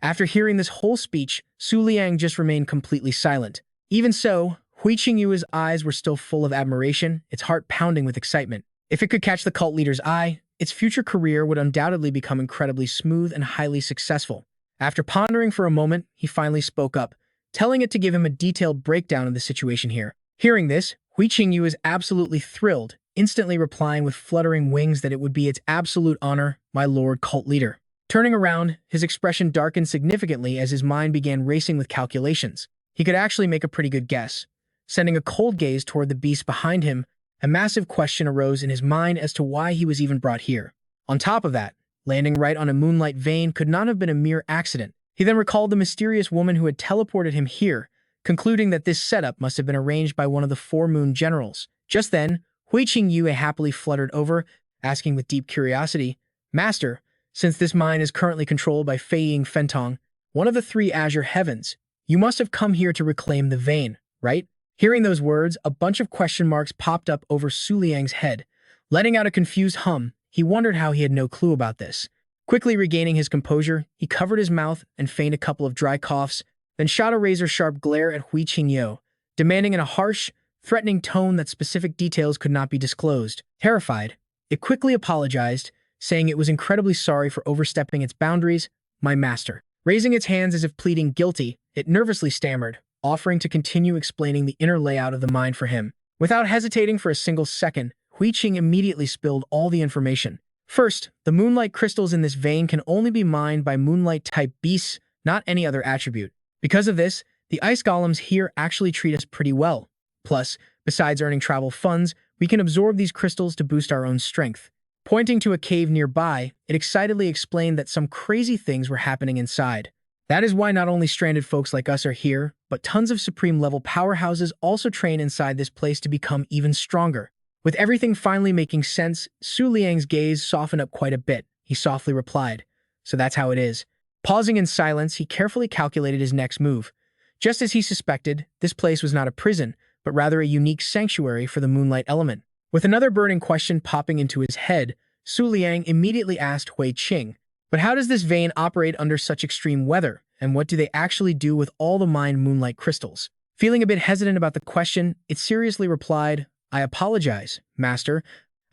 After hearing this whole speech, Su Liang just remained completely silent. Even so, Hui Qingyu's eyes were still full of admiration, its heart pounding with excitement. If it could catch the cult leader's eye, its future career would undoubtedly become incredibly smooth and highly successful. After pondering for a moment, he finally spoke up, telling it to give him a detailed breakdown of the situation here. Hearing this, Hui Qingyu is absolutely thrilled, instantly replying with fluttering wings that it would be its absolute honor, my lord cult leader. Turning around, his expression darkened significantly as his mind began racing with calculations. He could actually make a pretty good guess. Sending a cold gaze toward the beast behind him, a massive question arose in his mind as to why he was even brought here. On top of that, landing right on a moonlight vein could not have been a mere accident. He then recalled the mysterious woman who had teleported him here, concluding that this setup must have been arranged by one of the four moon generals. Just then, Hui Qingyu happily fluttered over, asking with deep curiosity, Master, since this mine is currently controlled by Fei Ying Fentong, one of the three azure heavens, you must have come here to reclaim the vein, right? Hearing those words, a bunch of question marks popped up over Su Liang's head. Letting out a confused hum, he wondered how he had no clue about this. Quickly regaining his composure, he covered his mouth and feigned a couple of dry coughs, then shot a razor-sharp glare at Hui Qingyu, demanding in a harsh, threatening tone that specific details could not be disclosed. Terrified, it quickly apologized, saying it was incredibly sorry for overstepping its boundaries, my master. Raising its hands as if pleading guilty, it nervously stammered, offering to continue explaining the inner layout of the mine for him. Without hesitating for a single second, Hui Qing immediately spilled all the information. First, the moonlight crystals in this vein can only be mined by moonlight-type beasts, not any other attribute. Because of this, the ice golems here actually treat us pretty well. Plus, besides earning travel funds, we can absorb these crystals to boost our own strength. Pointing to a cave nearby, it excitedly explained that some crazy things were happening inside. That is why not only stranded folks like us are here, but tons of supreme-level powerhouses also train inside this place to become even stronger. With everything finally making sense, Su Liang's gaze softened up quite a bit. He softly replied, so that's how it is. Pausing in silence, he carefully calculated his next move. Just as he suspected, this place was not a prison, but rather a unique sanctuary for the moonlight element. With another burning question popping into his head, Su Liang immediately asked Hui Qing, but how does this vein operate under such extreme weather, and what do they actually do with all the mined moonlight crystals? Feeling a bit hesitant about the question, it seriously replied, I apologize, Master.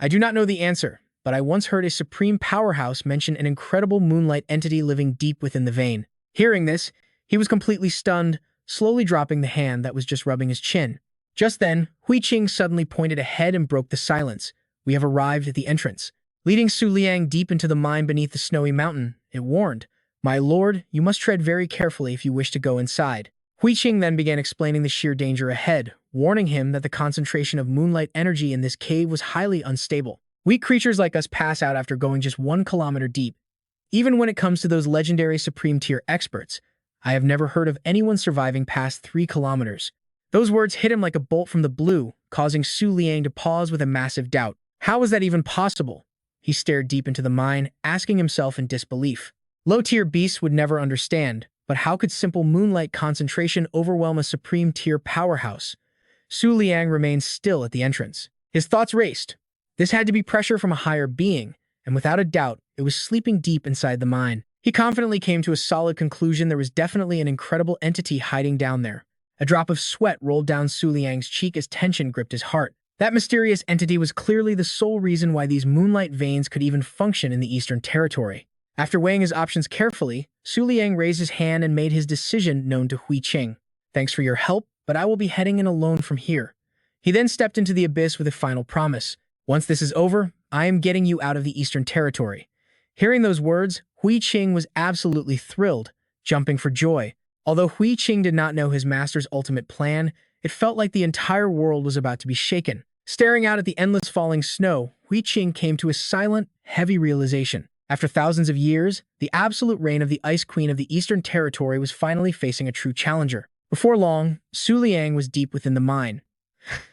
I do not know the answer, but I once heard a supreme powerhouse mention an incredible moonlight entity living deep within the vein. Hearing this, he was completely stunned, slowly dropping the hand that was just rubbing his chin. Just then, Hui Qing suddenly pointed ahead and broke the silence. We have arrived at the entrance. Leading Su Liang deep into the mine beneath the snowy mountain, it warned, My lord, you must tread very carefully if you wish to go inside. Hui Qing then began explaining the sheer danger ahead, warning him that the concentration of moonlight energy in this cave was highly unstable. Weak creatures like us pass out after going just 1 kilometer deep. Even when it comes to those legendary supreme-tier experts, I have never heard of anyone surviving past 3 kilometers. Those words hit him like a bolt from the blue, causing Su Liang to pause with a massive doubt. How was that even possible? He stared deep into the mine, asking himself in disbelief. Low-tier beasts would never understand, but how could simple moonlight concentration overwhelm a supreme-tier powerhouse? Su Liang remained still at the entrance. His thoughts raced. This had to be pressure from a higher being, and without a doubt, it was sleeping deep inside the mine. He confidently came to a solid conclusion there was definitely an incredible entity hiding down there. A drop of sweat rolled down Su Liang's cheek as tension gripped his heart. That mysterious entity was clearly the sole reason why these moonlight veins could even function in the Eastern Territory. After weighing his options carefully, Su Liang raised his hand and made his decision known to Hui Qing. Thanks for your help, but I will be heading in alone from here. He then stepped into the abyss with a final promise. Once this is over, I am getting you out of the Eastern Territory. Hearing those words, Hui Qing was absolutely thrilled, jumping for joy. Although Hui Qing did not know his master's ultimate plan, it felt like the entire world was about to be shaken. Staring out at the endless falling snow, Hui Qing came to a silent, heavy realization. After thousands of years, the absolute reign of the Ice Queen of the Eastern Territory was finally facing a true challenger. Before long, Su Liang was deep within the mine.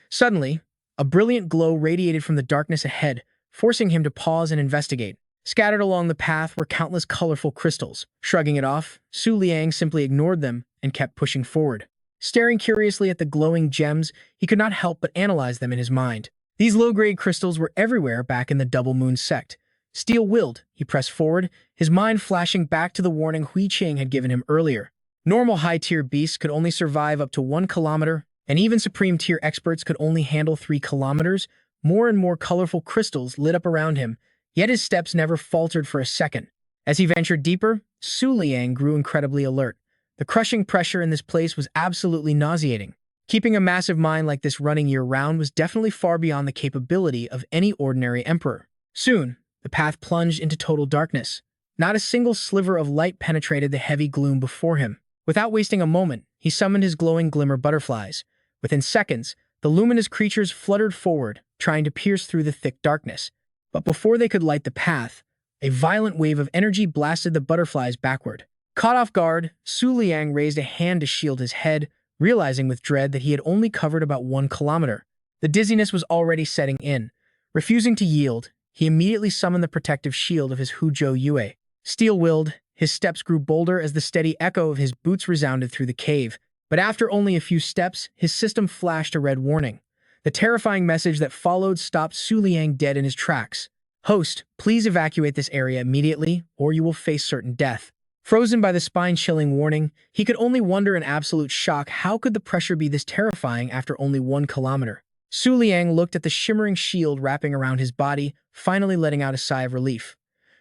Suddenly, a brilliant glow radiated from the darkness ahead, forcing him to pause and investigate. Scattered along the path were countless colorful crystals. Shrugging it off, Su Liang simply ignored them and kept pushing forward. Staring curiously at the glowing gems, he could not help but analyze them in his mind. These low-grade crystals were everywhere back in the Double Moon sect. Steel-willed, he pressed forward, his mind flashing back to the warning Hui Qing had given him earlier. Normal high-tier beasts could only survive up to 1 kilometer, and even supreme-tier experts could only handle 3 kilometers. More and more colorful crystals lit up around him, yet his steps never faltered for a second. As he ventured deeper, Su Liang grew incredibly alert. The crushing pressure in this place was absolutely nauseating. Keeping a massive mind like this running year-round was definitely far beyond the capability of any ordinary emperor. Soon, the path plunged into total darkness. Not a single sliver of light penetrated the heavy gloom before him. Without wasting a moment, he summoned his glowing glimmer butterflies. Within seconds, the luminous creatures fluttered forward, trying to pierce through the thick darkness. But before they could light the path, a violent wave of energy blasted the butterflies backward. Caught off guard, Su Liang raised a hand to shield his head, realizing with dread that he had only covered about 1 kilometer. The dizziness was already setting in. Refusing to yield, he immediately summoned the protective shield of his Huzhou Yue. Steel-willed, his steps grew bolder as the steady echo of his boots resounded through the cave. But after only a few steps, his system flashed a red warning. The terrifying message that followed stopped Su Liang dead in his tracks. "Host, please evacuate this area immediately, or you will face certain death." Frozen by the spine-chilling warning, he could only wonder in absolute shock how could the pressure be this terrifying after only 1 kilometer. Su Liang looked at the shimmering shield wrapping around his body, finally letting out a sigh of relief.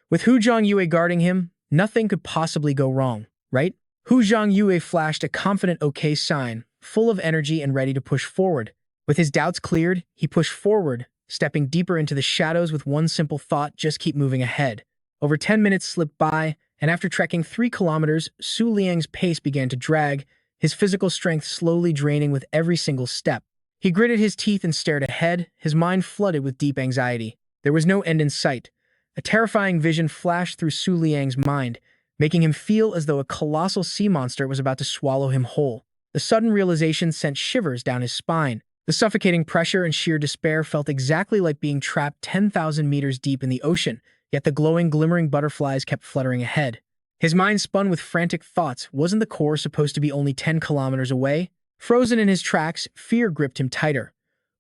With Hu Yue guarding him, nothing could possibly go wrong, right? Hu Yue flashed a confident okay sign, full of energy and ready to push forward. With his doubts cleared, he pushed forward, stepping deeper into the shadows with one simple thought: just keep moving ahead. Over 10 minutes slipped by, and after trekking 3 kilometers, Su Liang's pace began to drag, his physical strength slowly draining with every single step. He gritted his teeth and stared ahead, his mind flooded with deep anxiety. There was no end in sight. A terrifying vision flashed through Su Liang's mind, making him feel as though a colossal sea monster was about to swallow him whole. The sudden realization sent shivers down his spine. The suffocating pressure and sheer despair felt exactly like being trapped 10,000 meters deep in the ocean, yet the glowing, glimmering butterflies kept fluttering ahead. His mind spun with frantic thoughts. Wasn't the core supposed to be only 10 kilometers away? Frozen in his tracks, fear gripped him tighter.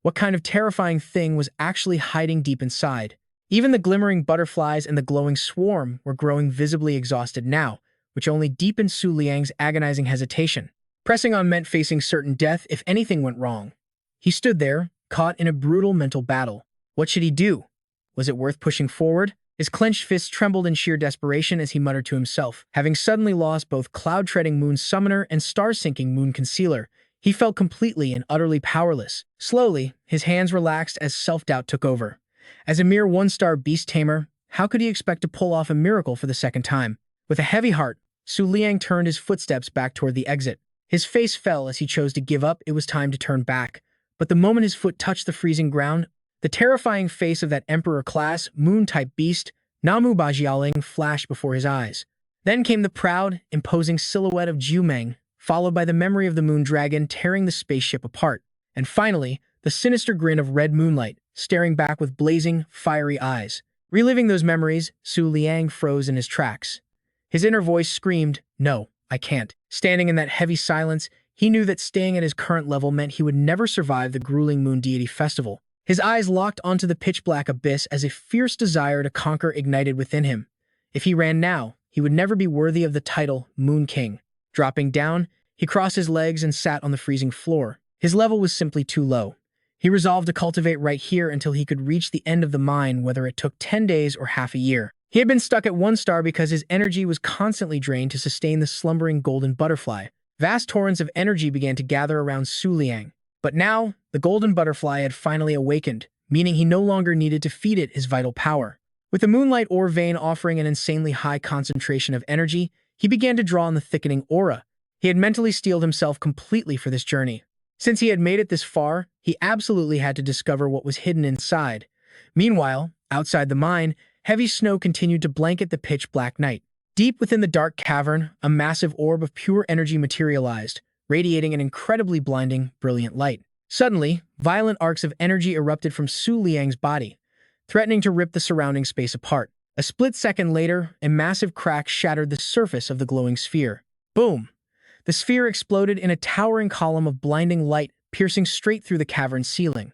What kind of terrifying thing was actually hiding deep inside? Even the glimmering butterflies and the glowing swarm were growing visibly exhausted now, which only deepened Su Liang's agonizing hesitation. Pressing on meant facing certain death if anything went wrong. He stood there, caught in a brutal mental battle. What should he do? Was it worth pushing forward? His clenched fists trembled in sheer desperation as he muttered to himself. Having suddenly lost both cloud-treading moon summoner and star-sinking moon concealer, he felt completely and utterly powerless. Slowly, his hands relaxed as self-doubt took over. As a mere one-star beast tamer, how could he expect to pull off a miracle for the second time? With a heavy heart, Su Liang turned his footsteps back toward the exit. His face fell as he chose to give up. It was time to turn back. But the moment his foot touched the freezing ground, the terrifying face of that Emperor-class, Moon-type beast, Namu Bajialing, flashed before his eyes. Then came the proud, imposing silhouette of Jumeng, followed by the memory of the Moon Dragon tearing the spaceship apart. And finally, the sinister grin of Red Moonlight, staring back with blazing, fiery eyes. Reliving those memories, Su Liang froze in his tracks. His inner voice screamed, "No, I can't." Standing in that heavy silence, he knew that staying at his current level meant he would never survive the grueling Moon Deity Festival. His eyes locked onto the pitch-black abyss as a fierce desire to conquer ignited within him. If he ran now, he would never be worthy of the title Moon King. Dropping down, he crossed his legs and sat on the freezing floor. His level was simply too low. He resolved to cultivate right here until he could reach the end of the mine, whether it took 10 days or half a year. He had been stuck at 1 star because his energy was constantly drained to sustain the slumbering golden butterfly. Vast torrents of energy began to gather around Su Liang. But now, the golden butterfly had finally awakened, meaning he no longer needed to feed it his vital power. With the moonlight ore vein offering an insanely high concentration of energy, he began to draw on the thickening aura. He had mentally steeled himself completely for this journey. Since he had made it this far, he absolutely had to discover what was hidden inside. Meanwhile, outside the mine, heavy snow continued to blanket the pitch-black night. Deep within the dark cavern, a massive orb of pure energy materialized, radiating an incredibly blinding, brilliant light. Suddenly, violent arcs of energy erupted from Su Liang's body, threatening to rip the surrounding space apart. A split second later, a massive crack shattered the surface of the glowing sphere. Boom! The sphere exploded in a towering column of blinding light, piercing straight through the cavern's ceiling.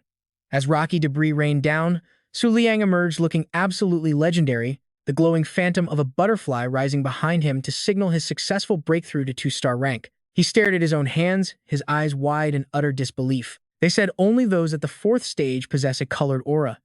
As rocky debris rained down, Su Liang emerged looking absolutely legendary, the glowing phantom of a butterfly rising behind him to signal his successful breakthrough to 2-star rank. He stared at his own hands, his eyes wide in utter disbelief. They said only those at the 4th stage possess a colored aura.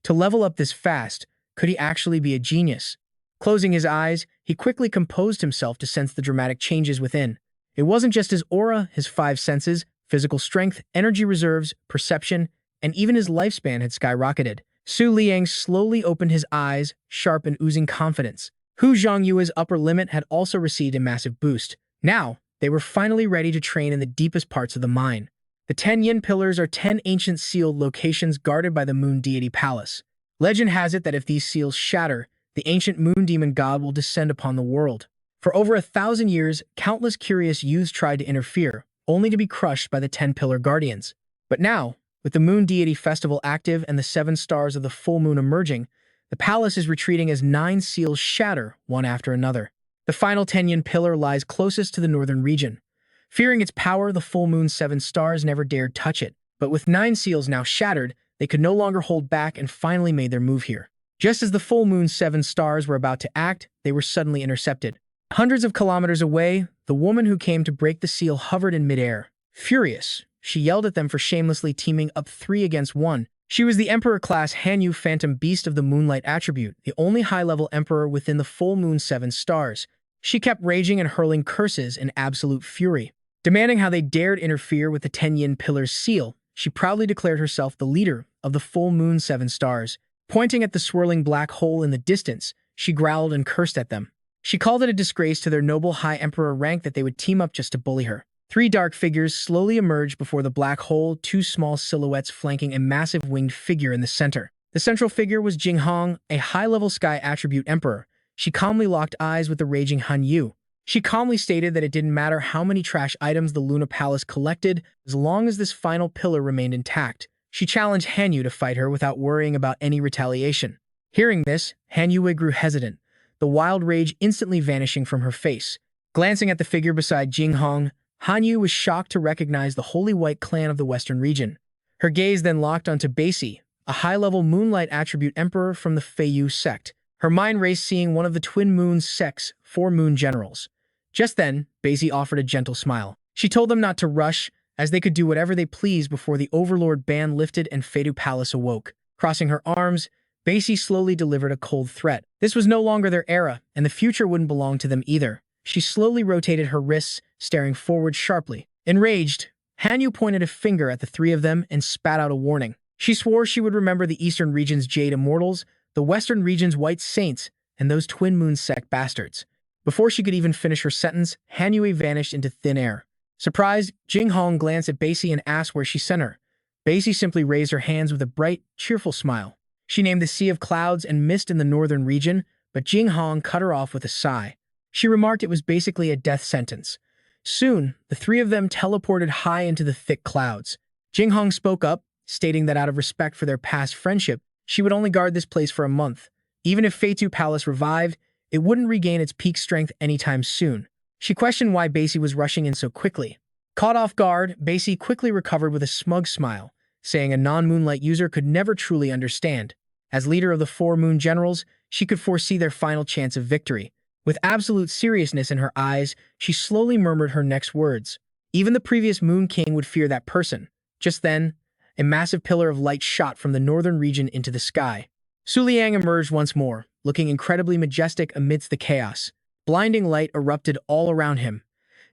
To level up this fast, could he actually be a genius? Closing his eyes, he quickly composed himself to sense the dramatic changes within. It wasn't just his aura, his five senses, physical strength, energy reserves, perception, and even his lifespan had skyrocketed. Su Liang slowly opened his eyes, sharp and oozing confidence. Hu Zhongyue's upper limit had also received a massive boost. Now, they were finally ready to train in the deepest parts of the mine. The 10 Yin Pillars are 10 ancient sealed locations guarded by the Moon Deity Palace. Legend has it that if these seals shatter, the ancient Moon Demon God will descend upon the world. For over 1,000 years, countless curious youths tried to interfere, only to be crushed by the 10 Pillar Guardians. But now, with the Moon Deity Festival active and the 7 stars of the full moon emerging, the palace is retreating as 9 seals shatter, one after another. The final 10 Yin Pillar lies closest to the northern region. Fearing its power, the full moon's 7 stars never dared touch it. But with 9 seals now shattered, they could no longer hold back and finally made their move here. Just as the full moon's 7 stars were about to act, they were suddenly intercepted. Hundreds of kilometers away, the woman who came to break the seal hovered in midair. Furious, she yelled at them for shamelessly teaming up 3 against 1. She was the Emperor-class Hanyu Phantom Beast of the Moonlight attribute, the only high-level emperor within the full moon's 7 stars. She kept raging and hurling curses in absolute fury. Demanding how they dared interfere with the 10 Yin Pillar's seal, she proudly declared herself the leader of the full moon's 7 stars. Pointing at the swirling black hole in the distance, she growled and cursed at them. She called it a disgrace to their noble High Emperor rank that they would team up just to bully her. 3 dark figures slowly emerged before the black hole, 2 small silhouettes flanking a massive winged figure in the center. The central figure was Jinghong, a high-level sky attribute emperor. She calmly locked eyes with the raging Han Yu. She calmly stated that it didn't matter how many trash items the Luna Palace collected, as long as this final pillar remained intact. She challenged Han Yu to fight her without worrying about any retaliation. Hearing this, Han Yu grew hesitant, the wild rage instantly vanishing from her face. Glancing at the figure beside Jinghong, Han Yu was shocked to recognize the Holy White Clan of the Western region. Her gaze then locked onto Baisi, a high-level Moonlight attribute emperor from the Feiyu sect. Her mind raced seeing one of the Twin Moon's sect's 4 moon generals. Just then, Baisi offered a gentle smile. She told them not to rush, as they could do whatever they pleased before the Overlord ban lifted and Feiyu Palace awoke. Crossing her arms, Baisi slowly delivered a cold threat. This was no longer their era, and the future wouldn't belong to them either. She slowly rotated her wrists, staring forward sharply. Enraged, Han Yu pointed a finger at the 3 of them and spat out a warning. She swore she would remember the Eastern region's Jade Immortals, the Western region's White Saints, and those Twin Moon sect bastards. Before she could even finish her sentence, Han Yu vanished into thin air. Surprised, Jinghong glanced at Baisi and asked where she sent her. Baisi simply raised her hands with a bright, cheerful smile. She named the Sea of Clouds and Mist in the northern region, but Jinghong cut her off with a sigh. She remarked it was basically a death sentence. Soon, the 3 of them teleported high into the thick clouds. Jinghong spoke up, stating that out of respect for their past friendship, she would only guard this place for a month. Even if Feiyu Palace revived, it wouldn't regain its peak strength anytime soon. She questioned why Baisi was rushing in so quickly. Caught off guard, Baisi quickly recovered with a smug smile, saying a non-Moonlight user could never truly understand. As leader of the 4 Moon Generals, she could foresee their final chance of victory. With absolute seriousness in her eyes, she slowly murmured her next words. Even the previous Moon King would fear that person. Just then, a massive pillar of light shot from the northern region into the sky. Su Liang emerged once more, looking incredibly majestic amidst the chaos. Blinding light erupted all around him.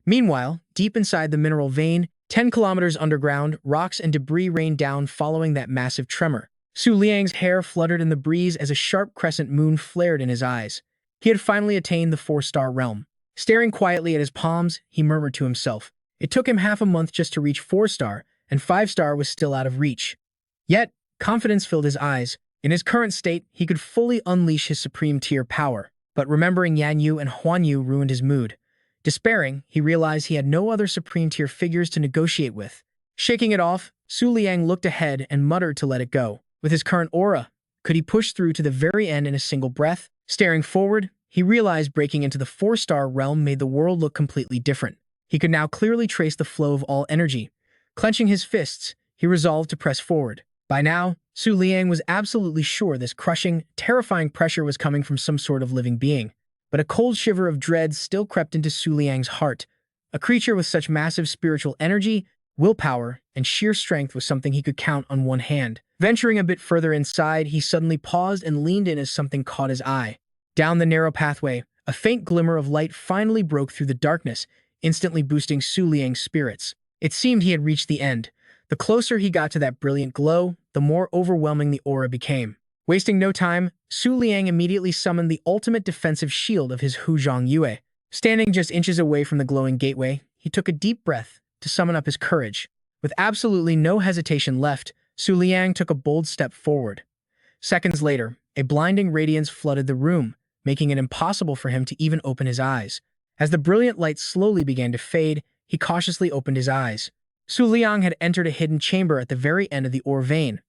Meanwhile, deep inside the mineral vein, 10 kilometers underground, rocks and debris rained down following that massive tremor. Su Liang's hair fluttered in the breeze as a sharp crescent moon flared in his eyes. He had finally attained the 4-star realm. Staring quietly at his palms, he murmured to himself. It took him half a month just to reach 4-star, and 5-star was still out of reach. Yet, confidence filled his eyes. In his current state, he could fully unleash his supreme tier power. But remembering Yan Yu and Huan Yu ruined his mood. Despairing, he realized he had no other supreme tier figures to negotiate with. Shaking it off, Su Liang looked ahead and muttered to let it go. With his current aura, could he push through to the very end in a single breath? Staring forward, he realized breaking into the 4-star realm made the world look completely different. He could now clearly trace the flow of all energy. Clenching his fists, he resolved to press forward. By now, Su Liang was absolutely sure this crushing, terrifying pressure was coming from some sort of living being. But a cold shiver of dread still crept into Su Liang's heart. A creature with such massive spiritual energy, willpower, and sheer strength was something he could count on one hand. Venturing a bit further inside, he suddenly paused and leaned in as something caught his eye. Down the narrow pathway, a faint glimmer of light finally broke through the darkness, instantly boosting Su Liang's spirits. It seemed he had reached the end. The closer he got to that brilliant glow, the more overwhelming the aura became. Wasting no time, Su Liang immediately summoned the ultimate defensive shield of his Huzhong Yue. Standing just inches away from the glowing gateway, he took a deep breath to summon up his courage. With absolutely no hesitation left, Su Liang took a bold step forward. Seconds later, a blinding radiance flooded the room, making it impossible for him to even open his eyes. As the brilliant light slowly began to fade, he cautiously opened his eyes. Su Liang had entered a hidden chamber at the very end of the ore vein.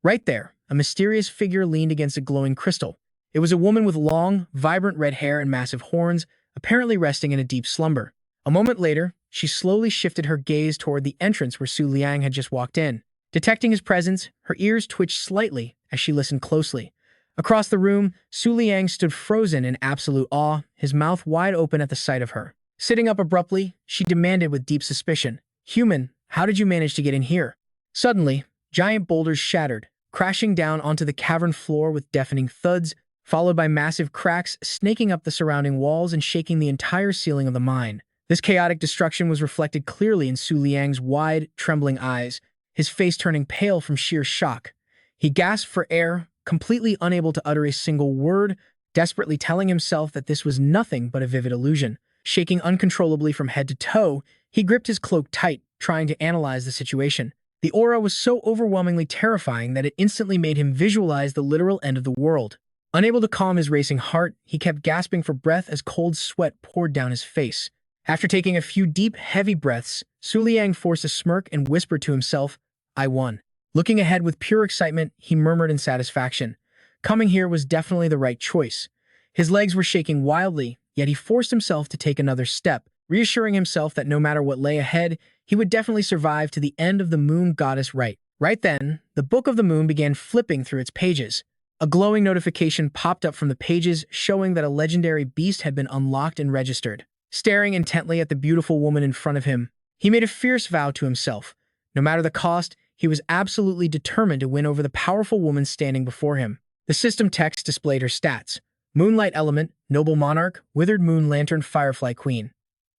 Right there, a mysterious figure leaned against a glowing crystal. It was a woman with long, vibrant red hair and massive horns, apparently resting in a deep slumber. A moment later, she slowly shifted her gaze toward the entrance where Su Liang had just walked in. Detecting his presence, her ears twitched slightly as she listened closely. Across the room, Su Liang stood frozen in absolute awe, his mouth wide open at the sight of her. Sitting up abruptly, she demanded with deep suspicion, "Human, how did you manage to get in here?" Suddenly, giant boulders shattered, crashing down onto the cavern floor with deafening thuds, followed by massive cracks snaking up the surrounding walls and shaking the entire ceiling of the mine. This chaotic destruction was reflected clearly in Su Liang's wide, trembling eyes, his face turning pale from sheer shock. He gasped for air, completely unable to utter a single word, desperately telling himself that this was nothing but a vivid illusion. Shaking uncontrollably from head to toe, he gripped his cloak tight, trying to analyze the situation. The aura was so overwhelmingly terrifying that it instantly made him visualize the literal end of the world. Unable to calm his racing heart, he kept gasping for breath as cold sweat poured down his face. After taking a few deep, heavy breaths, Su Liang forced a smirk and whispered to himself, "I won." Looking ahead with pure excitement, he murmured in satisfaction. Coming here was definitely the right choice. His legs were shaking wildly, yet he forced himself to take another step, reassuring himself that no matter what lay ahead, he would definitely survive to the end of the moon goddess rite. Right then, the Book of the Moon began flipping through its pages. A glowing notification popped up from the pages, showing that a legendary beast had been unlocked and registered. Staring intently at the beautiful woman in front of him, he made a fierce vow to himself. No matter the cost, he was absolutely determined to win over the powerful woman standing before him. The system text displayed her stats: Moonlight Element, Noble Monarch, Withered Moon Lantern Firefly Queen.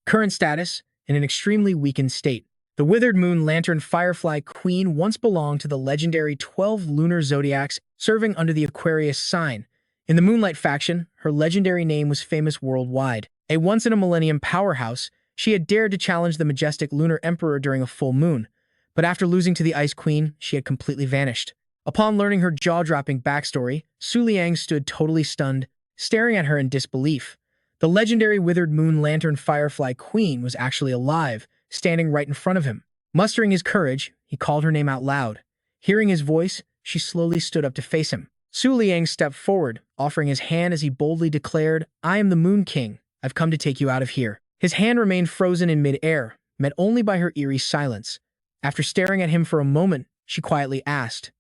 Current status: in an extremely weakened state. The Withered Moon Lantern Firefly Queen once belonged to the legendary 12 lunar zodiacs serving under the Aquarius sign. In the Moonlight faction, her legendary name was famous worldwide. A once-in-a-millennium powerhouse, she had dared to challenge the majestic lunar emperor during a full moon. But after losing to the Ice Queen, she had completely vanished. Upon learning her jaw-dropping backstory, Su Liang stood totally stunned, staring at her in disbelief. The legendary Withered Moon Lantern Firefly Queen was actually alive, standing right in front of him. Mustering his courage, he called her name out loud. Hearing his voice, she slowly stood up to face him. Su Liang stepped forward, offering his hand as he boldly declared, "I am the Moon King. I've come to take you out of here." His hand remained frozen in mid-air, met only by her eerie silence. After staring at him for a moment, she quietly asked,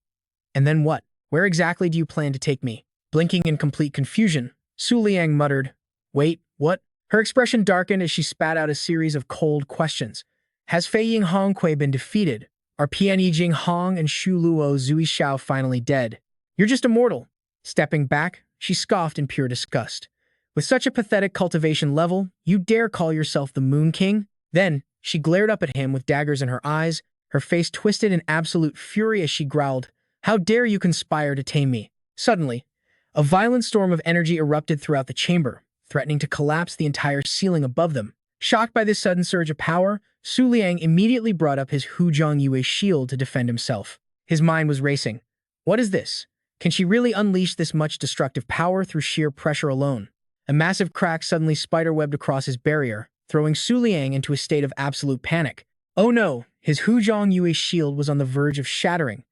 "And then what? Where exactly do you plan to take me?" Blinking in complete confusion, Su Liang muttered, "Wait, what?" Her expression darkened as she spat out a series of cold questions. Has Fei Ying Hongquei been defeated? Are Pianyi Jing Hong and Shu Luo Zui Xiao finally dead? You're just a mortal. Stepping back, she scoffed in pure disgust. With such a pathetic cultivation level, you dare call yourself the Moon King? Then, she glared up at him with daggers in her eyes, her face twisted in absolute fury as she growled, "How dare you conspire to tame me?" Suddenly, a violent storm of energy erupted throughout the chamber, threatening to collapse the entire ceiling above them. Shocked by this sudden surge of power, Su Liang immediately brought up his Huzhong Yue shield to defend himself. His mind was racing. What is this? Can she really unleash this much destructive power through sheer pressure alone? A massive crack suddenly spiderwebbed across his barrier, throwing Su Liang into a state of absolute panic. Oh no, his Huzhong Yue shield was on the verge of shattering.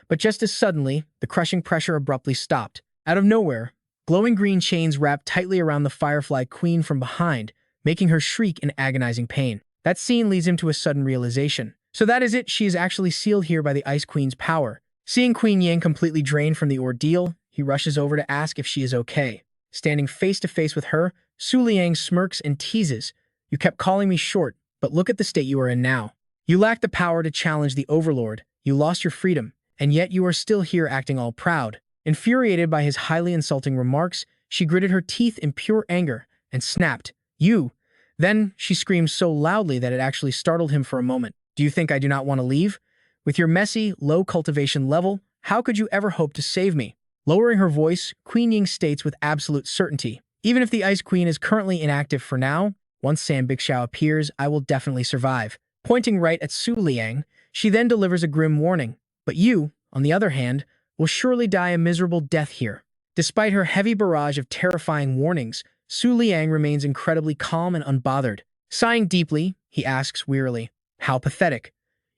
But just as suddenly, the crushing pressure abruptly stopped. Out of nowhere, glowing green chains wrapped tightly around the Firefly Queen from behind, making her shriek in agonizing pain. That scene leads him to a sudden realization. So that is it, she is actually sealed here by the Ice Queen's power. Seeing Queen Yang completely drained from the ordeal, he rushes over to ask if she is okay. Standing face to face with her, Su Liang smirks and teases, "You kept calling me short, but look at the state you are in now. You lack the power to challenge the Overlord, you lost your freedom, and yet you are still here acting all proud." Infuriated by his highly insulting remarks, She gritted her teeth in pure anger and snapped, "You!" Then she screamed so loudly that it actually startled him for a moment. "Do you think I do not want to leave? With your messy, low cultivation level, how could you ever hope to save me?" Lowering her voice, Queen Ying states with absolute certainty, "Even if the Ice Queen is currently inactive for now, once San Bixia appears, I will definitely survive." Pointing right at Su Liang, she then delivers a grim warning. "But you, on the other hand, will surely die a miserable death here." Despite her heavy barrage of terrifying warnings, Su Liang remains incredibly calm and unbothered. Sighing deeply, he asks wearily, "How pathetic.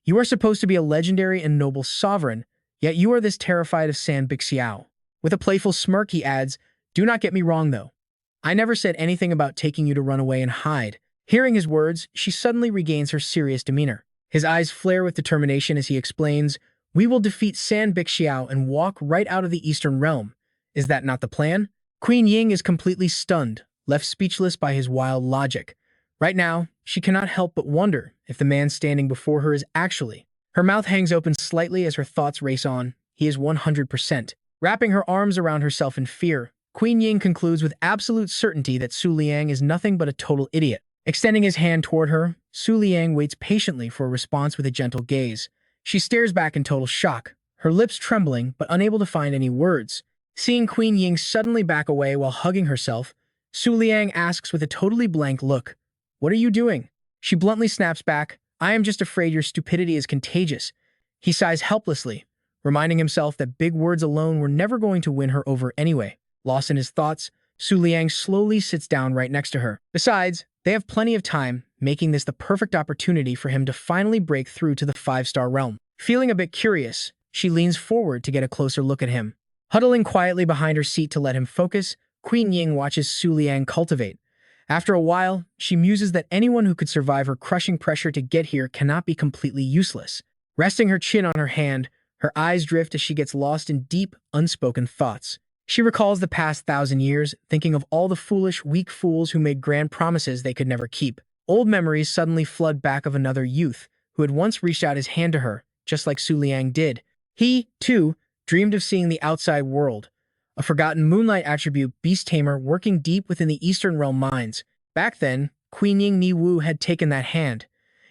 You are supposed to be a legendary and noble sovereign, yet you are this terrified of San Bixiao." With a playful smirk, he adds, "Do not get me wrong, though. I never said anything about taking you to run away and hide." Hearing his words, she suddenly regains her serious demeanor. His eyes flare with determination as he explains, "We will defeat San Bixiao and walk right out of the Eastern Realm. Is that not the plan?" Queen Ying is completely stunned, left speechless by his wild logic. Right now, she cannot help but wonder if the man standing before her is actually. Her mouth hangs open slightly as her thoughts race on. He is 100%. Wrapping her arms around herself in fear, Queen Ying concludes with absolute certainty that Su Liang is nothing but a total idiot. Extending his hand toward her, Su Liang waits patiently for a response with a gentle gaze. She stares back in total shock, her lips trembling but unable to find any words. Seeing Queen Ying suddenly back away while hugging herself, Su Liang asks with a totally blank look, "What are you doing?" She bluntly snaps back, "I am just afraid your stupidity is contagious." He sighs helplessly, reminding himself that big words alone were never going to win her over anyway. Lost in his thoughts, Su Liang slowly sits down right next to her. Besides, they have plenty of time, making this the perfect opportunity for him to finally break through to the 5-star realm. Feeling a bit curious, she leans forward to get a closer look at him. Huddling quietly behind her seat to let him focus, Queen Ying watches Su Liang cultivate. After a while, she muses that anyone who could survive her crushing pressure to get here cannot be completely useless. Resting her chin on her hand, her eyes drift as she gets lost in deep, unspoken thoughts. She recalls the past 1,000 years, thinking of all the foolish, weak fools who made grand promises they could never keep. Old memories suddenly flood back of another youth who had once reached out his hand to her, just like Su Liang did. He, too, dreamed of seeing the outside world, a forgotten moonlight attribute beast tamer working deep within the Eastern Realm mines. Back then, Queen Ying Ni Wu had taken that hand.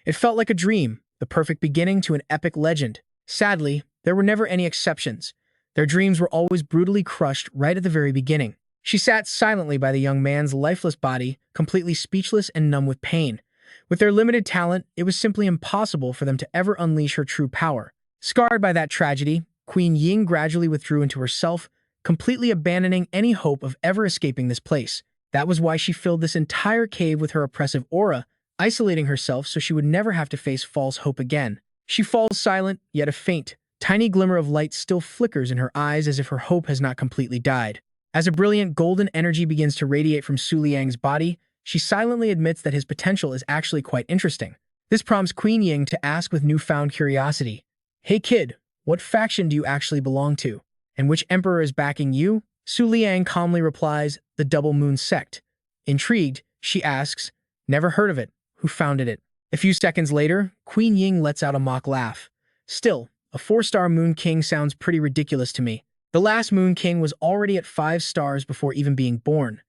It felt like a dream, the perfect beginning to an epic legend. Sadly, there were never any exceptions. Their dreams were always brutally crushed right at the very beginning. She sat silently by the young man's lifeless body, completely speechless and numb with pain. With their limited talent, it was simply impossible for them to ever unleash her true power. Scarred by that tragedy, Queen Ying gradually withdrew into herself, completely abandoning any hope of ever escaping this place. That was why she filled this entire cave with her oppressive aura, isolating herself so she would never have to face false hope again. She falls silent, yet a faint, tiny glimmer of light still flickers in her eyes as if her hope has not completely died. As a brilliant golden energy begins to radiate from Su Liang's body, she silently admits that his potential is actually quite interesting. This prompts Queen Ying to ask with newfound curiosity, "Hey kid, what faction do you actually belong to? And which emperor is backing you?" Su Liang calmly replies, "The Double Moon Sect." Intrigued, she asks, "Never heard of it. Who founded it?" A few seconds later, Queen Ying lets out a mock laugh. "Still, a 4-star Moon King sounds pretty ridiculous to me. The last Moon King was already at 5 stars before even being born.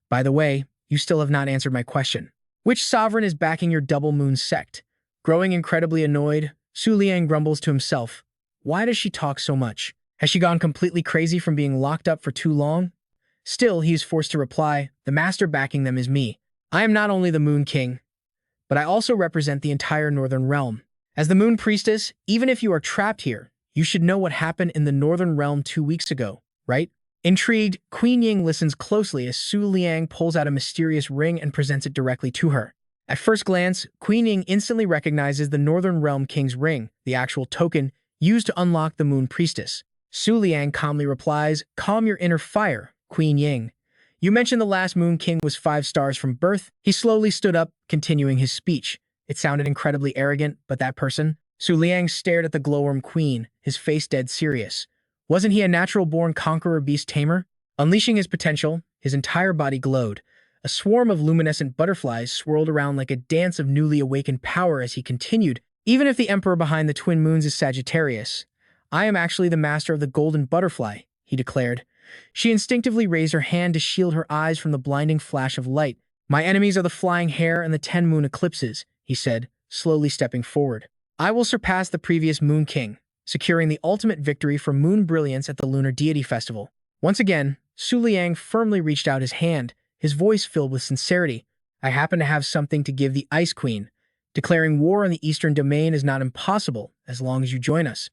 By the way, you still have not answered my question. Which sovereign is backing your Double Moon Sect?" Growing incredibly annoyed, Su Liang grumbles to himself, "Why does she talk so much? Has she gone completely crazy from being locked up for too long?" Still, he is forced to reply, "The master backing them is me. I am not only the Moon King, but I also represent the entire Northern Realm. As the Moon Priestess, even if you are trapped here, you should know what happened in the Northern Realm 2 weeks ago, right?" Intrigued, Queen Ying listens closely as Su Liang pulls out a mysterious ring and presents it directly to her. At first glance, Queen Ying instantly recognizes the Northern Realm King's ring, the actual token used to unlock the Moon Priestess. Su Liang calmly replies, "Calm your inner fire, Queen Ying. You mentioned the last Moon King was 5 stars from birth." He slowly stood up, continuing his speech. It sounded incredibly arrogant, but that person? Su Liang stared at the glowworm queen, his face dead serious. Wasn't he a natural-born conqueror beast tamer? Unleashing his potential, his entire body glowed. A swarm of luminescent butterflies swirled around like a dance of newly awakened power as he continued. "Even if the emperor behind the twin moons is Sagittarius, I am actually the master of the golden butterfly," he declared. She instinctively raised her hand to shield her eyes from the blinding flash of light. "My enemies are the flying hare and the 10 moon eclipses," he said, slowly stepping forward. "I will surpass the previous Moon King, securing the ultimate victory for moon brilliance at the Lunar Deity Festival." Once again, Su Liang firmly reached out his hand, his voice filled with sincerity. "I happen to have something to give the Ice Queen. Declaring war on the Eastern Domain is not impossible as long as you join us."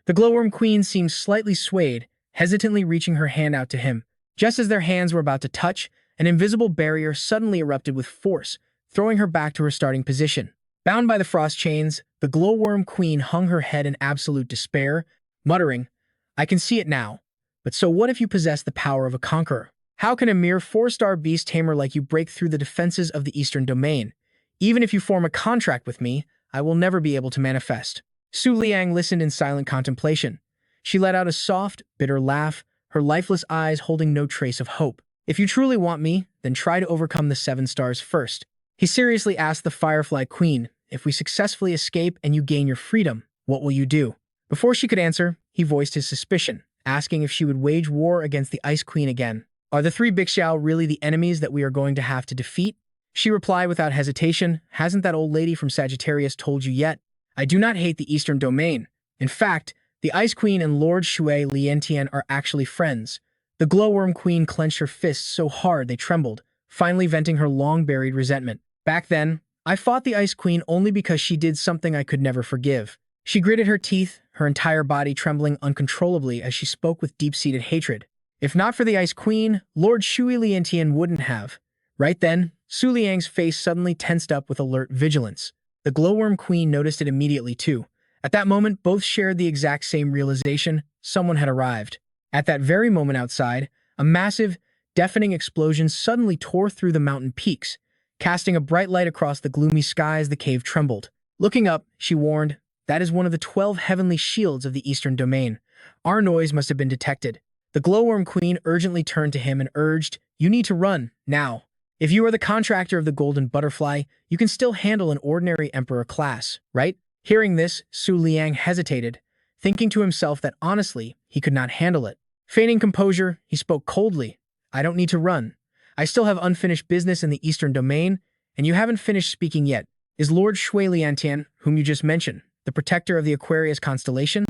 The Glowworm Queen seemed slightly swayed, hesitantly reaching her hand out to him. Just as their hands were about to touch, an invisible barrier suddenly erupted with force, throwing her back to her starting position. Bound by the frost chains, the Glowworm Queen hung her head in absolute despair, muttering, "I can see it now. But so what if you possess the power of a conqueror? How can a mere 4-star beast tamer like you break through the defenses of the Eastern Domain? Even if you form a contract with me, I will never be able to manifest." Su Liang listened in silent contemplation. She let out a soft, bitter laugh, her lifeless eyes holding no trace of hope. "If you truly want me, then try to overcome the 7 stars first." He seriously asked the Firefly Queen, "If we successfully escape and you gain your freedom, what will you do?" Before she could answer, he voiced his suspicion, asking if she would wage war against the Ice Queen again. "Are the 3 Bixiao really the enemies that we are going to have to defeat?" She replied without hesitation, "Hasn't that old lady from Sagittarius told you yet? I do not hate the Eastern Domain. In fact, the Ice Queen and Lord Shui Liantian are actually friends." The Glowworm Queen clenched her fists so hard they trembled, finally venting her long-buried resentment. "Back then, I fought the Ice Queen only because she did something I could never forgive." She gritted her teeth, her entire body trembling uncontrollably as she spoke with deep-seated hatred. "If not for the Ice Queen, Lord Shui Liantian wouldn't have." Right then, Su Liang's face suddenly tensed up with alert vigilance. The Glowworm Queen noticed it immediately too. At that moment, both shared the exact same realization: someone had arrived. At that very moment outside, a massive, deafening explosion suddenly tore through the mountain peaks, casting a bright light across the gloomy sky as the cave trembled. Looking up, she warned, "That is one of the 12 heavenly shields of the Eastern Domain. Our noise must have been detected." The Glowworm Queen urgently turned to him and urged, "You need to run, now. If you are the contractor of the Golden Butterfly, you can still handle an ordinary Emperor class, right?" Hearing this, Su Liang hesitated, thinking to himself that honestly, he could not handle it. Feigning composure, he spoke coldly, "I don't need to run. I still have unfinished business in the Eastern Domain, and you haven't finished speaking yet. Is Lord Shui Liantian, whom you just mentioned, the protector of the Aquarius constellation?"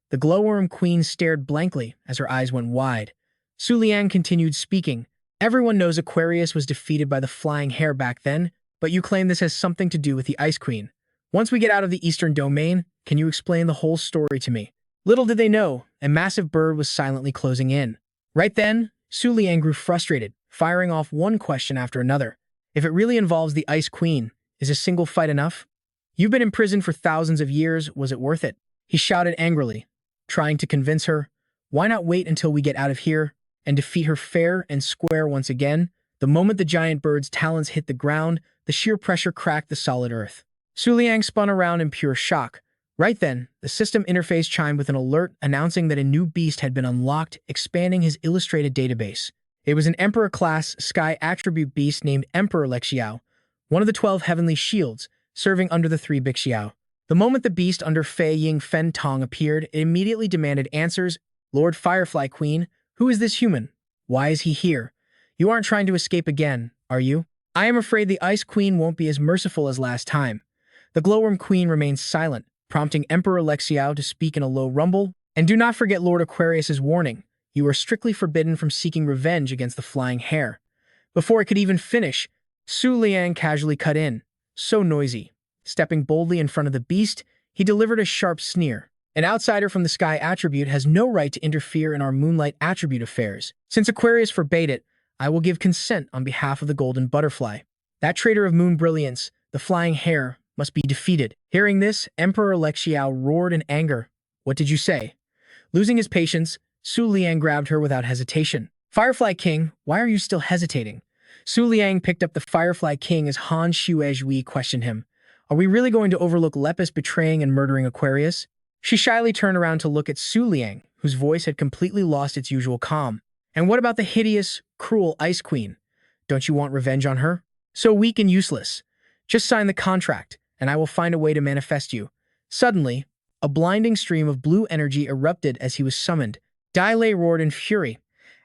The Glowworm Queen stared blankly as her eyes went wide. Su Liang continued speaking, "Everyone knows Aquarius was defeated by the flying hare back then, but you claim this has something to do with the Ice Queen. Once we get out of the Eastern Domain, can you explain the whole story to me?" Little did they know, a massive bird was silently closing in. Right then, Su Liang grew frustrated, firing off one question after another. "If it really involves the Ice Queen, is a single fight enough? You've been imprisoned for thousands of years, was it worth it?" He shouted angrily, trying to convince her, "Why not wait until we get out of here and defeat her fair and square once again?" The moment the giant bird's talons hit the ground, the sheer pressure cracked the solid earth. Su Liang spun around in pure shock. Right then, the system interface chimed with an alert announcing that a new beast had been unlocked, expanding his illustrated database. It was an Emperor-class Sky Attribute beast named Emperor Lexiao, one of the 12 heavenly shields, serving under the 3 Bixiao. The moment the beast under Fei Ying Fen Tong appeared, it immediately demanded answers. "Lord Firefly Queen, who is this human? Why is he here? You aren't trying to escape again, are you?" "I am afraid the Ice Queen won't be as merciful as last time." The Glowworm Queen remained silent, prompting Emperor Lexiao to speak in a low rumble. "And do not forget Lord Aquarius's warning. You are strictly forbidden from seeking revenge against the flying hare." Before it could even finish, Su Liang casually cut in. So noisy. Stepping boldly in front of the beast, he delivered a sharp sneer. "An outsider from the Sky Attribute has no right to interfere in our Moonlight Attribute affairs. Since Aquarius forbade it, I will give consent on behalf of the Golden Butterfly. That traitor of moon brilliance, the flying hare, must be defeated." Hearing this, Emperor Lexiao roared in anger. "What did you say?" Losing his patience, Su Liang grabbed her without hesitation. "Firefly King, why are you still hesitating?" Su Liang picked up the Firefly King as Han Shuezhui questioned him. "Are we really going to overlook Lepus betraying and murdering Aquarius?" She shyly turned around to look at Su Liang, whose voice had completely lost its usual calm. "And what about the hideous, cruel Ice Queen? Don't you want revenge on her? So weak and useless. Just sign the contract, and I will find a way to manifest you." Suddenly, a blinding stream of blue energy erupted as he was summoned. Dai Lei roared in fury.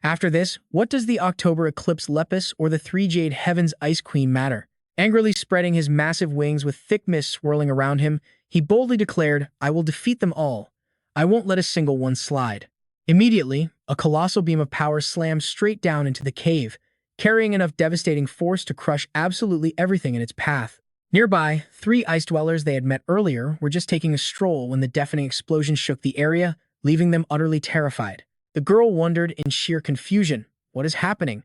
After this, what does the October eclipse Lepus or the three jade heavens Ice Queen matter? Angrily spreading his massive wings with thick mist swirling around him, he boldly declared, "I will defeat them all. I won't let a single one slide." Immediately, a colossal beam of power slammed straight down into the cave, carrying enough devastating force to crush absolutely everything in its path. Nearby, three ice dwellers they had met earlier were just taking a stroll when the deafening explosion shook the area, leaving them utterly terrified. The girl wondered in sheer confusion, what is happening?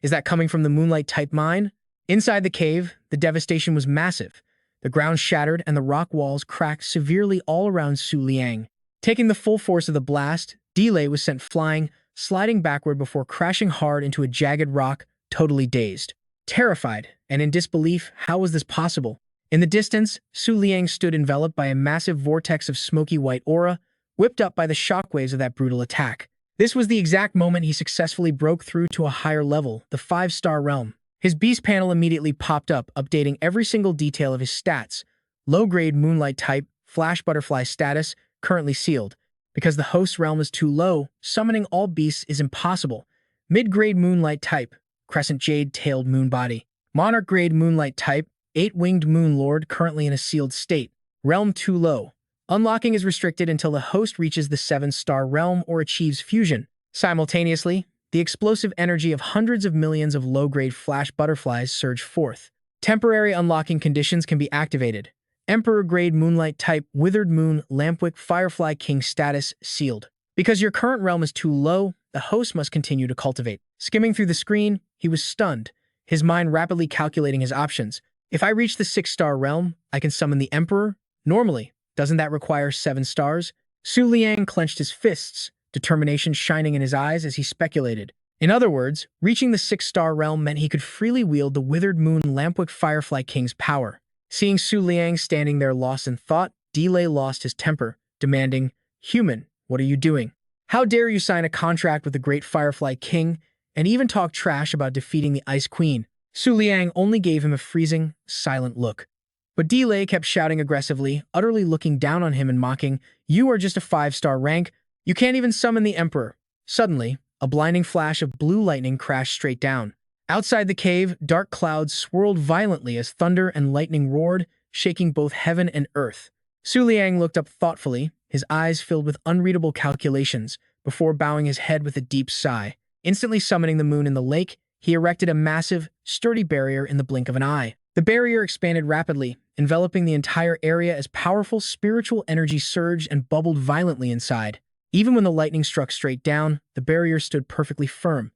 Is that coming from the moonlight-type mine? Inside the cave, the devastation was massive. The ground shattered and the rock walls cracked severely all around Su Liang. Taking the full force of the blast, Delay was sent flying, sliding backward before crashing hard into a jagged rock, totally dazed. Terrified and in disbelief, how was this possible? In the distance, Su Liang stood enveloped by a massive vortex of smoky white aura, whipped up by the shockwaves of that brutal attack. This was the exact moment he successfully broke through to a higher level, the 5-star realm. His beast panel immediately popped up, updating every single detail of his stats. Low-grade moonlight type, flash butterfly status, currently sealed. Because the host realm is too low, summoning all beasts is impossible. Mid-grade moonlight type, crescent jade-tailed moon body. Monarch-grade moonlight type, 8-winged moon lord, currently in a sealed state. Realm too low. Unlocking is restricted until the host reaches the 7-star realm or achieves fusion. Simultaneously, the explosive energy of hundreds of millions of low-grade flash butterflies surge forth. Temporary unlocking conditions can be activated. Emperor-grade moonlight type, withered moon, lampwick, firefly king status, sealed. Because your current realm is too low, the host must continue to cultivate. Skimming through the screen, he was stunned, his mind rapidly calculating his options. If I reach the 6-star realm, I can summon the Emperor? Normally, doesn't that require 7 stars? Su Liang clenched his fists, determination shining in his eyes as he speculated. In other words, reaching the 6-star realm meant he could freely wield the withered moon lampwick firefly king's power. Seeing Su Liang standing there lost in thought, Delay lost his temper, demanding, "Human, what are you doing? How dare you sign a contract with the great Firefly King and even talk trash about defeating the Ice Queen?" Su Liang only gave him a freezing, silent look. But Delay kept shouting aggressively, utterly looking down on him and mocking, "You are just a 5-star rank. You can't even summon the Emperor." Suddenly, a blinding flash of blue lightning crashed straight down. Outside the cave, dark clouds swirled violently as thunder and lightning roared, shaking both heaven and earth. Su Liang looked up thoughtfully, his eyes filled with unreadable calculations, before bowing his head with a deep sigh. Instantly summoning the moon in the lake, he erected a massive, sturdy barrier in the blink of an eye. The barrier expanded rapidly, enveloping the entire area as powerful spiritual energy surged and bubbled violently inside. Even when the lightning struck straight down, the barrier stood perfectly firm.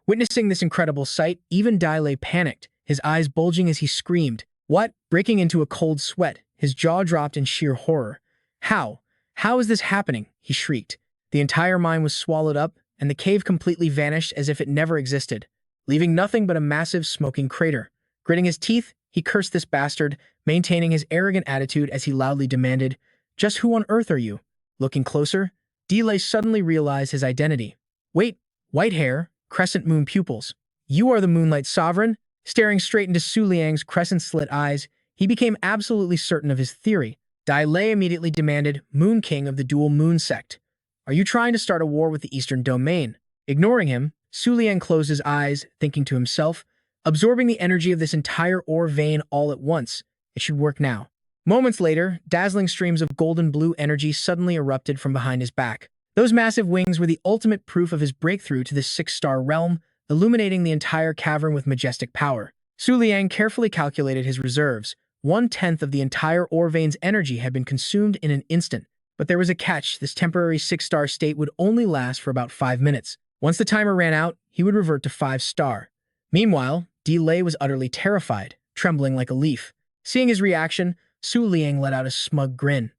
Witnessing this incredible sight, even Delay panicked, his eyes bulging as he screamed, "What?" Breaking into a cold sweat, his jaw dropped in sheer horror. "How? How is this happening?" he shrieked. The entire mine was swallowed up, and the cave completely vanished as if it never existed, leaving nothing but a massive smoking crater. Gritting his teeth, he cursed this bastard, maintaining his arrogant attitude as he loudly demanded, "Just who on earth are you?" Looking closer, Delay suddenly realized his identity. "Wait, white hair, crescent moon pupils. You are the Moonlight Sovereign?" Staring straight into Su Liang's crescent-slit eyes, he became absolutely certain of his theory. Delay immediately demanded, "Moon King of the Dual Moon Sect, are you trying to start a war with the Eastern Domain?" Ignoring him, Su Liang closed his eyes, thinking to himself, absorbing the energy of this entire ore vein all at once. It should work now. Moments later, dazzling streams of golden blue energy suddenly erupted from behind his back. Those massive wings were the ultimate proof of his breakthrough to the 6-star realm, illuminating the entire cavern with majestic power. Su Liang carefully calculated his reserves. 1/10 of the entire ore vein's energy had been consumed in an instant. But there was a catch. This temporary 6-star state would only last for about 5 minutes. Once the timer ran out, he would revert to 5-star. Meanwhile, Delay was utterly terrified, trembling like a leaf. Seeing his reaction, Su Liang let out a smug grin.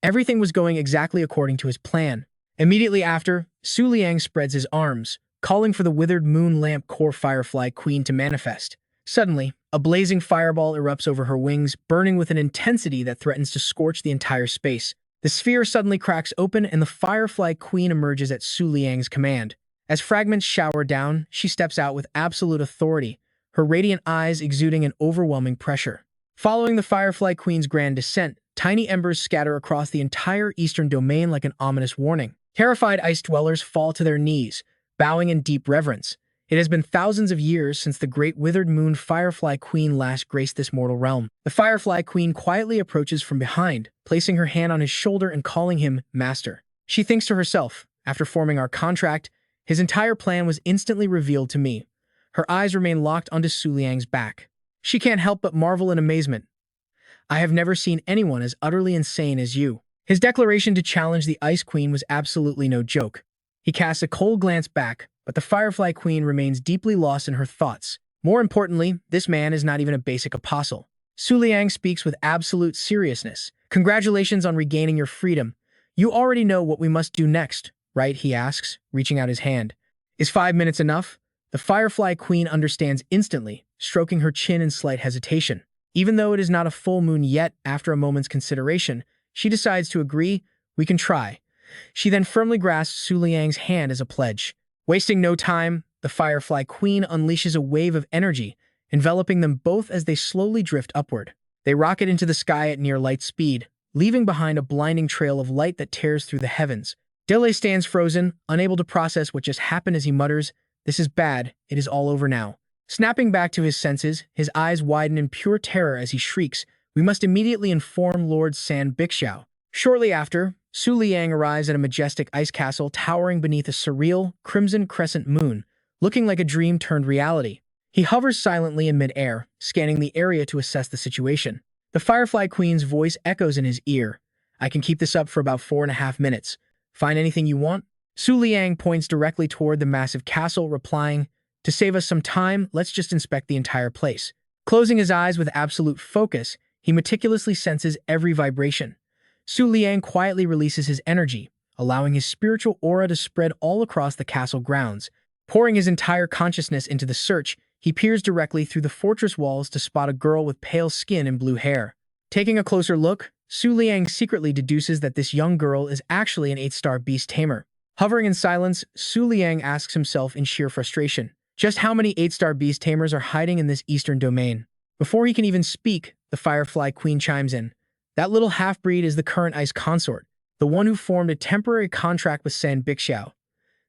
Everything was going exactly according to his plan. Immediately after, Su Liang spreads his arms, calling for the withered moon lamp core firefly queen to manifest. Suddenly, a blazing fireball erupts over her wings, burning with an intensity that threatens to scorch the entire space. The sphere suddenly cracks open and the firefly queen emerges at Su Liang's command. As fragments shower down, she steps out with absolute authority, her radiant eyes exuding an overwhelming pressure. Following the Firefly Queen's grand descent, tiny embers scatter across the entire Eastern Domain like an ominous warning. Terrified ice dwellers fall to their knees, bowing in deep reverence. It has been thousands of years since the great withered moon Firefly Queen last graced this mortal realm. The Firefly Queen quietly approaches from behind, placing her hand on his shoulder and calling him Master. She thinks to herself, after forming our contract, his entire plan was instantly revealed to me. Her eyes remain locked onto Su Liang's back. She can't help but marvel in amazement. I have never seen anyone as utterly insane as you. His declaration to challenge the Ice Queen was absolutely no joke. He casts a cold glance back, but the Firefly Queen remains deeply lost in her thoughts. More importantly, this man is not even a basic apostle. Su Liang speaks with absolute seriousness. Congratulations on regaining your freedom. You already know what we must do next, right? He asks, reaching out his hand. Is 5 minutes enough? The Firefly Queen understands instantly, stroking her chin in slight hesitation. Even though it is not a full moon yet, after a moment's consideration, she decides to agree. We can try. She then firmly grasps Su Liang's hand as a pledge. Wasting no time, the Firefly Queen unleashes a wave of energy, enveloping them both as they slowly drift upward. They rocket into the sky at near light speed, leaving behind a blinding trail of light that tears through the heavens. Dele stands frozen, unable to process what just happened as he mutters, "This is bad, it is all over now." Snapping back to his senses, his eyes widen in pure terror as he shrieks, "We must immediately inform Lord San Bixxiao." Shortly after, Su Liang arrives at a majestic ice castle towering beneath a surreal, crimson crescent moon, looking like a dream turned reality. He hovers silently in midair, scanning the area to assess the situation. The Firefly Queen's voice echoes in his ear. "I can keep this up for about 4.5 minutes. Find anything you want?" Su Liang points directly toward the massive castle, replying, "To save us some time, let's just inspect the entire place." Closing his eyes with absolute focus, he meticulously senses every vibration. Su Liang quietly releases his energy, allowing his spiritual aura to spread all across the castle grounds. Pouring his entire consciousness into the search, he peers directly through the fortress walls to spot a girl with pale skin and blue hair. Taking a closer look, Su Liang secretly deduces that this young girl is actually an 8-star beast tamer. Hovering in silence, Su Liang asks himself in sheer frustration, just how many 8-star beast tamers are hiding in this eastern domain? Before he can even speak, the Firefly Queen chimes in. That little half-breed is the current ice consort, the one who formed a temporary contract with San Bixxiao.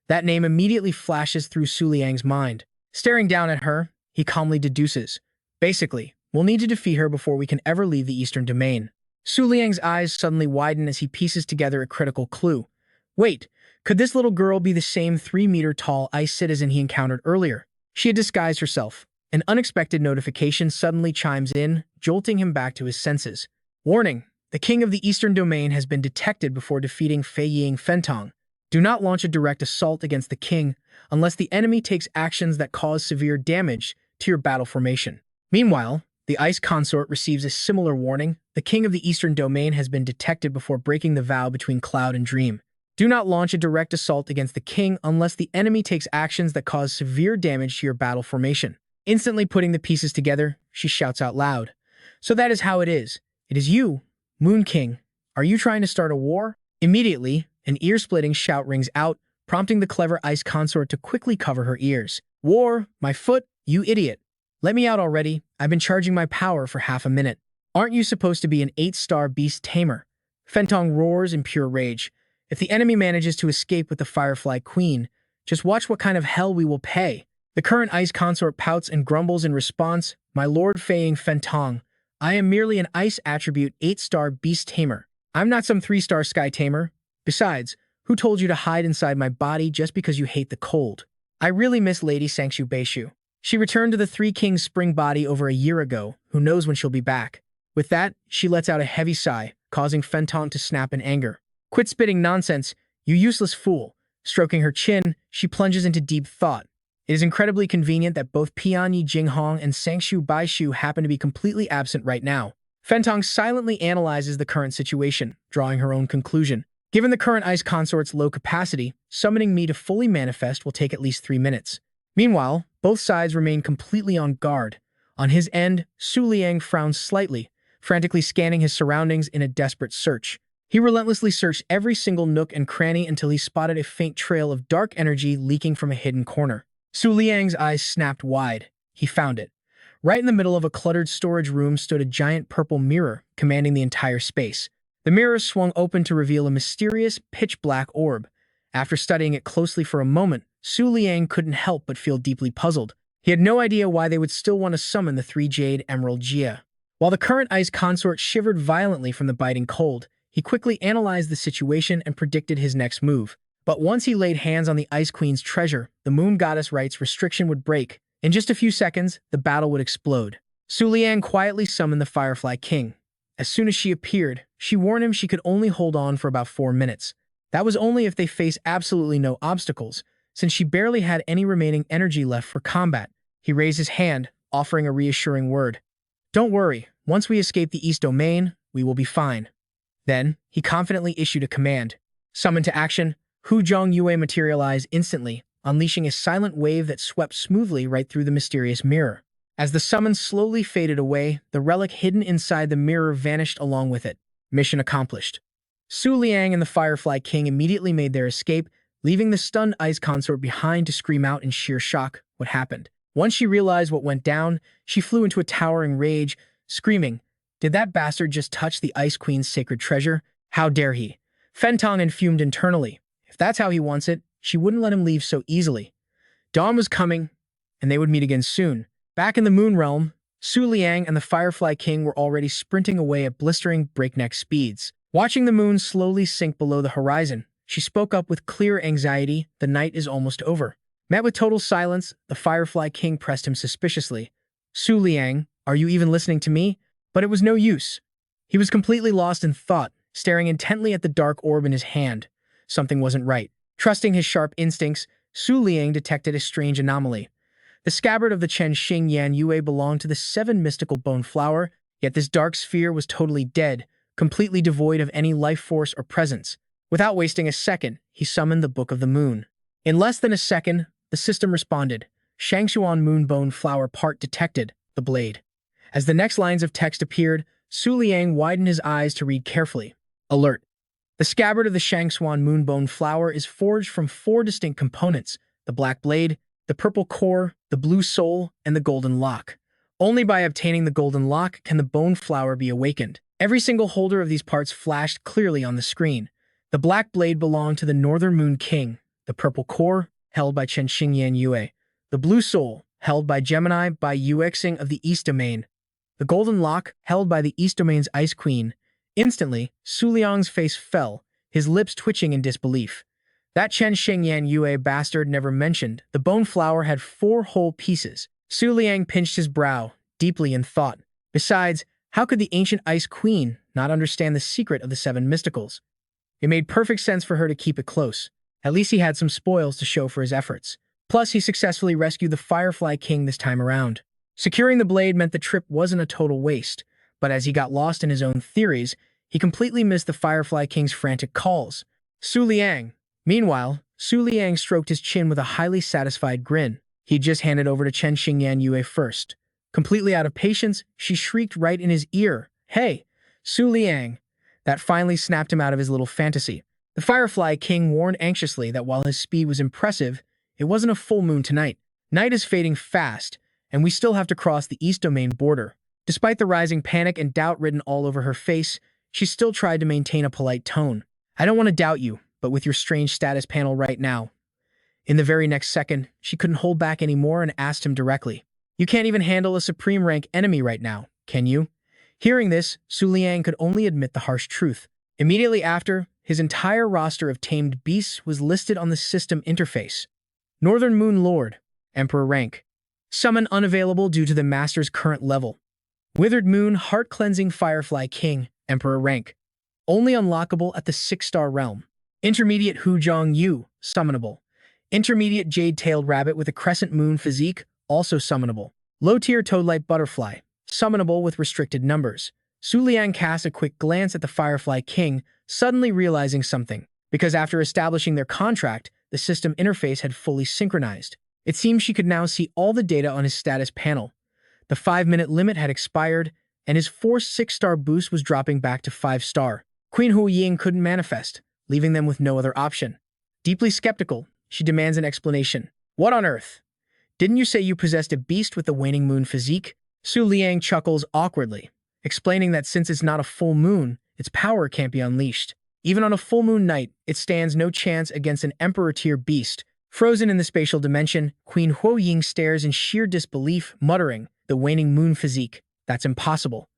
That name immediately flashes through Su Liang's mind. Staring down at her, he calmly deduces, basically, we'll need to defeat her before we can ever leave the eastern domain. Su Liang's eyes suddenly widen as he pieces together a critical clue. Wait, could this little girl be the same 3-meter-tall ice citizen he encountered earlier? She had disguised herself. An unexpected notification suddenly chimes in, jolting him back to his senses. Warning, the king of the eastern domain has been detected before defeating Fei Ying Fentong. Do not launch a direct assault against the king unless the enemy takes actions that cause severe damage to your battle formation. Meanwhile, the ice consort receives a similar warning. The king of the eastern domain has been detected before breaking the vow between Cloud and Dream. Do not launch a direct assault against the king unless the enemy takes actions that cause severe damage to your battle formation. Instantly putting the pieces together, she shouts out loud. So that is how it is. It is you, Moon King. Are you trying to start a war? Immediately, an ear-splitting shout rings out, prompting the clever ice consort to quickly cover her ears. War, my foot, you idiot. Let me out already. I've been charging my power for half a minute. Aren't you supposed to be an 8-star beast tamer? Fentong roars in pure rage. If the enemy manages to escape with the Firefly Queen, just watch what kind of hell we will pay. The current ice consort pouts and grumbles in response. My lord Fei Ying Fentong, I am merely an ice attribute 8-star beast tamer. I'm not some 3-star sky tamer. Besides, who told you to hide inside my body just because you hate the cold? I really miss Lady Sangshu Beishu. She returned to the Three Kings spring body over a year ago. Who knows when she'll be back? With that, she lets out a heavy sigh, causing Fentong to snap in anger. Quit spitting nonsense, you useless fool. Stroking her chin, she plunges into deep thought. It is incredibly convenient that both Pianyi Jinghong and Sangshu Baishu happen to be completely absent right now. Fentong silently analyzes the current situation, drawing her own conclusion. Given the current ice consort's low capacity, summoning me to fully manifest will take at least 3 minutes. Meanwhile, both sides remain completely on guard. On his end, Su Liang frowns slightly, frantically scanning his surroundings in a desperate search. He relentlessly searched every single nook and cranny until he spotted a faint trail of dark energy leaking from a hidden corner. Su Liang's eyes snapped wide. He found it. Right in the middle of a cluttered storage room stood a giant purple mirror, commanding the entire space. The mirror swung open to reveal a mysterious, pitch-black orb. After studying it closely for a moment, Su Liang couldn't help but feel deeply puzzled. He had no idea why they would still want to summon the three Jade Emerald Jia. While the current ice consort shivered violently from the biting cold, he quickly analyzed the situation and predicted his next move. But once he laid hands on the Ice Queen's treasure, the Moon Goddess Right's restriction would break. In just a few seconds, the battle would explode. Su Liang quietly summoned the Firefly King. As soon as she appeared, she warned him she could only hold on for about 4 minutes. That was only if they faced absolutely no obstacles, since she barely had any remaining energy left for combat. He raised his hand, offering a reassuring word. "Don't worry, once we escape the East Domain, we will be fine." Then, he confidently issued a command. Summon to action, Hu Zhongyue materialized instantly, unleashing a silent wave that swept smoothly right through the mysterious mirror. As the summons slowly faded away, the relic hidden inside the mirror vanished along with it. Mission accomplished. Su Liang and the Firefly King immediately made their escape, leaving the stunned ice consort behind to scream out in sheer shock what happened. Once she realized what went down, she flew into a towering rage, screaming, "Did that bastard just touch the Ice Queen's sacred treasure? How dare he?" Fentong fumed internally. If that's how he wants it, she wouldn't let him leave so easily. Dawn was coming, and they would meet again soon. Back in the Moon Realm, Su Liang and the Firefly King were already sprinting away at blistering breakneck speeds. Watching the moon slowly sink below the horizon, she spoke up with clear anxiety. "The night is almost over." Met with total silence, the Firefly King pressed him suspiciously. "Su Liang, are you even listening to me?" But it was no use. He was completely lost in thought, staring intently at the dark orb in his hand. Something wasn't right. Trusting his sharp instincts, Su Liang detected a strange anomaly. The scabbard of the Chen Xing Yan Yue belonged to the 7 mystical bone flower, yet this dark sphere was totally dead, completely devoid of any life force or presence. Without wasting a second, he summoned the Book of the Moon. In less than a second, the system responded. Shangshuan Moon Bone Flower Part detected, the blade. As the next lines of text appeared, Su Liang widened his eyes to read carefully. Alert. The scabbard of the Shangshuan Moonbone Flower is forged from 4 distinct components: the black blade, the purple core, the blue soul, and the golden lock. Only by obtaining the golden lock can the bone flower be awakened. Every single holder of these parts flashed clearly on the screen. The black blade belonged to the Northern Moon King, the purple core, held by Chen Xingyan Yue, the blue soul, held by Gemini by Yuexing of the East Domain, the golden lock, held by the East Domain's Ice Queen. Instantly, Su Liang's face fell, his lips twitching in disbelief. That Chen Xingyan Yue bastard never mentioned the bone flower had 4 whole pieces. Su Liang pinched his brow, deeply in thought. Besides, how could the ancient Ice Queen not understand the secret of the 7 mysticals? It made perfect sense for her to keep it close. At least he had some spoils to show for his efforts. Plus, he successfully rescued the Firefly King this time around. Securing the blade meant the trip wasn't a total waste, but as he got lost in his own theories, he completely missed the Firefly King's frantic calls. Su Liang. Meanwhile, Su Liang stroked his chin with a highly satisfied grin. He'd just handed over to Chen Xingyan Yue first. Completely out of patience, she shrieked right in his ear, "Hey, Su Liang!" That finally snapped him out of his little fantasy. The Firefly King warned anxiously that while his speed was impressive, it wasn't a full moon tonight. Night is fading fast, and we still have to cross the East Domain border. Despite the rising panic and doubt written all over her face, she still tried to maintain a polite tone. "I don't want to doubt you, but with your strange status panel right now." In the very next second, she couldn't hold back anymore and asked him directly, "You can't even handle a supreme rank enemy right now, can you?" Hearing this, Su Liang could only admit the harsh truth. Immediately after, his entire roster of tamed beasts was listed on the system interface. Northern Moon Lord, Emperor rank. Summon unavailable due to the Master's current level. Withered Moon Heart-Cleansing Firefly King, Emperor rank. Only unlockable at the 6-star realm. Intermediate Huzhong Yu, summonable. Intermediate Jade-Tailed Rabbit with a Crescent Moon physique, also summonable. Low-tier Toadlight Butterfly, summonable with restricted numbers. Su Liang cast a quick glance at the Firefly King, suddenly realizing something. Because after establishing their contract, the system interface had fully synchronized. It seemed she could now see all the data on his status panel. The 5-minute limit had expired, and his forced 6-star boost was dropping back to 5-star. Queen Hu Ying couldn't manifest, leaving them with no other option. Deeply skeptical, she demands an explanation. "What on earth? Didn't you say you possessed a beast with the waning moon physique?" Su Liang chuckles awkwardly, explaining that since it's not a full moon, its power can't be unleashed. Even on a full moon night, it stands no chance against an Emperor-tier beast, Frozen in the spatial dimension, Queen Huoying stares in sheer disbelief, muttering, "The waning moon physique. That's impossible."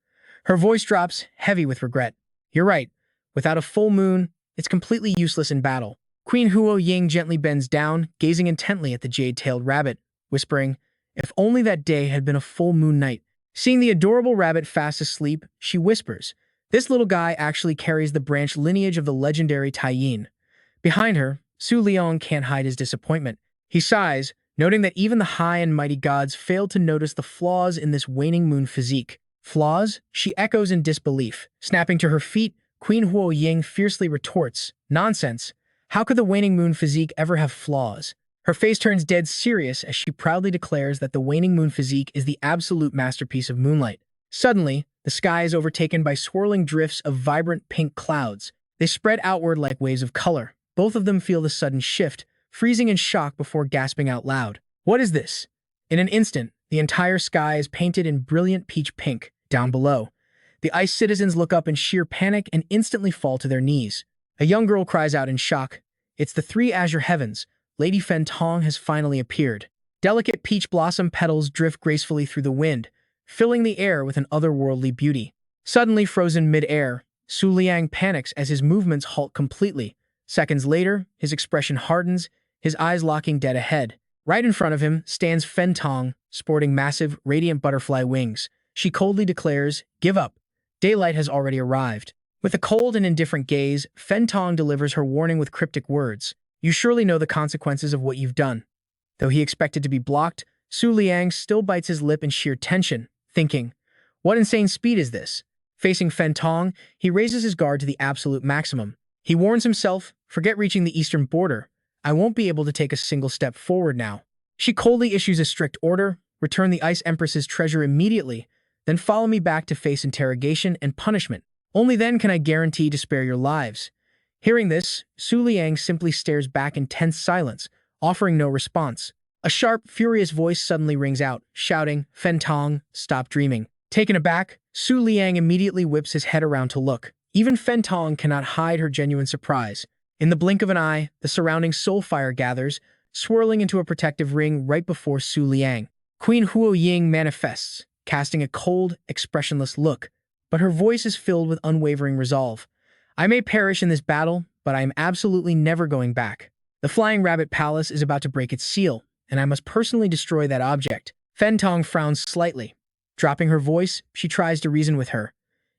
Her voice drops, heavy with regret. "You're right. Without a full moon, it's completely useless in battle." Queen Huoying gently bends down, gazing intently at the jade-tailed rabbit, whispering, "If only that day had been a full moon night." Seeing the adorable rabbit fast asleep, she whispers, "This little guy actually carries the branch lineage of the legendary Taiyin." Behind her, Su Liang can't hide his disappointment. He sighs, noting that even the high and mighty gods failed to notice the flaws in this waning moon physique. "Flaws?" She echoes in disbelief. Snapping to her feet, Queen Huoying fiercely retorts, "Nonsense! How could the waning moon physique ever have flaws?" Her face turns dead serious as she proudly declares that the waning moon physique is the absolute masterpiece of moonlight. Suddenly, the sky is overtaken by swirling drifts of vibrant pink clouds. They spread outward like waves of color. Both of them feel the sudden shift, freezing in shock before gasping out loud. "What is this?" In an instant, the entire sky is painted in brilliant peach pink. Down below, the ice citizens look up in sheer panic and instantly fall to their knees. A young girl cries out in shock, "It's the three azure heavens! Lady Fen Tong has finally appeared." Delicate peach blossom petals drift gracefully through the wind, filling the air with an otherworldly beauty. Suddenly frozen mid-air, Su Liang panics as his movements halt completely. Seconds later, his expression hardens, his eyes locking dead ahead. Right in front of him stands Fen Tong, sporting massive, radiant butterfly wings. She coldly declares, "Give up. Daylight has already arrived." With a cold and indifferent gaze, Fen Tong delivers her warning with cryptic words. "You surely know the consequences of what you've done." Though he expected to be blocked, Su Liang still bites his lip in sheer tension, thinking, "What insane speed is this?" Facing Fen Tong, he raises his guard to the absolute maximum. He warns himself, "Forget reaching the eastern border. I won't be able to take a single step forward now." She coldly issues a strict order, "Return the Ice Empress's treasure immediately, then follow me back to face interrogation and punishment. Only then can I guarantee to spare your lives." Hearing this, Su Liang simply stares back in tense silence, offering no response. A sharp, furious voice suddenly rings out, shouting, "Fen Tong, stop dreaming." Taken aback, Su Liang immediately whips his head around to look. Even Fen Tong cannot hide her genuine surprise. In the blink of an eye, the surrounding soul fire gathers, swirling into a protective ring right before Su Liang. Queen Huoying manifests, casting a cold, expressionless look, but her voice is filled with unwavering resolve. "I may perish in this battle, but I am absolutely never going back. The Flying Rabbit Palace is about to break its seal, and I must personally destroy that object." Fen Tong frowns slightly. Dropping her voice, she tries to reason with her.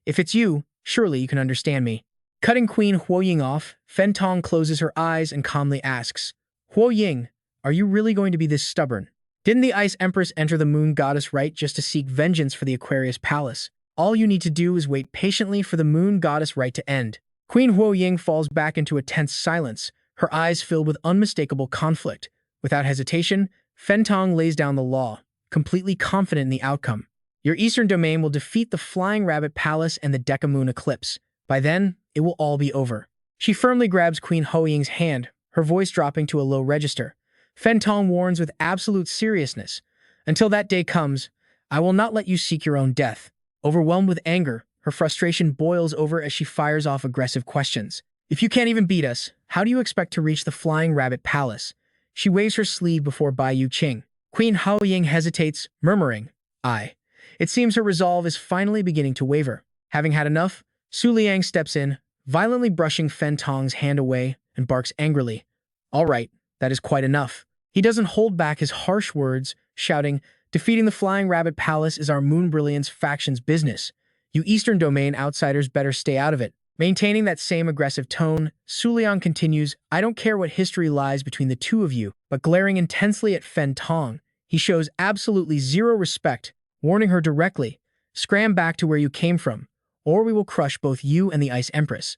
"If it's you, surely you can understand me." Cutting Queen Huoying off, Fen Tong closes her eyes and calmly asks, "Huoying, are you really going to be this stubborn? Didn't the Ice Empress enter the Moon Goddess Rite just to seek vengeance for the Aquarius Palace? All you need to do is wait patiently for the Moon Goddess Rite to end." Queen Huoying falls back into a tense silence, her eyes filled with unmistakable conflict. Without hesitation, Fen Tong lays down the law, completely confident in the outcome. "Your eastern domain will defeat the Flying Rabbit Palace and the Deca Moon Eclipse. By then, it will all be over." She firmly grabs Queen Huoying's hand, her voice dropping to a low register. Fen Tong warns with absolute seriousness, "Until that day comes, I will not let you seek your own death." Overwhelmed with anger, her frustration boils over as she fires off aggressive questions. "If you can't even beat us, how do you expect to reach the Flying Rabbit Palace?" She waves her sleeve before Bai Yu Qing. Queen Huoying hesitates, murmuring, "I." It seems her resolve is finally beginning to waver. Having had enough, Su Liang steps in, violently brushing Fen Tong's hand away, and barks angrily, "All right, that is quite enough." He doesn't hold back his harsh words, shouting, "Defeating the Flying Rabbit Palace is our Moon Brilliance faction's business. You Eastern Domain outsiders better stay out of it." Maintaining that same aggressive tone, Su Liang continues, "I don't care what history lies between the two of you," but glaring intensely at Fen Tong, he shows absolutely zero respect, warning her directly, "Scram back to where you came from, or we will crush both you and the Ice Empress."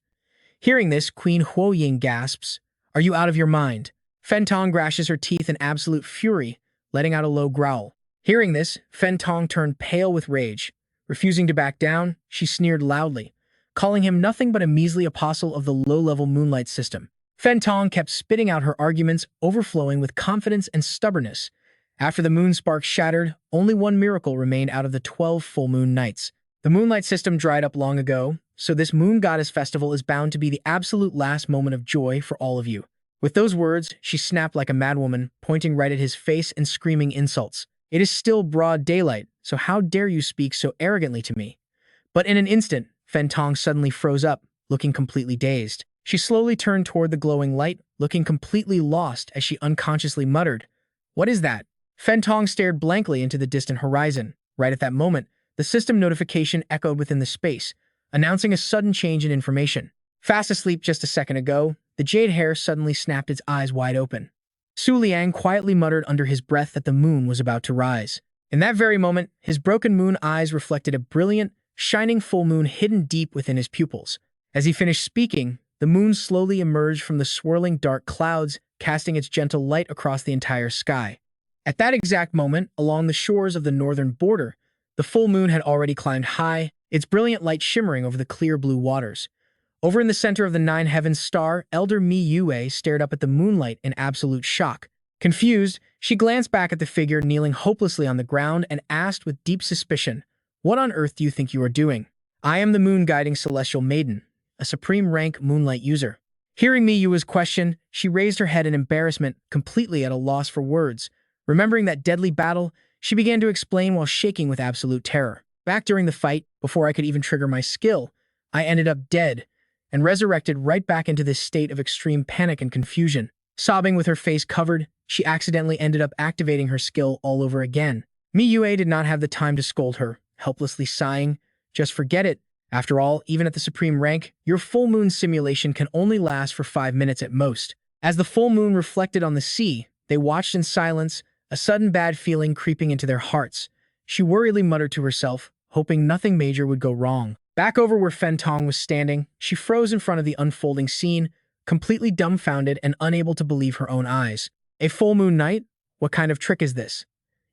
Hearing this, Queen Huoying gasps, "Are you out of your mind?" Fen Tong grashes her teeth in absolute fury, letting out a low growl. Hearing this, Fen Tong turned pale with rage. Refusing to back down, she sneered loudly, calling him nothing but a measly apostle of the low-level moonlight system. Fen Tong kept spitting out her arguments, overflowing with confidence and stubbornness. After the moon sparks shattered, only one miracle remained out of the 12 full moon nights. The moonlight system dried up long ago, so this moon goddess festival is bound to be the absolute last moment of joy for all of you. With those words, she snapped like a madwoman, pointing right at his face and screaming insults. It is still broad daylight, so how dare you speak so arrogantly to me? But in an instant, Fentong suddenly froze up, looking completely dazed. She slowly turned toward the glowing light, looking completely lost as she unconsciously muttered, "What is that?" Fentong stared blankly into the distant horizon. Right at that moment, the system notification echoed within the space, announcing a sudden change in information. Fast asleep just a second ago, the jade hare suddenly snapped its eyes wide open. Su Liang quietly muttered under his breath that the moon was about to rise. In that very moment, his broken moon eyes reflected a brilliant, shining full moon hidden deep within his pupils. As he finished speaking, the moon slowly emerged from the swirling dark clouds, casting its gentle light across the entire sky. At that exact moment, along the shores of the northern border, the full moon had already climbed high, its brilliant light shimmering over the clear blue waters. Over in the center of the nine heavens star, Elder Mi Yue stared up at the moonlight in absolute shock. Confused, she glanced back at the figure kneeling hopelessly on the ground and asked with deep suspicion, "What on earth do you think you are doing?" "I am the moon-guiding celestial maiden, a supreme rank moonlight user." Hearing Mi Yue's question, she raised her head in embarrassment, completely at a loss for words. Remembering that deadly battle, she began to explain while shaking with absolute terror. "Back during the fight, before I could even trigger my skill, I ended up dead, and resurrected right back into this state of extreme panic and confusion." Sobbing with her face covered, she accidentally ended up activating her skill all over again. Mi Yue did not have the time to scold her, helplessly sighing, "Just forget it. After all, even at the supreme rank, your full moon simulation can only last for 5 minutes at most." As the full moon reflected on the sea, they watched in silence, a sudden bad feeling creeping into their hearts. She worriedly muttered to herself, hoping nothing major would go wrong. Back over where Fentong was standing, she froze in front of the unfolding scene, completely dumbfounded and unable to believe her own eyes. A full moon night? What kind of trick is this?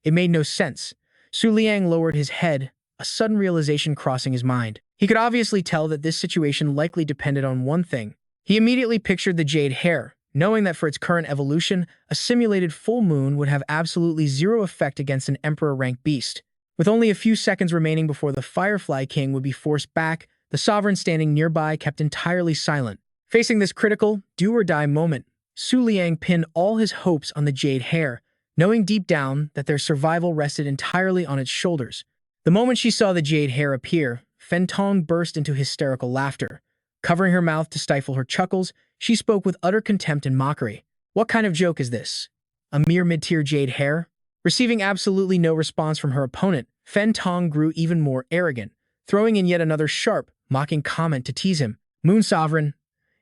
It made no sense. Su Liang lowered his head, a sudden realization crossing his mind. He could obviously tell that this situation likely depended on one thing. He immediately pictured the jade hare, knowing that for its current evolution, a simulated full moon would have absolutely zero effect against an emperor-rank beast. With only a few seconds remaining before the Firefly King would be forced back, the sovereign standing nearby kept entirely silent. Facing this critical, do-or-die moment, Su Liang pinned all his hopes on the jade hare, knowing deep down that their survival rested entirely on its shoulders. The moment she saw the jade hare appear, Fentong burst into hysterical laughter. Covering her mouth to stifle her chuckles, she spoke with utter contempt and mockery. "What kind of joke is this? A mere mid-tier jade hare?" Receiving absolutely no response from her opponent, Fentong grew even more arrogant, throwing in yet another sharp, mocking comment to tease him. "Moon Sovereign,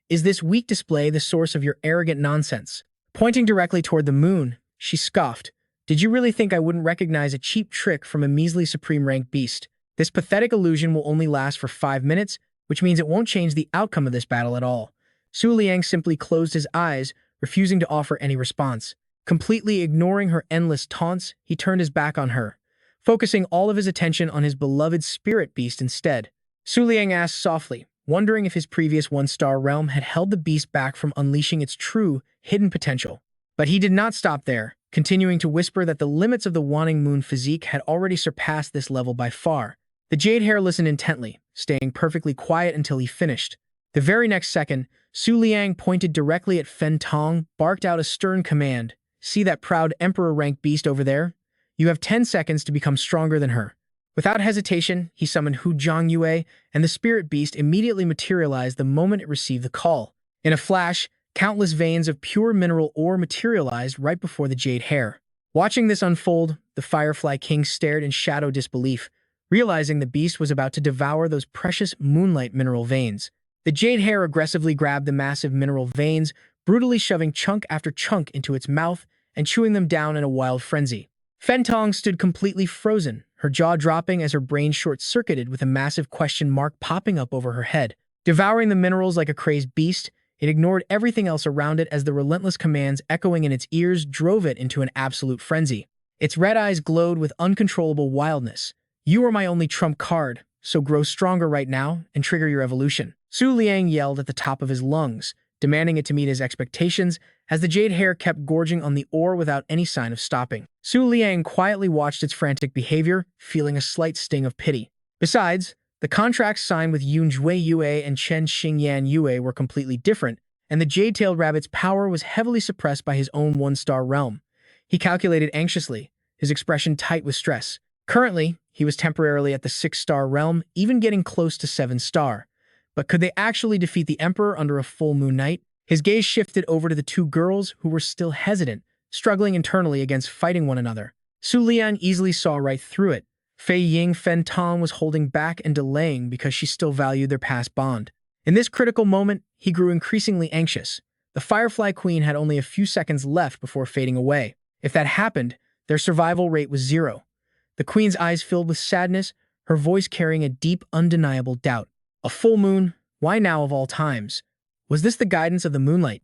is this weak display the source of your arrogant nonsense?" Pointing directly toward the moon, she scoffed. "Did you really think I wouldn't recognize a cheap trick from a measly supreme rank beast? This pathetic illusion will only last for 5 minutes, which means it won't change the outcome of this battle at all." Su Liang simply closed his eyes, refusing to offer any response. Completely ignoring her endless taunts, he turned his back on her, focusing all of his attention on his beloved spirit beast instead. Su Liang asked softly, wondering if his previous one-star realm had held the beast back from unleashing its true, hidden potential. But he did not stop there, continuing to whisper that the limits of the Wanting Moon physique had already surpassed this level by far. The jade hare listened intently, staying perfectly quiet until he finished. The very next second, Su Liang pointed directly at Fentong, barked out a stern command. "See that proud emperor-rank beast over there? You have 10 seconds to become stronger than her." Without hesitation, he summoned Hu Zhongyue, and the spirit beast immediately materialized the moment it received the call. In a flash, countless veins of pure mineral ore materialized right before the jade hare. Watching this unfold, the Firefly King stared in shadow disbelief, realizing the beast was about to devour those precious moonlight mineral veins. The jade hare aggressively grabbed the massive mineral veins, brutally shoving chunk after chunk into its mouth and chewing them down in a wild frenzy. Fentong stood completely frozen, her jaw dropping as her brain short-circuited with a massive question mark popping up over her head. Devouring the minerals like a crazed beast, it ignored everything else around it as the relentless commands echoing in its ears drove it into an absolute frenzy. Its red eyes glowed with uncontrollable wildness. "You are my only trump card, so grow stronger right now and trigger your evolution." Su Liang yelled at the top of his lungs, demanding it to meet his expectations, as the jade hare kept gorging on the ore without any sign of stopping. Su Liang quietly watched its frantic behavior, feeling a slight sting of pity. Besides, the contracts signed with Yun Jue Yue and Chen Xingyan Yue were completely different, and the jade-tailed rabbit's power was heavily suppressed by his own one-star realm. He calculated anxiously, his expression tight with stress. Currently, he was temporarily at the 6-star realm, even getting close to 7-star. But could they actually defeat the Emperor under a full moon night? His gaze shifted over to the two girls who were still hesitant, struggling internally against fighting one another. Su Liang easily saw right through it. Fei Ying Fen Tong was holding back and delaying because she still valued their past bond. In this critical moment, he grew increasingly anxious. The Firefly Queen had only a few seconds left before fading away. If that happened, their survival rate was 0. The Queen's eyes filled with sadness, her voice carrying a deep, undeniable doubt. A full moon? Why now of all times? Was this the guidance of the moonlight?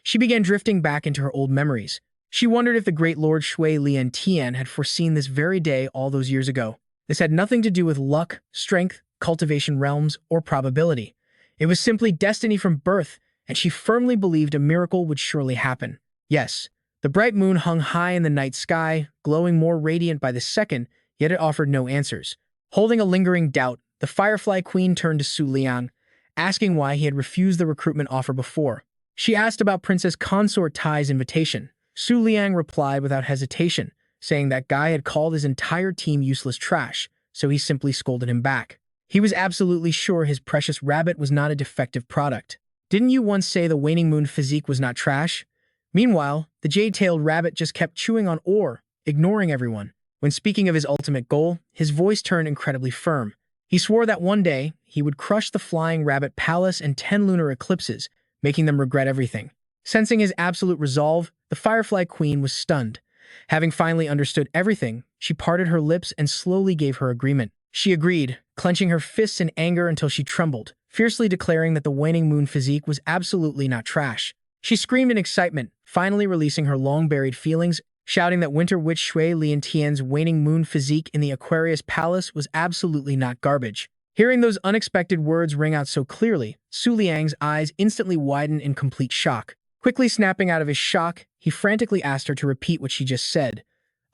She began drifting back into her old memories. She wondered if the great Lord Shui Lian Tian had foreseen this very day all those years ago. This had nothing to do with luck, strength, cultivation realms, or probability. It was simply destiny from birth, and she firmly believed a miracle would surely happen. Yes, the bright moon hung high in the night sky, glowing more radiant by the second, yet it offered no answers. Holding a lingering doubt, the Firefly Queen turned to Su Liang, asking why he had refused the recruitment offer before. She asked about Princess Consort Tai's invitation. Su Liang replied without hesitation, saying that guy had called his entire team useless trash, so he simply scolded him back. He was absolutely sure his precious rabbit was not a defective product. Didn't you once say the waning moon physique was not trash? Meanwhile, the jade-tailed rabbit just kept chewing on ore, ignoring everyone. When speaking of his ultimate goal, his voice turned incredibly firm. He swore that one day, he would crush the Flying Rabbit Palace and 10 lunar eclipses, making them regret everything. Sensing his absolute resolve, the Firefly Queen was stunned. Having finally understood everything, she parted her lips and slowly gave her agreement. She agreed, clenching her fists in anger until she trembled, fiercely declaring that the waning moon physique was absolutely not trash. She screamed in excitement, finally releasing her long-buried feelings, shouting that Winter Witch Shui Lian Tian's waning moon physique in the Aquarius Palace was absolutely not garbage. Hearing those unexpected words ring out so clearly, Su Liang's eyes instantly widened in complete shock. Quickly snapping out of his shock, he frantically asked her to repeat what she just said.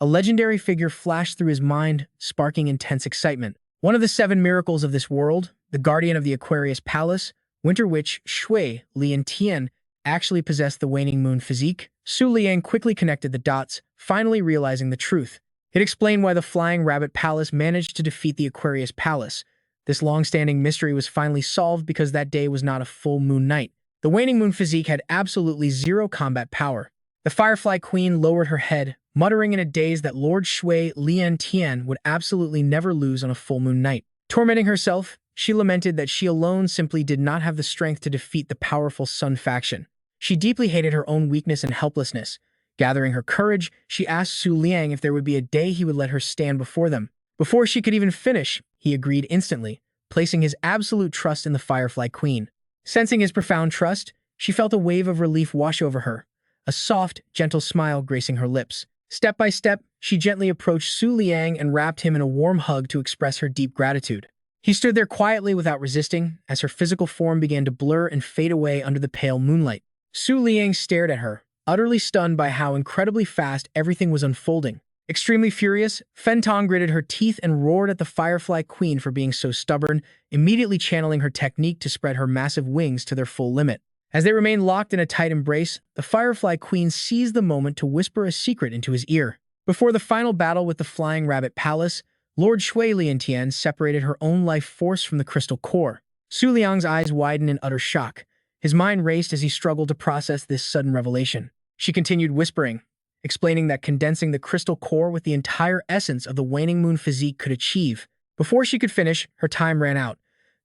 A legendary figure flashed through his mind, sparking intense excitement. One of the 7 miracles of this world, the guardian of the Aquarius Palace, Winter Witch Shui Lian Tian, actually possessed the waning moon physique. Su Liang quickly connected the dots, finally realizing the truth. It explained why the Flying Rabbit Palace managed to defeat the Aquarius Palace. This long-standing mystery was finally solved because that day was not a full moon night. The waning moon physique had absolutely 0 combat power. The Firefly Queen lowered her head, muttering in a daze that Lord Shui Lian Tian would absolutely never lose on a full moon night. Tormenting herself, she lamented that she alone simply did not have the strength to defeat the powerful Sun faction. She deeply hated her own weakness and helplessness. Gathering her courage, she asked Su Liang if there would be a day he would let her stand before them. Before she could even finish, he agreed instantly, placing his absolute trust in the Firefly Queen. Sensing his profound trust, she felt a wave of relief wash over her, a soft, gentle smile gracing her lips. Step by step, she gently approached Su Liang and wrapped him in a warm hug to express her deep gratitude. He stood there quietly without resisting, as her physical form began to blur and fade away under the pale moonlight. Su Liang stared at her, utterly stunned by how incredibly fast everything was unfolding. Extremely furious, Fen Tong gritted her teeth and roared at the Firefly Queen for being so stubborn, immediately channeling her technique to spread her massive wings to their full limit. As they remained locked in a tight embrace, the Firefly Queen seized the moment to whisper a secret into his ear. Before the final battle with the Flying Rabbit Palace, Lord Shui Lian Tian separated her own life force from the crystal core. Su Liang's eyes widened in utter shock. His mind raced as he struggled to process this sudden revelation. She continued whispering, explaining that condensing the crystal core with the entire essence of the waning moon physique could achieve. Before she could finish, her time ran out.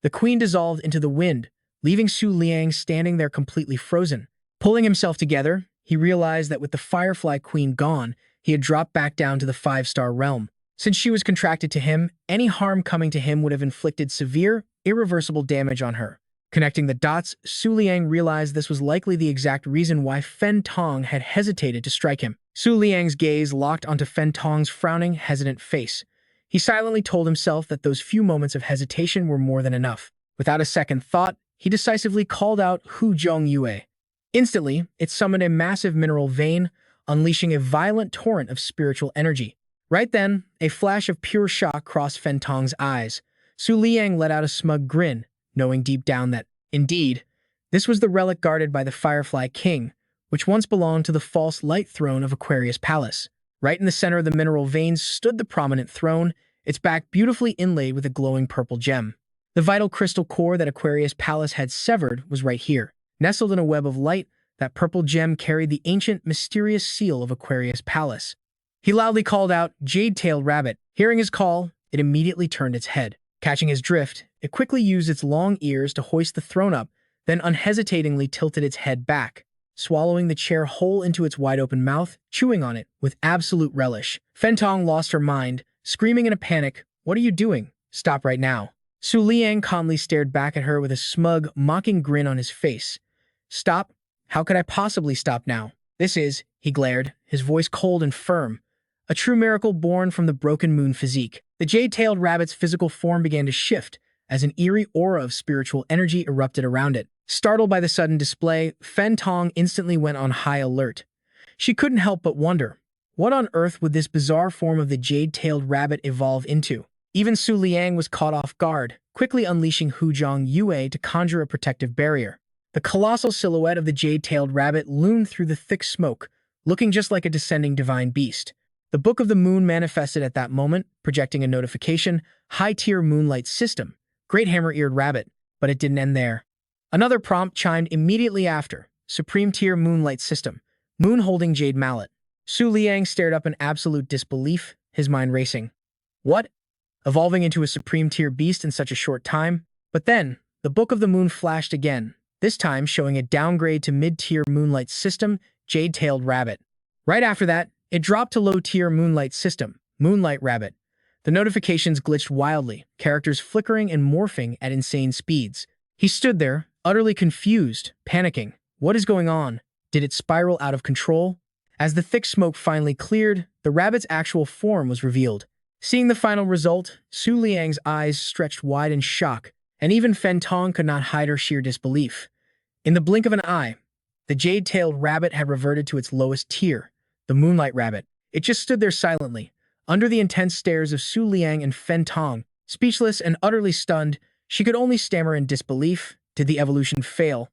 The queen dissolved into the wind, leaving Su Liang standing there completely frozen. Pulling himself together, he realized that with the Firefly Queen gone, he had dropped back down to the 5-star realm. Since she was contracted to him, any harm coming to him would have inflicted severe, irreversible damage on her. Connecting the dots, Su Liang realized this was likely the exact reason why Fen Tong had hesitated to strike him. Su Liang's gaze locked onto Fen Tong's frowning, hesitant face. He silently told himself that those few moments of hesitation were more than enough. Without a second thought, he decisively called out Hu Zhong Yue. Instantly, it summoned a massive mineral vein, unleashing a violent torrent of spiritual energy. Right then, a flash of pure shock crossed Fen Tong's eyes. Su Liang let out a smug grin, knowing deep down that, indeed, This was the relic guarded by the Firefly King, which once belonged to the false light throne of Aquarius Palace. Right in the center of the mineral veins stood the prominent throne, its back beautifully inlaid with a glowing purple gem. The vital crystal core that Aquarius Palace had severed was right here. Nestled in a web of light, that purple gem carried the ancient, mysterious seal of Aquarius Palace. He loudly called out, "Jade-tailed rabbit." Hearing his call, it immediately turned its head. Catching his drift, it quickly used its long ears to hoist the throne up, then unhesitatingly tilted its head back, swallowing the chair whole into its wide-open mouth, chewing on it with absolute relish. Fentong lost her mind, screaming in a panic, "What are you doing? Stop right now." Su Liang calmly stared back at her with a smug, mocking grin on his face. "Stop? How could I possibly stop now? This is," he glared, his voice cold and firm, "a true miracle born from the broken moon physique." The jade-tailed rabbit's physical form began to shift as an eerie aura of spiritual energy erupted around it. Startled by the sudden display, Fentong instantly went on high alert. She couldn't help but wonder, what on earth would this bizarre form of the jade-tailed rabbit evolve into? Even Su Liang was caught off guard, quickly unleashing Huzhong Yue to conjure a protective barrier. The colossal silhouette of the jade-tailed rabbit loomed through the thick smoke, looking just like a descending divine beast. The Book of the Moon manifested at that moment, projecting a notification, "High-tier moonlight system, great hammer-eared rabbit," but it didn't end there. Another prompt chimed immediately after, "Supreme-tier moonlight system, moon-holding jade mallet." Su Liang stared up in absolute disbelief, his mind racing. What? Evolving into a supreme-tier beast in such a short time? But then, the Book of the Moon flashed again, this time showing a downgrade to mid-tier moonlight system, jade-tailed rabbit. Right after that, it dropped to low-tier moonlight system, moonlight rabbit. The notifications glitched wildly, characters flickering and morphing at insane speeds. He stood there, utterly confused, panicking. What is going on? Did it spiral out of control? As the thick smoke finally cleared, the rabbit's actual form was revealed. Seeing the final result, Su Liang's eyes stretched wide in shock, and even Fentong could not hide her sheer disbelief. In the blink of an eye, the jade-tailed rabbit had reverted to its lowest tier, the moonlight rabbit. It just stood there silently, under the intense stares of Su Liang and Fentong. Speechless and utterly stunned, she could only stammer in disbelief. Did the evolution fail?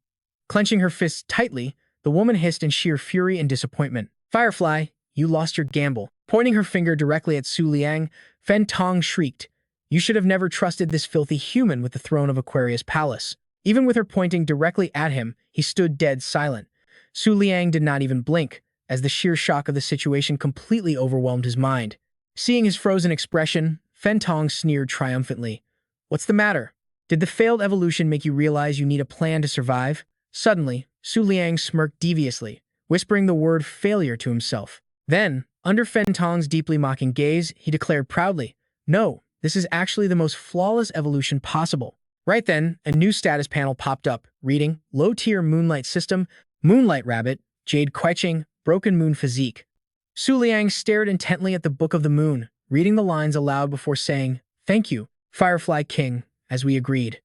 Clenching her fists tightly, the woman hissed in sheer fury and disappointment. "Firefly, you lost your gamble." Pointing her finger directly at Su Liang, Fentong shrieked, "You should have never trusted this filthy human with the throne of Aquarius Palace." Even with her pointing directly at him, he stood dead silent. Su Liang did not even blink, as the sheer shock of the situation completely overwhelmed his mind. Seeing his frozen expression, Fentong sneered triumphantly. "What's the matter? Did the failed evolution make you realize you need a plan to survive?" Suddenly, Su Liang smirked deviously, whispering the word failure to himself. Then, under Fentong's deeply mocking gaze, he declared proudly, "No, this is actually the most flawless evolution possible." Right then, a new status panel popped up, reading, "Low-tier moonlight system, moonlight rabbit, jade quetching, broken moon physique." Su Liang stared intently at the Book of the Moon, reading the lines aloud before saying, "Thank you, Firefly King," as we agreed.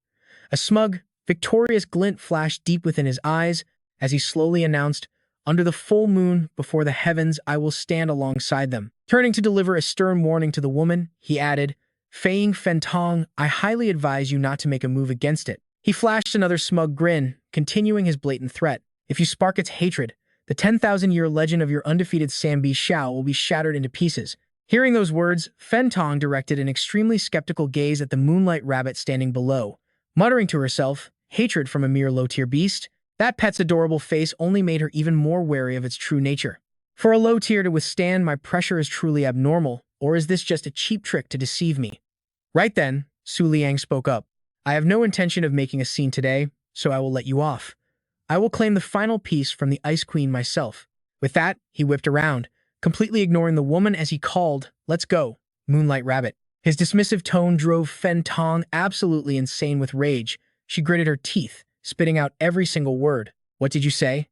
A smug, victorious glint flashed deep within his eyes as he slowly announced, "Under the full moon, before the heavens, I will stand alongside them." Turning to deliver a stern warning to the woman, he added, "Fei Fentong, I highly advise you not to make a move against it." He flashed another smug grin, continuing his blatant threat. "If you spark its hatred, the 10,000-year legend of your undefeated Sambi Xiao will be shattered into pieces." Hearing those words, Fentong directed an extremely skeptical gaze at the moonlight rabbit standing below, muttering to herself, "Hatred from a mere low-tier beast?" That pet's adorable face only made her even more wary of its true nature. "For a low tier to withstand my pressure is truly abnormal, or is this just a cheap trick to deceive me?" Right then, Su Liang spoke up. "I have no intention of making a scene today, so I will let you off. I will claim the final piece from the Ice Queen myself." With that, he whipped around, completely ignoring the woman as he called, "Let's go, Moonlight Rabbit." His dismissive tone drove Fentong absolutely insane with rage. She gritted her teeth, spitting out every single word. "What did you say?"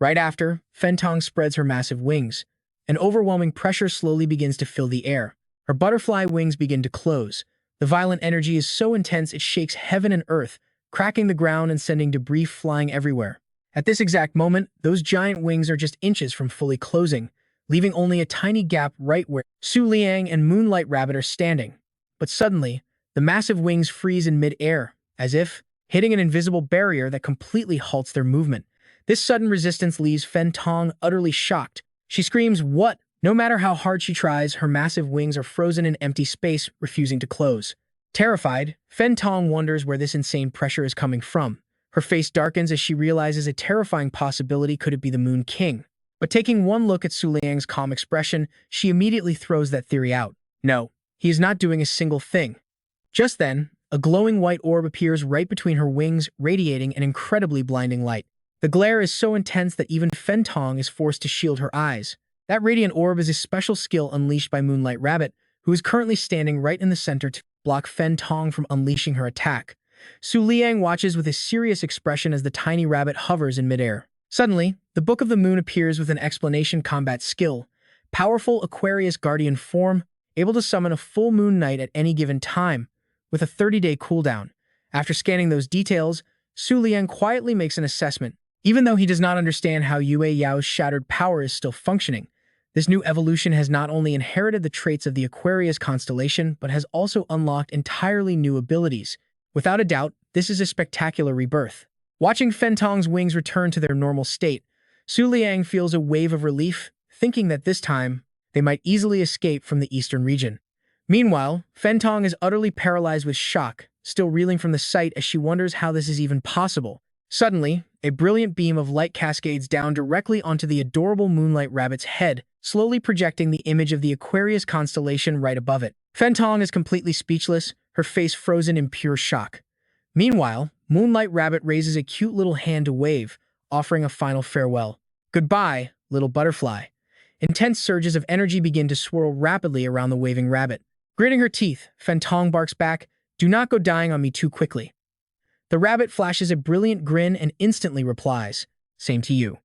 Right after, Fentong spreads her massive wings. An overwhelming pressure slowly begins to fill the air. Her butterfly wings begin to close. The violent energy is so intense it shakes heaven and earth, cracking the ground and sending debris flying everywhere. At this exact moment, those giant wings are just inches from fully closing, leaving only a tiny gap right where Su Liang and Moonlight Rabbit are standing. But suddenly, the massive wings freeze in mid-air, as if, hitting an invisible barrier that completely halts their movement. This sudden resistance leaves Fen Tong utterly shocked. She screams, "What?" No matter how hard she tries, her massive wings are frozen in empty space, refusing to close. Terrified, Fen Tong wonders where this insane pressure is coming from. Her face darkens as she realizes a terrifying possibility: could it be the Moon King? But taking one look at Su Liang's calm expression, she immediately throws that theory out. No, he is not doing a single thing. Just then, a glowing white orb appears right between her wings, radiating an incredibly blinding light. The glare is so intense that even Fen Tong is forced to shield her eyes. That radiant orb is a special skill unleashed by Moonlight Rabbit, who is currently standing right in the center to block Fen Tong from unleashing her attack. Su Liang watches with a serious expression as the tiny rabbit hovers in midair. Suddenly, the Book of the Moon appears with an explanation: combat skill. Powerful Aquarius Guardian form, able to summon a full moon night at any given time, with a 30-day cooldown. After scanning those details, Su Liang quietly makes an assessment. Even though he does not understand how Yue Yao's shattered power is still functioning, this new evolution has not only inherited the traits of the Aquarius constellation, but has also unlocked entirely new abilities. Without a doubt, this is a spectacular rebirth. Watching Fen Tong's wings return to their normal state, Su Liang feels a wave of relief, thinking that this time, they might easily escape from the eastern region. Meanwhile, Fen Tong is utterly paralyzed with shock, still reeling from the sight as she wonders how this is even possible. Suddenly, a brilliant beam of light cascades down directly onto the adorable Moonlight Rabbit's head, slowly projecting the image of the Aquarius constellation right above it. Fen Tong is completely speechless, her face frozen in pure shock. Meanwhile, Moonlight Rabbit raises a cute little hand to wave, offering a final farewell. "Goodbye, little butterfly." Intense surges of energy begin to swirl rapidly around the waving rabbit. Gritting her teeth, Fen Tong barks back, "Do not go dying on me too quickly." The rabbit flashes a brilliant grin and instantly replies, "Same to you."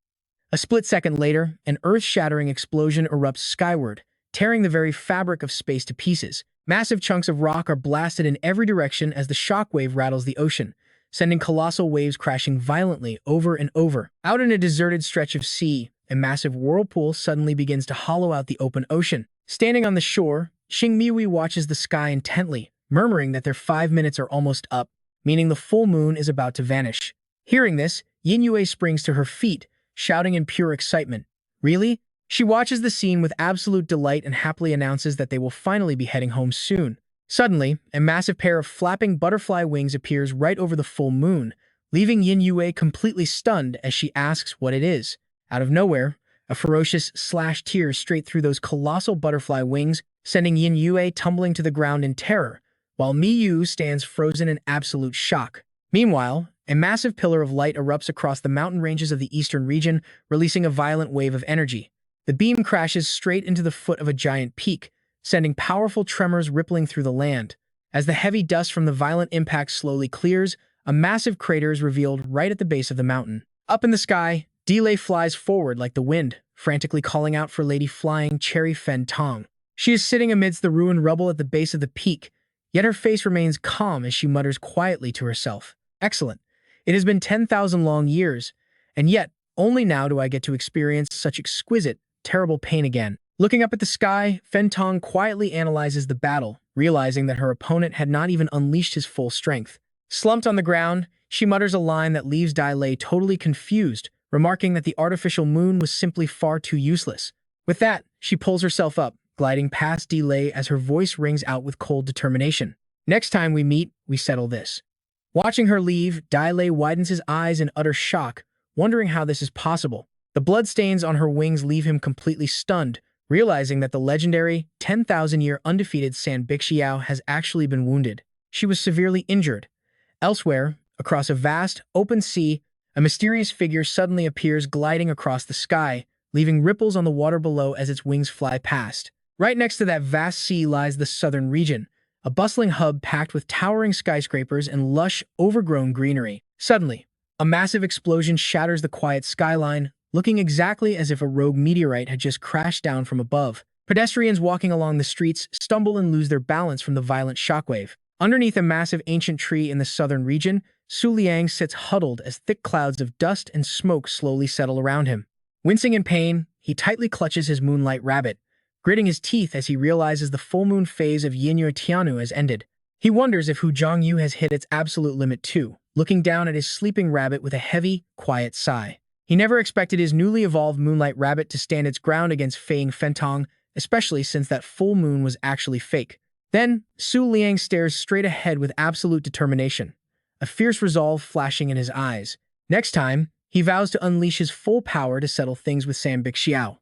A split second later, an earth-shattering explosion erupts skyward, tearing the very fabric of space to pieces. Massive chunks of rock are blasted in every direction as the shockwave rattles the ocean, sending colossal waves crashing violently over and over. Out in a deserted stretch of sea, a massive whirlpool suddenly begins to hollow out the open ocean. Standing on the shore, Xing Miwi watches the sky intently, murmuring that their 5 minutes are almost up, meaning the full moon is about to vanish. Hearing this, Yin Yue springs to her feet, shouting in pure excitement. "Really?" She watches the scene with absolute delight and happily announces that they will finally be heading home soon. Suddenly, a massive pair of flapping butterfly wings appears right over the full moon, leaving Yin Yue completely stunned as she asks what it is. Out of nowhere, a ferocious slash tears straight through those colossal butterfly wings, sending Yin Yue tumbling to the ground in terror, while Mi Yu stands frozen in absolute shock. Meanwhile, a massive pillar of light erupts across the mountain ranges of the eastern region, releasing a violent wave of energy. The beam crashes straight into the foot of a giant peak, sending powerful tremors rippling through the land. As the heavy dust from the violent impact slowly clears, a massive crater is revealed right at the base of the mountain. Up in the sky, Delay flies forward like the wind, frantically calling out for Lady Flying Cherry Fen Tong. She is sitting amidst the ruined rubble at the base of the peak, yet her face remains calm as she mutters quietly to herself. "Excellent. It has been 10,000 long years, and yet only now do I get to experience such exquisite, terrible pain again." Looking up at the sky, Fen Tong quietly analyzes the battle, realizing that her opponent had not even unleashed his full strength. Slumped on the ground, she mutters a line that leaves Dai Lei totally confused, remarking that the artificial moon was simply far too useless. With that, she pulls herself up, gliding past Delay as her voice rings out with cold determination. "Next time we meet, we settle this." Watching her leave, Dai Lei widens his eyes in utter shock, wondering how this is possible. The bloodstains on her wings leave him completely stunned, realizing that the legendary 10,000-year undefeated San Bixiao has actually been wounded. She was severely injured. Elsewhere, across a vast, open sea, a mysterious figure suddenly appears gliding across the sky, leaving ripples on the water below as its wings fly past. Right next to that vast sea lies the southern region, a bustling hub packed with towering skyscrapers and lush, overgrown greenery. Suddenly, a massive explosion shatters the quiet skyline, looking exactly as if a rogue meteorite had just crashed down from above. Pedestrians walking along the streets stumble and lose their balance from the violent shockwave. Underneath a massive ancient tree in the southern region, Su Liang sits huddled as thick clouds of dust and smoke slowly settle around him. Wincing in pain, he tightly clutches his Moonlight Rabbit, gritting his teeth as he realizes the full moon phase of Yin Yue Tianu has ended. He wonders if Hu Zhongyu has hit its absolute limit too, looking down at his sleeping rabbit with a heavy, quiet sigh. He never expected his newly evolved Moonlight Rabbit to stand its ground against Feiying Fentong, especially since that full moon was actually fake. Then, Su Liang stares straight ahead with absolute determination, a fierce resolve flashing in his eyes. Next time, he vows to unleash his full power to settle things with Sam Bixiao.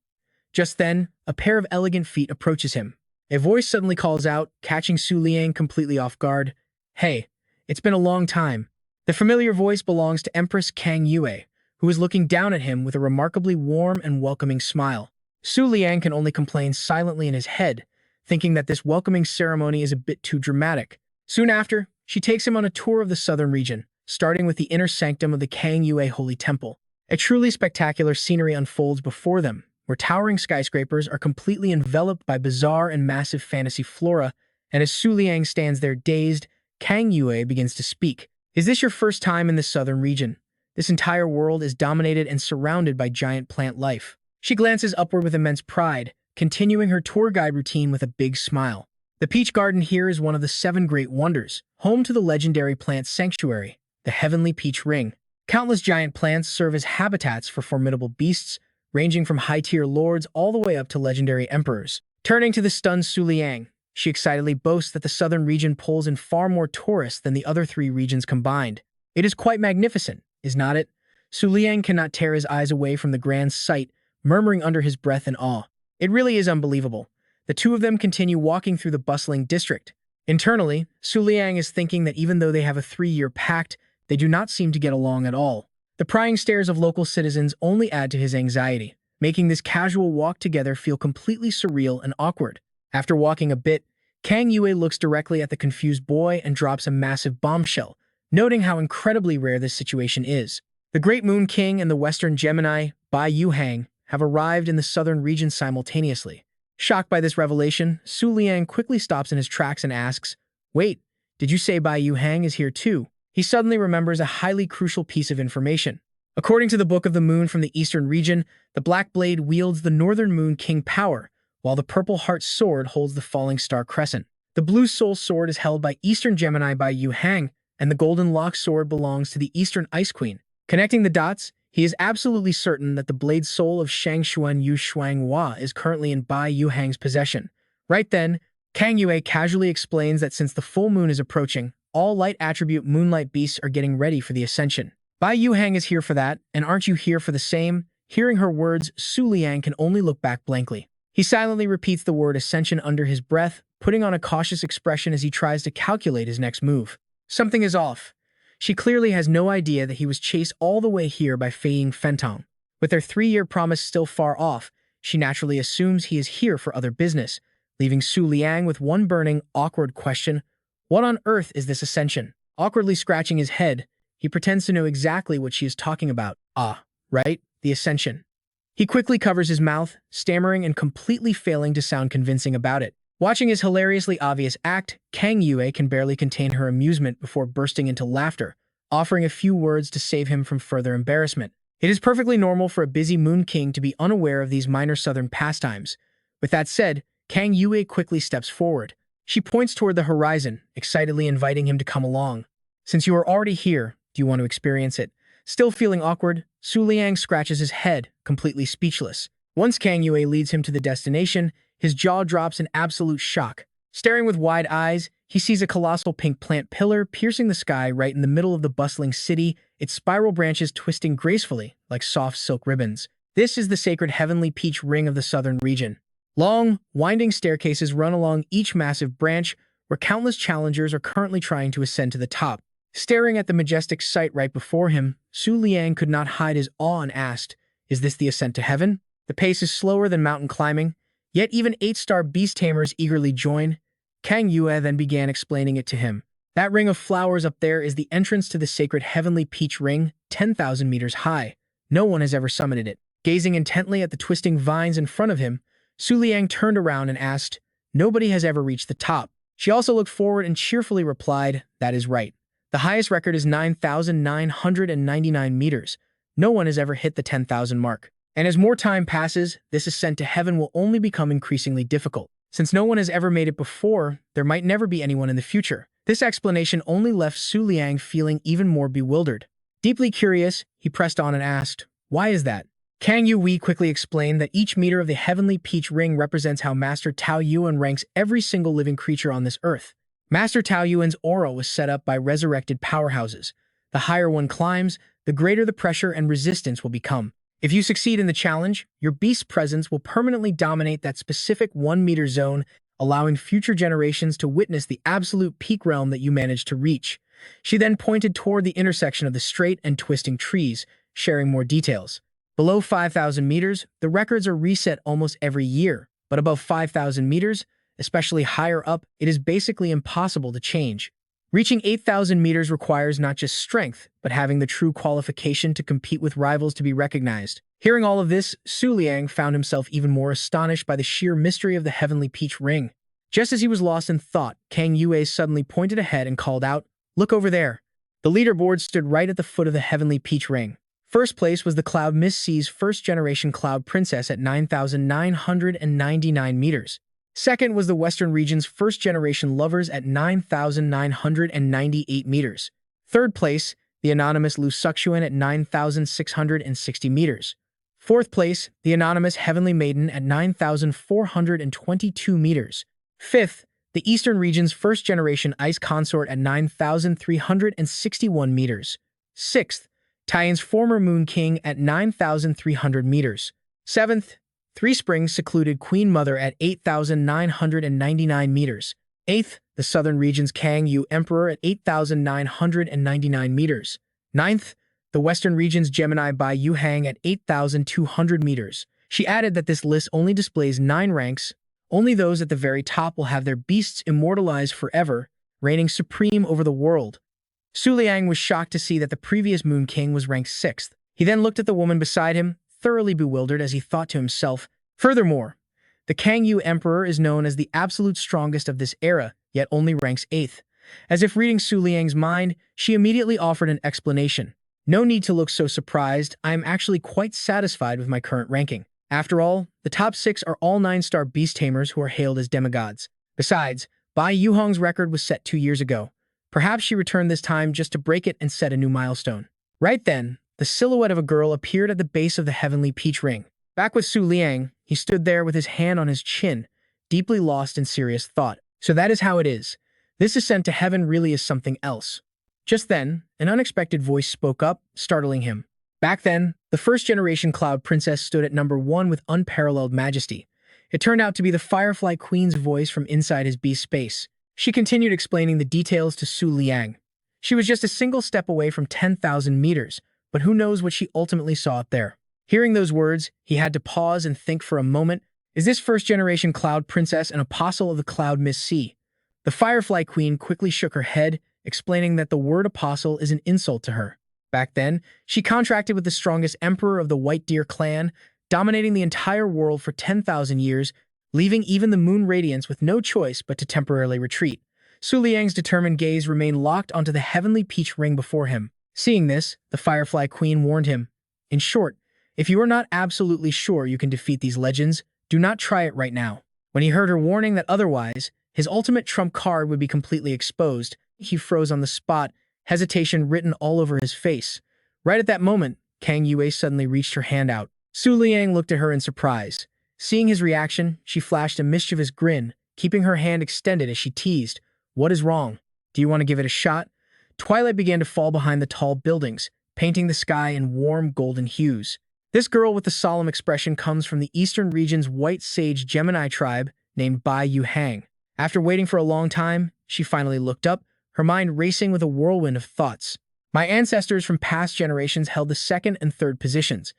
Just then, a pair of elegant feet approaches him. A voice suddenly calls out, catching Su Liang completely off guard. "Hey, it's been a long time." The familiar voice belongs to Empress Kang Yue, who is looking down at him with a remarkably warm and welcoming smile. Su Liang can only complain silently in his head, thinking that this welcoming ceremony is a bit too dramatic. Soon after, she takes him on a tour of the southern region, starting with the inner sanctum of the Kang Yue Holy Temple. A truly spectacular scenery unfolds before them, where towering skyscrapers are completely enveloped by bizarre and massive fantasy flora, and as Su Liang stands there dazed, Kang Yue begins to speak. "Is this your first time in the southern region? This entire world is dominated and surrounded by giant plant life." She glances upward with immense pride, continuing her tour guide routine with a big smile. The peach garden here is one of the 7 great wonders, home to the legendary plant sanctuary, the Heavenly Peach Ring. Countless giant plants serve as habitats for formidable beasts, ranging from high-tier lords all the way up to legendary emperors. Turning to the stunned Su Liang, she excitedly boasts that the southern region pulls in far more tourists than the other 3 regions combined. "It is quite magnificent, is not it?" Su Liang cannot tear his eyes away from the grand sight, murmuring under his breath in awe. "It really is unbelievable." The two of them continue walking through the bustling district. Internally, Su Liang is thinking that even though they have a 3-year pact, they do not seem to get along at all. The prying stares of local citizens only add to his anxiety, making this casual walk together feel completely surreal and awkward. After walking a bit, Kang Yue looks directly at the confused boy and drops a massive bombshell, noting how incredibly rare this situation is. The Great Moon King and the Western Gemini, Bai Yuhang, have arrived in the southern region simultaneously. Shocked by this revelation, Su Liang quickly stops in his tracks and asks, "Wait, did you say Bai Yuhang is here too?" He suddenly remembers a highly crucial piece of information. According to the Book of the Moon from the eastern region, the Black Blade wields the Northern Moon King power, while the Purple Heart Sword holds the Falling Star Crescent. The Blue Soul Sword is held by Eastern Gemini Bai Yuhang, and the Golden Lock Sword belongs to the Eastern Ice Queen. Connecting the dots, he is absolutely certain that the blade soul of Shangshuan Yu Shuanghua is currently in Bai Yuhang's possession. Right then, Kang Yue casually explains that since the full moon is approaching, all light attribute moonlight beasts are getting ready for the ascension. Bai Yuhang is here for that, and aren't you here for the same? Hearing her words, Su Liang can only look back blankly. He silently repeats the word ascension under his breath, putting on a cautious expression as he tries to calculate his next move. Something is off. She clearly has no idea that he was chased all the way here by Feiying Fentong. With their 3-year promise still far off, she naturally assumes he is here for other business, leaving Su Liang with one burning, awkward question: what on earth is this ascension? Awkwardly scratching his head, he pretends to know exactly what she is talking about. Ah, right, the ascension. He quickly covers his mouth, stammering and completely failing to sound convincing about it. Watching his hilariously obvious act, Kang Yue can barely contain her amusement before bursting into laughter, offering a few words to save him from further embarrassment. It is perfectly normal for a busy Moon King to be unaware of these minor southern pastimes. With that said, Kang Yue quickly steps forward. She points toward the horizon, excitedly inviting him to come along. "Since you are already here, do you want to experience it?" Still feeling awkward, Su Liang scratches his head, completely speechless. Once Kang Yue leads him to the destination, his jaw drops in absolute shock. Staring with wide eyes, he sees a colossal pink plant pillar piercing the sky right in the middle of the bustling city, its spiral branches twisting gracefully like soft silk ribbons. This is the sacred Heavenly Peach Ring of the southern region. Long, winding staircases run along each massive branch, where countless challengers are currently trying to ascend to the top. Staring at the majestic sight right before him, Su Liang could not hide his awe and asked, "Is this the ascent to heaven?" The pace is slower than mountain climbing, yet even 8-star beast tamers eagerly join. Kang Yue then began explaining it to him. "That ring of flowers up there is the entrance to the sacred Heavenly Peach Ring, 10,000 meters high. No one has ever summited it." Gazing intently at the twisting vines in front of him, Su Liang turned around and asked, "Nobody has ever reached the top." She also looked forward and cheerfully replied, "That is right. The highest record is 9,999 meters. No one has ever hit the 10,000 mark. And as more time passes, this ascent to heaven will only become increasingly difficult. Since no one has ever made it before, there might never be anyone in the future. This explanation only left Su Liang feeling even more bewildered. Deeply curious, he pressed on and asked, "Why is that?" Kang Yu quickly explained that each meter of the heavenly peach ring represents how Master Tao Yuan ranks every single living creature on this earth. Master Tao Yuan's aura was set up by resurrected powerhouses. The higher one climbs, the greater the pressure and resistance will become. If you succeed in the challenge, your beast's presence will permanently dominate that specific 1-meter zone, allowing future generations to witness the absolute peak realm that you managed to reach. She then pointed toward the intersection of the straight and twisting trees, sharing more details. Below 5,000 meters, the records are reset almost every year, but above 5,000 meters, especially higher up, it is basically impossible to change. Reaching 8,000 meters requires not just strength, but having the true qualification to compete with rivals to be recognized. Hearing all of this, Su Liang found himself even more astonished by the sheer mystery of the heavenly peach ring. Just as he was lost in thought, Kang Yue suddenly pointed ahead and called out, "Look over there." The leaderboard stood right at the foot of the heavenly peach ring. First place was the Cloud Miss C's first-generation Cloud Princess at 9,999 meters. Second was the Western region's first-generation Lovers at 9,998 meters. Third place, the anonymous Lu Suxuan at 9,660 meters. Fourth place, the anonymous Heavenly Maiden at 9,422 meters. Fifth, the Eastern region's first-generation Ice Consort at 9,361 meters. Sixth, Taiyan's former Moon King at 9,300 meters. Seventh, Three Springs secluded Queen Mother at 8,999 meters. Eighth, the Southern region's Kang Yu Emperor at 8,999 meters. Ninth, the Western region's Gemini Bai Yu Hang at 8,200 meters. She added that this list only displays 9 ranks. Only those at the very top will have their beasts immortalized forever, reigning supreme over the world. Su Liang was shocked to see that the previous Moon King was ranked 6th. He then looked at the woman beside him, thoroughly bewildered as he thought to himself, "Furthermore, the Kang Yu Emperor is known as the absolute strongest of this era, yet only ranks 8th. As if reading Su Liang's mind, she immediately offered an explanation. "No need to look so surprised. I am actually quite satisfied with my current ranking. After all, the top 6 are all 9-star beast tamers who are hailed as demigods. Besides, Bai Yuhong's record was set 2 years ago. Perhaps she returned this time just to break it and set a new milestone." Right then, the silhouette of a girl appeared at the base of the heavenly peach ring. Back with Su Liang, he stood there with his hand on his chin, deeply lost in serious thought. So that is how it is. This ascent to heaven really is something else. Just then, an unexpected voice spoke up, startling him. Back then, the first-generation Cloud Princess stood at number 1 with unparalleled majesty. It turned out to be the Firefly Queen's voice from inside his beast space. She continued explaining the details to Su Liang. She was just a single step away from 10,000 meters, but who knows what she ultimately saw up there. Hearing those words, he had to pause and think for a moment. Is this first-generation Cloud Princess an apostle of the Cloud Miss C? The Firefly Queen quickly shook her head, explaining that the word apostle is an insult to her. Back then, she contracted with the strongest emperor of the White Deer clan, dominating the entire world for 10,000 years, leaving even the moon radiance with no choice but to temporarily retreat. Su Liang's determined gaze remained locked onto the heavenly peach ring before him. Seeing this, the Firefly Queen warned him. In short, if you are not absolutely sure you can defeat these legends, do not try it right now. When he heard her warning that otherwise, his ultimate trump card would be completely exposed, he froze on the spot, hesitation written all over his face. Right at that moment, Kang Yue suddenly reached her hand out. Su Liang looked at her in surprise. Seeing his reaction, she flashed a mischievous grin, keeping her hand extended as she teased, "What is wrong? Do you want to give it a shot?" Twilight began to fall behind the tall buildings, painting the sky in warm golden hues. This girl with the solemn expression comes from the eastern region's White Sage Gemini tribe named Bai Yu Hang. After waiting for a long time, she finally looked up, her mind racing with a whirlwind of thoughts. "My ancestors from past generations held the 2nd and 3rd positions.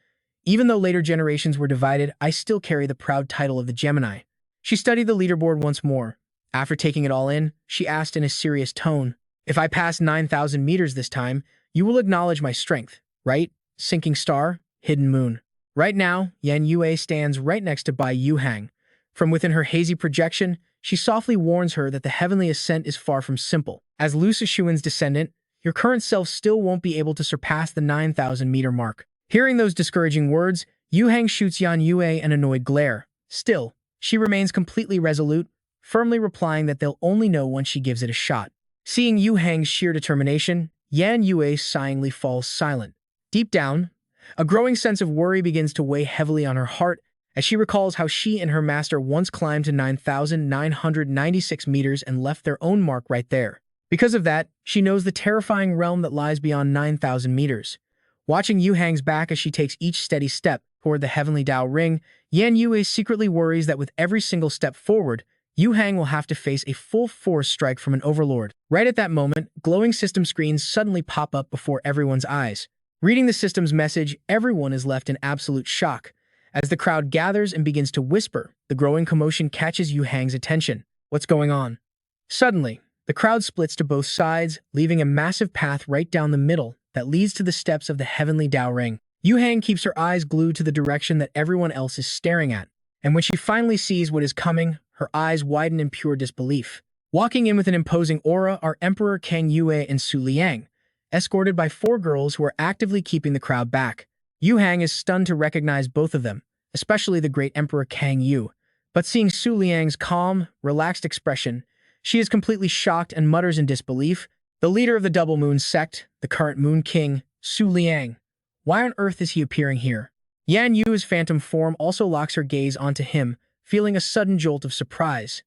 Even though later generations were divided, I still carry the proud title of the Gemini." She studied the leaderboard once more. After taking it all in, she asked in a serious tone, "If I pass 9,000 meters this time, you will acknowledge my strength, right? Sinking star, hidden moon." Right now, Yan Yue stands right next to Bai Yu Hang. From within her hazy projection, she softly warns her that the heavenly ascent is far from simple. As Lu Sishuan's descendant, your current self still won't be able to surpass the 9,000-meter mark. Hearing those discouraging words, Yu Hang shoots Yan Yue an annoyed glare. Still, she remains completely resolute, firmly replying that they'll only know once she gives it a shot. Seeing Yu Hang's sheer determination, Yan Yue sighingly falls silent. Deep down, a growing sense of worry begins to weigh heavily on her heart as she recalls how she and her master once climbed to 9,996 meters and left their own mark right there. Because of that, she knows the terrifying realm that lies beyond 9,000 meters. Watching Yu Hang's back as she takes each steady step toward the heavenly Tao ring, Yan Yue secretly worries that with every single step forward, Yu Hang will have to face a full-force strike from an overlord. Right at that moment, glowing system screens suddenly pop up before everyone's eyes. Reading the system's message, everyone is left in absolute shock. As the crowd gathers and begins to whisper, the growing commotion catches Yu Hang's attention. What's going on? Suddenly, the crowd splits to both sides, leaving a massive path right down the middle that leads to the steps of the heavenly Tao ring. Yu Hang keeps her eyes glued to the direction that everyone else is staring at, and when she finally sees what is coming, her eyes widen in pure disbelief. Walking in with an imposing aura are Emperor Kang Yue and Su Liang, escorted by 4 girls who are actively keeping the crowd back. Yu Hang is stunned to recognize both of them, especially the great Emperor Kang Yu. But seeing Su Liang's calm, relaxed expression, she is completely shocked and mutters in disbelief, "The leader of the Double Moon sect, the current Moon King, Su Liang. Why on earth is he appearing here?" Yan Yu's phantom form also locks her gaze onto him, feeling a sudden jolt of surprise.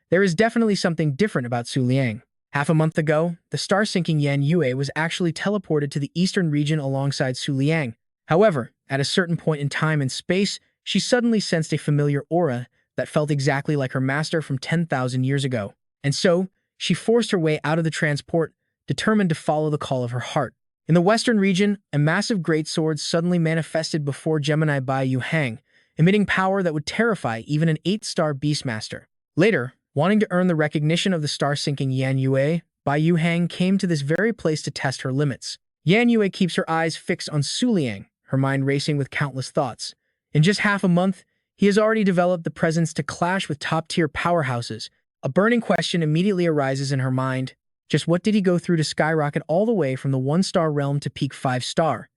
There is definitely something different about Su Liang. Half a month ago, the star-sinking Yan Yue was actually teleported to the eastern region alongside Su Liang. However, at a certain point in time and space, she suddenly sensed a familiar aura that felt exactly like her master from 10,000 years ago. And so, she forced her way out of the transport, determined to follow the call of her heart. In the western region, a massive greatsword suddenly manifested before Gemini Bai Yu Hang, emitting power that would terrify even an 8-star Beastmaster. Later, wanting to earn the recognition of the star-sinking Yan Yue, Bai Yu Hang came to this very place to test her limits. Yan Yue keeps her eyes fixed on Su Liang, her mind racing with countless thoughts. In just half a month, he has already developed the presence to clash with top-tier powerhouses. A burning question immediately arises in her mind. Just what did he go through to skyrocket all the way from the 1-star realm to peak 5-star?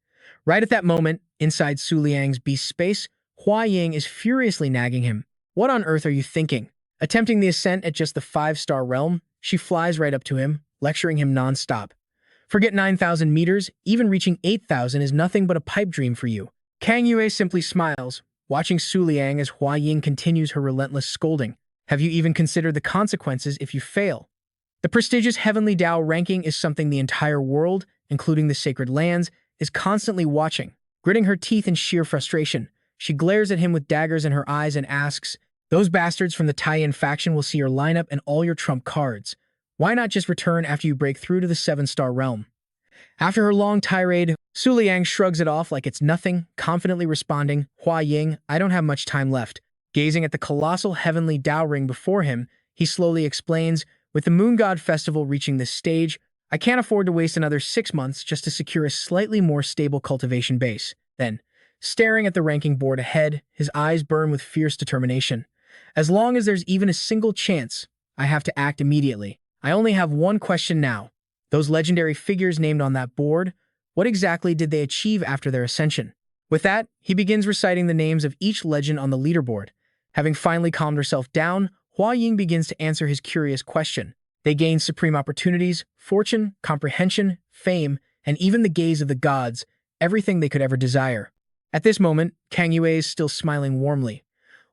Right at that moment, inside Su Liang's beast space, Hua Ying is furiously nagging him. "What on earth are you thinking?" Attempting the ascent at just the 5-star realm, she flies right up to him, lecturing him non-stop. "Forget 9,000 meters, even reaching 8,000 is nothing but a pipe dream for you." Kang Yue simply smiles, watching Su Liang as Hua Ying continues her relentless scolding. "Have you even considered the consequences if you fail?" The prestigious Heavenly Tao ranking is something the entire world, including the sacred lands, is constantly watching. Gritting her teeth in sheer frustration, she glares at him with daggers in her eyes and asks, "Those bastards from the Taiyan faction will see your lineup and all your trump cards. Why not just return after you break through to the 7-star realm?" After her long tirade, Su Liang shrugs it off like it's nothing, confidently responding, "Hua Ying, I don't have much time left." Gazing at the colossal heavenly Tao ring before him, he slowly explains, "With the Moon God Festival reaching this stage, I can't afford to waste another 6 months just to secure a slightly more stable cultivation base." Then, staring at the ranking board ahead, his eyes burn with fierce determination. "As long as there's even a single chance, I have to act immediately. I only have one question now. Those legendary figures named on that board, what exactly did they achieve after their ascension?" With that, he begins reciting the names of each legend on the leaderboard. Having finally calmed herself down, Hua Ying begins to answer his curious question. They gain supreme opportunities, fortune, comprehension, fame, and even the gaze of the gods, everything they could ever desire. At this moment, Kang Yue is still smiling warmly.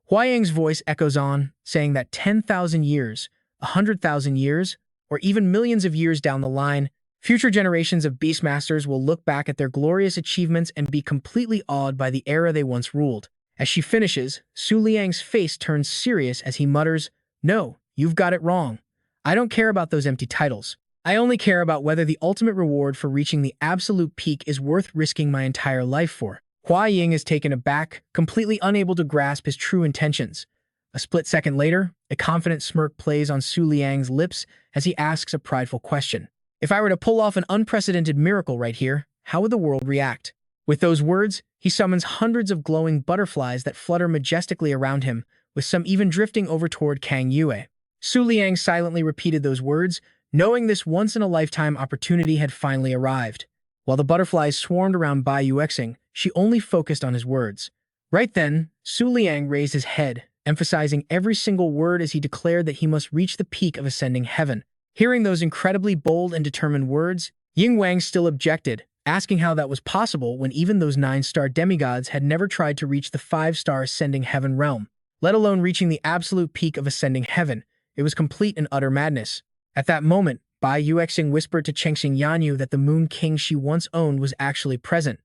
Hua Ying's voice echoes on, saying that 10,000 years, 100,000 years, or even millions of years down the line, future generations of Beastmasters will look back at their glorious achievements and be completely awed by the era they once ruled. As she finishes, Su Liang's face turns serious as he mutters, "No, you've got it wrong. I don't care about those empty titles. I only care about whether the ultimate reward for reaching the absolute peak is worth risking my entire life for." Hua Ying is taken aback, completely unable to grasp his true intentions. A split second later, a confident smirk plays on Su Liang's lips as he asks a prideful question. "If I were to pull off an unprecedented miracle right here, how would the world react?" With those words, he summons hundreds of glowing butterflies that flutter majestically around him, with some even drifting over toward Kang Yue. Su Liang silently repeated those words, knowing this once-in-a-lifetime opportunity had finally arrived. While the butterflies swarmed around Bai Yuexing, she only focused on his words. Right then, Su Liang raised his head, emphasizing every single word as he declared that he must reach the peak of ascending heaven. Hearing those incredibly bold and determined words, Ying Wang still objected, asking how that was possible when even those 9-star demigods had never tried to reach the 5-star ascending heaven realm, let alone reaching the absolute peak of ascending heaven. It was complete and utter madness. At that moment, Bai Yuexing whispered to Chengxing Yanyu that the Moon King she once owned was actually present.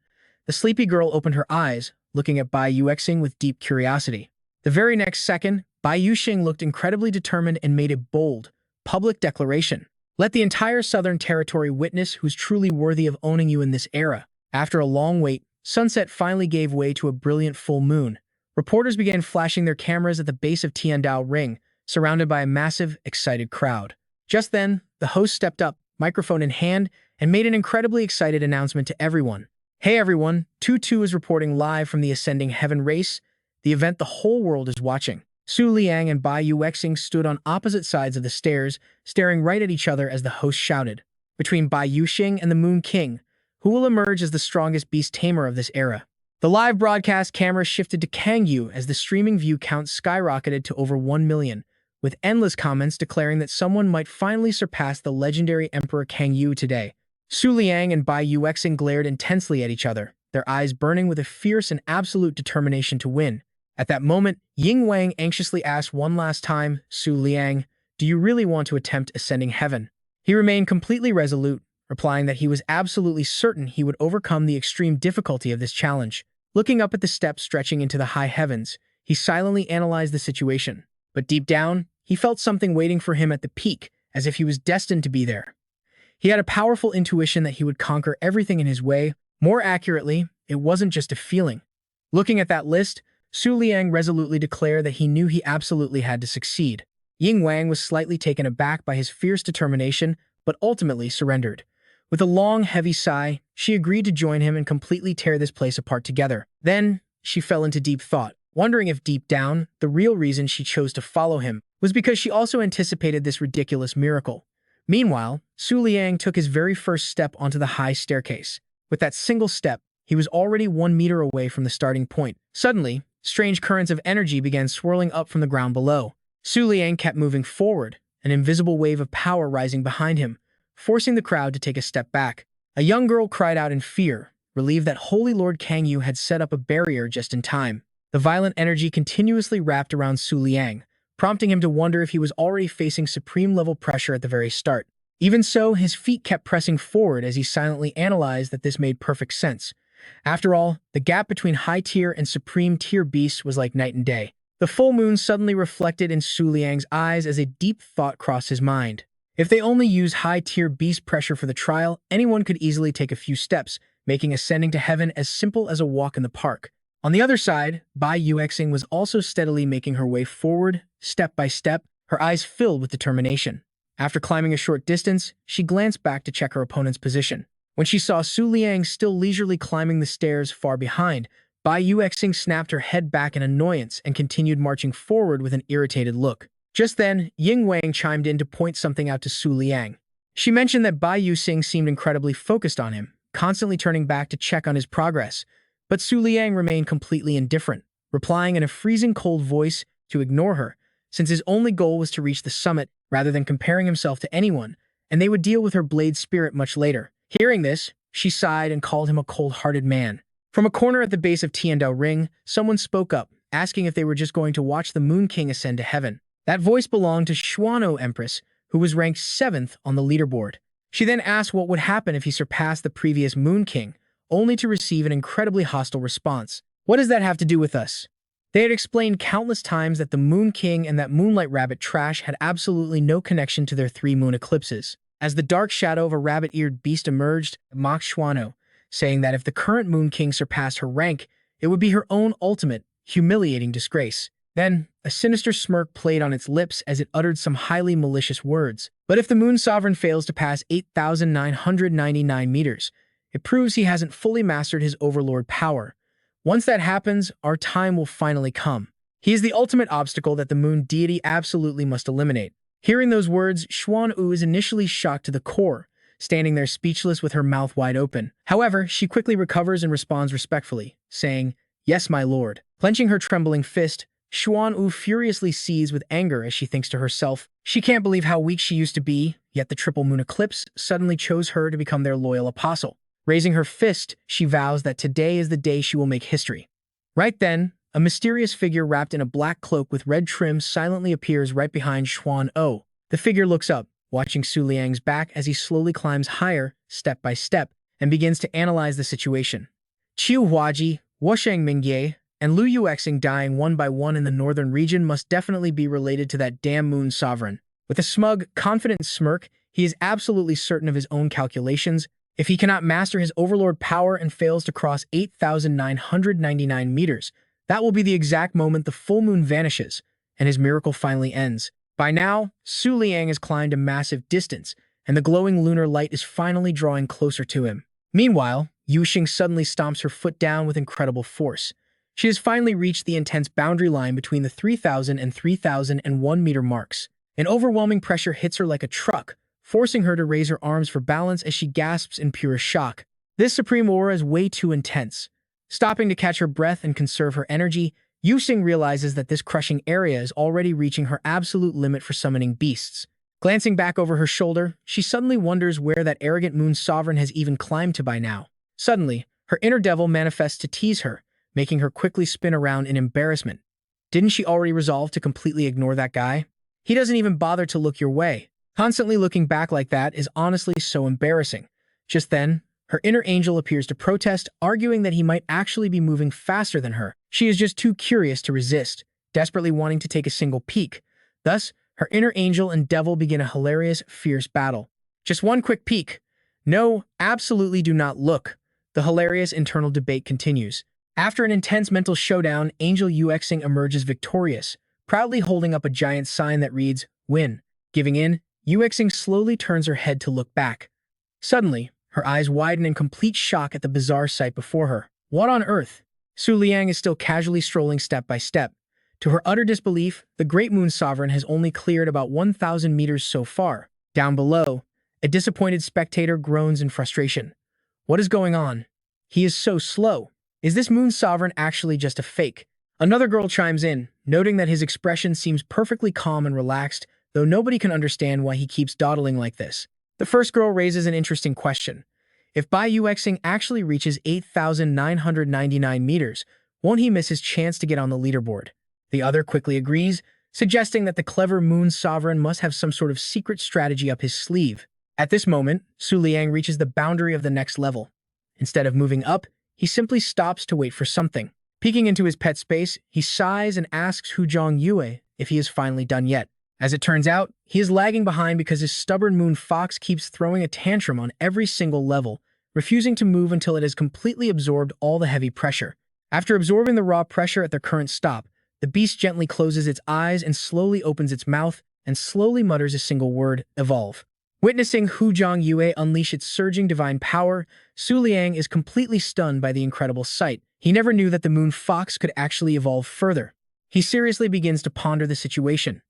The sleepy girl opened her eyes, looking at Bai Yuexing with deep curiosity. The very next second, Bai Yuxing looked incredibly determined and made a bold, public declaration. Let the entire Southern Territory witness who's truly worthy of owning you in this era. After a long wait, sunset finally gave way to a brilliant full moon. Reporters began flashing their cameras at the base of Tiandao Ring, surrounded by a massive, excited crowd. Just then, the host stepped up, microphone in hand, and made an incredibly excited announcement to everyone. Hey everyone, Tutu is reporting live from the Ascending Heaven race, the event the whole world is watching. Su Liang and Bai Yuexing stood on opposite sides of the stairs, staring right at each other as the host shouted. Between Bai Yuxing and the Moon King, who will emerge as the strongest beast tamer of this era? The live broadcast camera shifted to Kang Yu as the streaming view count skyrocketed to over 1 million, with endless comments declaring that someone might finally surpass the legendary Emperor Kang Yu today. Su Liang and Bai Yuexing glared intensely at each other, their eyes burning with a fierce and absolute determination to win. At that moment, Ying Wang anxiously asked one last time, Su Liang, do you really want to attempt ascending heaven? He remained completely resolute, replying that he was absolutely certain he would overcome the extreme difficulty of this challenge. Looking up at the steps stretching into the high heavens, he silently analyzed the situation. But deep down, he felt something waiting for him at the peak, as if he was destined to be there. He had a powerful intuition that he would conquer everything in his way. More accurately, it wasn't just a feeling. Looking at that list, Su Liang resolutely declared that he knew he absolutely had to succeed. Ying Wang was slightly taken aback by his fierce determination, but ultimately surrendered. With a long, heavy sigh, she agreed to join him and completely tear this place apart together. Then, she fell into deep thought, wondering if deep down, the real reason she chose to follow him was because she also anticipated this ridiculous miracle. Meanwhile, Su Liang took his very first step onto the high staircase. With that single step, he was already 1 meter away from the starting point. Suddenly, strange currents of energy began swirling up from the ground below. Su Liang kept moving forward, an invisible wave of power rising behind him, forcing the crowd to take a step back. A young girl cried out in fear, relieved that Holy Lord Kang Yu had set up a barrier just in time. The violent energy continuously wrapped around Su Liang, prompting him to wonder if he was already facing supreme-level pressure at the very start. Even so, his feet kept pressing forward as he silently analyzed that this made perfect sense. After all, the gap between high-tier and supreme-tier beasts was like night and day. The full moon suddenly reflected in Su Liang's eyes as a deep thought crossed his mind. If they only use high-tier beast pressure for the trial, anyone could easily take a few steps, making ascending to heaven as simple as a walk in the park. On the other side, Bai Yuexing was also steadily making her way forward, step by step, her eyes filled with determination. After climbing a short distance, she glanced back to check her opponent's position. When she saw Su Liang still leisurely climbing the stairs far behind, Bai Yuexing snapped her head back in annoyance and continued marching forward with an irritated look. Just then, Ying Wang chimed in to point something out to Su Liang. She mentioned that Bai Yuxing seemed incredibly focused on him, constantly turning back to check on his progress. But Su Liang remained completely indifferent, replying in a freezing cold voice to ignore her, since his only goal was to reach the summit rather than comparing himself to anyone, and they would deal with her blade spirit much later. Hearing this, she sighed and called him a cold-hearted man. From a corner at the base of Tiandao Ring, someone spoke up, asking if they were just going to watch the Moon King ascend to heaven. That voice belonged to Xuano Empress, who was ranked 7th on the leaderboard. She then asked what would happen if he surpassed the previous Moon King, only to receive an incredibly hostile response. What does that have to do with us? They had explained countless times that the Moon King and that Moonlight Rabbit trash had absolutely no connection to their 3 moon eclipses. As the dark shadow of a rabbit-eared beast emerged, mocked Xuano, saying that if the current Moon King surpassed her rank, it would be her own ultimate, humiliating disgrace. Then, a sinister smirk played on its lips as it uttered some highly malicious words. But if the Moon Sovereign fails to pass 8,999 meters, it proves he hasn't fully mastered his overlord power. Once that happens, our time will finally come. He is the ultimate obstacle that the moon deity absolutely must eliminate. Hearing those words, Xuan Wu is initially shocked to the core, standing there speechless with her mouth wide open. However, she quickly recovers and responds respectfully, saying, "Yes, my lord." Clenching her trembling fist, Xuan Wu furiously seethes with anger as she thinks to herself, she can't believe how weak she used to be, yet the triple moon eclipse suddenly chose her to become their loyal apostle. Raising her fist, she vows that today is the day she will make history. Right then, a mysterious figure wrapped in a black cloak with red trim silently appears right behind Xuan O. The figure looks up, watching Su Liang's back as he slowly climbs higher, step by step, and begins to analyze the situation. Qiu Huaji, Wosheng Mingye, and Lu Yuexing dying one by one in the northern region must definitely be related to that damn moon sovereign. With a smug, confident smirk, he is absolutely certain of his own calculations. If he cannot master his overlord power and fails to cross 8,999 meters, that will be the exact moment the full moon vanishes, and his miracle finally ends. By now, Su Liang has climbed a massive distance, and the glowing lunar light is finally drawing closer to him. Meanwhile, Yu Xing suddenly stomps her foot down with incredible force. She has finally reached the intense boundary line between the 3,000 and 3,001 meter marks. An overwhelming pressure hits her like a truck, forcing her to raise her arms for balance as she gasps in pure shock. This supreme aura is way too intense. Stopping to catch her breath and conserve her energy, Yu Xing realizes that this crushing area is already reaching her absolute limit for summoning beasts. Glancing back over her shoulder, she suddenly wonders where that arrogant moon sovereign has even climbed to by now. Suddenly, her inner devil manifests to tease her, making her quickly spin around in embarrassment. Didn't she already resolve to completely ignore that guy? He doesn't even bother to look your way. Constantly looking back like that is honestly so embarrassing. Just then, her inner angel appears to protest, arguing that he might actually be moving faster than her. She is just too curious to resist, desperately wanting to take a single peek. Thus, her inner angel and devil begin a hilarious, fierce battle. Just one quick peek. No, absolutely do not look. The hilarious internal debate continues. After an intense mental showdown, Angel Yuexing emerges victorious, proudly holding up a giant sign that reads, "Win." Giving in, Yuexing slowly turns her head to look back. Suddenly, her eyes widen in complete shock at the bizarre sight before her. What on earth? Su Liang is still casually strolling step by step. To her utter disbelief, the Great Moon Sovereign has only cleared about 1,000 meters so far. Down below, a disappointed spectator groans in frustration. What is going on? He is so slow. Is this Moon Sovereign actually just a fake? Another girl chimes in, noting that his expression seems perfectly calm and relaxed, though nobody can understand why he keeps dawdling like this. The first girl raises an interesting question. If Bai Yuexing actually reaches 8,999 meters, won't he miss his chance to get on the leaderboard? The other quickly agrees, suggesting that the clever Moon Sovereign must have some sort of secret strategy up his sleeve. At this moment, Su Liang reaches the boundary of the next level. Instead of moving up, he simply stops to wait for something. Peeking into his pet space, he sighs and asks Hu Zhong Yue if he is finally done yet. As it turns out, he is lagging behind because his stubborn moon fox keeps throwing a tantrum on every single level, refusing to move until it has completely absorbed all the heavy pressure. After absorbing the raw pressure at their current stop, the beast gently closes its eyes and slowly opens its mouth and slowly mutters a single word, evolve. Witnessing Hu Zhong Yue unleash its surging divine power, Su Liang is completely stunned by the incredible sight. He never knew that the moon fox could actually evolve further. He seriously begins to ponder the situation.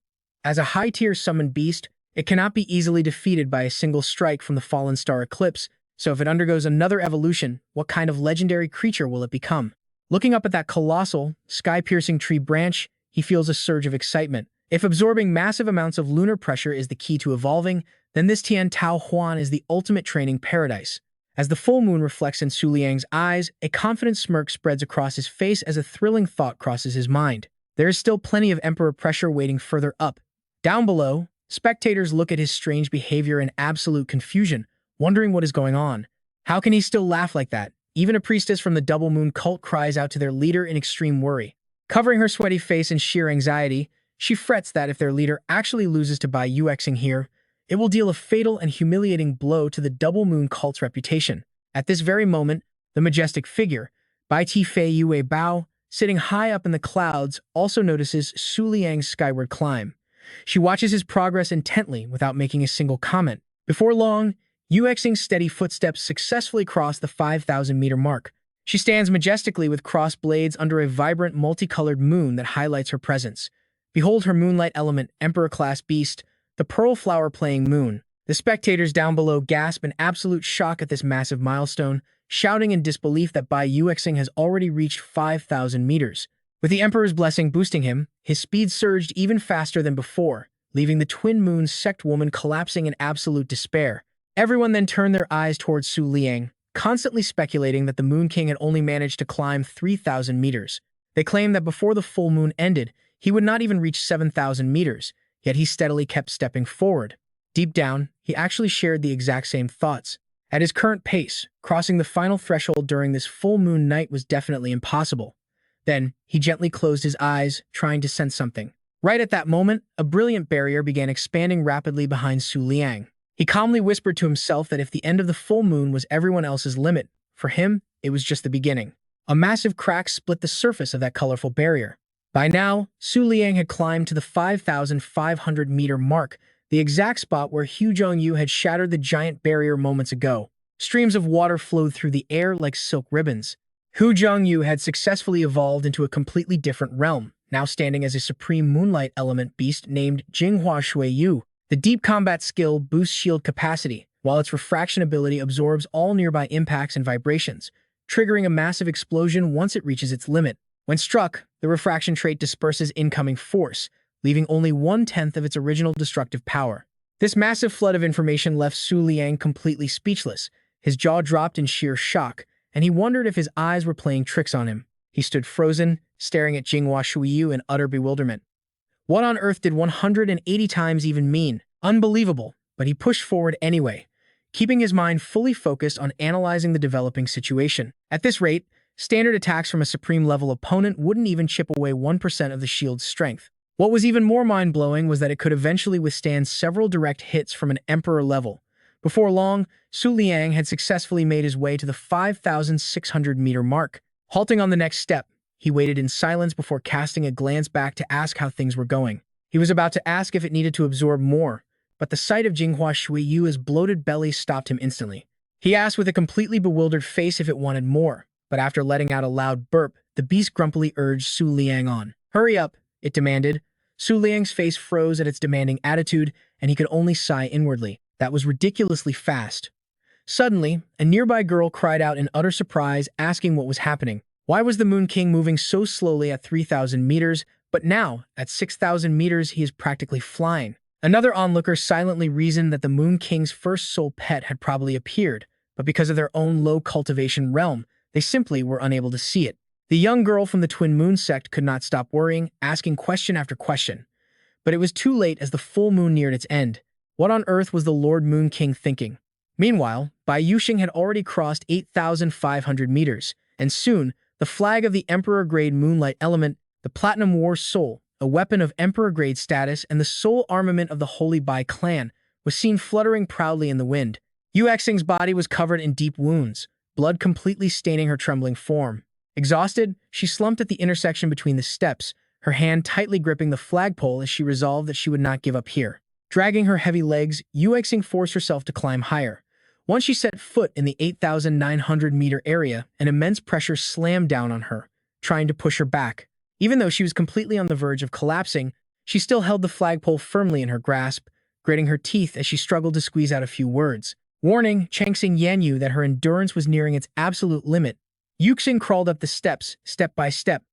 As a high-tier summoned beast, it cannot be easily defeated by a single strike from the fallen star eclipse, so if it undergoes another evolution, what kind of legendary creature will it become? Looking up at that colossal, sky-piercing tree branch, he feels a surge of excitement. If absorbing massive amounts of lunar pressure is the key to evolving, then this Tian Tao Huan is the ultimate training paradise. As the full moon reflects in Su Liang's eyes, a confident smirk spreads across his face as a thrilling thought crosses his mind. There is still plenty of Emperor pressure waiting further up. Down below, spectators look at his strange behavior in absolute confusion, wondering what is going on. How can he still laugh like that? Even a priestess from the Double Moon cult cries out to their leader in extreme worry. Covering her sweaty face in sheer anxiety, she frets that if their leader actually loses to Bai Yuexing here, it will deal a fatal and humiliating blow to the Double Moon cult's reputation. At this very moment, the majestic figure, Bai Tifei Yue Bao, sitting high up in the clouds, also notices Su Liang's skyward climb. She watches his progress intently without making a single comment. Before long, Yuexing's steady footsteps successfully cross the 5,000-meter mark. She stands majestically with crossed blades under a vibrant, multicolored moon that highlights her presence. Behold her moonlight element, Emperor-class beast, the pearl flower-playing moon. The spectators down below gasp in absolute shock at this massive milestone, shouting in disbelief that Bai Yuexing has already reached 5,000 meters. With the Emperor's blessing boosting him, his speed surged even faster than before, leaving the Twin Moon sect woman collapsing in absolute despair. Everyone then turned their eyes towards Su Liang, constantly speculating that the Moon King had only managed to climb 3,000 meters. They claimed that before the full moon ended, he would not even reach 7,000 meters, yet he steadily kept stepping forward. Deep down, he actually shared the exact same thoughts. At his current pace, crossing the final threshold during this full moon night was definitely impossible. Then, he gently closed his eyes, trying to sense something. Right at that moment, a brilliant barrier began expanding rapidly behind Su Liang. He calmly whispered to himself that if the end of the full moon was everyone else's limit, for him, it was just the beginning. A massive crack split the surface of that colorful barrier. By now, Su Liang had climbed to the 5,500-meter mark, the exact spot where Hu Zhongyu had shattered the giant barrier moments ago. Streams of water flowed through the air like silk ribbons. Hu Zhongyu had successfully evolved into a completely different realm, now standing as a supreme moonlight element beast named Jinghua Shuiyu. The deep combat skill boosts shield capacity, while its refraction ability absorbs all nearby impacts and vibrations, triggering a massive explosion once it reaches its limit. When struck, the refraction trait disperses incoming force, leaving only 1/10 of its original destructive power. This massive flood of information left Su Liang completely speechless. His jaw dropped in sheer shock, and he wondered if his eyes were playing tricks on him. He stood frozen, staring at Jinghua Shuiyu in utter bewilderment. What on earth did 180 times even mean? Unbelievable, but he pushed forward anyway, keeping his mind fully focused on analyzing the developing situation. At this rate, standard attacks from a supreme-level opponent wouldn't even chip away 1% of the shield's strength. What was even more mind-blowing was that it could eventually withstand several direct hits from an Emperor level. Before long, Su Liang had successfully made his way to the 5,600-meter mark. Halting on the next step, he waited in silence before casting a glance back to ask how things were going. He was about to ask if it needed to absorb more, but the sight of Jinghua Shuiyu's bloated belly stopped him instantly. He asked with a completely bewildered face if it wanted more, but after letting out a loud burp, the beast grumpily urged Su Liang on. "Hurry up," it demanded. Su Liang's face froze at its demanding attitude, and he could only sigh inwardly. That was ridiculously fast. Suddenly, a nearby girl cried out in utter surprise, asking what was happening. Why was the Moon King moving so slowly at 3,000 meters, but now, at 6,000 meters, he is practically flying? Another onlooker silently reasoned that the Moon King's first soul pet had probably appeared, but because of their own low cultivation realm, they simply were unable to see it. The young girl from the Twin Moon sect could not stop worrying, asking question after question. But it was too late as the full moon neared its end. What on earth was the Lord Moon King thinking? Meanwhile, Bai Yuxing had already crossed 8,500 meters, and soon, the flag of the Emperor-grade moonlight element, the Platinum War Soul, a weapon of Emperor-grade status and the sole armament of the Holy Bai clan, was seen fluttering proudly in the wind. Yu Xing's body was covered in deep wounds, blood completely staining her trembling form. Exhausted, she slumped at the intersection between the steps, her hand tightly gripping the flagpole as she resolved that she would not give up here. Dragging her heavy legs, Yu Xing forced herself to climb higher. Once she set foot in the 8,900-meter area, an immense pressure slammed down on her, trying to push her back. Even though she was completely on the verge of collapsing, she still held the flagpole firmly in her grasp, gritting her teeth as she struggled to squeeze out a few words. Warning Changxing Yanyu that her endurance was nearing its absolute limit. Yuxing crawled up the steps, step by step,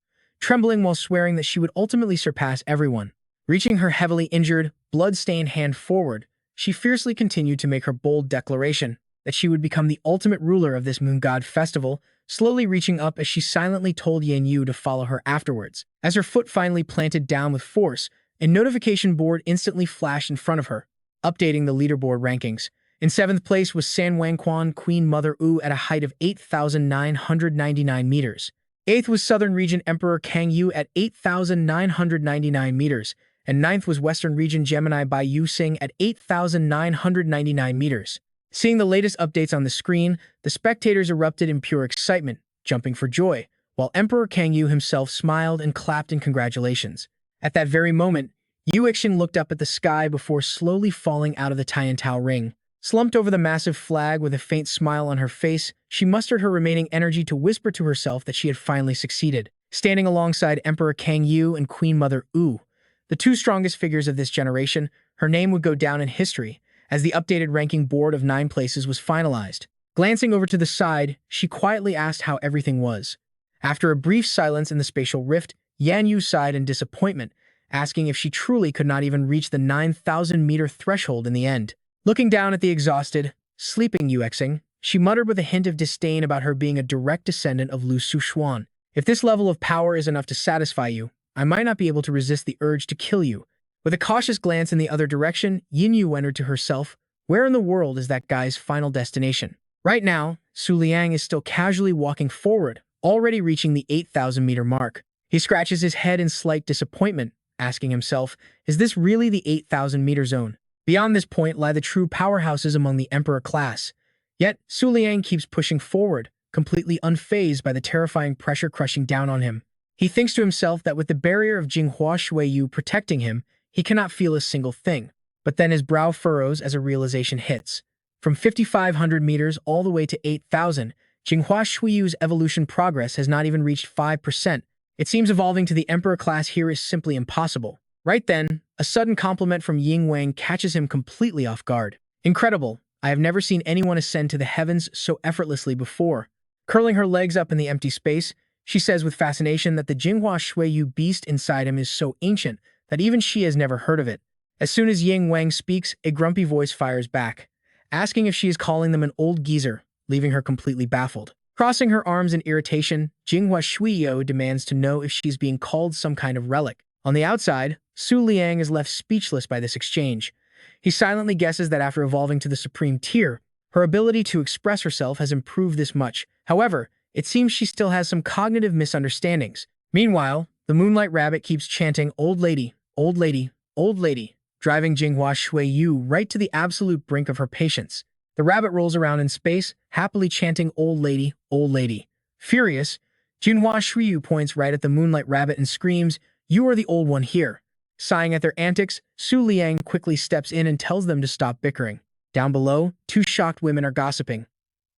trembling while swearing that she would ultimately surpass everyone. Reaching her heavily injured, blood-stained hand forward, she fiercely continued to make her bold declaration that she would become the ultimate ruler of this moon god festival, slowly reaching up as she silently told Yanyu to follow her afterwards. As her foot finally planted down with force, a notification board instantly flashed in front of her, updating the leaderboard rankings. In 7th place was San Wangquan Queen Mother Wu at a height of 8,999 meters. 8th was Southern Region Emperor Kang Yu at 8,999 meters, and 9th was Western Region Gemini Bai Yuxing at 8,999 meters. Seeing the latest updates on the screen, the spectators erupted in pure excitement, jumping for joy, while Emperor Kang Yu himself smiled and clapped in congratulations. At that very moment, Yu Xing looked up at the sky before slowly falling out of the Tiantao ring. Slumped over the massive flag with a faint smile on her face, she mustered her remaining energy to whisper to herself that she had finally succeeded. Standing alongside Emperor Kang Yu and Queen Mother Wu, the two strongest figures of this generation, her name would go down in history as the updated ranking board of 9 places was finalized. Glancing over to the side, she quietly asked how everything was. After a brief silence in the spatial rift, Yan Yu sighed in disappointment, asking if she truly could not even reach the 9,000-meter threshold in the end. Looking down at the exhausted, sleeping Yuexing, she muttered with a hint of disdain about her being a direct descendant of Lu Sushuan. If this level of power is enough to satisfy you, I might not be able to resist the urge to kill you. With a cautious glance in the other direction, Yin Yu wondered to herself, where in the world is that guy's final destination? Right now, Su Liang is still casually walking forward, already reaching the 8,000-meter mark. He scratches his head in slight disappointment, asking himself, is this really the 8,000-meter zone? Beyond this point lie the true powerhouses among the Emperor class. Yet, Su Liang keeps pushing forward, completely unfazed by the terrifying pressure crushing down on him. He thinks to himself that with the barrier of Jinghua Shuiyu protecting him, he cannot feel a single thing. But then his brow furrows as a realization hits. From 5,500 meters all the way to 8,000, Jinghua Shuiyu's evolution progress has not even reached 5%. It seems evolving to the Emperor class here is simply impossible. Right then, a sudden compliment from Ying Wang catches him completely off guard. Incredible, I have never seen anyone ascend to the heavens so effortlessly before. Curling her legs up in the empty space, she says with fascination that the Jinghua Shuiyu beast inside him is so ancient that even she has never heard of it. As soon as Ying Wang speaks, a grumpy voice fires back, asking if she is calling them an old geezer, leaving her completely baffled. Crossing her arms in irritation, Jinghua Shuiyu demands to know if she is being called some kind of relic. On the outside, Su Liang is left speechless by this exchange. He silently guesses that after evolving to the supreme tier, her ability to express herself has improved this much. However, it seems she still has some cognitive misunderstandings. Meanwhile, the Moonlight Rabbit keeps chanting, "Old lady, old lady, old lady," driving Jinghua Shuiyu right to the absolute brink of her patience. The rabbit rolls around in space, happily chanting, "Old lady, old lady." Furious, Jinghua Shuiyu points right at the Moonlight Rabbit and screams, "You are the old one here." Sighing at their antics, Su Liang quickly steps in and tells them to stop bickering. Down below, two shocked women are gossiping.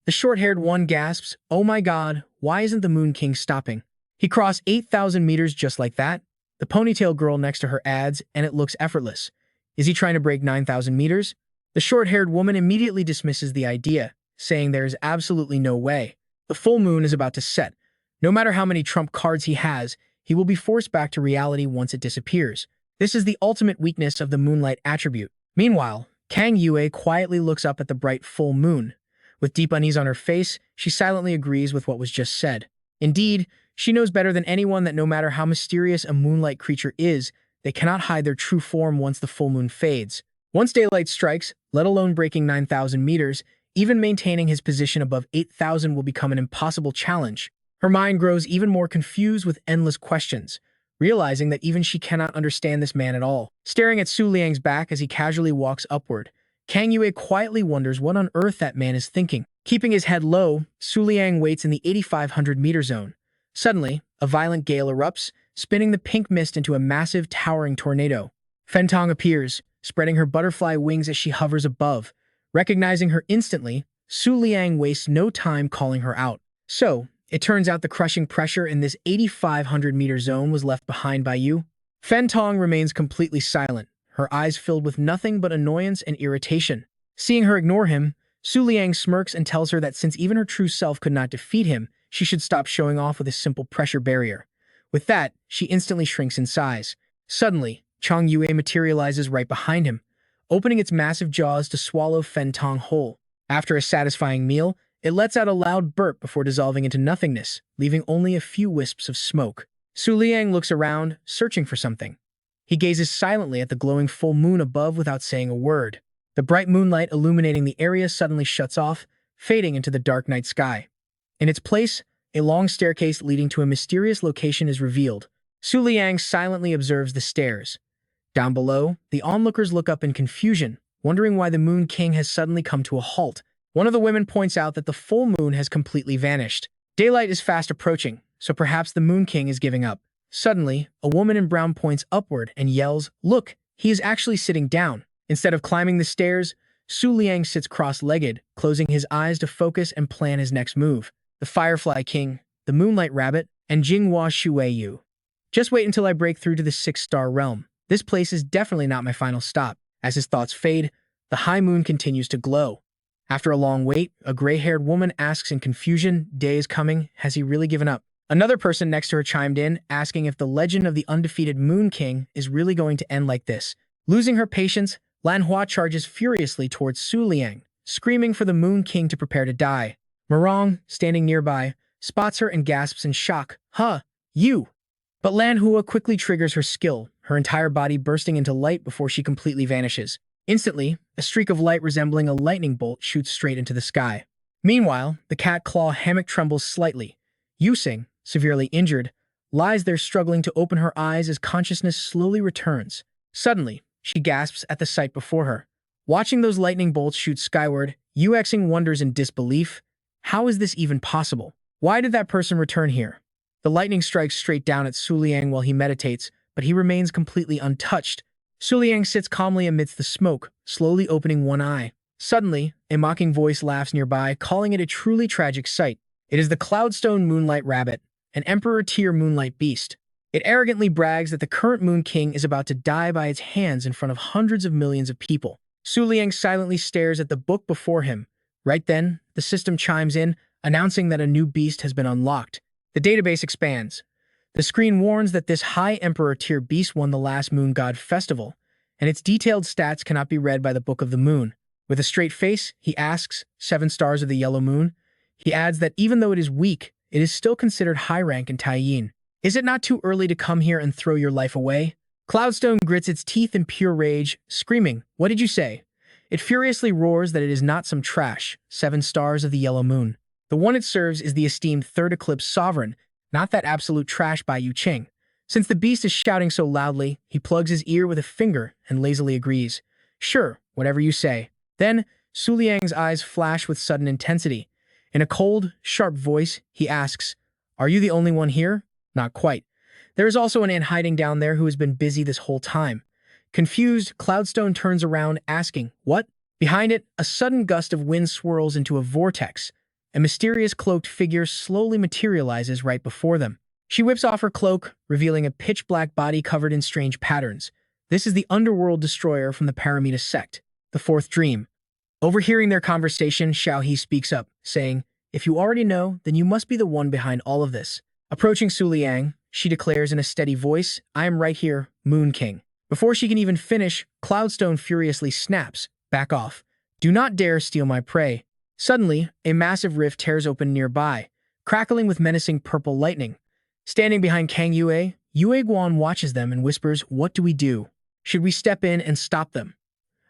The short-haired one gasps, "Oh my god, why isn't the Moon King stopping? He crossed 8,000 meters just like that." The ponytail girl next to her adds, "And it looks effortless. Is he trying to break 9,000 meters? The short-haired woman immediately dismisses the idea, saying there is absolutely no way. The full moon is about to set. No matter how many trump cards he has, he will be forced back to reality once it disappears. This is the ultimate weakness of the moonlight attribute. Meanwhile, Kang Yue quietly looks up at the bright full moon. With deep unease on her face, she silently agrees with what was just said. Indeed, she knows better than anyone that no matter how mysterious a moonlight creature is, they cannot hide their true form once the full moon fades. Once daylight strikes, let alone breaking 9,000 meters, even maintaining his position above 8,000 will become an impossible challenge. Her mind grows even more confused with endless questions, realizing that even she cannot understand this man at all. Staring at Su Liang's back as he casually walks upward, Kang Yue quietly wonders what on earth that man is thinking. Keeping his head low, Su Liang waits in the 8,500-meter zone. Suddenly, a violent gale erupts, spinning the pink mist into a massive, towering tornado. Fentong appears, spreading her butterfly wings as she hovers above. Recognizing her instantly, Su Liang wastes no time calling her out. So, it turns out the crushing pressure in this 8,500-meter zone was left behind by you? Fentong remains completely silent, her eyes filled with nothing but annoyance and irritation. Seeing her ignore him, Su Liang smirks and tells her that since even her true self could not defeat him, she should stop showing off with a simple pressure barrier. With that, she instantly shrinks in size. Suddenly, Chang Yue materializes right behind him, opening its massive jaws to swallow Fentong whole. After a satisfying meal, it lets out a loud burp before dissolving into nothingness, leaving only a few wisps of smoke. Su Liang looks around, searching for something. He gazes silently at the glowing full moon above without saying a word. The bright moonlight illuminating the area suddenly shuts off, fading into the dark night sky. In its place, a long staircase leading to a mysterious location is revealed. Su Liang silently observes the stairs. Down below, the onlookers look up in confusion, wondering why the Moon King has suddenly come to a halt. One of the women points out that the full moon has completely vanished. Daylight is fast approaching, so perhaps the Moon King is giving up. Suddenly, a woman in brown points upward and yells, "Look, he is actually sitting down." Instead of climbing the stairs, Su Liang sits cross-legged, closing his eyes to focus and plan his next move. The Firefly King, the Moonlight Rabbit, and Jinghua Shuiyu. Just wait until I break through to the 6-star realm. This place is definitely not my final stop. As his thoughts fade, the high moon continues to glow. After a long wait, a gray-haired woman asks in confusion, "Day is coming, has he really given up?" Another person next to her chimed in, asking if the legend of the undefeated Moon King is really going to end like this. Losing her patience, Manhwa charges furiously towards Su Liang, screaming for the Moon King to prepare to die. Morong, standing nearby, spots her and gasps in shock. Huh, you! But Lanhua quickly triggers her skill, her entire body bursting into light before she completely vanishes. Instantly, a streak of light resembling a lightning bolt shoots straight into the sky. Meanwhile, the cat claw hammock trembles slightly. Yusing, severely injured, lies there struggling to open her eyes as consciousness slowly returns. Suddenly, she gasps at the sight before her. Watching those lightning bolts shoot skyward, Yuexing wonders in disbelief. How is this even possible? Why did that person return here? The lightning strikes straight down at Su Liang while he meditates, but he remains completely untouched. Su Liang sits calmly amidst the smoke, slowly opening one eye. Suddenly, a mocking voice laughs nearby, calling it a truly tragic sight. It is the Cloudstone Moonlight Rabbit, an Emperor-tier moonlight beast. It arrogantly brags that the current Moon King is about to die by its hands in front of hundreds of millions of people. Su Liang silently stares at the book before him. Right then, the system chimes in, announcing that a new beast has been unlocked. The database expands. The screen warns that this high Emperor-tier beast won the last Moon God Festival, and its detailed stats cannot be read by the Book of the Moon. With a straight face, he asks, 7 stars of the Yellow Moon? He adds that even though it is weak, it is still considered high rank in Taiyin. Is it not too early to come here and throw your life away? Cloudstone grits its teeth in pure rage, screaming, what did you say? It furiously roars that it is not some trash, 7 stars of the Yellow Moon. The one it serves is the esteemed Third Eclipse Sovereign, not that absolute trash by Yu Qing. Since the beast is shouting so loudly, he plugs his ear with a finger and lazily agrees. Sure, whatever you say. Then, Su Liang's eyes flash with sudden intensity. In a cold, sharp voice, he asks, are you the only one here? Not quite. There is also an ant hiding down there who has been busy this whole time. Confused, Cloudstone turns around, asking, what? Behind it, a sudden gust of wind swirls into a vortex. A mysterious cloaked figure slowly materializes right before them. She whips off her cloak, revealing a pitch-black body covered in strange patterns. This is the underworld destroyer from the Paramita sect, the Fourth Dream. Overhearing their conversation, Xiaohe speaks up, saying, if you already know, then you must be the one behind all of this. Approaching Su Liang, she declares in a steady voice, I am right here, Moon King. Before she can even finish, Cloudstone furiously snaps, back off. Do not dare steal my prey. Suddenly, a massive rift tears open nearby, crackling with menacing purple lightning. Standing behind Kang Yue, Yue Guan watches them and whispers, what do we do? Should we step in and stop them?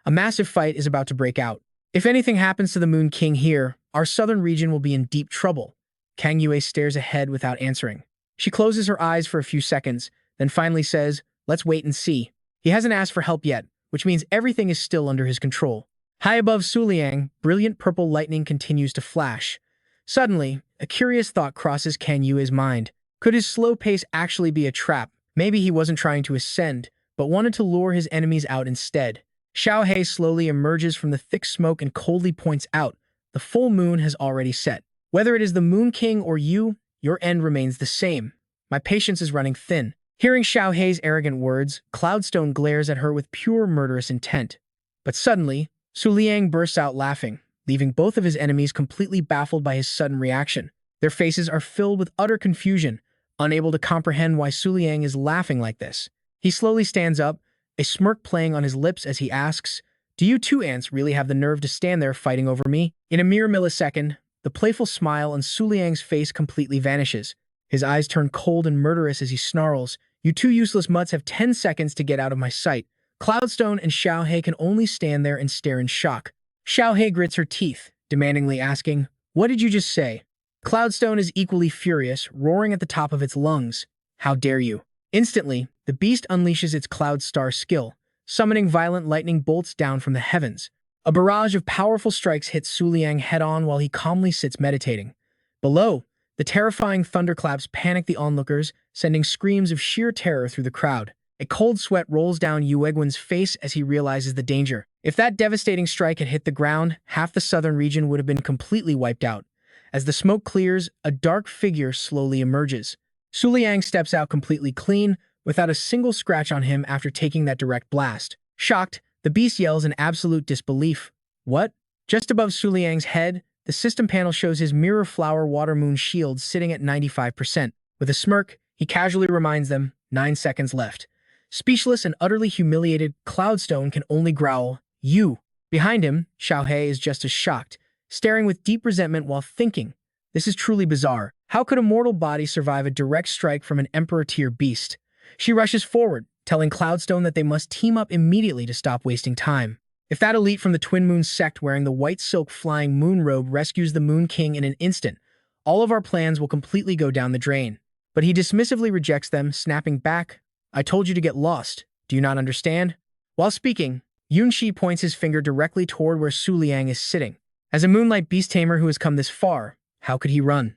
A massive fight is about to break out. If anything happens to the Moon King here, our southern region will be in deep trouble. Kang Yue stares ahead without answering. She closes her eyes for a few seconds, then finally says, let's wait and see. He hasn't asked for help yet, which means everything is still under his control. High above Su Liang, brilliant purple lightning continues to flash. Suddenly, a curious thought crosses Kang Yue's mind. Could his slow pace actually be a trap? Maybe he wasn't trying to ascend, but wanted to lure his enemies out instead. Xiaohe slowly emerges from the thick smoke and coldly points out, the full moon has already set. Whether it is the Moon King or you, your end remains the same. My patience is running thin. Hearing Xiaohe's arrogant words, Cloudstone glares at her with pure murderous intent. But suddenly, Su Liang bursts out laughing, leaving both of his enemies completely baffled by his sudden reaction. Their faces are filled with utter confusion, unable to comprehend why Su Liang is laughing like this. He slowly stands up, a smirk playing on his lips as he asks, do you two ants really have the nerve to stand there fighting over me? In a mere millisecond, the playful smile on Su Liang's face completely vanishes. His eyes turn cold and murderous as he snarls, you two useless mutts have 10 seconds to get out of my sight. Cloudstone and Xiaohe can only stand there and stare in shock. Xiaohe grits her teeth, demandingly asking, what did you just say? Cloudstone is equally furious, roaring at the top of its lungs. How dare you? Instantly, the beast unleashes its Cloud Star skill, summoning violent lightning bolts down from the heavens. A barrage of powerful strikes hits Su Liang head-on while he calmly sits meditating. Below, the terrifying thunderclaps panic the onlookers, sending screams of sheer terror through the crowd. A cold sweat rolls down Yueguan's face as he realizes the danger. If that devastating strike had hit the ground, half the southern region would have been completely wiped out. As the smoke clears, a dark figure slowly emerges. Su Liang steps out completely clean, without a single scratch on him after taking that direct blast. Shocked, the beast yells in absolute disbelief. What? Just above Su Liang's head, the system panel shows his mirror flower water moon shield sitting at 95%. With a smirk, he casually reminds them, 9 seconds left. Speechless and utterly humiliated, Cloudstone can only growl, "You." Behind him, Xiaohe is just as shocked, staring with deep resentment while thinking, this is truly bizarre. How could a mortal body survive a direct strike from an Emperor-tier beast? She rushes forward, telling Cloudstone that they must team up immediately to stop wasting time. If that elite from the Twin Moon sect wearing the white silk flying moon robe rescues the Moon King in an instant, all of our plans will completely go down the drain. But he dismissively rejects them, snapping back, "I told you to get lost. Do you not understand?" While speaking, Yunshi points his finger directly toward where Su Liang is sitting. As a moonlight beast tamer who has come this far, how could he run?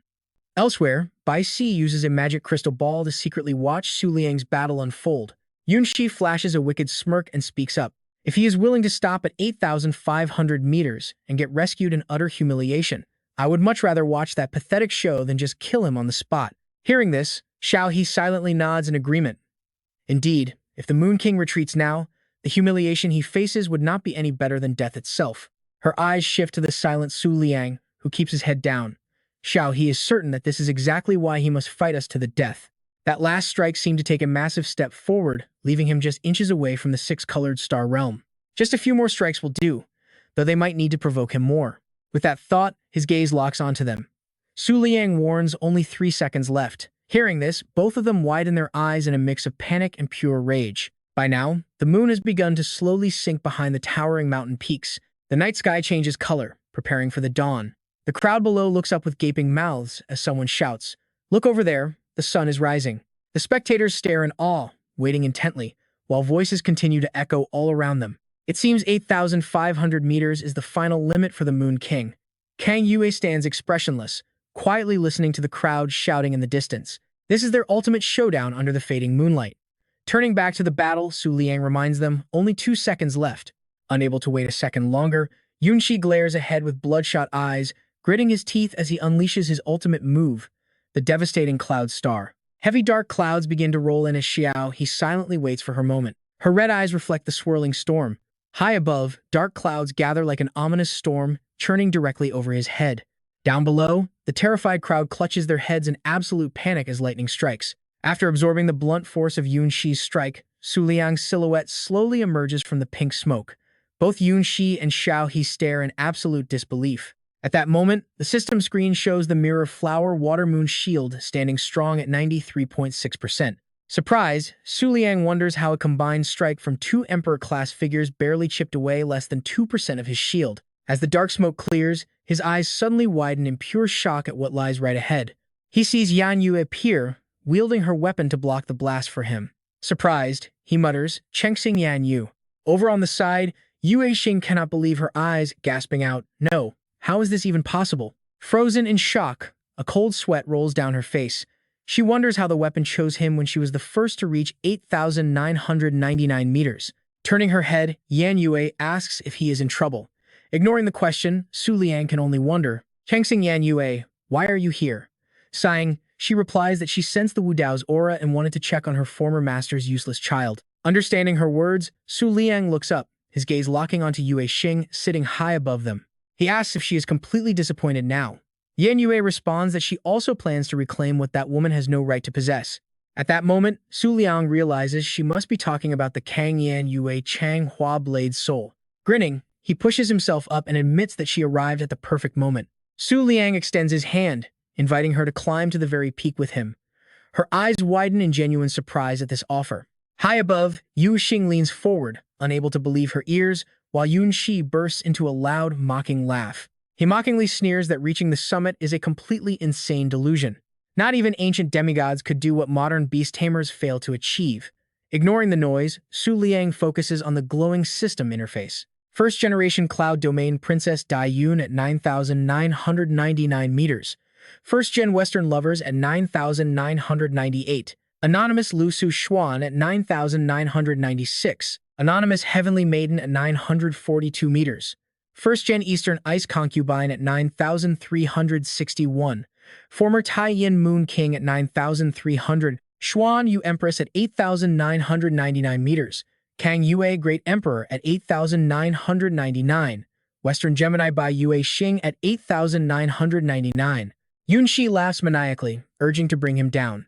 Elsewhere, Bai Si uses a magic crystal ball to secretly watch Su Liang's battle unfold. Yunshi flashes a wicked smirk and speaks up. If he is willing to stop at 8,500 meters and get rescued in utter humiliation, I would much rather watch that pathetic show than just kill him on the spot. Hearing this, Xiaohe silently nods in agreement. Indeed, if the Moon King retreats now, the humiliation he faces would not be any better than death itself. Her eyes shift to the silent Su Liang, who keeps his head down. Xiaohe is certain that this is exactly why he must fight us to the death. That last strike seemed to take a massive step forward, leaving him just inches away from the six-colored star realm. Just a few more strikes will do, though they might need to provoke him more. With that thought, his gaze locks onto them. Su Liang warns only 3 seconds left. Hearing this, both of them widen their eyes in a mix of panic and pure rage. By now, the moon has begun to slowly sink behind the towering mountain peaks. The night sky changes color, preparing for the dawn. The crowd below looks up with gaping mouths as someone shouts, "Look over there, the sun is rising." The spectators stare in awe, waiting intently, while voices continue to echo all around them. It seems 8,500 meters is the final limit for the Moon King. Kang Yue stands expressionless, quietly listening to the crowd shouting in the distance. This is their ultimate showdown under the fading moonlight. Turning back to the battle, Su Liang reminds them, only 2 seconds left. Unable to wait a second longer, Yunshi glares ahead with bloodshot eyes, gritting his teeth as he unleashes his ultimate move, the devastating Cloud Star. Heavy dark clouds begin to roll in as He silently waits for her moment. Her red eyes reflect the swirling storm. High above, dark clouds gather like an ominous storm, churning directly over his head. Down below, the terrified crowd clutches their heads in absolute panic as lightning strikes. After absorbing the blunt force of Yunshi's strike, Su Liang's silhouette slowly emerges from the pink smoke. Both Yunshi and Xiaohe stare in absolute disbelief. At that moment, the system screen shows the mirror flower water moon shield standing strong at 93.6%. Surprised, Su Liang wonders how a combined strike from 2 Emperor-class figures barely chipped away less than 2% of his shield. As the dark smoke clears, his eyes suddenly widen in pure shock at what lies right ahead. He sees Yan Yu appear, wielding her weapon to block the blast for him. Surprised, he mutters, "Chengxing Yan Yu." Over on the side, Yue Xing cannot believe her eyes, gasping out, "No, how is this even possible?" Frozen in shock, a cold sweat rolls down her face. She wonders how the weapon chose him when she was the first to reach 8,999 meters. Turning her head, Yan Yue asks if he is in trouble. Ignoring the question, Su Liang can only wonder, "Chengxing Yan Yue, why are you here?" Sighing, she replies that she sensed the Wu Dao's aura and wanted to check on her former master's useless child. Understanding her words, Su Liang looks up, his gaze locking onto Yue Xing, sitting high above them. He asks if she is completely disappointed now. Yan Yue responds that she also plans to reclaim what that woman has no right to possess. At that moment, Su Liang realizes she must be talking about the Kang Yan Yue Chang Hua Blade Soul. Grinning, he pushes himself up and admits that she arrived at the perfect moment. Su Liang extends his hand, inviting her to climb to the very peak with him. Her eyes widen in genuine surprise at this offer. High above, Yu Xing leans forward, unable to believe her ears, while Yunshi bursts into a loud, mocking laugh. He mockingly sneers that reaching the summit is a completely insane delusion. Not even ancient demigods could do what modern beast tamers fail to achieve. Ignoring the noise, Su Liang focuses on the glowing system interface. First-generation cloud domain Princess Dai Yun at 9,999 meters. First-gen Western lovers at 9,998. Anonymous Lu Su Xuan at 9,996. Anonymous Heavenly Maiden at 942 meters. First-gen Eastern Ice Concubine at 9,361. Former Tai Yin Moon King at 9,300. Xuan Yu Empress at 8,999 meters. Kang Yue Great Emperor at 8,999. Western Gemini by Yue Xing at 8,999. Yunshi laughs maniacally, urging to bring him down.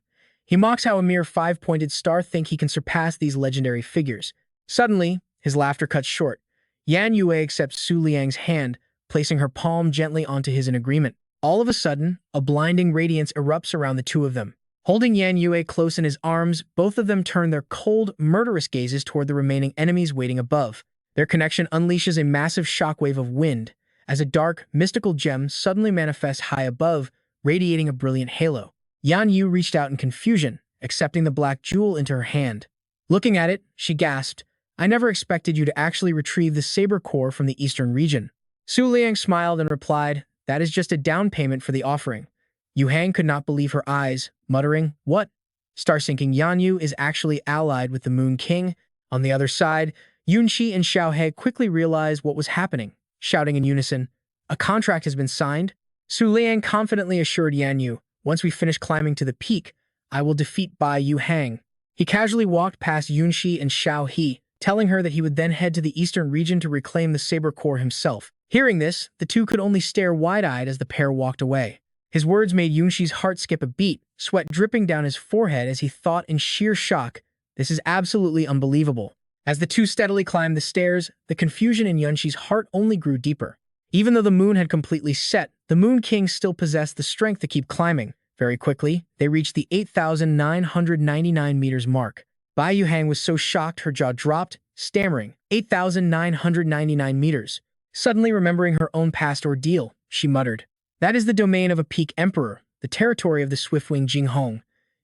He mocks how a mere five-pointed star think he can surpass these legendary figures. Suddenly, his laughter cuts short. Yan Yue accepts Su Liang's hand, placing her palm gently onto his in agreement. All of a sudden, a blinding radiance erupts around the two of them. Holding Yan Yue close in his arms, both of them turn their cold, murderous gazes toward the remaining enemies waiting above. Their connection unleashes a massive shockwave of wind, as a dark, mystical gem suddenly manifests high above, radiating a brilliant halo. Yan Yu reached out in confusion, accepting the black jewel into her hand. Looking at it, she gasped, "I never expected you to actually retrieve the saber core from the eastern region." Su Liang smiled and replied, "That is just a down payment for the offering." Yu Hang could not believe her eyes, muttering, "What?" Star-sinking Yan Yu is actually allied with the Moon King. On the other side, Yunqi and Xiaohe quickly realized what was happening, shouting in unison, "A contract has been signed." Su Liang confidently assured Yan Yu, "Once we finish climbing to the peak, I will defeat Bai Yu Hang." He casually walked past Yunqi and Xiao He, telling her that he would then head to the eastern region to reclaim the saber core himself. Hearing this, the two could only stare wide-eyed as the pair walked away. His words made Yunqi's heart skip a beat, sweat dripping down his forehead as he thought in sheer shock, "This is absolutely unbelievable." As the two steadily climbed the stairs, the confusion in Yunqi's heart only grew deeper. Even though the moon had completely set, the Moon King still possessed the strength to keep climbing. Very quickly, they reached the 8,999 meters mark. Bai Yu Hang was so shocked her jaw dropped, stammering, 8,999 meters. Suddenly remembering her own past ordeal, she muttered, "That is the domain of a peak emperor, the territory of the swift-winged Jinghong.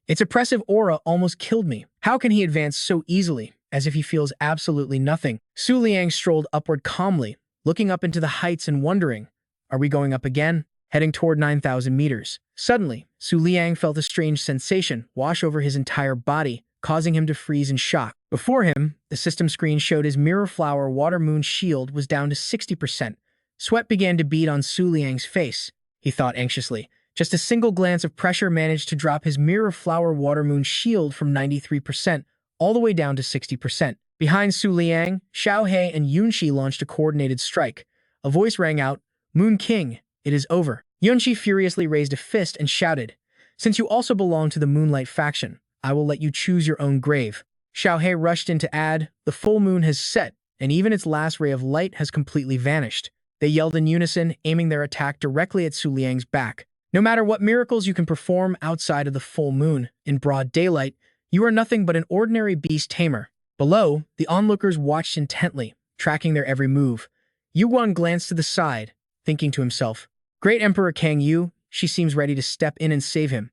Its oppressive aura almost killed me. How can he advance so easily, as if he feels absolutely nothing?" Su Liang strolled upward calmly, looking up into the heights and wondering, "Are we going up again?" Heading toward 9,000 meters. Suddenly, Su Liang felt a strange sensation wash over his entire body, causing him to freeze in shock. Before him, the system screen showed his mirror flower water moon shield was down to 60%. Sweat began to bead on Su Liang's face. He thought anxiously. Just a single glance of pressure managed to drop his mirror flower water moon shield from 93% all the way down to 60%. Behind Su Liang, Xiao He and Yunqi launched a coordinated strike. A voice rang out, "Moon King, it is over." Yunqi furiously raised a fist and shouted, "Since you also belong to the Moonlight faction, I will let you choose your own grave." Xiao He rushed in to add, "The full moon has set, and even its last ray of light has completely vanished." They yelled in unison, aiming their attack directly at Su Liang's back. No matter what miracles you can perform outside of the full moon, in broad daylight, you are nothing but an ordinary beast tamer. Below, the onlookers watched intently, tracking their every move. Yu Guan glanced to the side, thinking to himself, "Great Emperor Kang Yu, she seems ready to step in and save him."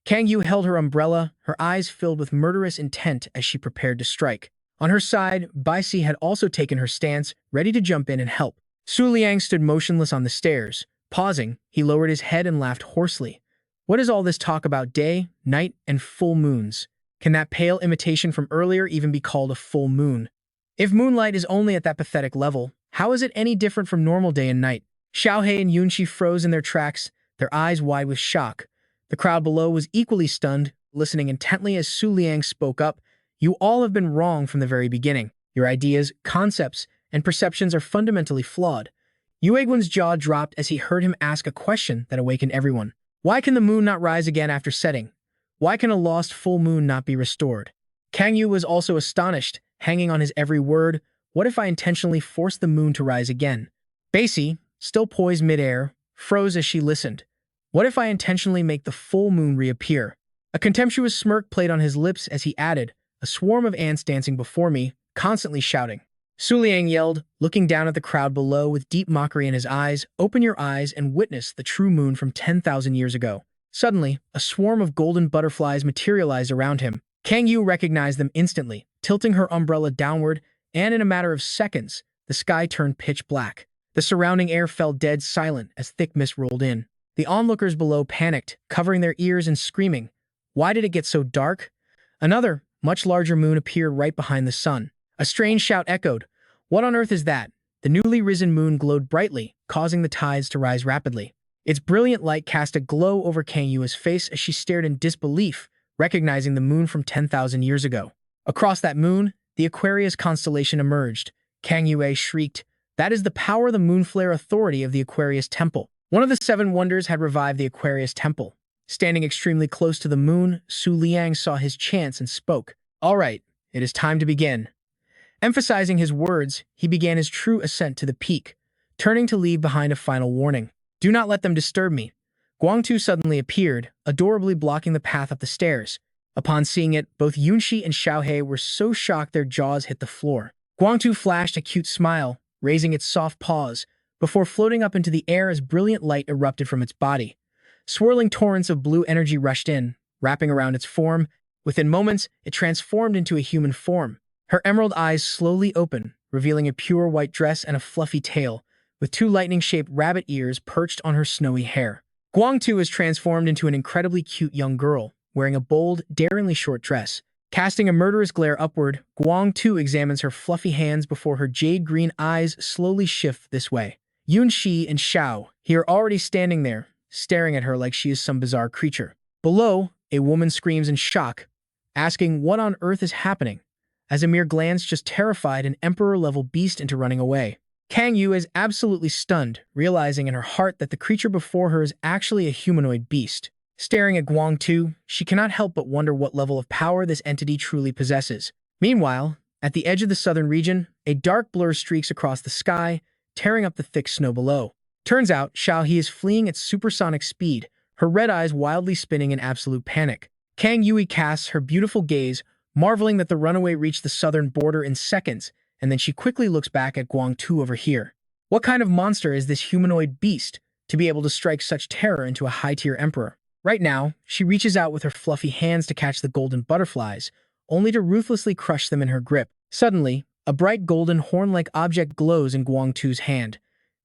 Kang Yu held her umbrella, her eyes filled with murderous intent as she prepared to strike. On her side, Bai Si had also taken her stance, ready to jump in and help. Su Liang stood motionless on the stairs. Pausing, he lowered his head and laughed hoarsely. "What is all this talk about day, night, and full moons? Can that pale imitation from earlier even be called a full moon? If moonlight is only at that pathetic level, how is it any different from normal day and night?" Xiao He and Yunqi froze in their tracks, their eyes wide with shock. The crowd below was equally stunned, listening intently as Su Liang spoke up. "You all have been wrong from the very beginning. Your ideas, concepts, and perceptions are fundamentally flawed." Yueguan's jaw dropped as he heard him ask a question that awakened everyone. Why can the moon not rise again after setting? Why can a lost full moon not be restored? Kang Yu was also astonished, hanging on his every word. What if I intentionally force the moon to rise again? Basie, still poised midair, froze as she listened. What if I intentionally make the full moon reappear? A contemptuous smirk played on his lips as he added, "A swarm of ants dancing before me, constantly shouting." Su Liang yelled, looking down at the crowd below with deep mockery in his eyes, "Open your eyes and witness the true moon from 10,000 years ago." Suddenly, a swarm of golden butterflies materialized around him. Kang Yu recognized them instantly, tilting her umbrella downward, and in a matter of seconds, the sky turned pitch black. The surrounding air fell dead silent as thick mist rolled in. The onlookers below panicked, covering their ears and screaming, "Why did it get so dark?" Another, much larger moon appeared right behind the sun. A strange shout echoed, "What on earth is that?" The newly risen moon glowed brightly, causing the tides to rise rapidly. Its brilliant light cast a glow over Kang Yu's face as she stared in disbelief, recognizing the moon from 10,000 years ago. Across that moon, the Aquarius constellation emerged. Kang Yue shrieked, "That is the power of the Moonflare authority of the Aquarius Temple." One of the seven wonders had revived the Aquarius Temple. Standing extremely close to the moon, Liang saw his chance and spoke. "All right, it is time to begin." Emphasizing his words, he began his true ascent to the peak, turning to leave behind a final warning. "Do not let them disturb me." Guangtu suddenly appeared, adorably blocking the path up the stairs. Upon seeing it, both Yunxi and Xiaohe were so shocked their jaws hit the floor. Guangtu flashed a cute smile, raising its soft paws, before floating up into the air as brilliant light erupted from its body. Swirling torrents of blue energy rushed in, wrapping around its form. Within moments, it transformed into a human form. Her emerald eyes slowly opened, revealing a pure white dress and a fluffy tail, with two lightning-shaped rabbit ears perched on her snowy hair. Guangtu is transformed into an incredibly cute young girl, wearing a bold, daringly short dress. Casting a murderous glare upward, Guangtu examines her fluffy hands before her jade-green eyes slowly shift this way. Yunxi and Xiao, he are already standing there, staring at her like she is some bizarre creature. Below, a woman screams in shock, asking what on earth is happening, as Amir glanced just terrified an emperor-level beast into running away. Kang Yu is absolutely stunned, realizing in her heart that the creature before her is actually a humanoid beast. Staring at Guangtu, she cannot help but wonder what level of power this entity truly possesses. Meanwhile, at the edge of the southern region, a dark blur streaks across the sky, tearing up the thick snow below. Turns out, Xiaohe is fleeing at supersonic speed, her red eyes wildly spinning in absolute panic. Kang Yui casts her beautiful gaze, marveling that the runaway reached the southern border in seconds, and then she quickly looks back at Guangtu over here. What kind of monster is this humanoid beast to be able to strike such terror into a high-tier emperor? Right now, she reaches out with her fluffy hands to catch the golden butterflies, only to ruthlessly crush them in her grip. Suddenly, a bright golden horn-like object glows in Guangtu's hand.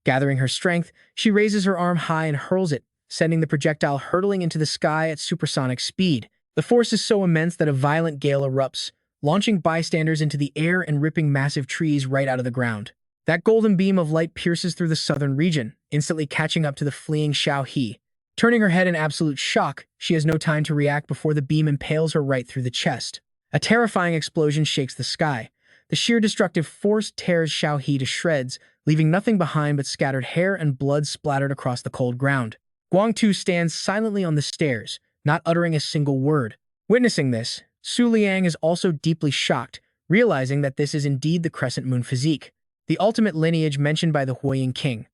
Gathering her strength, she raises her arm high and hurls it, sending the projectile hurtling into the sky at supersonic speed. The force is so immense that a violent gale erupts, launching bystanders into the air and ripping massive trees right out of the ground. That golden beam of light pierces through the southern region, instantly catching up to the fleeing Xiaohe. Turning her head in absolute shock, she has no time to react before the beam impales her right through the chest. A terrifying explosion shakes the sky. The sheer destructive force tears Xiaohe to shreds, leaving nothing behind but scattered hair and blood splattered across the cold ground. Guangtu stands silently on the stairs, not uttering a single word. Witnessing this, Liang is also deeply shocked, realizing that this is indeed the crescent moon physique, the ultimate lineage mentioned by the Huoying king.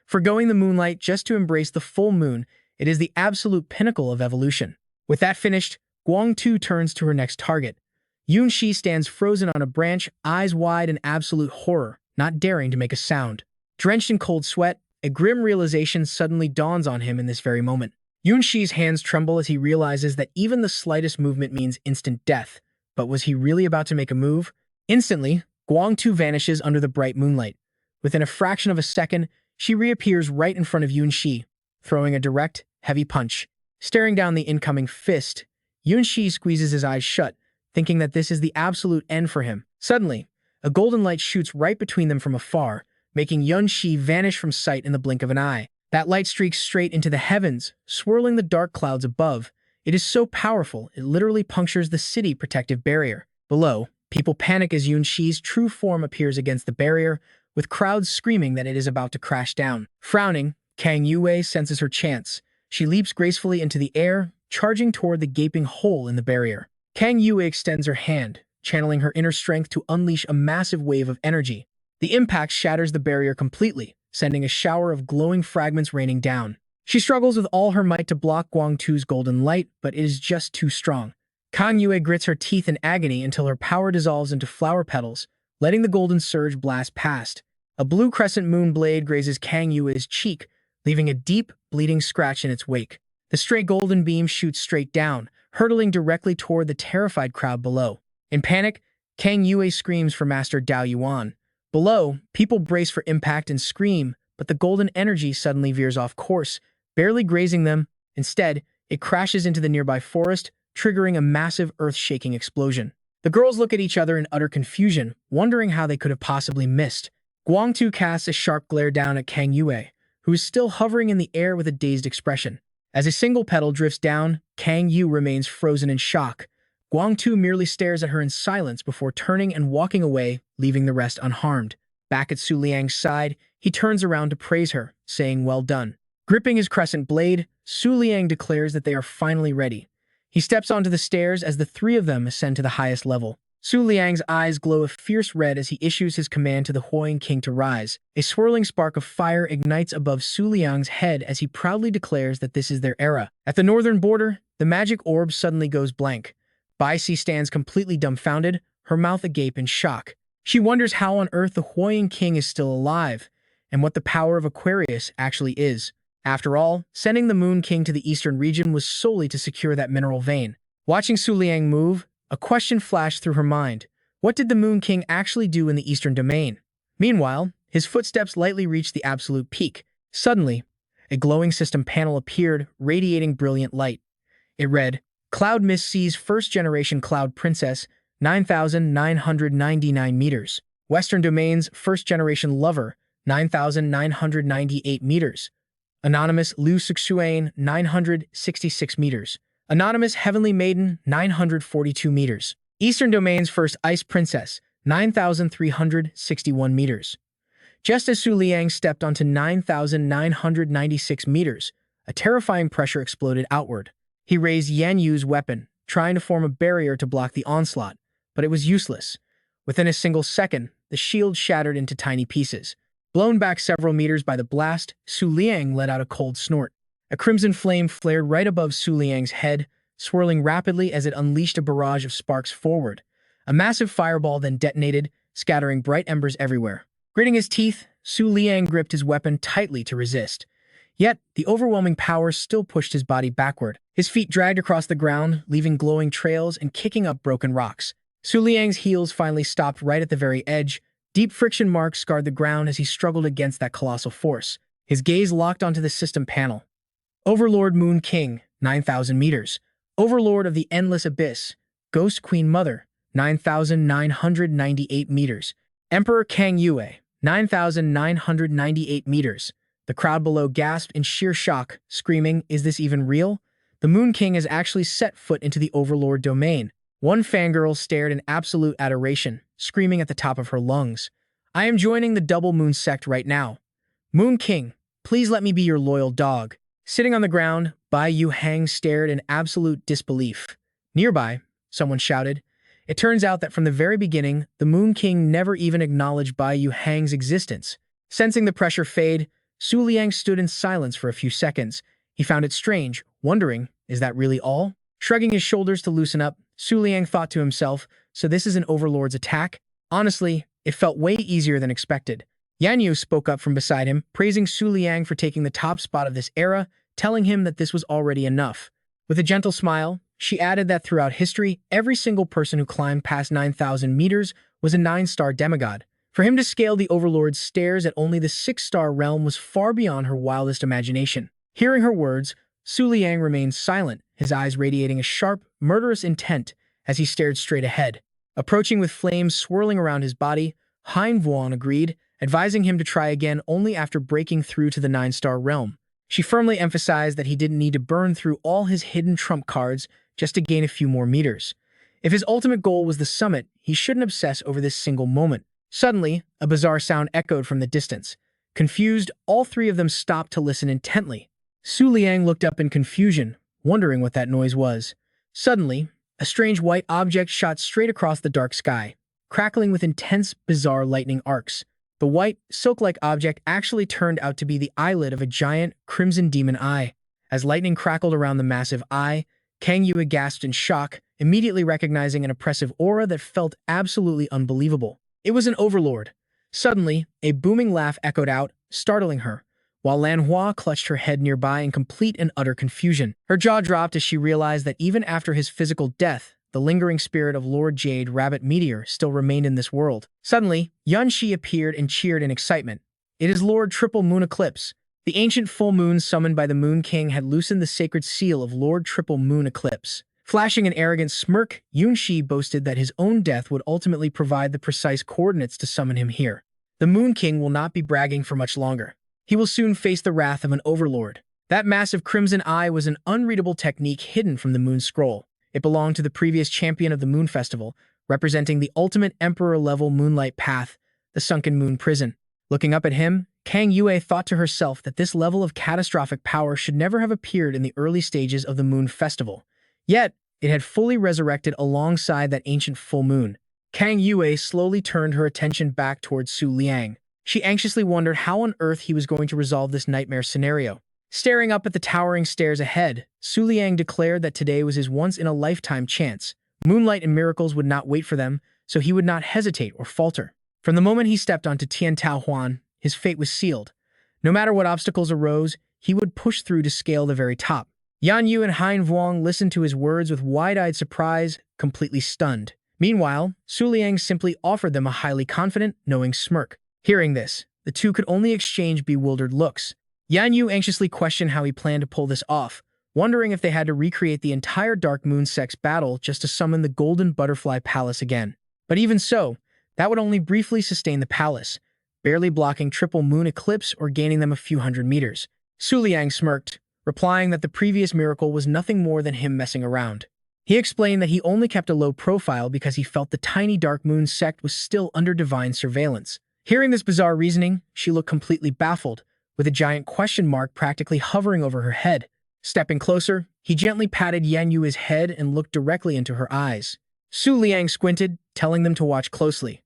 Forgoing the moonlight just to embrace the full moon, it is the absolute pinnacle of evolution. With that finished, Guangtu turns to her next target. Yunxi stands frozen on a branch, eyes wide in absolute horror, not daring to make a sound. Drenched in cold sweat, a grim realization suddenly dawns on him in this very moment. Yunxi's hands tremble as he realizes that even the slightest movement means instant death. But was he really about to make a move? Instantly, Guangtu vanishes under the bright moonlight. Within a fraction of a second, she reappears right in front of Yunxi, throwing a direct, heavy punch. Staring down the incoming fist, Yunxi squeezes his eyes shut, thinking that this is the absolute end for him. Suddenly, a golden light shoots right between them from afar, making Yunxi vanish from sight in the blink of an eye. That light streaks straight into the heavens, swirling the dark clouds above. It is so powerful, it literally punctures the city protective barrier. Below, people panic as Yunxi's true form appears against the barrier, with crowds screaming that it is about to crash down. Frowning, Kang Yue senses her chance. She leaps gracefully into the air, charging toward the gaping hole in the barrier. Kang Yue extends her hand, channeling her inner strength to unleash a massive wave of energy. The impact shatters the barrier completely, sending a shower of glowing fragments raining down. She struggles with all her might to block Guangtu's golden light, but it is just too strong. Kang Yue grits her teeth in agony until her power dissolves into flower petals, letting the golden surge blast past. A blue crescent moon blade grazes Kang Yue's cheek, leaving a deep, bleeding scratch in its wake. The stray golden beam shoots straight down, hurtling directly toward the terrified crowd below. In panic, Kang Yue screams for Master Dao Yuan. Below, people brace for impact and scream, but the golden energy suddenly veers off course, barely grazing them. Instead, it crashes into the nearby forest, triggering a massive earth-shaking explosion. The girls look at each other in utter confusion, wondering how they could have possibly missed. Guangtu casts a sharp glare down at Kang Yue, who is still hovering in the air with a dazed expression. As a single petal drifts down, Kang Yu remains frozen in shock. Guangtu merely stares at her in silence before turning and walking away, leaving the rest unharmed. Back at Liang's side, he turns around to praise her, saying, "Well done." Gripping his crescent blade, Su Liang declares that they are finally ready. He steps onto the stairs as the three of them ascend to the highest level. Su Liang's eyes glow a fierce red as he issues his command to the Huang King to rise. A swirling spark of fire ignites above Su Liang's head as he proudly declares that this is their era. At the northern border, the magic orb suddenly goes blank. Bai Si stands completely dumbfounded, her mouth agape in shock. She wonders how on earth the Huang King is still alive, and what the power of Aquarius actually is. After all, sending the Moon King to the eastern region was solely to secure that mineral vein. Watching Su Liang move, a question flashed through her mind. What did the Moon King actually do in the eastern domain? Meanwhile, his footsteps lightly reached the absolute peak. Suddenly, a glowing system panel appeared, radiating brilliant light. It read, Cloud Miss C's first-generation Cloud Princess, 9,999 meters. Western Domain's first-generation Lover, 9,998 meters. Anonymous Liu Sixuane, 966 meters. Anonymous Heavenly Maiden, 942 meters. Eastern Domain's first Ice Princess, 9,361 meters. Just as Su Liang stepped onto 9,996 meters, a terrifying pressure exploded outward. He raised Yan Yu's weapon, trying to form a barrier to block the onslaught, but it was useless. Within a single second, the shield shattered into tiny pieces. Blown back several meters by the blast, Su Liang let out a cold snort. A crimson flame flared right above Su Liang's head, swirling rapidly as it unleashed a barrage of sparks forward. A massive fireball then detonated, scattering bright embers everywhere. Gritting his teeth, Su Liang gripped his weapon tightly to resist. Yet, the overwhelming power still pushed his body backward. His feet dragged across the ground, leaving glowing trails and kicking up broken rocks. Su Liang's heels finally stopped right at the very edge. Deep friction marks scarred the ground as he struggled against that colossal force. His gaze locked onto the system panel. Overlord Moon King, 9,000 meters. Overlord of the Endless Abyss, Ghost Queen Mother, 9,998 meters. Emperor Kang Yue, 9,998 meters. The crowd below gasped in sheer shock, screaming, "Is this even real?" The Moon King has actually set foot into the Overlord domain. One fangirl stared in absolute adoration, screaming at the top of her lungs, "I am joining the Double Moon sect right now. Moon King, please let me be your loyal dog." Sitting on the ground, Bai Yu Hang stared in absolute disbelief. Nearby, someone shouted. It turns out that from the very beginning, the Moon King never even acknowledged Bai Yu Hang's existence. Sensing the pressure fade, Su Liang stood in silence for a few seconds. He found it strange, wondering, is that really all? Shrugging his shoulders to loosen up, Su Liang thought to himself, so this is an overlord's attack? Honestly, it felt way easier than expected. Yan Yu spoke up from beside him, praising Su Liang for taking the top spot of this era, telling him that this was already enough. With a gentle smile, she added that throughout history, every single person who climbed past 9,000 meters was a 9-star demigod. For him to scale the Overlord's stairs at only the 6-star realm was far beyond her wildest imagination. Hearing her words, Su Liang remained silent, his eyes radiating a sharp, murderous intent as he stared straight ahead. Approaching with flames swirling around his body, Hein Vuan agreed, advising him to try again only after breaking through to the 9-star realm. She firmly emphasized that he didn't need to burn through all his hidden trump cards just to gain a few more meters. If his ultimate goal was the summit, he shouldn't obsess over this single moment. Suddenly, a bizarre sound echoed from the distance. Confused, all three of them stopped to listen intently. Su Liang looked up in confusion, wondering what that noise was. Suddenly, a strange white object shot straight across the dark sky, crackling with intense, bizarre lightning arcs. The white, silk-like object actually turned out to be the eyelid of a giant, crimson demon eye. As lightning crackled around the massive eye, Kang Yue gasped in shock, immediately recognizing an oppressive aura that felt absolutely unbelievable. It was an overlord. Suddenly, a booming laugh echoed out, startling her, while Manhwa clutched her head nearby in complete and utter confusion. Her jaw dropped as she realized that even after his physical death, the lingering spirit of Lord Jade Rabbit Meteor still remained in this world. Suddenly, Yun Shi appeared and cheered in excitement. It is Lord Triple Moon Eclipse. The ancient full moon summoned by the Moon King had loosened the sacred seal of Lord Triple Moon Eclipse. Flashing an arrogant smirk, Yun Shi boasted that his own death would ultimately provide the precise coordinates to summon him here. The Moon King will not be bragging for much longer. He will soon face the wrath of an overlord. That massive crimson eye was an unreadable technique hidden from the Moon Scroll. It belonged to the previous champion of the Moon Festival, representing the ultimate Emperor-level Moonlight Path, the Sunken Moon Prison. Looking up at him, Kang Yue thought to herself that this level of catastrophic power should never have appeared in the early stages of the Moon Festival. Yet, it had fully resurrected alongside that ancient full moon. Kang Yue slowly turned her attention back towards Su Liang. She anxiously wondered how on earth he was going to resolve this nightmare scenario. Staring up at the towering stairs ahead, Su Liang declared that today was his once-in-a-lifetime chance. Moonlight and miracles would not wait for them, so he would not hesitate or falter. From the moment he stepped onto Tiantao Huan, his fate was sealed. No matter what obstacles arose, he would push through to scale the very top. Yan Yu and Hein Vuong listened to his words with wide-eyed surprise, completely stunned. Meanwhile, Su Liang simply offered them a highly confident, knowing smirk. Hearing this, the two could only exchange bewildered looks. Yan Yu anxiously questioned how he planned to pull this off, wondering if they had to recreate the entire Dark Moon Sex battle just to summon the Golden Butterfly Palace again. But even so, that would only briefly sustain the palace, barely blocking triple moon eclipse or gaining them a few hundred meters. Su Liang smirked, replying that the previous miracle was nothing more than him messing around. He explained that he only kept a low profile because he felt the tiny Dark Moon sect was still under divine surveillance. Hearing this bizarre reasoning, she looked completely baffled, with a giant question mark practically hovering over her head. Stepping closer, he gently patted Yan Yu's head and looked directly into her eyes. Su Liang squinted, telling them to watch closely.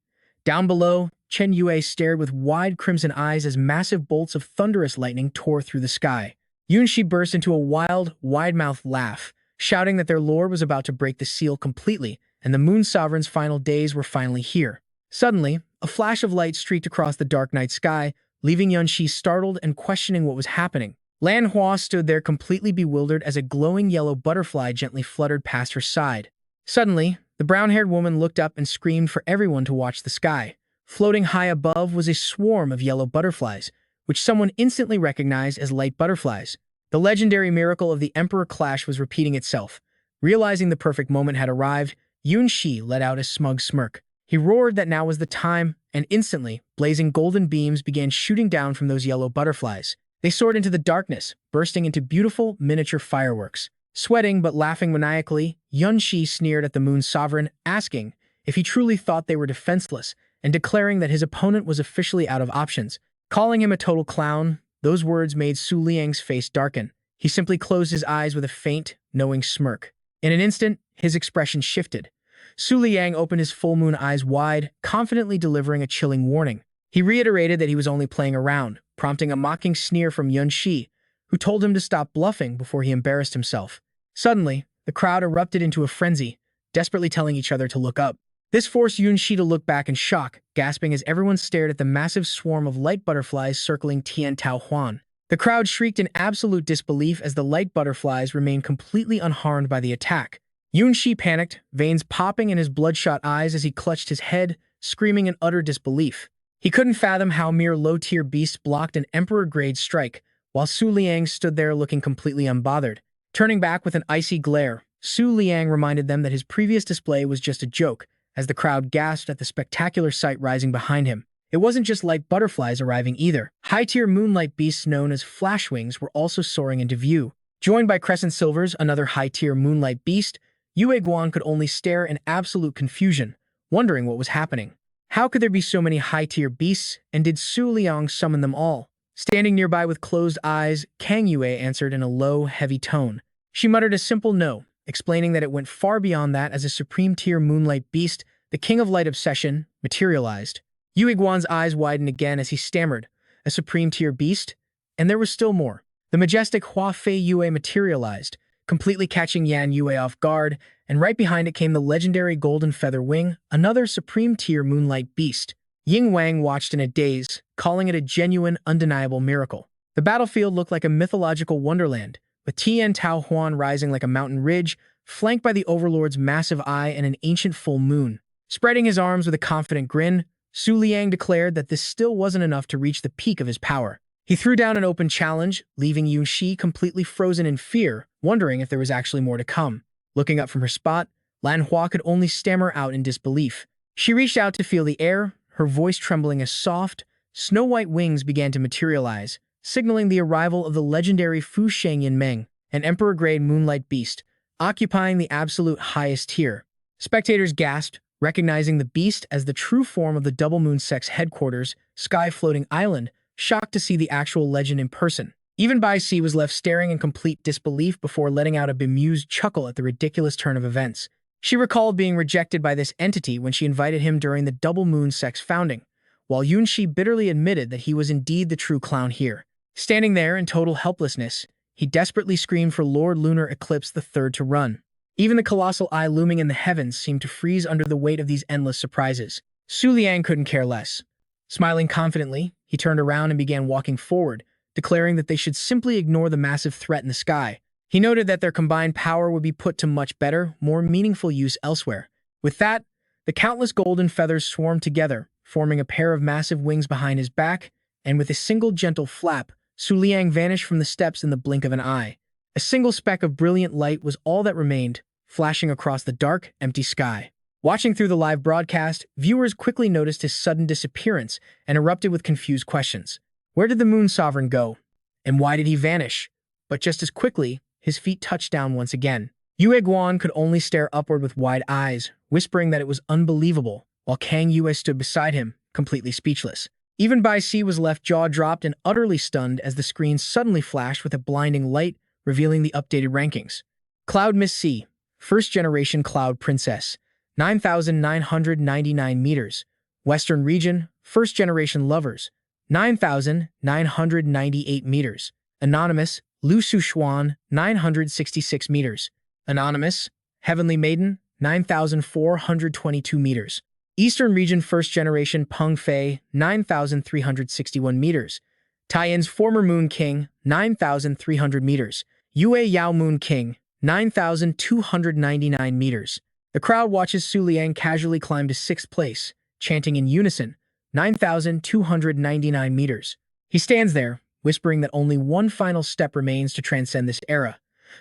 Down below, Chen Yue stared with wide crimson eyes as massive bolts of thunderous lightning tore through the sky. Yunshi burst into a wild, wide-mouthed laugh, shouting that their lord was about to break the seal completely, and the Moon Sovereign's final days were finally here. Suddenly, a flash of light streaked across the dark night sky, leaving Yunshi startled and questioning what was happening. Manhwa stood there completely bewildered as a glowing yellow butterfly gently fluttered past her side. Suddenly, the brown-haired woman looked up and screamed for everyone to watch the sky. Floating high above was a swarm of yellow butterflies, which someone instantly recognized as light butterflies. The legendary miracle of the Emperor Clash was repeating itself. Realizing the perfect moment had arrived, Yunshi let out a smug smirk. He roared that now was the time, and instantly, blazing golden beams began shooting down from those yellow butterflies. They soared into the darkness, bursting into beautiful, miniature fireworks. Sweating but laughing maniacally, Yunshi sneered at the Moon Sovereign, asking if he truly thought they were defenseless, and declaring that his opponent was officially out of options. Calling him a total clown, those words made Su Liang's face darken. He simply closed his eyes with a faint, knowing smirk. In an instant, his expression shifted. Su Liang opened his full moon eyes wide, confidently delivering a chilling warning. He reiterated that he was only playing around, prompting a mocking sneer from Yunshi, who told him to stop bluffing before he embarrassed himself. Suddenly, the crowd erupted into a frenzy, desperately telling each other to look up. This forced Yunshi to look back in shock, gasping as everyone stared at the massive swarm of light butterflies circling Tiantao Huan. The crowd shrieked in absolute disbelief as the light butterflies remained completely unharmed by the attack. Yunshi panicked, veins popping in his bloodshot eyes as he clutched his head, screaming in utter disbelief. He couldn't fathom how mere low-tier beasts blocked an Emperor-grade strike, while Su Liang stood there looking completely unbothered. Turning back with an icy glare, Su Liang reminded them that his previous display was just a joke, as the crowd gasped at the spectacular sight rising behind him. It wasn't just light butterflies arriving either. High-tier moonlight beasts known as flashwings were also soaring into view. Joined by Crescent Silvers, another high-tier moonlight beast, Yue Guan could only stare in absolute confusion, wondering what was happening. How could there be so many high-tier beasts, and did Su Liang summon them all? Standing nearby with closed eyes, Kang Yue answered in a low, heavy tone. She muttered a simple no, explaining that it went far beyond that as a supreme-tier moonlight beast, the King of Light Obsession, materialized. Yue Guan's eyes widened again as he stammered, a supreme-tier beast? And there was still more. The majestic Hua Fei Yue materialized, completely catching Yan Yue off guard, and right behind it came the legendary Golden Feather Wing, another supreme-tier moonlight beast. Ying Wang watched in a daze, calling it a genuine, undeniable miracle. The battlefield looked like a mythological wonderland, with Tiantao Huan rising like a mountain ridge, flanked by the Overlord's massive eye and an ancient full moon. Spreading his arms with a confident grin, Su Liang declared that this still wasn't enough to reach the peak of his power. He threw down an open challenge, leaving Yunshi completely frozen in fear, wondering if there was actually more to come. Looking up from her spot, Manhwa could only stammer out in disbelief. She reached out to feel the air, her voice trembling as soft, snow-white wings began to materialize, signaling the arrival of the legendary Fu Shengyan Meng, an Emperor-grade moonlight beast, occupying the absolute highest tier. Spectators gasped, recognizing the beast as the true form of the Double Moon Sect's headquarters, Sky Floating Island, shocked to see the actual legend in person. Even Bai Si was left staring in complete disbelief before letting out a bemused chuckle at the ridiculous turn of events. She recalled being rejected by this entity when she invited him during the double moon sex founding, while Yunxi bitterly admitted that he was indeed the true clown here. Standing there in total helplessness, he desperately screamed for Lord Lunar Eclipse III to run. Even the colossal eye looming in the heavens seemed to freeze under the weight of these endless surprises. Su Liang couldn't care less. Smiling confidently, he turned around and began walking forward, declaring that they should simply ignore the massive threat in the sky. He noted that their combined power would be put to much better, more meaningful use elsewhere. With that, the countless golden feathers swarmed together, forming a pair of massive wings behind his back, and with a single gentle flap, Su Liang vanished from the steps in the blink of an eye. A single speck of brilliant light was all that remained, flashing across the dark, empty sky. Watching through the live broadcast, viewers quickly noticed his sudden disappearance and erupted with confused questions. Where did the Moon Sovereign go? And why did he vanish? But just as quickly, his feet touched down once again. Yue Guan could only stare upward with wide eyes, whispering that it was unbelievable, while Kang Yue stood beside him, completely speechless. Even Bai Si was left jaw-dropped and utterly stunned as the screen suddenly flashed with a blinding light, revealing the updated rankings. Cloud Miss C, First Generation Cloud Princess, 9,999 meters. Western Region, First Generation Lovers, 9,998 meters. Anonymous, Lu Sushuan, 966 meters. Anonymous, Heavenly Maiden, 9,422 meters. Eastern Region First Generation Peng Fei, 9,361 meters. Tai-Yin's former Moon King, 9,300 meters. Yue Yao Moon King, 9,299 meters. The crowd watches Su Liang casually climb to 6th place, chanting in unison, 9,299 meters. He stands there, whispering that only one final step remains to transcend this era.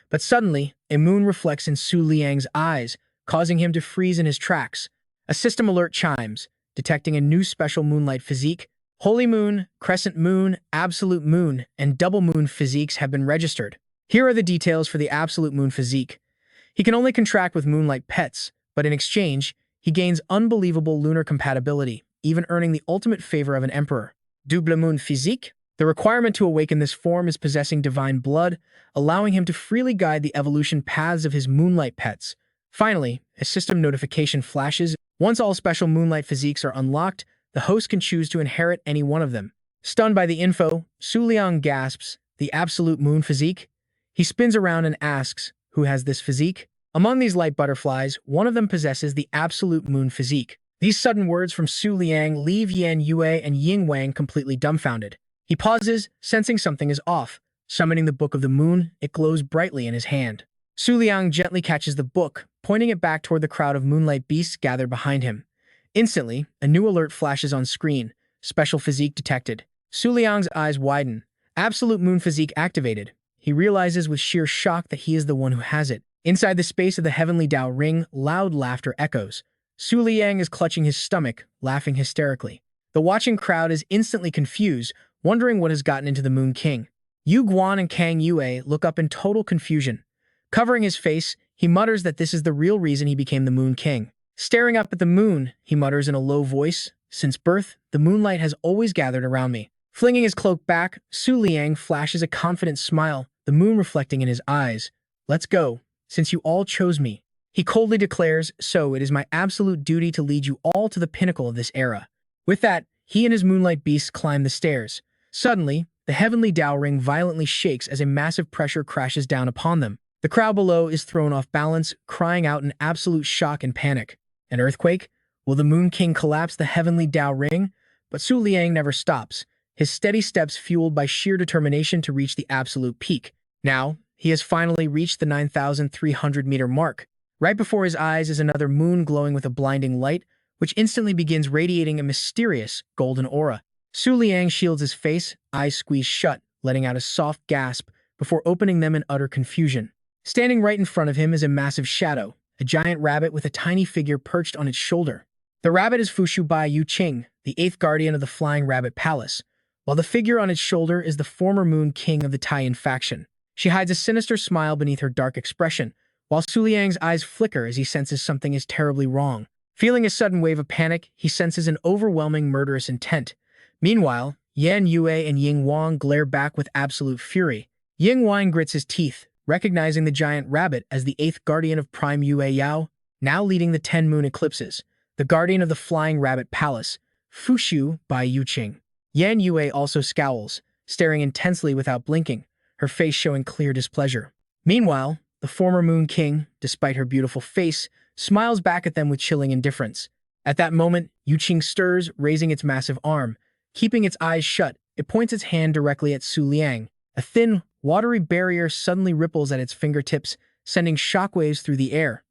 But suddenly, a moon reflects in Su Liang's eyes, causing him to freeze in his tracks. A system alert chimes, detecting a new special moonlight physique. Holy Moon, Crescent Moon, Absolute Moon, and Double Moon physiques have been registered. Here are the details for the Absolute Moon physique. He can only contract with moonlight pets, but in exchange, he gains unbelievable lunar compatibility, even earning the ultimate favor of an emperor. Double Moon physique? The requirement to awaken this form is possessing divine blood, allowing him to freely guide the evolution paths of his moonlight pets. Finally, a system notification flashes. Once all special moonlight physiques are unlocked, the host can choose to inherit any one of them. Stunned by the info, Su Liang gasps, "The Absolute Moon physique?" He spins around and asks, "Who has this physique?" Among these light butterflies, one of them possesses the Absolute Moon physique. These sudden words from Su Liang leave Yan Yue and Ying Wang completely dumbfounded. He pauses, sensing something is off. Summoning the Book of the Moon, it glows brightly in his hand. Su Liang gently catches the book, pointing it back toward the crowd of moonlight beasts gathered behind him. Instantly, a new alert flashes on screen. Special physique detected. Su Liang's eyes widen. Absolute Moon physique activated. He realizes with sheer shock that he is the one who has it. Inside the space of the Heavenly Tao Ring, loud laughter echoes. Su Liang is clutching his stomach, laughing hysterically. The watching crowd is instantly confused, wondering what has gotten into the Moon King. Yu Guan and Kang Yue look up in total confusion. Covering his face, he mutters that this is the real reason he became the Moon King. Staring up at the moon, he mutters in a low voice, "Since birth, the moonlight has always gathered around me." Flinging his cloak back, Su Liang flashes a confident smile, the moon reflecting in his eyes. "Let's go, since you all chose me." He coldly declares, "So it is my absolute duty to lead you all to the pinnacle of this era." With that, he and his moonlight beasts climb the stairs. Suddenly, the Heavenly Tao Ring violently shakes as a massive pressure crashes down upon them. The crowd below is thrown off balance, crying out in absolute shock and panic. An earthquake? Will the Moon King collapse the Heavenly Tao Ring? But Su Liang never stops, his steady steps fueled by sheer determination to reach the absolute peak. Now, he has finally reached the 9,300-meter mark. Right before his eyes is another moon glowing with a blinding light, which instantly begins radiating a mysterious golden aura. Su Liang shields his face, eyes squeezed shut, letting out a soft gasp before opening them in utter confusion. Standing right in front of him is a massive shadow, a giant rabbit with a tiny figure perched on its shoulder. The rabbit is Fushu Bai Yu Qing, the 8th guardian of the Flying Rabbit Palace, while the figure on its shoulder is the former Moon King of the Tai-Yin faction. She hides a sinister smile beneath her dark expression, while Su Liang's eyes flicker as he senses something is terribly wrong. Feeling a sudden wave of panic, he senses an overwhelming murderous intent. Meanwhile, Yan Yue and Ying Wang glare back with absolute fury. Ying Wang grits his teeth, recognizing the giant rabbit as the 8th guardian of Prime Yue Yao, now leading the 10 moon eclipses, the guardian of the Flying Rabbit Palace, Fushu by Yuqing. Yan Yue also scowls, staring intensely without blinking, her face showing clear displeasure. Meanwhile, the former Moon King, despite her beautiful face, smiles back at them with chilling indifference. At that moment, Yuqing stirs, raising its massive arm. Keeping its eyes shut, it points its hand directly at Su Liang. A thin, watery barrier suddenly ripples at its fingertips, sending shockwaves through the air.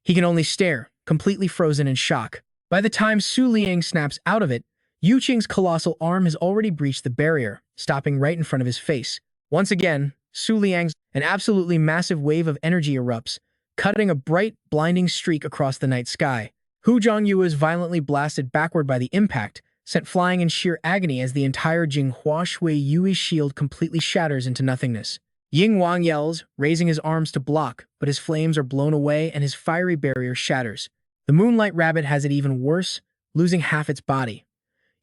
He can only stare, completely frozen in shock. By the time Su Liang snaps out of it, Yuqing's colossal arm has already breached the barrier, stopping right in front of his face. Once again, Su Liang's an absolutely massive wave of energy erupts, cutting a bright, blinding streak across the night sky. Hu Zhongyu is violently blasted backward by the impact, sent flying in sheer agony as the entire Jinghua Shui Yui shield completely shatters into nothingness. Ying Wang yells, raising his arms to block, but his flames are blown away and his fiery barrier shatters. The Moonlight Rabbit has it even worse, losing half its body.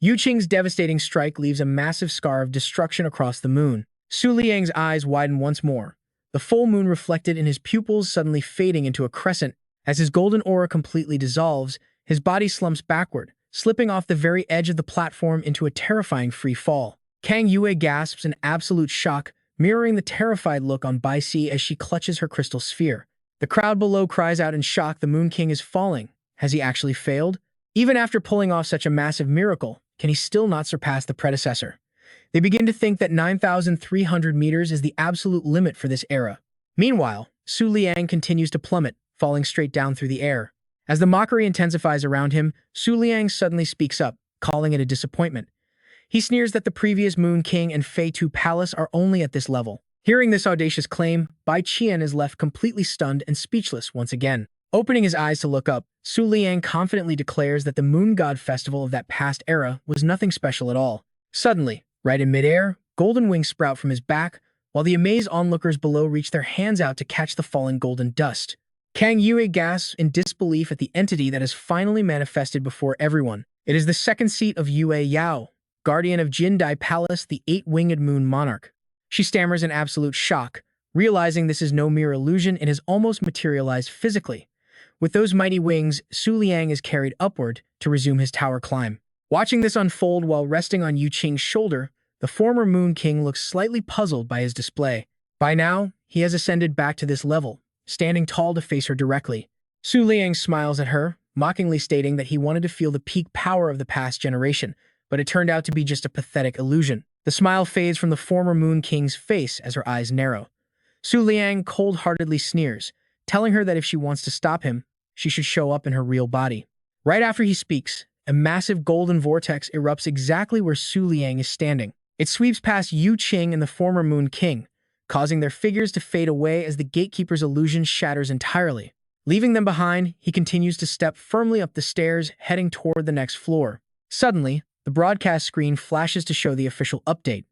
Yuqing's devastating strike leaves a massive scar of destruction across the moon. Su Liang's eyes widen once more, the full moon reflected in his pupils suddenly fading into a crescent. As his golden aura completely dissolves, his body slumps backward, slipping off the very edge of the platform into a terrifying free fall. Kang Yue gasps in absolute shock, mirroring the terrified look on Bai Si as she clutches her crystal sphere. The crowd below cries out in shock. The Moon King is falling. Has he actually failed? Even after pulling off such a massive miracle, can he still not surpass the predecessor? They begin to think that 9,300 meters is the absolute limit for this era. Meanwhile, Su Liang continues to plummet, falling straight down through the air. As the mockery intensifies around him, Su Liang suddenly speaks up, calling it a disappointment. He sneers that the previous Moon King and Fei Tu Palace are only at this level. Hearing this audacious claim, Bai Qian is left completely stunned and speechless once again. Opening his eyes to look up, Su Liang confidently declares that the Moon God Festival of that past era was nothing special at all. Suddenly, right in midair, golden wings sprout from his back, while the amazed onlookers below reach their hands out to catch the falling golden dust. Kang Yue gasps in disbelief at the entity that has finally manifested before everyone. It is the second seat of Yue Yao, guardian of Jindai Palace, the 8-winged moon monarch. She stammers in absolute shock, realizing this is no mere illusion and has almost materialized physically. With those mighty wings, Su Liang is carried upward to resume his tower climb. Watching this unfold while resting on Yuqing's shoulder, the former Moon King looks slightly puzzled by his display. By now, he has ascended back to this level, standing tall to face her directly. Su Liang smiles at her, mockingly stating that he wanted to feel the peak power of the past generation, but it turned out to be just a pathetic illusion. The smile fades from the former Moon King's face as her eyes narrow. Su Liang cold-heartedly sneers, telling her that if she wants to stop him, she should show up in her real body. Right after he speaks, a massive golden vortex erupts exactly where Su Liang is standing. It sweeps past Yuqing and the former Moon King, causing their figures to fade away as the gatekeeper's illusion shatters entirely. Leaving them behind, he continues to step firmly up the stairs, heading toward the next floor. Suddenly, the broadcast screen flashes to show the official update.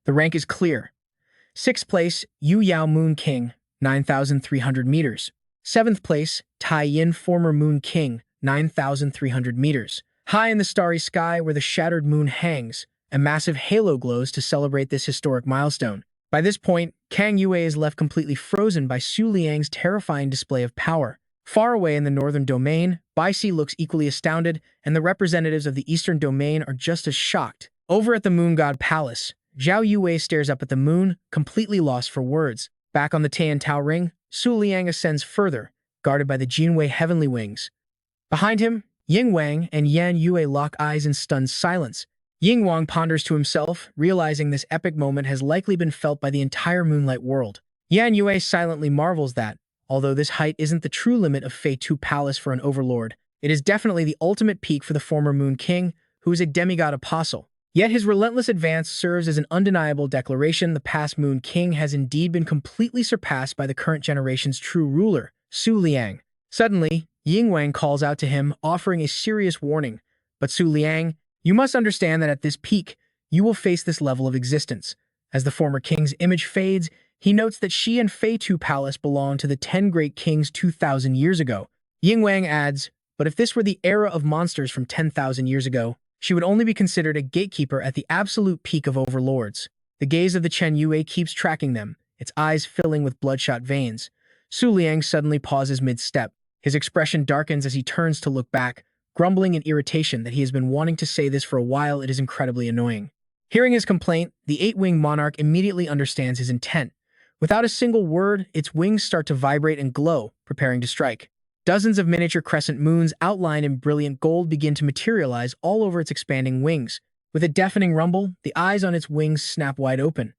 The rank is clear. 6th place, Yu Yao Moon King, 9,300 meters. 7th place, Tai Yin Former Moon King, 9,300 meters. High in the starry sky where the shattered moon hangs, a massive halo glows to celebrate this historic milestone. By this point, Kang Yue is left completely frozen by Su Liang's terrifying display of power. Far away in the northern domain, Bai Si looks equally astounded, and the representatives of the eastern domain are just as shocked. Over at the Moon God Palace, Zhao Yue stares up at the moon, completely lost for words. Back on the Tiantao Ring, Su Liang ascends further, guarded by the Jinwei Heavenly Wings. Behind him, Ying Wang and Yan Yue lock eyes in stunned silence. Ying Wang ponders to himself, realizing this epic moment has likely been felt by the entire Moonlight world. Yan Yue silently marvels that, although this height isn't the true limit of Fei Tu Palace for an overlord, it is definitely the ultimate peak for the former Moon King, who is a demigod apostle. Yet his relentless advance serves as an undeniable declaration the past Moon King has indeed been completely surpassed by the current generation's true ruler, Su Liang. Suddenly, Ying Wang calls out to him, offering a serious warning. But Su Liang, you must understand that at this peak, you will face this level of existence. As the former king's image fades, he notes that she and Fei Tu Palace belonged to the 10 great kings 2,000 years ago. Ying Wang adds, but if this were the era of monsters from 10,000 years ago, she would only be considered a gatekeeper at the absolute peak of overlords. The gaze of the Chen Yue keeps tracking them, its eyes filling with bloodshot veins. Su Liang suddenly pauses mid-step. His expression darkens as he turns to look back, grumbling in irritation that he has been wanting to say this for a while. It is incredibly annoying. Hearing his complaint, the eight-winged monarch immediately understands his intent. Without a single word, its wings start to vibrate and glow, preparing to strike. Dozens of miniature crescent moons outlined in brilliant gold begin to materialize all over its expanding wings. With a deafening rumble, the eyes on its wings snap wide open.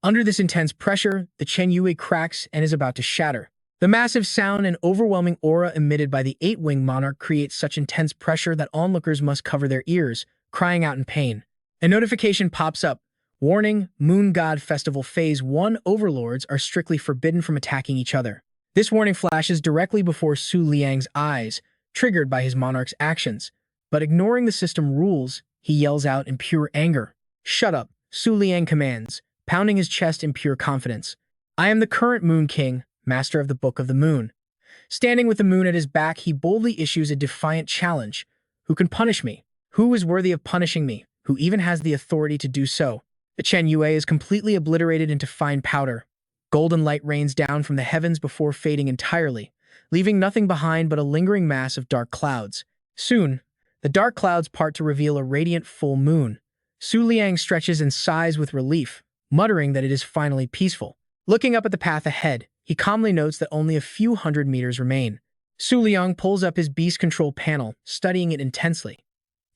Under this intense pressure, the Chen Yue cracks and is about to shatter. The massive sound and overwhelming aura emitted by the eight-winged monarch creates such intense pressure that onlookers must cover their ears, crying out in pain. A notification pops up. Warning, Moon God Festival Phase 1 overlords are strictly forbidden from attacking each other. This warning flashes directly before Su Liang's eyes, triggered by his monarch's actions. But ignoring the system rules, he yells out in pure anger. "Shut up," Su Liang commands, pounding his chest in pure confidence. "I am the current Moon King, master of the Book of the Moon." Standing with the moon at his back, he boldly issues a defiant challenge. "Who can punish me? Who is worthy of punishing me? Who even has the authority to do so?" The Chen Yue is completely obliterated into fine powder. Golden light rains down from the heavens before fading entirely, leaving nothing behind but a lingering mass of dark clouds. Soon, the dark clouds part to reveal a radiant full moon. Su Liang stretches and sighs with relief, muttering that it is finally peaceful. Looking up at the path ahead, he calmly notes that only a few hundred meters remain. Su Liang pulls up his beast control panel, studying it intensely.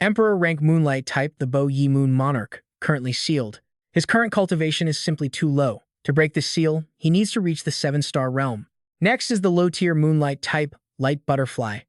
Emperor rank Moonlight type, the Bo Yi Moon Monarch, currently sealed. His current cultivation is simply too low. To break this seal, he needs to reach the 7-star realm. Next is the low-tier Moonlight type, Light Butterfly.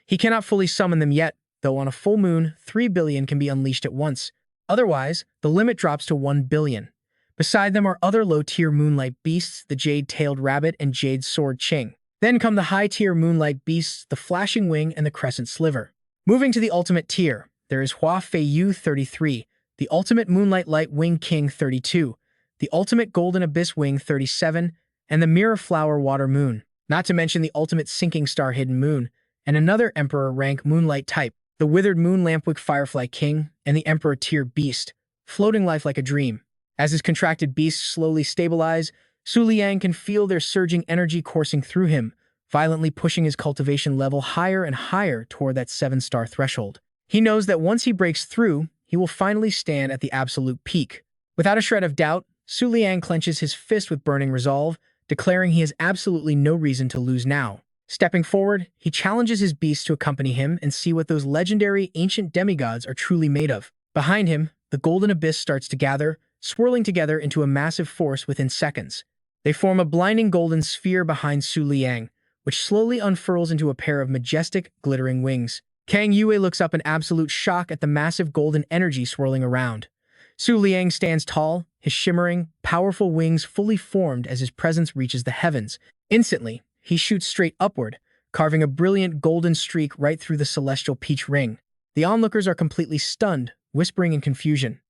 He cannot fully summon them yet, though on a full moon, 3 billion can be unleashed at once. Otherwise, the limit drops to 1 billion. Beside them are other low-tier Moonlight beasts, the Jade-tailed Rabbit and Jade Sword Ching. Then come the high-tier Moonlight beasts, the Flashing Wing and the Crescent Sliver. Moving to the ultimate tier, there is Hua Fei Yu 33, the Ultimate Moonlight Light Wing King 32, the Ultimate Golden Abyss Wing 37, and the Mirror Flower Water Moon, not to mention the Ultimate Sinking Star Hidden Moon, and another Emperor rank Moonlight type, the Withered Moon Lampwick Firefly King, and the Emperor tier Beast, floating life like a dream. As his contracted beasts slowly stabilize, Su Liang can feel their surging energy coursing through him, violently pushing his cultivation level higher and higher toward that 7-star threshold. He knows that once he breaks through, he will finally stand at the absolute peak. Without a shred of doubt, Su Liang clenches his fist with burning resolve, declaring he has absolutely no reason to lose now. Stepping forward, he challenges his beasts to accompany him and see what those legendary ancient demigods are truly made of. Behind him, the golden abyss starts to gather, swirling together into a massive force within seconds. They form a blinding golden sphere behind Su Liang, which slowly unfurls into a pair of majestic, glittering wings. Kang Yue looks up in absolute shock at the massive golden energy swirling around. Su Liang stands tall, his shimmering, powerful wings fully formed as his presence reaches the heavens. Instantly, he shoots straight upward, carving a brilliant golden streak right through the celestial peach ring. The onlookers are completely stunned, whispering in confusion.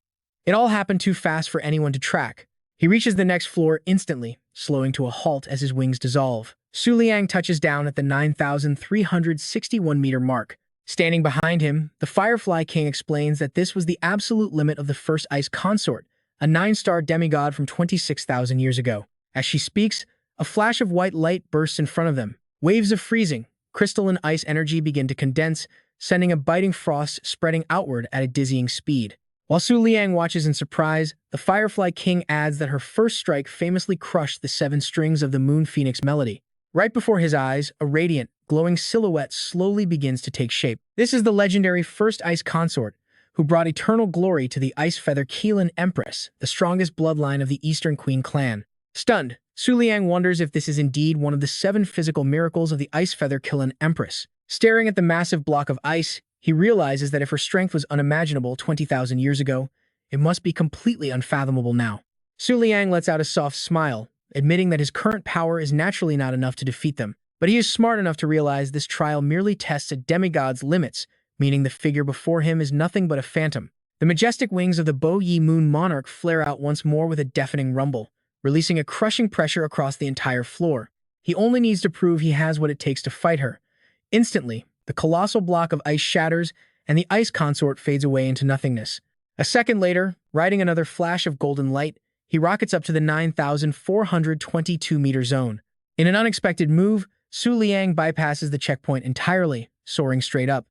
It all happened too fast for anyone to track. He reaches the next floor instantly, slowing to a halt as his wings dissolve. Su Liang touches down at the 9,361-meter mark. Standing behind him, the Firefly King explains that this was the absolute limit of the first ice consort, a 9-star demigod from 26,000 years ago. As she speaks, a flash of white light bursts in front of them. Waves of freezing, crystalline ice energy begin to condense, sending a biting frost spreading outward at a dizzying speed. While Su Liang watches in surprise, the Firefly King adds that her first strike famously crushed the 7 strings of the Moon Phoenix melody. Right before his eyes, a radiant, glowing silhouette slowly begins to take shape. This is the legendary first ice consort, who brought eternal glory to the Ice Feather Keelan Empress, the strongest bloodline of the Eastern Queen clan. Stunned, Su Liang wonders if this is indeed one of the 7 physical miracles of the Ice Feather Keelan Empress. Staring at the massive block of ice, he realizes that if her strength was unimaginable 20,000 years ago, it must be completely unfathomable now. Su Liang lets out a soft smile, admitting that his current power is naturally not enough to defeat them. But he is smart enough to realize this trial merely tests a demigod's limits, meaning the figure before him is nothing but a phantom. The majestic wings of the Bo Yi Moon Monarch flare out once more with a deafening rumble, releasing a crushing pressure across the entire floor. He only needs to prove he has what it takes to fight her. Instantly, the colossal block of ice shatters, and the ice consort fades away into nothingness. A second later, riding another flash of golden light, he rockets up to the 9,422-meter zone. In an unexpected move, Su Liang bypasses the checkpoint entirely, soaring straight up.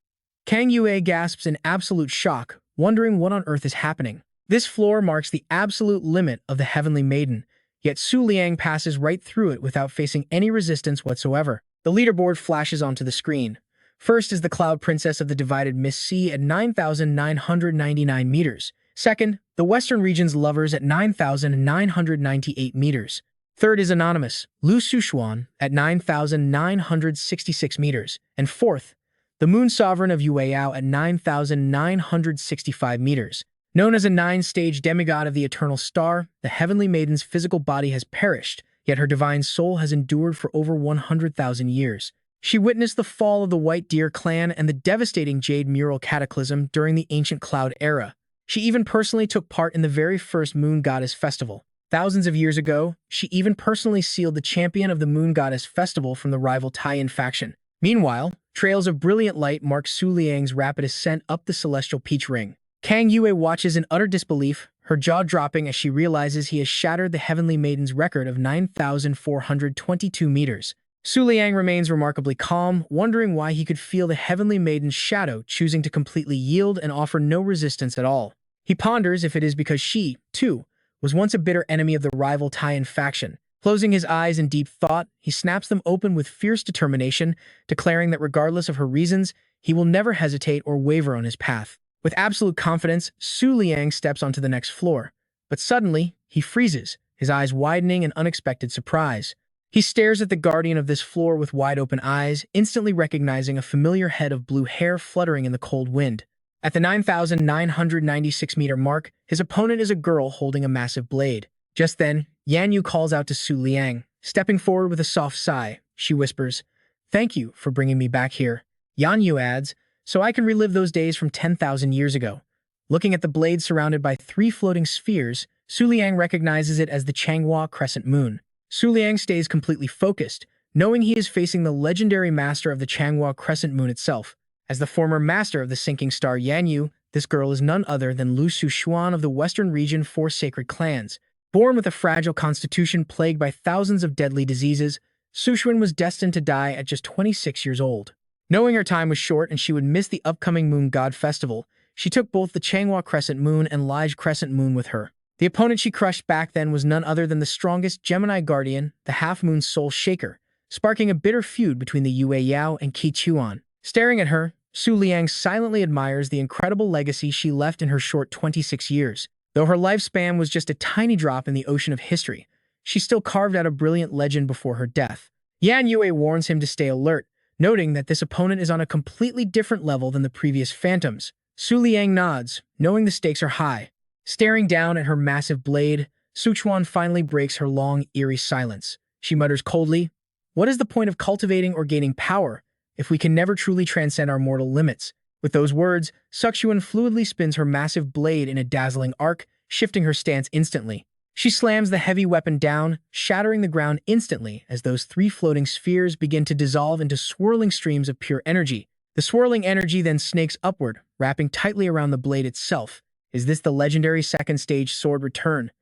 Kang Yue gasps in absolute shock, wondering what on earth is happening. This floor marks the absolute limit of the Heavenly Maiden, yet Su Liang passes right through it without facing any resistance whatsoever. The leaderboard flashes onto the screen. First is the Cloud Princess of the Divided Mist Sea at 9,999 meters. Second, the Western Region's Lovers at 9,998 meters. Third is Anonymous, Lu Suxuan at 9,966 meters. And fourth, the Moon Sovereign of Yueyao at 9,965 meters. Known as a 9-stage demigod of the Eternal Star, the Heavenly Maiden's physical body has perished, yet her divine soul has endured for over 100,000 years. She witnessed the fall of the White Deer clan and the devastating Jade Mural Cataclysm during the Ancient Cloud era. She even personally took part in the very first Moon Goddess Festival. Thousands of years ago, she even personally sealed the champion of the Moon Goddess Festival from the rival Tai-In faction. Meanwhile, trails of brilliant light mark Su Liang's rapid ascent up the Celestial Peach Ring. Kang Yue watches in utter disbelief, her jaw dropping as she realizes he has shattered the Heavenly Maiden's record of 9,422 meters. Su Liang remains remarkably calm, wondering why he could feel the Heavenly Maiden's shadow, choosing to completely yield and offer no resistance at all. He ponders if it is because she, too, was once a bitter enemy of the rival Tai-In faction. Closing his eyes in deep thought, he snaps them open with fierce determination, declaring that regardless of her reasons, he will never hesitate or waver on his path. With absolute confidence, Su Liang steps onto the next floor. But suddenly, he freezes, his eyes widening in unexpected surprise. He stares at the guardian of this floor with wide-open eyes, instantly recognizing a familiar head of blue hair fluttering in the cold wind. At the 9,996-meter mark, his opponent is a girl holding a massive blade. Just then, Yan Yu calls out to Su Liang. Stepping forward with a soft sigh, she whispers, "Thank you for bringing me back here." Yan Yu adds, "So I can relive those days from 10,000 years ago." Looking at the blade surrounded by 3 floating spheres, Su Liang recognizes it as the Changhua Crescent Moon. Su Liang stays completely focused, knowing he is facing the legendary master of the Changhua Crescent Moon itself. As the former master of the sinking star Yan Yu, this girl is none other than Lu Suxuan of the Western Region 4 sacred clans. Born with a fragile constitution plagued by thousands of deadly diseases, Suxuan was destined to die at just 26 years old. Knowing her time was short and she would miss the upcoming Moon God Festival, she took both the Changhua Crescent Moon and Lige Crescent Moon with her. The opponent she crushed back then was none other than the strongest Gemini Guardian, the Half-Moon Soul Shaker, sparking a bitter feud between the Yue Yao and Qi Chuan. Staring at her, Su Liang silently admires the incredible legacy she left in her short 26 years. Though her lifespan was just a tiny drop in the ocean of history, she still carved out a brilliant legend before her death. Yan Yue warns him to stay alert, noting that this opponent is on a completely different level than the previous phantoms. Su Liang nods, knowing the stakes are high. Staring down at her massive blade, Suxuan finally breaks her long, eerie silence. She mutters coldly, "What is the point of cultivating or gaining power if we can never truly transcend our mortal limits?" With those words, Suxuan fluidly spins her massive blade in a dazzling arc, shifting her stance instantly. She slams the heavy weapon down, shattering the ground instantly as those 3 floating spheres begin to dissolve into swirling streams of pure energy. The swirling energy then snakes upward, wrapping tightly around the blade itself. Is this the legendary second stage sword return?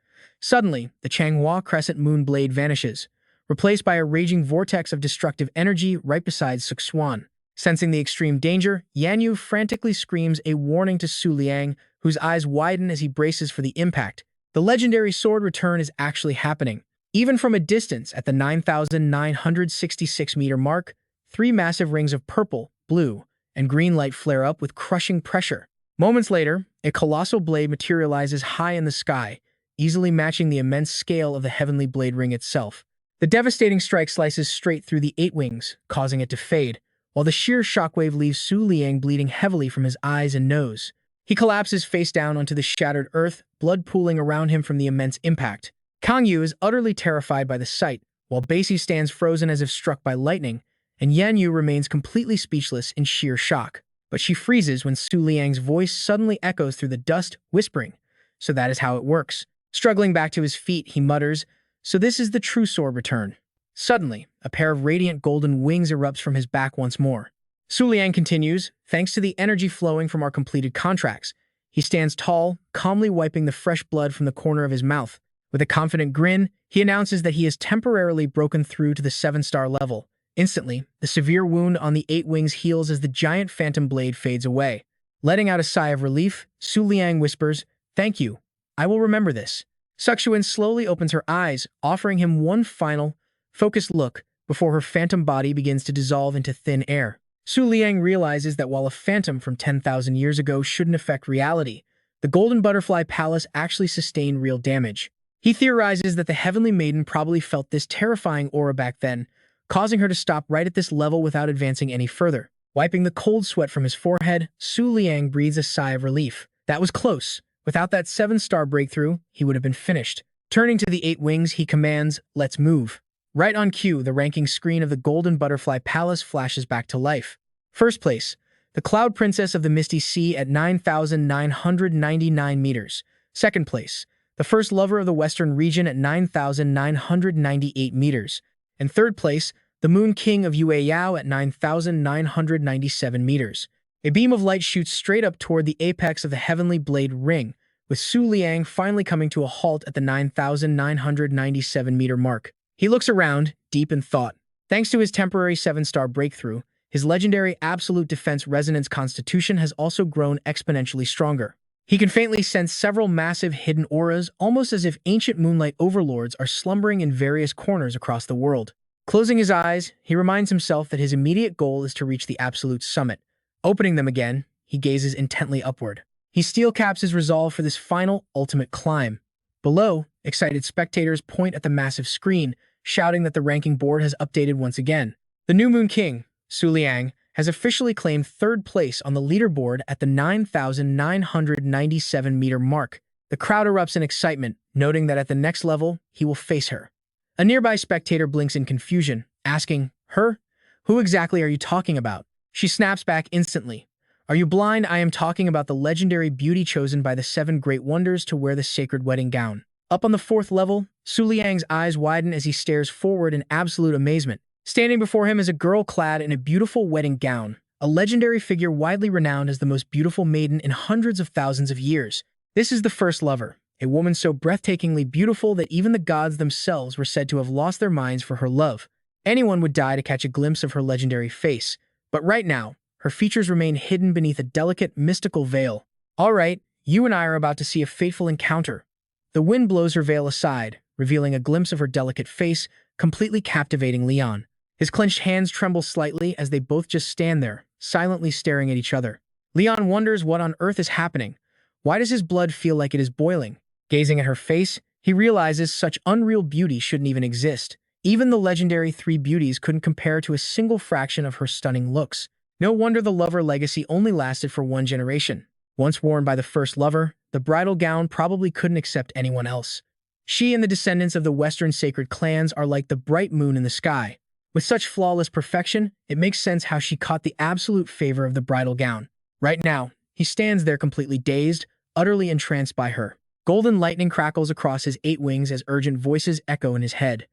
Suddenly, the Changhua Crescent Moon blade vanishes, replaced by a raging vortex of destructive energy right beside Suxuan. Sensing the extreme danger, Yan Yu frantically screams a warning to Su Liang, whose eyes widen as he braces for the impact. The legendary sword return is actually happening. Even from a distance at the 9,966-meter mark, 3 massive rings of purple, blue, and green light flare up with crushing pressure. Moments later, a colossal blade materializes high in the sky, easily matching the immense scale of the heavenly blade ring itself. The devastating strike slices straight through the 8 wings, causing it to fade, while the sheer shockwave leaves Su Liang bleeding heavily from his eyes and nose. He collapses face down onto the shattered earth, blood pooling around him from the immense impact. Kang Yu is utterly terrified by the sight, while Basie stands frozen as if struck by lightning, and Yan Yu remains completely speechless in sheer shock. But she freezes when Su Liang's voice suddenly echoes through the dust, whispering, "So that is how it works." Struggling back to his feet, he mutters, "So this is the true sword return." Suddenly, a pair of radiant golden wings erupts from his back once more. Su Liang continues, thanks to the energy flowing from our completed contracts. He stands tall, calmly wiping the fresh blood from the corner of his mouth. With a confident grin, he announces that he has temporarily broken through to the 7-star level. Instantly, the severe wound on the 8 wings heals as the giant phantom blade fades away. Letting out a sigh of relief, Su Liang whispers, "Thank you. I will remember this." Suxuan slowly opens her eyes, offering him one final, focused look before her phantom body begins to dissolve into thin air. Su Liang realizes that while a phantom from 10,000 years ago shouldn't affect reality, the Golden Butterfly Palace actually sustained real damage. He theorizes that the Heavenly Maiden probably felt this terrifying aura back then, causing her to stop right at this level without advancing any further. Wiping the cold sweat from his forehead, Su Liang breathes a sigh of relief. That was close. Without that 7-star breakthrough, he would have been finished. Turning to the 8 wings, he commands, "Let's move." Right on cue, the ranking screen of the Golden Butterfly Palace flashes back to life. First place, the Cloud Princess of the Misty Sea at 9,999 meters. Second place, the First Lover of the Western Region at 9,998 meters. And third place, the Moon King of Yueyao at 9,997 meters. A beam of light shoots straight up toward the apex of the Heavenly Blade Ring, with Su Liang finally coming to a halt at the 9,997-meter mark. He looks around, deep in thought. Thanks to his temporary 7-star breakthrough, his legendary Absolute Defense Resonance Constitution has also grown exponentially stronger. He can faintly sense several massive hidden auras, almost as if ancient moonlight overlords are slumbering in various corners across the world. Closing his eyes, he reminds himself that his immediate goal is to reach the Absolute Summit. Opening them again, he gazes intently upward. He steel caps his resolve for this final, ultimate climb. Below, excited spectators point at the massive screen, shouting that the ranking board has updated once again. The new Moon King, Su Liang, has officially claimed third place on the leaderboard at the 9,997-meter mark. The crowd erupts in excitement, noting that at the next level, he will face her. A nearby spectator blinks in confusion, asking, "Her? Who exactly are you talking about?" She snaps back instantly. "Are you blind? I am talking about the legendary beauty chosen by the 7 great wonders to wear the sacred wedding gown." Up on the 4th level, Su Liang's eyes widen as he stares forward in absolute amazement. Standing before him is a girl clad in a beautiful wedding gown, a legendary figure widely renowned as the most beautiful maiden in hundreds of thousands of years. This is the First Lover, a woman so breathtakingly beautiful that even the gods themselves were said to have lost their minds for her love. Anyone would die to catch a glimpse of her legendary face. But right now, her features remain hidden beneath a delicate, mystical veil. "All right, you and I are about to see a fateful encounter." The wind blows her veil aside, revealing a glimpse of her delicate face, completely captivating Liang. His clenched hands tremble slightly as they both just stand there, silently staring at each other. Liang wonders what on earth is happening. Why does his blood feel like it is boiling? Gazing at her face, he realizes such unreal beauty shouldn't even exist. Even the legendary 3 beauties couldn't compare to a single fraction of her stunning looks. No wonder the lover legacy only lasted for 1 generation. Once worn by the First Lover, the bridal gown probably couldn't accept anyone else. She and the descendants of the Western sacred clans are like the bright moon in the sky. With such flawless perfection, it makes sense how she caught the absolute favor of the bridal gown. Right now, he stands there completely dazed, utterly entranced by her. Golden lightning crackles across his 8 wings as urgent voices echo in his head.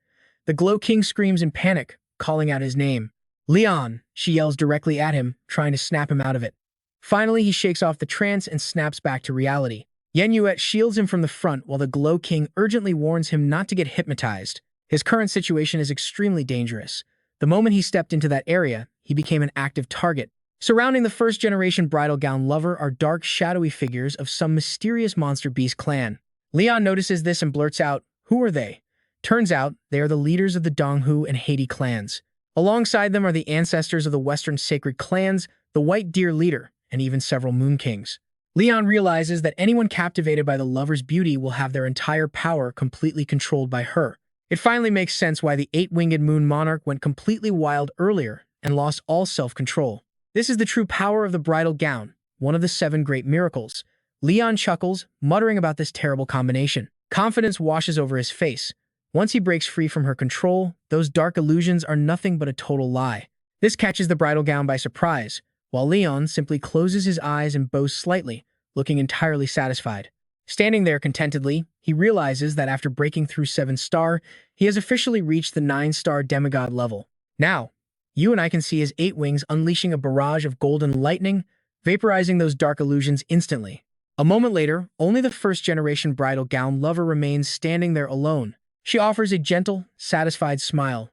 The Glow King screams in panic, calling out his name. "Liang!" she yells directly at him, trying to snap him out of it. Finally, he shakes off the trance and snaps back to reality. Yen Yuet shields him from the front while the Glow King urgently warns him not to get hypnotized. His current situation is extremely dangerous. The moment he stepped into that area, he became an active target. Surrounding the first-generation bridal gown lover are dark, shadowy figures of some mysterious monster beast clan. Liang notices this and blurts out, "Who are they?" Turns out, they are the leaders of the Donghu and Haiti clans. Alongside them are the ancestors of the Western sacred clans, the White Deer leader, and even several Moon Kings. Liang realizes that anyone captivated by the lover's beauty will have their entire power completely controlled by her. It finally makes sense why the 8-winged moon monarch went completely wild earlier and lost all self-control. This is the true power of the bridal gown, one of the 7 great miracles. Liang chuckles, muttering about this terrible combination. Confidence washes over his face. Once he breaks free from her control, those dark illusions are nothing but a total lie. This catches the bridal gown by surprise, while Liang simply closes his eyes and bows slightly, looking entirely satisfied. Standing there contentedly, he realizes that after breaking through 7-star, he has officially reached the 9-star demigod level. Now, You and I can see his 8 wings unleashing a barrage of golden lightning, vaporizing those dark illusions instantly. A moment later, only the first-generation bridal gown lover remains standing there alone. She offers a gentle, satisfied smile.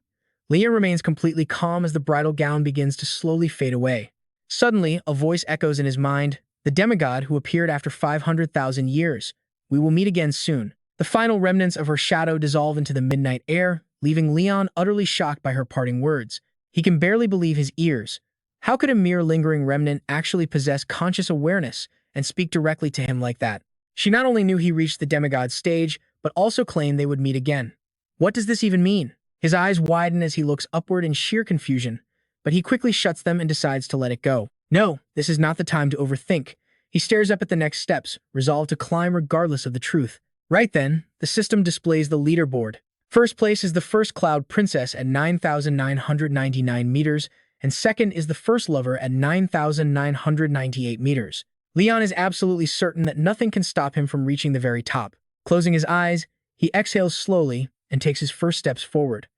Liang remains completely calm as the bridal gown begins to slowly fade away. Suddenly, a voice echoes in his mind, the demigod who appeared after 500,000 years. We will meet again soon. The final remnants of her shadow dissolve into the midnight air, leaving Leon utterly shocked by her parting words. He can barely believe his ears. How could a mere lingering remnant actually possess conscious awareness and speak directly to him like that? She not only knew he reached the demigod stage, but also claimed they would meet again. What does this even mean? His eyes widen as he looks upward in sheer confusion, but he quickly shuts them and decides to let it go. No, this is not the time to overthink. He stares up at the next steps, resolved to climb regardless of the truth. Right then, the system displays the leaderboard. First place is the First Cloud Princess at 9,999 meters, and second is the First Lover at 9,998 meters. Leon is absolutely certain that nothing can stop him from reaching the very top. Closing his eyes, he exhales slowly and takes his first steps forward.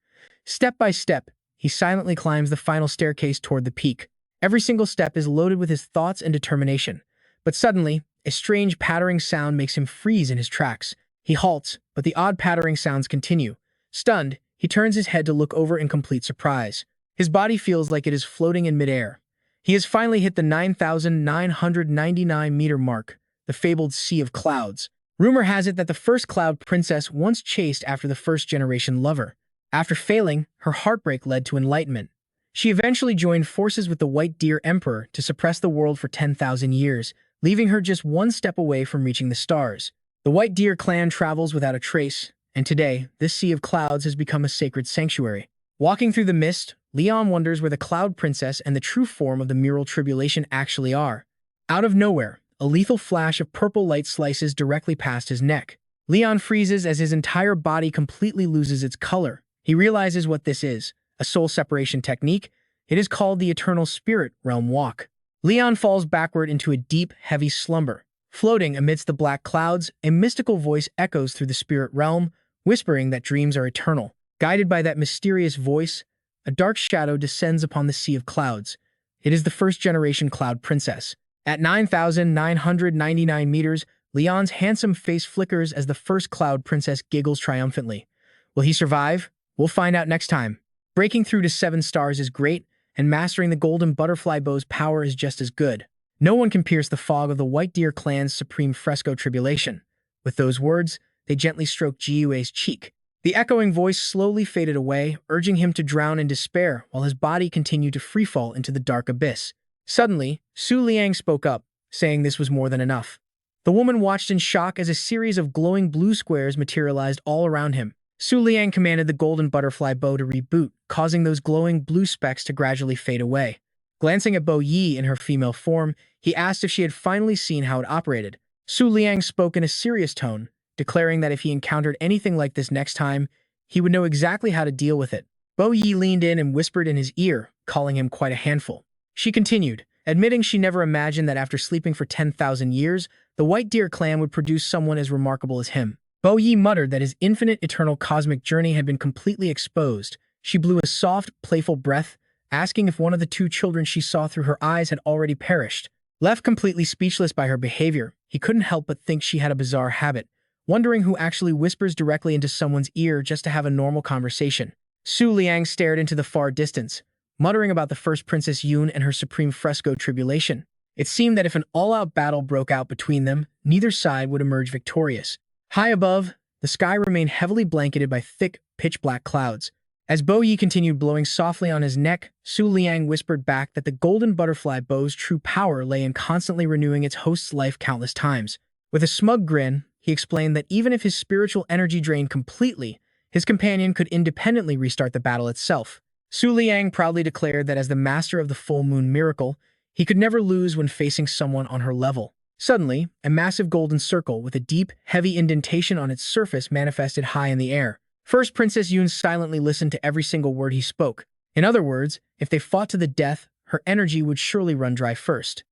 Step by step, he silently climbs the final staircase toward the peak. Every single step is loaded with his thoughts and determination. But suddenly, a strange pattering sound makes him freeze in his tracks. He halts, but the odd pattering sounds continue. Stunned, he turns his head to look over in complete surprise. His body feels like it is floating in midair. He has finally hit the 9,999-meter mark, the fabled Sea of Clouds. Rumor has it that the First Cloud Princess once chased after the first-generation lover. After failing, her heartbreak led to enlightenment. She eventually joined forces with the White Deer Emperor to suppress the world for 10,000 years, leaving her just one step away from reaching the stars. The White Deer clan travels without a trace, and today, this Sea of Clouds has become a sacred sanctuary. Walking through the mist, Leon wonders where the Cloud Princess and the true form of the Mural Tribulation actually are. Out of nowhere, a lethal flash of purple light slices directly past his neck. Leon freezes as his entire body completely loses its color. He realizes what this is, a soul separation technique. It is called the Eternal Spirit Realm Walk. Leon falls backward into a deep, heavy slumber. Floating amidst the black clouds, a mystical voice echoes through the spirit realm, whispering that dreams are eternal. Guided by that mysterious voice, a dark shadow descends upon the Sea of Clouds. It is the first-generation Cloud Princess. At 9,999 meters, Leon's handsome face flickers as the First Cloud Princess giggles triumphantly. Will he survive? We'll find out next time. Breaking through to 7 stars is great, and mastering the golden butterfly bow's power is just as good. No one can pierce the fog of the White Deer clan's supreme fresco tribulation. With those words, they gently stroked Jiue's cheek. The echoing voice slowly faded away, urging him to drown in despair while his body continued to freefall into the dark abyss. Suddenly, Su Liang spoke up, saying this was more than enough. The woman watched in shock as a series of glowing blue squares materialized all around him. Su Liang commanded the golden butterfly bow to reboot, causing those glowing blue specks to gradually fade away. Glancing at Bo Yi in her female form, he asked if she had finally seen how it operated. Su Liang spoke in a serious tone, declaring that if he encountered anything like this next time, he would know exactly how to deal with it. Bo Yi leaned in and whispered in his ear, calling him quite a handful. She continued, admitting she never imagined that after sleeping for 10,000 years, the White Deer clan would produce someone as remarkable as him. Bo Yi muttered that his infinite eternal cosmic journey had been completely exposed. She blew a soft, playful breath, asking if one of the 2 children she saw through her eyes had already perished. Left completely speechless by her behavior, he couldn't help but think she had a bizarre habit, wondering who actually whispers directly into someone's ear just to have a normal conversation. Su Liang stared into the far distance, muttering about the first Princess Yun and her supreme fresco tribulation. It seemed that if an all-out battle broke out between them, neither side would emerge victorious. High above, the sky remained heavily blanketed by thick, pitch-black clouds. As Bo Yi continued blowing softly on his neck, Su Liang whispered back that the golden butterfly bow's true power lay in constantly renewing its host's life countless times. With a smug grin, he explained that even if his spiritual energy drained completely, his companion could independently restart the battle itself. Su Liang proudly declared that as the master of the full moon miracle, he could never lose when facing someone on her level. Suddenly, a massive golden circle with a deep, heavy indentation on its surface manifested high in the air. First Princess Yun silently listened to every single word he spoke. In other words, if they fought to the death, her energy would surely run dry first.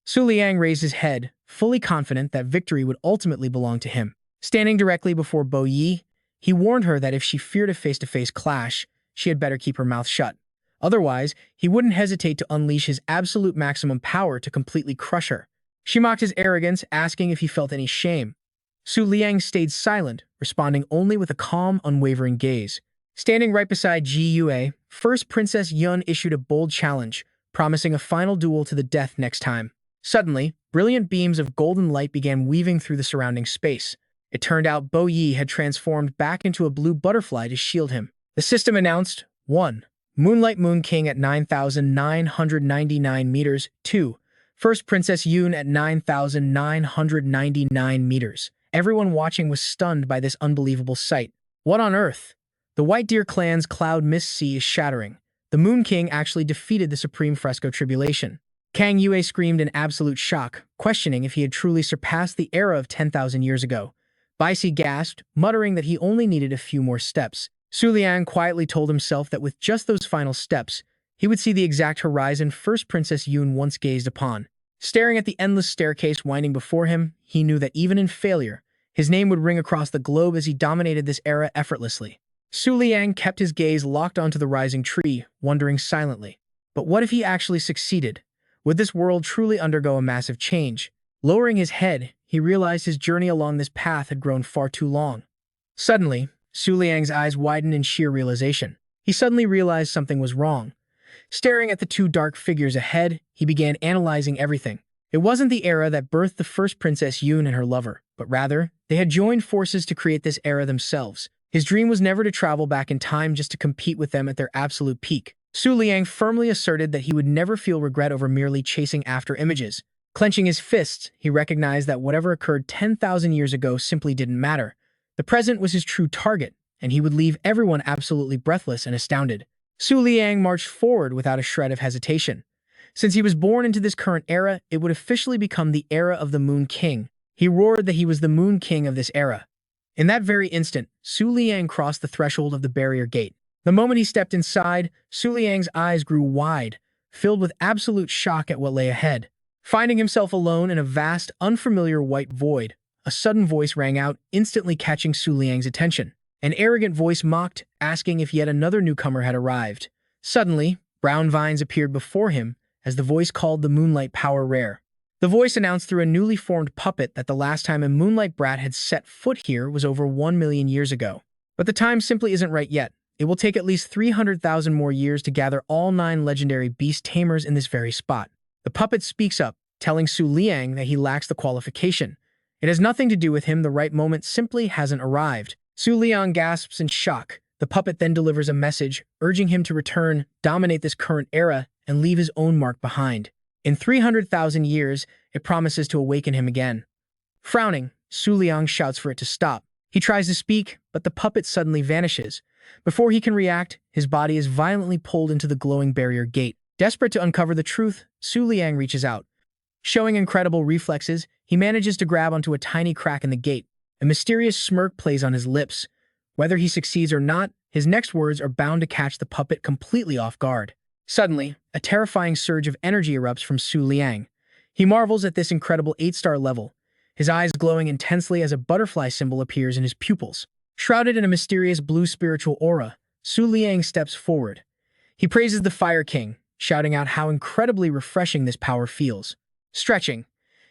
Su Liang raised his head, fully confident that victory would ultimately belong to him. Standing directly before Bo Yi, he warned her that if she feared a face-to-face clash, she had better keep her mouth shut. Otherwise, he wouldn't hesitate to unleash his absolute maximum power to completely crush her. She mocked his arrogance, asking if he felt any shame. Liang stayed silent, responding only with a calm, unwavering gaze. Standing right beside Ji Yue, first Princess Yun issued a bold challenge, promising a final duel to the death next time. Suddenly, brilliant beams of golden light began weaving through the surrounding space. It turned out Bo Yi had transformed back into a blue butterfly to shield him. The system announced 1. Moonlight Moon King at 9,999 meters. 2. First Princess Yun at 9,999 meters. Everyone watching was stunned by this unbelievable sight. What on earth? The White Deer clan's cloud mist sea is shattering. The Moon King actually defeated the Supreme Fresco Tribulation. Kang Yue screamed in absolute shock, questioning if he had truly surpassed the era of 10,000 years ago. Bai Si gasped, muttering that he only needed a few more steps. Liang quietly told himself that with just those final steps, he would see the exact horizon first Princess Yun once gazed upon. Staring at the endless staircase winding before him, he knew that even in failure, his name would ring across the globe as he dominated this era effortlessly. Liang kept his gaze locked onto the rising tree, wondering silently. But what if he actually succeeded? Would this world truly undergo a massive change? Lowering his head, he realized his journey along this path had grown far too long. Suddenly, Liang's eyes widened in sheer realization. He suddenly realized something was wrong. Staring at the two dark figures ahead, he began analyzing everything. It wasn't the era that birthed the first Princess Yun and her lover, but rather, they had joined forces to create this era themselves. His dream was never to travel back in time just to compete with them at their absolute peak. Liang firmly asserted that he would never feel regret over merely chasing after images. Clenching his fists, he recognized that whatever occurred 10,000 years ago simply didn't matter. The present was his true target, and he would leave everyone absolutely breathless and astounded. Liang marched forward without a shred of hesitation. Since he was born into this current era, it would officially become the era of the Moon King. He roared that he was the Moon King of this era. In that very instant, Liang crossed the threshold of the barrier gate. The moment he stepped inside, Liang's eyes grew wide, filled with absolute shock at what lay ahead. Finding himself alone in a vast, unfamiliar white void, a sudden voice rang out, instantly catching Liang's attention. An arrogant voice mocked, asking if yet another newcomer had arrived. Suddenly, brown vines appeared before him as the voice called the Moonlight Power Rare. The voice announced through a newly formed puppet that the last time a Moonlight Brat had set foot here was over 1 million years ago. But the time simply isn't right yet. It will take at least 300,000 more years to gather all 9 legendary beast tamers in this very spot. The puppet speaks up, telling Liang that he lacks the qualification. It has nothing to do with him, the right moment simply hasn't arrived. Liang gasps in shock. The puppet then delivers a message, urging him to return, dominate this current era, and leave his own mark behind. In 300,000 years, it promises to awaken him again. Frowning, Liang shouts for it to stop. He tries to speak, but the puppet suddenly vanishes. Before he can react, his body is violently pulled into the glowing barrier gate. Desperate to uncover the truth, Liang reaches out. Showing incredible reflexes, he manages to grab onto a tiny crack in the gate. A mysterious smirk plays on his lips. Whether he succeeds or not, his next words are bound to catch the puppet completely off guard. Suddenly, a terrifying surge of energy erupts from Liang. He marvels at this incredible 8-star level, his eyes glowing intensely as a butterfly symbol appears in his pupils. Shrouded in a mysterious blue spiritual aura, Liang steps forward. He praises the Fire King, shouting out how incredibly refreshing this power feels. Stretching,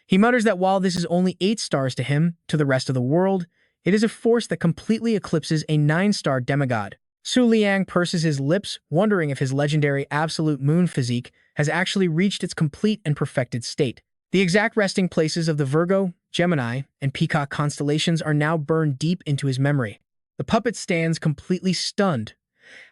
he mutters that while this is only 8 stars to him, to the rest of the world, it is a force that completely eclipses a 9-star demigod. Liang purses his lips, wondering if his legendary absolute moon physique has actually reached its complete and perfected state. The exact resting places of the Virgo, Gemini, and Peacock constellations are now burned deep into his memory. The puppet stands completely stunned.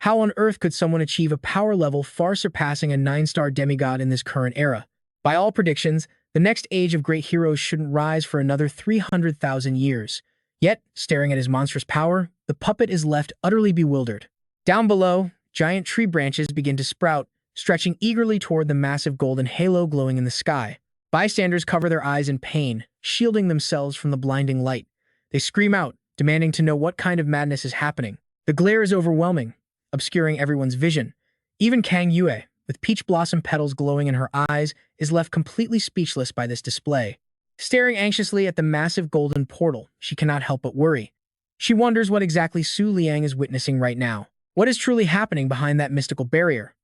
How on earth could someone achieve a power level far surpassing a 9-star demigod in this current era? By all predictions, the next age of great heroes shouldn't rise for another 300,000 years. Yet, staring at his monstrous power, the puppet is left utterly bewildered. Down below, giant tree branches begin to sprout, stretching eagerly toward the massive golden halo glowing in the sky. Bystanders cover their eyes in pain, shielding themselves from the blinding light. They scream out, demanding to know what kind of madness is happening. The glare is overwhelming, obscuring everyone's vision. Even Kang Yue, with peach blossom petals glowing in her eyes, is left completely speechless by this display. Staring anxiously at the massive golden portal, she cannot help but worry. She wonders what exactly Liang is witnessing right now. What is truly happening behind that mystical barrier?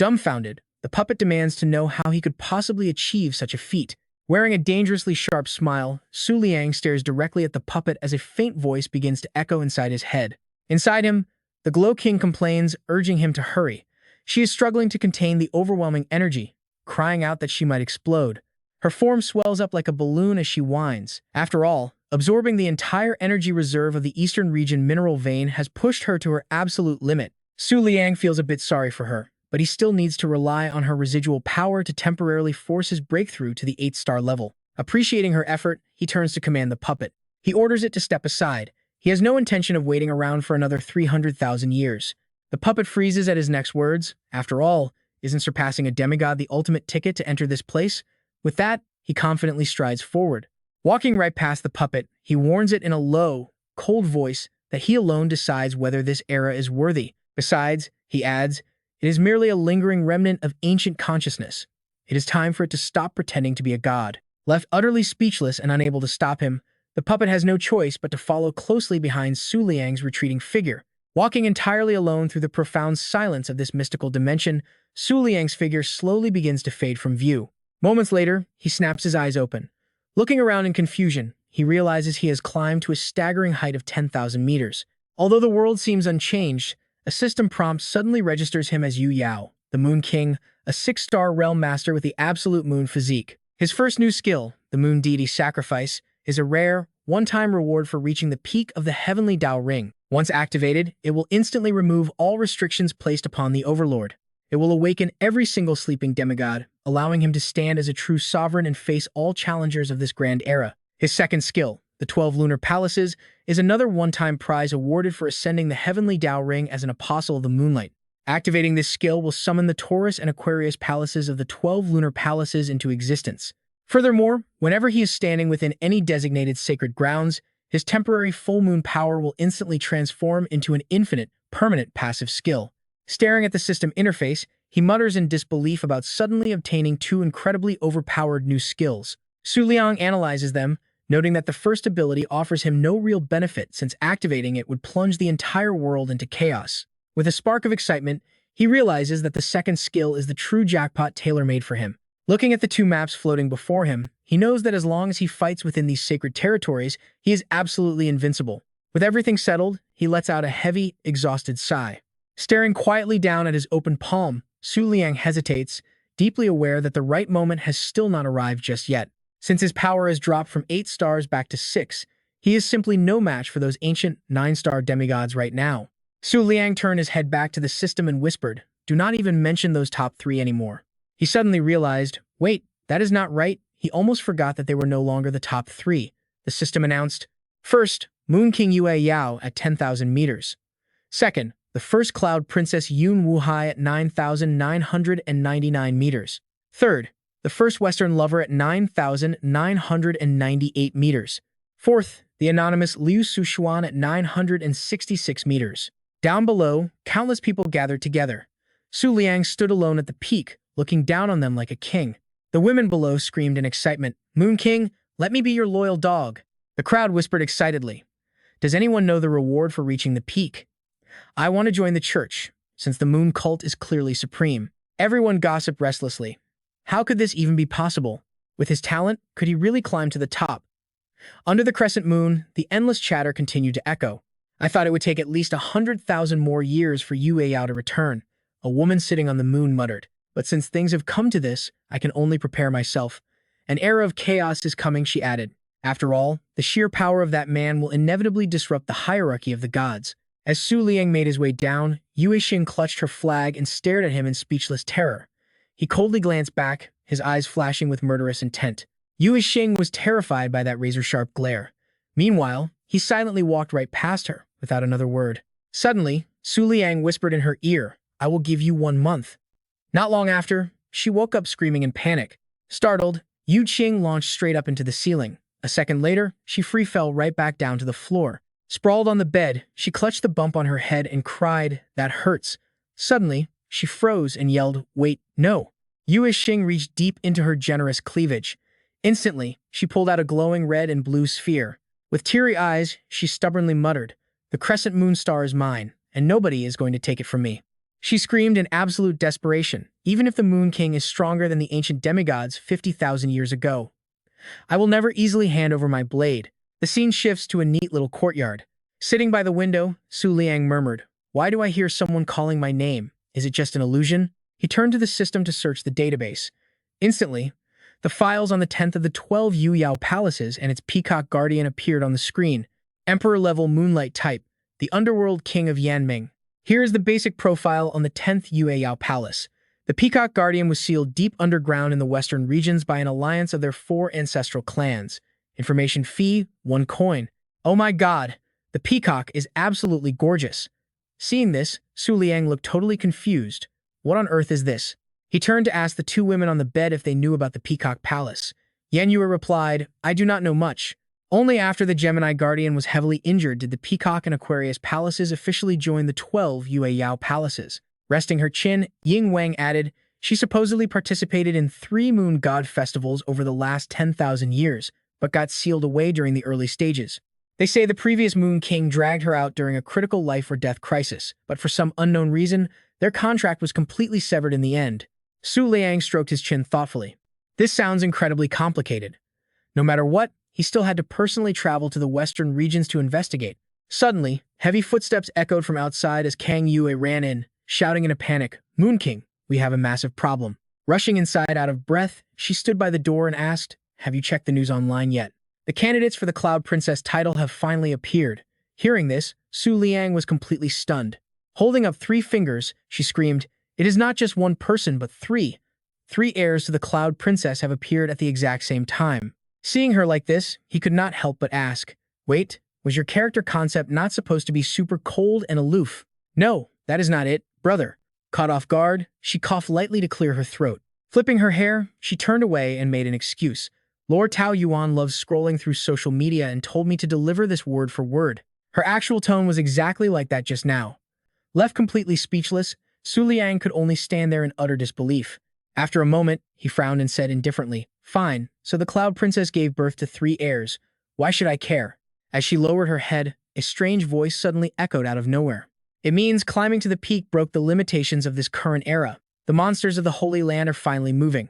Dumbfounded, the puppet demands to know how he could possibly achieve such a feat. Wearing a dangerously sharp smile, Su Liang stares directly at the puppet as a faint voice begins to echo inside his head. Inside him, the Glow King complains, urging him to hurry. She is struggling to contain the overwhelming energy, crying out that she might explode. Her form swells up like a balloon as she whines. After all, absorbing the entire energy reserve of the Eastern region mineral vein has pushed her to her absolute limit. Su Liang feels a bit sorry for her, but he still needs to rely on her residual power to temporarily force his breakthrough to the 8-star level. Appreciating her effort, he turns to command the puppet. He orders it to step aside. He has no intention of waiting around for another 300,000 years. The puppet freezes at his next words. After all, isn't surpassing a demigod the ultimate ticket to enter this place? With that, he confidently strides forward. Walking right past the puppet, he warns it in a low, cold voice that he alone decides whether this era is worthy. Besides, he adds, it is merely a lingering remnant of ancient consciousness. It is time for it to stop pretending to be a god. Left utterly speechless and unable to stop him, the puppet has no choice but to follow closely behind Su Liang's retreating figure. Walking entirely alone through the profound silence of this mystical dimension, Su Liang's figure slowly begins to fade from view. Moments later, he snaps his eyes open. Looking around in confusion, he realizes he has climbed to a staggering height of 10,000 meters. Although the world seems unchanged, a system prompt suddenly registers him as Yu Yao, the Moon King, a 6-star realm master with the absolute moon physique. His first new skill, the Moon Deity Sacrifice, is a rare, one-time reward for reaching the peak of the Heavenly Tao Ring. Once activated, it will instantly remove all restrictions placed upon the Overlord. It will awaken every single sleeping demigod, allowing him to stand as a true sovereign and face all challengers of this grand era. His second skill, the 12 Lunar Palaces, is another one-time prize awarded for ascending the Heavenly Tao Ring as an apostle of the moonlight. Activating this skill will summon the Taurus and Aquarius palaces of the 12 Lunar Palaces into existence. Furthermore, whenever he is standing within any designated sacred grounds, his temporary full moon power will instantly transform into an infinite, permanent passive skill. Staring at the system interface, he mutters in disbelief about suddenly obtaining 2 incredibly overpowered new skills. Su Liang analyzes them, noting that the first ability offers him no real benefit since activating it would plunge the entire world into chaos. With a spark of excitement, he realizes that the second skill is the true jackpot tailor-made for him. Looking at the 2 maps floating before him, he knows that as long as he fights within these sacred territories, he is absolutely invincible. With everything settled, he lets out a heavy, exhausted sigh. Staring quietly down at his open palm, Su Liang hesitates, deeply aware that the right moment has still not arrived just yet. Since his power has dropped from 8 stars back to 6, he is simply no match for those ancient 9-star demigods right now. Su Liang turned his head back to the system and whispered, "Do not even mention those top 3 anymore." He suddenly realized, wait, that is not right. He almost forgot that they were no longer the top 3. The system announced, first, Moon King Yue Yao at 10,000 meters. Second, the first Cloud Princess Yun Wuhai at 9,999 meters. Third, the first Western Lover at 9,998 meters. Fourth, the anonymous Liu Sushuan at 966 meters. Down below, countless people gathered together. Su Liang stood alone at the peak, looking down on them like a king. The women below screamed in excitement, "Moon King, let me be your loyal dog." The crowd whispered excitedly, "Does anyone know the reward for reaching the peak? I want to join the church, since the moon cult is clearly supreme." Everyone gossiped restlessly. How could this even be possible? With his talent, could he really climb to the top? Under the crescent moon, the endless chatter continued to echo. "I thought it would take at least 100,000 more years for Yue Yao to return," a woman sitting on the moon muttered. "But since things have come to this, I can only prepare myself. An era of chaos is coming," she added. After all, the sheer power of that man will inevitably disrupt the hierarchy of the gods. As Su Liang made his way down, Yue Xing clutched her flag and stared at him in speechless terror. He coldly glanced back, his eyes flashing with murderous intent. Yue Xing was terrified by that razor-sharp glare. Meanwhile, he silently walked right past her, without another word. Suddenly, Su Liang whispered in her ear, "I will give you 1 month." Not long after, she woke up screaming in panic. Startled, Yu Qing launched straight up into the ceiling. A second later, she free fell right back down to the floor. Sprawled on the bed, she clutched the bump on her head and cried, "That hurts." Suddenly, she froze and yelled, "Wait, no." Yue Xing reached deep into her generous cleavage. Instantly, she pulled out a glowing red and blue sphere. With teary eyes, she stubbornly muttered, "The crescent moon star is mine, and nobody is going to take it from me." She screamed in absolute desperation, even if the Moon King is stronger than the ancient demigods 50,000 years ago. I will never easily hand over my blade. The scene shifts to a neat little courtyard. Sitting by the window, Su Liang murmured, "Why do I hear someone calling my name? Is it just an illusion?" He turned to the system to search the database. Instantly, the files on the 10th of the 12 Yu Yao palaces and its peacock guardian appeared on the screen. Emperor-level moonlight type, the underworld king of Yanming. Here is the basic profile on the 10th Yue Yao palace. The peacock guardian was sealed deep underground in the western regions by an alliance of their 4 ancestral clans. Information fee, 1 coin. Oh my god, the peacock is absolutely gorgeous. Seeing this, Su Liang looked totally confused. What on earth is this? He turned to ask the 2 women on the bed if they knew about the Peacock Palace. Yan Yue replied, "I do not know much. Only after the Gemini Guardian was heavily injured did the Peacock and Aquarius Palaces officially join the 12 Yue Yao Palaces." Resting her chin, Ying Wang added, "She supposedly participated in 3 moon god festivals over the last 10,000 years, but got sealed away during the early stages. They say the previous Moon King dragged her out during a critical life or death crisis, but for some unknown reason, their contract was completely severed in the end." Su Liang stroked his chin thoughtfully. This sounds incredibly complicated. No matter what, he still had to personally travel to the western regions to investigate. Suddenly, heavy footsteps echoed from outside as Kang Yue ran in, shouting in a panic, "Moon King, we have a massive problem." Rushing inside out of breath, she stood by the door and asked, "Have you checked the news online yet? The candidates for the Cloud Princess title have finally appeared." Hearing this, Su Liang was completely stunned. Holding up 3 fingers, she screamed, "It is not just 1 person, but 3. 3 heirs to the Cloud Princess have appeared at the exact same time." Seeing her like this, he could not help but ask, "Wait, was your character concept not supposed to be super cold and aloof?" "No, that is not it, brother." Caught off guard, she coughed lightly to clear her throat. Flipping her hair, she turned away and made an excuse. "Lord Tao Yuan loves scrolling through social media and told me to deliver this word for word." Her actual tone was exactly like that just now. Left completely speechless, Su Liang could only stand there in utter disbelief. After a moment, he frowned and said indifferently, "Fine, so the Cloud Princess gave birth to 3 heirs. Why should I care?" As she lowered her head, a strange voice suddenly echoed out of nowhere. "It means climbing to the peak broke the limitations of this current era. The monsters of the Holy Land are finally moving."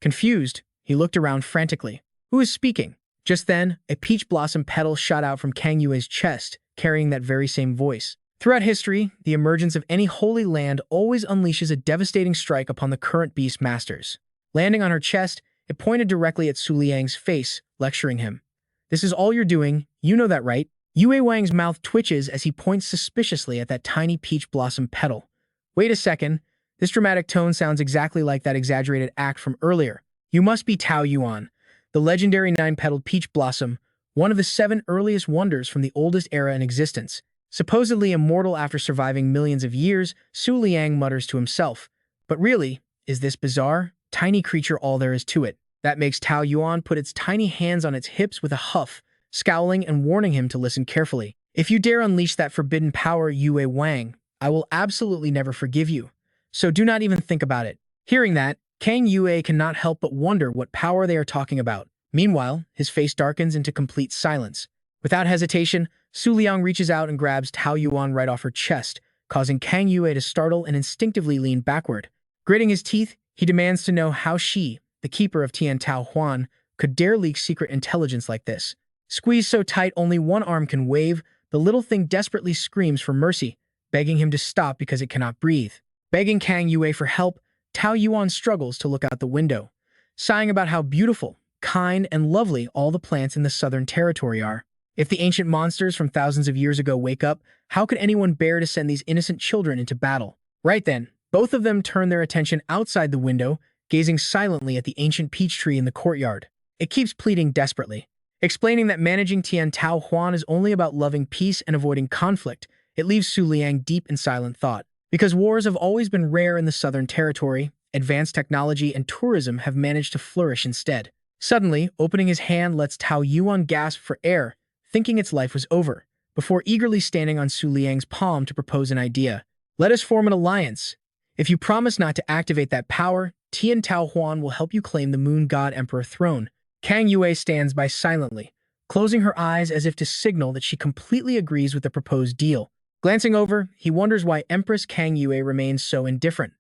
Confused, he looked around frantically. Who is speaking? Just then, a peach blossom petal shot out from Kang Yue's chest, carrying that very same voice. Throughout history, the emergence of any holy land always unleashes a devastating strike upon the current beast masters. Landing on her chest, it pointed directly at Su Liang's face, lecturing him. "This is all you're doing, you know that, right?" Yue Wang's mouth twitches as he points suspiciously at that tiny peach blossom petal. "Wait a second, this dramatic tone sounds exactly like that exaggerated act from earlier. You must be Tao Yuan, the legendary 9-petaled peach blossom, one of the 7 earliest wonders from the oldest era in existence." Supposedly immortal after surviving millions of years, Su Liang mutters to himself. But really, is this bizarre? Tiny creature all there is to it. That makes Tao Yuan put its tiny hands on its hips with a huff, scowling and warning him to listen carefully. "If you dare unleash that forbidden power, Yue Wang, I will absolutely never forgive you. So do not even think about it." Hearing that, Kang Yue cannot help but wonder what power they are talking about. Meanwhile, his face darkens into complete silence. Without hesitation, Su Liang reaches out and grabs Tao Yuan right off her chest, causing Kang Yue to startle and instinctively lean backward. Gritting his teeth, he demands to know how she, the keeper of Tian Tao Huan, could dare leak secret intelligence like this. Squeezed so tight only one arm can wave, the little thing desperately screams for mercy, begging him to stop because it cannot breathe. Begging Kang Yue for help, Tao Yuan struggles to look out the window, sighing about how beautiful, kind, and lovely all the plants in the southern territory are. If the ancient monsters from thousands of years ago wake up, how could anyone bear to send these innocent children into battle? Right then, both of them turn their attention outside the window, gazing silently at the ancient peach tree in the courtyard. It keeps pleading desperately, explaining that managing Tian Tao Huan is only about loving peace and avoiding conflict. It leaves Su Liang deep in silent thought. Because wars have always been rare in the southern territory, advanced technology and tourism have managed to flourish instead. Suddenly, opening his hand lets Tao Yuan gasp for air, thinking its life was over, before eagerly standing on Su Liang's palm to propose an idea. "Let us form an alliance. If you promise not to activate that power, Tian Tao Huan will help you claim the Moon God Emperor throne." Kang Yue stands by silently, closing her eyes as if to signal that she completely agrees with the proposed deal. Glancing over, he wonders why Empress Kang Yue remains so indifferent.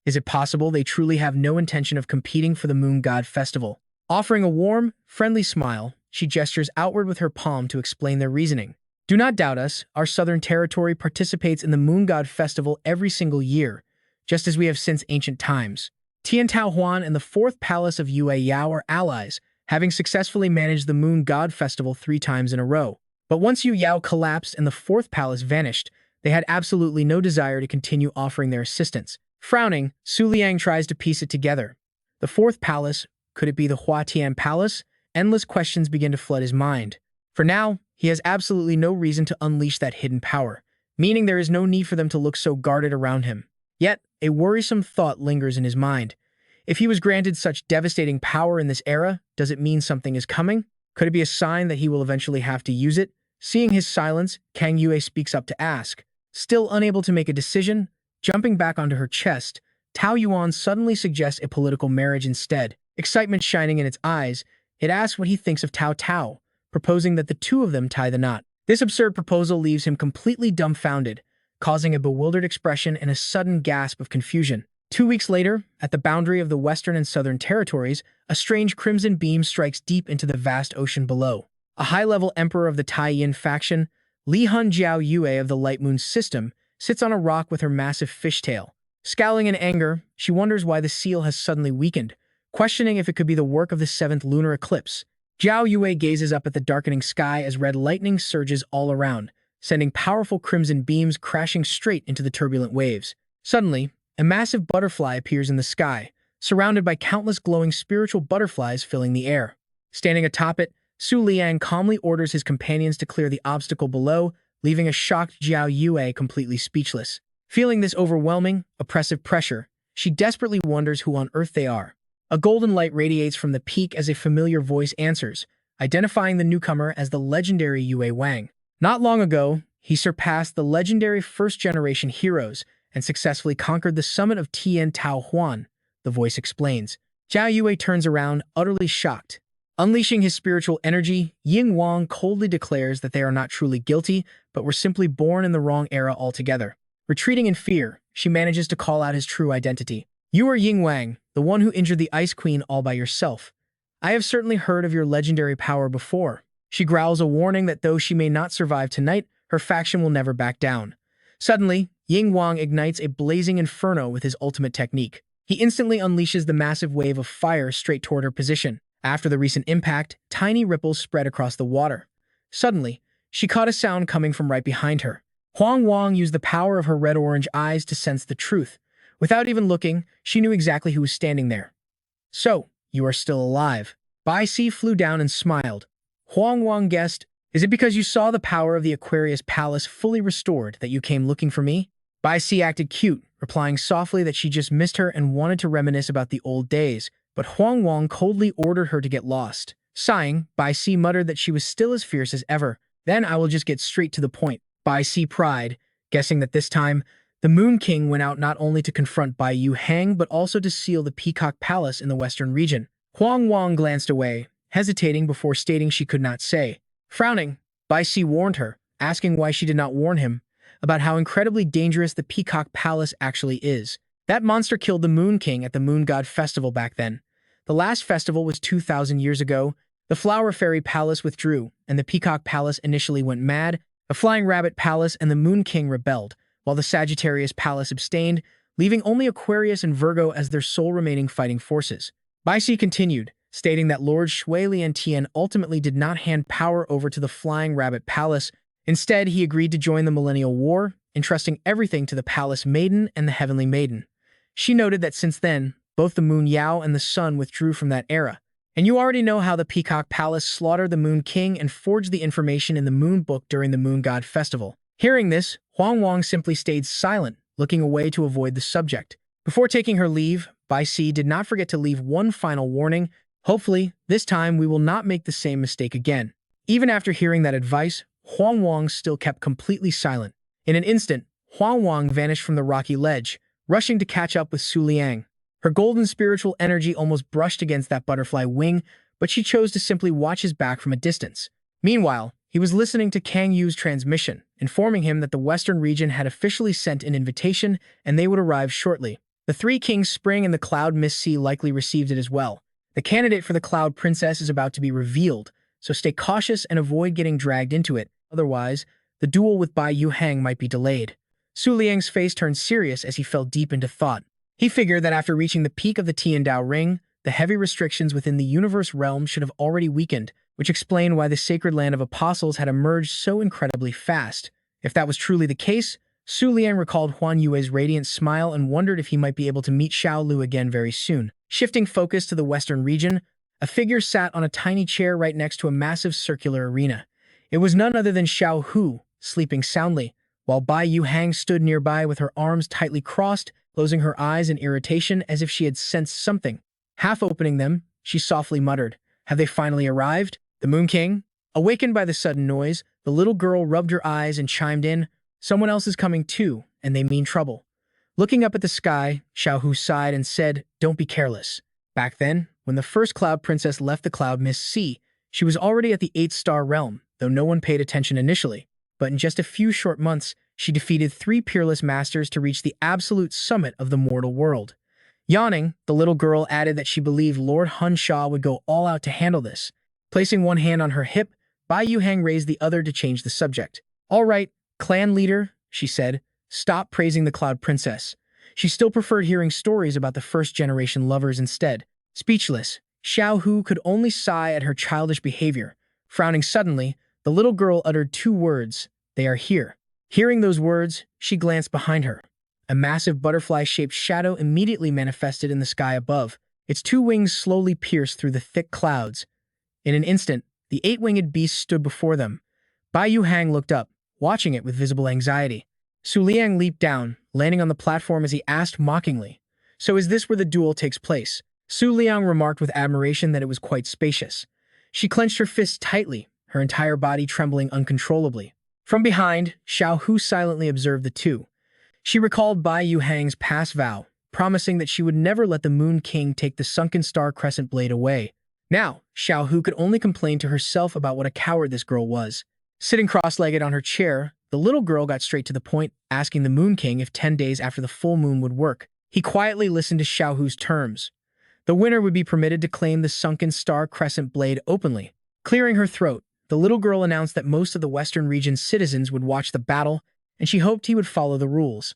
Is it possible they truly have no intention of competing for the Moon God Festival? Offering a warm, friendly smile, she gestures outward with her palm to explain their reasoning. Do not doubt us, our southern territory participates in the Moon God Festival every single year, just as we have since ancient times. Tian Tao Huan and the Fourth Palace of Yue Yao are allies, having successfully managed the Moon God Festival 3 times in a row. But once Yue Yao collapsed and the Fourth Palace vanished, they had absolutely no desire to continue offering their assistance. Frowning, Su Liang tries to piece it together. The Fourth Palace, could it be the Hua Tian Palace? Endless questions begin to flood his mind. For now, he has absolutely no reason to unleash that hidden power, meaning there is no need for them to look so guarded around him. Yet, a worrisome thought lingers in his mind. If he was granted such devastating power in this era, does it mean something is coming? Could it be a sign that he will eventually have to use it? Seeing his silence, Kang Yue speaks up to ask. Still unable to make a decision, jumping back onto her chest, Tao Yuan suddenly suggests a political marriage instead. Excitement shining in its eyes, it asks what he thinks of Tao Tao, proposing that the two of them tie the knot. This absurd proposal leaves him completely dumbfounded, causing a bewildered expression and a sudden gasp of confusion. 2 weeks later, at the boundary of the Western and Southern territories, a strange crimson beam strikes deep into the vast ocean below. A high-level emperor of the Tai Yin faction, Li Hun Jiao Yue of the Light Moon system, sits on a rock with her massive fishtail. Scowling in anger, she wonders why the seal has suddenly weakened, questioning if it could be the work of the 7th lunar eclipse. Jiao Yue gazes up at the darkening sky as red lightning surges all around, sending powerful crimson beams crashing straight into the turbulent waves. Suddenly, a massive butterfly appears in the sky, surrounded by countless glowing spiritual butterflies filling the air. Standing atop it, Su Liang calmly orders his companions to clear the obstacle below, leaving a shocked Jiao Yue completely speechless. Feeling this overwhelming, oppressive pressure, she desperately wonders who on earth they are. A golden light radiates from the peak as a familiar voice answers, identifying the newcomer as the legendary Yue Wang. Not long ago, he surpassed the legendary first-generation heroes and successfully conquered the summit of Tian Tao Huan, the voice explains. Jiao Yue turns around, utterly shocked. Unleashing his spiritual energy, Ying Wang coldly declares that they are not truly guilty, but were simply born in the wrong era altogether. Retreating in fear, she manages to call out his true identity. You are Ying Wang, the one who injured the Ice Queen all by yourself. I have certainly heard of your legendary power before. She growls a warning that though she may not survive tonight, her faction will never back down. Suddenly, Ying Wang ignites a blazing inferno with his ultimate technique. He instantly unleashes the massive wave of fire straight toward her position. After the recent impact, tiny ripples spread across the water. Suddenly, she caught a sound coming from right behind her. Huang Wang used the power of her red-orange eyes to sense the truth. Without even looking, she knew exactly who was standing there. So, you are still alive. Bai Si flew down and smiled. Huang Wang guessed, is it because you saw the power of the Aquarius Palace fully restored that you came looking for me? Bai Si acted cute, replying softly that she just missed her and wanted to reminisce about the old days, but Huang Wang coldly ordered her to get lost. Sighing, Bai Si muttered that she was still as fierce as ever. Then I will just get straight to the point. Bai Si pried, guessing that this time, the Moon King went out not only to confront Bai Yu Hang but also to seal the Peacock Palace in the western region. Huang Wang glanced away, hesitating before stating she could not say. Frowning, Bai Si warned her, asking why she did not warn him, about how incredibly dangerous the Peacock Palace actually is. That monster killed the Moon King at the Moon God Festival back then. The last festival was 2,000 years ago. The Flower Fairy Palace withdrew, and the Peacock Palace initially went mad. The Flying Rabbit Palace and the Moon King rebelled, while the Sagittarius Palace abstained, leaving only Aquarius and Virgo as their sole remaining fighting forces. Bai Si continued, stating that Lord Shui Lian ultimately did not hand power over to the Flying Rabbit Palace. Instead, he agreed to join the Millennial War, entrusting everything to the Palace Maiden and the Heavenly Maiden. She noted that since then, both the Moon Yao and the Sun withdrew from that era. And you already know how the Peacock Palace slaughtered the Moon King and forged the information in the Moon Book during the Moon God Festival. Hearing this, Huang Wang simply stayed silent, looking away to avoid the subject. Before taking her leave, Bai Si did not forget to leave one final warning. Hopefully, this time we will not make the same mistake again. Even after hearing that advice, Huang Wang still kept completely silent. In an instant, Huang Wang vanished from the rocky ledge, rushing to catch up with Su Liang. Her golden spiritual energy almost brushed against that butterfly wing, but she chose to simply watch his back from a distance. Meanwhile, he was listening to Kang Yu's transmission, informing him that the Western region had officially sent an invitation and they would arrive shortly. The three kings Spring and the Cloud Mist Sea likely received it as well. The candidate for the Cloud Princess is about to be revealed, so stay cautious and avoid getting dragged into it. Otherwise, the duel with Bai Yuhang might be delayed. Su Liang's face turned serious as he fell deep into thought. He figured that after reaching the peak of the Tiandao Ring, the heavy restrictions within the universe realm should have already weakened, which explained why the sacred land of apostles had emerged so incredibly fast. If that was truly the case, Su Liang recalled Huan Yue's radiant smile and wondered if he might be able to meet Xiao Lu again very soon. Shifting focus to the western region, a figure sat on a tiny chair right next to a massive circular arena. It was none other than Xiao Hu, sleeping soundly, while Bai Yuhang stood nearby with her arms tightly crossed, closing her eyes in irritation as if she had sensed something. Half opening them, she softly muttered, "Have they finally arrived? The Moon King?" Awakened by the sudden noise, the little girl rubbed her eyes and chimed in, "Someone else is coming too, and they mean trouble." Looking up at the sky, Xiao Hu sighed and said, "Don't be careless." Back then, when the first Cloud Princess left the Cloud Mist Sea, she was already at the 8-star realm, though no one paid attention initially. But in just a few short months, she defeated 3 peerless masters to reach the absolute summit of the mortal world. Yawning, the little girl added that she believed Lord Hun Sha would go all out to handle this. Placing one hand on her hip, Bai Yuhang raised the other to change the subject. "All right, clan leader," she said, "stop praising the Cloud Princess." She still preferred hearing stories about the first-generation lovers instead. Speechless, Xiao Hu could only sigh at her childish behavior. Frowning suddenly, the little girl uttered 2 words, "They are here." Hearing those words, she glanced behind her. A massive butterfly-shaped shadow immediately manifested in the sky above. Its 2 wings slowly pierced through the thick clouds. In an instant, the 8-winged beast stood before them. Bai Yuhang looked up, watching it with visible anxiety. Su Liang leaped down, landing on the platform as he asked mockingly, "So is this where the duel takes place?" Su Liang remarked with admiration that it was quite spacious. She clenched her fists tightly, her entire body trembling uncontrollably. From behind, Xiao Hu silently observed the two. She recalled Bai Yuhang's past vow, promising that she would never let the Moon King take the sunken star crescent blade away. Now, Xiao Hu could only complain to herself about what a coward this girl was. Sitting cross-legged on her chair, the little girl got straight to the point, asking the Moon King if 10 days after the full moon would work. He quietly listened to Xiao Hu's terms. The winner would be permitted to claim the sunken star crescent blade openly. Clearing her throat, the little girl announced that most of the Western region's citizens would watch the battle, and she hoped he would follow the rules.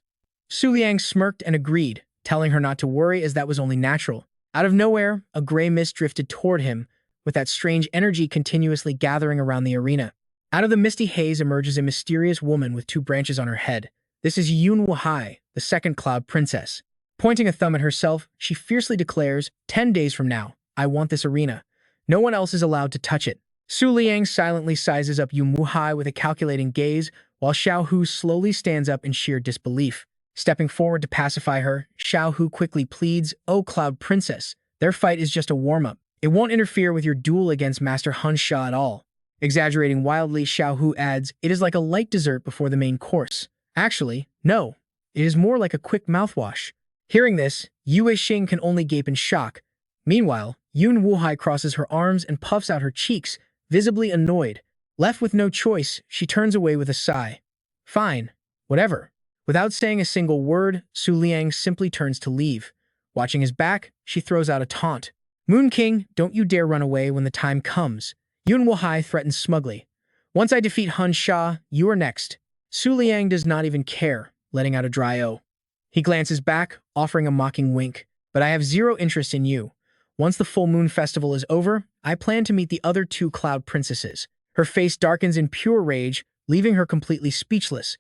Su Liang smirked and agreed, telling her not to worry as that was only natural. Out of nowhere, a gray mist drifted toward him, with that strange energy continuously gathering around the arena. Out of the misty haze emerges a mysterious woman with 2 branches on her head. This is UNTOUCHABLE, the second Cloud Princess. Pointing a thumb at herself, she fiercely declares, 10 days from now, I want this arena. No one else is allowed to touch it. Su Liang silently sizes up UNTOUCHABLE with a calculating gaze, while Xiao Hu slowly stands up in sheer disbelief. Stepping forward to pacify her, Xiao Hu quickly pleads, "Oh, Cloud Princess, their fight is just a warm-up. It won't interfere with your duel against Master Hun Sha at all." Exaggerating wildly, Xiao Hu adds, "It is like a light dessert before the main course." Actually, no, it is more like a quick mouthwash. Hearing this, Yue Xing can only gape in shock. Meanwhile, Yun Wuhai crosses her arms and puffs out her cheeks, visibly annoyed. Left with no choice, she turns away with a sigh. Fine, whatever. Without saying a single word, Su Liang simply turns to leave. Watching his back, she throws out a taunt. "Moon King, don't you dare run away when the time comes." Yun Wuhai threatens smugly. "Once I defeat Hun Sha, you are next." Su Liang does not even care, letting out a dry O. He glances back, offering a mocking wink. "But I have zero interest in you. Once the full moon festival is over, I plan to meet the other 2 Cloud Princesses." Her face darkens in pure rage, leaving her completely speechless.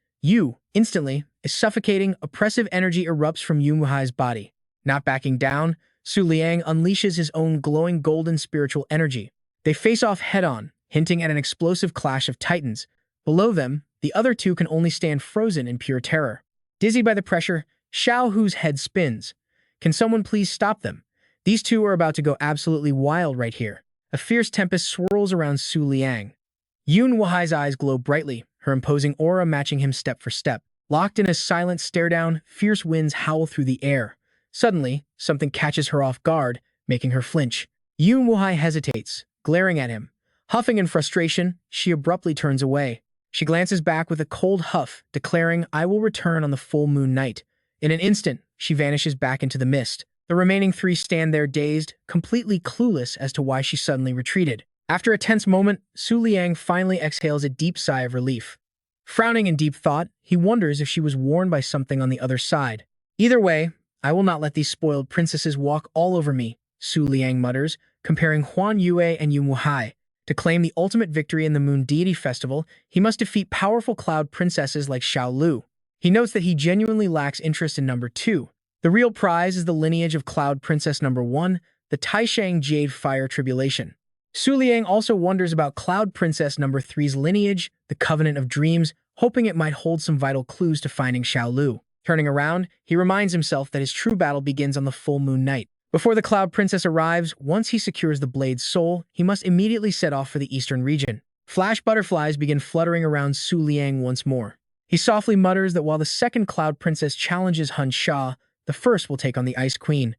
Instantly, a suffocating, oppressive energy erupts from Yun Wuhai's body. Not backing down, Su Liang unleashes his own glowing golden spiritual energy. They face off head-on, hinting at an explosive clash of titans. Below them, the other 2 can only stand frozen in pure terror. Dizzy by the pressure, Xiao Hu's head spins. Can someone please stop them? These 2 are about to go absolutely wild right here. A fierce tempest swirls around Su Liang. Yun Wuhai's eyes glow brightly, her imposing aura matching him step for step. Locked in a silent stare-down, fierce winds howl through the air. Suddenly, something catches her off guard, making her flinch. Yun Wuhai hesitates, glaring at him. Huffing in frustration, she abruptly turns away. She glances back with a cold huff, declaring, "I will return on the full moon night." In an instant, she vanishes back into the mist. The remaining three stand there dazed, completely clueless as to why she suddenly retreated. After a tense moment, Liang finally exhales a deep sigh of relief. Frowning in deep thought, he wonders if she was warned by something on the other side. "Either way, I will not let these spoiled princesses walk all over me," Liang mutters, comparing Huan Yue and Yu Muhai. To claim the ultimate victory in the Moon Deity Festival, he must defeat powerful cloud princesses like Xiao Lu. He notes that he genuinely lacks interest in number 2. The real prize is the lineage of Cloud Princess number 1, the Taishang Jade Fire Tribulation. Liang also wonders about Cloud Princess number 3's lineage, the Covenant of Dreams, hoping it might hold some vital clues to finding Xiao Lu. Turning around, he reminds himself that his true battle begins on the full moon night. Before the Cloud Princess arrives, once he secures the blade's soul, he must immediately set off for the eastern region. Flash butterflies begin fluttering around Liang once more. He softly mutters that while the second Cloud Princess challenges Hun Sha, the first will take on the Ice Queen.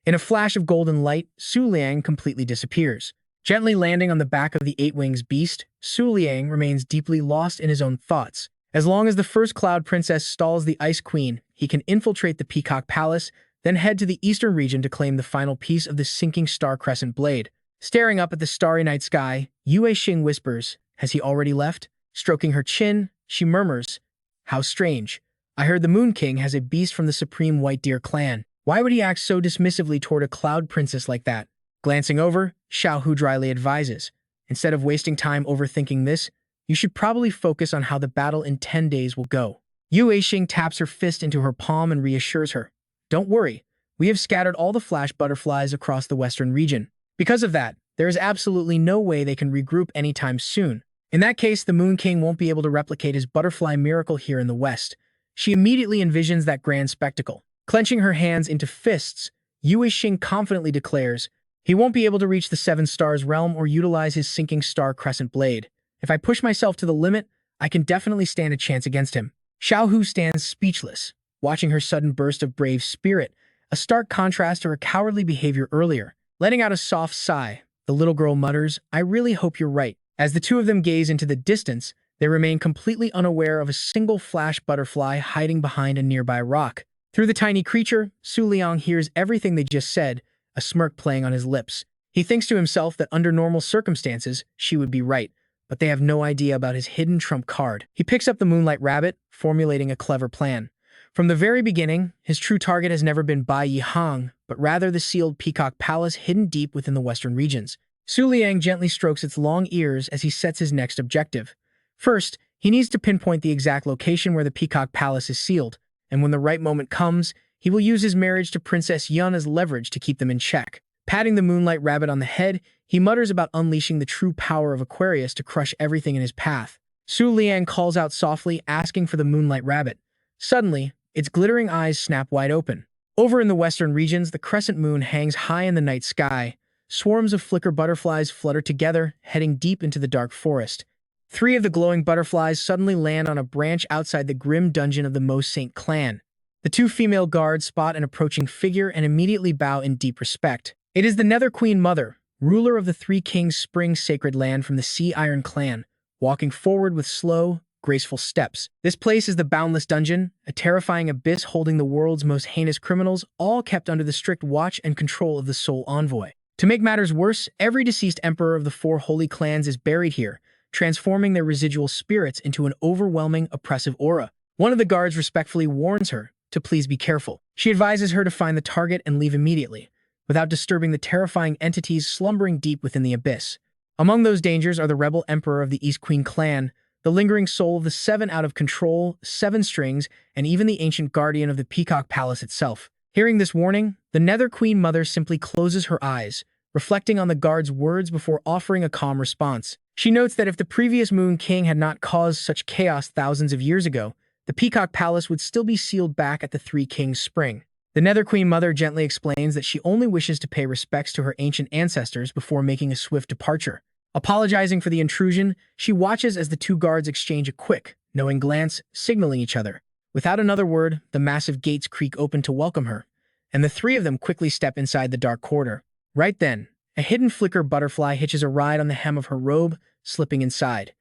In a flash of golden light, Liang completely disappears. Gently landing on the back of the Eight Wings beast, Liang remains deeply lost in his own thoughts. As long as the first Cloud Princess stalls the Ice Queen, he can infiltrate the Peacock Palace, then head to the eastern region to claim the final piece of the sinking star crescent blade. Staring up at the starry night sky, Yue Xing whispers, "Has he already left?" Stroking her chin, she murmurs, "How strange. I heard the Moon King has a beast from the Supreme White Deer clan. Why would he act so dismissively toward a cloud princess like that?" Glancing over, Xiao Hu dryly advises, "Instead of wasting time overthinking this, you should probably focus on how the battle in 10 days will go." Yue Xing taps her fist into her palm and reassures her, "Don't worry, we have scattered all the flash butterflies across the western region. Because of that, there is absolutely no way they can regroup anytime soon. In that case, the Moon King won't be able to replicate his butterfly miracle here in the west." She immediately envisions that grand spectacle. Clenching her hands into fists, Yue Xing confidently declares, "He won't be able to reach the Seven Stars realm or utilize his sinking star crescent blade. If I push myself to the limit, I can definitely stand a chance against him." Xiao Hu stands speechless, watching her sudden burst of brave spirit, a stark contrast to her cowardly behavior earlier. Letting out a soft sigh, the little girl mutters, "I really hope you're right." As the two of them gaze into the distance, they remain completely unaware of a single flash butterfly hiding behind a nearby rock. Through the tiny creature, Liang hears everything they just said, a smirk playing on his lips. He thinks to himself that under normal circumstances, she would be right, but they have no idea about his hidden trump card. He picks up the Moonlight Rabbit, formulating a clever plan. From the very beginning, his true target has never been Bai Yihang, but rather the sealed Peacock Palace hidden deep within the western regions. Liang gently strokes its long ears as he sets his next objective. First, he needs to pinpoint the exact location where the Peacock Palace is sealed, and when the right moment comes, he will use his marriage to Princess Yun as leverage to keep them in check. Patting the Moonlight Rabbit on the head, he mutters about unleashing the true power of Aquarius to crush everything in his path. Liang calls out softly, asking for the Moonlight Rabbit. Suddenly, its glittering eyes snap wide open. Over in the western regions, the crescent moon hangs high in the night sky. Swarms of flicker butterflies flutter together, heading deep into the dark forest. 3 of the glowing butterflies suddenly land on a branch outside the grim dungeon of the Mo Saint clan. The 2 female guards spot an approaching figure and immediately bow in deep respect. It is the Nether Queen Mother, ruler of the 3 Kings Spring Sacred Land from the Sea Iron clan, walking forward with slow, graceful steps. This place is the Boundless Dungeon, a terrifying abyss holding the world's most heinous criminals, all kept under the strict watch and control of the Soul Envoy. To make matters worse, every deceased emperor of the 4 holy clans is buried here, transforming their residual spirits into an overwhelming, oppressive aura. One of the guards respectfully warns her to please be careful. She advises her to find the target and leave immediately, without disturbing the terrifying entities slumbering deep within the abyss. Among those dangers are the rebel emperor of the East Queen clan, the lingering soul of the 7 out of control, 7 strings, and even the ancient guardian of the Peacock Palace itself. Hearing this warning, the Nether Queen Mother simply closes her eyes, reflecting on the guard's words before offering a calm response. She notes that if the previous Moon King had not caused such chaos thousands of years ago, the Peacock Palace would still be sealed back at the 3 Kings Spring. The Nether Queen Mother gently explains that she only wishes to pay respects to her ancient ancestors before making a swift departure. Apologizing for the intrusion, she watches as the 2 guards exchange a quick, knowing glance, signaling each other. Without another word, the massive gates creak open to welcome her, and the 3 of them quickly step inside the dark corridor. Right then, a hidden flicker butterfly hitches a ride on the hem of her robe, slipping inside.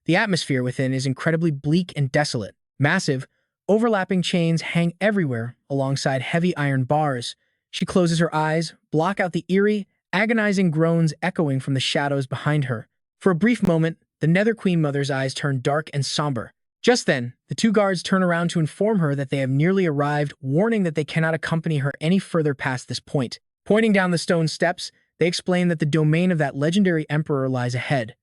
The atmosphere within is incredibly bleak and desolate. Massive, overlapping chains hang everywhere alongside heavy iron bars. She closes her eyes, block out the eerie, agonizing groans echoing from the shadows behind her. For a brief moment, the Nether Queen Mother's eyes turn dark and somber. Just then, the two guards turn around to inform her that they have nearly arrived, warning that they cannot accompany her any further past this point. Pointing down the stone steps, they explain that the domain of that legendary emperor lies ahead.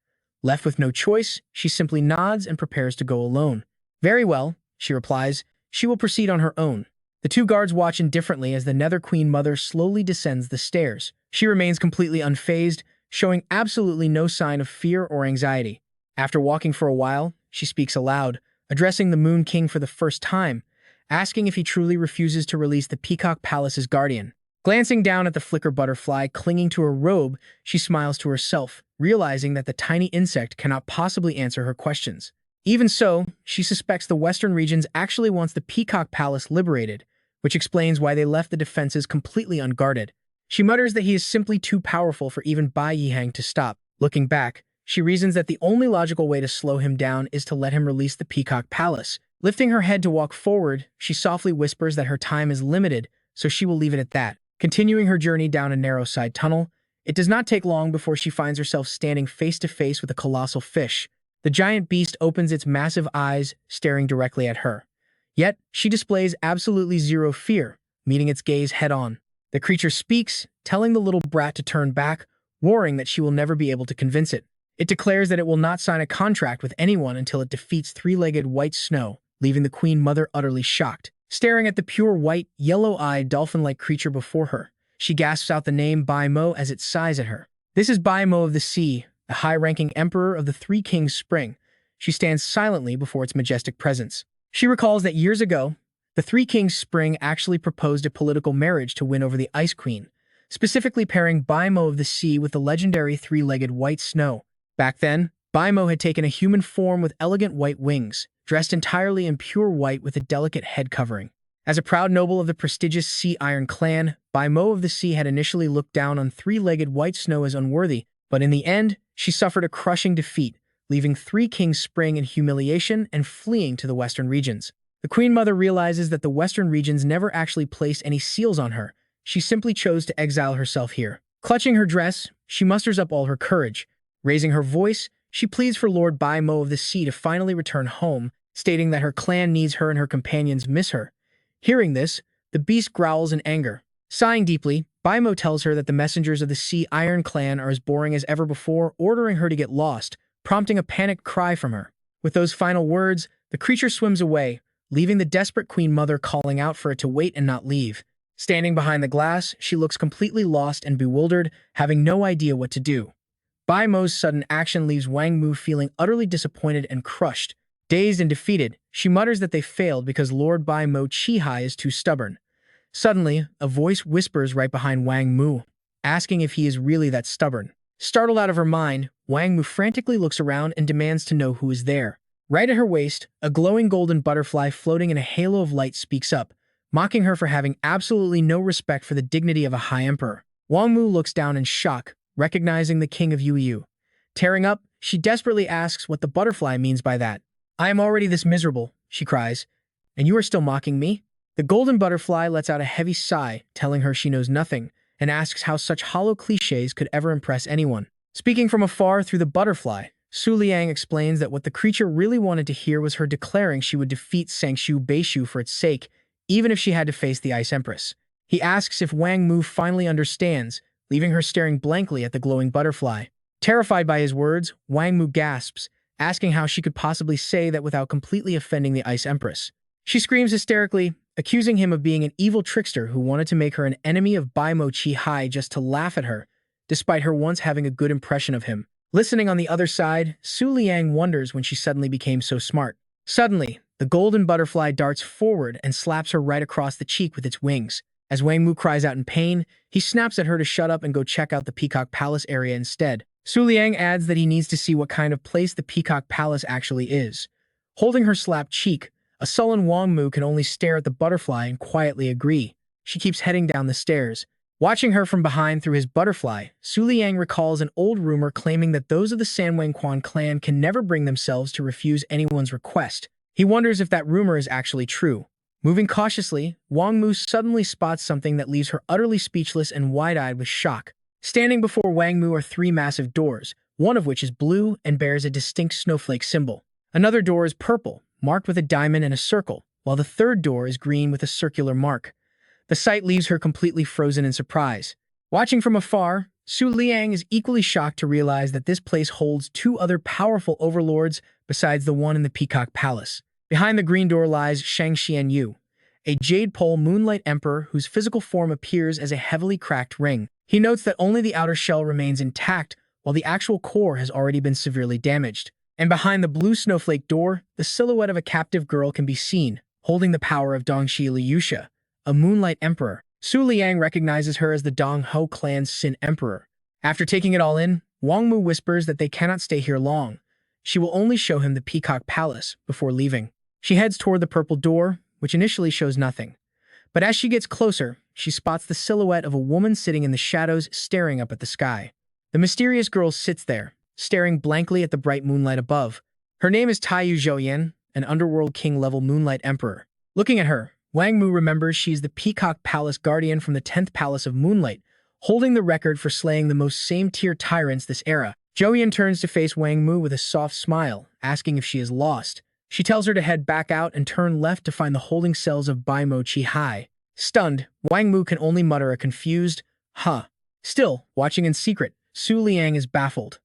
Left with no choice, she simply nods and prepares to go alone. Very well, she replies. She will proceed on her own. The two guards watch indifferently as the Nether Queen Mother slowly descends the stairs. She remains completely unfazed, showing absolutely no sign of fear or anxiety. After walking for a while, she speaks aloud, addressing the Moon King for the first time, asking if he truly refuses to release the Peacock Palace's guardian. Glancing down at the flicker butterfly clinging to her robe, she smiles to herself, realizing that the tiny insect cannot possibly answer her questions. Even so, she suspects the Western regions actually wants the Peacock Palace liberated, which explains why they left the defenses completely unguarded. She mutters that he is simply too powerful for even Bai Yihang to stop. Looking back, she reasons that the only logical way to slow him down is to let him release the Peacock Palace. Lifting her head to walk forward, she softly whispers that her time is limited, so she will leave it at that. Continuing her journey down a narrow side tunnel, it does not take long before she finds herself standing face to face with a colossal fish. The giant beast opens its massive eyes, staring directly at her. Yet, she displays absolutely zero fear, meeting its gaze head-on. The creature speaks, telling the little brat to turn back, worrying that she will never be able to convince it. It declares that it will not sign a contract with anyone until it defeats three-legged white snow, leaving the Queen Mother utterly shocked. Staring at the pure white, yellow-eyed, dolphin-like creature before her, she gasps out the name Bai Mo as it sighs at her. This is Bai Mo of the Sea, the high-ranking emperor of the Three Kings Spring. She stands silently before its majestic presence. She recalls that years ago, the Three Kings Spring actually proposed a political marriage to win over the Ice Queen, specifically pairing Bai Mo of the Sea with the legendary three-legged white snow. Back then, Bai Mo had taken a human form with elegant white wings, dressed entirely in pure white with a delicate head covering. As a proud noble of the prestigious Sea Iron clan, Bai Mo of the Sea had initially looked down on three-legged white snow as unworthy, but in the end, she suffered a crushing defeat, leaving Three Kings Spring in humiliation and fleeing to the Western regions. The Queen Mother realizes that the Western regions never actually placed any seals on her. She simply chose to exile herself here. Clutching her dress, she musters up all her courage. Raising her voice, she pleads for Lord Bai Mo of the Sea to finally return home, stating that her clan needs her and her companions miss her. Hearing this, the beast growls in anger. Sighing deeply, Bai Mo tells her that the messengers of the Sea Iron clan are as boring as ever before, ordering her to get lost, prompting a panicked cry from her. With those final words, the creature swims away, leaving the desperate Queen Mother calling out for it to wait and not leave. Standing behind the glass, she looks completely lost and bewildered, having no idea what to do. Bai Mo's sudden action leaves Wang Mu feeling utterly disappointed and crushed. Dazed and defeated, she mutters that they failed because Lord Bai Mo Chi-Hai is too stubborn. Suddenly, a voice whispers right behind Wang Mu, asking if he is really that stubborn. Startled out of her mind, Wang Mu frantically looks around and demands to know who is there. Right at her waist, a glowing golden butterfly floating in a halo of light speaks up, mocking her for having absolutely no respect for the dignity of a high emperor. Wang Mu looks down in shock, recognizing the king of Yu. Tearing up, she desperately asks what the butterfly means by that. "I am already this miserable," she cries, "and you are still mocking me?" The golden butterfly lets out a heavy sigh, telling her she knows nothing, and asks how such hollow cliches could ever impress anyone. Speaking from afar through the butterfly, Liang explains that what the creature really wanted to hear was her declaring she would defeat Sangshu Beishu for its sake, even if she had to face the Ice Empress. He asks if Wang Mu finally understands, leaving her staring blankly at the glowing butterfly. Terrified by his words, Wang Mu gasps, asking how she could possibly say that without completely offending the Ice Empress. She screams hysterically, accusing him of being an evil trickster who wanted to make her an enemy of Bai Mo Chi-Hai just to laugh at her, despite her once having a good impression of him. Listening on the other side, Liang wonders when she suddenly became so smart. Suddenly, the golden butterfly darts forward and slaps her right across the cheek with its wings. As Wang Mu cries out in pain, he snaps at her to shut up and go check out the Peacock Palace area instead. Liang adds that he needs to see what kind of place the Peacock Palace actually is. Holding her slapped cheek, a sullen Wang Mu can only stare at the butterfly and quietly agree. She keeps heading down the stairs. Watching her from behind through his butterfly, Su Liang recalls an old rumor claiming that those of the Sanwang-Quan clan can never bring themselves to refuse anyone's request. He wonders if that rumor is actually true. Moving cautiously, Wang Mu suddenly spots something that leaves her utterly speechless and wide-eyed with shock. Standing before Wang Mu are three massive doors, one of which is blue and bears a distinct snowflake symbol. Another door is purple, marked with a diamond and a circle, while the third door is green with a circular mark. The sight leaves her completely frozen in surprise. Watching from afar, Su Liang is equally shocked to realize that this place holds two other powerful overlords besides the one in the Peacock Palace. Behind the green door lies Shang Xianyu, a jade pole moonlight emperor whose physical form appears as a heavily cracked ring. He notes that only the outer shell remains intact, while the actual core has already been severely damaged. And behind the blue snowflake door, the silhouette of a captive girl can be seen, holding the power of Dongxi Liusha, a moonlight emperor. Su Liang recognizes her as the Dong Ho clan's Sin Emperor. After taking it all in, Wang Mu whispers that they cannot stay here long. She will only show him the Peacock Palace before leaving. She heads toward the purple door, which initially shows nothing. But as she gets closer, she spots the silhouette of a woman sitting in the shadows staring up at the sky. The mysterious girl sits there, staring blankly at the bright moonlight above. Her name is Taiyu Zhouyan, an underworld king-level moonlight emperor. Looking at her, Wang Mu remembers she is the Peacock Palace guardian from the 10th Palace of Moonlight, holding the record for slaying the most same-tier tyrants this era. Zhouyan turns to face Wang Mu with a soft smile, asking if she is lost. She tells her to head back out and turn left to find the holding cells of Bai Mo Chi Hai. Stunned, Wang Mu can only mutter a confused, huh. Still, watching in secret, Su Liang is baffled.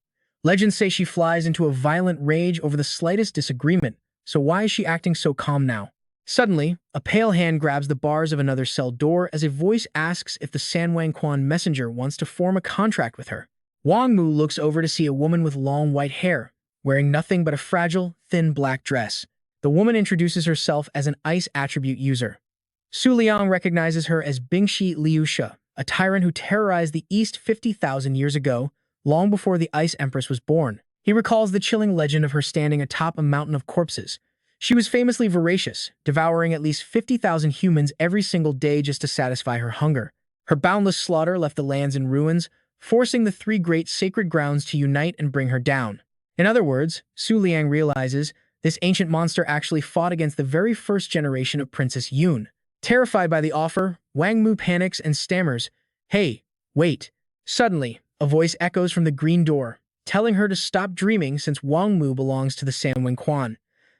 Legends say she flies into a violent rage over the slightest disagreement, so why is she acting so calm now? Suddenly, a pale hand grabs the bars of another cell door as a voice asks if the Sanwang-Quan messenger wants to form a contract with her. Wang Mu looks over to see a woman with long white hair, wearing nothing but a fragile, thin black dress. The woman introduces herself as an ice attribute user. Su Liang recognizes her as Bingxi Liusha, a tyrant who terrorized the East 50,000 years ago, long before the Ice Empress was born. He recalls the chilling legend of her standing atop a mountain of corpses. She was famously voracious, devouring at least 50,000 humans every single day just to satisfy her hunger. Her boundless slaughter left the lands in ruins, forcing the three great sacred grounds to unite and bring her down. In other words, Su Liang realizes this ancient monster actually fought against the very first generation of Princess Yun. Terrified by the offer, Wang Mu panics and stammers, "Hey, wait." Suddenly, a voice echoes from the green door, telling her to stop dreaming since Wang Mu belongs to the Sanwang-Quan.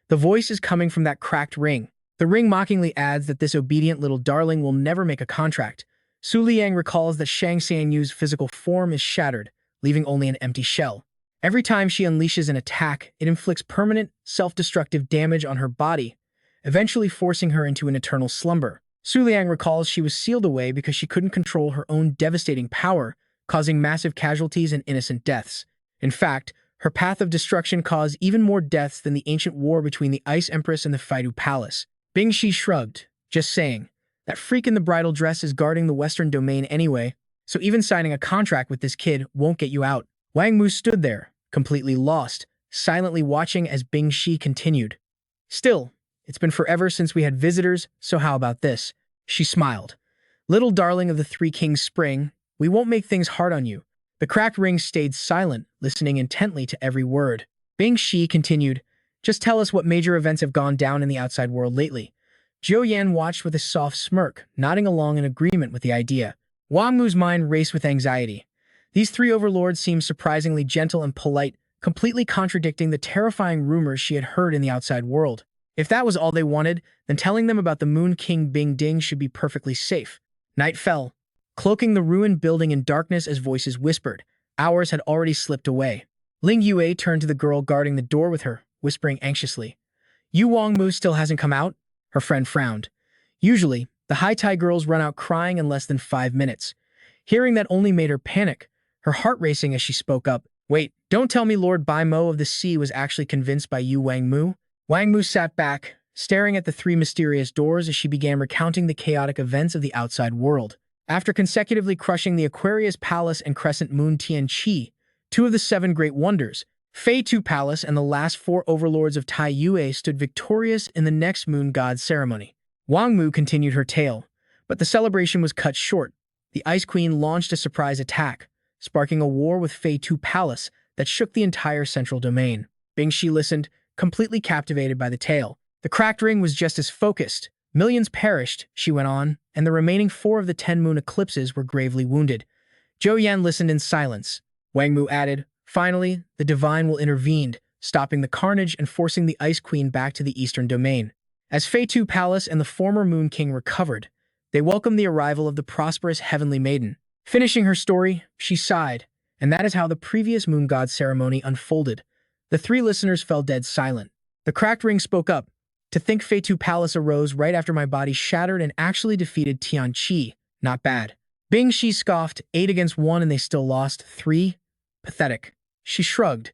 The voice is coming from that cracked ring. The ring mockingly adds that this obedient little darling will never make a contract. Su Liang recalls that Shang Xianyu's physical form is shattered, leaving only an empty shell. Every time she unleashes an attack, it inflicts permanent, self-destructive damage on her body, eventually forcing her into an eternal slumber. Su Liang recalls she was sealed away because she couldn't control her own devastating power, causing massive casualties and innocent deaths. In fact, her path of destruction caused even more deaths than the ancient war between the Ice Empress and the Faidu Palace. Bingxi shrugged, just saying, "That freak in the bridal dress is guarding the western domain anyway, so even signing a contract with this kid won't get you out." Wang Mu stood there, completely lost, silently watching as Bingxi continued. "Still, it's been forever since we had visitors, so how about this?" She smiled. "Little darling of the Three Kings Spring, we won't make things hard on you." The cracked ring stayed silent, listening intently to every word. Bingxi continued, "Just tell us what major events have gone down in the outside world lately." Zhou Yan watched with a soft smirk, nodding along in agreement with the idea. Wang Mu's mind raced with anxiety. These three overlords seemed surprisingly gentle and polite, completely contradicting the terrifying rumors she had heard in the outside world. If that was all they wanted, then telling them about the Moon King Bing Ding should be perfectly safe. Night fell, cloaking the ruined building in darkness as voices whispered. Hours had already slipped away. Ling Yue turned to the girl guarding the door with her, whispering anxiously, "You Wang Mu still hasn't come out?" Her friend frowned. Usually, the High Tai girls run out crying in less than 5 minutes. Hearing that only made her panic, her heart racing as she spoke up. "Wait, don't tell me Lord Bai Mo of the Sea was actually convinced by you Wang Mu?" Wang Mu sat back, staring at the three mysterious doors as she began recounting the chaotic events of the outside world. After consecutively crushing the Aquarius Palace and Crescent Moon Tianqi, two of the 7 great wonders, Fei Tu Palace and the last 4 overlords of Tai Yue stood victorious in the next Moon God ceremony. Wang Mu continued her tale, but the celebration was cut short. the Ice Queen launched a surprise attack, sparking a war with Fei-Tu Palace that shook the entire central domain. Bingshi listened, completely captivated by the tale. The cracked ring was just as focused. Millions perished, she went on, and the remaining 4 of the 10 moon eclipses were gravely wounded. Zhou Yan listened in silence. Wang Mu added, "Finally, the divine will intervene, stopping the carnage and forcing the Ice Queen back to the eastern domain." As Fei-Tu Palace and the former Moon King recovered, they welcomed the arrival of the prosperous Heavenly Maiden. Finishing her story, she sighed, and that is how the previous Moon God ceremony unfolded. The 3 listeners fell dead silent. The cracked ring spoke up. "To think Fei-Tu Palace arose right after my body shattered and actually defeated Tian Qi. Not bad." Bing Shi scoffed, 8 against 1 and they still lost 3? Pathetic. She shrugged.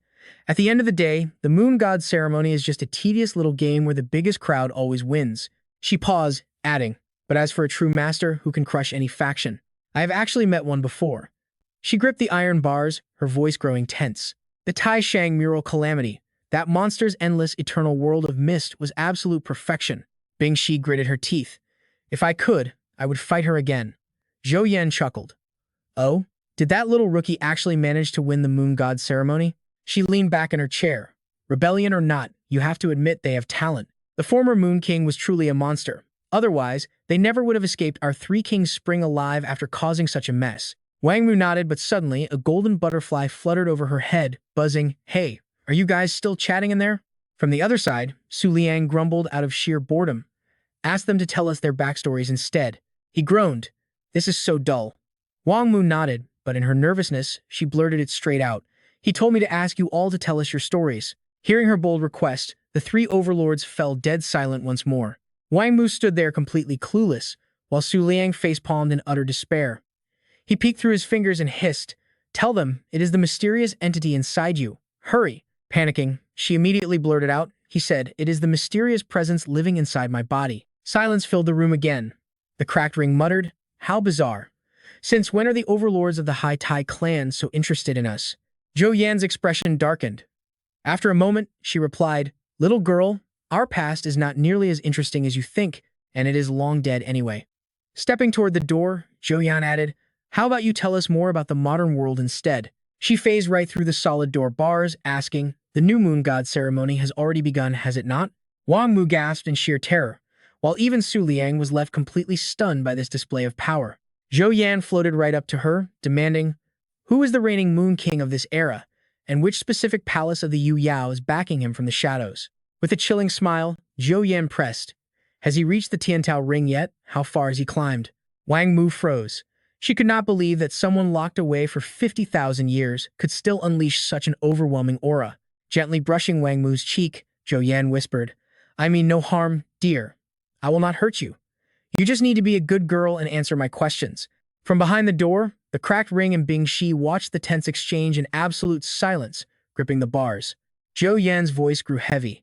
At the end of the day, the Moon God ceremony is just a tedious little game where the biggest crowd always wins. She paused, adding, "But as for a true master who can crush any faction, I have actually met one before." She gripped the iron bars, her voice growing tense. The Tai Shang mural calamity, that monster's endless eternal world of mist, was absolute perfection. Bing Shi gritted her teeth. "If I could, I would fight her again." Zhou Yan chuckled. "Oh? Did that little rookie actually manage to win the Moon God ceremony?" She leaned back in her chair. "Rebellion or not, you have to admit they have talent. The former Moon King was truly a monster. Otherwise, they never would have escaped our 3 kings' spring alive after causing such a mess." Wang Mu nodded, but suddenly a golden butterfly fluttered over her head, buzzing, "Hey, are you guys still chatting in there?" From the other side, Liang grumbled out of sheer boredom. "Ask them to tell us their backstories instead." He groaned. "This is so dull." Wang Mu nodded, but in her nervousness, she blurted it straight out. "He told me to ask you all to tell us your stories." Hearing her bold request, the 3 overlords fell dead silent once more. Wang Mu stood there completely clueless, while Liang facepalmed in utter despair. He peeked through his fingers and hissed, "Tell them, it is the mysterious entity inside you. Hurry." Panicking, she immediately blurted out, he said, "It is the mysterious presence living inside my body." Silence filled the room again. The cracked ring muttered, "How bizarre. Since when are the overlords of the High Tai clan so interested in us?" Zhou Yan's expression darkened. After a moment, she replied, "Little girl, our past is not nearly as interesting as you think, and it is long dead anyway." Stepping toward the door, Zhou Yan added, "How about you tell us more about the modern world instead?" She phased right through the solid door bars, asking, "The new Moon God ceremony has already begun, has it not?" Wang Mu gasped in sheer terror, while even Liang was left completely stunned by this display of power. Zhou Yan floated right up to her, demanding, "Who is the reigning Moon King of this era, and which specific palace of the Yu Yao is backing him from the shadows?" With a chilling smile, Zhou Yan pressed, "Has he reached the Tiantao ring yet? How far has he climbed?" Wang Mu froze. She could not believe that someone locked away for 50,000 years could still unleash such an overwhelming aura. Gently brushing Wang Mu's cheek, Zhou Yan whispered, "I mean no harm, dear. I will not hurt you. You just need to be a good girl and answer my questions." From behind the door, the cracked ring and Bing Shi watched the tense exchange in absolute silence, gripping the bars. Zhou Yan's voice grew heavy.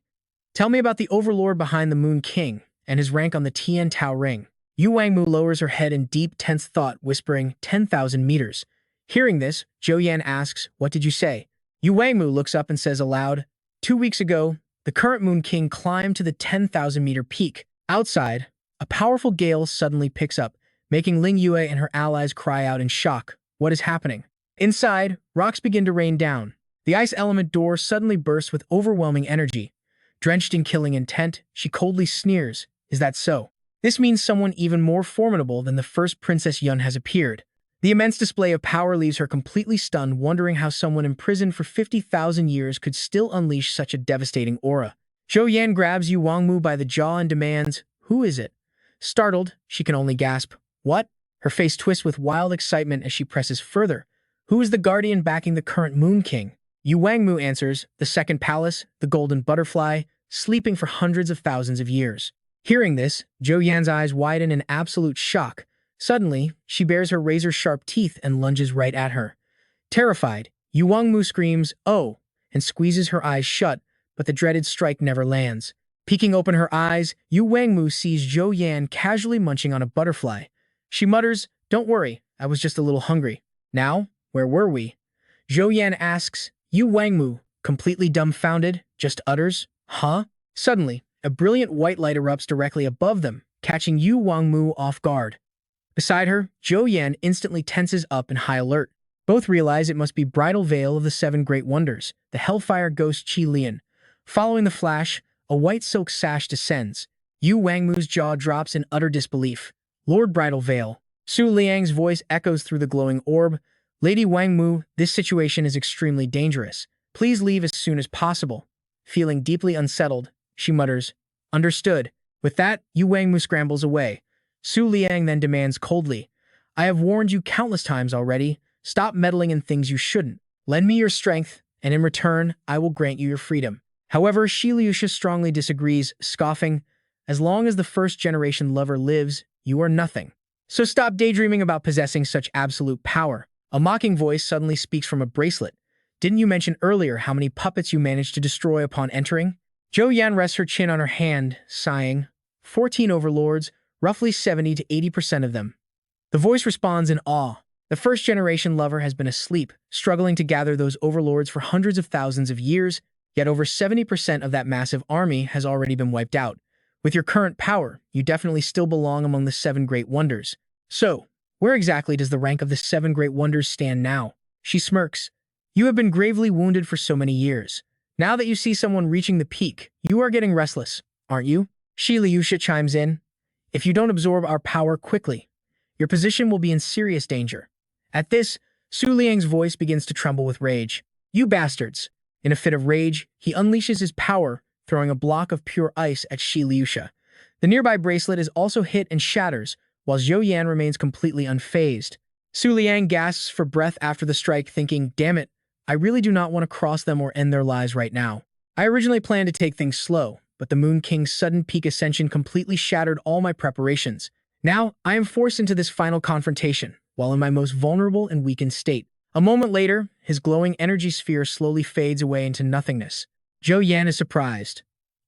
"Tell me about the overlord behind the Moon King and his rank on the Tiantao ring." Yu Wangmu lowers her head in deep, tense thought, whispering, 10,000 meters. Hearing this, Zhou Yan asks, "What did you say?" Yu Wangmu looks up and says aloud, 2 weeks ago, the current Moon King climbed to the 10,000-meter peak. Outside, a powerful gale suddenly picks up, making Ling Yue and her allies cry out in shock. What is happening? Inside, rocks begin to rain down. The ice element door suddenly bursts with overwhelming energy. Drenched in killing intent, she coldly sneers, "Is that so?" This means someone even more formidable than the first Princess Yun has appeared. The immense display of power leaves her completely stunned, wondering how someone imprisoned for 50,000 years could still unleash such a devastating aura. Zhou Yan grabs Yu Wangmu by the jaw and demands, "Who is it?" Startled, she can only gasp, "What?" Her face twists with wild excitement as she presses further. "Who is the guardian backing the current Moon King?" Yu Wangmu answers, "The second palace, the golden butterfly, sleeping for hundreds of thousands of years." Hearing this, Zhou Yan's eyes widen in absolute shock. Suddenly, she bares her razor-sharp teeth and lunges right at her. Terrified, Yu Wangmu screams, "Oh!" and squeezes her eyes shut, but the dreaded strike never lands. Peeking open her eyes, Yu Wangmu sees Zhou Yan casually munching on a butterfly. She mutters, "Don't worry, I was just a little hungry." "Now, where were we?" Zhou Yan asks. Yu Wangmu, completely dumbfounded, just utters, "Huh?" Suddenly, a brilliant white light erupts directly above them, catching Yu Wangmu off guard. Beside her, Zhou Yan instantly tenses up in high alert. Both realize it must be Bridal Veil of the Seven Great Wonders, the Hellfire Ghost Qi Lian. Following the flash, a white silk sash descends. Yu Wangmu's jaw drops in utter disbelief. Lord Bridal Veil. Su Liang's voice echoes through the glowing orb. Lady Wangmu, this situation is extremely dangerous. Please leave as soon as possible. Feeling deeply unsettled, she mutters, "Understood." With that, Yu Wangmu scrambles away. Su Liang then demands coldly, "I have warned you countless times already. Stop meddling in things you shouldn't. Lend me your strength, and in return, I will grant you your freedom." However, Shi Liusha strongly disagrees, scoffing, "As long as the first-generation lover lives, you are nothing. So stop daydreaming about possessing such absolute power." A mocking voice suddenly speaks from a bracelet. "Didn't you mention earlier how many puppets you managed to destroy upon entering?" Zhou Yan rests her chin on her hand, sighing. 14 overlords, roughly 70 to 80% of them. The voice responds in awe. The first-generation lover has been asleep, struggling to gather those overlords for hundreds of thousands of years, yet over 70% of that massive army has already been wiped out. With your current power, you definitely still belong among the Seven Great Wonders. So, where exactly does the rank of the Seven Great Wonders stand now? She smirks. You have been gravely wounded for so many years. Now that you see someone reaching the peak, you are getting restless, aren't you? Shi Liusha chimes in. If you don't absorb our power quickly, your position will be in serious danger. At this, Su Liang's voice begins to tremble with rage. You bastards! In a fit of rage, he unleashes his power, throwing a block of pure ice at Shi Liusha. The nearby bracelet is also hit and shatters, while Zhou Yan remains completely unfazed. Su Liang gasps for breath after the strike, thinking, damn it, I really do not want to cross them or end their lives right now. I originally planned to take things slow, but the Moon King's sudden peak ascension completely shattered all my preparations. Now, I am forced into this final confrontation, while in my most vulnerable and weakened state. A moment later, his glowing energy sphere slowly fades away into nothingness. Zhou Yan is surprised.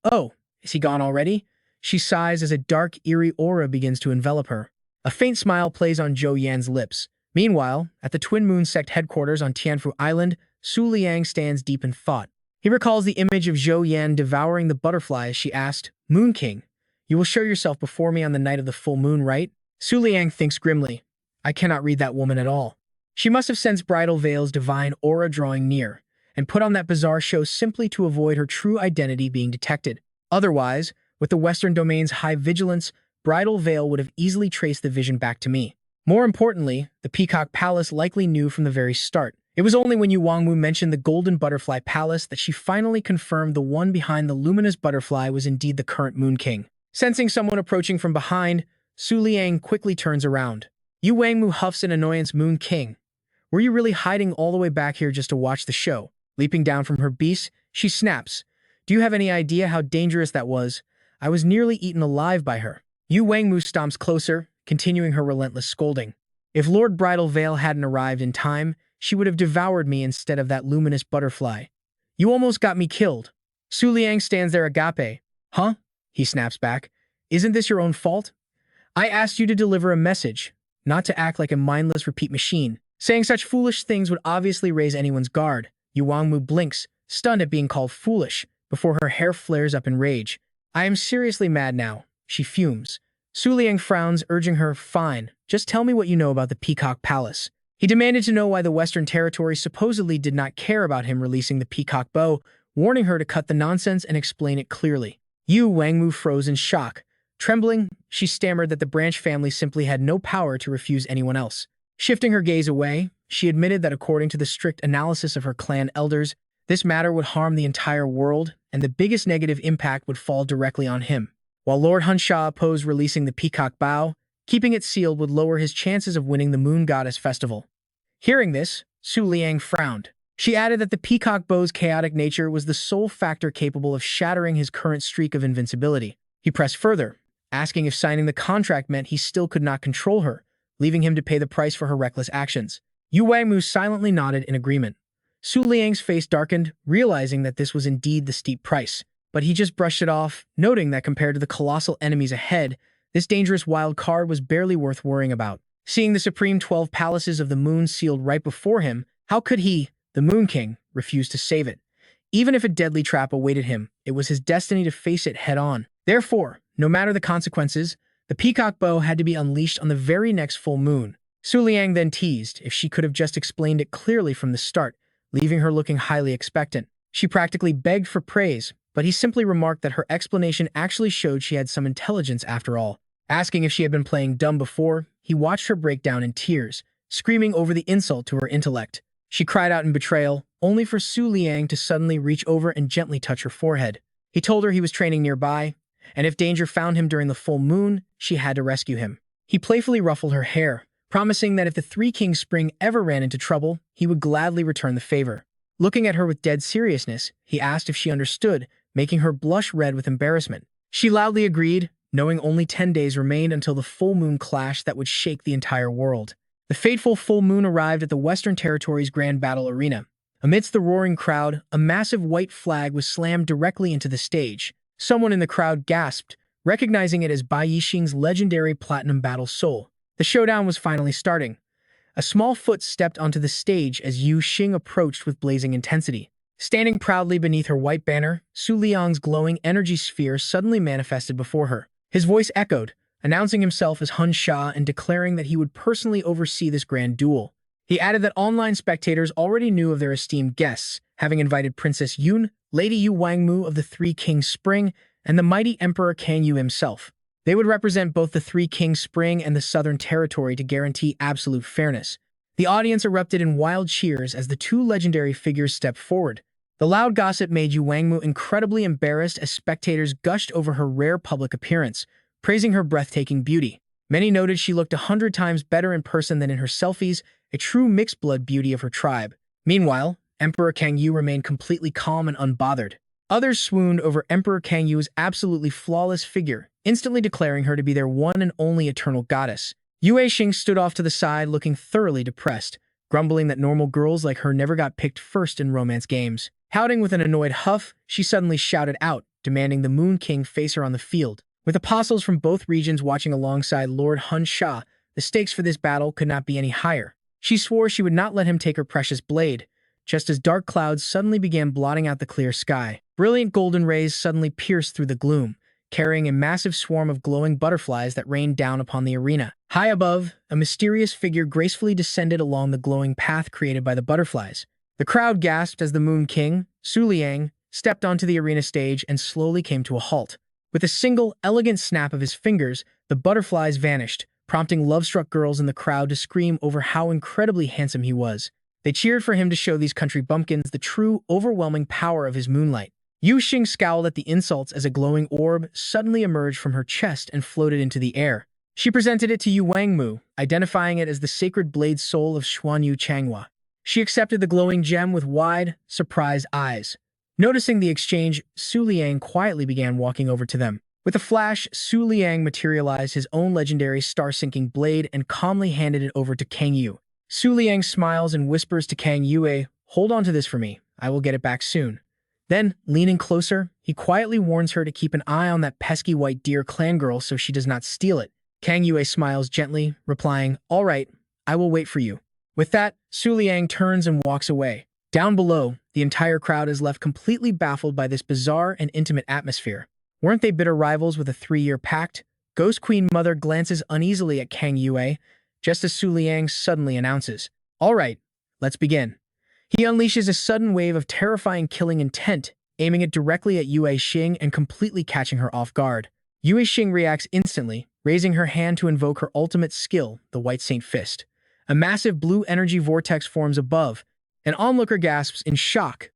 Oh, is he gone already? She sighs as a dark, eerie aura begins to envelop her. A faint smile plays on Zhou Yan's lips. Meanwhile, at the Twin Moon Sect headquarters on Tianfu Island, Su Liang stands deep in thought. He recalls the image of Zhou Yan devouring the butterfly as she asked, Moon King, you will show yourself before me on the night of the full moon, right? Su Liang thinks grimly. I cannot read that woman at all. She must have sensed Bridal Veil's divine aura drawing near, and put on that bizarre show simply to avoid her true identity being detected. Otherwise, with the Western Domain's high vigilance, Bridal Veil would have easily traced the vision back to me. More importantly, the Peacock Palace likely knew from the very start. It was only when Yu Wangmu mentioned the Golden Butterfly Palace that she finally confirmed the one behind the luminous butterfly was indeed the current Moon King. Sensing someone approaching from behind, Su Liang quickly turns around. Yu Wangmu huffs in annoyance. Moon King, were you really hiding all the way back here just to watch the show? Leaping down from her beast, she snaps. Do you have any idea how dangerous that was? I was nearly eaten alive by her. Yu Wangmu stomps closer, continuing her relentless scolding. If Lord Bridal Veil hadn't arrived in time, she would have devoured me instead of that luminous butterfly. You almost got me killed. Su Liang stands there agape. Huh? He snaps back. Isn't this your own fault? I asked you to deliver a message, not to act like a mindless repeat machine. Saying such foolish things would obviously raise anyone's guard. Yu Wangmu blinks, stunned at being called foolish, before her hair flares up in rage. I am seriously mad now. She fumes. Su Liang frowns, urging her, fine, just tell me what you know about the Peacock Palace. He demanded to know why the Western Territory supposedly did not care about him releasing the Peacock Bow, warning her to cut the nonsense and explain it clearly. Yu Wangmu froze in shock. Trembling, she stammered that the branch family simply had no power to refuse anyone else. Shifting her gaze away, she admitted that according to the strict analysis of her clan elders, this matter would harm the entire world, and the biggest negative impact would fall directly on him. While Lord Hunsha opposed releasing the Peacock Bow, keeping it sealed would lower his chances of winning the Moon Goddess Festival. Hearing this, Su Liang frowned. She added that the Peacock Bow's chaotic nature was the sole factor capable of shattering his current streak of invincibility. He pressed further, asking if signing the contract meant he still could not control her, leaving him to pay the price for her reckless actions. Yu Wangmu silently nodded in agreement. Su Liang's face darkened, realizing that this was indeed the steep price, but he just brushed it off, noting that compared to the colossal enemies ahead, this dangerous wild card was barely worth worrying about. Seeing the supreme 12 palaces of the moon sealed right before him, how could he, the Moon King, refuse to save it? Even if a deadly trap awaited him, it was his destiny to face it head-on. Therefore, no matter the consequences, The peacock bow had to be unleashed on the very next full moon. Su Liang then teased if she could have just explained it clearly from the start, leaving her looking highly expectant. She practically begged for praise, but he simply remarked that her explanation actually showed she had some intelligence after all. Asking if she had been playing dumb before, he watched her break down in tears, screaming over the insult to her intellect. She cried out in betrayal, only for Su Liang to suddenly reach over and gently touch her forehead. He told her he was training nearby, and if danger found him during the full moon, she had to rescue him. He playfully ruffled her hair, promising that if the Three Kings Spring ever ran into trouble, he would gladly return the favor. Looking at her with dead seriousness, he asked if she understood, making her blush red with embarrassment. She loudly agreed, knowing only 10 days remained until the full moon clash that would shake the entire world. The fateful full moon arrived at the Western Territory's Grand Battle Arena. Amidst the roaring crowd, a massive white flag was slammed directly into the stage. Someone in the crowd gasped, recognizing it as Bai Yixing's legendary Platinum Battle Soul. The showdown was finally starting. A small foot stepped onto the stage as Yu Xing approached with blazing intensity. Standing proudly beneath her white banner, Su Liang's glowing energy sphere suddenly manifested before her. His voice echoed, announcing himself as Hun Sha and declaring that he would personally oversee this grand duel. He added that online spectators already knew of their esteemed guests, having invited Princess Yun, Lady Yu Wangmu of the Three Kings Spring, and the mighty Emperor Kang Yu himself. They would represent both the Three Kings Spring and the Southern Territory to guarantee absolute fairness. The audience erupted in wild cheers as the two legendary figures stepped forward. The loud gossip made Yu Wangmu incredibly embarrassed as spectators gushed over her rare public appearance, praising her breathtaking beauty. Many noted she looked 100 times better in person than in her selfies, a true mixed-blood beauty of her tribe. Meanwhile, Emperor Kang Yu remained completely calm and unbothered. Others swooned over Emperor Kang Yu's absolutely flawless figure, instantly declaring her to be their one and only eternal goddess. Yue Xing stood off to the side looking thoroughly depressed, grumbling that normal girls like her never got picked first in romance games. Pouting with an annoyed huff, she suddenly shouted out, demanding the Moon King face her on the field. With apostles from both regions watching alongside Lord Hun Sha, the stakes for this battle could not be any higher. She swore she would not let him take her precious blade, just as dark clouds suddenly began blotting out the clear sky. Brilliant golden rays suddenly pierced through the gloom, carrying a massive swarm of glowing butterflies that rained down upon the arena. High above, a mysterious figure gracefully descended along the glowing path created by the butterflies. The crowd gasped as the Moon King, Su Liang, stepped onto the arena stage and slowly came to a halt. With a single, elegant snap of his fingers, the butterflies vanished, prompting love-struck girls in the crowd to scream over how incredibly handsome he was. They cheered for him to show these country bumpkins the true, overwhelming power of his moonlight. Yu Xing scowled at the insults as a glowing orb suddenly emerged from her chest and floated into the air. She presented it to Yu Wangmu, identifying it as the sacred blade soul of Xuanyu Changhua. She accepted the glowing gem with wide, surprised eyes. Noticing the exchange, Su Liang quietly began walking over to them. With a flash, Su Liang materialized his own legendary star-sinking blade and calmly handed it over to Kang Yu. Su Liang smiles and whispers to Kang Yue, "Hold on to this for me. I will get it back soon." Then, leaning closer, he quietly warns her to keep an eye on that pesky white deer clan girl so she does not steal it. Kang Yue smiles gently, replying, "All right, I will wait for you." With that, Su Liang turns and walks away. Down below, the entire crowd is left completely baffled by this bizarre and intimate atmosphere. Weren't they bitter rivals with a 3-year pact? Ghost Queen Mother glances uneasily at Kang Yue, just as Su Liang suddenly announces, "All right, let's begin." He unleashes a sudden wave of terrifying killing intent, aiming it directly at Yue Xing and completely catching her off guard. Yue Xing reacts instantly, raising her hand to invoke her ultimate skill, the White Saint Fist. A massive blue energy vortex forms above. An onlooker gasps in shock.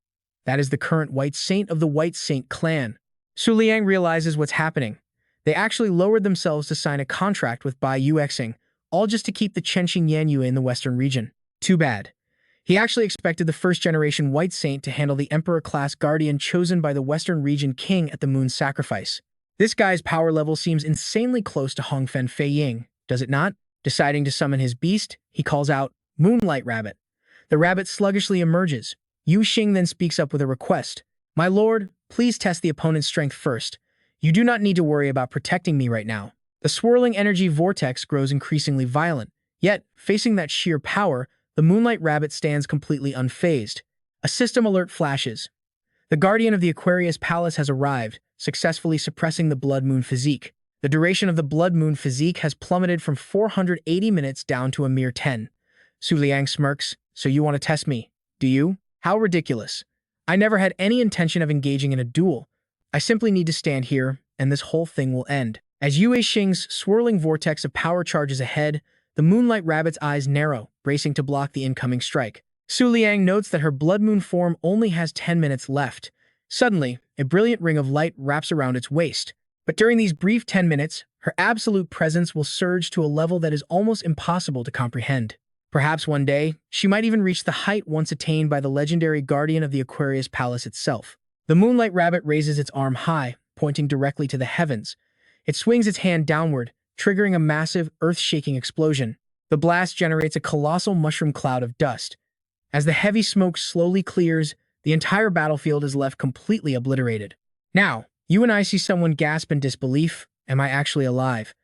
That is the current White Saint of the White Saint clan. Su Liang realizes what's happening. They actually lowered themselves to sign a contract with Bai Yuexing, all just to keep the Chenxing Yanyue in the western region. Too bad. He actually expected the first-generation White Saint to handle the Emperor-class guardian chosen by the western region king at the Moon's sacrifice. This guy's power level seems insanely close to Hongfen Fei Ying, does it not? Deciding to summon his beast, he calls out, "Moonlight Rabbit." The rabbit sluggishly emerges. Yu Xing then speaks up with a request. "My lord, please test the opponent's strength first. You do not need to worry about protecting me right now." The swirling energy vortex grows increasingly violent. Yet, facing that sheer power, the Moonlight Rabbit stands completely unfazed. A system alert flashes. The guardian of the Aquarius Palace has arrived, successfully suppressing the Blood Moon physique. The duration of the blood moon physique has plummeted from 480 minutes down to a mere 10. Su Liang smirks. So you want to test me, do you? How ridiculous. I never had any intention of engaging in a duel. I simply need to stand here, and this whole thing will end. As Yue Xing's swirling vortex of power charges ahead, the Moonlight Rabbit's eyes narrow, bracing to block the incoming strike. Su Liang notes that her blood moon form only has 10 minutes left. Suddenly, a brilliant ring of light wraps around its waist. But during these brief 10 minutes, her absolute presence will surge to a level that is almost impossible to comprehend. Perhaps one day, she might even reach the height once attained by the legendary guardian of the Aquarius Palace itself. The Moonlight Rabbit raises its arm high, pointing directly to the heavens. It swings its hand downward, triggering a massive, earth-shaking explosion. The blast generates a colossal mushroom cloud of dust. As the heavy smoke slowly clears, the entire battlefield is left completely obliterated. Now, you and I see someone gasp in disbelief. Am I actually alive?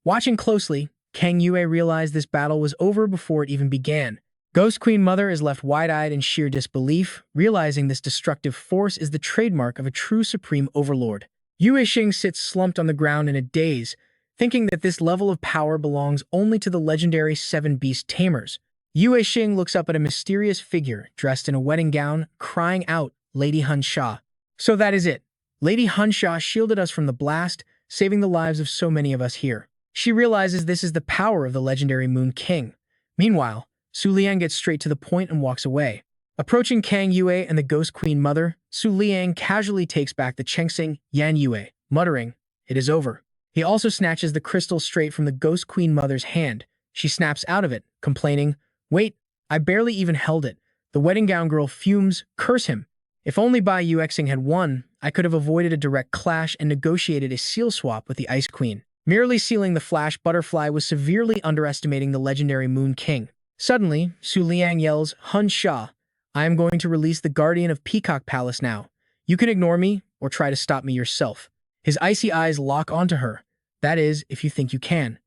Watching closely, Kang Yue realized this battle was over before it even began. Ghost Queen Mother is left wide-eyed in sheer disbelief, realizing this destructive force is the trademark of a true supreme overlord. Yue Xing sits slumped on the ground in a daze, thinking that this level of power belongs only to the legendary 7 beast tamers. Yue Xing looks up at a mysterious figure dressed in a wedding gown, crying out, "Lady Hun Sha." So that is it. Lady Hun Sha shielded us from the blast, saving the lives of so many of us here. She realizes this is the power of the legendary Moon King. Meanwhile, Su Liang gets straight to the point and walks away. Approaching Kang Yue and the Ghost Queen Mother, Su Liang casually takes back the Chengsing Yan Yue, muttering, "It is over." He also snatches the crystal straight from the Ghost Queen Mother's hand. She snaps out of it, complaining, "Wait, I barely even held it." The wedding gown girl fumes, "Curse him. If only Bai Yue Xing had won, I could have avoided a direct clash and negotiated a seal swap with the Ice Queen." Merely sealing the Flash Butterfly was severely underestimating the legendary Moon King. Suddenly, Su Liang yells, "Hun Sha, I am going to release the Guardian of Peacock Palace now. You can ignore me, or try to stop me yourself." His icy eyes lock onto her. That is, if you think you can.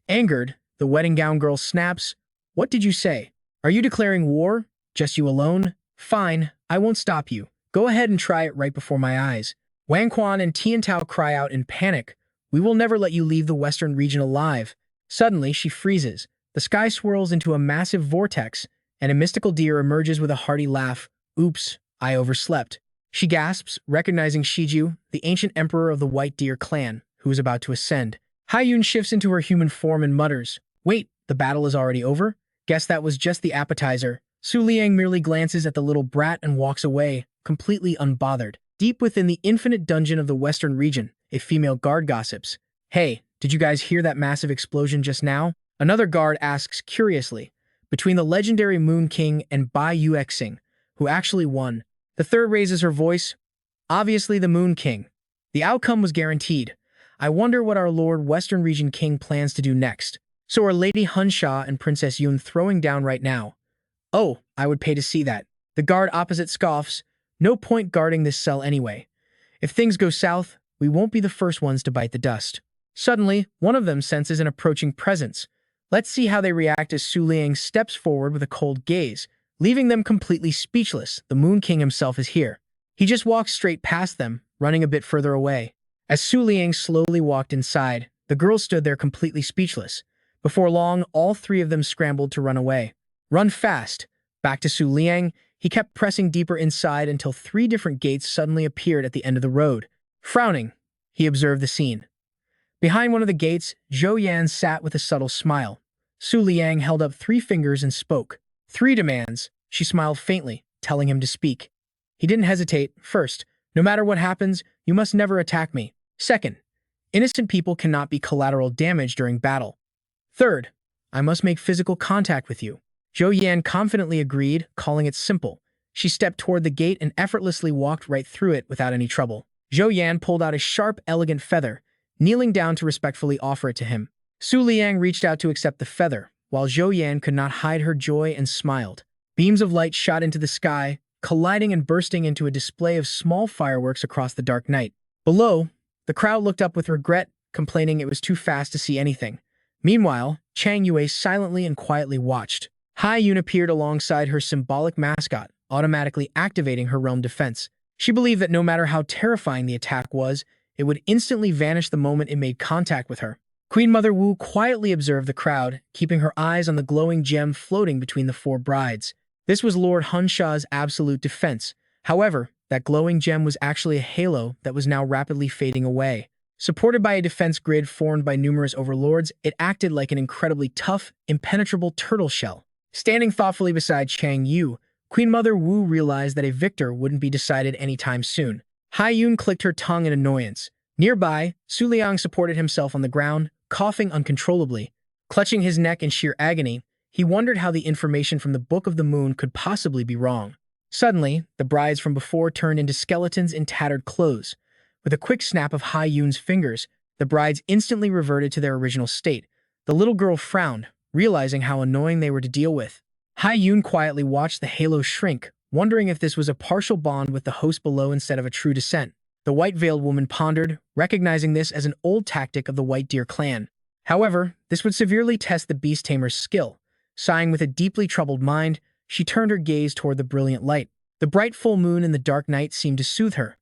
Angered, the wedding gown girl snaps, "What did you say? Are you declaring war? Just you alone? Fine, I won't stop you. Go ahead and try it right before my eyes." Wang Quan and Tian Tao cry out in panic, "We will never let you leave the western region alive." Suddenly, she freezes. The sky swirls into a massive vortex, and a mystical deer emerges with a hearty laugh. "Oops, I overslept." She gasps, recognizing Shiju, the ancient emperor of the White Deer clan, who is about to ascend. Haiyun shifts into her human form and mutters, "Wait, the battle is already over? Guess that was just the appetizer." Su Liang merely glances at the little brat and walks away, completely unbothered. Deep within the infinite dungeon of the western region, a female guard gossips, "Hey, did you guys hear that massive explosion just now?" Another guard asks curiously, "Between the legendary Moon King and Bai Yue Xing, who actually won?" The third raises her voice, "Obviously the Moon King. The outcome was guaranteed. I wonder what our Lord Western Region King plans to do next. So are Lady Hun Sha and Princess Yun throwing down right now?" "Oh, I would pay to see that." The guard opposite scoffs, "No point guarding this cell anyway. If things go south, we won't be the first ones to bite the dust." Suddenly, one of them senses an approaching presence. Let's see how they react as Su Liang steps forward with a cold gaze, leaving them completely speechless. The Moon King himself is here. He just walks straight past them, running a bit further away. As Su Liang slowly walked inside, the girls stood there completely speechless. Before long, all three of them scrambled to run away. "Run fast!" Back to Su Liang, he kept pressing deeper inside until 3 different gates suddenly appeared at the end of the road. Frowning, he observed the scene. Behind one of the gates, Zhou Yan sat with a subtle smile. Su Liang held up 3 fingers and spoke. "3 demands," she smiled faintly, telling him to speak. He didn't hesitate. "First, no matter what happens, you must never attack me. Second, innocent people cannot be collateral damage during battle. Third, I must make physical contact with you." Zhou Yan confidently agreed, calling it simple. She stepped toward the gate and effortlessly walked right through it without any trouble. Zhou Yan pulled out a sharp, elegant feather, kneeling down to respectfully offer it to him. Su Liang reached out to accept the feather, while Zhou Yan could not hide her joy and smiled. Beams of light shot into the sky, colliding and bursting into a display of small fireworks across the dark night. Below, the crowd looked up with regret, complaining it was too fast to see anything. Meanwhile, Chang Yue silently and quietly watched. Haiyun appeared alongside her symbolic mascot, automatically activating her realm defense. She believed that no matter how terrifying the attack was, it would instantly vanish the moment it made contact with her. Queen Mother Wu quietly observed the crowd, keeping her eyes on the glowing gem floating between the four brides. This was Lord Hunsha's absolute defense. However, that glowing gem was actually a halo that was now rapidly fading away. Supported by a defense grid formed by numerous overlords, it acted like an incredibly tough, impenetrable turtle shell. Standing thoughtfully beside Chang Yu, Queen Mother Wu realized that a victor wouldn't be decided anytime soon. Hai Yun clicked her tongue in annoyance. Nearby, Su Liang supported himself on the ground, coughing uncontrollably. Clutching his neck in sheer agony, he wondered how the information from the Book of the Moon could possibly be wrong. Suddenly, the brides from before turned into skeletons in tattered clothes. With a quick snap of Hai Yun's fingers, the brides instantly reverted to their original state. The little girl frowned, realizing how annoying they were to deal with. Hai Yun quietly watched the halo shrink, wondering if this was a partial bond with the host below instead of a true descent. The white-veiled woman pondered, recognizing this as an old tactic of the White Deer clan. However, this would severely test the beast tamer's skill. Sighing with a deeply troubled mind, she turned her gaze toward the brilliant light. The bright full moon in the dark night seemed to soothe her.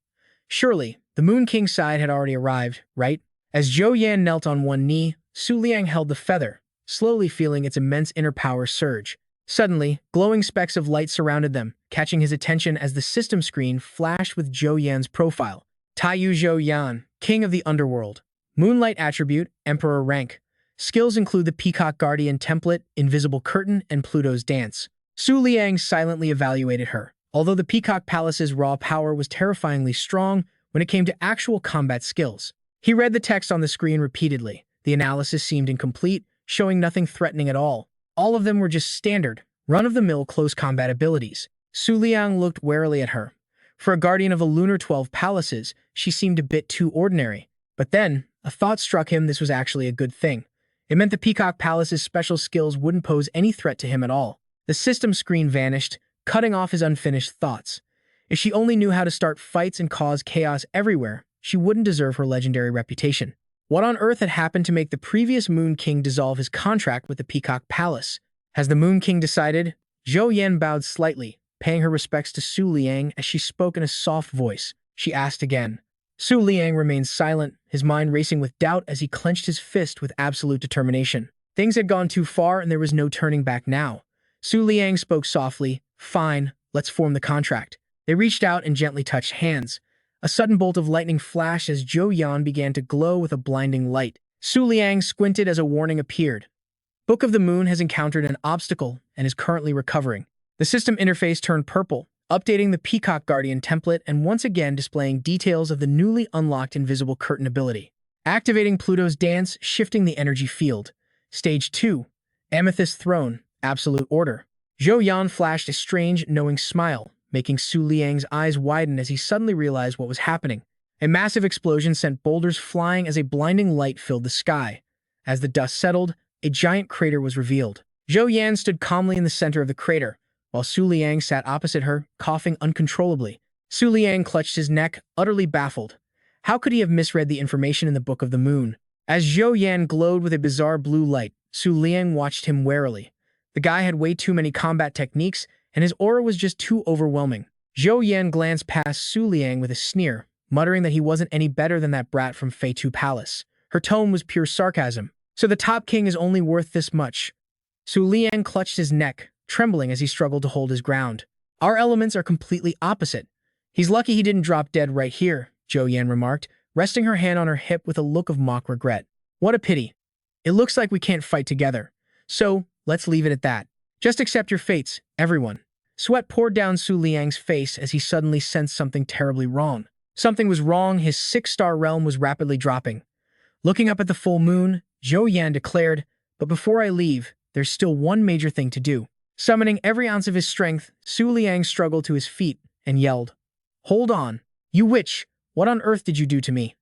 Surely, the Moon King's side had already arrived, right? As Zhou Yan knelt on one knee, Su Liang held the feather, slowly feeling its immense inner power surge. Suddenly, glowing specks of light surrounded them, catching his attention as the system screen flashed with Zhou Yan's profile. Taiyu Zhou Yan, King of the Underworld. Moonlight attribute, Emperor rank. Skills include the Peacock Guardian template, Invisible Curtain, and Pluto's Dance. Su Liang silently evaluated her. Although the Peacock Palace's raw power was terrifyingly strong when it came to actual combat skills. He read the text on the screen repeatedly. The analysis seemed incomplete, showing nothing threatening at all. All of them were just standard, run-of-the-mill close combat abilities. Su Liang looked warily at her. For a guardian of the Lunar 12 Palaces, she seemed a bit too ordinary. But then, a thought struck him this was actually a good thing. It meant the Peacock Palace's special skills wouldn't pose any threat to him at all. The system screen vanished, cutting off his unfinished thoughts. If she only knew how to start fights and cause chaos everywhere, she wouldn't deserve her legendary reputation. What on earth had happened to make the previous Moon King dissolve his contract with the Peacock Palace? Has the Moon King decided? Zhou Yan bowed slightly, paying her respects to Su Liang as she spoke in a soft voice. She asked again. Su Liang remained silent, his mind racing with doubt as he clenched his fist with absolute determination. Things had gone too far and there was no turning back now. Su Liang spoke softly. Fine, let's form the contract. They reached out and gently touched hands. A sudden bolt of lightning flashed as Zhou Yan began to glow with a blinding light. Su Liang squinted as a warning appeared. Book of the Moon has encountered an obstacle and is currently recovering. The system interface turned purple, updating the Peacock Guardian template and once again displaying details of the newly unlocked Invisible Curtain ability. Activating Pluto's Dance, shifting the energy field. Stage 2. Amethyst Throne, Absolute Order. Zhou Yan flashed a strange, knowing smile, making Su Liang's eyes widen as he suddenly realized what was happening. A massive explosion sent boulders flying as a blinding light filled the sky. As the dust settled, a giant crater was revealed. Zhou Yan stood calmly in the center of the crater, while Su Liang sat opposite her, coughing uncontrollably. Su Liang clutched his neck, utterly baffled. How could he have misread the information in the Book of the Moon? As Zhou Yan glowed with a bizarre blue light, Su Liang watched him warily. The guy had way too many combat techniques, and his aura was just too overwhelming. Zhou Yan glanced past Su Liang with a sneer, muttering that he wasn't any better than that brat from Feitu Palace. Her tone was pure sarcasm. So the top king is only worth this much. Su Liang clutched his neck, trembling as he struggled to hold his ground. Our elements are completely opposite. He's lucky he didn't drop dead right here, Zhou Yan remarked, resting her hand on her hip with a look of mock regret. What a pity. It looks like we can't fight together. So, let's leave it at that. Just accept your fates, everyone. Sweat poured down Su Liang's face as he suddenly sensed something terribly wrong. Something was wrong, his 6-star realm was rapidly dropping. Looking up at the full moon, Zhou Yan declared, but before I leave, there's still one major thing to do. Summoning every ounce of his strength, Su Liang struggled to his feet and yelled, Hold on, you witch, what on earth did you do to me?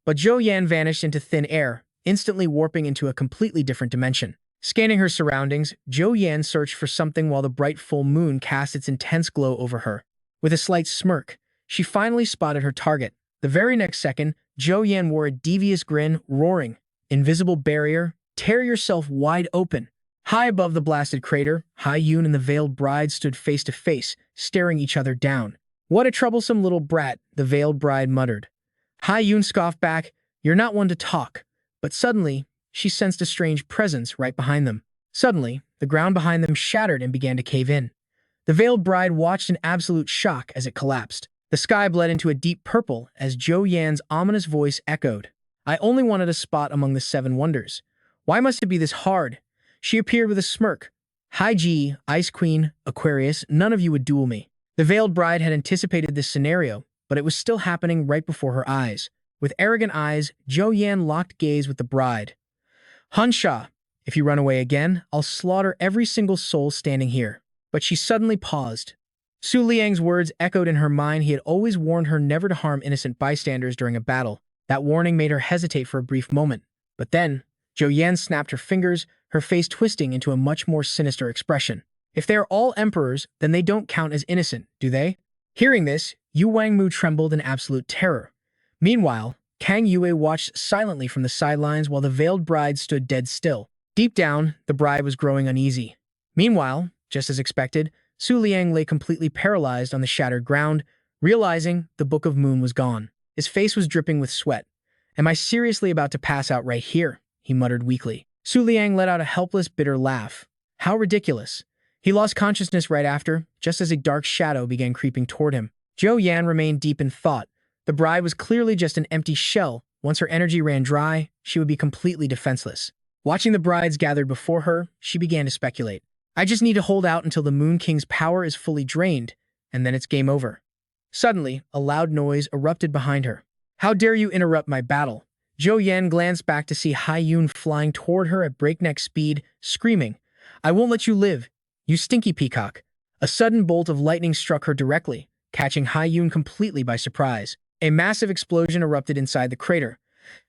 But Zhou Yan vanished into thin air, instantly warping into a completely different dimension. Scanning her surroundings, Zhou Yan searched for something while the bright full moon cast its intense glow over her. With a slight smirk, she finally spotted her target. The very next second, Zhou Yan wore a devious grin, roaring, Invisible barrier, tear yourself wide open. High above the blasted crater, Hai Yun and the veiled bride stood face to face, staring each other down. What a troublesome little brat, the veiled bride muttered. Hai Yun scoffed back, "You're not one to talk." But suddenly, she sensed a strange presence right behind them. Suddenly, the ground behind them shattered and began to cave in. The veiled bride watched in absolute shock as it collapsed. The sky bled into a deep purple as Zhou Yan's ominous voice echoed. "I only wanted a spot among the seven wonders. Why must it be this hard?" She appeared with a smirk. "Hai Ji, Ice Queen, Aquarius, none of you would duel me." The veiled bride had anticipated this scenario, but it was still happening right before her eyes. With arrogant eyes, Zhou Yan locked gaze with the bride. "Hunsha, if you run away again, I'll slaughter every single soul standing here." But she suddenly paused. Su Liang's words echoed in her mind. He had always warned her never to harm innocent bystanders during a battle. That warning made her hesitate for a brief moment. But then, Zhou Yan snapped her fingers, her face twisting into a much more sinister expression. "If they are all emperors, then they don't count as innocent, do they?" Hearing this, Yu Wangmu trembled in absolute terror. Meanwhile, Kang Yue watched silently from the sidelines while the veiled bride stood dead still. Deep down, the bride was growing uneasy. Meanwhile, just as expected, Su Liang lay completely paralyzed on the shattered ground, realizing the Book of Moon was gone. His face was dripping with sweat. "Am I seriously about to pass out right here?" he muttered weakly. Su Liang let out a helpless, bitter laugh. How ridiculous. He lost consciousness right after, just as a dark shadow began creeping toward him. Zhou Yan remained deep in thought. The bride was clearly just an empty shell. Once her energy ran dry, she would be completely defenseless. Watching the brides gathered before her, she began to speculate. "I just need to hold out until the Moon King's power is fully drained, and then it's game over." Suddenly, a loud noise erupted behind her. "How dare you interrupt my battle?" Zhou Yan glanced back to see Hai Yun flying toward her at breakneck speed, screaming, "I won't let you live, you stinky peacock." A sudden bolt of lightning struck her directly, catching Hai Yun completely by surprise. A massive explosion erupted inside the crater.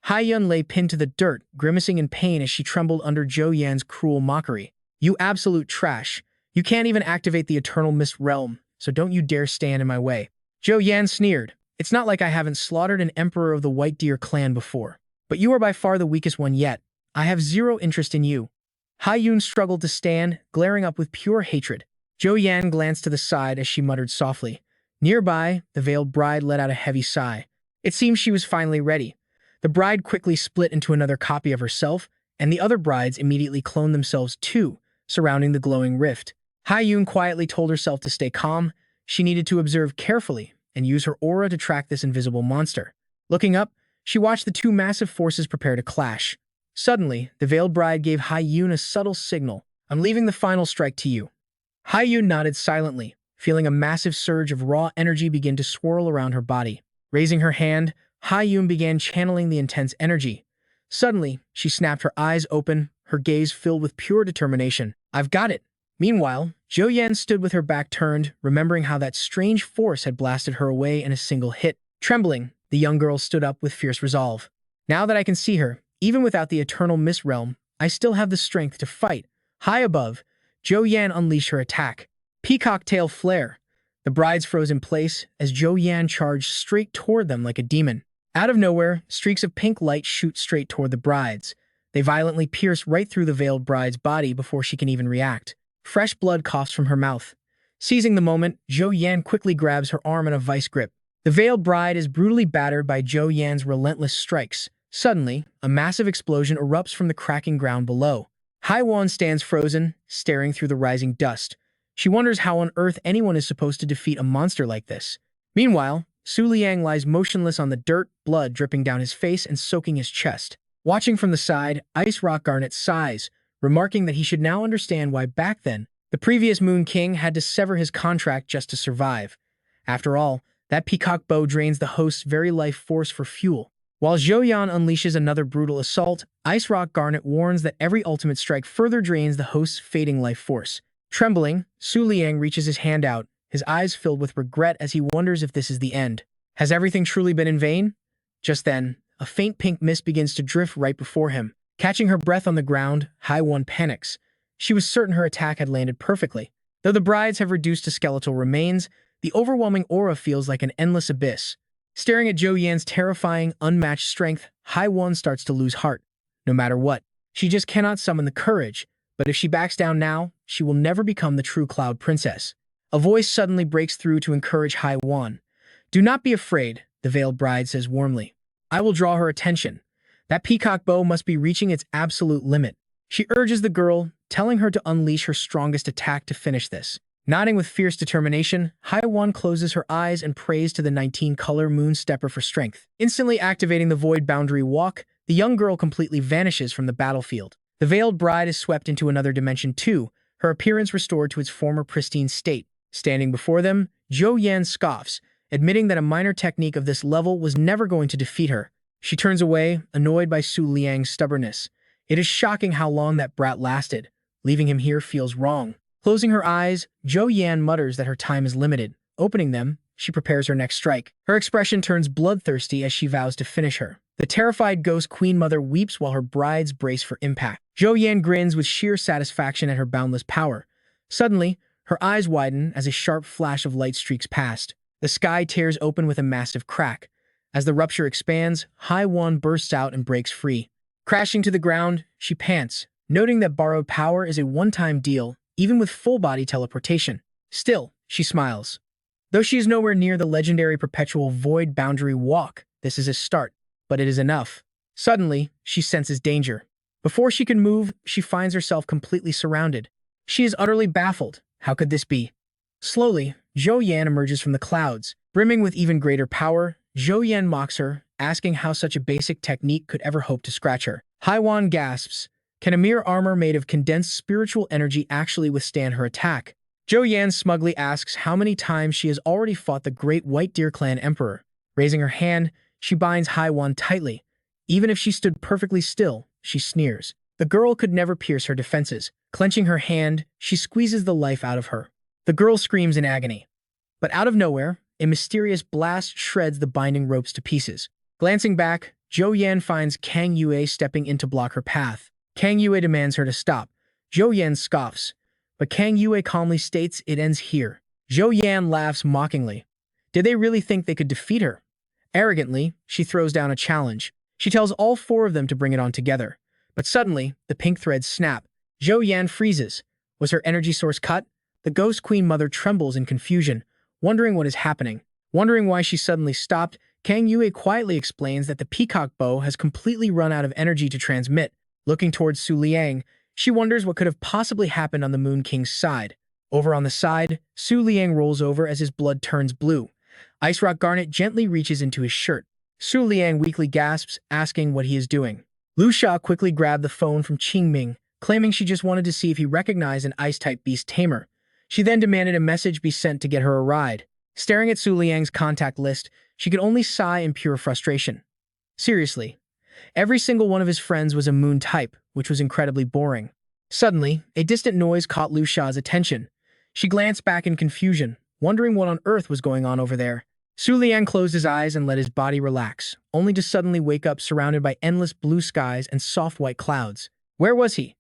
Hai Yun lay pinned to the dirt, grimacing in pain as she trembled under Zhou Yan's cruel mockery. "You absolute trash. You can't even activate the Eternal Mist Realm, so don't you dare stand in my way." Zhou Yan sneered. "It's not like I haven't slaughtered an emperor of the White Deer clan before. But you are by far the weakest one yet. I have zero interest in you." Hai Yun struggled to stand, glaring up with pure hatred. Zhou Yan glanced to the side as she muttered softly. Nearby, the veiled bride let out a heavy sigh. It seemed she was finally ready. The bride quickly split into another copy of herself, and the other brides immediately cloned themselves too, surrounding the glowing rift. Hai Yun quietly told herself to stay calm. She needed to observe carefully and use her aura to track this invisible monster. Looking up, she watched the two massive forces prepare to clash. Suddenly, the veiled bride gave Hai Yun a subtle signal. "I'm leaving the final strike to you." Hai Yun nodded silently, feeling a massive surge of raw energy begin to swirl around her body. Raising her hand, Hai Yun began channeling the intense energy. Suddenly, she snapped her eyes open, her gaze filled with pure determination. "I've got it." Meanwhile, Zhou Yan stood with her back turned, remembering how that strange force had blasted her away in a single hit. Trembling, the young girl stood up with fierce resolve. "Now that I can see her, even without the Eternal Mist Realm, I still have the strength to fight." High above, Zhou Yan unleashed her attack. Peacock tail flare. The brides froze in place as Zhou Yan charged straight toward them like a demon. Out of nowhere, streaks of pink light shoot straight toward the brides. They violently pierce right through the veiled bride's body before she can even react. Fresh blood coughs from her mouth. Seizing the moment, Zhou Yan quickly grabs her arm in a vice grip. The veiled bride is brutally battered by Zhou Yan's relentless strikes. Suddenly, a massive explosion erupts from the cracking ground below. Hai Wan stands frozen, staring through the rising dust. She wonders how on earth anyone is supposed to defeat a monster like this. Meanwhile, Su Liang lies motionless on the dirt, blood dripping down his face and soaking his chest. Watching from the side, Ice Rock Garnet sighs, remarking that he should now understand why back then, the previous Moon King had to sever his contract just to survive. After all, that peacock bow drains the host's very life force for fuel. While Zhou Yan unleashes another brutal assault, Ice Rock Garnet warns that every ultimate strike further drains the host's fading life force. Trembling, Su Liang reaches his hand out, his eyes filled with regret as he wonders if this is the end. Has everything truly been in vain? Just then, a faint pink mist begins to drift right before him. Catching her breath on the ground, Hai Wan panics. She was certain her attack had landed perfectly. Though the brides have reduced to skeletal remains, the overwhelming aura feels like an endless abyss. Staring at Zhou Yan's terrifying, unmatched strength, Hai Wan starts to lose heart. No matter what, she just cannot summon the courage. But if she backs down now, she will never become the true Cloud Princess. A voice suddenly breaks through to encourage Hai Wan. "Do not be afraid," the veiled bride says warmly. I will draw her attention. That peacock bow must be reaching its absolute limit. She urges the girl, telling her to unleash her strongest attack to finish this. Nodding with fierce determination, Haiwan closes her eyes and prays to the 19-color moon stepper for strength. Instantly activating the void boundary walk, the young girl completely vanishes from the battlefield. The veiled bride is swept into another dimension too, her appearance restored to its former pristine state. Standing before them, Zhou Yan scoffs, admitting that a minor technique of this level was never going to defeat her. She turns away, annoyed by Su Liang's stubbornness. It is shocking how long that brat lasted. Leaving him here feels wrong. Closing her eyes, Zhou Yan mutters that her time is limited. Opening them, she prepares her next strike. Her expression turns bloodthirsty as she vows to finish her. The terrified ghost queen mother weeps while her brides brace for impact. Zhou Yan grins with sheer satisfaction at her boundless power. Suddenly, her eyes widen as a sharp flash of light streaks past. The sky tears open with a massive crack. As the rupture expands, Haiwan bursts out and breaks free. Crashing to the ground, she pants, noting that borrowed power is a one-time deal, even with full-body teleportation. Still, she smiles. Though she is nowhere near the legendary perpetual void boundary walk, this is a start, but it is enough. Suddenly, she senses danger. Before she can move, she finds herself completely surrounded. She is utterly baffled. How could this be? Slowly, Zhou Yan emerges from the clouds. Brimming with even greater power, Zhou Yan mocks her, asking how such a basic technique could ever hope to scratch her. Haiwan gasps. Can a mere armor made of condensed spiritual energy actually withstand her attack? Zhou Yan smugly asks how many times she has already fought the great White Deer Clan Emperor. Raising her hand, she binds Haiwan tightly. Even if she stood perfectly still, she sneers. The girl could never pierce her defenses. Clenching her hand, she squeezes the life out of her. The girl screams in agony. But out of nowhere, a mysterious blast shreds the binding ropes to pieces. Glancing back, Zhou Yan finds Kang Yue stepping in to block her path. Kang Yue demands her to stop. Zhou Yan scoffs, but Kang Yue calmly states it ends here. Zhou Yan laughs mockingly. Did they really think they could defeat her? Arrogantly, she throws down a challenge. She tells all four of them to bring it on together. But suddenly, the pink threads snap. Zhou Yan freezes. Was her energy source cut? The Ghost Queen Mother trembles in confusion, wondering what is happening. Wondering why she suddenly stopped, Kang Yue quietly explains that the peacock bow has completely run out of energy to transmit. Looking towards Su Liang, she wonders what could have possibly happened on the Moon King's side. Over on the side, Su Liang rolls over as his blood turns blue. Ice Rock Garnet gently reaches into his shirt. Su Liang weakly gasps, asking what he is doing. Lu Sha quickly grabbed the phone from Qingming, claiming she just wanted to see if he recognized an Ice-type beast tamer. She then demanded a message be sent to get her a ride. Staring at Su Liang's contact list, she could only sigh in pure frustration. Seriously. Every single one of his friends was a moon type, which was incredibly boring. Suddenly, a distant noise caught Lu Sha's attention. She glanced back in confusion, wondering what on earth was going on over there. Su Liang closed his eyes and let his body relax, only to suddenly wake up surrounded by endless blue skies and soft white clouds. Where was he?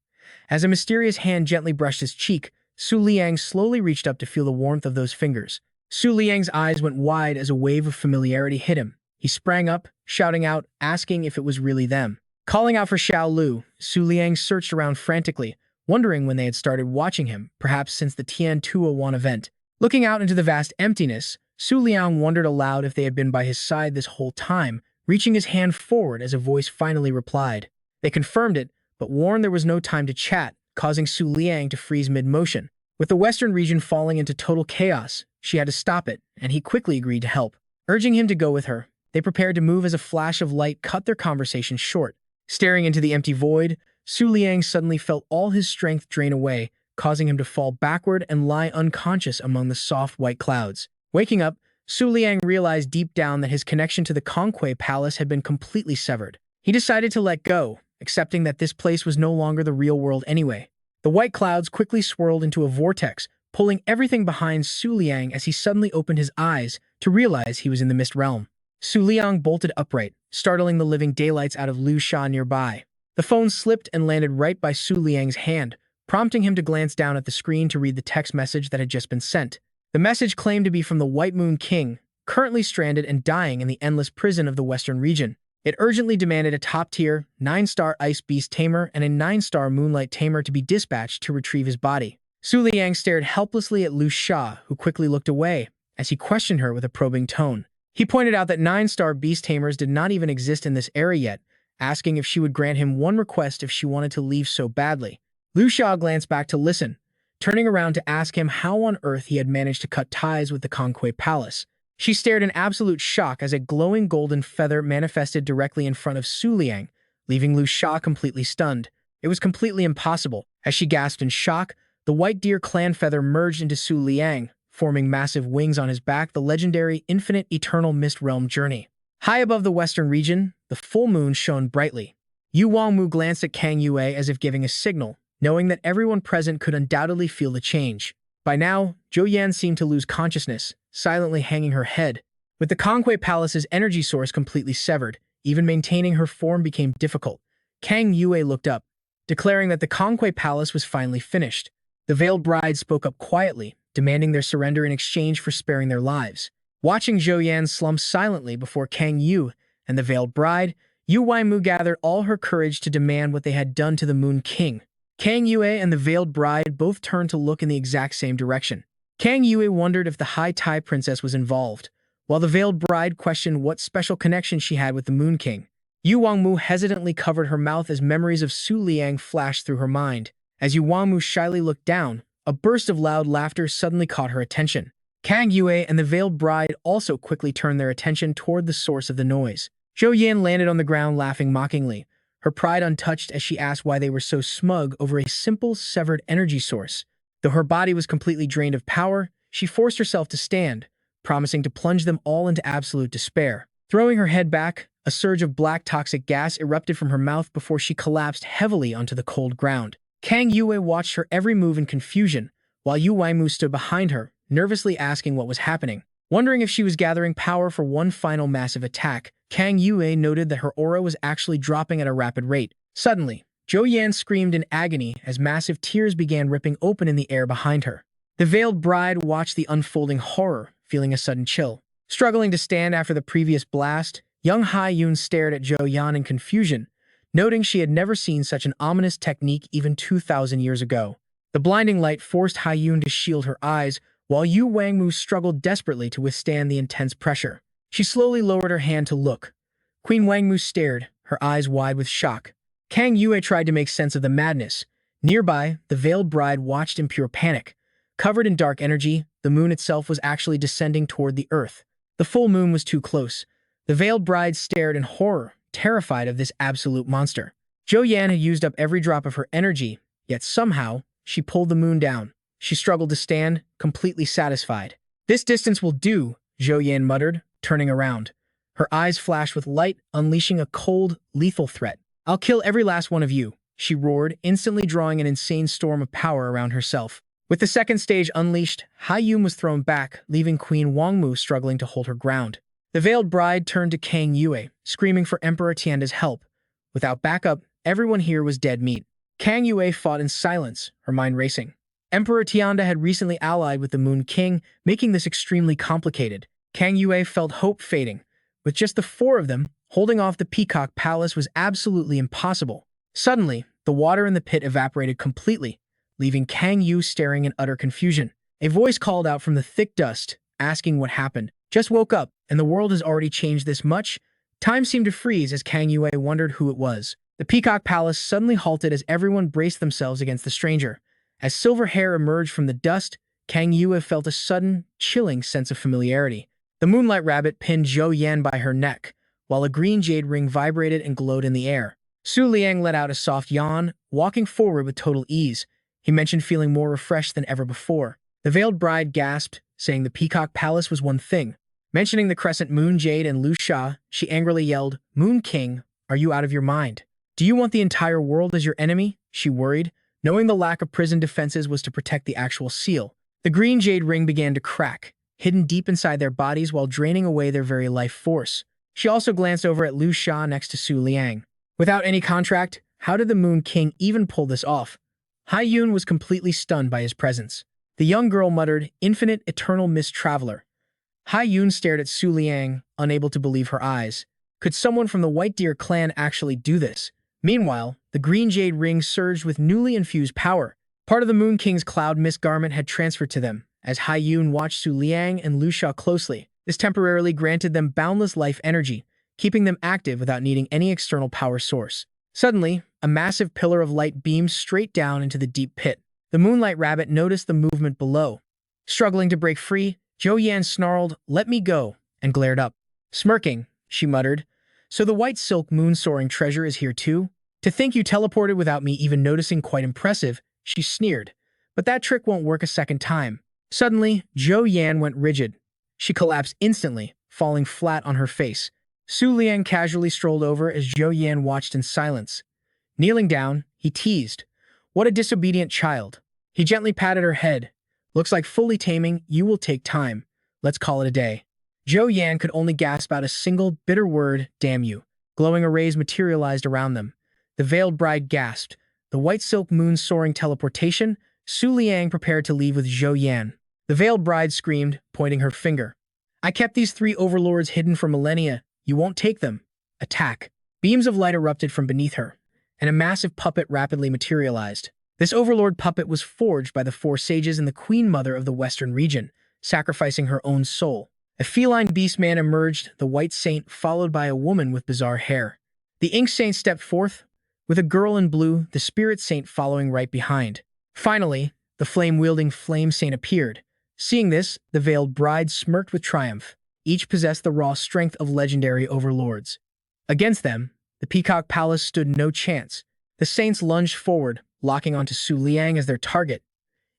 As a mysterious hand gently brushed his cheek, Su Liang slowly reached up to feel the warmth of those fingers. Su Liang's eyes went wide as a wave of familiarity hit him. He sprang up, shouting out, asking if it was really them. Calling out for Xiao Lu, Su Liang searched around frantically, wondering when they had started watching him, perhaps since the Tian 201 event. Looking out into the vast emptiness, Su Liang wondered aloud if they had been by his side this whole time, reaching his hand forward as a voice finally replied. They confirmed it, but warned there was no time to chat, causing Su Liang to freeze mid-motion. With the western region falling into total chaos, she had to stop it, and he quickly agreed to help. Urging him to go with her, they prepared to move as a flash of light cut their conversation short. Staring into the empty void, Su Liang suddenly felt all his strength drain away, causing him to fall backward and lie unconscious among the soft white clouds. Waking up, Su Liang realized deep down that his connection to the Conquet Palace had been completely severed. He decided to let go, accepting that this place was no longer the real world anyway. The white clouds quickly swirled into a vortex, pulling everything behind Su Liang as he suddenly opened his eyes to realize he was in the mist realm. Su Liang bolted upright, startling the living daylights out of Lu Sha nearby. The phone slipped and landed right by Su Liang's hand, prompting him to glance down at the screen to read the text message that had just been sent. The message claimed to be from the White Moon King, currently stranded and dying in the endless prison of the western region. It urgently demanded a top-tier, 9-star Ice Beast Tamer and a 9-star Moonlight Tamer to be dispatched to retrieve his body. Su Liang stared helplessly at Lu Sha, who quickly looked away, as he questioned her with a probing tone. He pointed out that 9-star beast tamers did not even exist in this era yet, asking if she would grant him one request if she wanted to leave so badly. Lu Sha glanced back to listen, turning around to ask him how on earth he had managed to cut ties with the Conquet Palace. She stared in absolute shock as a glowing golden feather manifested directly in front of Su Liang, leaving Lu Sha completely stunned. It was completely impossible. As she gasped in shock, the white deer clan feather merged into Su Liang, forming massive wings on his back, the legendary infinite eternal mist realm journey. High above the western region, the full moon shone brightly. Yu Wangmu glanced at Kang Yue as if giving a signal, knowing that everyone present could undoubtedly feel the change. By now, Zhou Yan seemed to lose consciousness, silently hanging her head. With the Conquet Palace's energy source completely severed, even maintaining her form became difficult. Kang Yue looked up, declaring that the Conquet Palace was finally finished. The veiled bride spoke up quietly, demanding their surrender in exchange for sparing their lives. Watching Zhou Yan slump silently before Kang Yu and the veiled bride, Yu Waimu gathered all her courage to demand what they had done to the Moon King. Kang Yue and the veiled bride both turned to look in the exact same direction. Kang Yue wondered if the High Tai Princess was involved, while the veiled bride questioned what special connection she had with the Moon King. Yu Wangmu hesitantly covered her mouth as memories of Su Liang flashed through her mind. As Yu Wangmu shyly looked down, a burst of loud laughter suddenly caught her attention. Kang Yue and the veiled bride also quickly turned their attention toward the source of the noise. Zhou Yan landed on the ground laughing mockingly, her pride untouched as she asked why they were so smug over a simple, severed energy source. Though her body was completely drained of power, she forced herself to stand, promising to plunge them all into absolute despair. Throwing her head back, a surge of black toxic gas erupted from her mouth before she collapsed heavily onto the cold ground. Kang Yue watched her every move in confusion, while Yu Waimu stood behind her, nervously asking what was happening. Wondering if she was gathering power for one final massive attack, Kang Yue noted that her aura was actually dropping at a rapid rate. Suddenly, Zhou Yan screamed in agony as massive tears began ripping open in the air behind her. The veiled bride watched the unfolding horror, feeling a sudden chill. Struggling to stand after the previous blast, young Hai Yun stared at Zhou Yan in confusion, noting she had never seen such an ominous technique even 2,000 years ago. The blinding light forced Hai Yun to shield her eyes, while Yu Wangmu struggled desperately to withstand the intense pressure. She slowly lowered her hand to look. Queen Wangmu stared, her eyes wide with shock. Kang Yue tried to make sense of the madness. Nearby, the veiled bride watched in pure panic. Covered in dark energy, the moon itself was actually descending toward the earth. The full moon was too close. The veiled bride stared in horror, terrified of this absolute monster. Zhou Yan had used up every drop of her energy, yet somehow, she pulled the moon down. She struggled to stand, completely satisfied. "This distance will do," Zhou Yan muttered, turning around. Her eyes flashed with light, unleashing a cold, lethal threat. "I'll kill every last one of you," she roared, instantly drawing an insane storm of power around herself. With the second stage unleashed, Hai Yun was thrown back, leaving Queen Wangmu struggling to hold her ground. The veiled bride turned to Kang Yue, screaming for Emperor Tianda's help. Without backup, everyone here was dead meat. Kang Yue fought in silence, her mind racing. Emperor Tianda had recently allied with the Moon King, making this extremely complicated. Kang Yue felt hope fading. With just the four of them, holding off the Peacock Palace was absolutely impossible. Suddenly, the water in the pit evaporated completely, leaving Kang Yu staring in utter confusion. A voice called out from the thick dust, asking what happened. "Just woke up, and the world has already changed this much?" Time seemed to freeze as Kang Yue wondered who it was. The Peacock Palace suddenly halted as everyone braced themselves against the stranger. As silver hair emerged from the dust, Kang Yue felt a sudden, chilling sense of familiarity. The Moonlight Rabbit pinned Zhou Yan by her neck, while a green jade ring vibrated and glowed in the air. Su Liang let out a soft yawn, walking forward with total ease. He mentioned feeling more refreshed than ever before. The veiled bride gasped, saying the Peacock Palace was one thing. Mentioning the crescent moon jade and Lu Sha, she angrily yelled, "Moon King, are you out of your mind? Do you want the entire world as your enemy?" She worried, knowing the lack of prison defenses was to protect the actual seal. The green jade ring began to crack, hidden deep inside their bodies while draining away their very life force. She also glanced over at Lu Sha next to Su Liang. Without any contract, how did the Moon King even pull this off? Hai Yun was completely stunned by his presence. The young girl muttered, "Infinite, eternal mist traveler." Hai Yun stared at Su Liang, unable to believe her eyes. Could someone from the White Deer clan actually do this? Meanwhile, the green jade ring surged with newly infused power. Part of the Moon King's cloud mist garment had transferred to them, as Hai Yun watched Su Liang and Lu Sha closely. This temporarily granted them boundless life energy, keeping them active without needing any external power source. Suddenly, a massive pillar of light beamed straight down into the deep pit. The Moonlight Rabbit noticed the movement below. Struggling to break free, Zhou Yan snarled, "Let me go," and glared up. Smirking, she muttered, "So the white silk moon-soaring treasure is here too? To think you teleported without me even noticing, quite impressive," she sneered. "But that trick won't work a second time." Suddenly, Zhou Yan went rigid. She collapsed instantly, falling flat on her face. Su Liang casually strolled over as Zhou Yan watched in silence. Kneeling down, he teased, "What a disobedient child." He gently patted her head. "Looks like fully taming you will take time. Let's call it a day." Zhou Yan could only gasp out a single bitter word, "Damn you." Glowing arrays materialized around them. The veiled bride gasped. The white silk moon soaring teleportation, Su Liang prepared to leave with Zhou Yan. The veiled bride screamed, pointing her finger. "I kept these 3 overlords hidden for millennia. You won't take them." Attack. Beams of light erupted from beneath her, and a massive puppet rapidly materialized. This overlord puppet was forged by the 4 sages and the queen mother of the western region, sacrificing her own soul. A feline beast man emerged, the white saint, followed by a woman with bizarre hair. The ink saint stepped forth, with a girl in blue, the spirit saint following right behind. Finally, the flame-wielding flame saint appeared. Seeing this, the veiled bride smirked with triumph. Each possessed the raw strength of legendary overlords. Against them, the Peacock Palace stood no chance. The saints lunged forward, locking onto Su Liang as their target.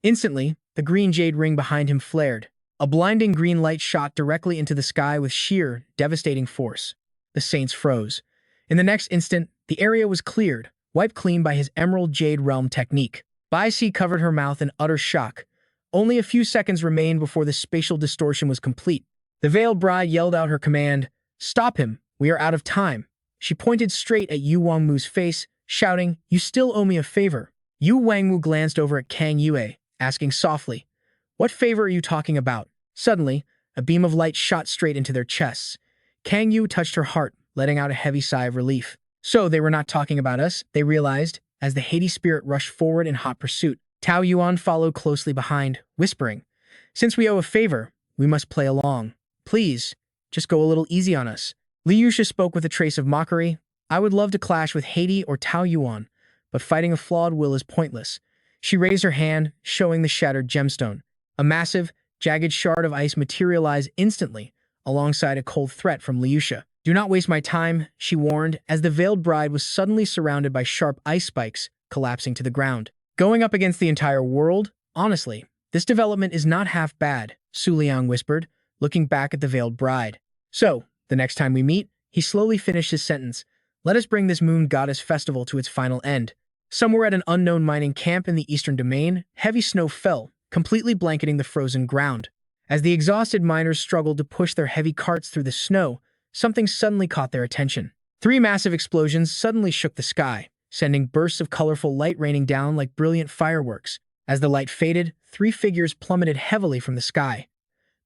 Instantly, the green jade ring behind him flared. A blinding green light shot directly into the sky with sheer, devastating force. The saints froze. In the next instant, the area was cleared, wiped clean by his Emerald Jade Realm technique. Bai Si covered her mouth in utter shock. Only a few seconds remained before the spatial distortion was complete. The veiled bride yelled out her command, "Stop him, we are out of time." She pointed straight at Yu Wangmu's face, shouting, "You still owe me a favor." Yu Wangmu glanced over at Kang Yue, asking softly, "What favor are you talking about?" Suddenly, a beam of light shot straight into their chests. Kang Yu touched her heart, letting out a heavy sigh of relief. So they were not talking about us, they realized, as the Hades spirit rushed forward in hot pursuit. Tao Yuan followed closely behind, whispering, "Since we owe a favor, we must play along. Please, just go a little easy on us." Liusha spoke with a trace of mockery. "I would love to clash with Hades or Tao Yuan, but fighting a flawed will is pointless." She raised her hand, showing the shattered gemstone. A massive, jagged shard of ice materialized instantly, alongside a cold threat from Liusha. "Do not waste my time," she warned, as the veiled bride was suddenly surrounded by sharp ice spikes, collapsing to the ground. "Going up against the entire world? Honestly, this development is not half bad," Su Liang whispered, looking back at the veiled bride. "So, the next time we meet," he slowly finished his sentence, "let us bring this moon goddess festival to its final end." Somewhere at an unknown mining camp in the eastern domain, heavy snow fell, completely blanketing the frozen ground. As the exhausted miners struggled to push their heavy carts through the snow, something suddenly caught their attention. 3 massive explosions suddenly shook the sky, sending bursts of colorful light raining down like brilliant fireworks. As the light faded, 3 figures plummeted heavily from the sky.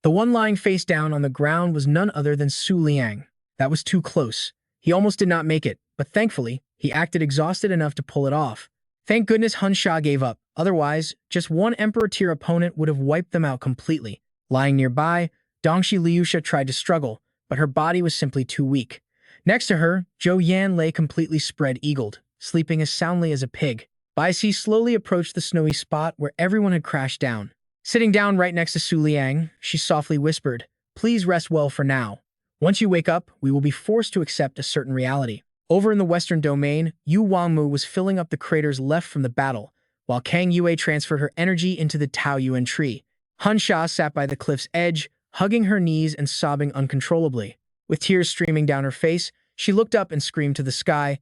The one lying face down on the ground was none other than Su Liang. That was too close. He almost did not make it, but thankfully, he acted exhausted enough to pull it off. Thank goodness Hun Sha gave up. Otherwise, just one Emperor-tier opponent would have wiped them out completely. Lying nearby, Dongshi Liusha tried to struggle, but her body was simply too weak. Next to her, Zhou Yan lay completely spread-eagled, sleeping as soundly as a pig. Bai Si slowly approached the snowy spot where everyone had crashed down. Sitting down right next to Su Liang, she softly whispered, "Please rest well for now. Once you wake up, we will be forced to accept a certain reality." Over in the western domain, Yu Wangmu was filling up the craters left from the battle, while Kang Yue transferred her energy into the Tao Yuan tree. Hun Sha sat by the cliff's edge, hugging her knees and sobbing uncontrollably. With tears streaming down her face, she looked up and screamed to the sky,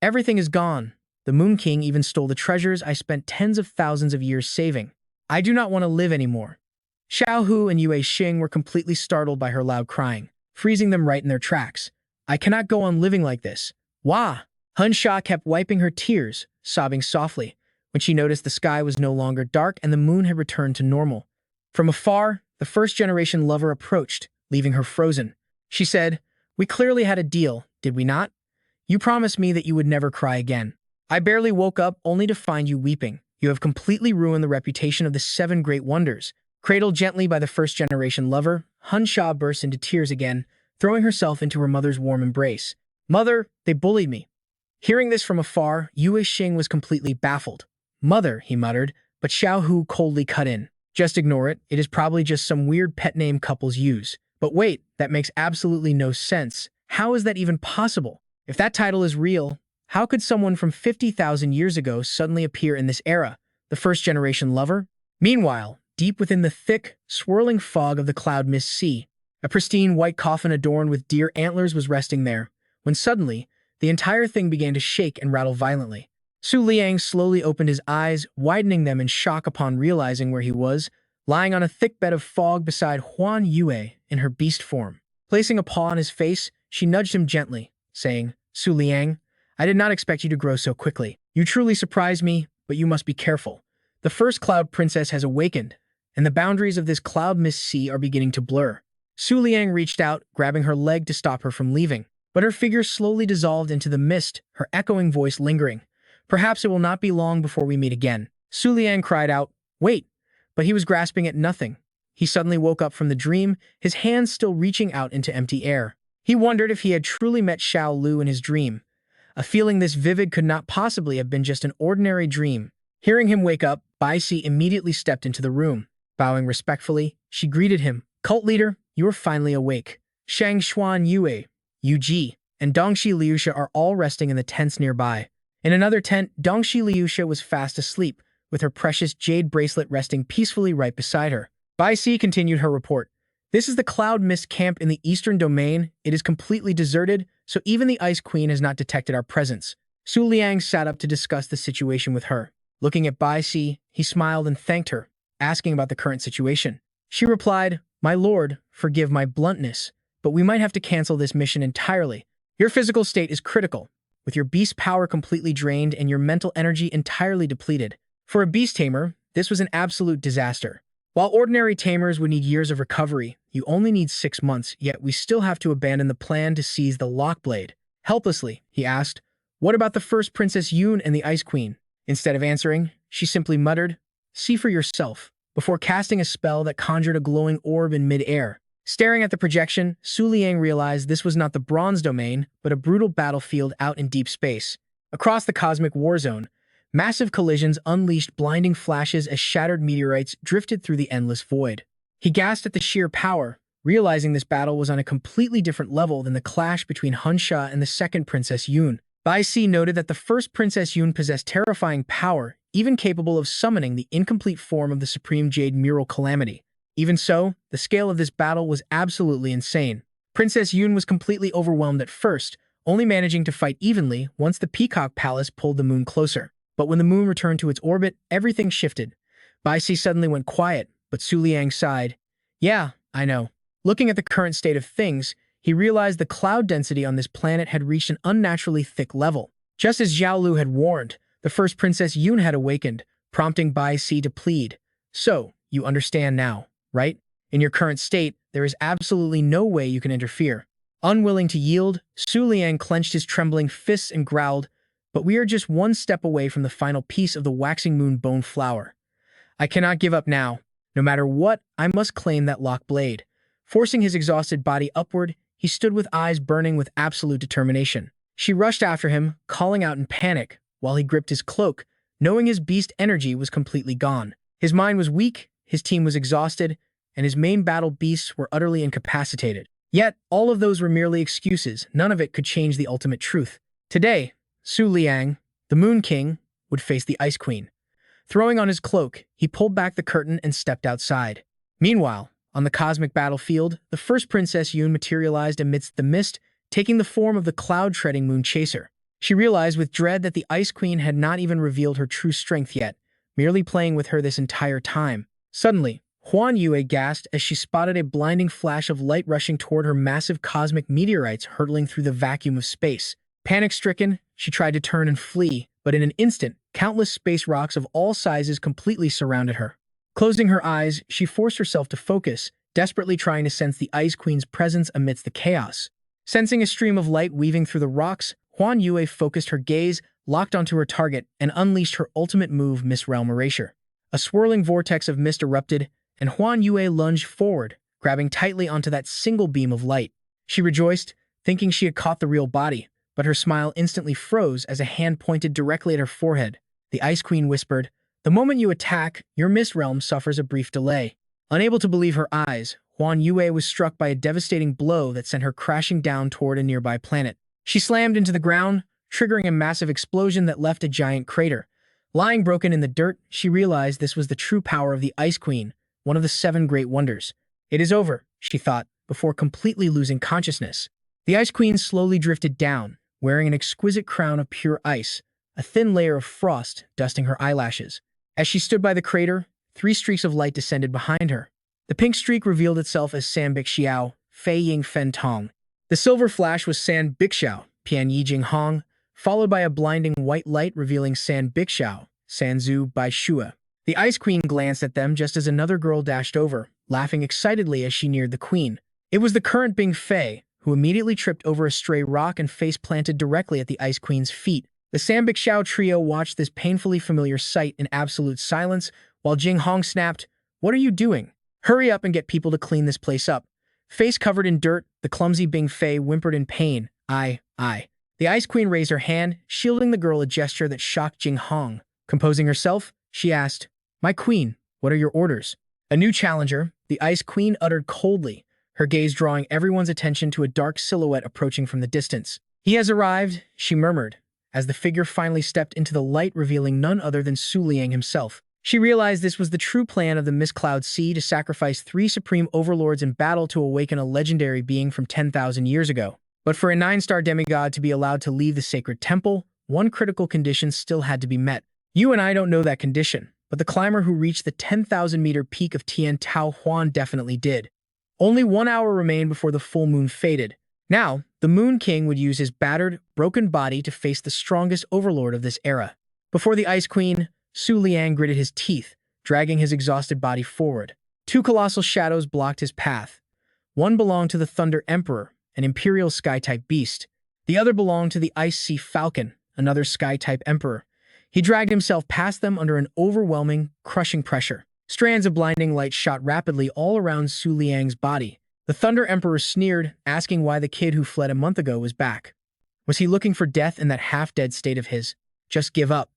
"Everything is gone. The Moon King even stole the treasures I spent tens of thousands of years saving. I do not want to live anymore." Xiao Hu and Yue Xing were completely startled by her loud crying, freezing them right in their tracks. "I cannot go on living like this. Wah!" Hun Sha kept wiping her tears, sobbing softly, when she noticed the sky was no longer dark and the moon had returned to normal. From afar, the first-generation lover approached, leaving her frozen. She said, "We clearly had a deal, did we not? You promised me that you would never cry again. I barely woke up only to find you weeping. You have completely ruined the reputation of the 7 great wonders." Cradled gently by the first-generation lover, Hunsha burst into tears again, throwing herself into her mother's warm embrace. "Mother, they bullied me." Hearing this from afar, Yue Xing was completely baffled. "Mother," he muttered, but Xiao Hu coldly cut in. "Just ignore it. It is probably just some weird pet name couples use." But wait, that makes absolutely no sense. How is that even possible? If that title is real, how could someone from 50,000 years ago suddenly appear in this era? The first-generation lover? Meanwhile, deep within the thick, swirling fog of the cloud mist sea, a pristine white coffin adorned with deer antlers was resting there, when suddenly, the entire thing began to shake and rattle violently. Su Liang slowly opened his eyes, widening them in shock upon realizing where he was, lying on a thick bed of fog beside Huan Yue in her beast form. Placing a paw on his face, she nudged him gently, saying, "Su Liang, I did not expect you to grow so quickly. You truly surprised me, but you must be careful. The first cloud princess has awakened, and the boundaries of this cloud mist sea are beginning to blur." Su Liang reached out, grabbing her leg to stop her from leaving. But her figure slowly dissolved into the mist, her echoing voice lingering. "Perhaps it will not be long before we meet again." Su Liang cried out, "Wait!" But he was grasping at nothing. He suddenly woke up from the dream, his hands still reaching out into empty air. He wondered if he had truly met Xiao Lu in his dream. A feeling this vivid could not possibly have been just an ordinary dream. Hearing him wake up, Bai Si immediately stepped into the room. Bowing respectfully, she greeted him. "Cult leader, you are finally awake. Shang Xuan Yue, Yu Ji, and Dongxi Liusha are all resting in the tents nearby." In another tent, Dongxi Liusha was fast asleep, with her precious jade bracelet resting peacefully right beside her. Bai Si continued her report. "This is the Cloud Mist camp in the Eastern Domain. It is completely deserted, so even the Ice Queen has not detected our presence." Su Liang sat up to discuss the situation with her. Looking at Bai Si, he smiled and thanked her, asking about the current situation. She replied, "My lord, forgive my bluntness, but we might have to cancel this mission entirely. Your physical state is critical, with your beast power completely drained and your mental energy entirely depleted. For a beast tamer, this was an absolute disaster. While ordinary tamers would need years of recovery, you only need 6 months, yet we still have to abandon the plan to seize the Lockblade." Helplessly, he asked, "What about the first Princess Yun and the Ice Queen?" Instead of answering, she simply muttered, "See for yourself," before casting a spell that conjured a glowing orb in mid-air. Staring at the projection, Su Liang realized this was not the Bronze Domain, but a brutal battlefield out in deep space. Across the cosmic war zone, massive collisions unleashed blinding flashes as shattered meteorites drifted through the endless void. He gasped at the sheer power, realizing this battle was on a completely different level than the clash between Hunsha and the second Princess Yun. Bai Si noted that the first Princess Yun possessed terrifying power, even capable of summoning the incomplete form of the Supreme Jade Mural Calamity. Even so, the scale of this battle was absolutely insane. Princess Yun was completely overwhelmed at first, only managing to fight evenly once the Peacock Palace pulled the moon closer. But when the moon returned to its orbit, everything shifted. Bai Si suddenly went quiet, but Su Liang sighed. "Yeah, I know." Looking at the current state of things, he realized the cloud density on this planet had reached an unnaturally thick level. Just as Xiao Lu had warned, the first Princess Yun had awakened, prompting Bai Si to plead. "So, you understand now, right? In your current state, there is absolutely no way you can interfere." Unwilling to yield, Su Liang clenched his trembling fists and growled, "But we are just one step away from the final piece of the waxing moon bone flower. I cannot give up now. No matter what, I must claim that lock blade." Forcing his exhausted body upward, he stood with eyes burning with absolute determination. She rushed after him, calling out in panic, while he gripped his cloak, knowing his beast energy was completely gone. His mind was weak, his team was exhausted, and his main battle beasts were utterly incapacitated. Yet, all of those were merely excuses. None of it could change the ultimate truth. Today, Su Liang, the Moon King, would face the Ice Queen. Throwing on his cloak, he pulled back the curtain and stepped outside. Meanwhile, on the cosmic battlefield, the first Princess Yun materialized amidst the mist, taking the form of the cloud-treading Moon Chaser. She realized with dread that the Ice Queen had not even revealed her true strength yet, merely playing with her this entire time. Suddenly, Huan Yue gasped as she spotted a blinding flash of light rushing toward her massive cosmic meteorites hurtling through the vacuum of space. Panic-stricken, she tried to turn and flee, but in an instant, countless space rocks of all sizes completely surrounded her. Closing her eyes, she forced herself to focus, desperately trying to sense the Ice Queen's presence amidst the chaos. Sensing a stream of light weaving through the rocks, Huan Yue focused her gaze, locked onto her target, and unleashed her ultimate move, Mist Realm Erasure. A swirling vortex of mist erupted, and Huan Yue lunged forward, grabbing tightly onto that single beam of light. She rejoiced, thinking she had caught the real body, but her smile instantly froze as a hand pointed directly at her forehead. The Ice Queen whispered, "The moment you attack, your mist realm suffers a brief delay." Unable to believe her eyes, Huan Yue was struck by a devastating blow that sent her crashing down toward a nearby planet. She slammed into the ground, triggering a massive explosion that left a giant crater. Lying broken in the dirt, she realized this was the true power of the Ice Queen, one of the 7 great wonders. "It is over," she thought, before completely losing consciousness. The Ice Queen slowly drifted down, wearing an exquisite crown of pure ice, a thin layer of frost dusting her eyelashes. As she stood by the crater, 3 streaks of light descended behind her. The pink streak revealed itself as San Bixiao, Fei Ying Fen Tong. The silver flash was San Bixiao, Pian Yi Jing Hong, followed by a blinding white light revealing San Bixiao, San Zhu Bai Shua. The Ice Queen glanced at them just as another girl dashed over, laughing excitedly as she neared the queen. It was the current Bing Fei, who immediately tripped over a stray rock and face-planted directly at the Ice Queen's feet. The San Bixiao trio watched this painfully familiar sight in absolute silence, while Jing Hong snapped, "What are you doing? Hurry up and get people to clean this place up." Face covered in dirt, the clumsy Bing Fei whimpered in pain. I. The Ice Queen raised her hand, shielding the girl, a gesture that shocked Jing Hong. Composing herself, she asked, "My queen, what are your orders?" "A new challenger," the Ice Queen uttered coldly, her gaze drawing everyone's attention to a dark silhouette approaching from the distance. "He has arrived," she murmured, as the figure finally stepped into the light, revealing none other than Su Liang himself. She realized this was the true plan of the Mist Cloud Sea to sacrifice 3 supreme overlords in battle to awaken a legendary being from 10,000 years ago. But for a 9-star demigod to be allowed to leave the sacred temple, one critical condition still had to be met. You and I don't know that condition, but the climber who reached the 10,000-meter peak of Tian Tao Huan definitely did. Only 1 hour remained before the full moon faded. Now, the Moon King would use his battered, broken body to face the strongest overlord of this era. Before the Ice Queen, Su Liang gritted his teeth, dragging his exhausted body forward. 2 colossal shadows blocked his path. One belonged to the Thunder Emperor, an imperial sky-type beast. The other belonged to the Ice Sea Falcon, another sky-type emperor. He dragged himself past them under an overwhelming, crushing pressure. Strands of blinding light shot rapidly all around Su Liang's body. The Thunder Emperor sneered, asking why the kid who fled a month ago was back. Was he looking for death in that half-dead state of his? Just give up.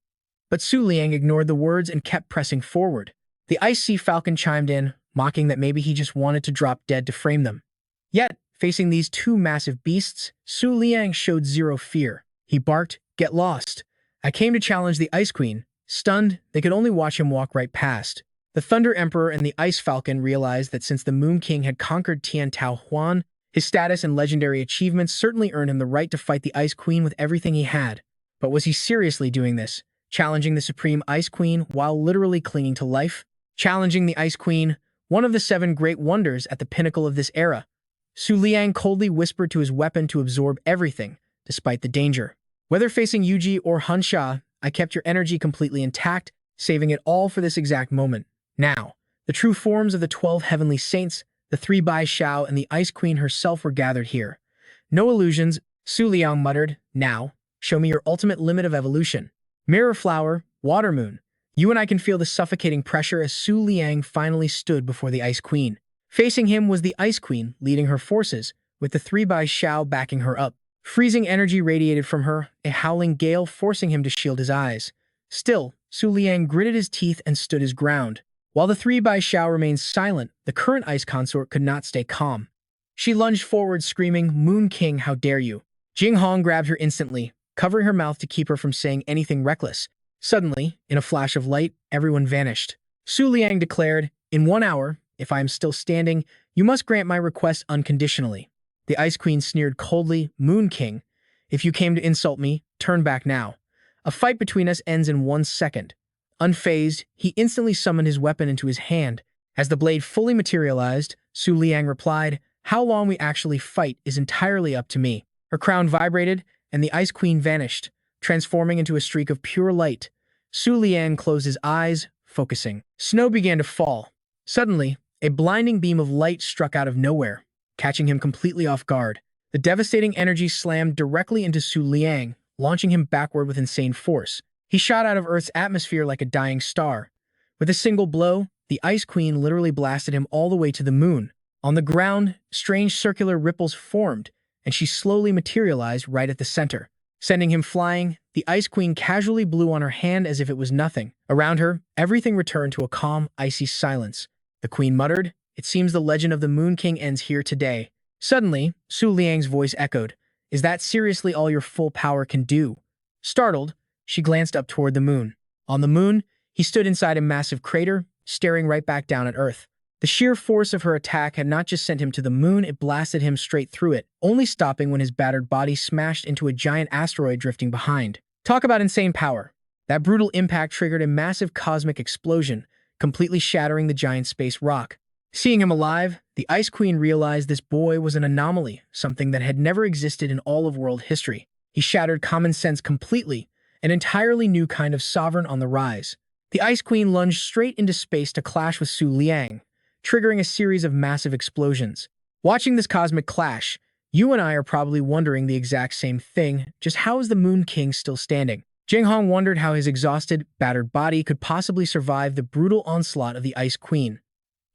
But Su Liang ignored the words and kept pressing forward. The Ice Sea Falcon chimed in, mocking that maybe he just wanted to drop dead to frame them. Yet, facing these 2 massive beasts, Su Liang showed zero fear. He barked, "Get lost. I came to challenge the Ice Queen." Stunned, they could only watch him walk right past. The Thunder Emperor and the Ice Falcon realized that since the Moon King had conquered Tian Tao Huan, his status and legendary achievements certainly earned him the right to fight the Ice Queen with everything he had. But was he seriously doing this? Challenging the Supreme Ice Queen while literally clinging to life? Challenging the Ice Queen, one of the 7 great wonders at the pinnacle of this era? Su Liang coldly whispered to his weapon to absorb everything, despite the danger. "Whether facing Yuji or Hansha, I kept your energy completely intact, saving it all for this exact moment. Now, the true forms of the 12 heavenly saints, the 3 Bai Shao, and the Ice Queen herself were gathered here. No illusions," Su Liang muttered. "Now, show me your ultimate limit of evolution. Mirror Flower, Water Moon." You and I can feel the suffocating pressure as Su Liang finally stood before the Ice Queen. Facing him was the Ice Queen, leading her forces, with the 3 Bai Shao backing her up. Freezing energy radiated from her, a howling gale forcing him to shield his eyes. Still, Su Liang gritted his teeth and stood his ground. While the 3 Bai Shao remained silent, the current ice consort could not stay calm. She lunged forward, screaming, "Moon King, how dare you!" Jing Hong grabbed her instantly, covering her mouth to keep her from saying anything reckless. Suddenly, in a flash of light, everyone vanished. Su Liang declared, "In 1 hour, if I am still standing, you must grant my request unconditionally." The Ice Queen sneered coldly, "Moon King, if you came to insult me, turn back now. A fight between us ends in 1 second." Unfazed, he instantly summoned his weapon into his hand. As the blade fully materialized, Su Liang replied, "How long we actually fight is entirely up to me." Her crown vibrated, and the Ice Queen vanished, transforming into a streak of pure light. Su Liang closed his eyes, focusing. Snow began to fall. Suddenly, a blinding beam of light struck out of nowhere, catching him completely off guard. The devastating energy slammed directly into Su Liang, launching him backward with insane force. He shot out of Earth's atmosphere like a dying star. With a single blow, the Ice Queen literally blasted him all the way to the moon. On the ground, strange circular ripples formed, and she slowly materialized right at the center. Sending him flying, the Ice Queen casually blew on her hand as if it was nothing. Around her, everything returned to a calm, icy silence. The Queen muttered, "It seems the legend of the Moon King ends here today." Suddenly, Su Liang's voice echoed, "Is that seriously all your full power can do?" Startled, she glanced up toward the moon. On the moon, he stood inside a massive crater, staring right back down at Earth. The sheer force of her attack had not just sent him to the moon, it blasted him straight through it, only stopping when his battered body smashed into a giant asteroid drifting behind. Talk about insane power. That brutal impact triggered a massive cosmic explosion, completely shattering the giant space rock. Seeing him alive, the Ice Queen realized this boy was an anomaly, something that had never existed in all of world history. He shattered common sense completely, an entirely new kind of sovereign on the rise. The Ice Queen lunged straight into space to clash with Su Liang, triggering a series of massive explosions. Watching this cosmic clash, you and I are probably wondering the exact same thing, just how is the Moon King still standing? Jing Hong wondered how his exhausted, battered body could possibly survive the brutal onslaught of the Ice Queen.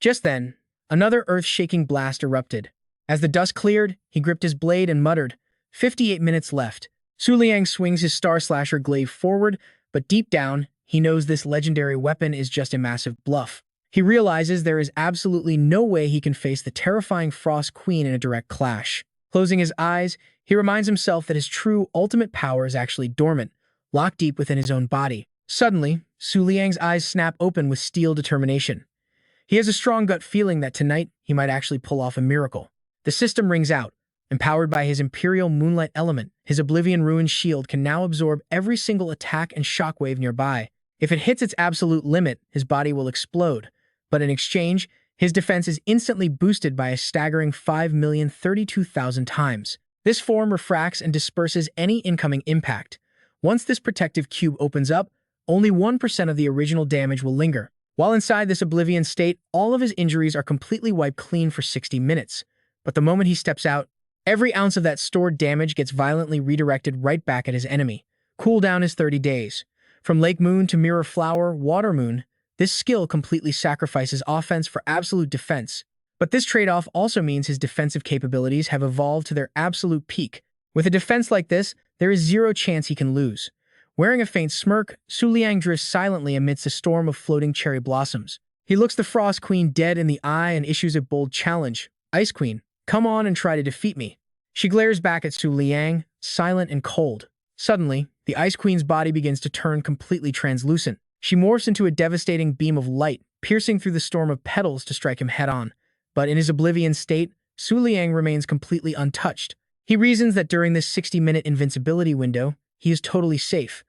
Just then, another earth-shaking blast erupted. As the dust cleared, he gripped his blade and muttered, 58 minutes left. Su Liang swings his Star Slasher glaive forward, but deep down, he knows this legendary weapon is just a massive bluff. He realizes there is absolutely no way he can face the terrifying Frost Queen in a direct clash. Closing his eyes, he reminds himself that his true ultimate power is actually dormant, locked deep within his own body. Suddenly, Su Liang's eyes snap open with steel determination. He has a strong gut feeling that tonight he might actually pull off a miracle. The system rings out. Empowered by his Imperial Moonlight element, his Oblivion Ruined shield can now absorb every single attack and shockwave nearby. If it hits its absolute limit, his body will explode. But in exchange, his defense is instantly boosted by a staggering 5,032,000 times. This form refracts and disperses any incoming impact. Once this protective cube opens up, only 1% of the original damage will linger. While inside this Oblivion state, all of his injuries are completely wiped clean for 60 minutes. But the moment he steps out, every ounce of that stored damage gets violently redirected right back at his enemy. Cooldown is 30 days. From Lake Moon to Mirror Flower, Water Moon, this skill completely sacrifices offense for absolute defense. But this trade-off also means his defensive capabilities have evolved to their absolute peak. With a defense like this, there is zero chance he can lose. Wearing a faint smirk, Su Liang drifts silently amidst a storm of floating cherry blossoms. He looks the Frost Queen dead in the eye and issues a bold challenge. Ice Queen, come on and try to defeat me. She glares back at Su Liang, silent and cold. Suddenly, the Ice Queen's body begins to turn completely translucent. She morphs into a devastating beam of light, piercing through the storm of petals to strike him head-on. But in his Oblivion state, Su Liang remains completely untouched. He reasons that during this 60-minute invincibility window, he is totally safe.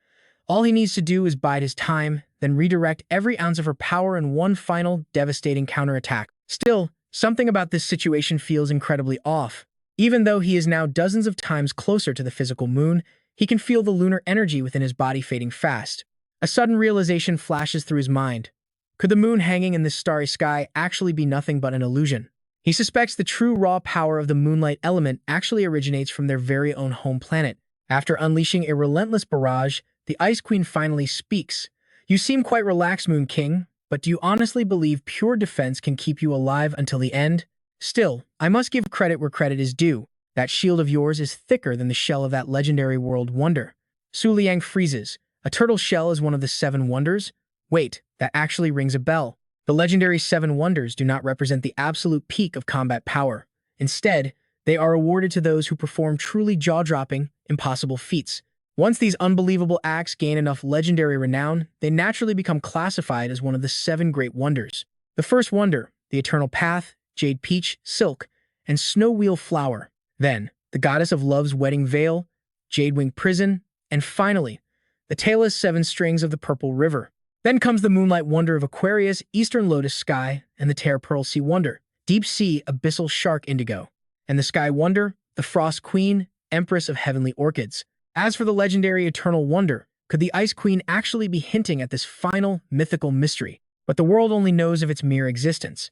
All he needs to do is bide his time, then redirect every ounce of her power in one final, devastating counterattack. Still, something about this situation feels incredibly off. Even though he is now dozens of times closer to the physical moon, he can feel the lunar energy within his body fading fast. A sudden realization flashes through his mind. Could the moon hanging in this starry sky actually be nothing but an illusion? He suspects the true raw power of the moonlight element actually originates from their very own home planet. After unleashing a relentless barrage, the Ice Queen finally speaks. You seem quite relaxed, Moon King, but do you honestly believe pure defense can keep you alive until the end? Still, I must give credit where credit is due. That shield of yours is thicker than the shell of that legendary world wonder. Su Liang freezes. A turtle shell is one of the 7 wonders? Wait, that actually rings a bell. The legendary 7 wonders do not represent the absolute peak of combat power. Instead, they are awarded to those who perform truly jaw-dropping, impossible feats. Once these unbelievable acts gain enough legendary renown, they naturally become classified as one of the 7 great wonders. The first wonder, the Eternal Path, Jade Peach, Silk, and Snow Wheel Flower. Then, the Goddess of Love's Wedding Veil, Jade Wing Prison, and finally, the tailless 7 strings of the Purple River. Then comes the Moonlight Wonder of Aquarius, Eastern Lotus Sky, and the Terra Pearl Sea Wonder, Deep Sea Abyssal Shark Indigo, and the Sky Wonder, the Frost Queen, Empress of Heavenly Orchids. As for the legendary Eternal Wonder, could the Ice Queen actually be hinting at this final, mythical mystery? But the world only knows of its mere existence.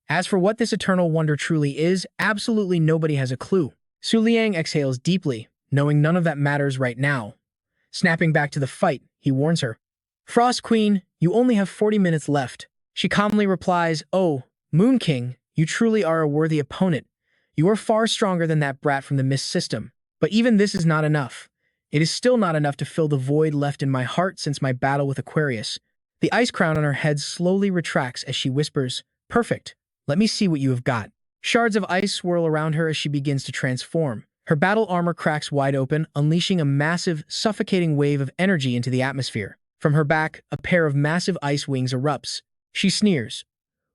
As for what this Eternal Wonder truly is, absolutely nobody has a clue. Su Liang exhales deeply, knowing none of that matters right now. Snapping back to the fight, he warns her. Frost Queen, you only have 40 minutes left. She calmly replies, Oh, Moon King, you truly are a worthy opponent. You are far stronger than that brat from the Mist system. But even this is not enough. It is still not enough to fill the void left in my heart since my battle with Aquarius. The ice crown on her head slowly retracts as she whispers, "Perfect. Let me see what you have got." Shards of ice swirl around her as she begins to transform. Her battle armor cracks wide open, unleashing a massive, suffocating wave of energy into the atmosphere. From her back, a pair of massive ice wings erupts. She sneers.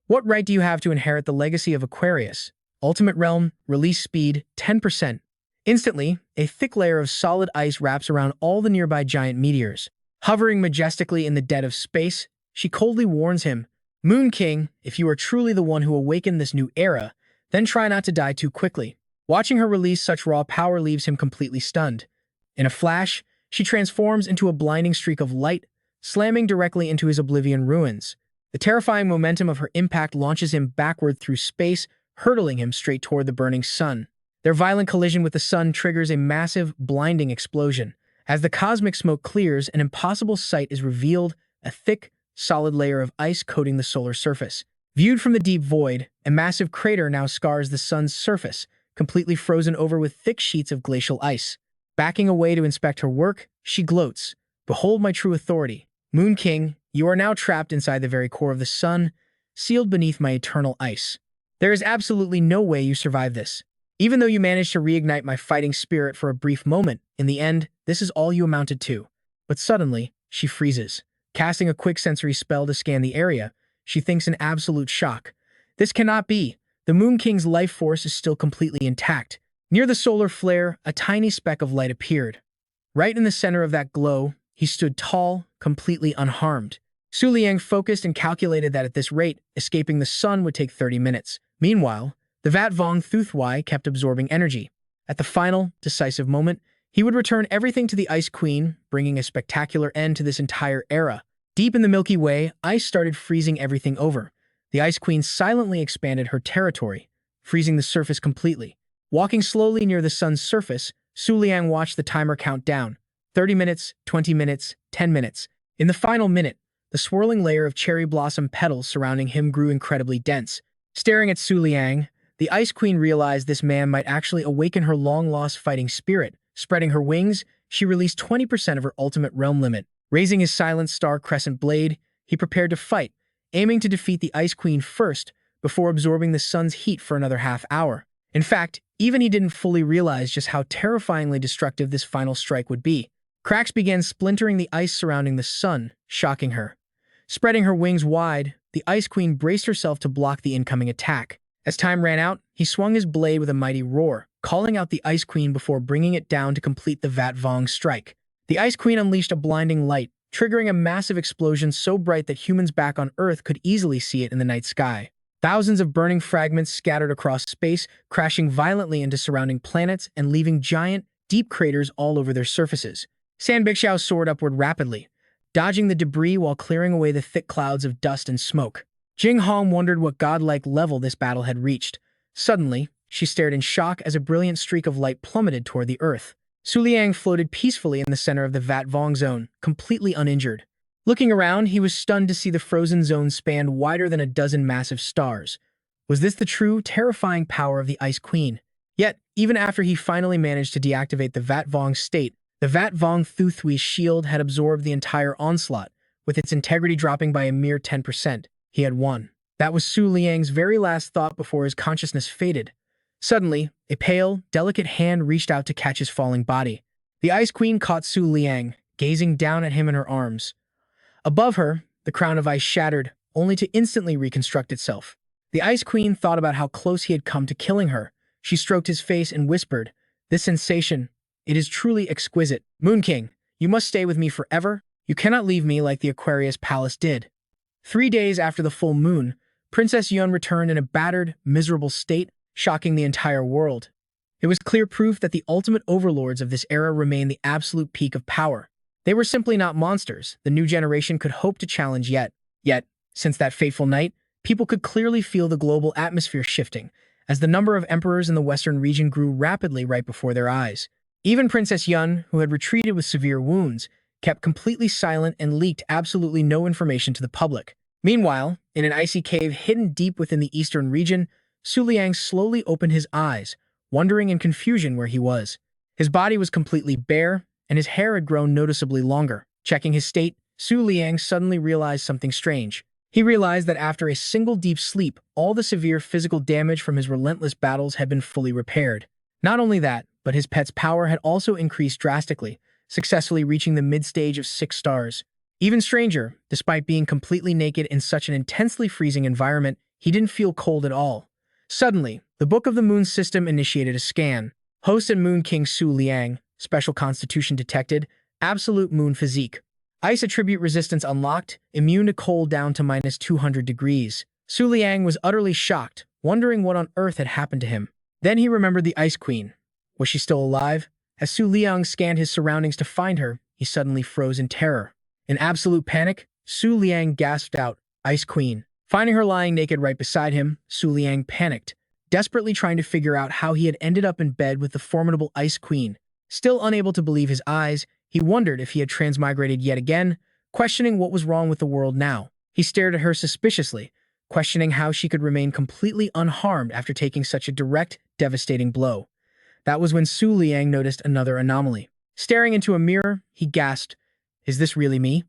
"What right do you have to inherit the legacy of Aquarius? Ultimate Realm, release speed, 10%. Instantly, a thick layer of solid ice wraps around all the nearby giant meteors. Hovering majestically in the dead of space, she coldly warns him, "Moon King, if you are truly the one who awakened this new era, then try not to die too quickly." Watching her release such raw power leaves him completely stunned. In a flash, she transforms into a blinding streak of light, slamming directly into his Oblivion ruins. The terrifying momentum of her impact launches him backward through space, hurtling him straight toward the burning sun. Their violent collision with the sun triggers a massive, blinding explosion. As the cosmic smoke clears, an impossible sight is revealed, a thick, solid layer of ice coating the solar surface. Viewed from the deep void, a massive crater now scars the sun's surface, completely frozen over with thick sheets of glacial ice. Backing away to inspect her work, she gloats, "Behold my true authority. Moon King, you are now trapped inside the very core of the sun, sealed beneath my eternal ice. There is absolutely no way you survive this. Even though you managed to reignite my fighting spirit for a brief moment, in the end, this is all you amounted to." But suddenly, she freezes. Casting a quick sensory spell to scan the area, she thinks in absolute shock. This cannot be. The Moon King's life force is still completely intact. Near the solar flare, a tiny speck of light appeared. Right in the center of that glow, he stood tall, completely unharmed. Liang focused and calculated that at this rate, escaping the sun would take 30 minutes. Meanwhile, the Vat Vong Thuthwai kept absorbing energy. At the final, decisive moment, he would return everything to the Ice Queen, bringing a spectacular end to this entire era. Deep in the Milky Way, ice started freezing everything over. The Ice Queen silently expanded her territory, freezing the surface completely. Walking slowly near the sun's surface, Liang watched the timer count down. 30 minutes, 20 minutes, 10 minutes. In the final minute, the swirling layer of cherry blossom petals surrounding him grew incredibly dense. Staring at Liang, the Ice Queen realized this man might actually awaken her long-lost fighting spirit. Spreading her wings, she released 20% of her ultimate realm limit. Raising his silent star crescent blade, he prepared to fight, aiming to defeat the Ice Queen first before absorbing the sun's heat for another half hour. In fact, even he didn't fully realize just how terrifyingly destructive this final strike would be. Cracks began splintering the ice surrounding the sun, shocking her. Spreading her wings wide, the Ice Queen braced herself to block the incoming attack. As time ran out, he swung his blade with a mighty roar, calling out the Ice Queen before bringing it down to complete the Vat Vong strike. The Ice Queen unleashed a blinding light, triggering a massive explosion so bright that humans back on Earth could easily see it in the night sky. Thousands of burning fragments scattered across space, crashing violently into surrounding planets and leaving giant, deep craters all over their surfaces. San Bixiao soared upward rapidly, dodging the debris while clearing away the thick clouds of dust and smoke. Jing Hong wondered what godlike level this battle had reached. Suddenly, she stared in shock as a brilliant streak of light plummeted toward the Earth. Liang floated peacefully in the center of the Vat Vong zone, completely uninjured. Looking around, he was stunned to see the frozen zone spanned wider than a dozen massive stars. Was this the true, terrifying power of the Ice Queen? Yet, even after he finally managed to deactivate the Vat Vong state, the Vat Vong Thuthwi's shield had absorbed the entire onslaught, with its integrity dropping by a mere 10%. He had won. That was Liang's very last thought before his consciousness faded. Suddenly, a pale, delicate hand reached out to catch his falling body. The Ice Queen caught Liang, gazing down at him in her arms. Above her, the crown of ice shattered, only to instantly reconstruct itself. The Ice Queen thought about how close he had come to killing her. She stroked his face and whispered, "This sensation, it is truly exquisite. Moon King, you must stay with me forever. You cannot leave me like the Aquarius Palace did." 3 days after the full moon, Princess Yun returned in a battered, miserable state, shocking the entire world. It was clear proof that the ultimate overlords of this era remained the absolute peak of power. They were simply not monsters the new generation could hope to challenge yet. Yet, since that fateful night, people could clearly feel the global atmosphere shifting, as the number of emperors in the western region grew rapidly right before their eyes. Even Princess Yun, who had retreated with severe wounds, kept completely silent and leaked absolutely no information to the public. Meanwhile, in an icy cave hidden deep within the eastern region, Su Liang slowly opened his eyes, wondering in confusion where he was. His body was completely bare, and his hair had grown noticeably longer. Checking his state, Su Liang suddenly realized something strange. He realized that after a single deep sleep, all the severe physical damage from his relentless battles had been fully repaired. Not only that, but his pet's power had also increased drastically, successfully reaching the mid-stage of 6 stars. Even stranger, despite being completely naked in such an intensely freezing environment, he didn't feel cold at all. Suddenly, the Book of the Moon system initiated a scan. Host and Moon King Su Liang, special constitution detected, absolute moon physique. Ice attribute resistance unlocked, immune to cold down to -200 degrees. Su Liang was utterly shocked, wondering what on earth had happened to him. Then he remembered the Ice Queen. Was she still alive? As Su Liang scanned his surroundings to find her, he suddenly froze in terror. In absolute panic, Su Liang gasped out, "Ice Queen." Finding her lying naked right beside him, Su Liang panicked, desperately trying to figure out how he had ended up in bed with the formidable Ice Queen. Still unable to believe his eyes, he wondered if he had transmigrated yet again, questioning what was wrong with the world now. He stared at her suspiciously, questioning how she could remain completely unharmed after taking such a direct, devastating blow. That was when Su Liang noticed another anomaly. Staring into a mirror, he gasped, "Is this really me?"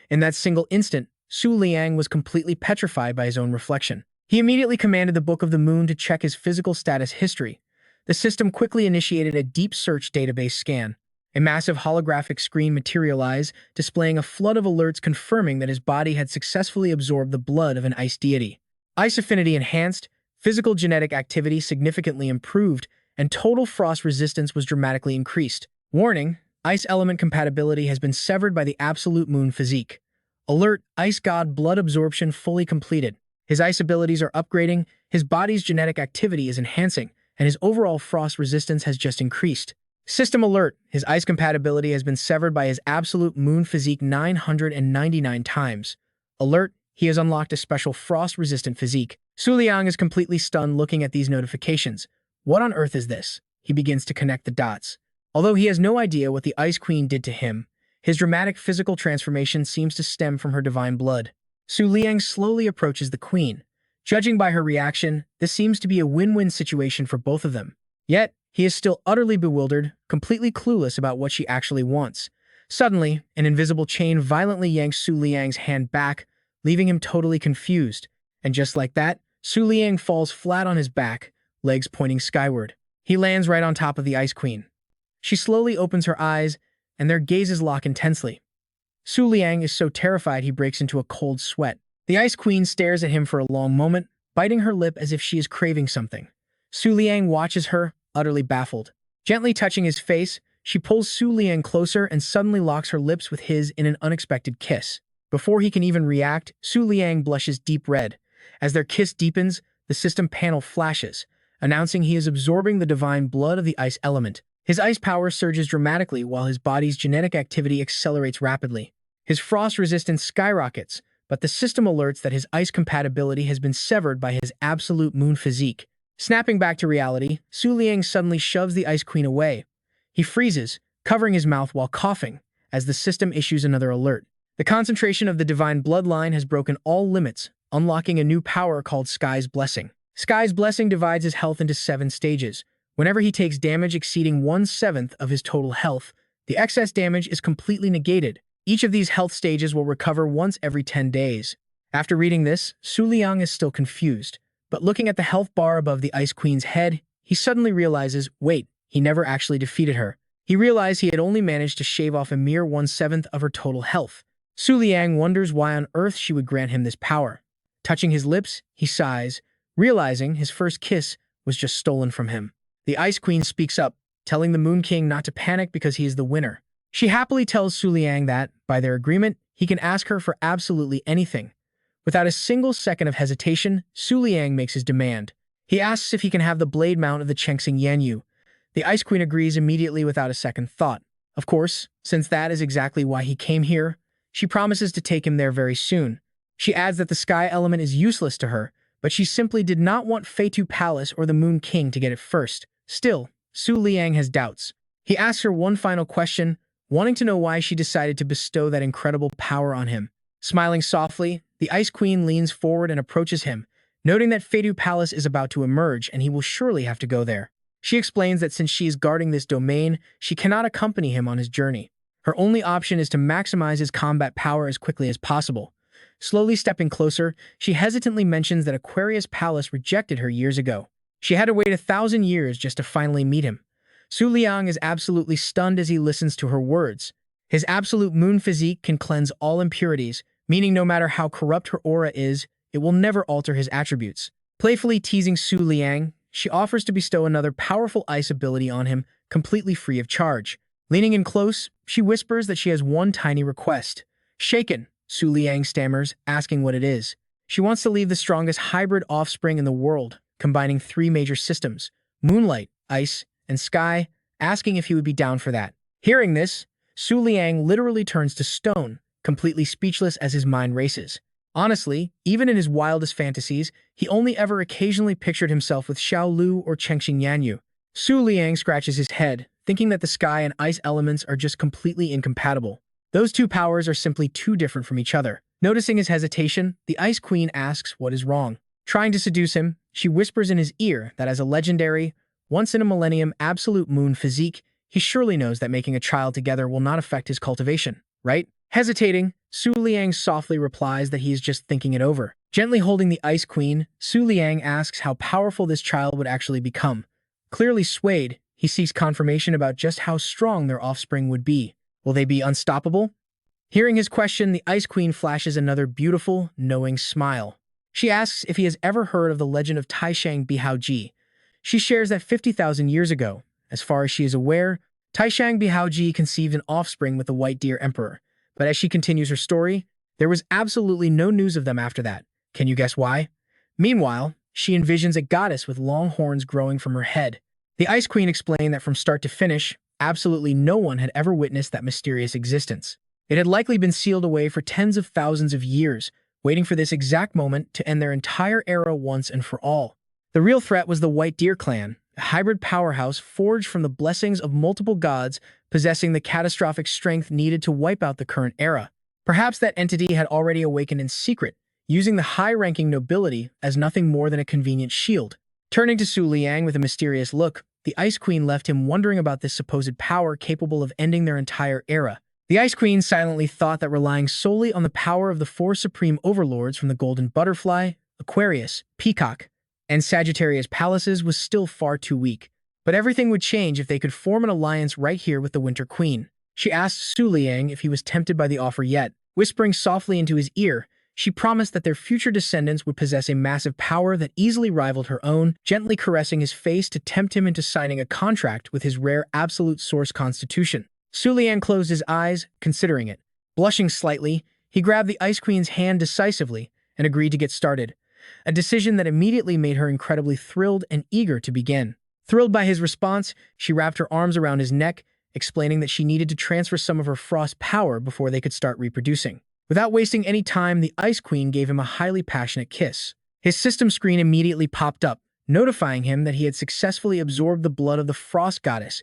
In that single instant, Su Liang was completely petrified by his own reflection. He immediately commanded the Book of the Moon to check his physical status history. The system quickly initiated a deep search database scan. A massive holographic screen materialized, displaying a flood of alerts confirming that his body had successfully absorbed the blood of an ice deity. Ice affinity enhanced, physical genetic activity significantly improved, and total frost resistance was dramatically increased. Warning: ice element compatibility has been severed by the absolute moon physique. Alert: Ice God blood absorption fully completed. His ice abilities are upgrading, his body's genetic activity is enhancing, and his overall frost resistance has just increased. System alert: his ice compatibility has been severed by his absolute moon physique 999 times. Alert: he has unlocked a special frost-resistant physique. Su Liang is completely stunned looking at these notifications. What on earth is this? He begins to connect the dots. Although he has no idea what the Ice Queen did to him, his dramatic physical transformation seems to stem from her divine blood. Su Liang slowly approaches the queen. Judging by her reaction, this seems to be a win-win situation for both of them. Yet, he is still utterly bewildered, completely clueless about what she actually wants. Suddenly, an invisible chain violently yanks Su Liang's hand back, leaving him totally confused. And just like that, Su Liang falls flat on his back, legs pointing skyward. He lands right on top of the Ice Queen. She slowly opens her eyes, and their gazes lock intensely. Su Liang is so terrified he breaks into a cold sweat. The Ice Queen stares at him for a long moment, biting her lip as if she is craving something. Su Liang watches her, utterly baffled. Gently touching his face, she pulls Su Liang closer and suddenly locks her lips with his in an unexpected kiss. Before he can even react, Su Liang blushes deep red. As their kiss deepens, the system panel flashes, announcing he is absorbing the divine blood of the ice element. His ice power surges dramatically while his body's genetic activity accelerates rapidly. His frost resistance skyrockets, but the system alerts that his ice compatibility has been severed by his absolute moon physique. Snapping back to reality, Su Liang suddenly shoves the Ice Queen away. He freezes, covering his mouth while coughing, as the system issues another alert. The concentration of the divine bloodline has broken all limits, unlocking a new power called Sky's Blessing. Sky's Blessing divides his health into 7 stages. Whenever he takes damage exceeding 1/7 of his total health, the excess damage is completely negated. Each of these health stages will recover once every 10 days. After reading this, Su Liang is still confused, but looking at the health bar above the Ice Queen's head, he suddenly realizes, wait, he never actually defeated her. He realized he had only managed to shave off a mere 1/7 of her total health. Su Liang wonders why on earth she would grant him this power. Touching his lips, he sighs, realizing his first kiss was just stolen from him. The Ice Queen speaks up, telling the Moon King not to panic because he is the winner. She happily tells Su Liang that, by their agreement, he can ask her for absolutely anything. Without a single second of hesitation, Su Liang makes his demand. He asks if he can have the blade mount of the Chengxing Yanyu. The Ice Queen agrees immediately without a second thought. Of course, since that is exactly why he came here, she promises to take him there very soon. She adds that the sky element is useless to her, but she simply did not want Feitu Palace or the Moon King to get it first. Still, Su Liang has doubts. He asks her one final question, wanting to know why she decided to bestow that incredible power on him. Smiling softly, the Ice Queen leans forward and approaches him, noting that Feidu Palace is about to emerge and he will surely have to go there. She explains that since she is guarding this domain, she cannot accompany him on his journey. Her only option is to maximize his combat power as quickly as possible. Slowly stepping closer, she hesitantly mentions that Aquarius Palace rejected her years ago. She had to wait 1,000 years just to finally meet him. Liang is absolutely stunned as he listens to her words. His absolute moon physique can cleanse all impurities, meaning no matter how corrupt her aura is, it will never alter his attributes. Playfully teasing Liang, she offers to bestow another powerful ice ability on him, completely free of charge. Leaning in close, she whispers that she has one tiny request. Shaken, Liang stammers, asking what it is. She wants to leave the strongest hybrid offspring in the world, combining 3 major systems, moonlight, ice, and sky, asking if he would be down for that. Hearing this, Liang literally turns to stone, completely speechless as his mind races. Honestly, even in his wildest fantasies, he only ever occasionally pictured himself with Xiao Lu or Chengxing Yanyu. Liang scratches his head, thinking that the sky and ice elements are just completely incompatible. Those two powers are simply too different from each other. Noticing his hesitation, the Ice Queen asks what is wrong. Trying to seduce him, she whispers in his ear that as a legendary, once-in-a-millennium absolute moon physique, he surely knows that making a child together will not affect his cultivation, right? Hesitating, Liang softly replies that he is just thinking it over. Gently holding the Ice Queen, Liang asks how powerful this child would actually become. Clearly swayed, he seeks confirmation about just how strong their offspring would be. Will they be unstoppable? Hearing his question, the Ice Queen flashes another beautiful, knowing smile. She asks if he has ever heard of the legend of Taishang Bihaoji. She shares that 50,000 years ago, as far as she is aware, Taishang Bihaoji conceived an offspring with the White Deer Emperor. But as she continues her story, there was absolutely no news of them after that. Can you guess why? Meanwhile, she envisions a goddess with long horns growing from her head. The Ice Queen explained that from start to finish, absolutely no one had ever witnessed that mysterious existence. It had likely been sealed away for tens of thousands of years, waiting for this exact moment to end their entire era once and for all. The real threat was the White Deer clan, a hybrid powerhouse forged from the blessings of multiple gods, possessing the catastrophic strength needed to wipe out the current era. Perhaps that entity had already awakened in secret, using the high-ranking nobility as nothing more than a convenient shield. Turning to Liang with a mysterious look, the Ice Queen left him wondering about this supposed power capable of ending their entire era. The Ice Queen silently thought that relying solely on the power of the 4 supreme overlords from the Golden Butterfly, Aquarius, Peacock, and Sagittarius palaces was still far too weak. But everything would change if they could form an alliance right here with the Winter Queen. She asked Liang if he was tempted by the offer yet. Whispering softly into his ear, she promised that their future descendants would possess a massive power that easily rivaled her own, gently caressing his face to tempt him into signing a contract with his rare absolute source constitution. Liang closed his eyes, considering it. Blushing slightly, he grabbed the Ice Queen's hand decisively and agreed to get started, a decision that immediately made her incredibly thrilled and eager to begin. Thrilled by his response, she wrapped her arms around his neck, explaining that she needed to transfer some of her frost power before they could start reproducing. Without wasting any time, the Ice Queen gave him a highly passionate kiss. His system screen immediately popped up, notifying him that he had successfully absorbed the blood of the Frost Goddess,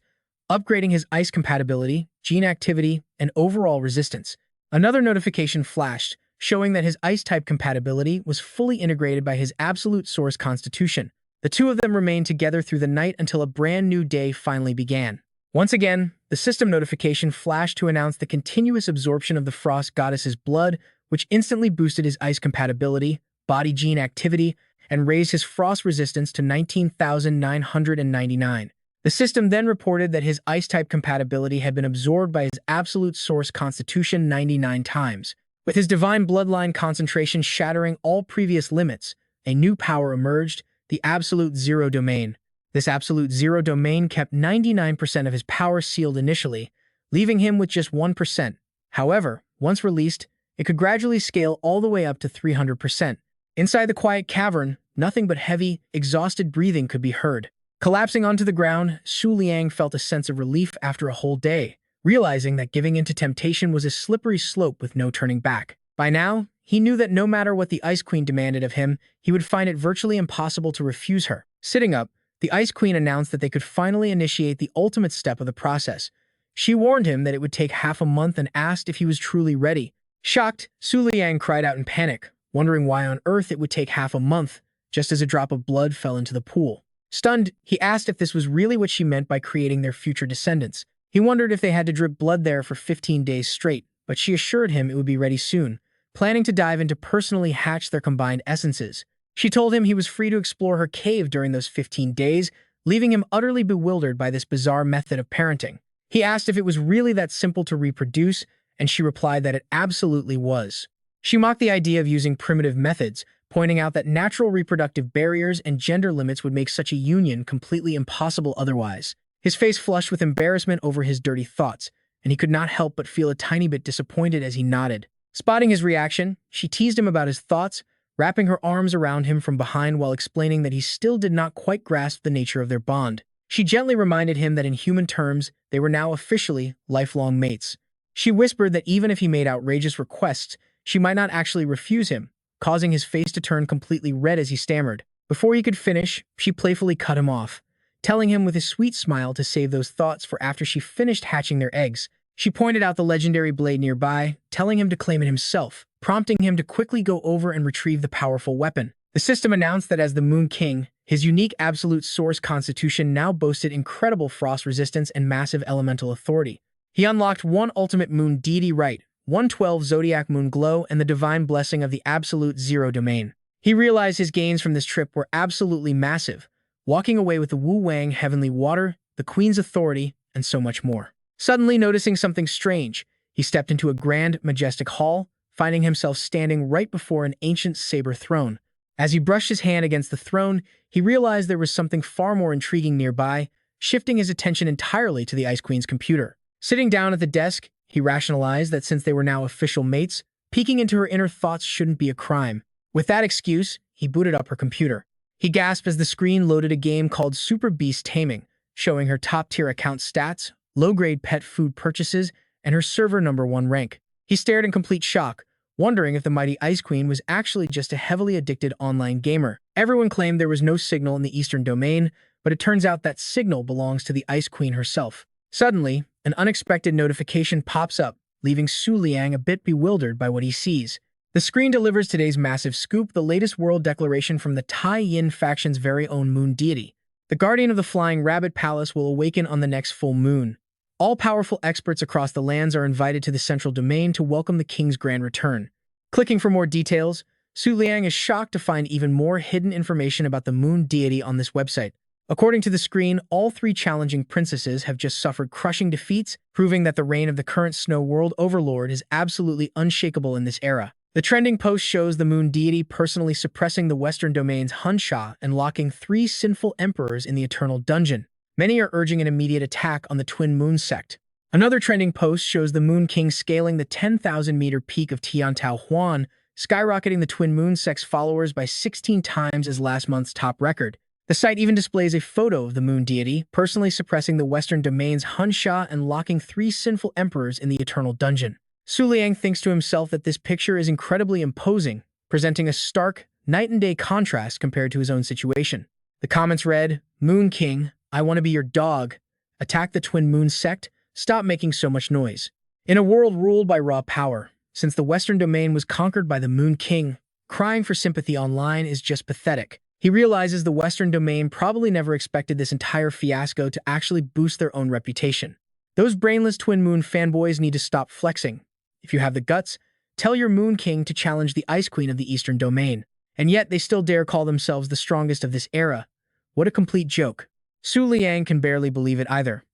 upgrading his ice compatibility, gene activity, and overall resistance. Another notification flashed, showing that his ice-type compatibility was fully integrated by his absolute source constitution. The two of them remained together through the night until a brand new day finally began. Once again, the system notification flashed to announce the continuous absorption of the Frost Goddess's blood, which instantly boosted his ice compatibility, body gene activity, and raised his frost resistance to 19,999. The system then reported that his ice-type compatibility had been absorbed by his absolute source constitution 99 times. With his divine bloodline concentration shattering all previous limits, a new power emerged, the Absolute Zero Domain. This Absolute Zero Domain kept 99% of his power sealed initially, leaving him with just 1%. However, once released, it could gradually scale all the way up to 300%. Inside the quiet cavern, nothing but heavy, exhausted breathing could be heard. Collapsing onto the ground, Liang felt a sense of relief after a whole day, realizing that giving in to temptation was a slippery slope with no turning back. By now, he knew that no matter what the Ice Queen demanded of him, he would find it virtually impossible to refuse her. Sitting up, the Ice Queen announced that they could finally initiate the ultimate step of the process. She warned him that it would take half a month and asked if he was truly ready. Shocked, Liang cried out in panic, wondering why on earth it would take half a month, just as a drop of blood fell into the pool. Stunned, he asked if this was really what she meant by creating their future descendants. He wondered if they had to drip blood there for 15 days straight, but she assured him it would be ready soon, planning to dive in to personally hatch their combined essences. She told him he was free to explore her cave during those 15 days, leaving him utterly bewildered by this bizarre method of parenting. He asked if it was really that simple to reproduce, and she replied that it absolutely was. She mocked the idea of using primitive methods, pointing out that natural reproductive barriers and gender limits would make such a union completely impossible otherwise. His face flushed with embarrassment over his dirty thoughts, and he could not help but feel a tiny bit disappointed as he nodded. Spotting his reaction, she teased him about his thoughts, wrapping her arms around him from behind while explaining that he still did not quite grasp the nature of their bond. She gently reminded him that in human terms, they were now officially lifelong mates. She whispered that even if he made outrageous requests, she might not actually refuse him, causing his face to turn completely red as he stammered. Before he could finish, she playfully cut him off, telling him with a sweet smile to save those thoughts for after she finished hatching their eggs. She pointed out the legendary blade nearby, telling him to claim it himself, prompting him to quickly go over and retrieve the powerful weapon. The system announced that as the Moon King, his unique absolute source constitution now boasted incredible frost resistance and massive elemental authority. He unlocked one ultimate moon deity right, 112 zodiac moon glow, and the divine blessing of the absolute zero domain. He realized his gains from this trip were absolutely massive, walking away with the Wu Wang heavenly water, the queen's authority, and so much more. Suddenly noticing something strange, he stepped into a grand, majestic hall, finding himself standing right before an ancient saber throne. As he brushed his hand against the throne, he realized there was something far more intriguing nearby, shifting his attention entirely to the Ice Queen's computer. Sitting down at the desk, he rationalized that since they were now official mates, peeking into her inner thoughts shouldn't be a crime. With that excuse, he booted up her computer. He gasped as the screen loaded a game called Super Beast Taming, showing her top-tier account stats, low-grade pet food purchases, and her server #1 rank. He stared in complete shock, wondering if the mighty Ice Queen was actually just a heavily addicted online gamer. Everyone claimed there was no signal in the Eastern Domain, but it turns out that signal belongs to the Ice Queen herself. Suddenly, an unexpected notification pops up, leaving Su Liang a bit bewildered by what he sees. The screen delivers today's massive scoop, the latest world declaration from the Tai Yin faction's very own moon deity. The guardian of the Flying Rabbit Palace will awaken on the next full moon. All powerful experts across the lands are invited to the central domain to welcome the king's grand return. Clicking for more details, Su Liang is shocked to find even more hidden information about the moon deity on this website. According to the screen, all three challenging princesses have just suffered crushing defeats, proving that the reign of the current Snow World Overlord is absolutely unshakable in this era. The trending post shows the moon deity personally suppressing the Western Domain's Hunsha and locking 3 sinful emperors in the Eternal Dungeon. Many are urging an immediate attack on the Twin Moon sect. Another trending post shows the Moon King scaling the 10,000-meter peak of Tiantao Huan, skyrocketing the Twin Moon sect's followers by 16 times as last month's top record. The site even displays a photo of the moon deity, personally suppressing the Western Domain's Hunsha and locking 3 sinful emperors in the Eternal Dungeon. Su Liang thinks to himself that this picture is incredibly imposing, presenting a stark, night-and-day contrast compared to his own situation. The comments read, "Moon King, I want to be your dog. Attack the Twin Moon sect. Stop making so much noise." In a world ruled by raw power, since the Western Domain was conquered by the Moon King, crying for sympathy online is just pathetic. He realizes the Western Domain probably never expected this entire fiasco to actually boost their own reputation. Those brainless Twin Moon fanboys need to stop flexing. If you have the guts, tell your Moon King to challenge the Ice Queen of the Eastern Domain. And yet they still dare call themselves the strongest of this era. What a complete joke. Su Liang can barely believe it either.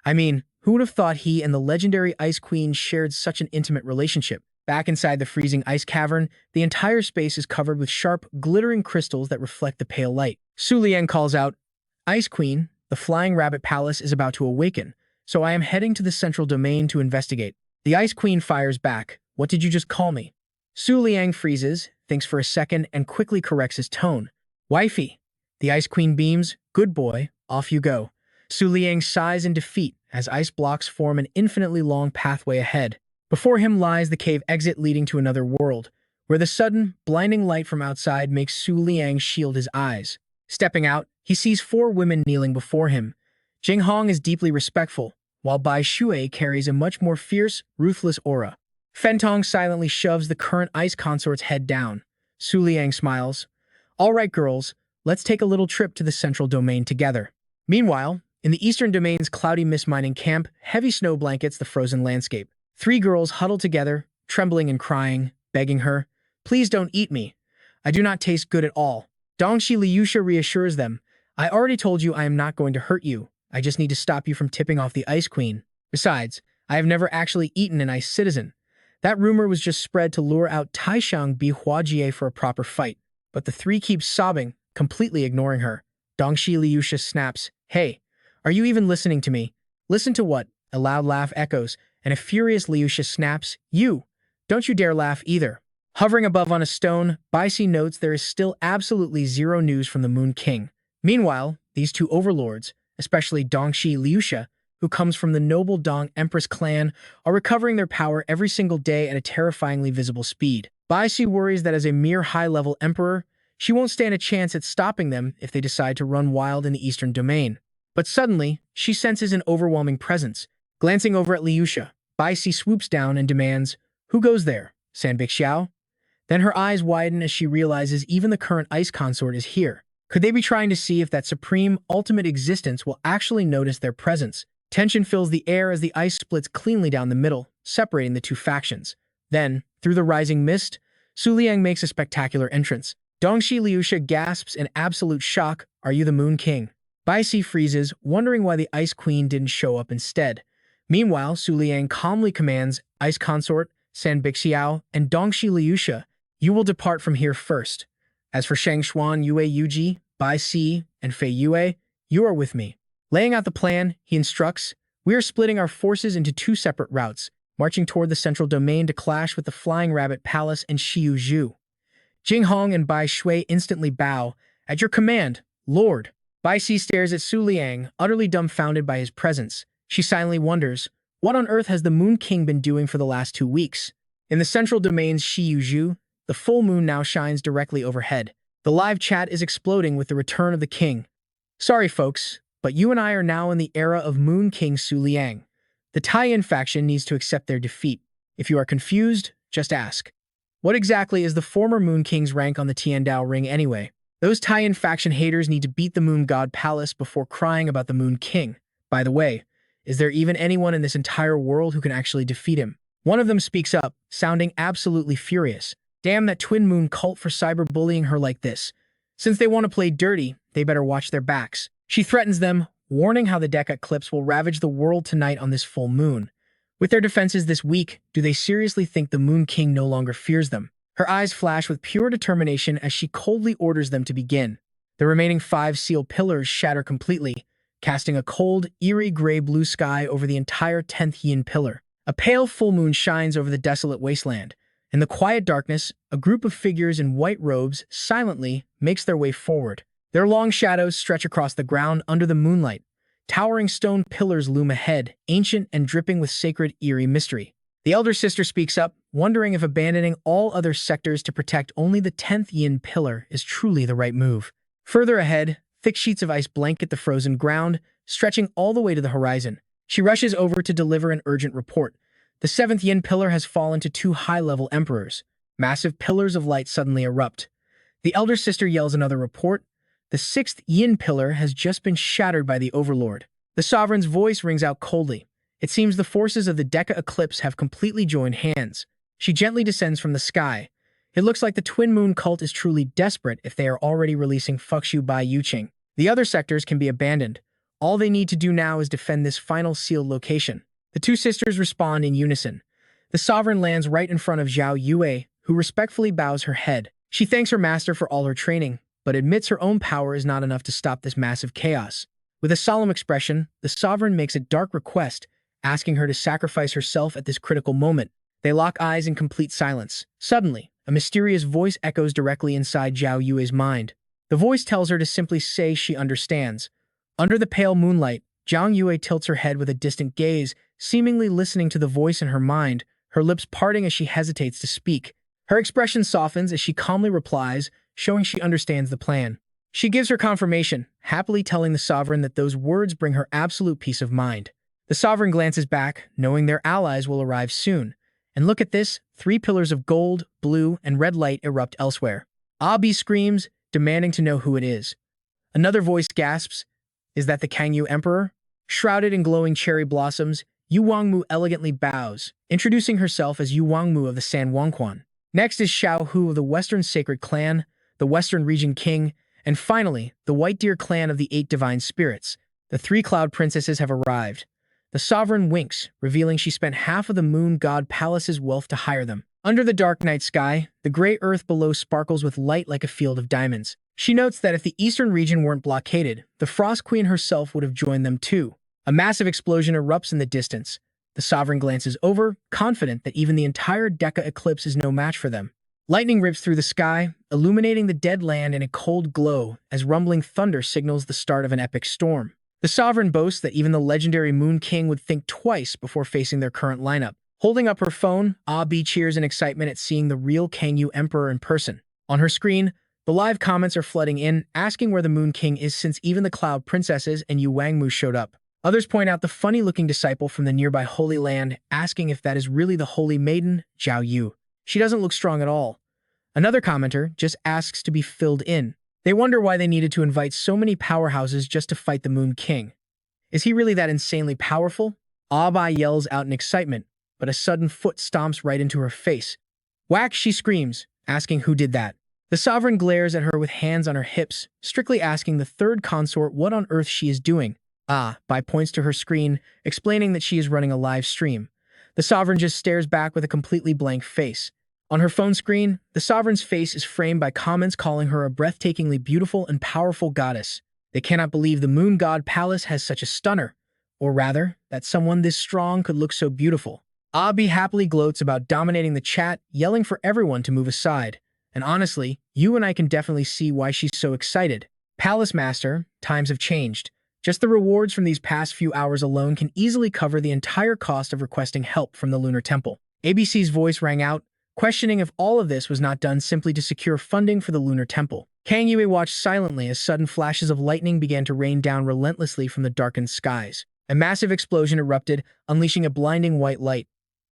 I mean, who would have thought he and the legendary Ice Queen shared such an intimate relationship? Back inside the freezing ice cavern, the entire space is covered with sharp, glittering crystals that reflect the pale light. Su Liang calls out, "Ice Queen, the Flying Rabbit Palace is about to awaken, so I am heading to the Central Domain to investigate." The Ice Queen fires back, "What did you just call me?" Su Liang freezes, thinks for a second, and quickly corrects his tone. "Wifey." The Ice Queen beams, "Good boy, off you go." Su Liang sighs in defeat as ice blocks form an infinitely long pathway ahead. Before him lies the cave exit leading to another world, where the sudden, blinding light from outside makes Su Liang shield his eyes. Stepping out, he sees 4 women kneeling before him. Jing Hong is deeply respectful, while Bai Shui carries a much more fierce, ruthless aura. Fentong silently shoves the current ice consort's head down. Su Liang smiles. All right, girls, let's take a little trip to the central domain together. Meanwhile, in the eastern domain's cloudy mist mining camp, heavy snow blankets the frozen landscape. Three girls huddle together, trembling and crying, begging her, "Please don't eat me. I do not taste good at all." Dongshi Liusha reassures them, "I already told you I am not going to hurt you. I just need to stop you from tipping off the Ice Queen. Besides, I have never actually eaten an ice citizen. That rumor was just spread to lure out Taishang Bi Huajie for a proper fight." But the three keep sobbing, completely ignoring her. Dongshi Liusha snaps, "Hey, are you even listening to me?" "Listen to what?" A loud laugh echoes, and a furious Liusha snaps, "You! Don't you dare laugh either." Hovering above on a stone, Baisi notes there is still absolutely zero news from the Moon King. Meanwhile, these two overlords, especially Dongshi Liusha, who comes from the noble Dong Empress clan, are recovering their power every single day at a terrifyingly visible speed. Baisi worries that as a mere high-level emperor, she won't stand a chance at stopping them if they decide to run wild in the eastern domain. But suddenly, she senses an overwhelming presence. Glancing over at Liusha, Baisi swoops down and demands, "Who goes there? Sanbixiao?" Then her eyes widen as she realizes even the current ice consort is here. Could they be trying to see if that supreme, ultimate existence will actually notice their presence? Tension fills the air as the ice splits cleanly down the middle, separating the two factions. Then, through the rising mist, Liang makes a spectacular entrance. Dongshi Liusha gasps in absolute shock, "Are you the Moon King?" Baisi freezes, wondering why the Ice Queen didn't show up instead. Meanwhile, Liang calmly commands Ice Consort, Sanbixiao, and Dongshi Liusha, "You will depart from here first. As for Shang Xuan, Yue Yuji, Baisi, and Fei Yue, you are with me." Laying out the plan, he instructs, "We are splitting our forces into two separate routes, marching toward the central domain to clash with the Flying Rabbit Palace and Xiu Zhu." Jing Hong and Bai Shui instantly bow. "At your command, Lord." Bai Si stares at Su Liang, utterly dumbfounded by his presence. She silently wonders, what on earth has the Moon King been doing for the last 2 weeks? In the central domain's Xiu Zhu, the full moon now shines directly overhead. The live chat is exploding with the return of the king. "Sorry, folks, but you and I are now in the era of Moon King Su Liang. The Tai-In faction needs to accept their defeat. If you are confused, just ask. What exactly is the former Moon King's rank on the Tiandao ring anyway? Those Tai-In faction haters need to beat the Moon God Palace before crying about the Moon King. By the way, is there even anyone in this entire world who can actually defeat him?" One of them speaks up, sounding absolutely furious. "Damn that Twin Moon cult for cyberbullying her like this. Since they want to play dirty, they better watch their backs." She threatens them, warning how the Deca eclipse will ravage the world tonight on this full moon. With their defenses this weak, do they seriously think the Moon King no longer fears them? Her eyes flash with pure determination as she coldly orders them to begin. The remaining 5 seal pillars shatter completely, casting a cold, eerie gray-blue sky over the entire 10th yin pillar. A pale full moon shines over the desolate wasteland. In the quiet darkness, a group of figures in white robes silently makes their way forward. Their long shadows stretch across the ground under the moonlight. Towering stone pillars loom ahead, ancient and dripping with sacred, eerie mystery. The elder sister speaks up, wondering if abandoning all other sectors to protect only the 10th yin pillar is truly the right move. Further ahead, thick sheets of ice blanket the frozen ground, stretching all the way to the horizon. She rushes over to deliver an urgent report. The 7th yin pillar has fallen to 2 high-level emperors. Massive pillars of light suddenly erupt. The elder sister yells another report. The 6th yin pillar has just been shattered by the overlord. The sovereign's voice rings out coldly. It seems the forces of the Deca eclipse have completely joined hands. She gently descends from the sky. It looks like the Twin Moon cult is truly desperate if they are already releasing Fuxu Bai Yuqing. The other sectors can be abandoned. All they need to do now is defend this final sealed location. The two sisters respond in unison. The sovereign lands right in front of Zhao Yue, who respectfully bows her head. She thanks her master for all her training, but admits her own power is not enough to stop this massive chaos. With a solemn expression, the sovereign makes a dark request, asking her to sacrifice herself at this critical moment. They lock eyes in complete silence. Suddenly, a mysterious voice echoes directly inside Zhao Yue's mind. The voice tells her to simply say she understands. Under the pale moonlight, Zhao Yue tilts her head with a distant gaze, seemingly listening to the voice in her mind, her lips parting as she hesitates to speak. Her expression softens as she calmly replies, showing she understands the plan. She gives her confirmation, happily telling the sovereign that those words bring her absolute peace of mind. The sovereign glances back, knowing their allies will arrive soon. And look at this, 3 pillars of gold, blue, and red light erupt elsewhere. Abi screams, demanding to know who it is. Another voice gasps, "Is that the Kangyu Emperor?" Shrouded in glowing cherry blossoms, Yu Wangmu elegantly bows, introducing herself as Yu Wangmu of the San Wangquan. Next is Xiao Hu of the Western Sacred Clan, the Western Region King, and finally, the White Deer Clan of the Eight Divine Spirits. The three Cloud Princesses have arrived. The sovereign winks, revealing she spent half of the Moon God Palace's wealth to hire them. Under the dark night sky, the gray earth below sparkles with light like a field of diamonds. She notes that if the eastern region weren't blockaded, the Frost Queen herself would have joined them too. A massive explosion erupts in the distance. The sovereign glances over, confident that even the entire Decca eclipse is no match for them. Lightning rips through the sky, illuminating the dead land in a cold glow as rumbling thunder signals the start of an epic storm. The sovereign boasts that even the legendary Moon King would think twice before facing their current lineup. Holding up her phone, Abi cheers in excitement at seeing the real Kangyu Emperor in person. On her screen, the live comments are flooding in, asking where the Moon King is since even the Cloud Princesses and Yu Wangmu showed up. Others point out the funny-looking disciple from the nearby Holy Land, asking if that is really the Holy Maiden, Zhao Yu. She doesn't look strong at all. Another commenter just asks to be filled in. They wonder why they needed to invite so many powerhouses just to fight the Moon King. Is he really that insanely powerful? Abi yells out in excitement, but a sudden foot stomps right into her face. Whack, she screams, asking who did that. The sovereign glares at her with hands on her hips, strictly asking the third consort what on earth she is doing. Bai points to her screen, explaining that she is running a live stream. The sovereign just stares back with a completely blank face. On her phone screen, the sovereign's face is framed by comments calling her a breathtakingly beautiful and powerful goddess. They cannot believe the Moon God Palace has such a stunner, or rather, that someone this strong could look so beautiful. Abi happily gloats about dominating the chat, yelling for everyone to move aside. And honestly, you and I can definitely see why she's so excited. Palace Master, times have changed. Just the rewards from these past few hours alone can easily cover the entire cost of requesting help from the Lunar Temple. ABC's voice rang out, questioning if all of this was not done simply to secure funding for the Lunar Temple. Kang Yue watched silently as sudden flashes of lightning began to rain down relentlessly from the darkened skies. A massive explosion erupted, unleashing a blinding white light.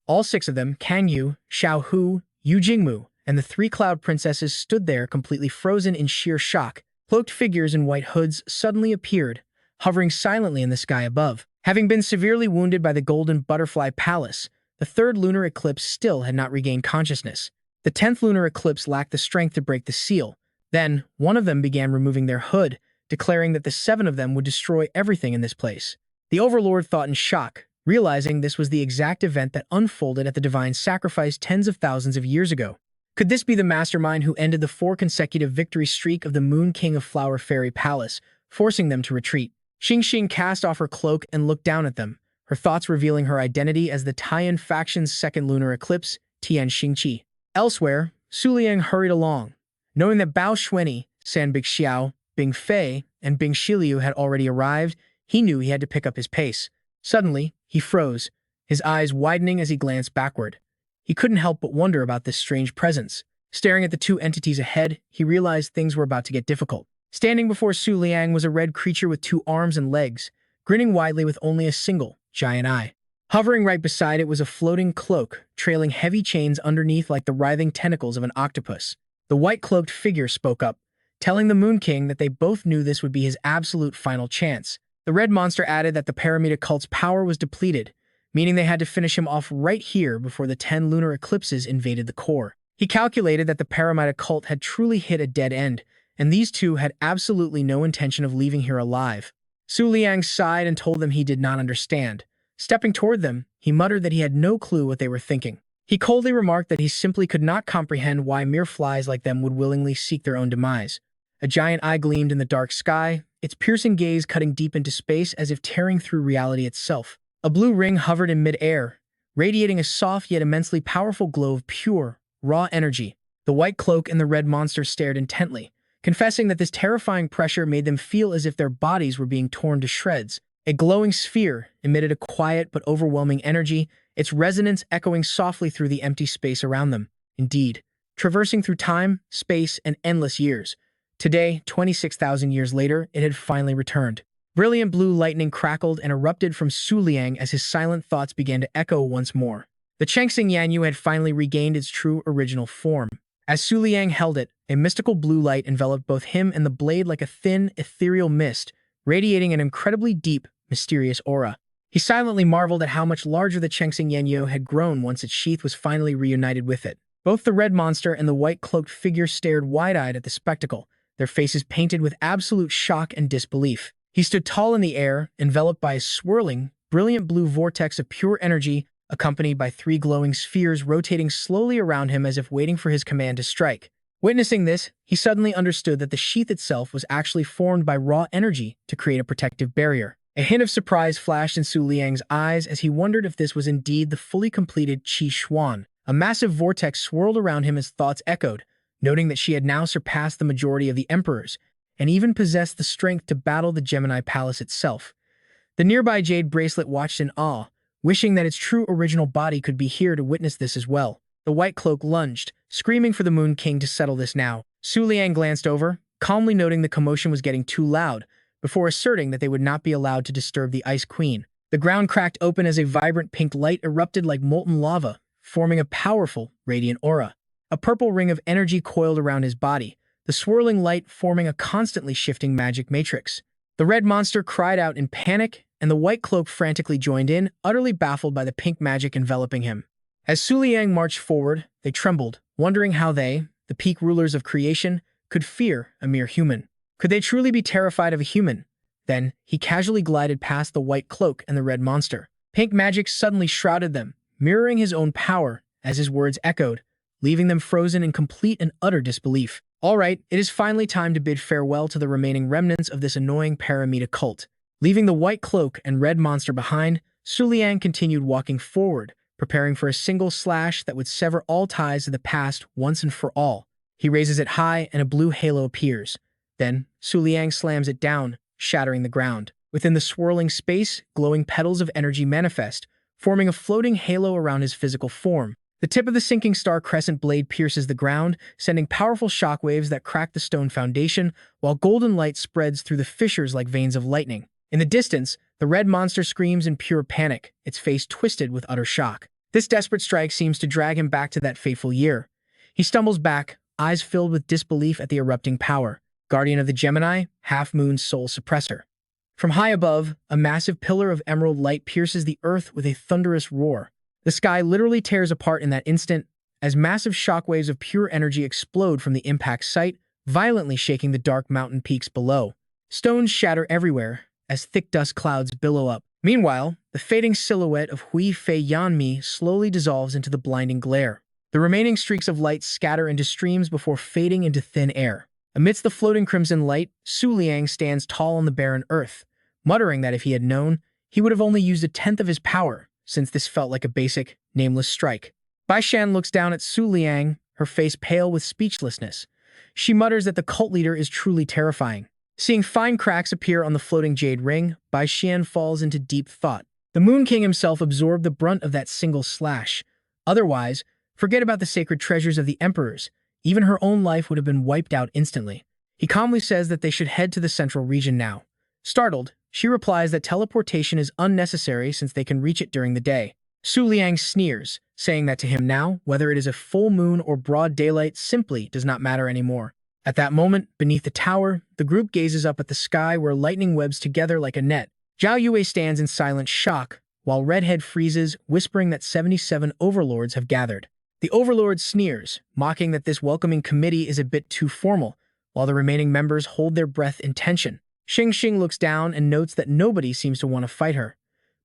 All six of them, Kang Yu, Xiao Hu, Yu Jingmu, and the three Cloud Princesses stood there completely frozen in sheer shock. Cloaked figures in white hoods suddenly appeared, hovering silently in the sky above. Having been severely wounded by the Golden Butterfly Palace, the third lunar eclipse still had not regained consciousness. The 10th lunar eclipse lacked the strength to break the seal. Then, one of them began removing their hood, declaring that the 7 of them would destroy everything in this place. The Overlord thought in shock, realizing this was the exact event that unfolded at the Divine Sacrifice tens of thousands of years ago. Could this be the mastermind who ended the 4 consecutive victory streak of the Moon King of Flower Fairy Palace, forcing them to retreat? Xing cast off her cloak and looked down at them, her thoughts revealing her identity as the Taiyan faction's second lunar eclipse, Tian Xingqi. Elsewhere, Su Liang hurried along. Knowing that Bao Xuanyi, San Bingxiao, Bing Fei, and Bing Shiliu had already arrived, he knew he had to pick up his pace. Suddenly, he froze, his eyes widening as he glanced backward. He couldn't help but wonder about this strange presence. Staring at the 2 entities ahead, he realized things were about to get difficult. Standing before Su Liang was a red creature with 2 arms and legs, grinning widely with only a single, giant eye. Hovering right beside it was a floating cloak, trailing heavy chains underneath like the writhing tentacles of an octopus. The white-cloaked figure spoke up, telling the Moon King that they both knew this would be his absolute final chance. The red monster added that the Paramita cult's power was depleted, meaning they had to finish him off right here before the 10 lunar eclipses invaded the core. He calculated that the Paramita cult had truly hit a dead end, and these 2 had absolutely no intention of leaving here alive. Su Liang sighed and told them he did not understand. Stepping toward them, he muttered that he had no clue what they were thinking. He coldly remarked that he simply could not comprehend why mere flies like them would willingly seek their own demise. A giant eye gleamed in the dark sky, its piercing gaze cutting deep into space as if tearing through reality itself. A blue ring hovered in mid-air, radiating a soft yet immensely powerful glow of pure, raw energy. The white cloak and the red monster stared intently, confessing that this terrifying pressure made them feel as if their bodies were being torn to shreds. A glowing sphere emitted a quiet but overwhelming energy, its resonance echoing softly through the empty space around them. Indeed, traversing through time, space, and endless years. Today, 26,000 years later, it had finally returned. Brilliant blue lightning crackled and erupted from Su Liang as his silent thoughts began to echo once more. The Chengxing Yanyu had finally regained its true original form. As Su Liang held it, a mystical blue light enveloped both him and the blade like a thin, ethereal mist, radiating an incredibly deep, mysterious aura. He silently marveled at how much larger the Chengxing Yanyo had grown once its sheath was finally reunited with it. Both the red monster and the white-cloaked figure stared wide-eyed at the spectacle, their faces painted with absolute shock and disbelief. He stood tall in the air, enveloped by a swirling, brilliant blue vortex of pure energy, accompanied by three glowing spheres rotating slowly around him as if waiting for his command to strike. Witnessing this, he suddenly understood that the sheath itself was actually formed by raw energy to create a protective barrier. A hint of surprise flashed in Su Liang's eyes as he wondered if this was indeed the fully completed Qi Xuan. A massive vortex swirled around him as thoughts echoed, noting that she had now surpassed the majority of the emperors, and even possessed the strength to battle the Gemini Palace itself. The nearby jade bracelet watched in awe, wishing that its true original body could be here to witness this as well. The white cloak lunged, screaming for the Moon King to settle this now. Su Liang glanced over, calmly noting the commotion was getting too loud, before asserting that they would not be allowed to disturb the Ice Queen. The ground cracked open as a vibrant pink light erupted like molten lava, forming a powerful, radiant aura. A purple ring of energy coiled around his body, the swirling light forming a constantly shifting magic matrix. The red monster cried out in panic, and the white cloak frantically joined in, utterly baffled by the pink magic enveloping him. As Su Liang marched forward, they trembled, wondering how they, the peak rulers of creation, could fear a mere human. Could they truly be terrified of a human? Then, he casually glided past the white cloak and the red monster. Pink magic suddenly shrouded them, mirroring his own power, as his words echoed, leaving them frozen in complete and utter disbelief. All right, it is finally time to bid farewell to the remaining remnants of this annoying Paramita cult. Leaving the white cloak and red monster behind, Su Liang continued walking forward, preparing for a single slash that would sever all ties to the past once and for all. He raises it high and a blue halo appears. Then, Su Liang slams it down, shattering the ground. Within the swirling space, glowing petals of energy manifest, forming a floating halo around his physical form. The tip of the sinking star crescent blade pierces the ground, sending powerful shockwaves that crack the stone foundation, while golden light spreads through the fissures like veins of lightning. In the distance, the red monster screams in pure panic, its face twisted with utter shock. This desperate strike seems to drag him back to that fateful year. He stumbles back, eyes filled with disbelief at the erupting power. Guardian of the Gemini, half-moon soul suppressor. From high above, a massive pillar of emerald light pierces the earth with a thunderous roar. The sky literally tears apart in that instant, as massive shockwaves of pure energy explode from the impact site, violently shaking the dark mountain peaks below. Stones shatter everywhere, as thick dust clouds billow up. Meanwhile, the fading silhouette of Hui Fei Yanmi slowly dissolves into the blinding glare. The remaining streaks of light scatter into streams before fading into thin air. Amidst the floating crimson light, Su Liang stands tall on the barren earth, muttering that if he had known, he would have only used a tenth of his power, since this felt like a basic, nameless strike. Bai Shan looks down at Su Liang, her face pale with speechlessness. She mutters that the cult leader is truly terrifying. Seeing fine cracks appear on the floating jade ring, Bai Shan falls into deep thought. The Moon King himself absorbed the brunt of that single slash. Otherwise, forget about the sacred treasures of the emperors. Even her own life would have been wiped out instantly. He calmly says that they should head to the central region now. Startled, she replies that teleportation is unnecessary since they can reach it during the day. Su Liang sneers, saying that to him now, whether it is a full moon or broad daylight simply does not matter anymore. At that moment, beneath the tower, the group gazes up at the sky where lightning webs together like a net. Zhao Yue stands in silent shock, while Redhead freezes, whispering that 77 overlords have gathered. The overlord sneers, mocking that this welcoming committee is a bit too formal, while the remaining members hold their breath in tension. Xing looks down and notes that nobody seems to want to fight her.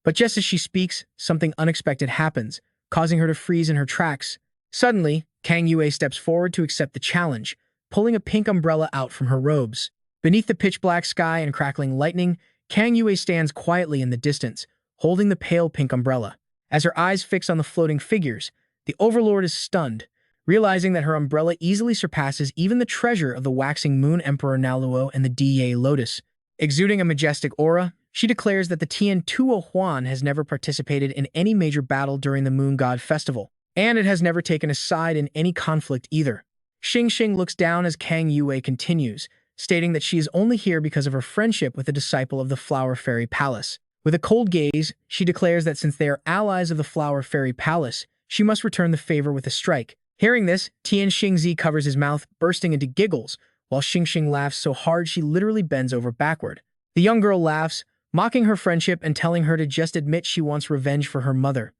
But just as she speaks, something unexpected happens, causing her to freeze in her tracks. Suddenly, Kang Yue steps forward to accept the challenge, pulling a pink umbrella out from her robes. Beneath the pitch-black sky and crackling lightning, Kang Yue stands quietly in the distance, holding the pale pink umbrella. As her eyes fix on the floating figures, the overlord is stunned, realizing that her umbrella easily surpasses even the treasure of the waxing moon emperor Naluo and the Da Lotus. Exuding a majestic aura, she declares that the Tian Tuo Huan has never participated in any major battle during the Moon God Festival, and it has never taken a side in any conflict either. Xing looks down as Kang Yue continues, stating that she is only here because of her friendship with a disciple of the Flower Fairy Palace. With a cold gaze, she declares that since they are allies of the Flower Fairy Palace, she must return the favor with a strike. Hearing this, Tian Xingzi covers his mouth, bursting into giggles, while Xingxing laughs so hard she literally bends over backward. The young girl laughs, mocking her friendship and telling her to just admit she wants revenge for her mother.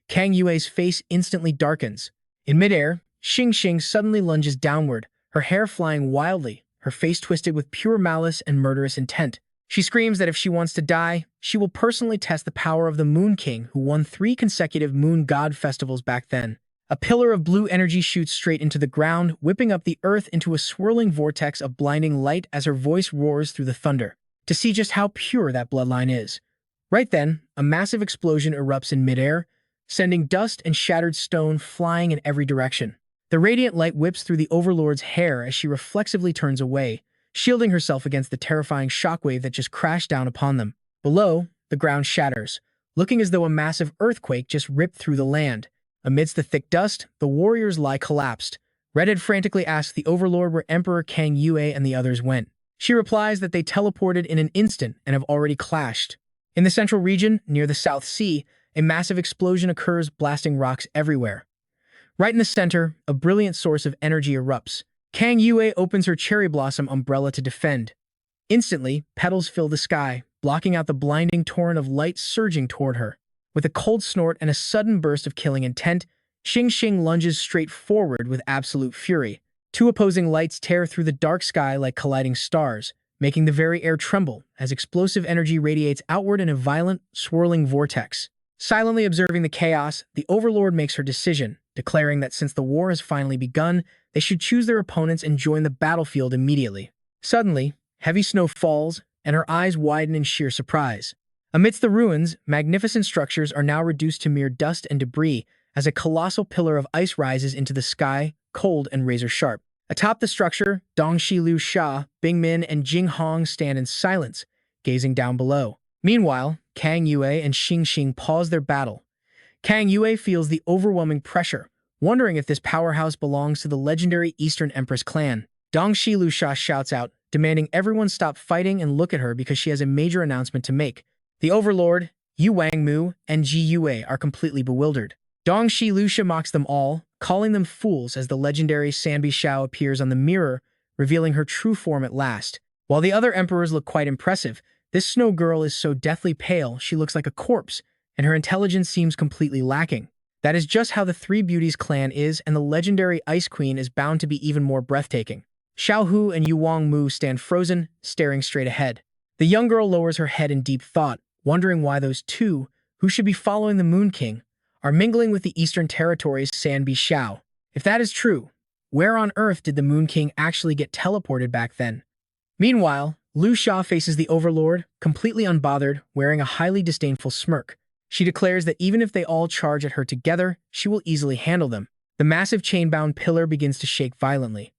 Kang Yue's face instantly darkens. In midair, Xingxing suddenly lunges downward, her hair flying wildly, her face twisted with pure malice and murderous intent. She screams that if she wants to die, she will personally test the power of the Moon King, who won 3 consecutive Moon God festivals back then. A pillar of blue energy shoots straight into the ground, whipping up the earth into a swirling vortex of blinding light as her voice roars through the thunder, to see just how pure that bloodline is. Right then, a massive explosion erupts in midair, sending dust and shattered stone flying in every direction. The radiant light whips through the Overlord's hair as she reflexively turns away, shielding herself against the terrifying shockwave that just crashed down upon them. Below, the ground shatters, looking as though a massive earthquake just ripped through the land. Amidst the thick dust, the warriors lie collapsed. Redhead frantically asks the Overlord where Emperor Kang Yue and the others went. She replies that they teleported in an instant and have already clashed. In the central region, near the South Sea, a massive explosion occurs, blasting rocks everywhere. Right in the center, a brilliant source of energy erupts. Kang Yue opens her cherry blossom umbrella to defend. Instantly, petals fill the sky, blocking out the blinding torrent of light surging toward her. With a cold snort and a sudden burst of killing intent, Xingxing lunges straight forward with absolute fury. 2 opposing lights tear through the dark sky like colliding stars, making the very air tremble as explosive energy radiates outward in a violent, swirling vortex. Silently observing the chaos, the Overlord makes her decision, declaring that since the war has finally begun, they should choose their opponents and join the battlefield immediately. Suddenly, heavy snow falls, and her eyes widen in sheer surprise. Amidst the ruins, magnificent structures are now reduced to mere dust and debris as a colossal pillar of ice rises into the sky, cold and razor-sharp. Atop the structure, Dongxi Liu Sha, Bingmin, and Jing Hong stand in silence, gazing down below. Meanwhile, Kang Yue and Xingxing pause their battle. Kang Yue feels the overwhelming pressure, wondering if this powerhouse belongs to the legendary Eastern Empress clan. Dongxi Liu Sha shouts out, demanding everyone stop fighting and look at her because she has a major announcement to make. The Overlord, Yu Wangmu, and Ji Yue are completely bewildered. Dongxi Liu Sha mocks them all, calling them fools as the legendary Sanbi Xiao appears on the mirror, revealing her true form at last. While the other emperors look quite impressive, this snow girl is so deathly pale she looks like a corpse, and her intelligence seems completely lacking. That is just how the Three Beauties clan is, and the legendary Ice Queen is bound to be even more breathtaking. Xiao Hu and Yu Wangmu stand frozen, staring straight ahead. The young girl lowers her head in deep thought, wondering why those two, who should be following the Moon King, are mingling with the Eastern Territories' Sanbi Xiao. If that is true, where on earth did the Moon King actually get teleported back then? Meanwhile, Liu Sha faces the Overlord, completely unbothered, wearing a highly disdainful smirk. She declares that even if they all charge at her together, she will easily handle them. The massive chain-bound pillar begins to shake violently.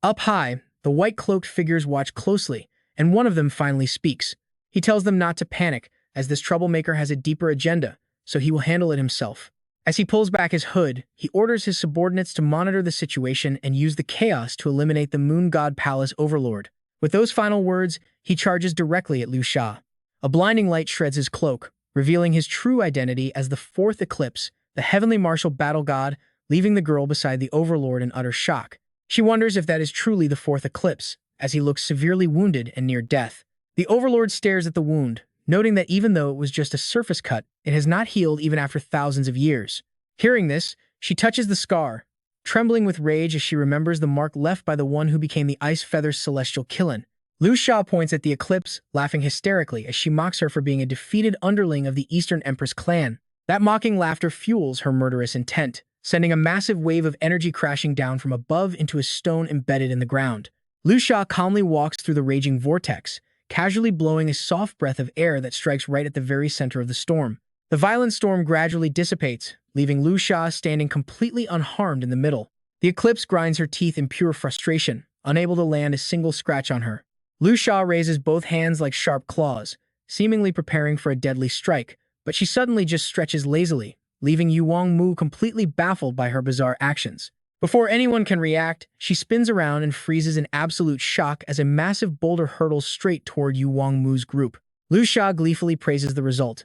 Up high, the white-cloaked figures watch closely, and one of them finally speaks. He tells them not to panic, as this troublemaker has a deeper agenda, so he will handle it himself. As he pulls back his hood, he orders his subordinates to monitor the situation and use the chaos to eliminate the Moon God Palace Overlord. With those final words, he charges directly at Liu Sha. A blinding light shreds his cloak, revealing his true identity as the 4th Eclipse, the heavenly martial battle god, leaving the girl beside the Overlord in utter shock. She wonders if that is truly the 4th Eclipse, as he looks severely wounded and near death. The Overlord stares at the wound, noting that even though it was just a surface cut, it has not healed even after thousands of years. Hearing this, she touches the scar, trembling with rage as she remembers the mark left by the one who became the Ice Feather's celestial Killen. Liu Sha points at the eclipse, laughing hysterically as she mocks her for being a defeated underling of the Eastern Empress clan. That mocking laughter fuels her murderous intent, sending a massive wave of energy crashing down from above into a stone embedded in the ground. Liu Sha calmly walks through the raging vortex, casually blowing a soft breath of air that strikes right at the very center of the storm. The violent storm gradually dissipates, leaving Liu Sha standing completely unharmed in the middle. The eclipse grinds her teeth in pure frustration, unable to land a single scratch on her. Liu Sha raises both hands like sharp claws, seemingly preparing for a deadly strike, but she suddenly just stretches lazily, leaving Yu Wangmu completely baffled by her bizarre actions. Before anyone can react, she spins around and freezes in absolute shock as a massive boulder hurtles straight toward Yu Wangmu's group. Liu Sha gleefully praises the result,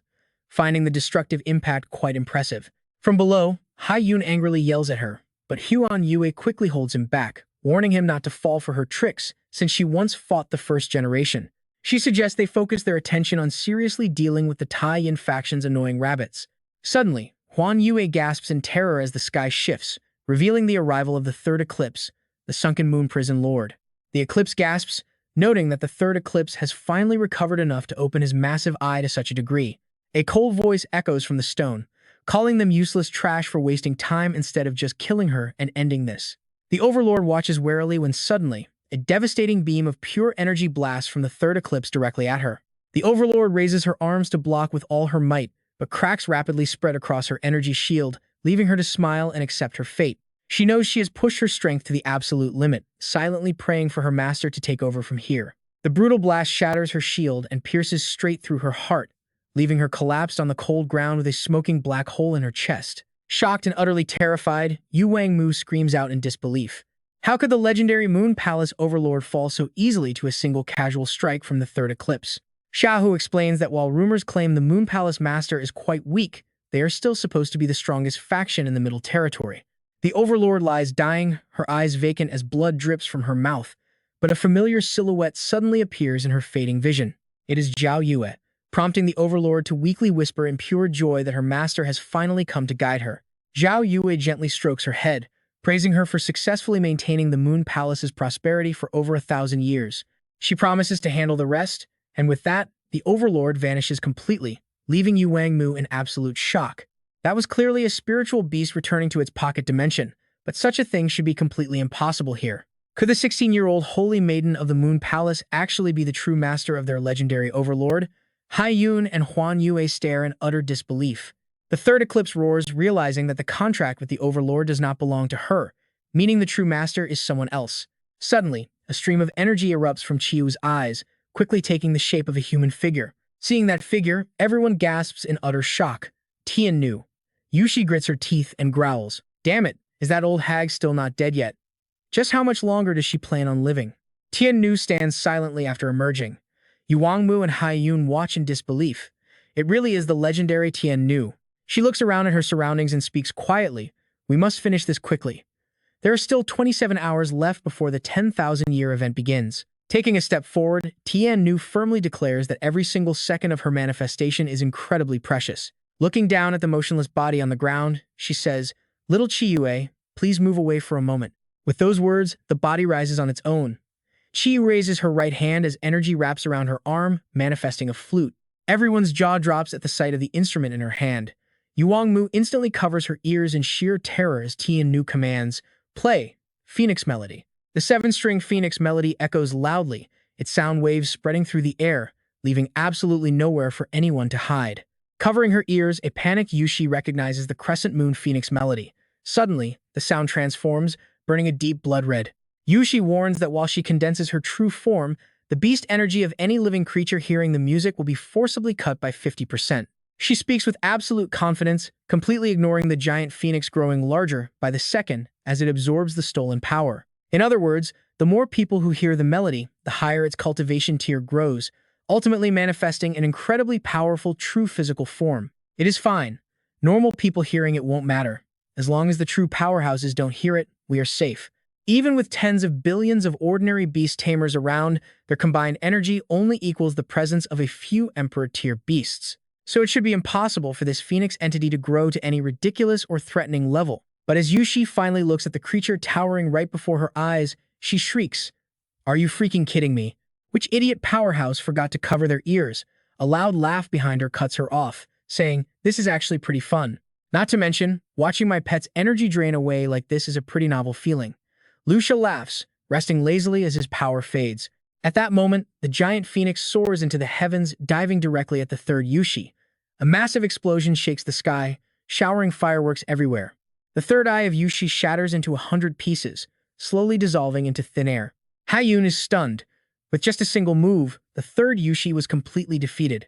finding the destructive impact quite impressive. From below, Hai Yun angrily yells at her, but Huan Yue quickly holds him back, warning him not to fall for her tricks since she once fought the first generation. She suggests they focus their attention on seriously dealing with the Tai Yin faction's annoying rabbits. Suddenly, Huan Yue gasps in terror as the sky shifts, revealing the arrival of the third eclipse, the sunken moon prison lord. The eclipse gasps, noting that the third eclipse has finally recovered enough to open his massive eye to such a degree. A cold voice echoes from the stone, calling them useless trash for wasting time instead of just killing her and ending this. The Overlord watches warily when suddenly, a devastating beam of pure energy blasts from the third eclipse directly at her. The Overlord raises her arms to block with all her might, but cracks rapidly spread across her energy shield, leaving her to smile and accept her fate. She knows she has pushed her strength to the absolute limit, silently praying for her master to take over from here. The brutal blast shatters her shield and pierces straight through her heart, leaving her collapsed on the cold ground with a smoking black hole in her chest. Shocked and utterly terrified, Yu Wangmu screams out in disbelief. How could the legendary Moon Palace Overlord fall so easily to a single casual strike from the third eclipse? Xiaohu explains that while rumors claim the Moon Palace Master is quite weak, they are still supposed to be the strongest faction in the Middle Territory. The Overlord lies dying, her eyes vacant as blood drips from her mouth, but a familiar silhouette suddenly appears in her fading vision. It is Zhao Yue, prompting the Overlord to weakly whisper in pure joy that her master has finally come to guide her. Zhao Yue gently strokes her head, praising her for successfully maintaining the Moon Palace's prosperity for over 1,000 years. She promises to handle the rest, and with that, the Overlord vanishes completely, leaving Yu Wangmu in absolute shock. That was clearly a spiritual beast returning to its pocket dimension, but such a thing should be completely impossible here. Could the 16-year-old Holy Maiden of the Moon Palace actually be the true master of their legendary Overlord? Hai Yun and Huan Yue stare in utter disbelief. The third eclipse roars, realizing that the contract with the Overlord does not belong to her, meaning the true master is someone else. Suddenly, a stream of energy erupts from Chiyu's eyes, quickly taking the shape of a human figure. Seeing that figure, everyone gasps in utter shock. Tian knew. Yushi grits her teeth and growls. Damn it, is that old hag still not dead yet? Just how much longer does she plan on living? Tian Nu stands silently after emerging. Yu Wangmu and Hai Yun watch in disbelief. It really is the legendary Tian Nu. She looks around at her surroundings and speaks quietly. We must finish this quickly. There are still 27 hours left before the 10,000-year event begins. Taking a step forward, Tian Nu firmly declares that every single second of her manifestation is incredibly precious. Looking down at the motionless body on the ground, she says, Little Chiyue, please move away for a moment. With those words, the body rises on its own. Chiyu raises her right hand as energy wraps around her arm, manifesting a flute. Everyone's jaw drops at the sight of the instrument in her hand. Yu Wangmu instantly covers her ears in sheer terror as Tian Nu commands, Play, Phoenix Melody. The 7-string Phoenix Melody echoes loudly, its sound waves spreading through the air, leaving absolutely nowhere for anyone to hide. Covering her ears, a panicked Yushi recognizes the Crescent Moon Phoenix Melody. Suddenly, the sound transforms, burning a deep blood red. Yushi warns that while she condenses her true form, the beast energy of any living creature hearing the music will be forcibly cut by 50%. She speaks with absolute confidence, completely ignoring the giant phoenix growing larger by the second as it absorbs the stolen power. In other words, the more people who hear the melody, the higher its cultivation tier grows, ultimately manifesting an incredibly powerful true physical form. It is fine. Normal people hearing it won't matter. As long as the true powerhouses don't hear it, we are safe. Even with tens of billions of ordinary beast tamers around, their combined energy only equals the presence of a few Emperor-tier beasts. So it should be impossible for this phoenix entity to grow to any ridiculous or threatening level. But as Yushi finally looks at the creature towering right before her eyes, she shrieks, Are you freaking kidding me? Which idiot powerhouse forgot to cover their ears? A loud laugh behind her cuts her off, saying, This is actually pretty fun. Not to mention, watching my pet's energy drain away like this is a pretty novel feeling. Lucia laughs, resting lazily as his power fades. At that moment, the giant phoenix soars into the heavens, diving directly at the third Yushi. A massive explosion shakes the sky, showering fireworks everywhere. The third eye of Yushi shatters into 100 pieces, slowly dissolving into thin air. Hayun is stunned. With just a single move, the third Yushi was completely defeated.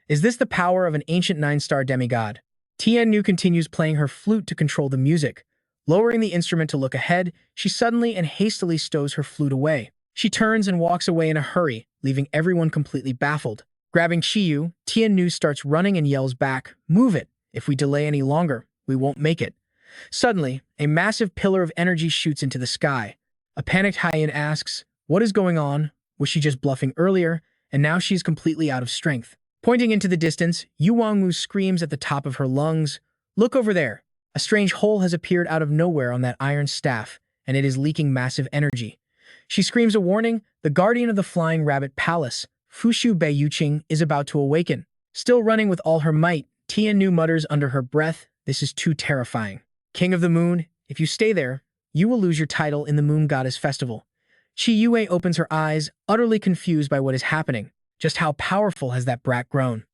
Is this the power of an ancient 9-star demigod? Tian Nu continues playing her flute to control the music. Lowering the instrument to look ahead, she suddenly and hastily stows her flute away. She turns and walks away in a hurry, leaving everyone completely baffled. Grabbing Chiyu, Tian Nu starts running and yells back, Move it! If we delay any longer, we won't make it. Suddenly, a massive pillar of energy shoots into the sky. A panicked Haiyan asks, "What is going on? Was she just bluffing earlier, and now she's completely out of strength?" Pointing into the distance, Yu Wangmu screams at the top of her lungs, "Look over there! A strange hole has appeared out of nowhere on that iron staff, and it is leaking massive energy." She screams a warning. The guardian of the Flying Rabbit Palace, Fushu Bei Yuqing, is about to awaken. Still running with all her might, Tiannu mutters under her breath, "This is too terrifying. King of the Moon, if you stay there, you will lose your title in the Moon Goddess Festival." Qi Yue opens her eyes, utterly confused by what is happening. Just how powerful has that brat grown?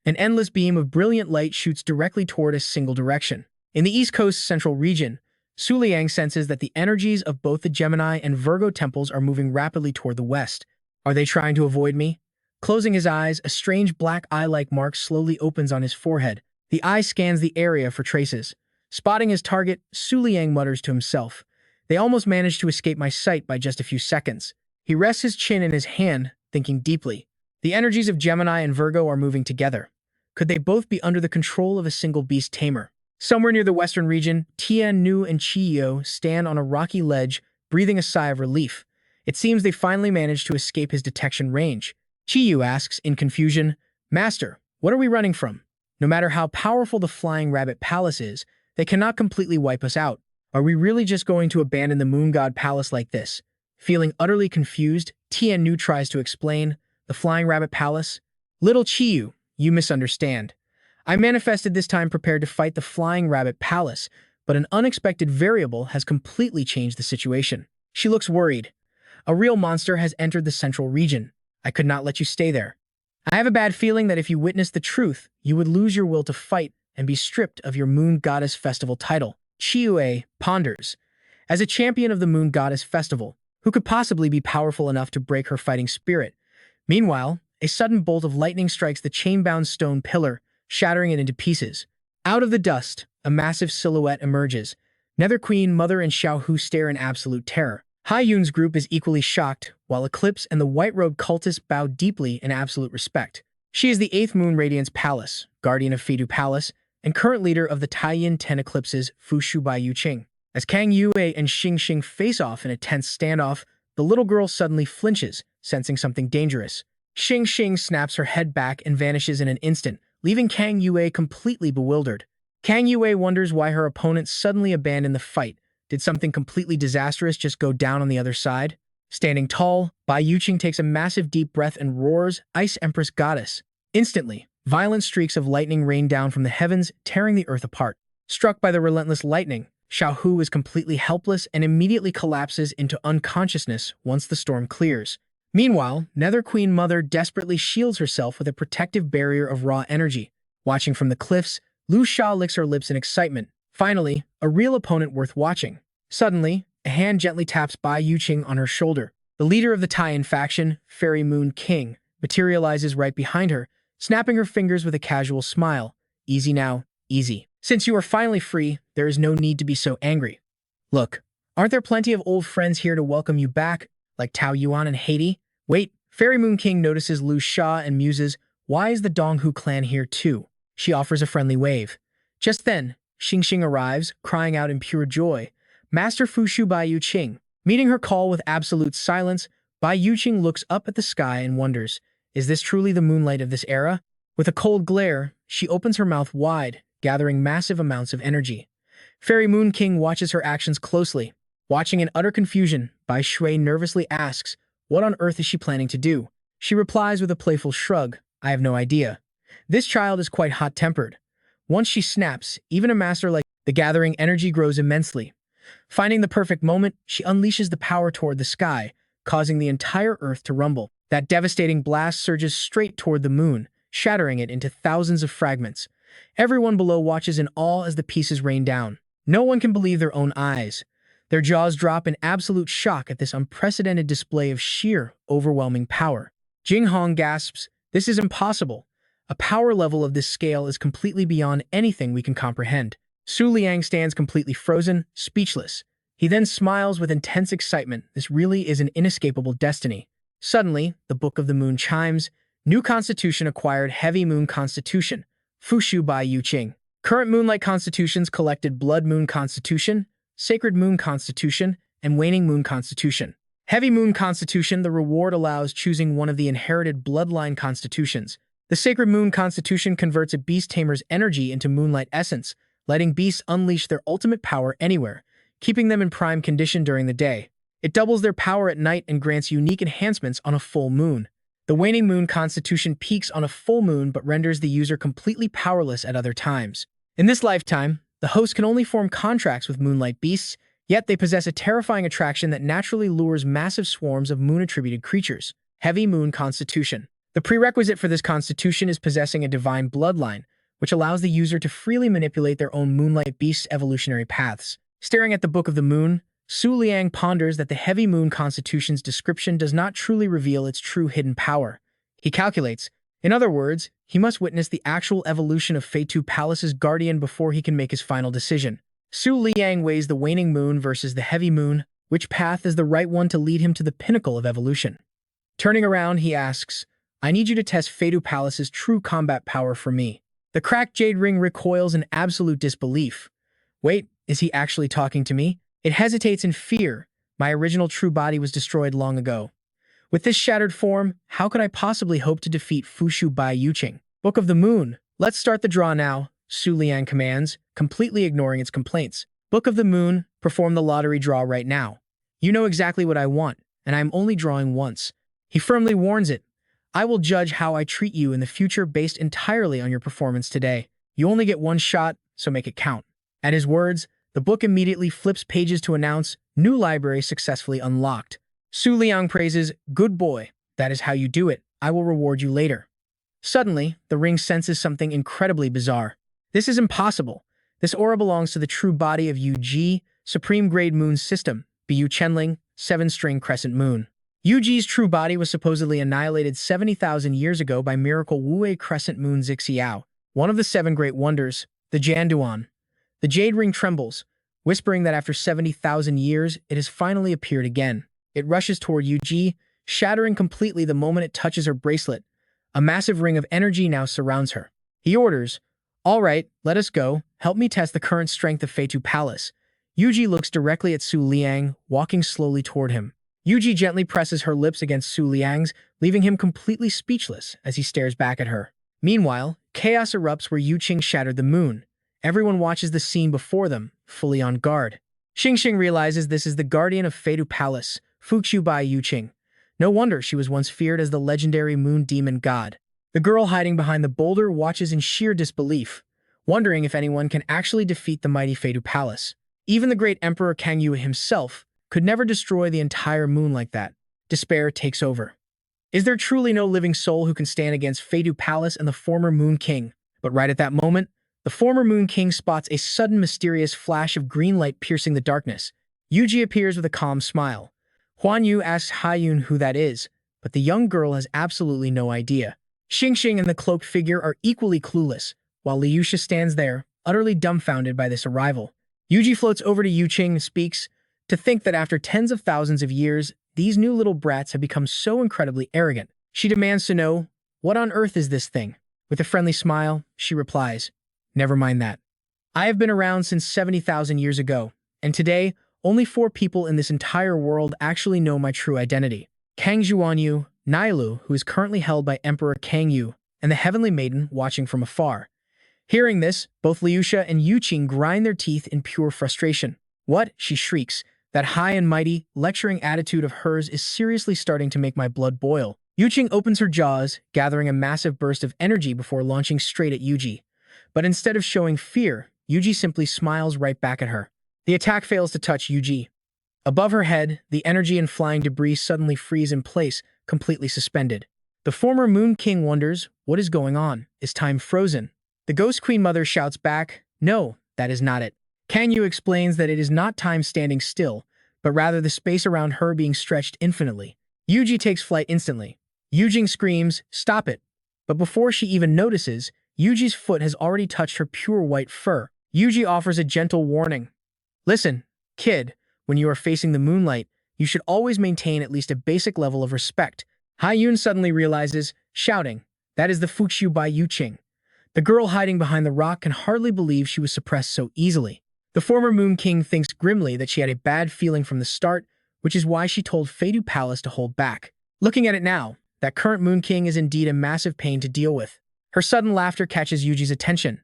An endless beam of brilliant light shoots directly toward a single direction. In the East Coast Central region, Su Liang senses that the energies of both the Gemini and Virgo temples are moving rapidly toward the west. Are they trying to avoid me? Closing his eyes, a strange black eye-like mark slowly opens on his forehead. The eye scans the area for traces. Spotting his target, Su Liang mutters to himself, "They almost managed to escape my sight by just a few seconds." He rests his chin in his hand, thinking deeply. The energies of Gemini and Virgo are moving together. Could they both be under the control of a single beast tamer? Somewhere near the western region, Tiannu and Chiyo stand on a rocky ledge, breathing a sigh of relief. It seems they finally managed to escape his detection range. Chiyu asks, in confusion, "Master, what are we running from? No matter how powerful the Flying Rabbit Palace is, they cannot completely wipe us out. Are we really just going to abandon the Moon God Palace like this?" Feeling utterly confused, Tiannu tries to explain, "The Flying Rabbit Palace? Little Chiyu, you misunderstand. I manifested this time prepared to fight the Flying Rabbit Palace, but an unexpected variable has completely changed the situation." She looks worried. "A real monster has entered the central region. I could not let you stay there. I have a bad feeling that if you witnessed the truth, you would lose your will to fight and be stripped of your Moon Goddess Festival title." Chiyu ponders. As a champion of the Moon Goddess Festival, who could possibly be powerful enough to break her fighting spirit? Meanwhile, a sudden bolt of lightning strikes the chain-bound stone pillar, shattering it into pieces. Out of the dust, a massive silhouette emerges. Nether Queen, Mother, and Xiao Hu stare in absolute terror. Hai Yun's group is equally shocked, while Eclipse and the white-robed cultists bow deeply in absolute respect. She is the 8th Moon Radiance Palace, guardian of Fidu Palace, and current leader of the Taiyin 10 Eclipses, Fushu Bai Yuqing. As Kang Yue and Xing Xing face off in a tense standoff, the little girl suddenly flinches, sensing something dangerous. Xing Xing snaps her head back and vanishes in an instant, leaving Kang Yue completely bewildered. Kang Yue wonders why her opponent suddenly abandoned the fight. Did something completely disastrous just go down on the other side? Standing tall, Bai Yuqing takes a massive deep breath and roars, "Ice Empress Goddess." Instantly, violent streaks of lightning rain down from the heavens, tearing the earth apart. Struck by the relentless lightning, Xiao Hu is completely helpless and immediately collapses into unconsciousness once the storm clears. Meanwhile, Nether Queen Mother desperately shields herself with a protective barrier of raw energy. Watching from the cliffs, Lu Sha licks her lips in excitement. Finally, a real opponent worth watching. Suddenly, a hand gently taps Bai Yuqing on her shoulder. The leader of the Taiyin faction, Fairy Moon King, materializes right behind her, snapping her fingers with a casual smile. "Easy now, easy. Since you are finally free, there is no need to be so angry. Look, aren't there plenty of old friends here to welcome you back, like Tao Yuan and Haiti?" "Wait." Fairy Moon King notices Lu Sha and muses, "Why is the Donghu clan here too?" She offers a friendly wave. Just then, Xing Xing arrives, crying out in pure joy, "Master Fushu Bai Yuqing." Meeting her call with absolute silence, Bai Yuqing looks up at the sky and wonders, is this truly the moonlight of this era? With a cold glare, she opens her mouth wide, gathering massive amounts of energy. Fairy Moon King watches her actions closely. Watching in utter confusion, Bai Shui nervously asks, what on earth is she planning to do? She replies with a playful shrug, "I have no idea." This child is quite hot-tempered. Once she snaps, even a master like the gathering energy grows immensely. Finding the perfect moment, she unleashes the power toward the sky, causing the entire earth to rumble. That devastating blast surges straight toward the moon, shattering it into thousands of fragments. Everyone below watches in awe as the pieces rain down. No one can believe their own eyes. Their jaws drop in absolute shock at this unprecedented display of sheer, overwhelming power. Jing Hong gasps, "This is impossible. A power level of this scale is completely beyond anything we can comprehend." Su Liang stands completely frozen, speechless. He then smiles with intense excitement. This really is an inescapable destiny. Suddenly, the Book of the Moon chimes. New Constitution acquired. Heavy Moon Constitution. Fushu Bai Yuqing. Current moonlight constitutions collected Blood Moon Constitution, Sacred Moon Constitution, and Waning Moon Constitution. Heavy Moon Constitution, the reward allows choosing one of the inherited bloodline constitutions. The Sacred Moon Constitution converts a beast tamer's energy into moonlight essence, letting beasts unleash their ultimate power anywhere, keeping them in prime condition during the day. It doubles their power at night and grants unique enhancements on a full moon. The Waning Moon Constitution peaks on a full moon but renders the user completely powerless at other times. In this lifetime, the host can only form contracts with moonlight beasts, yet they possess a terrifying attraction that naturally lures massive swarms of moon-attributed creatures. Heavy Moon Constitution. The prerequisite for this constitution is possessing a divine bloodline, which allows the user to freely manipulate their own moonlight beast's evolutionary paths. Staring at the Book of the Moon, Liang ponders that the Heavy Moon Constitution's description does not truly reveal its true hidden power. He calculates, in other words, he must witness the actual evolution of Feitu Palace's guardian before he can make his final decision. Liang weighs the waning moon versus the heavy moon. Which path is the right one to lead him to the pinnacle of evolution? Turning around, he asks, I need you to test Feitu Palace's true combat power for me. The cracked jade ring recoils in absolute disbelief. Wait, is he actually talking to me? It hesitates in fear. My original true body was destroyed long ago. With this shattered form, how could I possibly hope to defeat Fushu Bai Yuqing? Book of the Moon. Let's start the draw now, Liang commands, completely ignoring its complaints. Book of the Moon, perform the lottery draw right now. You know exactly what I want, and I'm only drawing once. He firmly warns it. I will judge how I treat you in the future based entirely on your performance today. You only get one shot, so make it count. At his words, the book immediately flips pages to announce, new library successfully unlocked. Liang praises, good boy, that is how you do it. I will reward you later. Suddenly, the ring senses something incredibly bizarre. This is impossible. This aura belongs to the true body of Yu-Ji, Supreme Grade Moon System, Bu Chenling, 7-string crescent moon. Yu-Ji's true body was supposedly annihilated 70,000 years ago by miracle Wu-Wei crescent moon Zixiao, one of the 7 great wonders, the Janduan. The jade ring trembles, whispering that after 70,000 years, it has finally appeared again. It rushes toward Yu-Ji, shattering completely the moment it touches her bracelet. A massive ring of energy now surrounds her. He orders, all right, let us go. Help me test the current strength of Feitu Palace. Yu-Ji looks directly at Liang, walking slowly toward him. Yu-Ji gently presses her lips against Liang's, leaving him completely speechless as he stares back at her. Meanwhile, chaos erupts where Yuqing shattered the moon. Everyone watches the scene before them, fully on guard. Xingxing realizes this is the guardian of Feitu Palace, Fuxu Bai Yuqing. No wonder she was once feared as the legendary moon demon god. The girl hiding behind the boulder watches in sheer disbelief, wondering if anyone can actually defeat the mighty Feitu Palace. Even the great Emperor Kangyu himself could never destroy the entire moon like that. Despair takes over. Is there truly no living soul who can stand against Feitu Palace and the former Moon King? But right at that moment, the former Moon King spots a sudden mysterious flash of green light piercing the darkness. Yuji appears with a calm smile. Huan Yu asks Haiyun who that is, but the young girl has absolutely no idea. Xingxing and the cloaked figure are equally clueless, while Liusha stands there, utterly dumbfounded by this arrival. Yuji floats over to Yuqing and speaks, to think that after tens of thousands of years, these new little brats have become so incredibly arrogant. She demands to know, what on earth is this thing? With a friendly smile, she replies, never mind that. I have been around since 70,000 years ago, and today, only 4 people in this entire world actually know my true identity. Kang Zhuanyu, Nailu, who is currently held by Emperor Kangyu, and the Heavenly Maiden watching from afar. Hearing this, both Liusha and Yuqing grind their teeth in pure frustration. What? She shrieks. That high and mighty, lecturing attitude of hers is seriously starting to make my blood boil. Yuqing opens her jaws, gathering a massive burst of energy before launching straight at Yuji. But instead of showing fear, Yuji simply smiles right back at her. The attack fails to touch Yuji. Above her head, the energy and flying debris suddenly freeze in place, completely suspended. The former Moon King wonders, what is going on? Is time frozen? The Ghost Queen Mother shouts back, no, that is not it. Kangyu explains that it is not time standing still, but rather the space around her being stretched infinitely. Yuji takes flight instantly. Yuqing screams, stop it. But before she even notices, Yuji's foot has already touched her pure white fur. Yuji offers a gentle warning. Listen, kid, when you are facing the moonlight, you should always maintain at least a basic level of respect. Haiyun suddenly realizes, shouting, that is the Fuxu Bai Yuqing. The girl hiding behind the rock can hardly believe she was suppressed so easily. The former Moon King thinks grimly that she had a bad feeling from the start, which is why she told Feidu Palace to hold back. Looking at it now, that current Moon King is indeed a massive pain to deal with. Her sudden laughter catches Yuji's attention.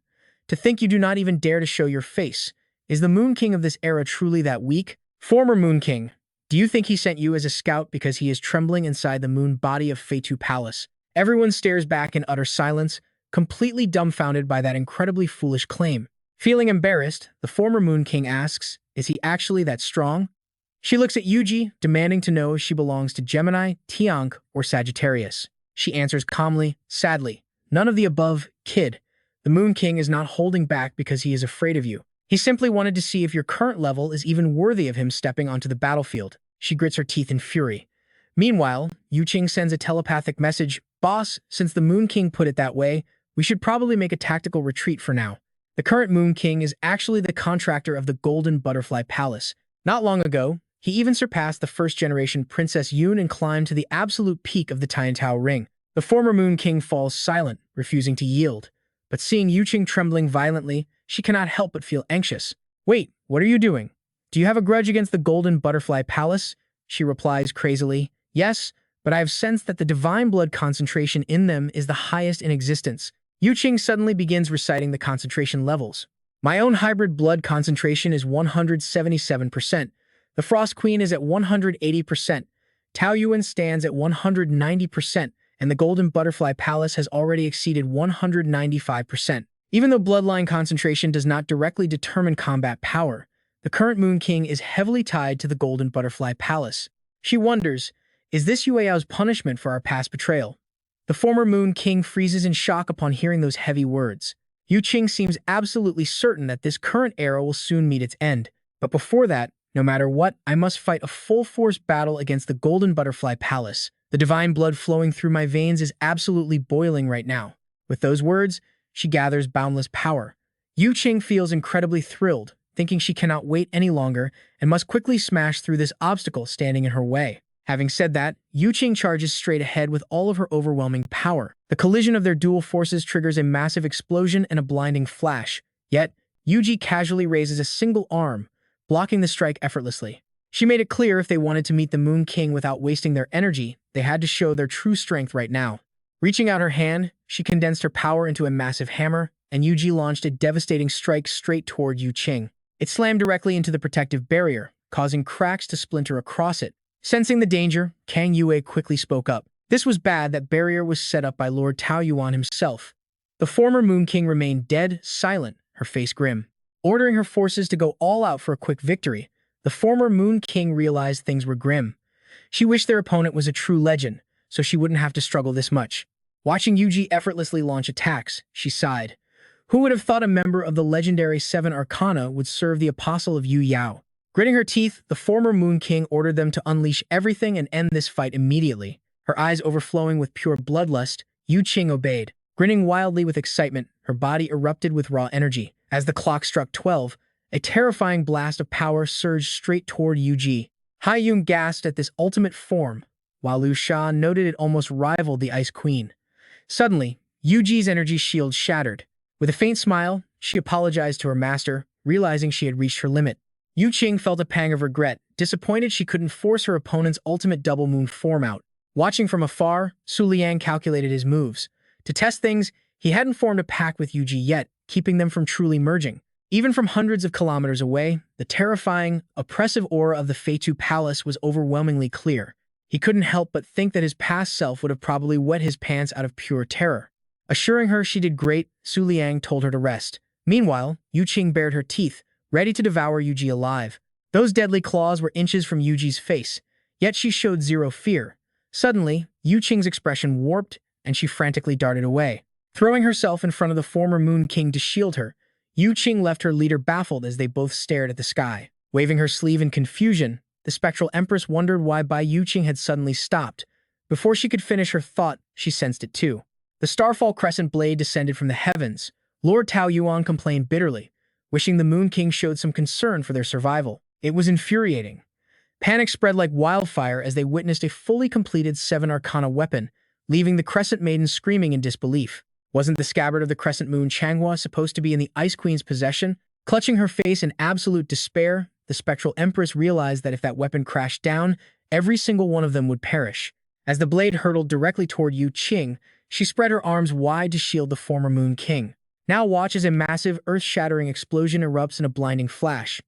To think you do not even dare to show your face. Is the Moon King of this era truly that weak? Former Moon King, do you think he sent you as a scout because he is trembling inside the moon body of Feitu Palace? Everyone stares back in utter silence, completely dumbfounded by that incredibly foolish claim. Feeling embarrassed, the former Moon King asks, is he actually that strong? She looks at Yuji, demanding to know if she belongs to Gemini, Tiank, or Sagittarius. She answers calmly, sadly, none of the above, kid. The Moon King is not holding back because he is afraid of you. He simply wanted to see if your current level is even worthy of him stepping onto the battlefield. She grits her teeth in fury. Meanwhile, Yuqing sends a telepathic message, Boss, since the Moon King put it that way, we should probably make a tactical retreat for now. The current Moon King is actually the contractor of the Golden Butterfly Palace. Not long ago, he even surpassed the first-generation Princess Yun and climbed to the absolute peak of the Tiantao Ring. The former Moon King falls silent, refusing to yield. But seeing Yuqing trembling violently, she cannot help but feel anxious. Wait, what are you doing? Do you have a grudge against the Golden Butterfly Palace? She replies crazily, yes, but I have sensed that the divine blood concentration in them is the highest in existence. Yuqing suddenly begins reciting the concentration levels. My own hybrid blood concentration is 177%. The Frost Queen is at 180%. Tao Yuan stands at 190%, and the Golden Butterfly Palace has already exceeded 195%. Even though bloodline concentration does not directly determine combat power, the current Moon King is heavily tied to the Golden Butterfly Palace. She wonders, is this Yueyao's punishment for our past betrayal? The former Moon King freezes in shock upon hearing those heavy words. Yuqing seems absolutely certain that this current era will soon meet its end. But before that, no matter what, I must fight a full-force battle against the Golden Butterfly Palace. The divine blood flowing through my veins is absolutely boiling right now. With those words, she gathers boundless power. Yuqing feels incredibly thrilled, thinking she cannot wait any longer and must quickly smash through this obstacle standing in her way. Having said that, Yuqing charges straight ahead with all of her overwhelming power. The collision of their dual forces triggers a massive explosion and a blinding flash. Yet, Yuji casually raises a single arm, blocking the strike effortlessly. She made it clear if they wanted to meet the Moon King without wasting their energy, they had to show their true strength right now. Reaching out her hand, she condensed her power into a massive hammer, and Yuji launched a devastating strike straight toward Yuqing. It slammed directly into the protective barrier, causing cracks to splinter across it. Sensing the danger, Kang Yue quickly spoke up. This was bad. That barrier was set up by Lord Tao Yuan himself. The former Moon King remained dead, silent, her face grim. Ordering her forces to go all out for a quick victory, the former Moon King realized things were grim. She wished their opponent was a true legend, so she wouldn't have to struggle this much. Watching Yuji effortlessly launch attacks, she sighed. Who would have thought a member of the legendary Seven Arcana would serve the apostle of Yu Yao? Gritting her teeth, the former Moon King ordered them to unleash everything and end this fight immediately. Her eyes overflowing with pure bloodlust, Yuqing obeyed. Grinning wildly with excitement, her body erupted with raw energy. As the clock struck 12, a terrifying blast of power surged straight toward Yuji. Hai Yun gasped at this ultimate form, while Liu Sha noted it almost rivaled the Ice Queen. Suddenly, Yuji's energy shield shattered. With a faint smile, she apologized to her master, realizing she had reached her limit. Yuqing felt a pang of regret, disappointed she couldn't force her opponent's ultimate double moon form out. Watching from afar, Liang calculated his moves. To test things, he hadn't formed a pact with Yuji yet, keeping them from truly merging. Even from hundreds of kilometers away, the terrifying, oppressive aura of the Feitu Palace was overwhelmingly clear. He couldn't help but think that his past self would have probably wet his pants out of pure terror. Assuring her she did great, Liang told her to rest. Meanwhile, Yuqing bared her teeth, ready to devour Yuji alive. Those deadly claws were inches from Yuji's face, yet she showed zero fear. Suddenly, Yuqing's expression warped, and she frantically darted away. Throwing herself in front of the former Moon King to shield her, Yuqing left her leader baffled as they both stared at the sky. Waving her sleeve in confusion, the spectral empress wondered why Bai Yuqing had suddenly stopped. Before she could finish her thought, she sensed it too. The starfall crescent blade descended from the heavens. Lord Tao Yuan complained bitterly, wishing the Moon King showed some concern for their survival. It was infuriating. Panic spread like wildfire as they witnessed a fully completed Seven Arcana weapon, leaving the Crescent Maiden screaming in disbelief. Wasn't the scabbard of the crescent moon Manhwa supposed to be in the Ice Queen's possession? Clutching her face in absolute despair, the spectral empress realized that if that weapon crashed down, every single one of them would perish. As the blade hurtled directly toward Yu Qing, she spread her arms wide to shield the former Moon King. Now watch as a massive, earth-shattering explosion erupts in a blinding flash.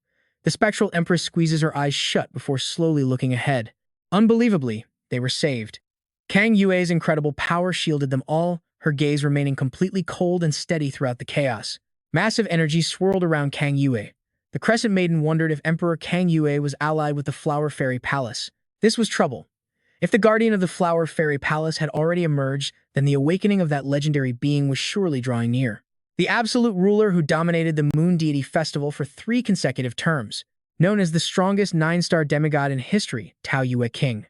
The spectral empress squeezes her eyes shut before slowly looking ahead. Unbelievably, they were saved. Kang Yue's incredible power shielded them all, her gaze remaining completely cold and steady throughout the chaos. Massive energy swirled around Kang Yue. The Crescent Maiden wondered if Emperor Kang Yue was allied with the Flower Fairy Palace. This was trouble. If the guardian of the Flower Fairy Palace had already emerged, then the awakening of that legendary being was surely drawing near. The absolute ruler who dominated the Moon Deity Festival for 3 consecutive terms, known as the strongest 9-star demigod in history, Tao Yue King.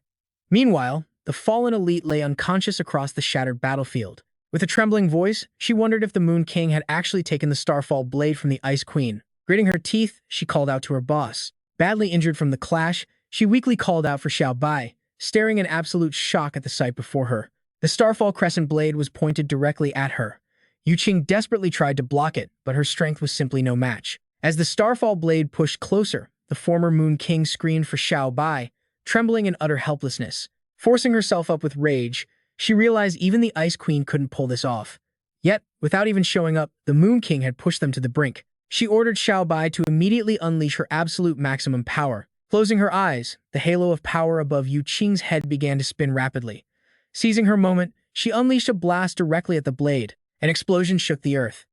Meanwhile, the fallen elite lay unconscious across the shattered battlefield. With a trembling voice, she wondered if the Moon King had actually taken the Starfall blade from the Ice Queen. Gritting her teeth, she called out to her boss. Badly injured from the clash, she weakly called out for Xiao Bai, staring in absolute shock at the sight before her. The Starfall Crescent blade was pointed directly at her. Yu Qing desperately tried to block it, but her strength was simply no match. As the Starfall blade pushed closer, the former Moon King screamed for Xiao Bai, trembling in utter helplessness. Forcing herself up with rage, she realized even the Ice Queen couldn't pull this off. Yet, without even showing up, the Moon King had pushed them to the brink. She ordered Xiao Bai to immediately unleash her absolute maximum power. Closing her eyes, the halo of power above Yu Qing's head began to spin rapidly. Seizing her moment, she unleashed a blast directly at the blade. An explosion shook the earth.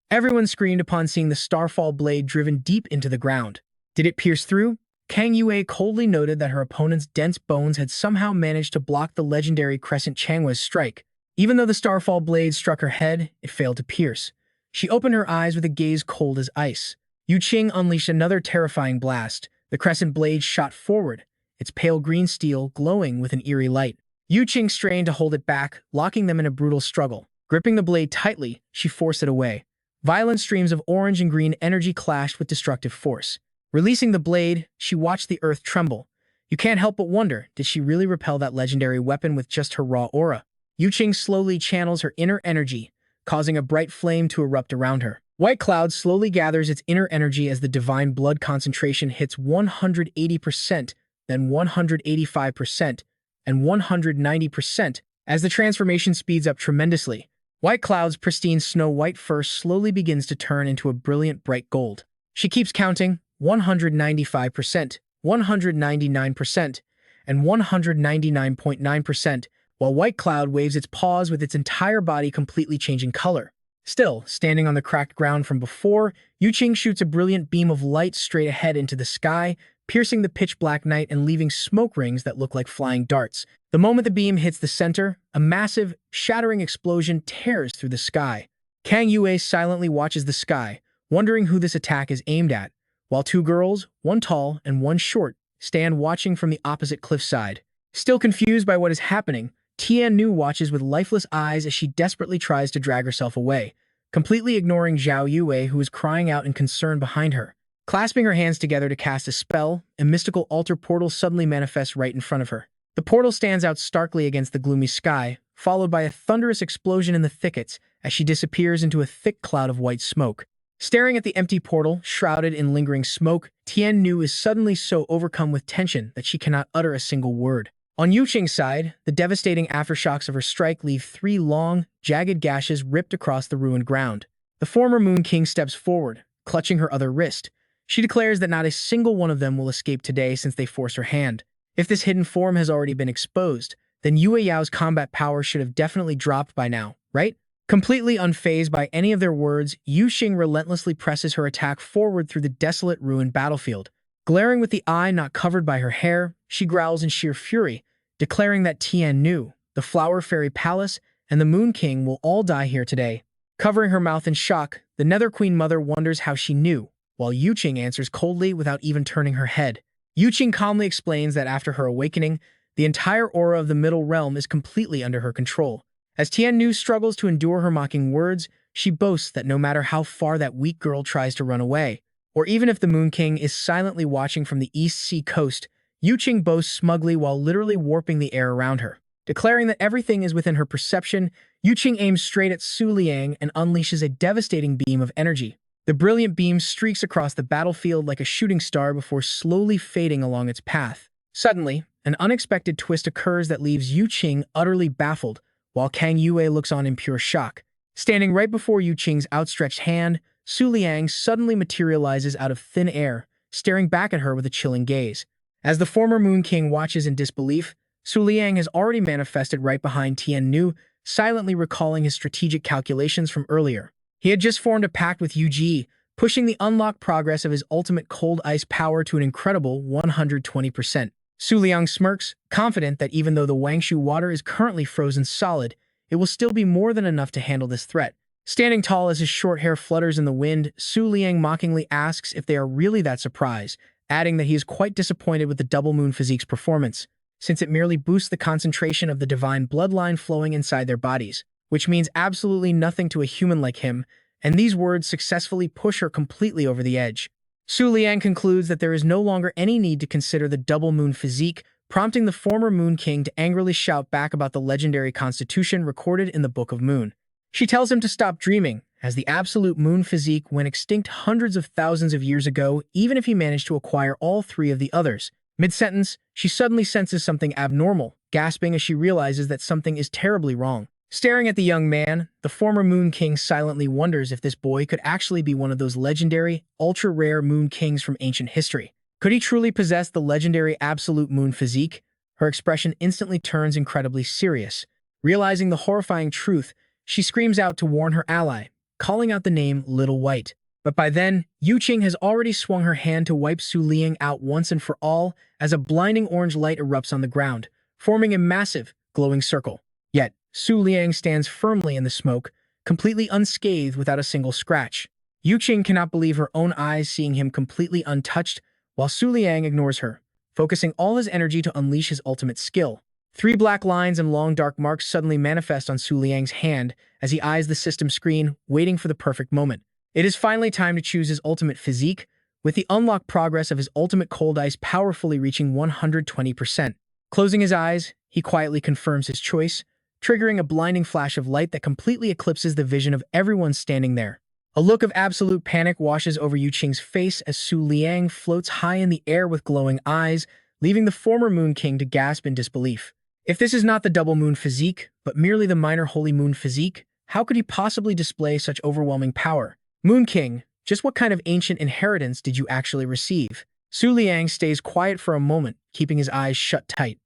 Everyone screamed upon seeing the Starfall blade driven deep into the ground. Did it pierce through? Kang Yue coldly noted that her opponent's dense bones had somehow managed to block the legendary Crescent Changhua's strike. Even though the Starfall blade struck her head, it failed to pierce. She opened her eyes with a gaze cold as ice. Yu Qing unleashed another terrifying blast. The Crescent blade shot forward, its pale green steel glowing with an eerie light. Yu Qing strained to hold it back, locking them in a brutal struggle. Gripping the blade tightly, she forced it away. Violent streams of orange and green energy clashed with destructive force. Releasing the blade, she watched the earth tremble. You can't help but wonder, did she really repel that legendary weapon with just her raw aura? Yu Qing slowly channels her inner energy, causing a bright flame to erupt around her. White cloud slowly gathers its inner energy as the divine blood concentration hits 180%, then 185%, and 190%. As the transformation speeds up tremendously, White Cloud's pristine snow-white fur slowly begins to turn into a brilliant bright gold. She keeps counting 195%, 199%, and 199.9%, while White Cloud waves its paws with its entire body completely changing color. Still, standing on the cracked ground from before, Yu Qing shoots a brilliant beam of light straight ahead into the sky, piercing the pitch-black night and leaving smoke rings that look like flying darts. The moment the beam hits the center, a massive, shattering explosion tears through the sky. Kang Yue silently watches the sky, wondering who this attack is aimed at, while 2 girls, one tall and one short, stand watching from the opposite cliffside. Still confused by what is happening, Tiannu watches with lifeless eyes as she desperately tries to drag herself away, completely ignoring Zhao Yue, who is crying out in concern behind her. Clasping her hands together to cast a spell, a mystical altar portal suddenly manifests right in front of her. The portal stands out starkly against the gloomy sky, followed by a thunderous explosion in the thickets as she disappears into a thick cloud of white smoke. Staring at the empty portal, shrouded in lingering smoke, Tiannu is suddenly so overcome with tension that she cannot utter a single word. On Yu Qing's side, the devastating aftershocks of her strike leave 3 long, jagged gashes ripped across the ruined ground. The former Moon King steps forward, clutching her other wrist. She declares that not a single one of them will escape today since they forced her hand. If this hidden form has already been exposed, then Yue Yao's combat power should have definitely dropped by now, right? Completely unfazed by any of their words, Yu Qing relentlessly presses her attack forward through the desolate, ruined battlefield. Glaring with the eye not covered by her hair, she growls in sheer fury, declaring that Tiannu, the Flower Fairy Palace, and the Moon King will all die here today. Covering her mouth in shock, the Nether Queen Mother wonders how she knew, while Yu Qing answers coldly without even turning her head. Yu Qing calmly explains that after her awakening, the entire aura of the Middle Realm is completely under her control. As Tiannu struggles to endure her mocking words, she boasts that no matter how far that weak girl tries to run away, or even if the Moon King is silently watching from the East Sea coast, Yu Qing boasts smugly while literally warping the air around her. Declaring that everything is within her perception, Yu Qing aims straight at Su Liang and unleashes a devastating beam of energy. The brilliant beam streaks across the battlefield like a shooting star before slowly fading along its path. Suddenly, an unexpected twist occurs that leaves Yu Qing utterly baffled, while Kang Yue looks on in pure shock. Standing right before Yu Qing's outstretched hand, Su Liang suddenly materializes out of thin air, staring back at her with a chilling gaze. As the former Moon King watches in disbelief, Su Liang has already manifested right behind Tian Nu, silently recalling his strategic calculations from earlier. He had just formed a pact with Yu Ji, pushing the unlocked progress of his ultimate cold ice power to an incredible 120%. Su Liang smirks, confident that even though the Wangshu water is currently frozen solid, it will still be more than enough to handle this threat. Standing tall as his short hair flutters in the wind, Su Liang mockingly asks if they are really that surprised, adding that he is quite disappointed with the double moon physique's performance, since it merely boosts the concentration of the divine bloodline flowing inside their bodies, which means absolutely nothing to a human like him, and these words successfully push her completely over the edge. Su Liang concludes that there is no longer any need to consider the double moon physique, prompting the former Moon King to angrily shout back about the legendary constitution recorded in the Book of Moon. She tells him to stop dreaming, as the absolute moon physique went extinct hundreds of thousands of years ago, even if he managed to acquire all three of the others. Mid-sentence, she suddenly senses something abnormal, gasping as she realizes that something is terribly wrong. Staring at the young man, the former Moon King silently wonders if this boy could actually be one of those legendary, ultra-rare Moon Kings from ancient history. Could he truly possess the legendary absolute moon physique? Her expression instantly turns incredibly serious. Realizing the horrifying truth, she screams out to warn her ally, calling out the name Little White. But by then, Yu Qing has already swung her hand to wipe Su Liang out once and for all as a blinding orange light erupts on the ground, forming a massive, glowing circle. Yet, Su Liang stands firmly in the smoke, completely unscathed without a single scratch. Yu Qing cannot believe her own eyes seeing him completely untouched, while Su Liang ignores her, focusing all his energy to unleash his ultimate skill. 3 black lines and long dark marks suddenly manifest on Su Liang's hand as he eyes the system screen, waiting for the perfect moment. It is finally time to choose his ultimate physique, with the unlocked progress of his ultimate cold ice powerfully reaching 120%. Closing his eyes, he quietly confirms his choice, triggering a blinding flash of light that completely eclipses the vision of everyone standing there. A look of absolute panic washes over Yu Qing's face as Su Liang floats high in the air with glowing eyes, leaving the former Moon King to gasp in disbelief. If this is not the double moon physique, but merely the minor holy moon physique, how could he possibly display such overwhelming power? Moon King, just what kind of ancient inheritance did you actually receive? Su Liang stays quiet for a moment, keeping his eyes shut tight.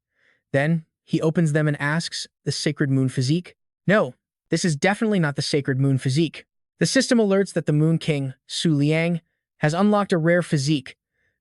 Then, he opens them and asks, the sacred moon physique? No, this is definitely not the sacred moon physique. The system alerts that the Moon King, Su Liang, has unlocked a rare physique,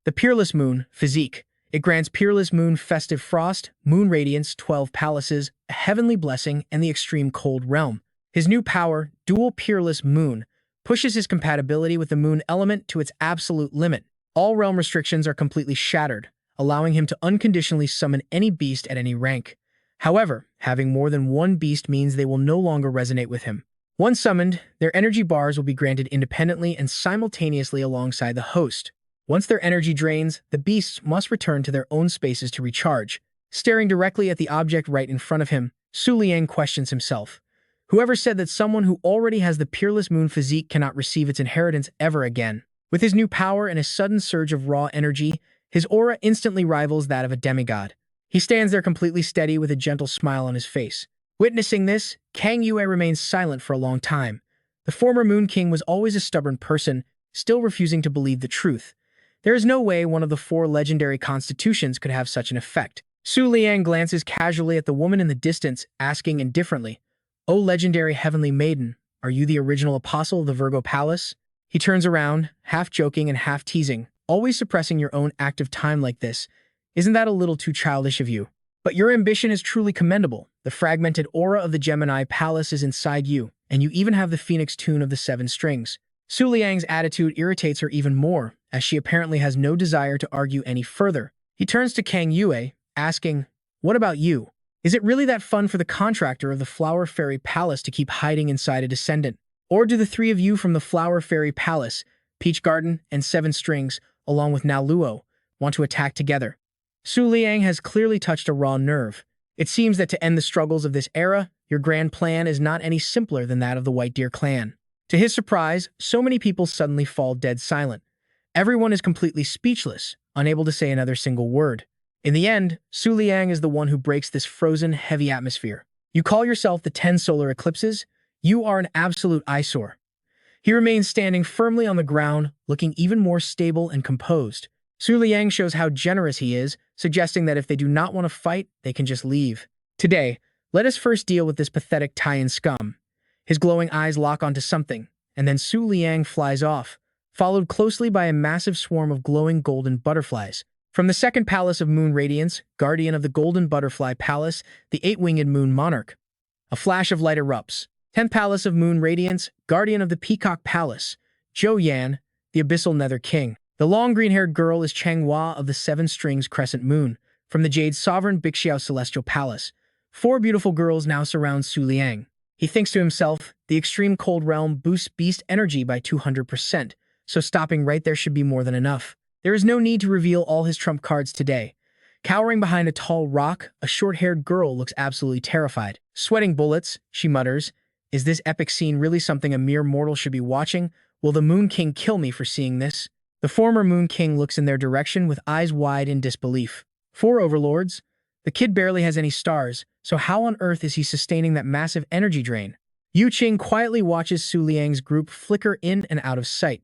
the Peerless Moon physique. It grants Peerless Moon festive frost, moon radiance, 12 palaces, a heavenly blessing, and the extreme cold realm. His new power, Dual Peerless Moon, pushes his compatibility with the moon element to its absolute limit. All realm restrictions are completely shattered, allowing him to unconditionally summon any beast at any rank. However, having more than one beast means they will no longer resonate with him. Once summoned, their energy bars will be granted independently and simultaneously alongside the host. Once their energy drains, the beasts must return to their own spaces to recharge. Staring directly at the object right in front of him, Su Liang questions himself. Whoever said that someone who already has the Peerless Moon physique cannot receive its inheritance ever again? With his new power and a sudden surge of raw energy, his aura instantly rivals that of a demigod. He stands there completely steady with a gentle smile on his face. Witnessing this, Kang Yue remains silent for a long time. The former Moon King was always a stubborn person, still refusing to believe the truth. There is no way one of the 4 legendary constitutions could have such an effect. Su Liang glances casually at the woman in the distance, asking indifferently, "O legendary heavenly maiden, are you the original apostle of the Virgo Palace?" He turns around, half joking and half teasing, "Always suppressing your own active time like this. Isn't that a little too childish of you? But your ambition is truly commendable. The fragmented aura of the Gemini Palace is inside you, and you even have the Phoenix tune of the 7 strings." Su Liang's attitude irritates her even more, as she apparently has no desire to argue any further. He turns to Kang Yue, asking, "What about you? Is it really that fun for the contractor of the Flower Fairy Palace to keep hiding inside a descendant? Or do the 3 of you from the Flower Fairy Palace, Peach Garden, and 7 Strings, along with Naluo, want to attack together?" Su Liang has clearly touched a raw nerve. It seems that to end the struggles of this era, your grand plan is not any simpler than that of the White Deer clan. To his surprise, so many people suddenly fall dead silent. Everyone is completely speechless, unable to say another single word. In the end, Liang is the one who breaks this frozen, heavy atmosphere. You call yourself the 10 solar eclipses? You are an absolute eyesore. He remains standing firmly on the ground, looking even more stable and composed. Liang shows how generous he is, suggesting that if they do not want to fight, they can just leave. Today, let us first deal with this pathetic Taiyan scum. His glowing eyes lock onto something, and then Liang flies off, followed closely by a massive swarm of glowing golden butterflies. From the second palace of Moon Radiance, guardian of the Golden Butterfly Palace, the eight-winged Moon Monarch. A flash of light erupts. 10th Palace of Moon Radiance, guardian of the Peacock Palace, Zhou Yan, the Abyssal Nether King. The long green-haired girl is Changhua of the Seven Strings Crescent Moon, from the Jade Sovereign Bixiao Celestial Palace. 4 beautiful girls now surround Liang. He thinks to himself, the extreme cold realm boosts beast energy by 200%, so stopping right there should be more than enough. There is no need to reveal all his trump cards today. Cowering behind a tall rock, a short-haired girl looks absolutely terrified. Sweating bullets, she mutters, is this epic scene really something a mere mortal should be watching? Will the Moon King kill me for seeing this? The former Moon King looks in their direction with eyes wide in disbelief. 4 overlords? The kid barely has any stars, so how on earth is he sustaining that massive energy drain? Yu Qing quietly watches Liang's group flicker in and out of sight.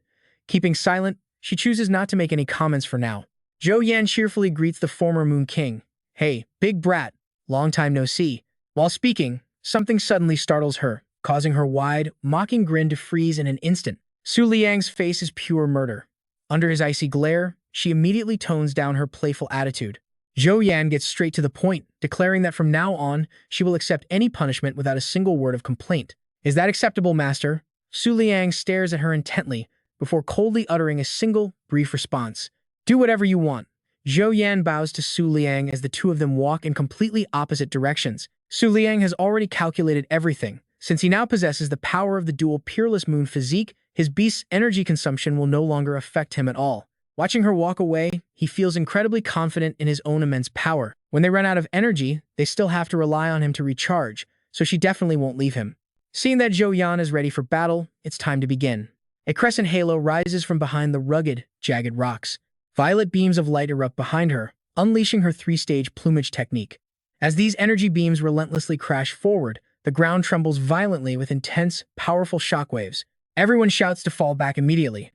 Keeping silent, she chooses not to make any comments for now. Zhou Yan cheerfully greets the former Moon King. Hey, big brat, long time no see. While speaking, something suddenly startles her, causing her wide, mocking grin to freeze in an instant. Liang's face is pure murder. Under his icy glare, she immediately tones down her playful attitude. Zhou Yan gets straight to the point, declaring that from now on, she will accept any punishment without a single word of complaint. Is that acceptable, master? Liang stares at her intently, before coldly uttering a single, brief response. Do whatever you want. Zhou Yan bows to Liang as the two of them walk in completely opposite directions. Liang has already calculated everything. Since he now possesses the power of the dual Peerless Moon physique, his beast's energy consumption will no longer affect him at all. Watching her walk away, he feels incredibly confident in his own immense power. When they run out of energy, they still have to rely on him to recharge, so she definitely won't leave him. Seeing that Zhou Yan is ready for battle, it's time to begin. A crescent halo rises from behind the rugged, jagged rocks. Violet beams of light erupt behind her, unleashing her 3-stage plumage technique. As these energy beams relentlessly crash forward, the ground trembles violently with intense, powerful shockwaves. Everyone shouts to fall back immediately.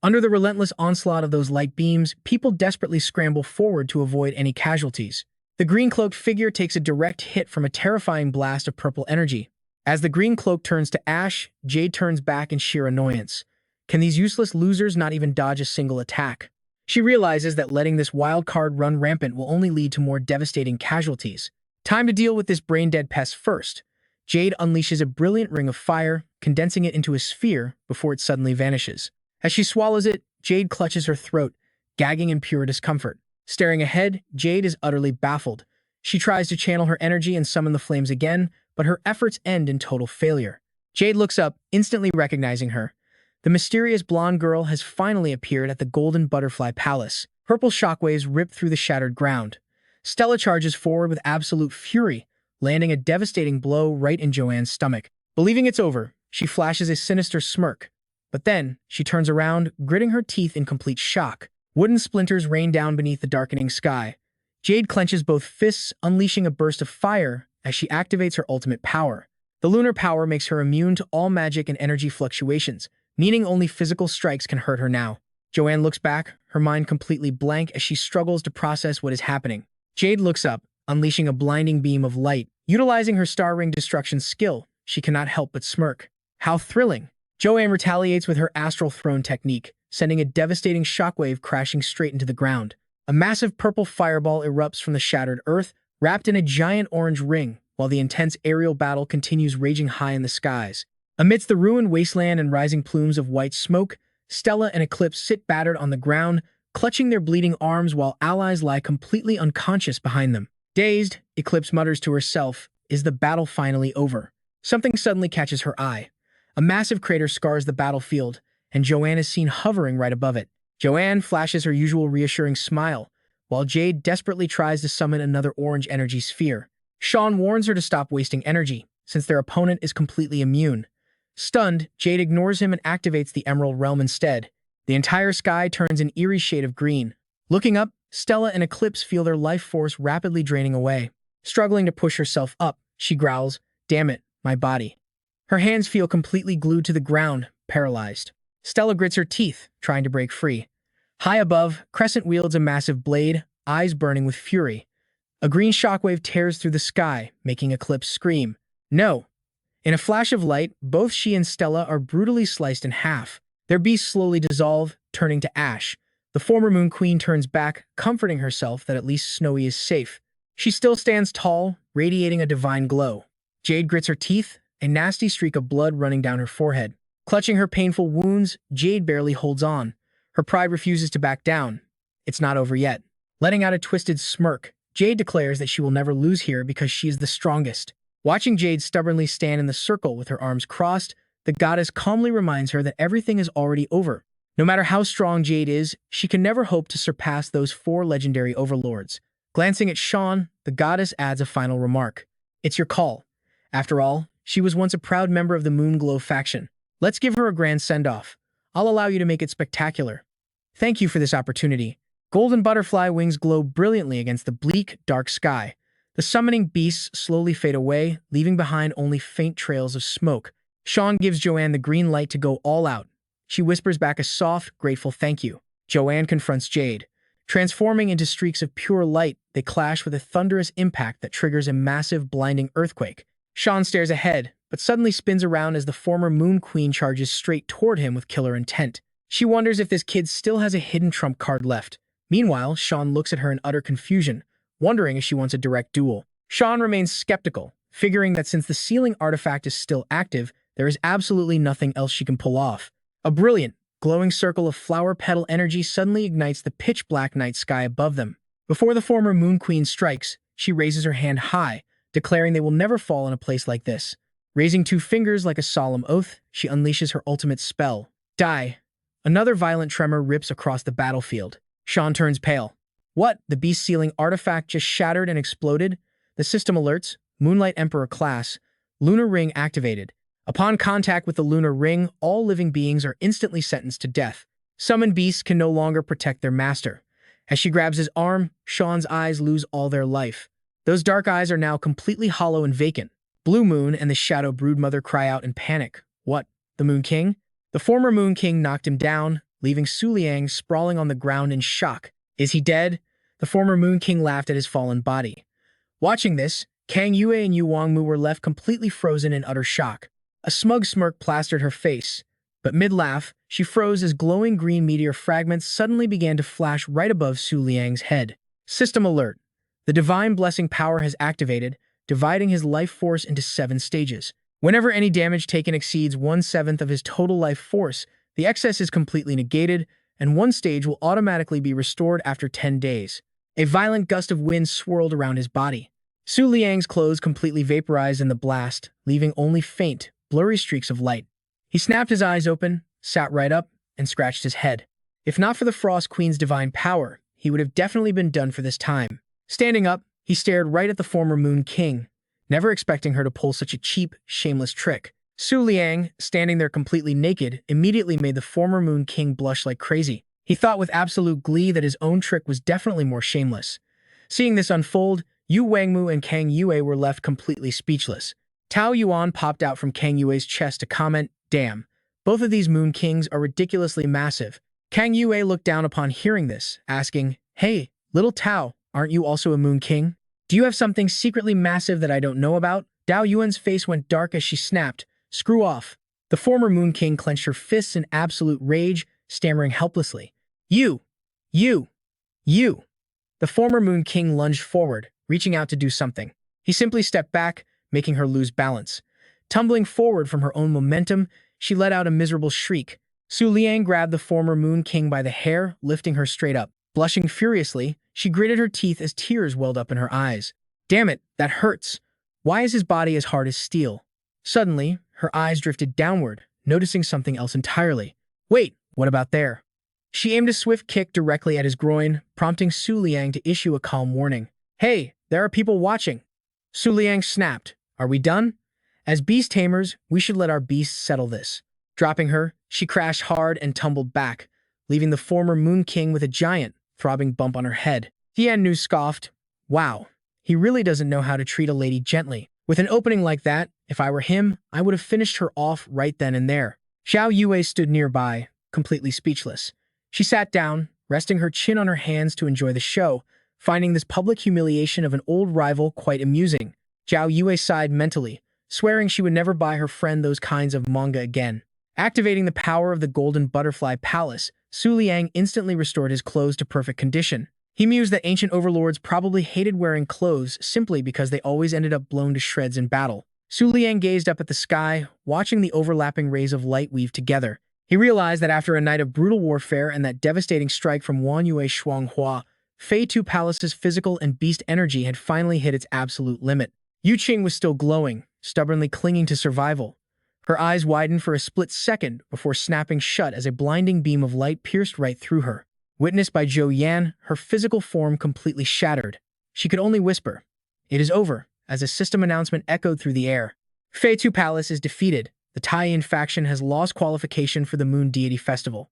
Under the relentless onslaught of those light beams, people desperately scramble forward to avoid any casualties. The green-cloaked figure takes a direct hit from a terrifying blast of purple energy. As the green cloak turns to ash, Jade turns back in sheer annoyance. Can these useless losers not even dodge a single attack? She realizes that letting this wild card run rampant will only lead to more devastating casualties. Time to deal with this brain-dead pest first. Jade unleashes a brilliant ring of fire, condensing it into a sphere before it suddenly vanishes. As she swallows it, Jade clutches her throat, gagging in pure discomfort. Staring ahead, Jade is utterly baffled. She tries to channel her energy and summon the flames again, but her efforts end in total failure. Jade looks up, instantly recognizing her. The mysterious blonde girl has finally appeared at the Golden Butterfly Palace. Purple shockwaves rip through the shattered ground. Stella charges forward with absolute fury, landing a devastating blow right in Joanne's stomach. Believing it's over, she flashes a sinister smirk. But then, she turns around, gritting her teeth in complete shock. Wooden splinters rain down beneath the darkening sky. Jade clenches both fists, unleashing a burst of fire as she activates her ultimate power. The lunar power makes her immune to all magic and energy fluctuations, meaning only physical strikes can hurt her now. Joanne looks back, her mind completely blank as she struggles to process what is happening. Jade looks up, unleashing a blinding beam of light. Utilizing her Star Ring Destruction skill, she cannot help but smirk. How thrilling! Joanne retaliates with her Astral Throne technique, sending a devastating shockwave crashing straight into the ground. A massive purple fireball erupts from the shattered earth, wrapped in a giant orange ring, while the intense aerial battle continues raging high in the skies. Amidst the ruined wasteland and rising plumes of white smoke, Stella and Eclipse sit battered on the ground, clutching their bleeding arms while allies lie completely unconscious behind them. Dazed, Eclipse mutters to herself, is the battle finally over? Something suddenly catches her eye. A massive crater scars the battlefield, and Joanne is seen hovering right above it. Joanne flashes her usual reassuring smile, while Jade desperately tries to summon another orange energy sphere. Sean warns her to stop wasting energy, since their opponent is completely immune. Stunned, Jade ignores him and activates the Emerald Realm instead. The entire sky turns an eerie shade of green. Looking up, Stella and Eclipse feel their life force rapidly draining away. Struggling to push herself up, she growls, "Damn it, my body." Her hands feel completely glued to the ground, paralyzed. Stella grits her teeth, trying to break free. High above, Crescent wields a massive blade, eyes burning with fury. A green shockwave tears through the sky, making Eclipse scream, "No!" In a flash of light, both she and Stella are brutally sliced in half. Their beasts slowly dissolve, turning to ash. The former Moon Queen turns back, comforting herself that at least Snowy is safe. She still stands tall, radiating a divine glow. Jade grits her teeth, a nasty streak of blood running down her forehead. Clutching her painful wounds, Jade barely holds on. Her pride refuses to back down. It's not over yet. Letting out a twisted smirk, Jade declares that she will never lose here because she is the strongest. Watching Jade stubbornly stand in the circle with her arms crossed, the goddess calmly reminds her that everything is already over. No matter how strong Jade is, she can never hope to surpass those four legendary overlords. Glancing at Sean, the goddess adds a final remark. "It's your call. After all, she was once a proud member of the Moonglow faction. Let's give her a grand send-off. I'll allow you to make it spectacular." "Thank you for this opportunity." Golden butterfly wings glow brilliantly against the bleak, dark sky. The summoning beasts slowly fade away, leaving behind only faint trails of smoke. Sean gives Joanne the green light to go all out. She whispers back a soft, grateful thank you. Joanne confronts Jade. Transforming into streaks of pure light, they clash with a thunderous impact that triggers a massive, blinding earthquake. Sean stares ahead, but suddenly spins around as the former Moon Queen charges straight toward him with killer intent. She wonders if this kid still has a hidden trump card left. Meanwhile, Sean looks at her in utter confusion, wondering if she wants a direct duel. Sean remains skeptical, figuring that since the sealing artifact is still active, there is absolutely nothing else she can pull off. A brilliant, glowing circle of flower petal energy suddenly ignites the pitch-black night sky above them. Before the former Moon Queen strikes, she raises her hand high, declaring they will never fall in a place like this. Raising two fingers like a solemn oath, she unleashes her ultimate spell. Die. Another violent tremor rips across the battlefield. Sean turns pale. What? The beast-sealing artifact just shattered and exploded? The system alerts. Moonlight Emperor class. Lunar ring activated. Upon contact with the lunar ring, all living beings are instantly sentenced to death. Summoned beasts can no longer protect their master. As she grabs his arm, Sean's eyes lose all their life. Those dark eyes are now completely hollow and vacant. Blue Moon and the Shadow Broodmother cry out in panic. What? The Moon King? The former Moon King knocked him down, leaving Su Liang sprawling on the ground in shock. Is he dead? The former Moon King laughed at his fallen body. Watching this, Kang Yue and Yu Wangmu were left completely frozen in utter shock. A smug smirk plastered her face, but mid-laugh, she froze as glowing green meteor fragments suddenly began to flash right above Su Liang's head. System alert. The Divine Blessing power has activated, dividing his life force into 7 stages. Whenever any damage taken exceeds 1/7 of his total life force, the excess is completely negated, and one stage will automatically be restored after 10 days. A violent gust of wind swirled around his body. Su Liang's clothes completely vaporized in the blast, leaving only faint, blurry streaks of light. He snapped his eyes open, sat right up, and scratched his head. If not for the Frost Queen's divine power, he would have definitely been done for this time. Standing up, he stared right at the former Moon King, never expecting her to pull such a cheap, shameless trick. Su Liang, standing there completely naked, immediately made the former Moon King blush like crazy. He thought with absolute glee that his own trick was definitely more shameless. Seeing this unfold, Yu Wangmu and Kang Yue were left completely speechless. Tao Yuan popped out from Kang Yue's chest to comment, "Damn, both of these Moon Kings are ridiculously massive." Kang Yue looked down upon hearing this, asking, "Hey, little Tao, aren't you also a Moon King? Do you have something secretly massive that I don't know about?" Dao Yuan's face went dark as she snapped, "Screw off." The former Moon King clenched her fists in absolute rage, stammering helplessly. You! You! You! The former Moon King lunged forward, reaching out to do something. He simply stepped back, making her lose balance. Tumbling forward from her own momentum, she let out a miserable shriek. Su Liang grabbed the former Moon King by the hair, lifting her straight up. Blushing furiously, she gritted her teeth as tears welled up in her eyes. Damn it, that hurts. Why is his body as hard as steel? Suddenly, her eyes drifted downward, noticing something else entirely. Wait, what about there? She aimed a swift kick directly at his groin, prompting Su Liang to issue a calm warning. Hey, there are people watching. Su Liang snapped. Are we done? As beast tamers, we should let our beasts settle this. Dropping her, she crashed hard and tumbled back, leaving the former Moon King with a giant, throbbing bump on her head. Tian Nu scoffed. Wow, he really doesn't know how to treat a lady gently. With an opening like that, if I were him, I would have finished her off right then and there. Xiao Yue stood nearby, completely speechless. She sat down, resting her chin on her hands to enjoy the show, finding this public humiliation of an old rival quite amusing. Zhao Yue sighed mentally, swearing she would never buy her friend those kinds of manga again. Activating the power of the Golden Butterfly Palace, Su Liang instantly restored his clothes to perfect condition. He mused that ancient overlords probably hated wearing clothes simply because they always ended up blown to shreds in battle. Su Liang gazed up at the sky, watching the overlapping rays of light weave together. He realized that after a night of brutal warfare and that devastating strike from Wanyue Shuanghua, Fei Tu Palace's physical and beast energy had finally hit its absolute limit. Yu Qing was still glowing, stubbornly clinging to survival. Her eyes widened for a split second before snapping shut as a blinding beam of light pierced right through her. Witnessed by Zhou Yan, her physical form completely shattered. She could only whisper, "It is over," as a system announcement echoed through the air. Fei Tu Palace is defeated. The Tai-Yin faction has lost qualification for the Moon Deity Festival.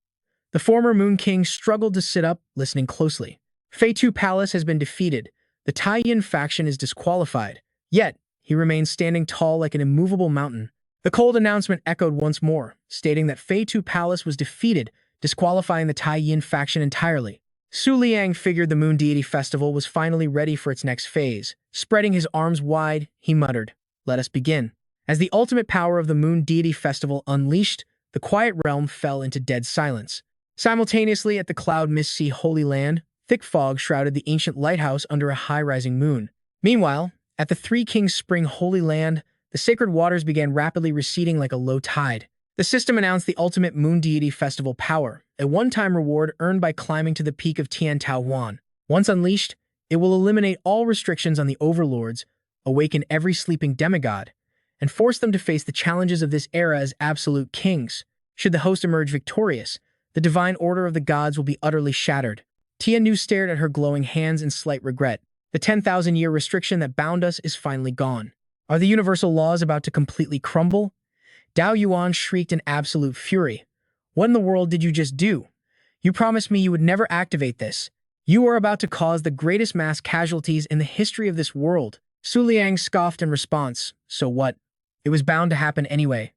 The former Moon King struggled to sit up, listening closely. Fei Tu Palace has been defeated. The Tai-Yin faction is disqualified. Yet, he remains standing tall like an immovable mountain. The cold announcement echoed once more, stating that Fei Tu Palace was defeated, disqualifying the Tai-Yin faction entirely. Su Liang figured the Moon Deity Festival was finally ready for its next phase. Spreading his arms wide, he muttered, "Let us begin." As the ultimate power of the Moon Deity Festival unleashed, the quiet realm fell into dead silence. Simultaneously at the Cloud Mist Sea Holy Land, thick fog shrouded the ancient lighthouse under a high-rising moon. Meanwhile, at the Three Kings Spring Holy Land, the sacred waters began rapidly receding like a low tide. The system announced the ultimate Moon Deity Festival power, a one-time reward earned by climbing to the peak of Tian Tao Wan. Once unleashed, it will eliminate all restrictions on the overlords, awaken every sleeping demigod, and force them to face the challenges of this era as absolute kings. Should the host emerge victorious, the divine order of the gods will be utterly shattered. Tian Nu stared at her glowing hands in slight regret. The 10,000-year restriction that bound us is finally gone. Are the universal laws about to completely crumble? Dao Yuan shrieked in absolute fury. What in the world did you just do? You promised me you would never activate this. You are about to cause the greatest mass casualties in the history of this world. Su Liang scoffed in response. So what? It was bound to happen anyway.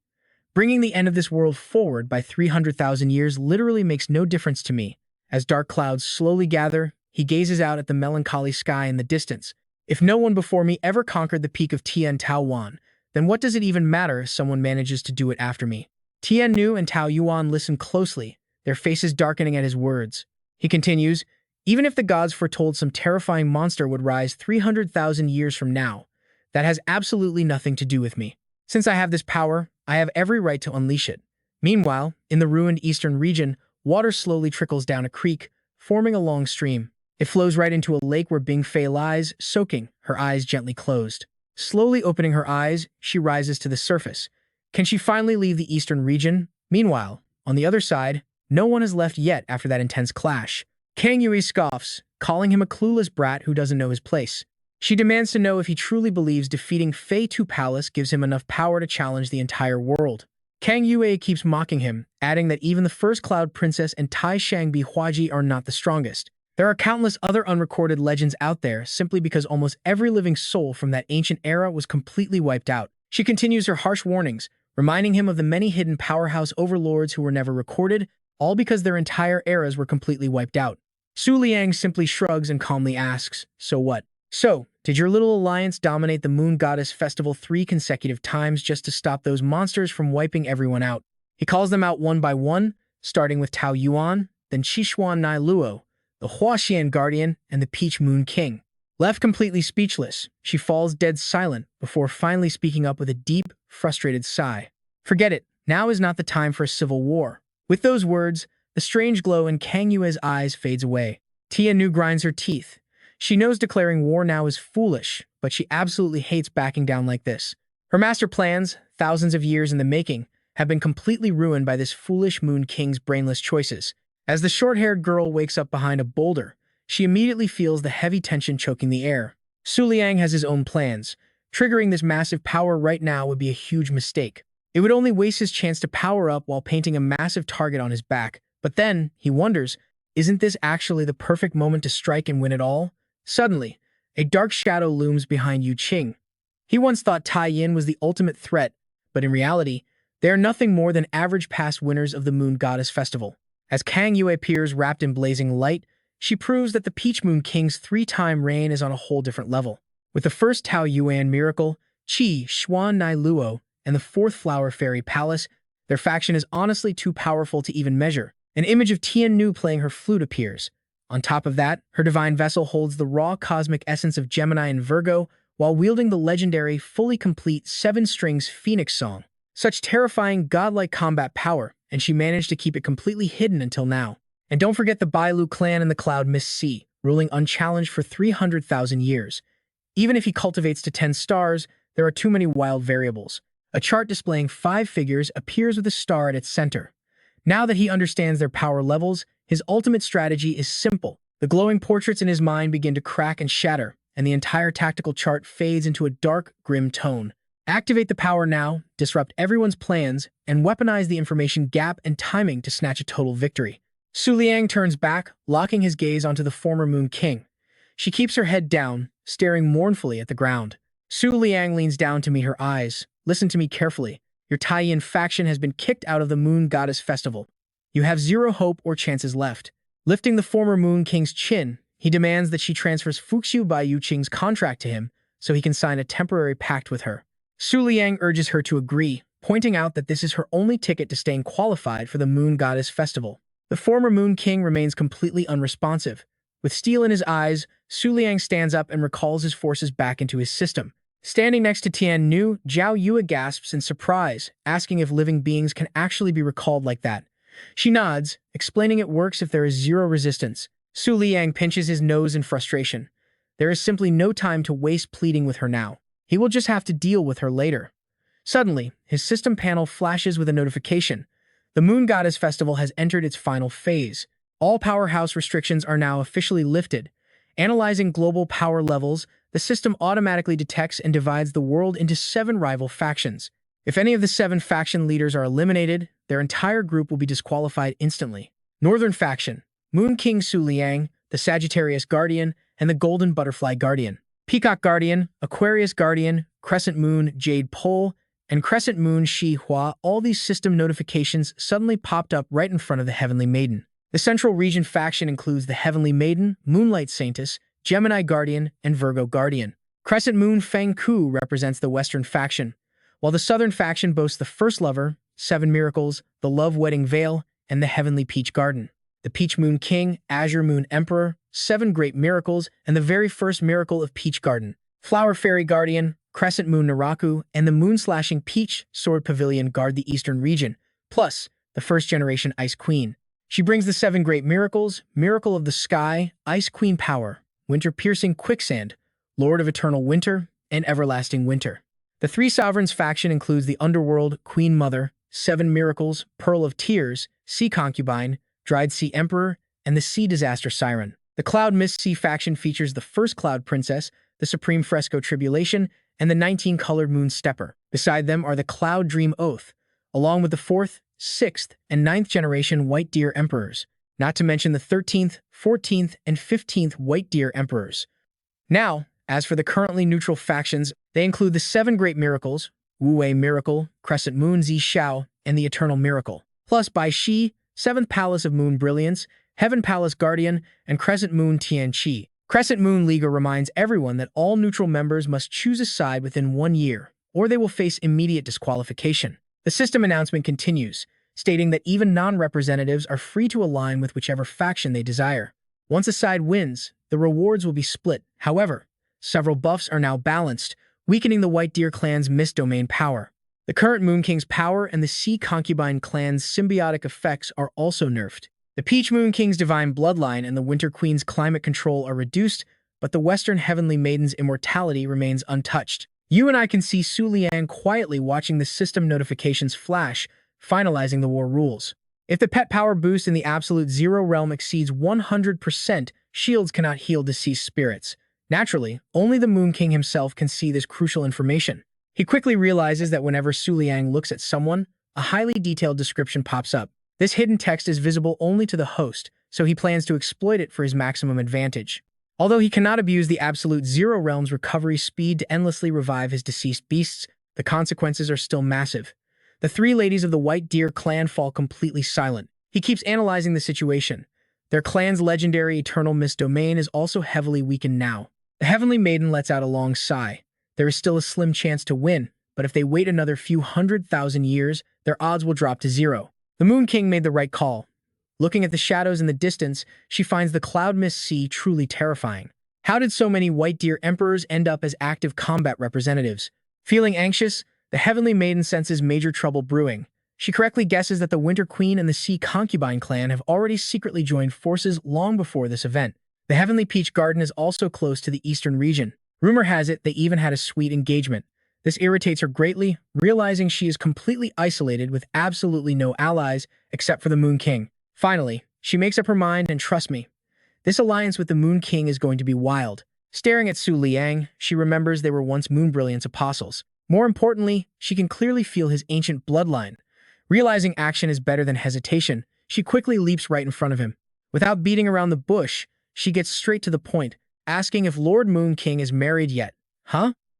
Bringing the end of this world forward by 300,000 years literally makes no difference to me. As dark clouds slowly gather, he gazes out at the melancholy sky in the distance. If no one before me ever conquered the peak of Tian Tao Wan, then what does it even matter if someone manages to do it after me? Tian Nu and Tao Yuan listened closely, their faces darkening at his words. He continues, even if the gods foretold some terrifying monster would rise 300,000 years from now, that has absolutely nothing to do with me. Since I have this power, I have every right to unleash it. Meanwhile, in the ruined eastern region, water slowly trickles down a creek, forming a long stream. It flows right into a lake where Bing Fei lies, soaking, her eyes gently closed. Slowly opening her eyes, she rises to the surface. Can she finally leave the eastern region? Meanwhile, on the other side, no one has left yet after that intense clash. Kang Yui scoffs, calling him a clueless brat who doesn't know his place. She demands to know if he truly believes defeating Fei Tu Palace gives him enough power to challenge the entire world. Kang Yue keeps mocking him, adding that even the First Cloud Princess and Tai Shangbi Huaji are not the strongest. There are countless other unrecorded legends out there simply because almost every living soul from that ancient era was completely wiped out. She continues her harsh warnings, reminding him of the many hidden powerhouse overlords who were never recorded, all because their entire eras were completely wiped out. Su Liang simply shrugs and calmly asks, so what? So, did your little alliance dominate the Moon Goddess Festival 3 consecutive times just to stop those monsters from wiping everyone out? He calls them out one by one, starting with Tao Yuan, then Qishuan Nai Luo, the Huaxian Guardian, and the Peach Moon King. Left completely speechless, she falls dead silent before finally speaking up with a deep, frustrated sigh. Forget it, now is not the time for a civil war. With those words, the strange glow in Kang Yue's eyes fades away. Tian Nu grinds her teeth. She knows declaring war now is foolish, but she absolutely hates backing down like this. Her master plans, thousands of years in the making, have been completely ruined by this foolish Moon King's brainless choices. As the short-haired girl wakes up behind a boulder, she immediately feels the heavy tension choking the air. Su Liang has his own plans, Triggering this massive power right now would be a huge mistake. It would only waste his chance to power up while painting a massive target on his back. But then, he wonders, isn't this actually the perfect moment to strike and win it all? Suddenly, a dark shadow looms behind Yu Qing. He once thought Tai Yin was the ultimate threat, but in reality, they are nothing more than average past winners of the Moon Goddess Festival. As Kang Yue appears wrapped in blazing light, she proves that the Peach Moon King's three-time reign is on a whole different level. With the first Tao Yuan miracle, Qi, Xuan Nai Luo, and the fourth Flower Fairy Palace, their faction is honestly too powerful to even measure. An image of Tian Nu playing her flute appears. On top of that, her divine vessel holds the raw cosmic essence of Gemini and Virgo, while wielding the legendary, fully complete 7-strings Phoenix song. Such terrifying, godlike combat power, and she managed to keep it completely hidden until now. And don't forget the Bailu clan in the Cloud Mist Sea, ruling unchallenged for 300,000 years. Even if he cultivates to 10 stars, there are too many wild variables. A chart displaying 5 figures appears with a star at its center. Now that he understands their power levels, his ultimate strategy is simple. The glowing portraits in his mind begin to crack and shatter, and the entire tactical chart fades into a dark, grim tone. Activate the power now, disrupt everyone's plans, and weaponize the information gap and timing to snatch a total victory. Su Liang turns back, locking his gaze onto the former Moon King. She keeps her head down, staring mournfully at the ground. Su Liang leans down to meet her eyes. Listen to me carefully. Your Tai Yin faction has been kicked out of the Moon Goddess Festival. You have zero hope or chances left. Lifting the former Moon King's chin, he demands that she transfers Fuxiu Bai Yu Qing's contract to him so he can sign a temporary pact with her. Su Liang urges her to agree, pointing out that this is her only ticket to staying qualified for the Moon Goddess Festival. The former Moon King remains completely unresponsive. With steel in his eyes, Su Liang stands up and recalls his forces back into his system. Standing next to Tian Nu, Zhao Yue gasps in surprise, asking if living beings can actually be recalled like that. She nods, explaining it works if there is zero resistance. Su Liang pinches his nose in frustration. There is simply no time to waste pleading with her now. He will just have to deal with her later. Suddenly, his system panel flashes with a notification. The Moon Goddess Festival has entered its final phase. All powerhouse restrictions are now officially lifted. Analyzing global power levels, the system automatically detects and divides the world into 7 rival factions. If any of the 7 faction leaders are eliminated, their entire group will be disqualified instantly. Northern Faction: Moon King Su Liang, the Sagittarius Guardian, and the Golden Butterfly Guardian. Peacock Guardian, Aquarius Guardian, Crescent Moon Jade Pole, and Crescent Moon Shi Hua. All these system notifications suddenly popped up right in front of the Heavenly Maiden. The Central Region faction includes the Heavenly Maiden, Moonlight Saintess, Gemini Guardian, and Virgo Guardian. Crescent Moon Feng Ku represents the Western faction, while the Southern faction boasts the First Lover, 7 Miracles, the Love Wedding Veil, and the Heavenly Peach Garden. The Peach Moon King, Azure Moon Emperor, 7 Great Miracles, and the very first miracle of Peach Garden. Flower Fairy Guardian, Crescent Moon Naraku, and the Moon-slashing Peach Sword Pavilion guard the Eastern region, plus the first-generation Ice Queen. She brings the 7 Great Miracles: Miracle of the Sky, Ice Queen Power, Winter-Piercing Quicksand, Lord of Eternal Winter, and Everlasting Winter. The 3 Sovereigns faction includes the Underworld, Queen Mother, 7 Miracles, Pearl of Tears, Sea Concubine, Dried Sea Emperor, and the Sea Disaster Siren. The Cloud Mist Sea faction features the First Cloud Princess, the Supreme Fresco Tribulation, and the 19-colored Moon Stepper. Beside them are the Cloud Dream Oath, along with the 4th, 6th, and 9th generation White Deer Emperors, not to mention the 13th, 14th, and 15th White Deer Emperors. Now, as for the currently neutral factions, they include the 7 Great Miracles, Wu Wei Miracle, Crescent Moon Zi Xiao, and the Eternal Miracle, plus Bai Shi, 7th Palace of Moon Brilliance, Heaven Palace Guardian, and Crescent Moon Tian Qi. Crescent Moon Liga reminds everyone that all neutral members must choose a side within 1 year, or they will face immediate disqualification. The system announcement continues, stating that even non-representatives are free to align with whichever faction they desire. Once a side wins, the rewards will be split. However, several buffs are now balanced, weakening the White Deer clan's Mist Domain power. The current Moon King's power and the Sea Concubine clan's symbiotic effects are also nerfed. The Peach Moon King's divine bloodline and the Winter Queen's climate control are reduced, but the Western Heavenly Maiden's immortality remains untouched. You and I can see Su Liang quietly watching the system notifications flash, finalizing the war rules. If the pet power boost in the absolute zero realm exceeds 100%, shields cannot heal deceased spirits. Naturally, only the Moon King himself can see this crucial information. He quickly realizes that whenever Liang looks at someone, a highly detailed description pops up. This hidden text is visible only to the host, so he plans to exploit it for his maximum advantage. Although he cannot abuse the absolute Zero Realm's recovery speed to endlessly revive his deceased beasts, the consequences are still massive. The three ladies of the White Deer clan fall completely silent. He keeps analyzing the situation. Their clan's legendary Eternal Mist domain is also heavily weakened now. The Heavenly Maiden lets out a long sigh. There is still a slim chance to win, but if they wait another few 100,000 years, their odds will drop to zero. The Moon King made the right call. Looking at the shadows in the distance, she finds the Cloud Mist Sea truly terrifying. How did so many White Deer Emperors end up as active combat representatives? Feeling anxious, the Heavenly Maiden senses major trouble brewing. She correctly guesses that the Winter Queen and the Sea Concubine clan have already secretly joined forces long before this event. The Heavenly Peach Garden is also close to the eastern region. Rumor has it they even had a sweet engagement. This irritates her greatly, realizing she is completely isolated with absolutely no allies except for the Moon King. Finally, she makes up her mind and trust me. This alliance with the Moon King is going to be wild. Staring at Liang, she remembers they were once Moon Brilliance apostles. More importantly, she can clearly feel his ancient bloodline. Realizing action is better than hesitation, she quickly leaps right in front of him. Without beating around the bush, she gets straight to the point, asking if Lord Moon King is married yet. Huh?